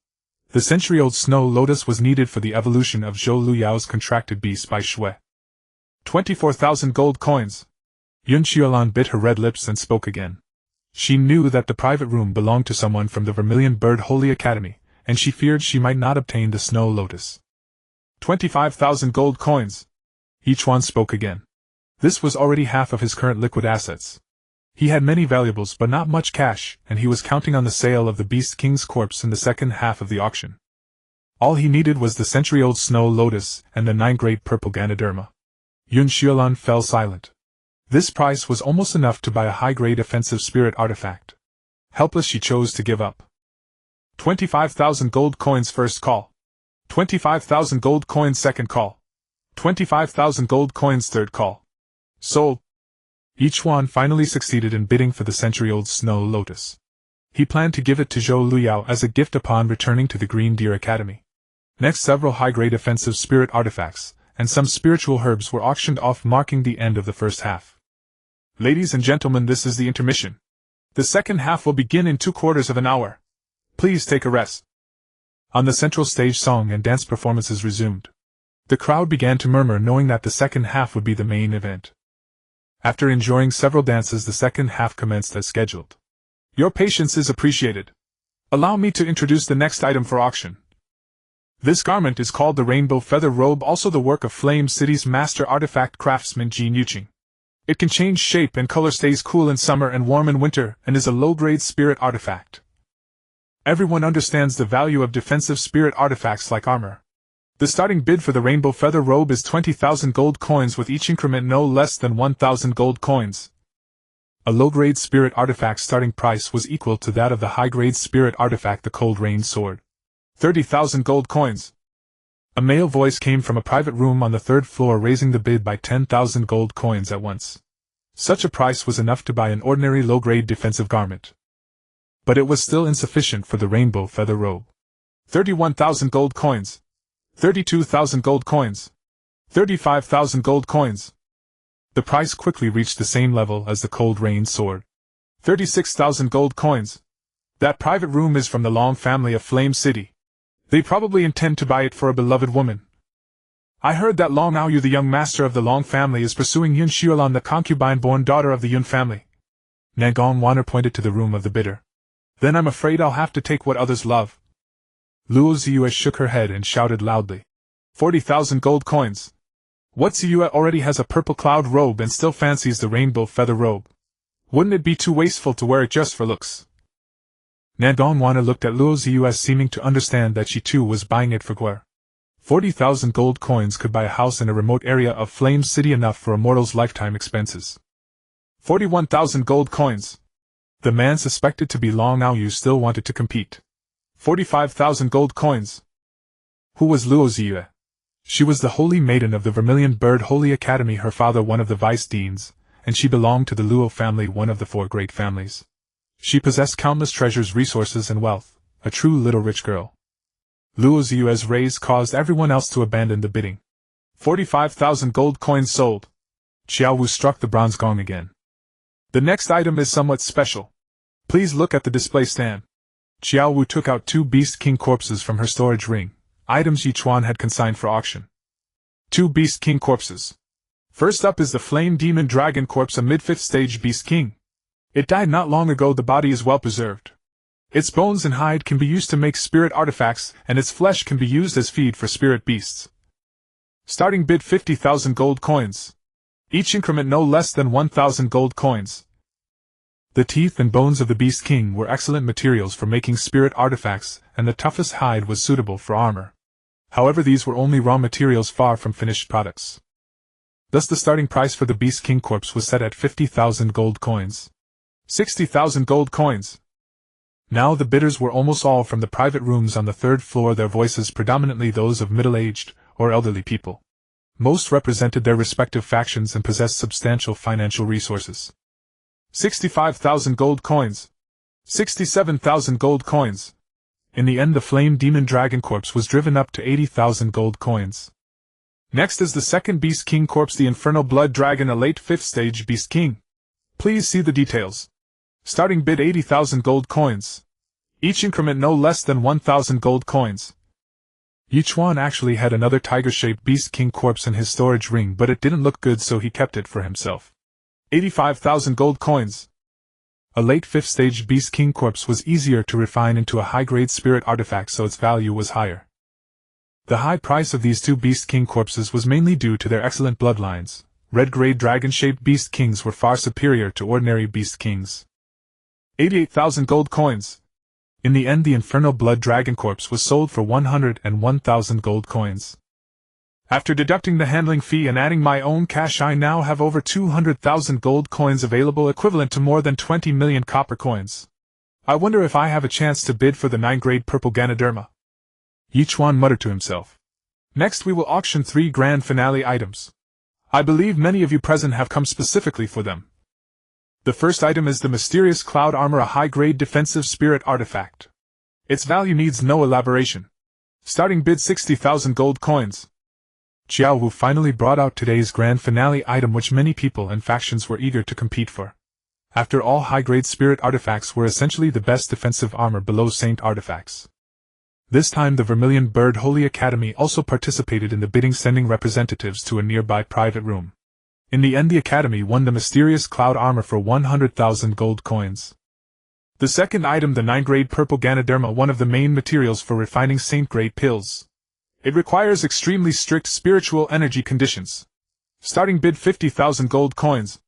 The century-old snow lotus was needed for the evolution of Zhou Luyao's contracted beast by Shui. 24,000 gold coins. Yun Xiaolan bit her red lips and spoke again. She knew that the private room belonged to someone from the Vermilion Bird Holy Academy, and she feared she might not obtain the snow lotus. 25,000 gold coins. Ye Chuan spoke again. This was already half of his current liquid assets. He had many valuables but not much cash, and he was counting on the sale of the Beast King's corpse in the second half of the auction. All he needed was the century-old snow lotus and the 9 great purple Ganoderma. Yun Xiaolan fell silent. This price was almost enough to buy a high-grade offensive spirit artifact. Helpless, she chose to give up. 25,000 gold coins first call. 25,000 gold coins second call. 25,000 gold coins third call. Sold. Ye Chuan finally succeeded in bidding for the century-old snow lotus. He planned to give it to Zhou Luyao as a gift upon returning to the Green Deer Academy. Next, several high-grade offensive spirit artifacts and some spiritual herbs were auctioned off, marking the end of the first half. Ladies and gentlemen, this is the intermission. The second half will begin in 2/4 of an hour. Please take a rest. On the central stage, song and dance performances resumed. The crowd began to murmur, knowing that the second half would be the main event. After enjoying several dances, the second half commenced as scheduled. Your patience is appreciated. Allow me to introduce the next item for auction. This garment is called the Rainbow Feather Robe, also the work of Flame City's master artifact craftsman Ye Chuan. It can change shape and color, stays cool in summer and warm in winter, and is a low-grade spirit artifact. Everyone understands the value of defensive spirit artifacts like armor. The starting bid for the Rainbow Feather Robe is 20,000 gold coins, with each increment no less than 1,000 gold coins. A low-grade spirit artifact's starting price was equal to that of the high-grade spirit artifact the Cold Rain Sword. 30,000 gold coins. A male voice came from a private room on the 3rd floor, raising the bid by 10,000 gold coins at once. Such a price was enough to buy an ordinary low-grade defensive garment. But it was still insufficient for the Rainbow Feather Robe. 31,000 gold coins. 32,000 gold coins. 35,000 gold coins. The price quickly reached the same level as the Cold Rain Sword. 36,000 gold coins. That private room is from the Long family of Flame City. They probably intend to buy it for a beloved woman. I heard that Long Aoyu, the young master of the Long family, is pursuing Yun Xiaolan, the concubine-born daughter of the Yun family. Nangong Wanner pointed to the room of the bidder. Then I'm afraid I'll have to take what others love. Luo Ziyue shook her head and shouted loudly. 40,000 gold coins. What Ziyue already has a purple cloud robe and still fancies the Rainbow Feather Robe? Wouldn't it be too wasteful to wear it just for looks? Nangong Wanner looked at Luo Ziyue, seeming to understand that she too was buying it for Guer. 40,000 gold coins could buy a house in a remote area of Flame City, enough for a mortal's lifetime expenses. 41,000 gold coins. The man suspected to be Long Aoyu still wanted to compete. 45,000 gold coins. Who was Luo Ziyue? She was the holy maiden of the Vermilion Bird Holy Academy, her father one of the vice deans, and she belonged to the Luo family, one of the 4 great families. She possessed countless treasures, resources, and wealth, a true little rich girl. Luo Ziyue's raise caused everyone else to abandon the bidding. 45,000 gold coins sold. Xiao Wu struck the bronze gong again. The next item is somewhat special. Please look at the display stand. Xiao Wu took out 2 Beast King corpses from her storage ring, items Ye Chuan had consigned for auction. 2 Beast King corpses. First up is the Flame Demon Dragon corpse, a mid-5th stage Beast King. It died not long ago. The body is well preserved. Its bones and hide can be used to make spirit artifacts, and its flesh can be used as feed for spirit beasts. Starting bid 50,000 gold coins. Each increment no less than 1,000 gold coins. The teeth and bones of the Beast King were excellent materials for making spirit artifacts, and the toughest hide was suitable for armor. However, these were only raw materials, far from finished products. Thus the starting price for the Beast King corpse was set at 50,000 gold coins. 60,000 gold coins. Now the bidders were almost all from the private rooms on the 3rd floor, their voices predominantly those of middle-aged or elderly people. Most represented their respective factions and possessed substantial financial resources. 65,000 gold coins. 67,000 gold coins. In the end, the Flame Demon Dragon corpse was driven up to 80,000 gold coins. Next is the second Beast King corpse, the Infernal Blood Dragon, a late 5th stage Beast King. Please see the details. Starting bid 80,000 gold coins. Each increment no less than 1,000 gold coins. Ye Chuan actually had another tiger-shaped Beast King corpse in his storage ring, but it didn't look good, so he kept it for himself. 85,000 gold coins. A late 5th stage Beast King corpse was easier to refine into a high-grade spirit artifact, so its value was higher. The high price of these two Beast King corpses was mainly due to their excellent bloodlines. Red-grade dragon-shaped Beast Kings were far superior to ordinary Beast Kings. 88,000 gold coins. In the end, the Infernal Blood Dragon corpse was sold for 101,000 gold coins. After deducting the handling fee and adding my own cash, I now have over 200,000 gold coins available, equivalent to more than 20 million copper coins. I wonder if I have a chance to bid for the 9-grade purple Ganoderma. Ye Chuan muttered to himself. Next we will auction 3 grand finale items. I believe many of you present have come specifically for them. The first item is the mysterious cloud armor, a high-grade defensive spirit artifact. Its value needs no elaboration. Starting bid 60,000 gold coins. Xiao Wu finally brought out today's grand finale item, which many people and factions were eager to compete for. After all, high-grade spirit artifacts were essentially the best defensive armor below saint artifacts. This time the Vermilion Bird Holy Academy also participated in the bidding, sending representatives to a nearby private room. In the end, the Academy won the mysterious cloud armor for 100,000 gold coins. The second item, the 9-grade purple Ganoderma, one of the main materials for refining saint-grade pills. It requires extremely strict spiritual energy conditions. Starting bid 50,000 gold coins.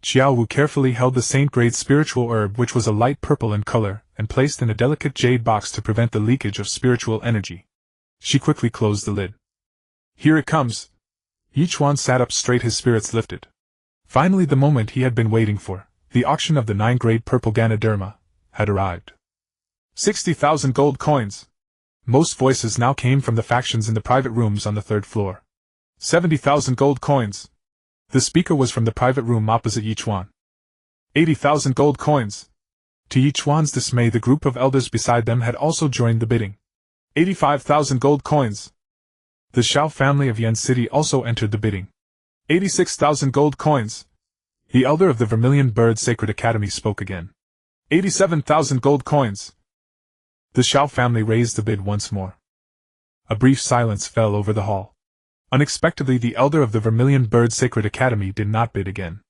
Xiao Wu carefully held the saint-grade spiritual herb, which was a light purple in color, and placed in a delicate jade box to prevent the leakage of spiritual energy. She quickly closed the lid. Here it comes. Ye Chuan sat up straight, his spirits lifted. Finally, the moment he had been waiting for, the auction of the 9-grade purple Ganoderma, had arrived. 60,000 gold coins. Most voices now came from the factions in the private rooms on the 3rd floor. 70,000 gold coins. The speaker was from the private room opposite Ye Chuan. 80,000 gold coins. To Ye Chuan's dismay, the group of elders beside them had also joined the bidding. 85,000 gold coins. The Xiao family of Yan City also entered the bidding. 86,000 gold coins. The elder of the Vermilion Bird Sacred Academy spoke again. 87,000 gold coins. The Xiao family raised the bid once more. A brief silence fell over the hall. Unexpectedly, the elder of the Vermilion Bird Sacred Academy did not bid again.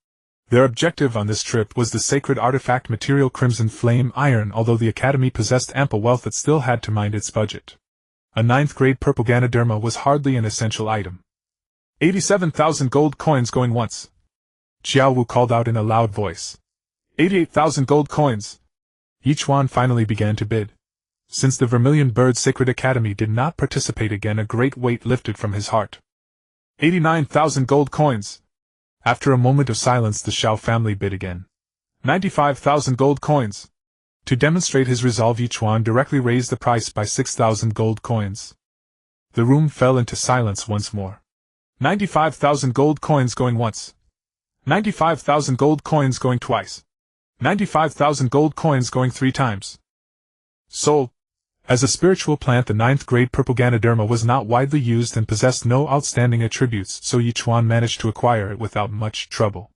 Their objective on this trip was the sacred artifact material Crimson Flame Iron. Although the Academy possessed ample wealth, it still had to mind its budget. A 9th-grade purple Ganoderma was hardly an essential item. 87,000 gold coins going once. Xiao Wu called out in a loud voice. 88,000 gold coins. Ye Chuan finally began to bid. Since the Vermilion Bird Sacred Academy did not participate again, a great weight lifted from his heart. 89,000 gold coins. After a moment of silence, the Xiao family bid again. 95,000 gold coins. To demonstrate his resolve, Ye Chuan directly raised the price by 6,000 gold coins. The room fell into silence once more. 95,000 gold coins going once. 95,000 gold coins going twice. 95,000 gold coins going 3 times. Sold. As a spiritual plant, the 9th-grade purple Ganoderma was not widely used and possessed no outstanding attributes, so Ye Chuan managed to acquire it without much trouble.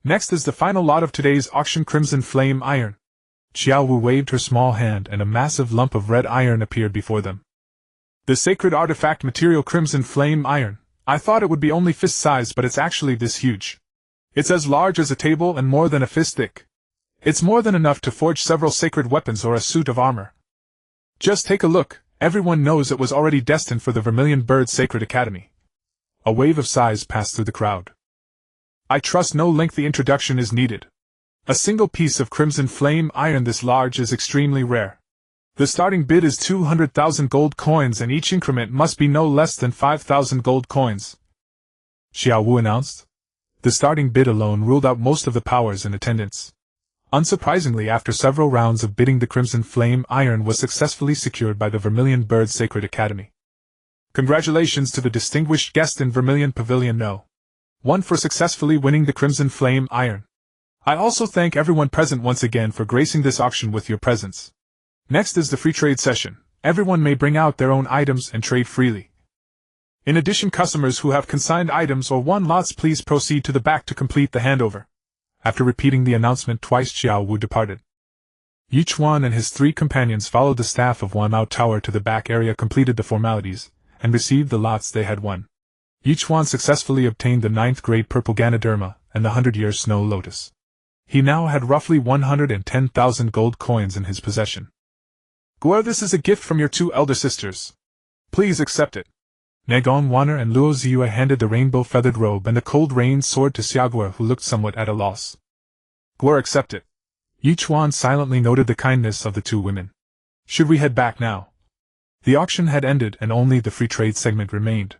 Next is the final lot of today's auction, Crimson Flame Iron. Xiao Wu waved her small hand and a massive lump of red iron appeared before them. The sacred artifact material Crimson Flame Iron. I thought it would be only fist size, but it's actually this huge. It's as large as a table and more than a fist thick. It's more than enough to forge several sacred weapons or a suit of armor. Just take a look. Everyone knows it was already destined for the Vermilion Bird Sacred Academy. A wave of sighs passed through the crowd. I trust no lengthy introduction is needed. A single piece of Crimson Flame Iron this large is extremely rare. The starting bid is 200,000 gold coins, and each increment must be no less than 5,000 gold coins. Xiao Wu announced. The starting bid alone ruled out most of the powers in attendance. Unsurprisingly, after several rounds of bidding, the Crimson Flame Iron was successfully secured by the Vermilion Bird Sacred Academy. Congratulations to the distinguished guest in Vermilion Pavilion No. 1 for successfully winning the Crimson Flame Iron. I also thank everyone present once again for gracing this auction with your presence. Next is the free trade session. Everyone may bring out their own items and trade freely. In addition, customers who have consigned items or won lots, please proceed to the back to complete the handover. After repeating the announcement twice, Xiao Wu departed. Ye Chuan and his 3 companions followed the staff of Wanmao Tower to the back area, completed the formalities, and received the lots they had won. Ye Chuan successfully obtained the 9th grade purple Ganoderma and the 100-year snow lotus. He now had roughly 110,000 gold coins in his possession. Guo, this is a gift from your 2 elder sisters. Please accept it. Nagong Waner and Luo Ziyue handed the rainbow-feathered robe and the cold rain sword to Xiaoguo, who looked somewhat at a loss. Guo, accept it. Ye Chuan silently noted the kindness of the 2 women. Should we head back now? The auction had ended and only the free trade segment remained.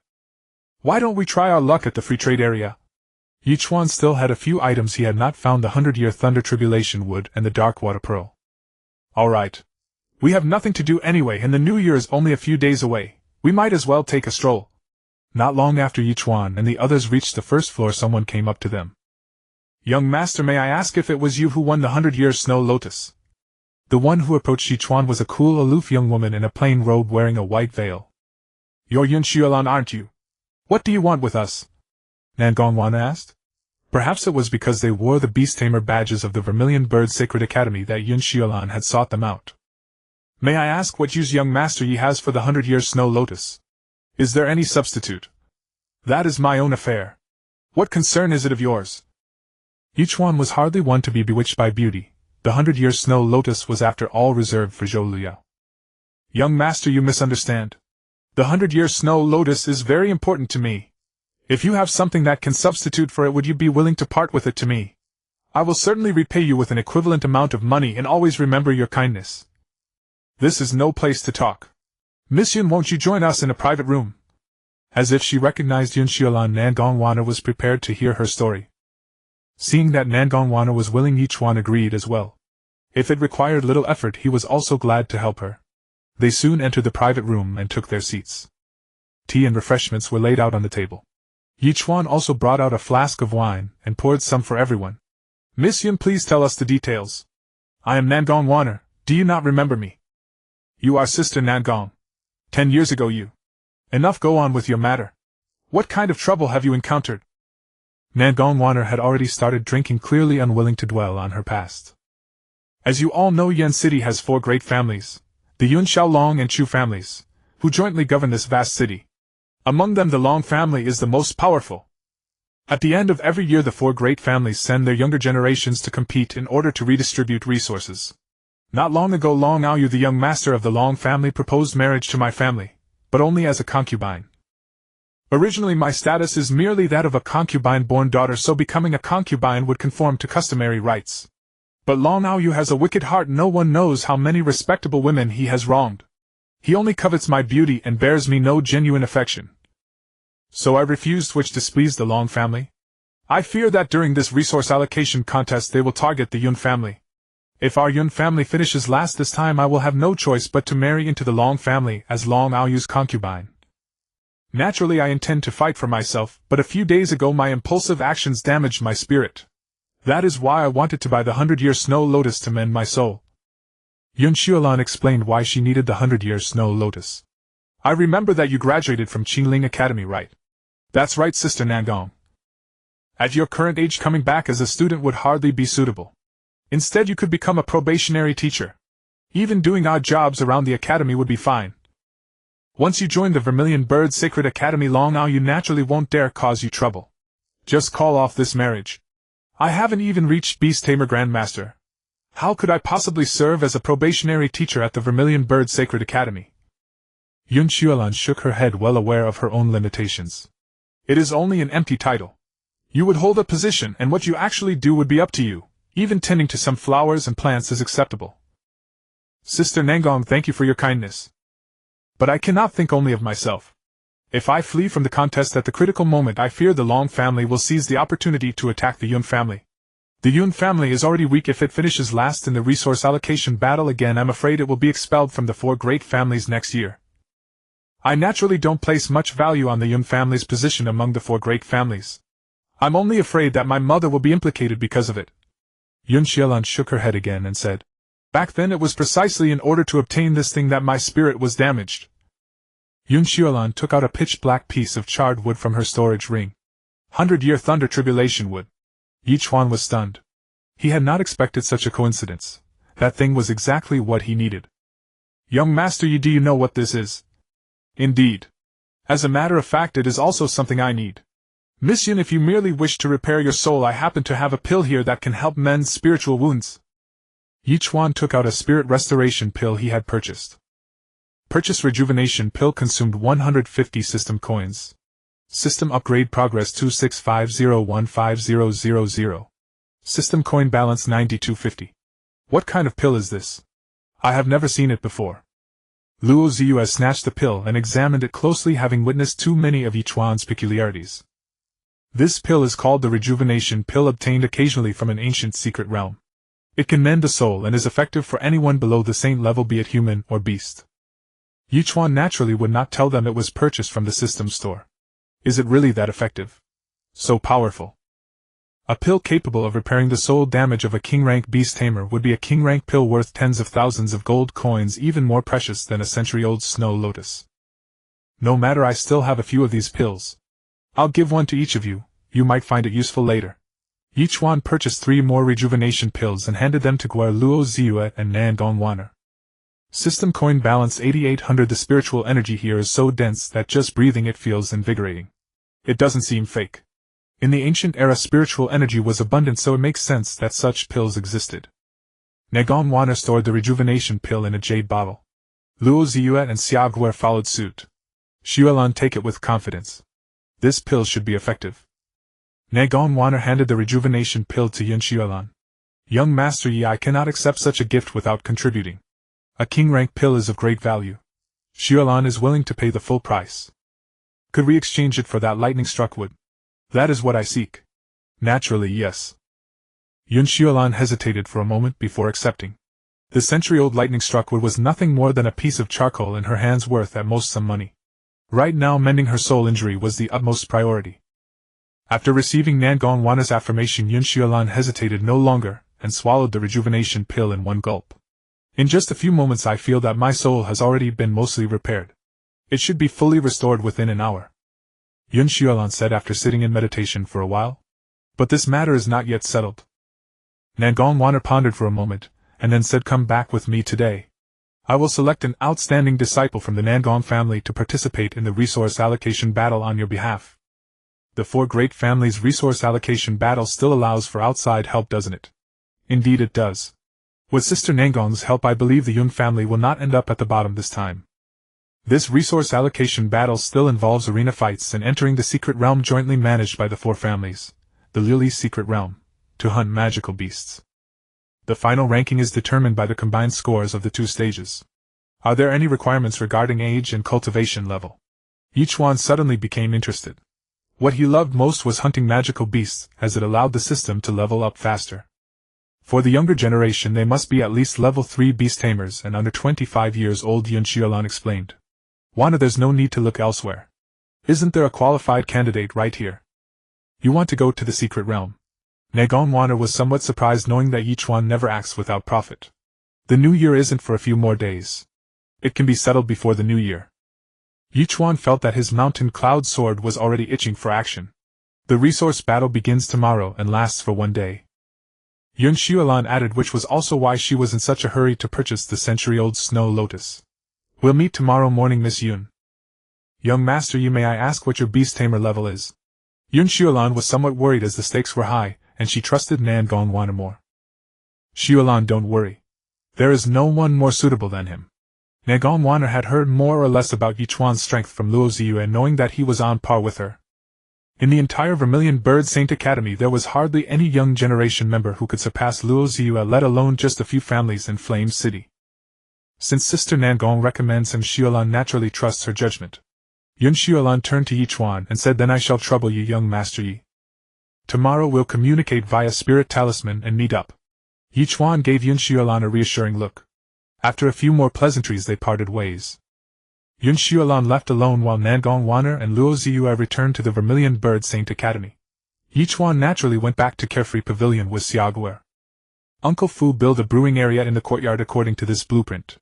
Why don't we try our luck at the free trade area? Ye Chuan still had a few items he had not found: the 100-year thunder tribulation wood and the dark water pearl. Alright. We have nothing to do anyway, and the new year is only a few days away. We might as well take a stroll. Not long after Ye Chuan and the others reached the first floor, someone came up to them. Young master, may I ask if it was you who won the 100-year snow lotus? The one who approached Ye Chuan was a cool, aloof young woman in a plain robe wearing a white veil. You're Yun Xiaolan, aren't you? What do you want with us? Nangongwan asked. Perhaps it was because they wore the Beast Tamer badges of the Vermilion Bird Sacred Academy that Yun Xiaolan had sought them out. May I ask what use young master Yi has for the 100-year snow lotus? Is there any substitute? That is my own affair. What concern is it of yours? Ye Chuan was hardly one to be bewitched by beauty. The 100-year snow lotus was after all reserved for Zhou Luyao. Young master, you misunderstand. The 100-year snow lotus is very important to me. If you have something that can substitute for it, would you be willing to part with it to me? I will certainly repay you with an equivalent amount of money, and always remember your kindness. This is no place to talk. Miss Yun, won't you join us in a private room? As if she recognized Yun Xiaolan, Nangongwana was prepared to hear her story. Seeing that Nangongwana was willing, Ye Chuan agreed as well. If it required little effort, he was also glad to help her. They soon entered the private room and took their seats. Tea and refreshments were laid out on the table. Ye Chuan also brought out a flask of wine and poured some for everyone. Miss Yun, please tell us the details. I am Nangong Waner. Do you not remember me? You are Sister Nangong. 10 years ago you. Enough, go on with your matter. What kind of trouble have you encountered? Nangong Waner had already started drinking, clearly unwilling to dwell on her past. As you all know, Yan City has 4 great families, the Yun, Xiaolong and Chu families, who jointly govern this vast city. Among them, the Long family is the most powerful. At the end of every year, the 4 great families send their younger generations to compete in order to redistribute resources. Not long ago, Long Aoyu, the young master of the Long family, proposed marriage to my family, but only as a concubine. Originally, my status is merely that of a concubine-born daughter, so becoming a concubine would conform to customary rights. But Long Aoyu has a wicked heart. No one knows how many respectable women he has wronged. He only covets my beauty and bears me no genuine affection. So I refused, which displeased the Long family. I fear that during this resource allocation contest they will target the Yun family. If our Yun family finishes last this time, I will have no choice but to marry into the Long family as Long Aoyu's concubine. Naturally, I intend to fight for myself, but a few days ago my impulsive actions damaged my spirit. That is why I wanted to buy the 100-year snow lotus to mend my soul. Yun Xiaolan explained why she needed the 100-year snow lotus. I remember that you graduated from Qingling Academy, right? That's right, Sister Nangong. At your current age, coming back as a student would hardly be suitable. Instead, you could become a probationary teacher. Even doing odd jobs around the academy would be fine. Once you join the Vermilion Bird Sacred Academy, Long Ao, you naturally won't dare cause you trouble. Just call off this marriage. I haven't even reached Beast Tamer Grandmaster. How could I possibly serve as a probationary teacher at the Vermilion Bird Sacred Academy? Yun Xiaolan shook her head, well aware of her own limitations. It is only an empty title. You would hold a position, and what you actually do would be up to you. Even tending to some flowers and plants is acceptable. Sister Nangong, thank you for your kindness. But I cannot think only of myself. If I flee from the contest at the critical moment, I fear the Long family will seize the opportunity to attack the Yun family. The Yun family is already weak. If it finishes last in the resource allocation battle again, I'm afraid it will be expelled from the 4 great families next year. I naturally don't place much value on the Yun family's position among the 4 great families. I'm only afraid that my mother will be implicated because of it. Yun Xiaolan shook her head again and said, Back then it was precisely in order to obtain this thing that my spirit was damaged. Xuanyuan took out a pitch-black piece of charred wood from her storage ring. 100-year thunder tribulation wood. Ye Chuan was stunned. He had not expected such a coincidence. That thing was exactly what he needed. Young Master Yi, do you know what this is? Indeed. As a matter of fact, it is also something I need. Miss Yun, if you merely wish to repair your soul, I happen to have a pill here that can help mend spiritual wounds. Ye Chuan took out a spirit restoration pill he had purchased. Purchase rejuvenation pill consumed 150 system coins. System upgrade progress 2650150000. System coin balance 9250. What kind of pill is this? I have never seen it before. Luo Ziyu has snatched the pill and examined it closely, having witnessed too many of Ye Chuan's peculiarities. This pill is called the rejuvenation pill, obtained occasionally from an ancient secret realm. It can mend the soul and is effective for anyone below the saint level, be it human or beast. Ye Chuan naturally would not tell them it was purchased from the system store. Is it really that effective? So powerful? A pill capable of repairing the soul damage of a king-rank beast tamer would be a king-rank pill worth tens of thousands of gold coins, even more precious than a century-old snow lotus. No matter, I still have a few of these pills. I'll give one to each of you. You might find it useful later. Ye Chuan purchased 3 more rejuvenation pills and handed them to Luo Ziyu and Nan Gongwaner. System coin balance 8800. The spiritual energy here is so dense that just breathing it feels invigorating. It doesn't seem fake. In the ancient era, spiritual energy was abundant, so it makes sense that such pills existed. Nagon Wana stored the rejuvenation pill in a jade bottle. Luo Ziyu and Xiaoguer followed suit. Xuanyuan, take it with confidence. This pill should be effective. Nagon Wana handed the rejuvenation pill to Xuanyuan. Young Master Yi, I cannot accept such a gift without contributing. A king-rank pill is of great value. Xuanyuan is willing to pay the full price. Could we exchange it for that lightning-struck wood? That is what I seek. Naturally, yes. Xuanyuan hesitated for a moment before accepting. The century-old lightning-struck wood was nothing more than a piece of charcoal in her hands, worth at most some money. Right now, mending her soul injury was the utmost priority. After receiving Nangon Wana's affirmation, Xuanyuan hesitated no longer, and swallowed the rejuvenation pill in one gulp. In just a few moments I feel that my soul has already been mostly repaired. It should be fully restored within an hour. Xuanyuan said after sitting in meditation for a while. But this matter is not yet settled. Nangon Wana pondered for a moment, and then said, come back with me today. I will select an outstanding disciple from the Nangon family to participate in the resource allocation battle on your behalf. The 4 great families' resource allocation battle still allows for outside help, doesn't it? Indeed it does. With Sister Nangon's help, I believe the Yun family will not end up at the bottom this time. This resource allocation battle still involves arena fights and entering the secret realm jointly managed by the 4 families, the Lily's secret realm, to hunt magical beasts. The final ranking is determined by the combined scores of the 2 stages. Are there any requirements regarding age and cultivation level? Ye Chuan suddenly became interested. What he loved most was hunting magical beasts, as it allowed the system to level up faster. For the younger generation, they must be at least level 3 Beast Tamers and under 25 years old, Xuanyuan explained. Wana, there's no need to look elsewhere. Isn't there a qualified candidate right here? You want to go to the secret realm? Nagon Wana was somewhat surprised, knowing that Ye Chuan never acts without profit. The new year isn't for a few more days. It can be settled before the new year. Ye Chuan felt that his mountain cloud sword was already itching for action. The resource battle begins tomorrow and lasts for 1 day. Xuanyuan added, which was also why she was in such a hurry to purchase the century-old snow lotus. We'll meet tomorrow morning, Miss Yun. Young Master Yi, may I ask what your Beast Tamer level is? Xuanyuan was somewhat worried as the stakes were high, and she trusted Nangon Wana more. Xuanyuan, don't worry. There is no one more suitable than him. Nangon Wana had heard more or less about Ye Chuan's strength from Luo Ziyu, and knowing that he was on par with her. In the entire Vermilion Bird Saint Academy, there was hardly any young generation member who could surpass Luo Ziyu, let alone just a few families in Flame City. Since Sister Nangon recommends him, Xuanyuan naturally trusts her judgment. Xuanyuan turned to Ye Chuan and said, then I shall trouble you, young Master Yi. Tomorrow we'll communicate via spirit talisman and meet up. Ye Chuan gave Xuanyuan a reassuring look. After a few more pleasantries they parted ways. Xuanyuan left alone while Nangon Wana and Luo Ziyu returned to the Vermilion Bird Saint Academy. Ye Chuan naturally went back to Carefree Pavilion with Xiaoguer. Uncle Fu built a brewing area in the courtyard according to this blueprint.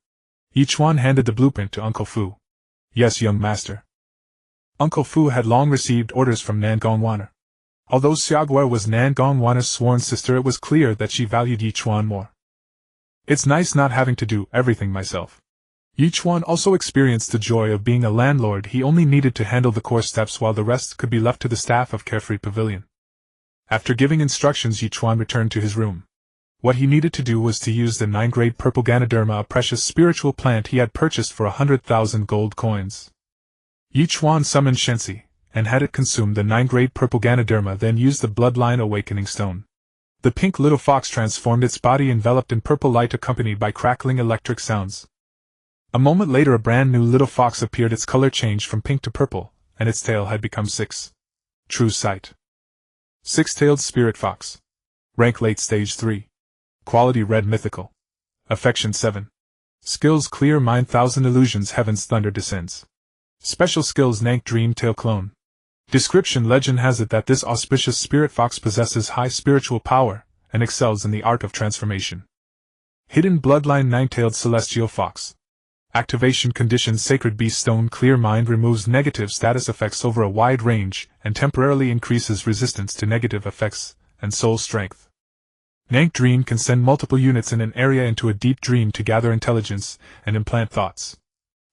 Ye Chuan handed the blueprint to Uncle Fu. Yes, young master. Uncle Fu had long received orders from Nangongwaner. Although Xiaoguo was Nangongwaner's sworn sister, it was clear that she valued Ye Chuan more. It's nice not having to do everything myself. Ye Chuan also experienced the joy of being a landlord. He only needed to handle the core steps while the rest could be left to the staff of Carefree Pavilion. After giving instructions, Ye Chuan returned to his room. What he needed to do was to use the 9-grade purple Ganoderma, a precious spiritual plant he had purchased for 100,000 gold coins. Ye Chuan summoned Shensi, and had it consume the 9-grade purple Ganoderma, then used the Bloodline awakening stone. The pink little fox transformed its body enveloped in purple light accompanied by crackling electric sounds. A moment later a brand new little fox appeared. Its color changed from pink to purple, and its tail had become 6. True sight. 6-tailed spirit fox. Rank late stage 3. Quality red mythical. Affection 7. Skills clear mind, 1000 illusions, heaven's thunder descends. Special skills Nank dream tail clone. Description: legend has it that this auspicious spirit fox possesses high spiritual power, and excels in the art of transformation. Hidden bloodline 9-tailed celestial fox. Activation condition: Sacred Beast Stone Clear Mind removes negative status effects over a wide range, and temporarily increases resistance to negative effects, and soul strength. Nank Dream can send multiple units in an area into a deep dream to gather intelligence, and implant thoughts.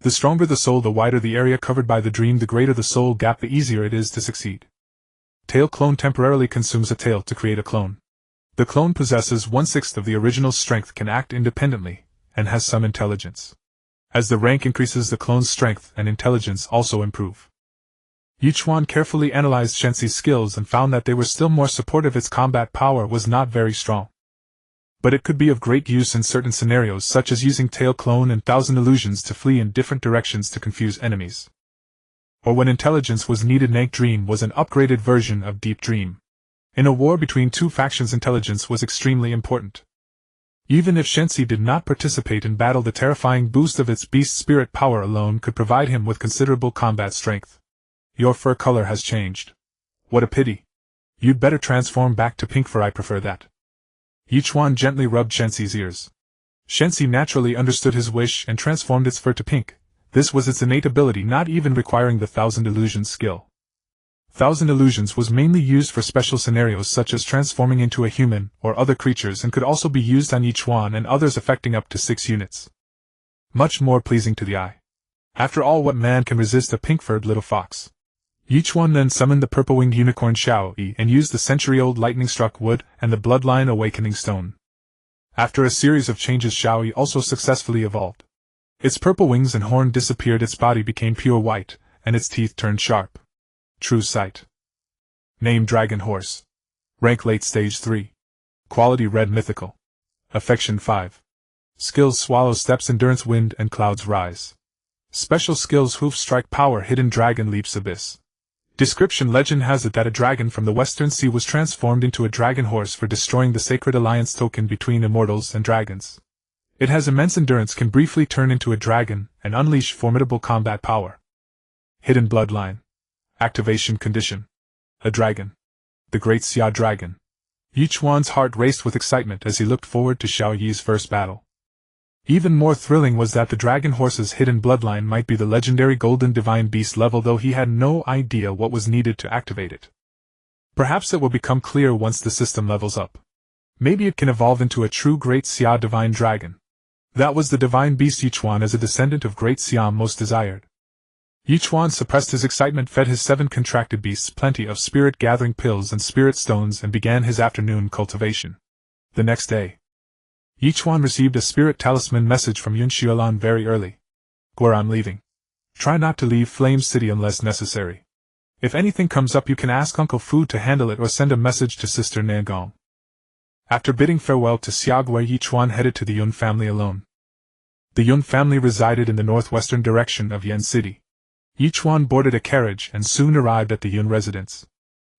The stronger the soul, the wider the area covered by the dream, the greater the soul gap, the easier it is to succeed. Tail Clone temporarily consumes a tail to create a clone. The clone possesses 1/6 of the original strength, can act independently, and has some intelligence. As the rank increases, the clone's strength and intelligence also improve. Ye Chuan carefully analyzed Shensi's skills and found that they were still more supportive. Its combat power was not very strong, but it could be of great use in certain scenarios, such as using Tail Clone and 1000 illusions to flee in different directions to confuse enemies. Or when intelligence was needed, Nank Dream was an upgraded version of Deep Dream. In a war between two factions, intelligence was extremely important. Even if Shensi did not participate in battle, the terrifying boost of its beast spirit power alone could provide him with considerable combat strength. Your fur color has changed. What a pity. You'd better transform back to pink fur, I prefer that. Ye Chuan gently rubbed Shensi's ears. Shensi naturally understood his wish and transformed its fur to pink. This was its innate ability, not even requiring the 1000 illusions skill. 1000 illusions was mainly used for special scenarios such as transforming into a human or other creatures, and could also be used on Ye Chuan and others, affecting up to 6 units. Much more pleasing to the eye. After all, what man can resist a pink-furred little fox? Ye Chuan then summoned the purple-winged unicorn Xiao-Yi and used the century-old lightning-struck wood and the Bloodline awakening stone. After a series of changes, Xiao-Yi also successfully evolved. Its purple wings and horn disappeared, its body became pure white, and its teeth turned sharp. True sight. Name Dragon Horse. Rank late stage 3. Quality red mythical. Affection 5. Skills: Swallow Steps, Endurance, Wind and Clouds Rise. Special skills: Hoof Strike, Power, Hidden Dragon Leaps Abyss. Description: legend has it that a dragon from the Western Sea was transformed into a dragon horse for destroying the Sacred Alliance token between immortals and dragons. It has immense endurance, can briefly turn into a dragon, and unleash formidable combat power. Hidden Bloodline. Activation condition: a dragon. The Great Xia Dragon. Ye Chuan's heart raced with excitement as he looked forward to Xiao Yi's first battle. Even more thrilling was that the dragon horse's hidden bloodline might be the legendary Golden Divine Beast level, though he had no idea what was needed to activate it. Perhaps it will become clear once the system levels up. Maybe it can evolve into a true Great Xia Divine Dragon. That was the Divine Beast Ye Chuan, as a descendant of Great Xia, most desired. Ye Chuan suppressed his excitement, fed his 7 contracted beasts plenty of spirit-gathering pills and spirit stones, and began his afternoon cultivation. The next day, Ye Chuan received a spirit talisman message from Xuanyuan very early. "Where I'm leaving. Try not to leave Flame City unless necessary. If anything comes up, you can ask Uncle Fu to handle it, or send a message to Sister Nangong." After bidding farewell to Xiaoguo, Ye Chuan headed to the Yun family alone. The Yun family resided in the northwestern direction of Yen City. Ye Chuan boarded a carriage and soon arrived at the Yun residence.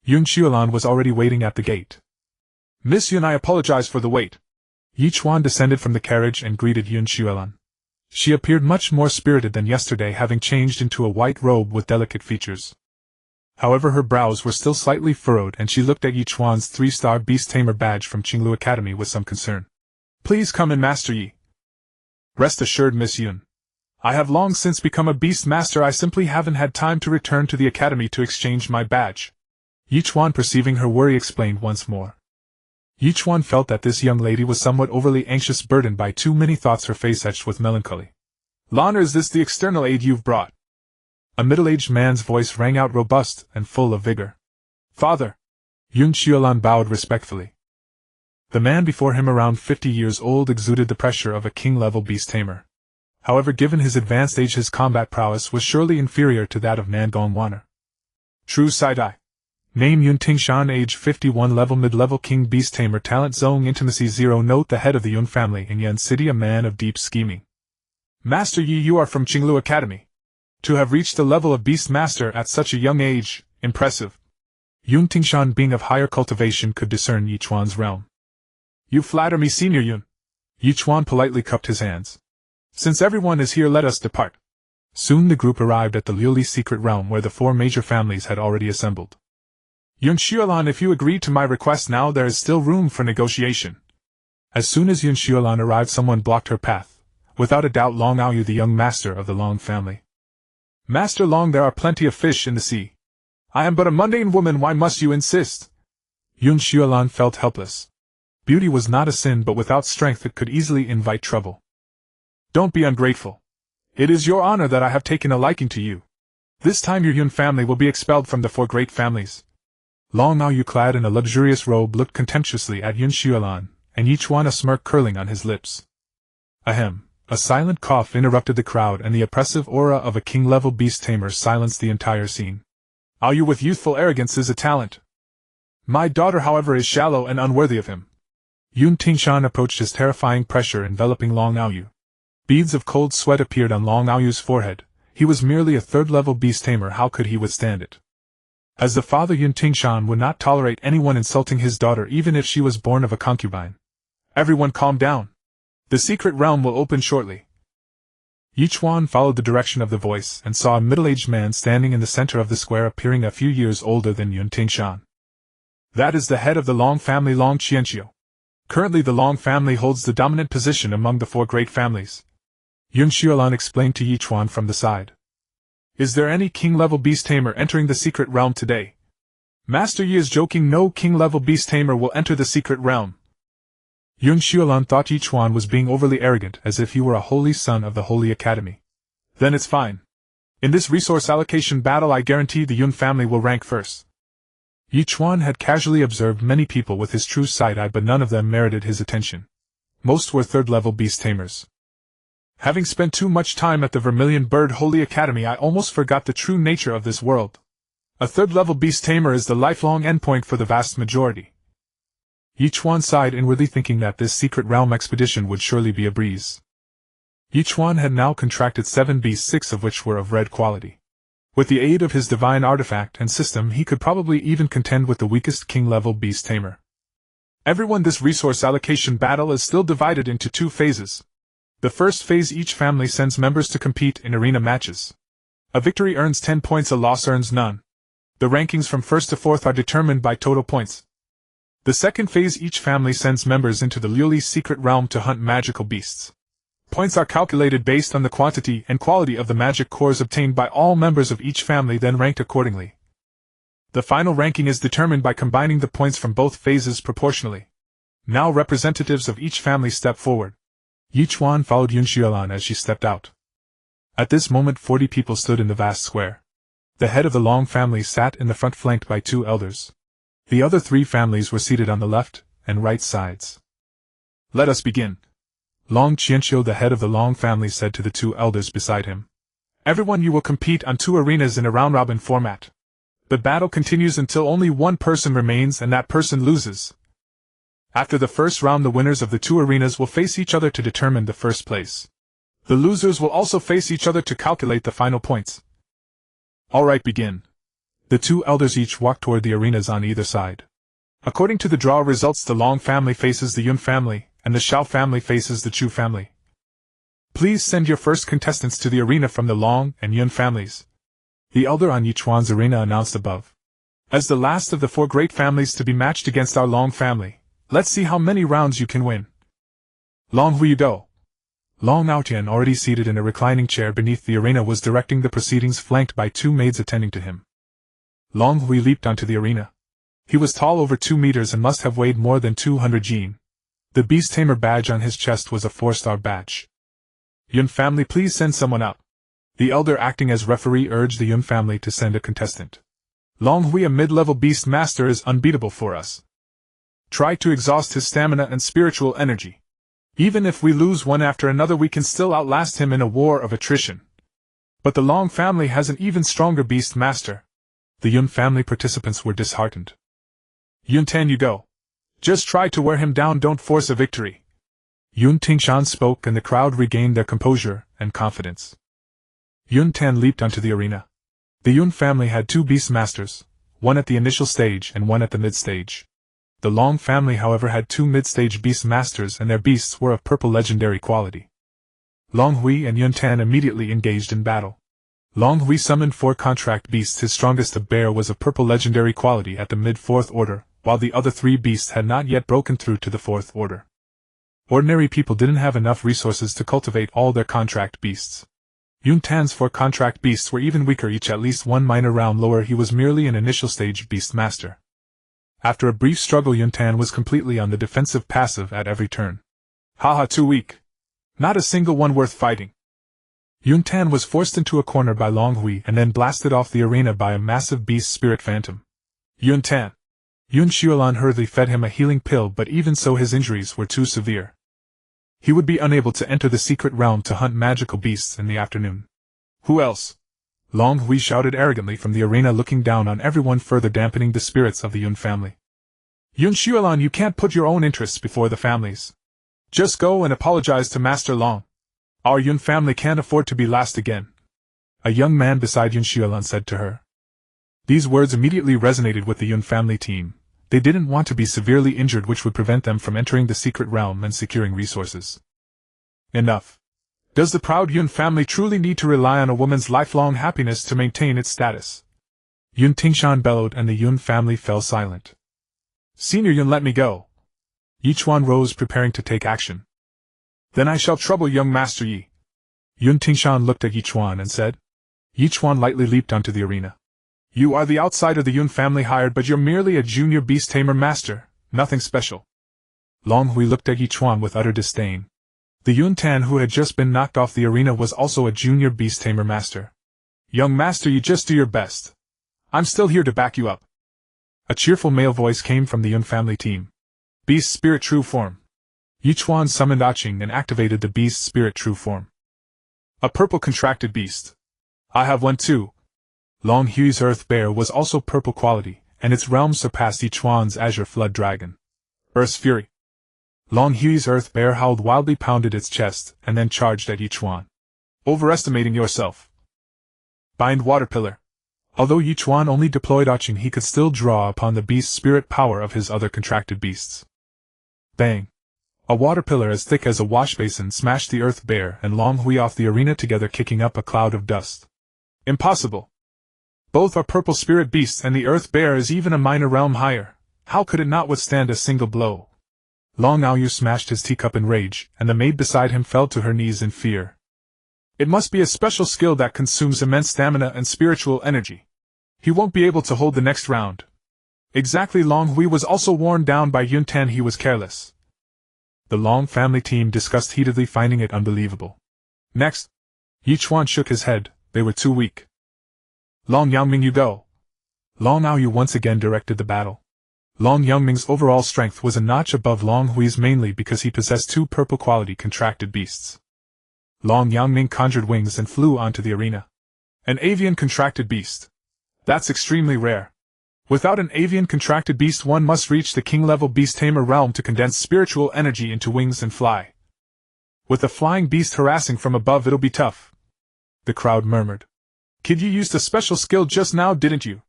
Yun Xuanyuan was already waiting at the gate. "Miss Yun, I apologize for the wait." Ye Chuan descended from the carriage and greeted Yun Xuanyuan. She appeared much more spirited than yesterday, having changed into a white robe with delicate features. However, her brows were still slightly furrowed, and she looked at Ye Chuan's 3-star Beast Tamer badge from Qinglu Academy with some concern. "Please come in, Master Yi." "Rest assured, Miss Yun. I have long since become a beast master. I simply haven't had time to return to the academy to exchange my badge. Ye Chuan, perceiving her worry, explained once more. Ye Chuan felt that this young lady was somewhat overly anxious, burdened by too many thoughts, her face etched with melancholy. Lana, is this the external aid you've brought? A middle-aged man's voice rang out, robust and full of vigor. Father! Xuanyuan bowed respectfully. The man before him, around 50 years old, exuded the pressure of a king-level beast tamer. However, given his advanced age, his combat prowess was surely inferior to that of Nan Gongwaner. True side-eye. Name Yun Tingshan, age 51, level mid-level king beast tamer, talent zone intimacy 0. Note: the head of the Yun family in Yan City, a man of deep scheming. Master Yi, you are from Qinglu Academy. To have reached the level of beast master at such a young age, impressive. Yun Tingshan, being of higher cultivation, could discern Ye Chuan's realm. You flatter me, Senior Yun. Ye Chuan politely cupped his hands. Since everyone is here, let us depart. Soon the group arrived at the Liuli's secret realm, where the 4 major families had already assembled. Xuanyuan, if you agree to my request now, there is still room for negotiation. As soon as Xuanyuan arrived, someone blocked her path. Without a doubt, Long Aoyu, the young master of the Long family. Master Long, there are plenty of fish in the sea. I am but a mundane woman, why must you insist? Xuanyuan felt helpless. Beauty was not a sin, but without strength it could easily invite trouble. Don't be ungrateful. It is your honor that I have taken a liking to you. This time your Yun family will be expelled from the 4 great families. Long Aoyu, clad in a luxurious robe, looked contemptuously at Xuanyuan, and Ye Chuan, a smirk curling on his lips. Ahem. A silent cough interrupted the crowd, and the oppressive aura of a king-level beast tamer silenced the entire scene. Aoyu with youthful arrogance is a talent. My daughter, however, is shallow and unworthy of him. Yun Tingshan approached, his terrifying pressure enveloping Long Aoyu. Beads of cold sweat appeared on Long Aoyu's forehead. He was merely a 3rd-level beast tamer, how could he withstand it? As the father, Yun Tingshan would not tolerate anyone insulting his daughter, even if she was born of a concubine. Everyone calm down. The secret realm will open shortly. Ye Chuan followed the direction of the voice and saw a middle-aged man standing in the center of the square, appearing a few years older than Yun Tingshan. That is the head of the Long family, Long Qianqiu. Currently the Long family holds the dominant position among the 4 great families. Xuanyuan explained to Ye Chuan from the side. Is there any king-level beast tamer entering the secret realm today? Master Yi is joking. No king-level beast tamer will enter the secret realm. Xuanyuan thought Ye Chuan was being overly arrogant, as if he were a holy son of the Holy Academy. Then it's fine. In this resource allocation battle, I guarantee the Yun family will rank first. Ye Chuan had casually observed many people with his true side-eye, but none of them merited his attention. Most were 3rd-level beast tamers. Having spent too much time at the Vermilion Bird Holy Academy, I almost forgot the true nature of this world. A 3rd-level beast tamer is the lifelong endpoint for the vast majority. Ye Chuan sighed inwardly, thinking that this secret realm expedition would surely be a breeze. Ye Chuan had now contracted 7 beasts, 6 of which were of red quality. With the aid of his divine artifact and system, he could probably even contend with the weakest king-level beast tamer. Everyone, this resource allocation battle is still divided into 2 phases. The first phase, each family sends members to compete in arena matches. A victory earns 10 points, a loss earns none. The rankings from 1st to 4th are determined by total points. The second phase, each family sends members into the Liuli's secret realm to hunt magical beasts. Points are calculated based on the quantity and quality of the magic cores obtained by all members of each family, then ranked accordingly. The final ranking is determined by combining the points from both phases proportionally. Now representatives of each family step forward. Ye Chuan followed Xuanyuan as she stepped out. At this moment 40 people stood in the vast square. The head of the Long family sat in the front, flanked by 2 elders. The other 3 families were seated on the left and right sides. Let us begin. Long Qianqiu, the head of the Long family, said to the 2 elders beside him. Everyone, you will compete on 2 arenas in a round-robin format. The battle continues until only 1 person remains and that person loses. After the first round, the winners of the 2 arenas will face each other to determine the first place. The losers will also face each other to calculate the final points. All right, begin. The 2 elders each walked toward the arenas on either side. According to the draw results, the Long family faces the Yun family, and the Xiao family faces the Chu family. Please send your first contestants to the arena from the Long and Yun families. The elder on Ye Chuan's arena announced above. As the last of the 4 great families to be matched against our Long family, let's see how many rounds you can win. Long Huido. Long Aotian, already seated in a reclining chair beneath the arena, was directing the proceedings, flanked by 2 maids attending to him. Long Hui leaped onto the arena. He was tall over 2 meters and must have weighed more than 200 jin. The Beast Tamer badge on his chest was a 4-star badge. Yun family, please send someone out. The elder, acting as referee, urged the Yun family to send a contestant. Long Hui, a mid-level beast master, is unbeatable for us. Try to exhaust his stamina and spiritual energy. Even if we lose one after another, we can still outlast him in a war of attrition. But the Long family has an even stronger beast master. The Yun family participants were disheartened. Yun Tan, you go. Just try to wear him down, don't force a victory. Yun Tingshan spoke, and the crowd regained their composure and confidence. Yun Tan leaped onto the arena. The Yun family had 2 beast masters, one at the initial stage and one at the mid-stage. The Long family, however, had 2 mid-stage beast masters, and their beasts were of purple legendary quality. Long Hui and Yun Tan immediately engaged in battle. Long Hui summoned 4 contract beasts. His strongest, a bear, was of purple legendary quality at the mid-4th order, while the other 3 beasts had not yet broken through to the 4th order. Ordinary people didn't have enough resources to cultivate all their contract beasts. Yun Tan's 4 contract beasts were even weaker, each at least 1 minor round lower. He was merely an initial stage beast master. After a brief struggle, Yun Tan was completely on the defensive, passive at every turn. Haha, too weak. Not a single one worth fighting. Yun Tan was forced into a corner by Long Hui and then blasted off the arena by a massive beast spirit phantom. Yun Tan. Yun Xuanyuan hurriedly fed him a healing pill, but even so his injuries were too severe. He would be unable to enter the secret realm to hunt magical beasts in the afternoon. Who else? Long Hui shouted arrogantly from the arena, looking down on everyone, further dampening the spirits of the Yun family. Yun Xuanyuan, you can't put your own interests before the family's. Just go and apologize to Master Long. Our Yun family can't afford to be last again. A young man beside Yun Xuanyuan said to her. These words immediately resonated with the Yun family team. They didn't want to be severely injured, which would prevent them from entering the secret realm and securing resources. Enough. Does the proud Yun family truly need to rely on a woman's lifelong happiness to maintain its status? Yun Tingshan bellowed, and the Yun family fell silent. Senior Yun, let me go. Ye Chuan rose, preparing to take action. Then I shall trouble young Master Yi. Yun Tingshan looked at Ye Chuan and said. Ye Chuan lightly leaped onto the arena. You are the outsider the Yun family hired, but you're merely a junior Beast Tamer master, nothing special. Long Hui looked at Ye Chuan with utter disdain. The Yun Tan, who had just been knocked off the arena, was also a junior Beast Tamer master. Young master, you just do your best. I'm still here to back you up. A cheerful male voice came from the Yun family team. Beast Spirit True Form. Ye Chuan summoned Aching and activated the Beast Spirit True Form. A purple contracted beast. I have one too. Long Hui's Earth Bear was also purple quality, and its realm surpassed Ye Chuan's Azure Flood Dragon. Earth's Fury. Long Hui's Earth Bear howled wildly, pounded its chest, and then charged at Ye Chuan. Overestimating yourself. Bind Water Pillar. Although Ye Chuan only deployed Aching, he could still draw upon the beast spirit power of his other contracted beasts. Bang. A water pillar as thick as a wash basin smashed the Earth Bear and Long Hui off the arena together, kicking up a cloud of dust. Impossible. Both are purple spirit beasts, and the Earth Bear is even a minor realm higher. How could it not withstand a single blow? Long Aoyu smashed his teacup in rage, and the maid beside him fell to her knees in fear. It must be a special skill that consumes immense stamina and spiritual energy. He won't be able to hold the next round. Exactly. Long Hui was also worn down by Yun Tan. He was careless. The Long family team discussed heatedly, finding it unbelievable. Next. Ye Chuan shook his head. They were too weak. Long Yangming, you go. Long Aoyu once again directed the battle. Long Yangming's overall strength was a notch above Long Hui's, mainly because he possessed 2 purple quality contracted beasts. Long Yangming conjured wings and flew onto the arena. An avian contracted beast. That's extremely rare. Without an avian contracted beast, one must reach the king-level Beast Tamer realm to condense spiritual energy into wings and fly. With a flying beast harassing from above, it'll be tough. The crowd murmured. Kid, you used a special skill just now, didn't you?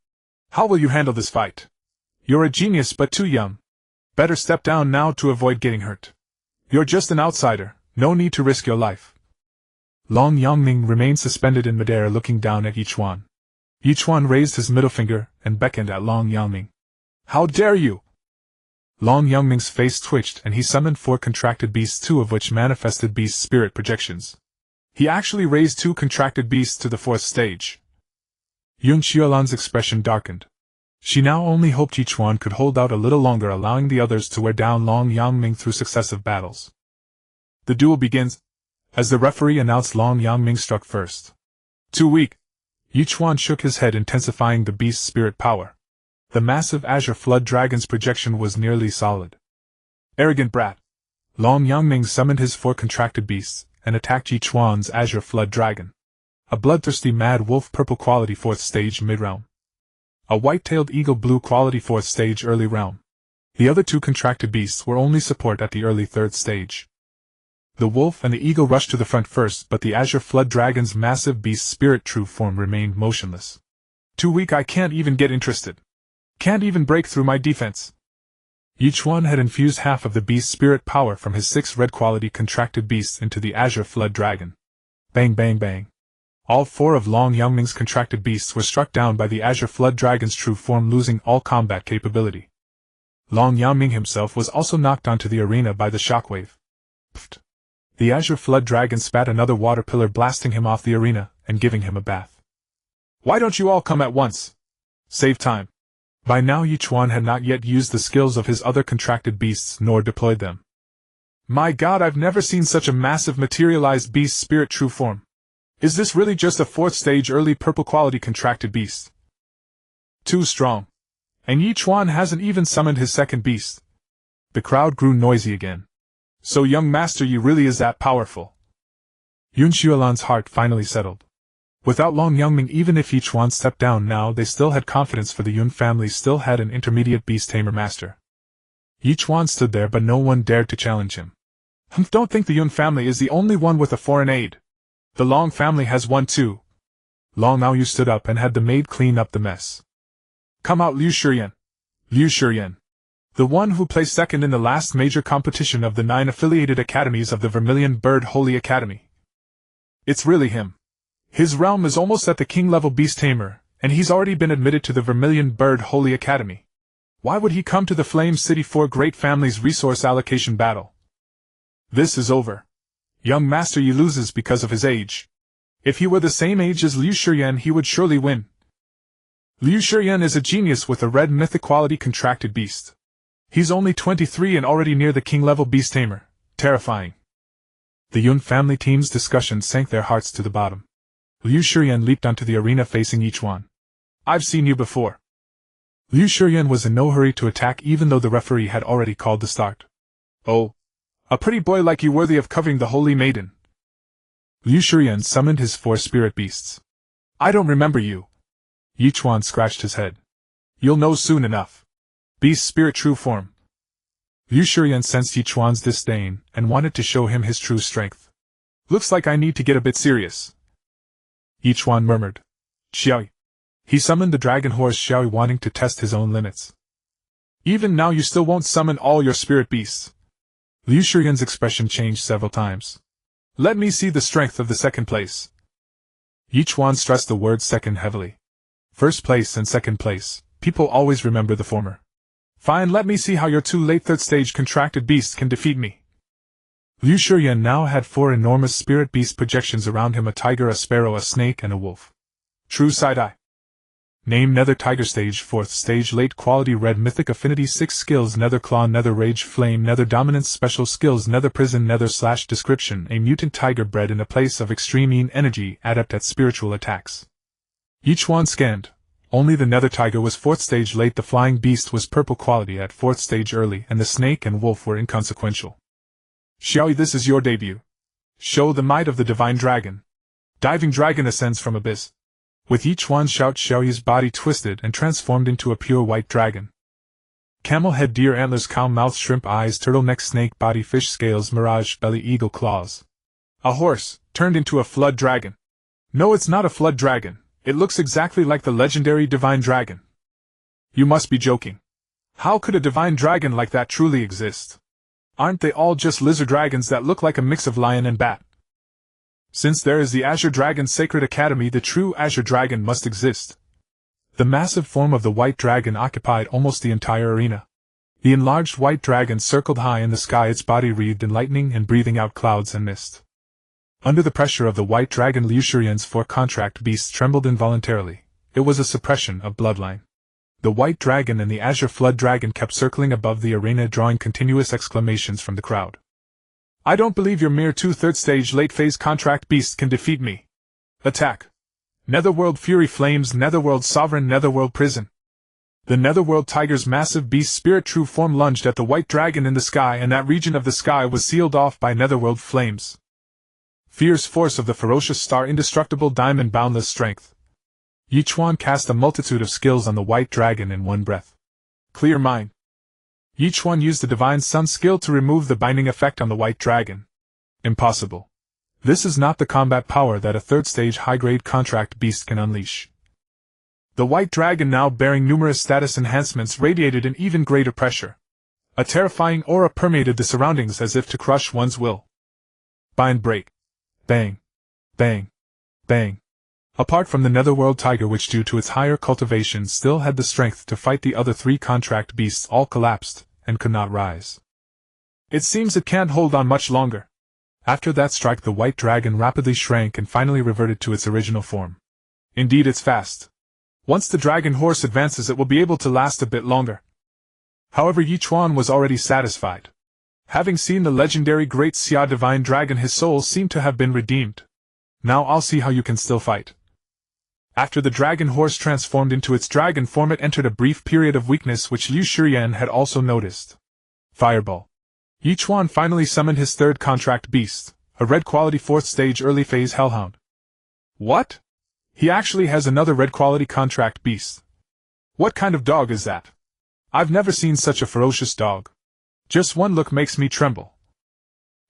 How will you handle this fight? You're a genius, but too young. Better step down now to avoid getting hurt. You're just an outsider, no need to risk your life. Long Yangming remained suspended in midair, looking down at Ye Chuan. Ye Chuan raised his middle finger and beckoned at Long Yangming. How dare you? Long Yangming's face twitched and he summoned 4 contracted beasts, 2 of which manifested beast spirit projections. He actually raised 2 contracted beasts to the 4th stage. Yun Xiaolan's expression darkened. She now only hoped Ye Chuan could hold out a little longer, allowing the others to wear down Long Yangming through successive battles. The duel begins. As the referee announced, Long Yangming struck first. Too weak. Ye Chuan shook his head, intensifying the beast's spirit power. The massive azure flood dragon's projection was nearly solid. Arrogant brat. Long Yangming summoned his 4 contracted beasts and attacked Ye Chuan's azure flood dragon. A bloodthirsty mad wolf purple quality 4th stage mid-realm. A white-tailed eagle blue quality 4th stage early realm. The other 2 contracted beasts were only support at the early 3rd stage. The wolf and the eagle rushed to the front first, but the azure flood dragon's massive beast spirit true form remained motionless. Too weak, I can't even get interested. Can't even break through my defense. Ye Chuan had infused half of the beast spirit power from his 6 red quality contracted beasts into the azure flood dragon. Bang bang bang. All 4 of Long Yangming's contracted beasts were struck down by the azure flood dragon's true form, losing all combat capability. Long Yangming himself was also knocked onto the arena by the shockwave. Pfft. The azure flood dragon spat another water pillar, blasting him off the arena and giving him a bath. Why don't you all come at once? Save time. By now Ye Chuan had not yet used the skills of his other contracted beasts nor deployed them. My god, I've never seen such a massive materialized beast spirit true form. Is this really just a 4th stage early purple quality contracted beast? Too strong. And Ye Chuan hasn't even summoned his 2nd beast. The crowd grew noisy again. So young master, you really is that powerful? Yun Xiaolan's heart finally settled. Without Long Yangming, even if Ye Chuan stepped down now, they still had confidence, for the Yun family still had an intermediate Beast Tamer master. Ye Chuan stood there, but no one dared to challenge him. Don't think the Yun family is the only one with a foreign aid. The Long family has one too. Long Aoyu stood up and had the maid clean up the mess. Come out, Liu Shiyan. Liu Shiyan. The one who placed 2nd in the last major competition of the 9 affiliated academies of the Vermilion Bird Holy Academy. It's really him. His realm is almost at the king-level Beast Tamer, and he's already been admitted to the Vermilion Bird Holy Academy. Why would he come to the Flame City 4 Great Families resource allocation battle? This is over. Young Master Yi loses because of his age. If he were the same age as Liu Shiyan, he would surely win. Liu Shiyan is a genius with a red mythic quality contracted beast. He's only 23 and already near the king-level Beast Tamer. Terrifying. The Yun family team's discussion sank their hearts to the bottom. Liu Shiyan leaped onto the arena facing Ye Chuan. I've seen you before. Liu Shiyan was in no hurry to attack, even though the referee had already called the start. Oh. A pretty boy like you, worthy of covering the Holy Maiden. Liu Shiyan summoned his 4 spirit beasts. I don't remember you. Ye Chuan scratched his head. You'll know soon enough. Beast spirit true form. Liu Shiyan sensed Ye Chuan's disdain and wanted to show him his true strength. Looks like I need to get a bit serious. Ye Chuan murmured. Xiaoyi. He summoned the dragon horse Xiaoyi, wanting to test his own limits. Even now you still won't summon all your spirit beasts. Liu Shiyan's expression changed several times. Let me see the strength of the 2nd place. Ye Chuan stressed the word 2nd heavily. 1st place and 2nd place, people always remember the former. Fine, let me see how your 2 late 3rd stage contracted beasts can defeat me. Liu Shiyan now had 4 enormous spirit beast projections around him: a tiger, a sparrow, a snake, and a wolf. True side-eye. Name: Nether Tiger Stage 4th Stage Late Quality Red Mythic Affinity 6 Skills: Nether Claw, Nether Rage Flame, Nether Dominance. Special Skills: Nether Prison, Nether Slash. Description: a mutant tiger bred in a place of extreme yin energy, adept at spiritual attacks. Ye Chuan scanned. Only the Nether Tiger was 4th stage late, the Flying Beast was purple quality at 4th stage early, and the Snake and Wolf were inconsequential. Xiaoyi, this is your debut. Show the might of the Divine Dragon. Diving Dragon ascends from abyss. With Ye Chuan's shout, Xiaoyi's body twisted and transformed into a pure white dragon. Camel head, deer antlers, cow mouth, shrimp eyes, turtleneck, snake body, fish scales, mirage belly, eagle claws. A horse, turned into a flood dragon. No, it's not a flood dragon. It looks exactly like the legendary Divine Dragon. You must be joking. How could a Divine Dragon like that truly exist? Aren't they all just lizard dragons that look like a mix of lion and bat? Since there is the Azure Dragon Sacred Academy, the true Azure Dragon must exist. The massive form of the white dragon occupied almost the entire arena. The enlarged white dragon circled high in the sky, its body wreathed in lightning and breathing out clouds and mist. Under the pressure of the white dragon, Liu Shiren's 4 contract beasts trembled involuntarily. It was a suppression of bloodline. The white dragon and the azure flood dragon kept circling above the arena, drawing continuous exclamations from the crowd. I don't believe your mere 2 third-stage late-phase contract beasts can defeat me. Attack! Netherworld Fury Flames, Netherworld Sovereign, Netherworld Prison. The Netherworld Tiger's massive beast spirit true form lunged at the white dragon in the sky, and that region of the sky was sealed off by Netherworld flames. Fierce force of the ferocious star, indestructible diamond, boundless strength. Ye Chuan cast a multitude of skills on the white dragon in one breath. Clear mind. Ye Chuan used the Divine Sun skill to remove the binding effect on the white dragon. Impossible. This is not the combat power that a third-stage high-grade contract beast can unleash. The white dragon, now bearing numerous status enhancements, radiated an even greater pressure. A terrifying aura permeated the surroundings as if to crush one's will. Bind, break. Bang. Bang. Bang. Apart from the Netherworld Tiger, which due to its higher cultivation still had the strength to fight the other 3 contract beasts, all collapsed and could not rise. It seems it can't hold on much longer. After that strike, the white dragon rapidly shrank and finally reverted to its original form. Indeed, it's fast. Once the dragon horse advances, it will be able to last a bit longer. However, Ye Chuan was already satisfied. Having seen the legendary Great Xia Divine Dragon, his soul seemed to have been redeemed. Now I'll see how you can still fight. After the dragon horse transformed into its dragon form, it entered a brief period of weakness, which Liu Shiren had also noticed. Fireball. Ye Chuan finally summoned his 3rd contract beast, a red quality 4th stage early phase hellhound. What? He actually has another red quality contract beast. What kind of dog is that? I've never seen such a ferocious dog. Just one look makes me tremble.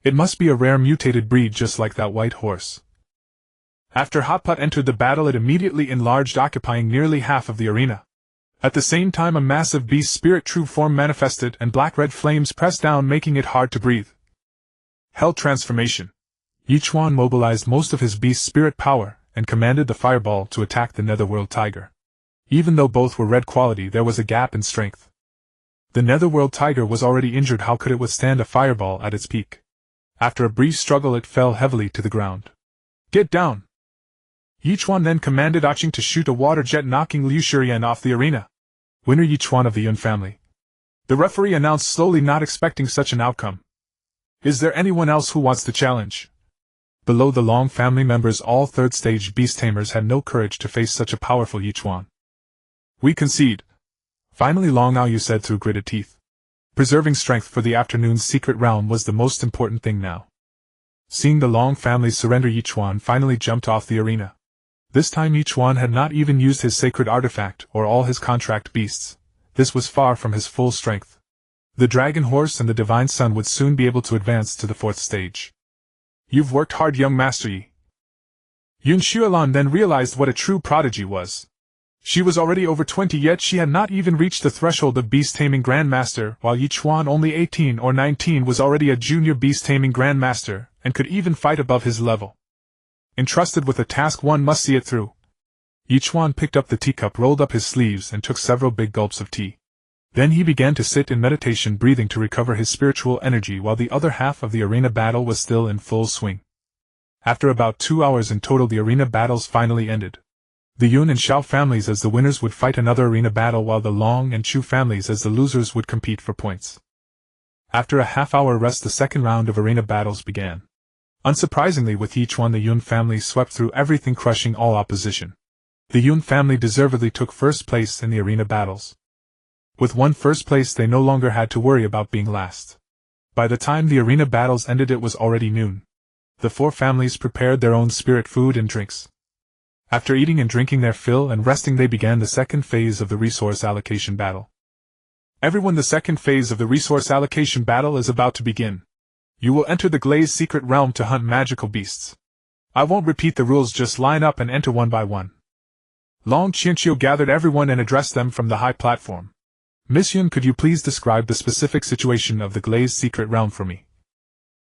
It must be a rare mutated breed, just like that white horse. After Hotpot entered the battle, it immediately enlarged, occupying nearly half of the arena. At the same time, a massive beast spirit true form manifested, and black-red flames pressed down, making it hard to breathe. Hell transformation. Ye Chuan mobilized most of his beast spirit power, and commanded the fireball to attack the Netherworld Tiger. Even though both were red quality, there was a gap in strength. The Netherworld Tiger was already injured. How could it withstand a fireball at its peak? After a brief struggle, it fell heavily to the ground. Get down! Ye Chuan then commanded Aching to shoot a water jet, knocking Liu Shiren off the arena. Winner Ye Chuan of the Yun family. The referee announced slowly, not expecting such an outcome. Is there anyone else who wants to challenge? Below the Long family members, all 3rd stage Beast Tamers had no courage to face such a powerful Ye Chuan. We concede. Finally, Long Ao Yu said through gritted teeth. Preserving strength for the afternoon's secret realm was the most important thing now. Seeing the Long family surrender, Ye Chuan finally jumped off the arena. This time Ye Chuan had not even used his sacred artifact or all his contract beasts. This was far from his full strength. The dragon horse and the divine sun would soon be able to advance to the 4th stage. You've worked hard, young master Yi. Yun Xuanyuan then realized what a true prodigy was. She was already over 20, yet she had not even reached the threshold of beast-taming grandmaster, while Ye Chuan, only 18 or 19, was already a junior beast-taming grandmaster, and could even fight above his level. Entrusted with a task, one must see it through. Ye Chuan picked up the teacup, rolled up his sleeves, and took several big gulps of tea. Then he began to sit in meditation, breathing to recover his spiritual energy, while the other half of the arena battle was still in full swing. After about 2 hours in total, the arena battles finally ended. The Yun and Xiao families as the winners would fight another arena battle, while the Long and Chu families as the losers would compete for points. After a half-hour rest, the second round of arena battles began. Unsurprisingly, with Ye Chuan, the Yun family swept through everything, crushing all opposition. The Yun family deservedly took first place in the arena battles. With one first place, they no longer had to worry about being last. By the time the arena battles ended, it was already noon. The 4 families prepared their own spirit food and drinks. After eating and drinking their fill and resting, they began the second phase of the resource allocation battle. Everyone, the second phase of the resource allocation battle is about to begin. You will enter the Glazed Secret Realm to hunt magical beasts. I won't repeat the rules, just line up and enter one by one. Long Qianqiu gathered everyone and addressed them from the high platform. Miss Yun, could you please describe the specific situation of the Glazed Secret Realm for me?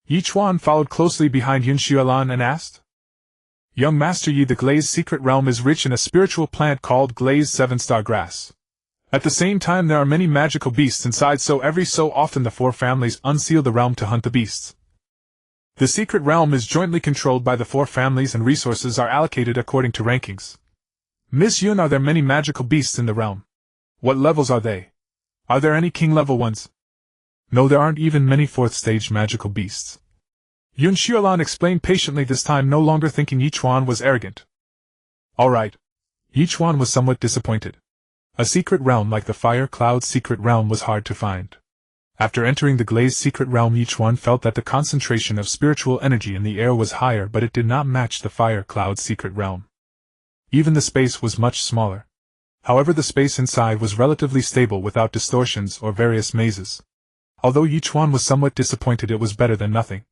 Ye Chuan followed closely behind Yun Xuanyuan and asked. Young Master Yi, the Glazed Secret Realm is rich in a spiritual plant called Glazed 7-Star Grass. At the same time, there are many magical beasts inside, so every so often the four families unseal the realm to hunt the beasts. The secret realm is jointly controlled by the four families and resources are allocated according to rankings. Miss Yun, are there many magical beasts in the realm? What levels are they? Are there any king-level ones? No, there aren't even many fourth-stage magical beasts. Yun Xiaolan explained patiently, this time no longer thinking Ye Chuan was arrogant. All right. Ye Chuan was somewhat disappointed. A secret realm like the Fire Cloud secret realm was hard to find. After entering the Glazed secret realm, Ye Chuan felt that the concentration of spiritual energy in the air was higher, but it did not match the Fire Cloud secret realm. Even the space was much smaller. However, the space inside was relatively stable without distortions or various mazes. Although Ye Chuan was somewhat disappointed, it was better than nothing.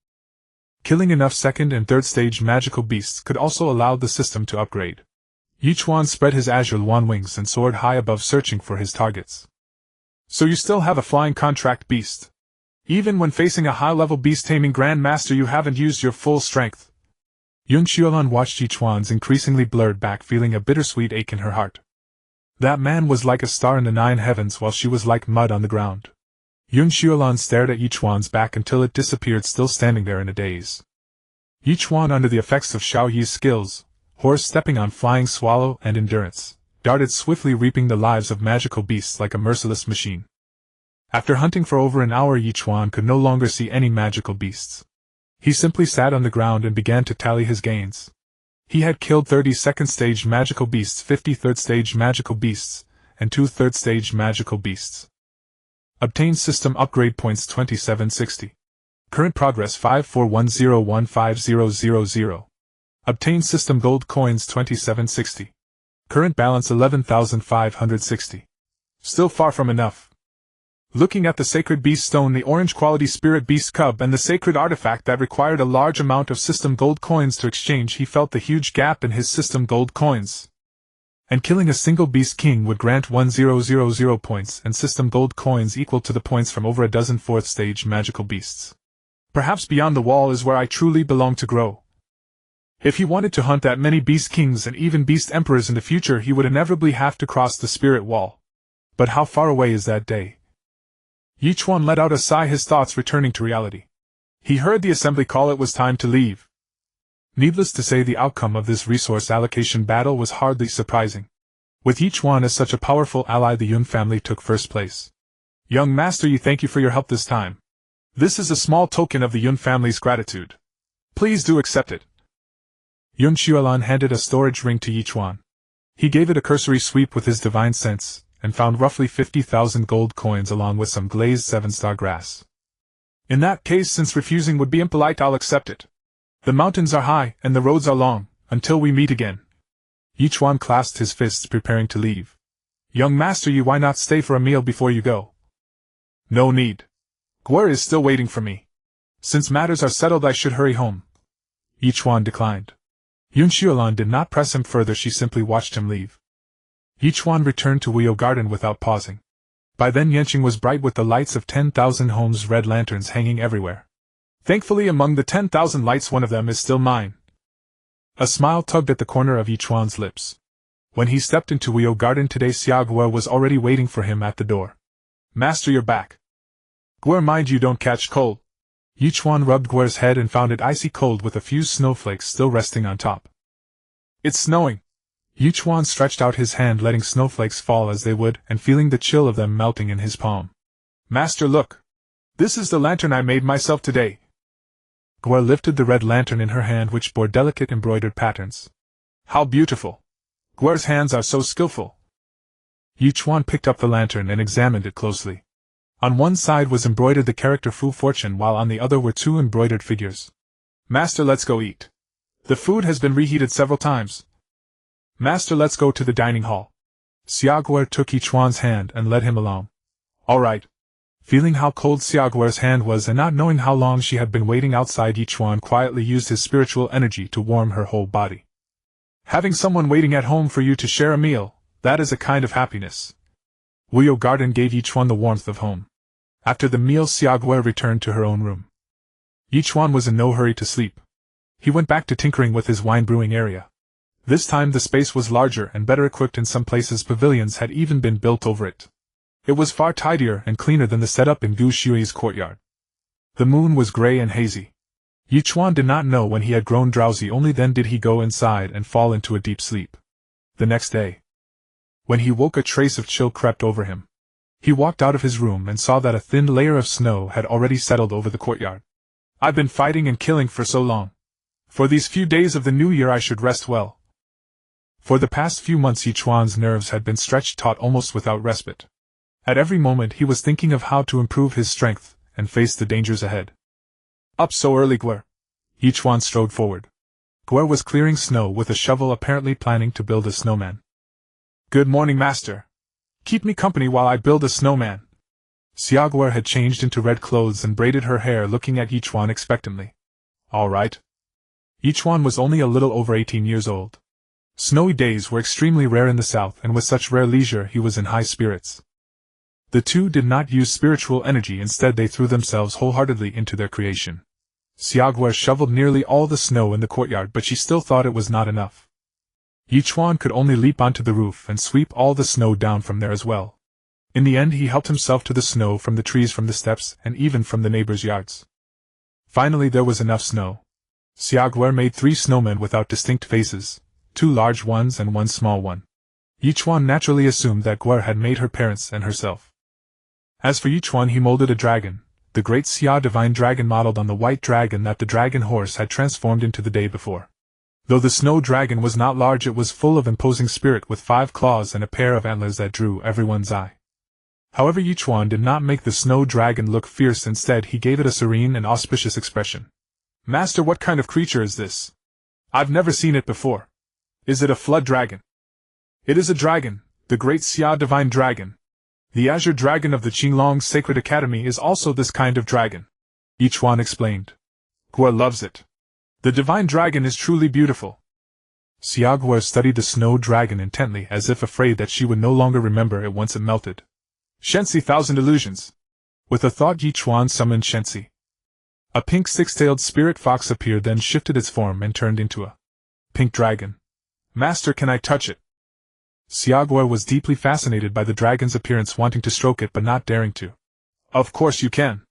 Killing enough second and third stage magical beasts could also allow the system to upgrade. Ye Chuan spread his azure luan wings and soared high above, searching for his targets. So you still have a flying contract beast? Even when facing a high-level beast-taming grandmaster, you haven't used your full strength? Yun Xiaolan watched Ye Chuan's increasingly blurred back, feeling a bittersweet ache in her heart. That man was like a star in the 9 heavens, while she was like mud on the ground. Yun Xiaolan stared at Ye Chuan's back until it disappeared, still standing there in a daze. Ye Chuan, under the effects of Xiao Yi's skills, horse stepping on flying swallow and endurance, darted swiftly, reaping the lives of magical beasts like a merciless machine. After hunting for over an hour, Ye Chuan could no longer see any magical beasts. He simply sat on the ground and began to tally his gains. He had killed 30 second-stage magical beasts, 50 third-stage magical beasts, and 2 third-stage magical beasts. Obtained system upgrade points 2760. Current progress 5410150000. Obtained system gold coins 2760. Current balance 11,560. Still far from enough. Looking at the sacred beast stone, the orange quality spirit beast cub, and the sacred artifact that required a large amount of system gold coins to exchange, he felt the huge gap in his system gold coins. And killing a single beast king would grant 1000 points and system gold coins equal to the points from over a dozen fourth stage magical beasts. Perhaps beyond the wall is where I truly belong to grow. If he wanted to hunt that many beast kings and even beast emperors in the future, he would inevitably have to cross the spirit wall. But how far away is that day? Ye Chuan let out a sigh, his thoughts returning to reality. He heard the assembly call. It was time to leave. Needless to say, the outcome of this resource allocation battle was hardly surprising. With Ye Chuan as such a powerful ally, the Yun family took first place. Young master Yi, thank you for your help this time. This is a small token of the Yun family's gratitude. Please do accept it. Yun Xiaolan handed a storage ring to Ye Chuan. He gave it a cursory sweep with his divine sense, and found roughly 50,000 gold coins along with some glazed 7-star grass. In that case, since refusing would be impolite, I'll accept it. The mountains are high, and the roads are long, until we meet again. Ye Chuan clasped his fists, preparing to leave. Young master Yi, why not stay for a meal before you go? No need. Guer is still waiting for me. Since matters are settled, I should hurry home. Ye Chuan declined. Yun Xiaolan did not press him further, she simply watched him leave. Ye Chuan returned to Whirl Garden without pausing. By then Yanqing was bright with the lights of 10,000 homes, red lanterns hanging everywhere. Thankfully, among the 10,000 lights, one of them is still mine. A smile tugged at the corner of Ye Chuan's lips. When he stepped into Whirl Garden today, Xia Guer was already waiting for him at the door. Master, you're back. Guer, mind you don't catch cold. Ye Chuan rubbed Guer's head and found it icy cold with a few snowflakes still resting on top. It's snowing. Ye Chuan stretched out his hand, letting snowflakes fall as they would, and feeling the chill of them melting in his palm. Master, look. This is the lantern I made myself today. Guer lifted the red lantern in her hand, which bore delicate embroidered patterns. How beautiful. Guer's hands are so skillful. Ye Chuan picked up the lantern and examined it closely. On one side was embroidered the character Fu Fortune, while on the other were 2 embroidered figures. Master, let's go eat. The food has been reheated several times. Master, let's go to the dining hall. Xia Guer took Ye Chuan's hand and led him along. All right. Feeling how cold Xia Guer's hand was and not knowing how long she had been waiting outside, Ye Chuan quietly used his spiritual energy to warm her whole body. Having someone waiting at home for you to share a meal, that is a kind of happiness. Whirl Garden gave Ye Chuan the warmth of home. After the meal, Xia Guer returned to her own room. Ye Chuan was in no hurry to sleep. He went back to tinkering with his wine brewing area. This time the space was larger and better equipped. In some places pavilions had even been built over it. It was far tidier and cleaner than the setup in Gu Shui's courtyard. The moon was gray and hazy. Ye Chuan did not know when he had grown drowsy, only then did he go inside and fall into a deep sleep. The next day, when he woke, a trace of chill crept over him. He walked out of his room and saw that a thin layer of snow had already settled over the courtyard. I've been fighting and killing for so long. For these few days of the new year I should rest well. For the past few months Ye Chuan's nerves had been stretched taut almost without respite. At every moment he was thinking of how to improve his strength and face the dangers ahead. Up so early, Gwr? Ye Chuan strode forward. Gwr was clearing snow with a shovel, apparently planning to build a snowman. Good morning, master. Keep me company while I build a snowman. Gwr had changed into red clothes and braided her hair, looking at Ye Chuan expectantly. All right. Ye Chuan was only a little over 18 years old. Snowy days were extremely rare in the south, and with such rare leisure he was in high spirits. The two did not use spiritual energy, instead they threw themselves wholeheartedly into their creation. Gwr shoveled nearly all the snow in the courtyard, but she still thought it was not enough. Ye Chuan could only leap onto the roof and sweep all the snow down from there as well. In the end he helped himself to the snow from the trees, from the steps, and even from the neighbors' yards. Finally there was enough snow. Gwr made 3 snowmen without distinct faces, 2 large ones and 1 small one. Ye Chuan naturally assumed that Gwr had made her parents and herself. As for Ye Chuan, he molded a dragon, the great Xia divine dragon modeled on the white dragon that the dragon horse had transformed into the day before. Though the snow dragon was not large, it was full of imposing spirit, with 5 claws and a pair of antlers that drew everyone's eye. However, Ye Chuan did not make the snow dragon look fierce, instead he gave it a serene and auspicious expression. Master, what kind of creature is this? I've never seen it before. Is it a flood dragon? It is a dragon, the great Xia divine dragon. The azure dragon of the Qinglong Sacred Academy is also this kind of dragon. Ye Chuan explained. Gwr loves it. The divine dragon is truly beautiful. Gwr studied the snow dragon intently, as if afraid that she would no longer remember it once it melted. Shensi, thousand illusions. With a thought Ye Chuan summoned Shensi. A pink 6-tailed spirit fox appeared, then shifted its form and turned into a pink dragon. Master, can I touch it? Gwr was deeply fascinated by the dragon's appearance, wanting to stroke it but not daring to. Of course you can.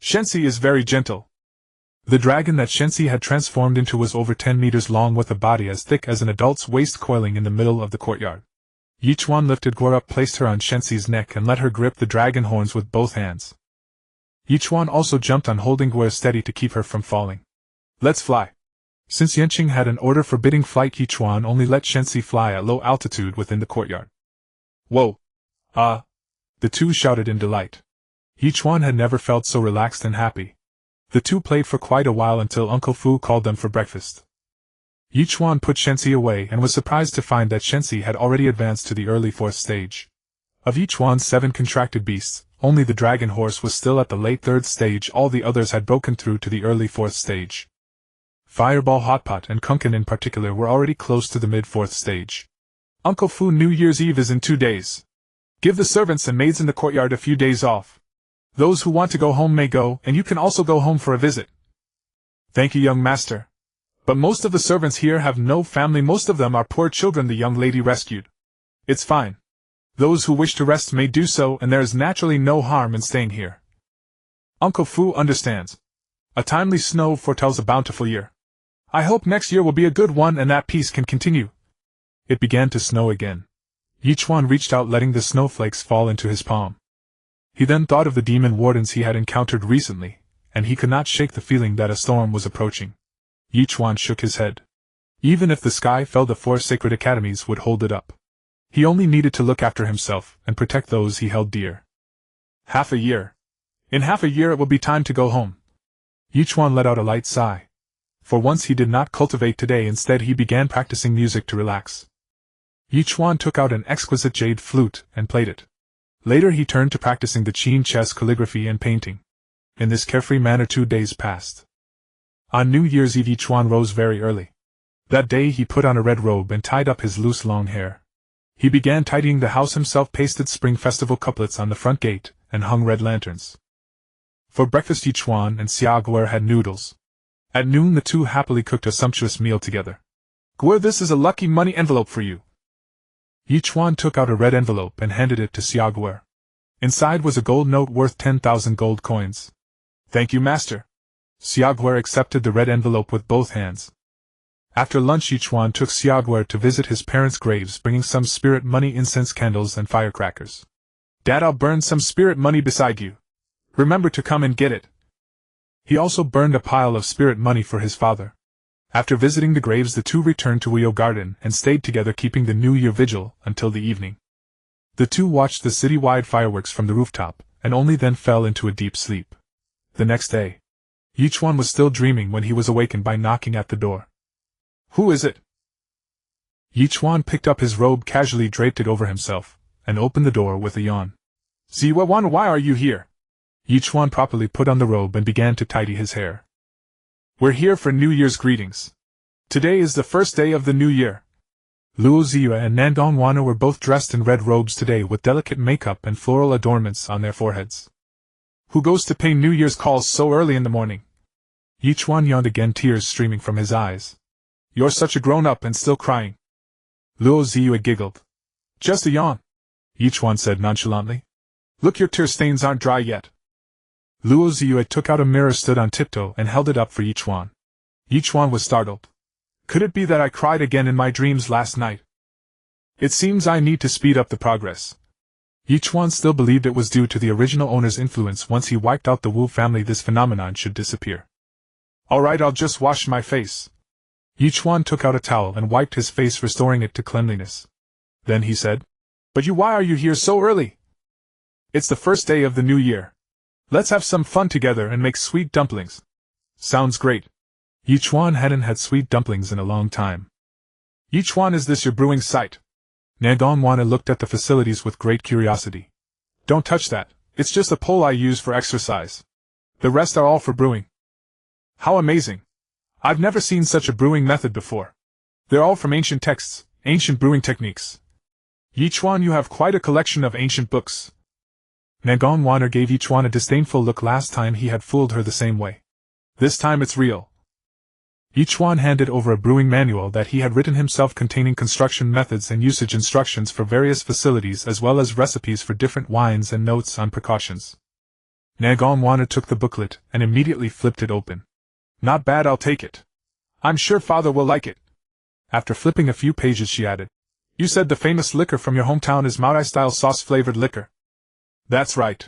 Shensi is very gentle. The dragon that Shensi had transformed into was over 10 meters long, with a body as thick as an adult's waist, coiling in the middle of the courtyard. Ye Chuan lifted Gwr up, placed her on Shensi's neck, and let her grip the dragon horns with both hands. Ye Chuan also jumped on, holding Gwr steady to keep her from falling. Let's fly. Since Yanqing had an order forbidding flight, Ye Chuan only let Shensi fly at low altitude within the courtyard. Whoa! The two shouted in delight. Ye Chuan had never felt so relaxed and happy. The two played for quite a while until Uncle Fu called them for breakfast. Ye Chuan put Shensi away and was surprised to find that Shensi had already advanced to the early 4th stage. Of Ye Chuan's 7 contracted beasts, only the dragon horse was still at the late 3rd stage. All the others had broken through to the early 4th stage. Fireball, Hotpot, and Kunkin in particular were already close to the mid-4th stage. Uncle Fu, New Year's Eve is in 2 days. Give the servants and maids in the courtyard a few days off. Those who want to go home may go, and you can also go home for a visit. Thank you, young master. But most of the servants here have no family, most of them are poor children the young lady rescued. It's fine. Those who wish to rest may do so, and there is naturally no harm in staying here. Uncle Fu understands. A timely snow foretells a bountiful year. I hope next year will be a good one and that peace can continue. It began to snow again. Ye Chuan reached out, letting the snowflakes fall into his palm. He then thought of the demon wardens he had encountered recently, and he could not shake the feeling that a storm was approaching. Ye Chuan shook his head. Even if the sky fell, the 4 sacred academies would hold it up. He only needed to look after himself and protect those he held dear. Half a year. In half a year it will be time to go home. Ye Chuan let out a light sigh. For once he did not cultivate today, instead he began practicing music to relax. Ye Chuan took out an exquisite jade flute and played it. Later he turned to practicing the Qin chess, calligraphy, and painting. In this carefree manner 2 days passed. On New Year's Eve Ye Chuan rose very early. That day he put on a red robe and tied up his loose long hair. He began tidying the house himself, pasted spring festival couplets on the front gate, and hung red lanterns. For breakfast Ye Chuan and Gwr had noodles. At noon the two happily cooked a sumptuous meal together. Gwir, this is a lucky money envelope for you. Ye Chuan took out a red envelope and handed it to Xia Gwir. Inside was a gold note worth 10,000 gold coins. Thank you, master. Xia Gwir accepted the red envelope with both hands. After lunch, Ye Chuan took Xia Gwir to visit his parents' graves, bringing some spirit money, incense, candles, and firecrackers. Dad, I'll burn some spirit money beside you. Remember to come and get it. He also burned a pile of spirit money for his father. After visiting the graves, the two returned to Whirl Garden and stayed together, keeping the New Year vigil until the evening. The two watched the city-wide fireworks from the rooftop, and only then fell into a deep sleep. The next day, Ye Chuan was still dreaming when he was awakened by knocking at the door. Who is it? Ye Chuan picked up his robe, casually draped it over himself, and opened the door with a yawn. Xuanyuan, why are you here? Ye Chuan properly put on the robe and began to tidy his hair. We're here for New Year's greetings. Today is the first day of the new year. Luo Ziyu and Xuanyuan were both dressed in red robes today with delicate makeup and floral adornments on their foreheads. Who goes to pay New Year's calls so early in the morning? Ye Chuan yawned again, tears streaming from his eyes. You're such a grown-up and still crying. Luo Ziyu giggled. Just a yawn, Ye Chuan said nonchalantly. Look, your tear stains aren't dry yet. Luo Ziyu took out a mirror, stood on tiptoe, and held it up for Ye Chuan. Ye Chuan was startled. Could it be that I cried again in my dreams last night? It seems I need to speed up the progress. Ye Chuan still believed it was due to the original owner's influence. Once he wiped out the Wu family, this phenomenon should disappear. Alright, I'll just wash my face. Ye Chuan took out a towel and wiped his face, restoring it to cleanliness. Then he said, But why are you here so early? It's the first day of the new year. Let's have some fun together and make sweet dumplings. Sounds great. Ye Chuan hadn't had sweet dumplings in a long time. Ye Chuan, is this your brewing site? Xuanyuan looked at the facilities with great curiosity. Don't touch that, it's just a pole I use for exercise. The rest are all for brewing. How amazing! I've never seen such a brewing method before. They're all from ancient texts, ancient brewing techniques. Ye Chuan, you have quite a collection of ancient books. Xuanyuan gave Ye Chuan a disdainful look. Last time he had fooled her the same way. This time it's real. Ye Chuan handed over a brewing manual that he had written himself, containing construction methods and usage instructions for various facilities, as well as recipes for different wines and notes on precautions. Xuanyuan took the booklet and immediately flipped it open. Not bad, I'll take it. I'm sure father will like it. After flipping a few pages, she added, You said the famous liquor from your hometown is Maori-style sauce-flavored liquor. That's right.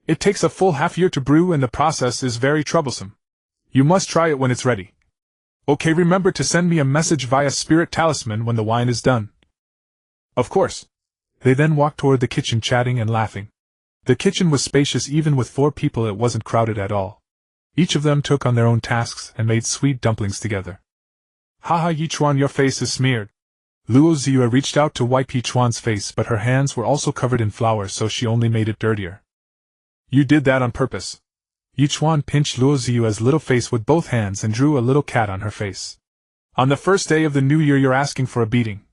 It takes a full half-year to brew and the process is very troublesome. You must try it when it's ready. Okay, remember to send me a message via spirit talisman when the wine is done. Of course. They then walked toward the kitchen, chatting and laughing. The kitchen was spacious. Even with 4 people it wasn't crowded at all. Each of them took on their own tasks and made sweet dumplings together. Haha, Ye Chuan, your face is smeared. Luo Ziyu reached out to wipe Ye Chuan's face, but her hands were also covered in flour, so she only made it dirtier. You did that on purpose. Ye Chuan pinched Luo Ziyu's little face with both hands and drew a little cat on her face. On the first day of the new year you're asking for a beating.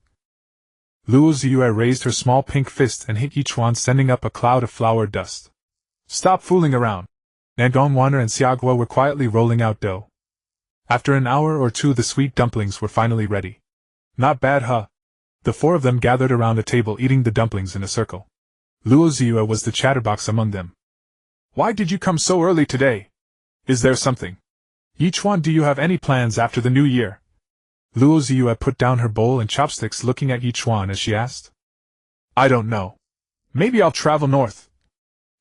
Luo Ziyu raised her small pink fist and hit Ye Chuan, sending up a cloud of flour dust. Stop fooling around. Xuanyuan and Xia Gwir were quietly rolling out dough. After an hour or two the sweet dumplings were finally ready. Not bad, huh? The 4 of them gathered around a table, eating the dumplings in a circle. Luo Ziyu was the chatterbox among them. Why did you come so early today? Is there something? Ye Chuan, do you have any plans after the new year? Luo Ziyu put down her bowl and chopsticks, looking at Ye Chuan as she asked. I don't know. Maybe I'll travel north.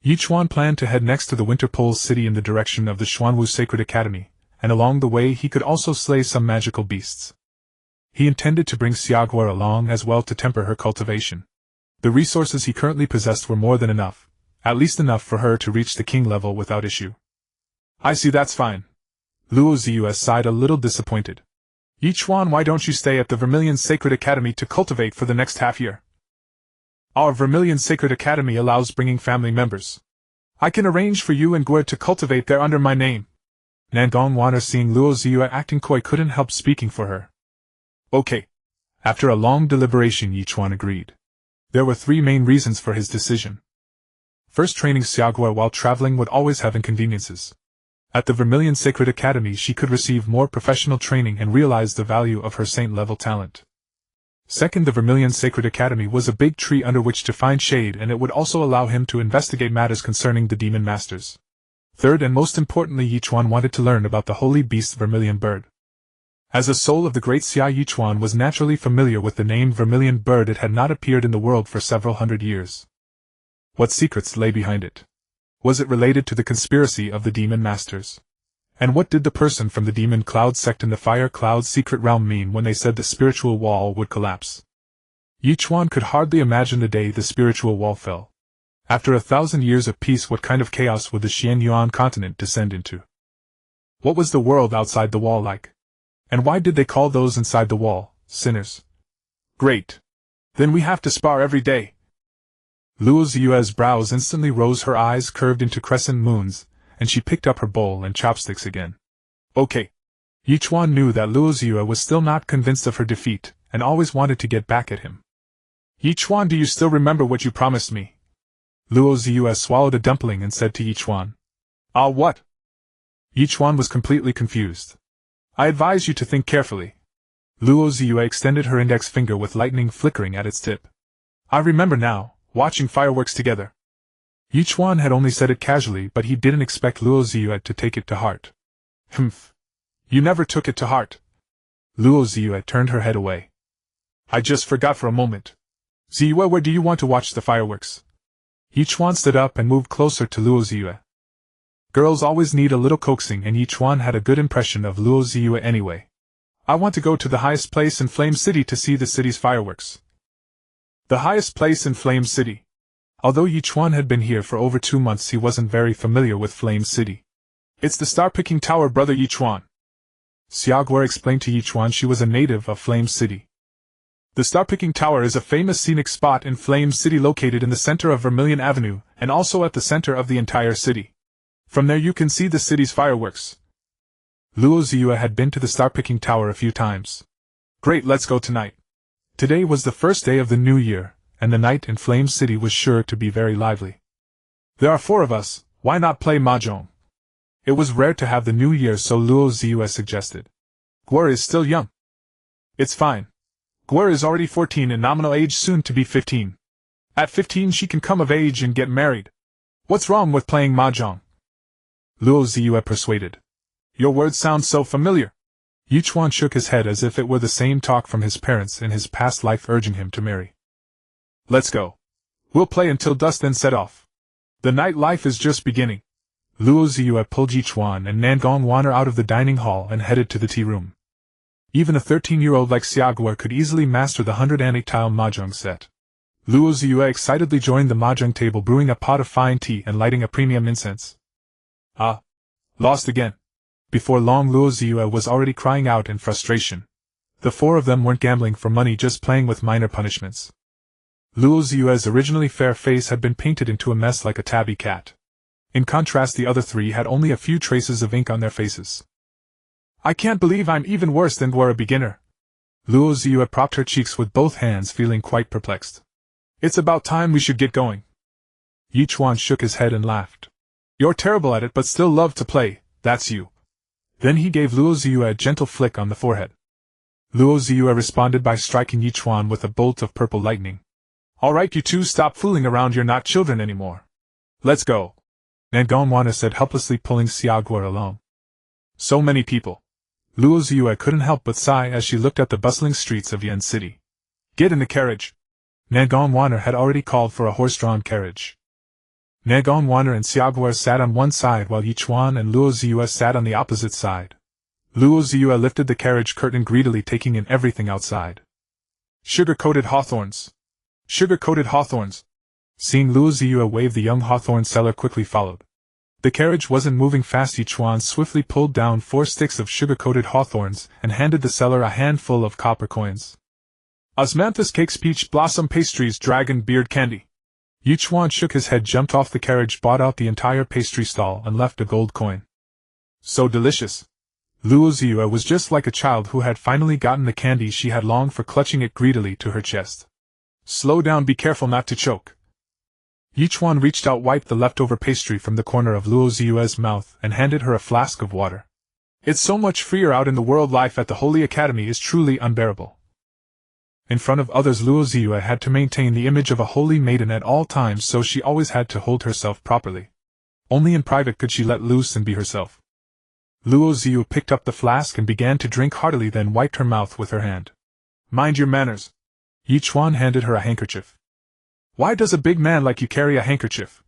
Ye Chuan planned to head next to the Winter Pole's city in the direction of the Xuanyuan Sacred Academy, and along the way he could also slay some magical beasts. He intended to bring Xia Gwir along as well to temper her cultivation. The resources he currently possessed were more than enough, at least enough for her to reach the king level without issue. I see, that's fine. Luo Ziyu sighed, a little disappointed. Ye Chuan, why don't you stay at the Vermilion Sacred Academy to cultivate for the next half-year? Our Vermilion Sacred Academy allows bringing family members. I can arrange for you and Gwir to cultivate there under my name. Xuanyuan, seeing Luo Ziyu acting coy, couldn't help speaking for her. Okay. After a long deliberation, Ye Chuan agreed. There were 3 main reasons for his decision. First, training Xia Gwir while traveling would always have inconveniences. At the Vermilion Sacred Academy she could receive more professional training and realize the value of her saint-level talent. Second, the Vermilion Sacred Academy was a big tree under which to find shade, and it would also allow him to investigate matters concerning the Demon Masters. Third, and most importantly, Ye Chuan wanted to learn about the holy beast Vermilion Bird. As a soul of the great Xia, Ye Chuan was naturally familiar with the name Vermilion Bird. It had not appeared in the world for several hundred years. What secrets lay behind it? Was it related to the conspiracy of the Demon Masters? And what did the person from the Demon Cloud sect in the Fire Cloud secret realm mean when they said the spiritual wall would collapse? Ye Chuan could hardly imagine the day the spiritual wall fell. After 1,000 years of peace, what kind of chaos would the Xuanyuan Continent descend into? What was the world outside the wall like? And why did they call those inside the wall sinners? Great. Then we have to spar every day. Luo Ziyue's brows instantly rose, her eyes curved into crescent moons, and she picked up her bowl and chopsticks again. Okay. Ye Chuan knew that Luo Ziyue was still not convinced of her defeat, and always wanted to get back at him. Ye Chuan, do you still remember what you promised me? Luo Ziyue swallowed a dumpling and said to Ye Chuan. Ah, what? Ye Chuan was completely confused. I advise you to think carefully. Luo Ziyue extended her index finger with lightning flickering at its tip. I remember now, watching fireworks together. Ye Chuan had only said it casually, but he didn't expect Luo Ziyue to take it to heart. Humph. You never took it to heart. Luo Ziyue turned her head away. I just forgot for a moment. Ziyue, where do you want to watch the fireworks? Ye Chuan stood up and moved closer to Luo Ziyue. Girls always need a little coaxing, and Ye Chuan had a good impression of Luo Ziyue anyway. I want to go to the highest place in Flame City to see the city's fireworks. The highest place in Flame City. Although Ye Chuan had been here for over 2 months, he wasn't very familiar with Flame City. It's the star-picking tower, brother Ye Chuan. Xiaoguo explained to Ye Chuan she was a native of Flame City. The star-picking tower is a famous scenic spot in Flame City located in the center of Vermilion Avenue, and also at the center of the entire city. From there you can see the city's fireworks. Luo Ziyue had been to the star-picking tower a few times. Great, let's go tonight. Today was the first day of the new year, and the night in Flame City was sure to be very lively. There are 4 of us, why not play mahjong? It was rare to have the new year, so Luo Ziyue suggested. Guer is still young. It's fine. Guer is already 14 in nominal age, soon to be 15. At 15 she can come of age and get married. What's wrong with playing mahjong? Luo Ziyue persuaded. Your words sound so familiar. Ye Chuan shook his head as if it were the same talk from his parents in his past life urging him to marry. Let's go. We'll play until dusk, then set off. The night life is just beginning. Luo Ziyue pulled Ye Chuan and Xuanyuan out of the dining hall and headed to the tea room. Even a 13-year-old like Xiaoguo could easily master the 108-tile mahjong set. Luo Ziyue excitedly joined the mahjong table, brewing a pot of fine tea and lighting a premium incense. Ah! Lost again. Before long Luo Ziyue was already crying out in frustration. The 4 of them weren't gambling for money, just playing with minor punishments. Luo Ziyue's originally fair face had been painted into a mess like a tabby cat. In contrast, the other 3 had only a few traces of ink on their faces. I can't believe I'm even worse than a beginner. Luo Ziyue propped her cheeks with both hands, feeling quite perplexed. It's about time we should get going. Ye Chuan shook his head and laughed. You're terrible at it but still love to play, that's you. Then he gave Luo Ziyue a gentle flick on the forehead. Luo Ziyue responded by striking Ye Chuan with a bolt of purple lightning. Alright, you two, stop fooling around, you're not children anymore. Let's go. Xuanyuan said, helplessly pulling Xiaoguo along. So many people. Luo Ziyue couldn't help but sigh as she looked at the bustling streets of Yan City. Get in the carriage. Xuanyuan had already called for a horse-drawn carriage. Xuanyuan and Xiaoguo sat on one side while Ye Chuan and Luo Ziyue sat on the opposite side. Luo Ziyue lifted the carriage curtain greedily, taking in everything outside. Sugar-coated hawthorns. Sugar-coated hawthorns. Seeing Luo Ziyue wave, the young hawthorn seller quickly followed. The carriage wasn't moving fast. Ye Chuan swiftly pulled down 4 sticks of sugar-coated hawthorns and handed the seller a handful of copper coins. Osmanthus cakes, peach blossom pastries, dragon beard candy. Ye Chuan shook his head, jumped off the carriage, bought out the entire pastry stall, and left a gold coin. So delicious. Luo Ziyue was just like a child who had finally gotten the candy she had longed for, clutching it greedily to her chest. Slow down, be careful not to choke. Ye Chuan reached out, wiped the leftover pastry from the corner of Luo Ziyue's mouth, and handed her a flask of water. It's so much freer out in the world. Life at the Holy Academy is truly unbearable. In front of others, Luo Ziyue had to maintain the image of a holy maiden at all times, so she always had to hold herself properly. Only in private could she let loose and be herself. Luo Ziyue picked up the flask and began to drink heartily, then wiped her mouth with her hand. Mind your manners. Ye Chuan handed her a handkerchief. Why does a big man like you carry a handkerchief?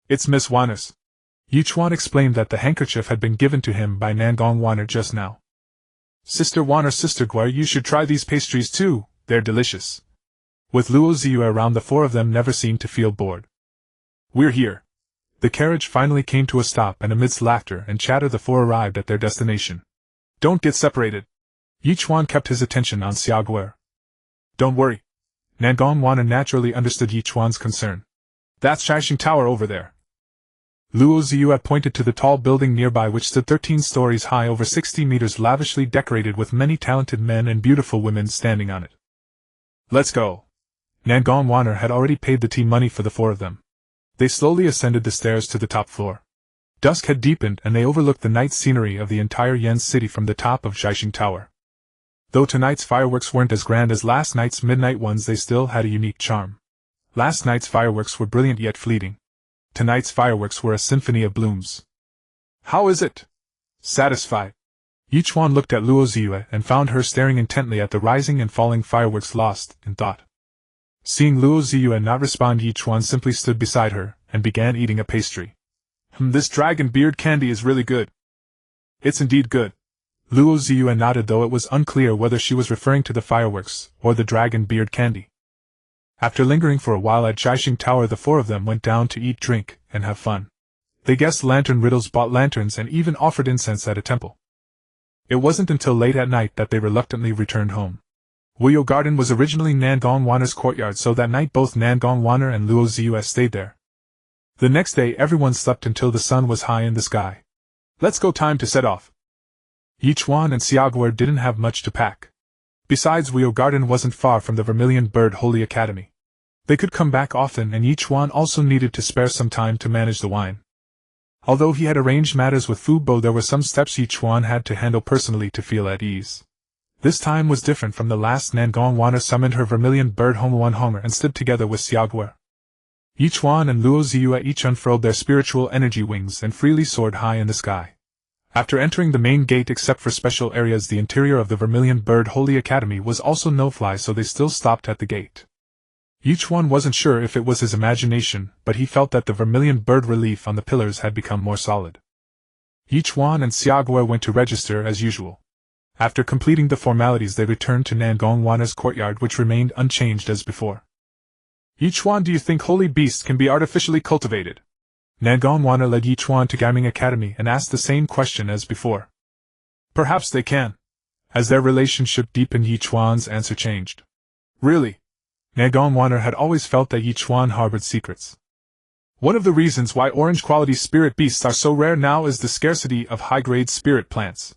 It's Miss Wanner's. Ye Chuan explained that the handkerchief had been given to him by Nangong Wanner just now. Sister Wanner, Sister Guar, you should try these pastries too, they're delicious. With Luo Ziyue around, the four of them never seemed to feel bored. We're here. The carriage finally came to a stop, and amidst laughter and chatter the four arrived at their destination. Don't get separated. Ye Chuan kept his attention on Xia Guer. Don't worry. Nangong Wanner naturally understood Ye Chuan's concern. That's Shaixing Tower over there. Luo Ziyue pointed to the tall building nearby, which stood 13 stories high, over 60 meters, lavishly decorated with many talented men and beautiful women standing on it. Let's go. Nangong Wanner had already paid the tea money for the four of them. They slowly ascended the stairs to the top floor. Dusk had deepened, and they overlooked the night scenery of the entire Yen city from the top of Shaixing Tower. Though tonight's fireworks weren't as grand as last night's midnight ones, they still had a unique charm. Last night's fireworks were brilliant yet fleeting. Tonight's fireworks were a symphony of blooms. How is it? Satisfied? Ye Chuan looked at Luo Ziyue and found her staring intently at the rising and falling fireworks, lost in thought. Seeing Luo Ziyue not respond, Ye Chuan simply stood beside her and began eating a pastry. This dragon beard candy is really good. It's indeed good. Luo Ziyue nodded, though it was unclear whether she was referring to the fireworks or the dragon beard candy. After lingering for a while at Shaixing Tower, the four of them went down to eat, drink, and have fun. They guessed lantern riddles, bought lanterns, and even offered incense at a temple. It wasn't until late at night that they reluctantly returned home. Whirl Garden was originally Nangong Wanner's courtyard, so that night both Nangong Wanner and Luo Ziyue stayed there. The next day everyone slept until the sun was high in the sky. Let's go, time to set off. Ye Chuan and Xia Guer didn't have much to pack. Besides, Whirl Garden wasn't far from the Vermilion Bird Holy Academy. They could come back often, and Ye Chuan also needed to spare some time to manage the wine. Although he had arranged matters with Fu Bo, there were some steps Ye Chuan had to handle personally to feel at ease. This time was different from the last. Nangong Wanner summoned her Vermilion Bird Hongwan Honger and stood together with Xia Guer. Ye Chuan and Luo Ziyue each unfurled their spiritual energy wings and freely soared high in the sky. After entering the main gate, except for special areas, the interior of the Vermilion Bird Holy Academy was also no-fly, so they still stopped at the gate. Ye Chuan wasn't sure if it was his imagination, but he felt that the Vermilion Bird relief on the pillars had become more solid. Ye Chuan and Xia Guer went to register as usual. After completing the formalities, they returned to Nangong Wanner's courtyard, which remained unchanged as before. Ye Chuan, do you think holy beasts can be artificially cultivated? Nangong Wanner led Ye Chuan to Gaming Academy and asked the same question as before. Perhaps they can. As their relationship deepened, Ye Chuan's answer changed. Really? Nangong Wanner had always felt that Ye Chuan harbored secrets. One of the reasons why orange-quality spirit beasts are so rare now is the scarcity of high-grade spirit plants.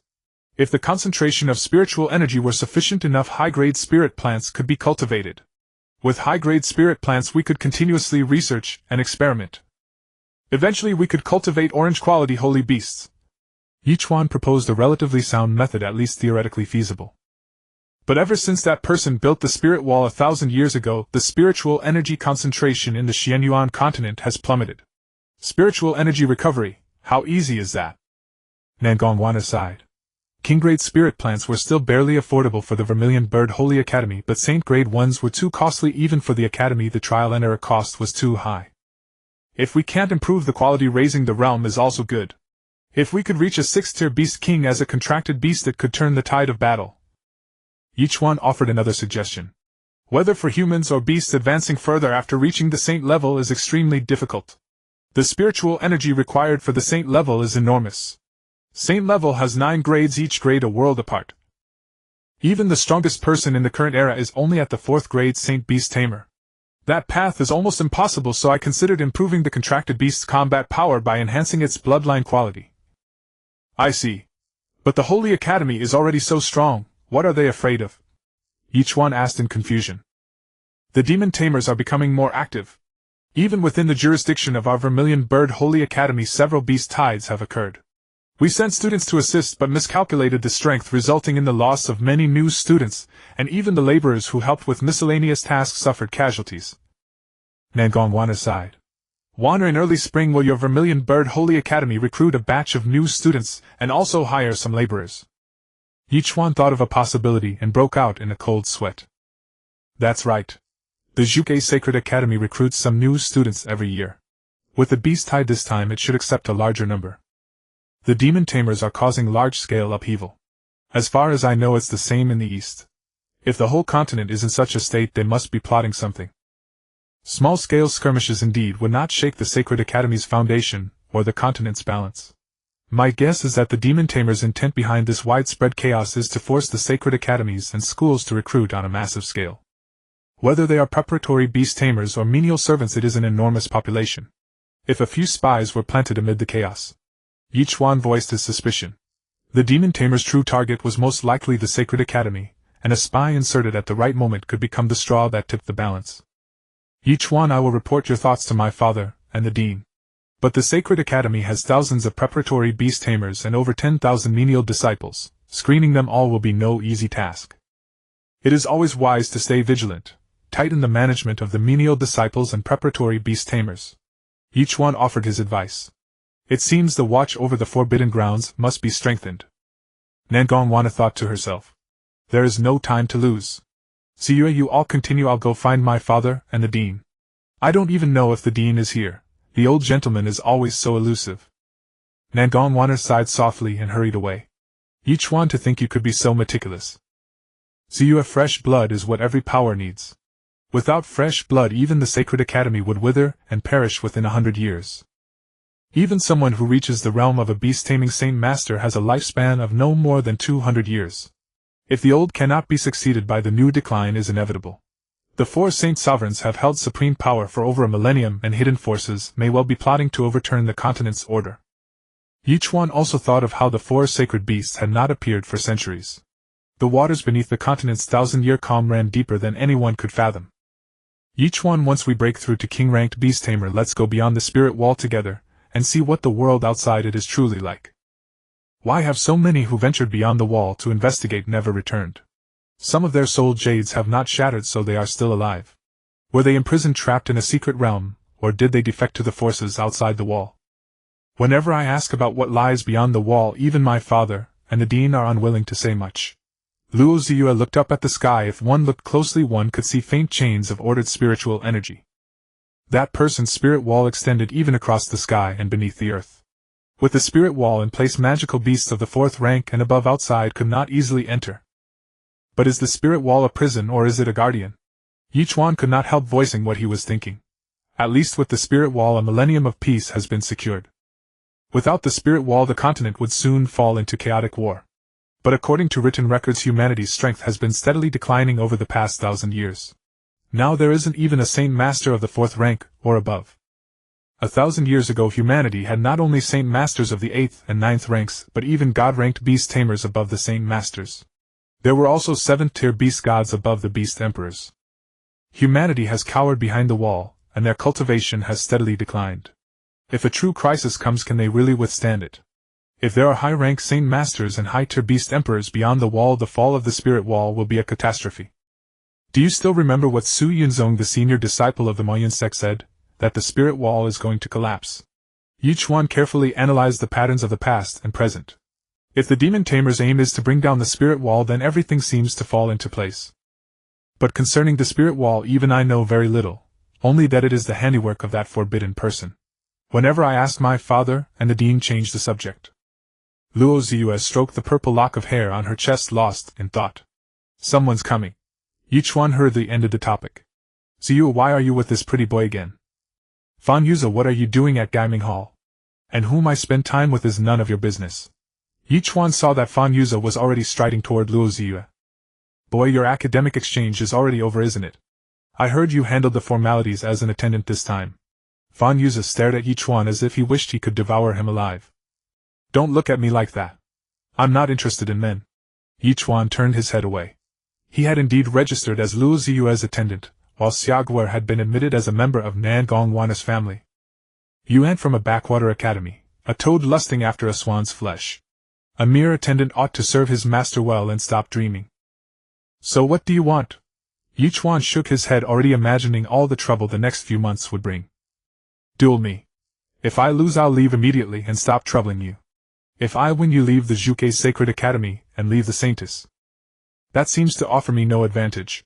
If the concentration of spiritual energy were sufficient enough, high-grade spirit plants could be cultivated. With high-grade spirit plants we could continuously research and experiment. Eventually we could cultivate orange-quality holy beasts. Ye Chuan proposed a relatively sound method, at least theoretically feasible. But ever since that person built the spirit wall 1,000 years ago, the spiritual energy concentration in the Xuanyuan Continent has plummeted. Spiritual energy recovery, how easy is that? Nangong Wanner sighed. King-grade spirit plants were still barely affordable for the Vermilion Bird Holy Academy, but saint-grade ones were too costly even for the Academy. The trial and error cost was too high. If we can't improve the quality, raising the realm is also good. If we could reach a 6th-tier beast king as a contracted beast, it could turn the tide of battle. Ye Chuan offered another suggestion. Whether for humans or beasts, advancing further after reaching the saint level is extremely difficult. The spiritual energy required for the saint level is enormous. Saint level has 9 grades, each grade a world apart. Even the strongest person in the current era is only at the 4th grade Saint Beast Tamer. That path is almost impossible, so I considered improving the contracted beast's combat power by enhancing its bloodline quality. I see. But the Holy Academy is already so strong, what are they afraid of? Ye Chuan asked in confusion. The demon tamers are becoming more active. Even within the jurisdiction of our Vermilion Bird Holy Academy, several beast tides have occurred. We sent students to assist but miscalculated the strength, resulting in the loss of many new students, and even the laborers who helped with miscellaneous tasks suffered casualties. Nangongwana sighed. Wanna, in early spring will your Vermilion Bird Holy Academy recruit a batch of new students and also hire some laborers? Ye Chuan thought of a possibility and broke out in a cold sweat. That's right. The Zhuge Sacred Academy recruits some new students every year. With the beast tide this time, it should accept a larger number. The demon tamers are causing large-scale upheaval. As far as I know, it's the same in the east. If the whole continent is in such a state, they must be plotting something. Small-scale skirmishes indeed would not shake the Sacred Academy's foundation, or the continent's balance. My guess is that the demon tamers' intent behind this widespread chaos is to force the Sacred Academies and schools to recruit on a massive scale. Whether they are preparatory beast tamers or menial servants, it is an enormous population. If a few spies were planted amid the chaos. Ye Chuan voiced his suspicion. The demon tamer's true target was most likely the Sacred Academy, and a spy inserted at the right moment could become the straw that tipped the balance. Ye Chuan, I will report your thoughts to my father, and the dean. But the Sacred Academy has thousands of preparatory beast tamers and over 10,000 menial disciples. Screening them all will be no easy task. It is always wise to stay vigilant, tighten the management of the menial disciples and preparatory beast tamers. Ye Chuan offered his advice. It seems the watch over the forbidden grounds must be strengthened. Nangongwana thought to herself. There is no time to lose. Ziyue, you all continue, I'll go find my father and the dean. I don't even know if the dean is here. The old gentleman is always so elusive. Nangongwana sighed softly and hurried away. Ye Chuan, to think you could be so meticulous. Ziyue, fresh blood is what every power needs. Without fresh blood, even the Sacred Academy would wither and perish within 100 years. Even someone who reaches the realm of a beast-taming Saint Master has a lifespan of no more than 200 years. If the old cannot be succeeded by, the new decline is inevitable. The four Saint Sovereigns have held supreme power for over a millennium, and hidden forces may well be plotting to overturn the continent's order. Ye Chuan also thought of how the four sacred beasts had not appeared for centuries. The waters beneath the continent's 1,000-year calm ran deeper than anyone could fathom. Ye Chuan, once we break through to king-ranked Beast Tamer, let's go beyond the spirit wall together, and see what the world outside it is truly like. Why have so many who ventured beyond the wall to investigate never returned? Some of their soul jades have not shattered, so they are still alive. Were they imprisoned, trapped in a secret realm, or did they defect to the forces outside the wall? Whenever I ask about what lies beyond the wall, even my father and the dean are unwilling to say much. Luo Ziyue looked up at the sky. If one looked closely, one could see faint chains of ordered spiritual energy. That person's spirit wall extended even across the sky and beneath the earth. With the spirit wall in place, magical beasts of the 4th rank and above outside could not easily enter. But is the spirit wall a prison, or is it a guardian? Ye Chuan could not help voicing what he was thinking. At least with the spirit wall, a millennium of peace has been secured. Without the spirit wall, the continent would soon fall into chaotic war. But according to written records, humanity's strength has been steadily declining over the past 1,000 years. Now there isn't even a Saint Master of the 4th rank, or above. 1,000 years ago, humanity had not only Saint Masters of the 8th and 9th ranks, but even God-ranked Beast Tamers above the Saint Masters. There were also 7th-tier Beast Gods above the Beast Emperors. Humanity has cowered behind the wall, and their cultivation has steadily declined. If a true crisis comes, can they really withstand it? If there are high-rank Saint Masters and high-tier Beast Emperors beyond the wall, the fall of the spirit wall will be a catastrophe. Do you still remember what Su Yunzong, the senior disciple of the Moyan sect, said? That the spirit wall is going to collapse. Ye Chuan carefully analyzed the patterns of the past and present. If the demon tamer's aim is to bring down the spirit wall, then everything seems to fall into place. But concerning the spirit wall, even I know very little, only that it is the handiwork of that forbidden person. Whenever I ask my father and the dean, change the subject. Luo Ziyue stroked the purple lock of hair on her chest, lost in thought. Someone's coming. Ye Chuan hurriedly ended the topic. Ziyue, why are you with this pretty boy again? Fan Yuza, what are you doing at Gaming Hall? And whom I spend time with is none of your business. Ye Chuan saw that Fan Yuza was already striding toward Luo Ziyue. Boy, your academic exchange is already over, isn't it? I heard you handled the formalities as an attendant this time. Fan Yuza stared at Ye Chuan as if he wished he could devour him alive. Don't look at me like that. I'm not interested in men. Ye Chuan turned his head away. He had indeed registered as Luo Ziyue's attendant, while Xiaoguer had been admitted as a member of Nangongwan's family. Yuan from a backwater academy, a toad lusting after a swan's flesh. A mere attendant ought to serve his master well and stop dreaming. So what do you want? Ye Chuan shook his head, already imagining all the trouble the next few months would bring. Duel me. If I lose, I'll leave immediately and stop troubling you. If I win, you leave the Zhuge Sacred Academy and leave the Saintess. That seems to offer me no advantage.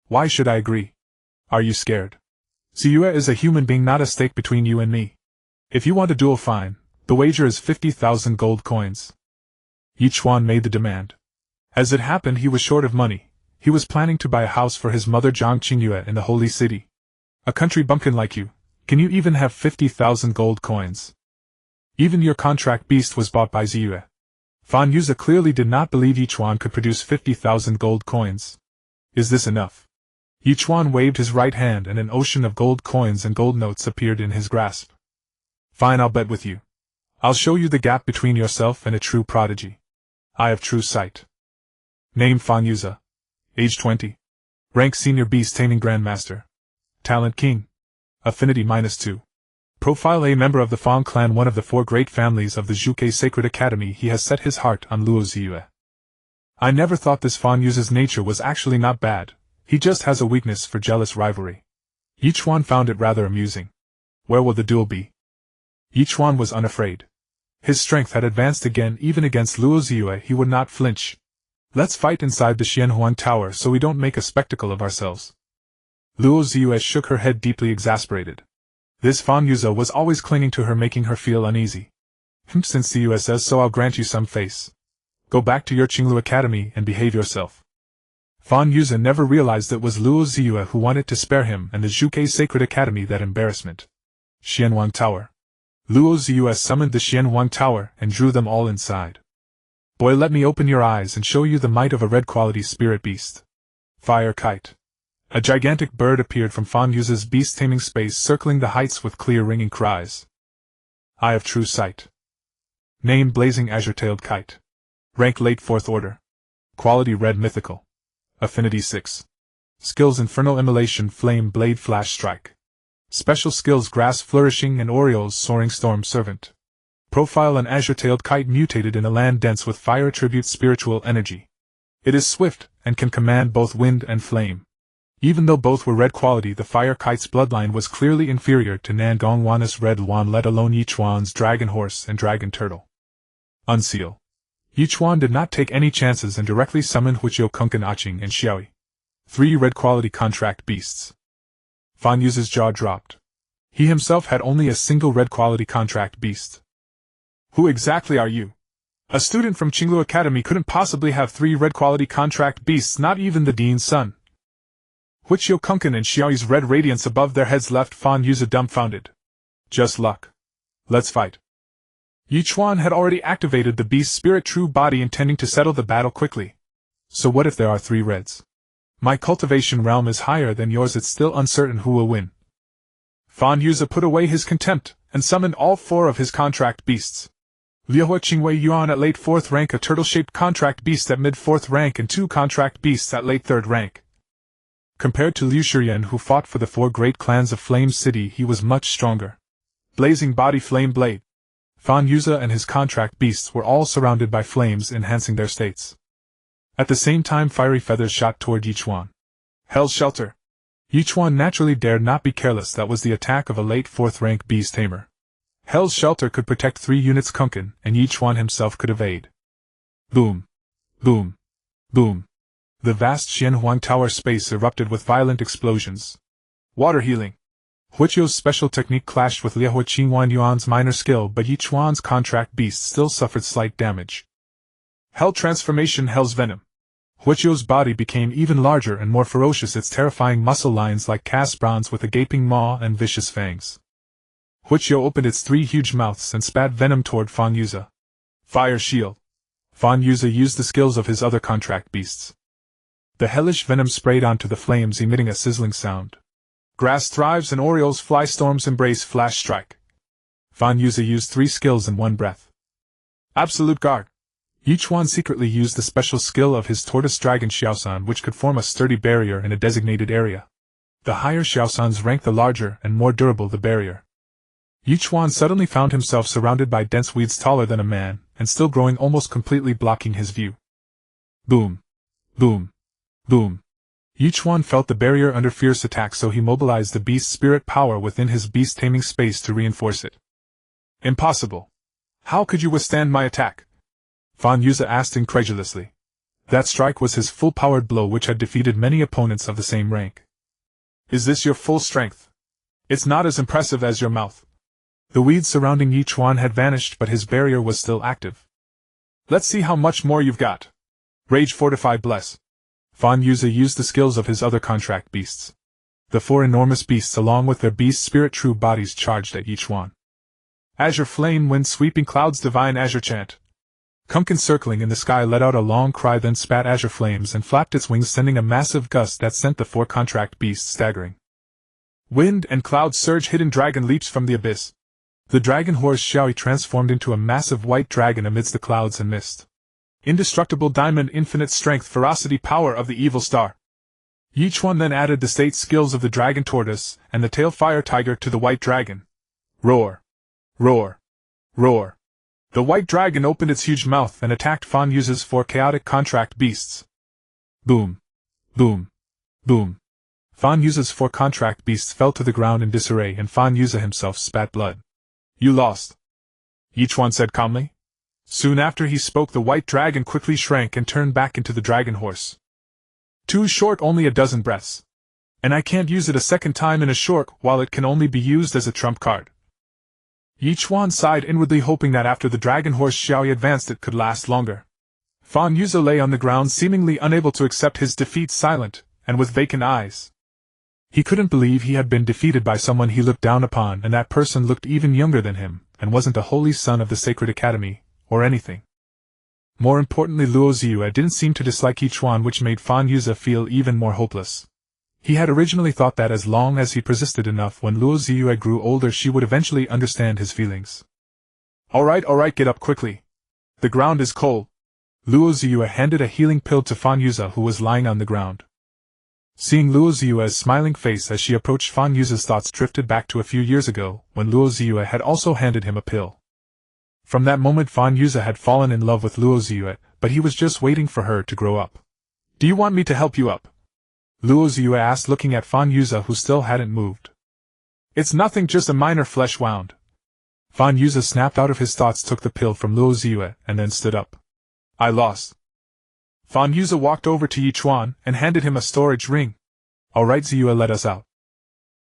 Why should I agree? Are you scared? Ziyue is a human being, not a stake between you and me. If you want a duel, fine. The wager is 50,000 gold coins. Ye Chuan made the demand. As it happened, he was short of money. He was planning to buy a house for his mother Zhang Qingyue in the Holy City. A country bumpkin like you, can you even have 50,000 gold coins? Even your contract beast was bought by Ziyue. Fan Yuze clearly did not believe Ye Chuan could produce 50,000 gold coins. Is this enough? Ye Chuan waved his right hand and an ocean of gold coins and gold notes appeared in his grasp. Fine, I'll bet with you. I'll show you the gap between yourself and a true prodigy. I have true sight. Name Fan Yuze. Age 20. Rank Senior Beast Taming Grandmaster. Talent King. Affinity -2. Profile: a member of the Fang clan, one of the 4 great families of the Zhuge Sacred Academy. He has set his heart on Luo Ziyue. I never thought this Fan Yuze's nature was actually not bad. He just has a weakness for jealous rivalry. Ye Chuan found it rather amusing. Where will the duel be? Ye Chuan was unafraid. His strength had advanced again. Even against Luo Ziyue he would not flinch. Let's fight inside the Xuanyuan Tower so we don't make a spectacle of ourselves. Luo Ziyue shook her head, deeply exasperated. This Fan Yuze was always clinging to her, making her feel uneasy. Since Ziyue says so, I'll grant you some face. Go back to your Qinglu Academy and behave yourself. Fan Yuze never realized it was Luo Ziyue who wanted to spare him and the Zhuge Sacred Academy that embarrassment. Xuanyuan Tower. Luo Ziyue summoned the Xuanyuan Tower and drew them all inside. Boy, let me open your eyes and show you the might of a red-quality spirit beast. Fire Kite. A gigantic bird appeared from Fan Yuze's beast-taming space, circling the heights with clear ringing cries. I have true sight. Name Blazing Azure-tailed Kite. Rank Late 4th Order. Quality Red Mythical. Affinity 6. Skills: Infernal Immolation, Flame Blade, Flash Strike. Special skills: Grass Flourishing and Orioles Soaring, Storm Servant. Profile: an azure-tailed kite mutated in a land dense with fire attribute spiritual energy. It is swift, and can command both wind and flame. Even though both were red quality, the fire kite's bloodline was clearly inferior to Nangongwan's red Luan, let alone Ye Chuan's dragon horse and dragon turtle. Unseal. Ye Chuan did not take any chances and directly summoned Huiqiu, Kunkan, Aching, and Xiaoyi. 3 red quality contract beasts. Fan Yuze's jaw dropped. He himself had only a single red quality contract beast. Who exactly are you? A student from Qinglu Academy couldn't possibly have 3 red quality contract beasts, not even the Dean's son. Huiqiu, Kunkan, and Xiaoyi's red radiance above their heads left Fan Yuze dumbfounded. Just luck. Let's fight. Ye Chuan had already activated the beast's spirit true body, intending to settle the battle quickly. So what if there are 3 reds? My cultivation realm is higher than yours, it's still uncertain who will win. Fan Yuze put away his contempt, and summoned all 4 of his contract beasts. Liehua Qingwei Yuan at late 4th rank, a turtle-shaped contract beast at mid 4th rank, and 2 contract beasts at late 3rd rank. Compared to Liu Shiren, who fought for the 4 great clans of Flame City, he was much stronger. Blazing Body, Flame Blade. Fan Yuze and his contract beasts were all surrounded by flames, enhancing their states. At the same time, fiery feathers shot toward Ye Chuan. Hell's Shelter. Ye Chuan naturally dared not be careless. That was the attack of a late 4th rank Beast Tamer. Hell's Shelter could protect 3 units Kunkan, and Ye Chuan himself could evade. Boom. Boom. Boom. The vast Xuanyuan Tower space erupted with violent explosions. Water healing. Huiqiu's special technique clashed with Liehua Qingwan Yuan's minor skill, but Ye Chuan's contract beast still suffered slight damage. Hell Transformation, Hell's Venom. Huiqiu's body became even larger and more ferocious, its terrifying muscle lines like cast bronze with a gaping maw and vicious fangs. Huiqiu opened its 3 huge mouths and spat venom toward Fan Yuze. Fire Shield. Fan Yuze used the skills of his other contract beasts. The hellish venom sprayed onto the flames, emitting a sizzling sound. Grass thrives and orioles fly, storms embrace, Flash Strike. Fan Yuze used 3 skills in one breath. Absolute Guard. Ye Chuan secretly used the special skill of his tortoise dragon Xiaosan, which could form a sturdy barrier in a designated area. The higher Xiaosan's rank, the larger and more durable the barrier. Ye Chuan suddenly found himself surrounded by dense weeds taller than a man, and still growing, almost completely blocking his view. Boom! Boom! Boom! Ye Chuan felt the barrier under fierce attack, so he mobilized the beast spirit power within his beast taming space to reinforce it. Impossible! How could you withstand my attack? Fan Yuze asked incredulously. That strike was his full-powered blow which had defeated many opponents of the same rank. Is this your full strength? It's not as impressive as your mouth. The weeds surrounding Ye Chuan had vanished, but his barrier was still active. Let's see how much more you've got. Rage, Fortify, Bless. Fan Yuze used the skills of his other contract beasts. The 4 enormous beasts along with their beast spirit true bodies charged at Ye Chuan. Azure Flame, Wind Sweeping Clouds, Divine Azure Chant. Kumpkin circling in the sky let out a long cry, then spat azure flames and flapped its wings, sending a massive gust that sent the 4 contract beasts staggering. Wind and cloud surge, Hidden Dragon leaps from the abyss. The dragon horse Xiaoi transformed into a massive white dragon amidst the clouds and mist. Indestructible Diamond, Infinite Strength, Ferocity, Power of the Evil Star. Ye Chuan then added the state skills of the Dragon Tortoise and the Tail Fire Tiger to the White Dragon. Roar! Roar! Roar! The White Dragon opened its huge mouth and attacked Fan Yuze's 4 chaotic contract beasts. Boom! Boom! Boom! Fan Yuze's 4 contract beasts fell to the ground in disarray, and Fan Yuze himself spat blood. You lost, Ye Chuan said calmly. Soon after he spoke, the white dragon quickly shrank and turned back into the dragon horse. Too short, only a dozen breaths. And I can't use it a second time in a short while it can only be used as a trump card. Ye Chuan sighed inwardly, hoping that after the dragon horse Xiaoi advanced it could last longer. Fan Yuze lay on the ground, seemingly unable to accept his defeat, silent, and with vacant eyes. He couldn't believe he had been defeated by someone he looked down upon, and that person looked even younger than him, and wasn't a holy son of the Sacred Academy, or anything. More importantly, Luo Ziyue didn't seem to dislike Ye Chuan, which made Fan Yuze feel even more hopeless. He had originally thought that as long as he persisted enough, when Luo Ziyue grew older, she would eventually understand his feelings. Alright, get up quickly. The ground is cold. Luo Ziyue handed a healing pill to Fan Yuze, who was lying on the ground. Seeing Luo Ziyue's smiling face as she approached, Fan Yuze's thoughts drifted back to a few years ago, when Luo Ziyue had also handed him a pill. From that moment, Fan Yuze had fallen in love with Luo Ziyue, but he was just waiting for her to grow up. Do you want me to help you up? Luo Ziyue asked, looking at Fan Yuze, who still hadn't moved. It's nothing, just a minor flesh wound. Fan Yuze snapped out of his thoughts, took the pill from Luo Ziyue, and then stood up. I lost. Fan Yuze walked over to Ye Chuan and handed him a storage ring. Alright Ziyue, let us out.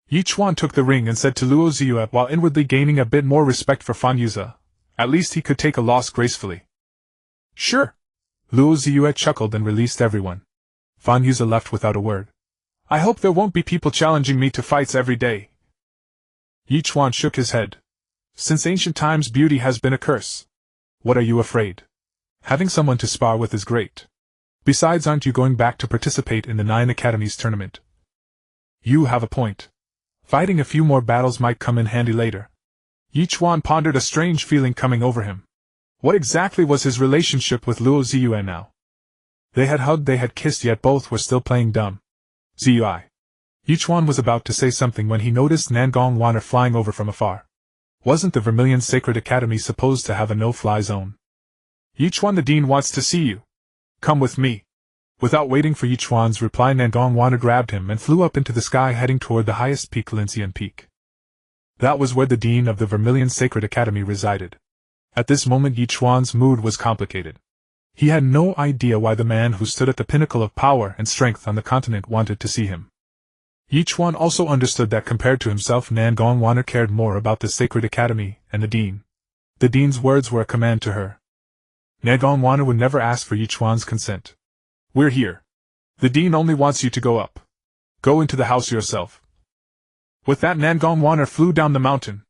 Ye Chuan took the ring and said to Luo Ziyue, while inwardly gaining a bit more respect for Fan Yuze. At least he could take a loss gracefully. Sure. Luo Ziyue chuckled and released everyone. Fan Yuze left without a word. I hope there won't be people challenging me to fights every day. Ye Chuan shook his head. Since ancient times, beauty has been a curse. What are you afraid? Having someone to spar with is great. Besides, aren't you going back to participate in the 9 Academies tournament? You have a point. Fighting a few more battles might come in handy later. Ye Chuan pondered, a strange feeling coming over him. What exactly was his relationship with Luo Ziyue now? They had hugged, they had kissed, yet both were still playing dumb. Ziyue. Ye Chuan was about to say something when he noticed Xuanyuan flying over from afar. Wasn't the Vermilion Sacred Academy supposed to have a no-fly zone? Ye Chuan, the dean wants to see you. Come with me. Without waiting for Ye Chuan's reply, Xuanyuan grabbed him and flew up into the sky, heading toward the highest peak, Lincian Peak. That was where the dean of the Vermilion Sacred Academy resided. At this moment, Ye Chuan's mood was complicated. He had no idea why the man who stood at the pinnacle of power and strength on the continent wanted to see him. Ye Chuan also understood that compared to himself, Xuanyuan cared more about the Sacred Academy and the dean. The dean's words were a command to her. Xuanyuan would never ask for Ye Chuan's consent. We're here. The dean only wants you to go up. Go into the house yourself. With that, Xuanyuan flew down the mountain.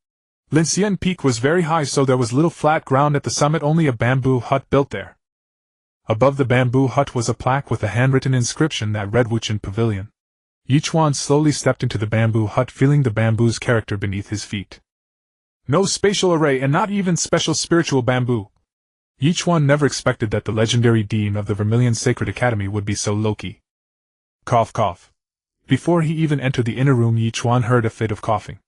Lincian Peak was very high, so there was little flat ground at the summit, only a bamboo hut built there. Above the bamboo hut was a plaque with a handwritten inscription that read Wuchen Pavilion. Ye Chuan slowly stepped into the bamboo hut, feeling the bamboo's character beneath his feet. No spatial array, and not even special spiritual bamboo. Ye Chuan never expected that the legendary dean of the Vermilion Sacred Academy would be so low-key. Cough cough. Before he even entered the inner room, Ye Chuan heard a fit of coughing.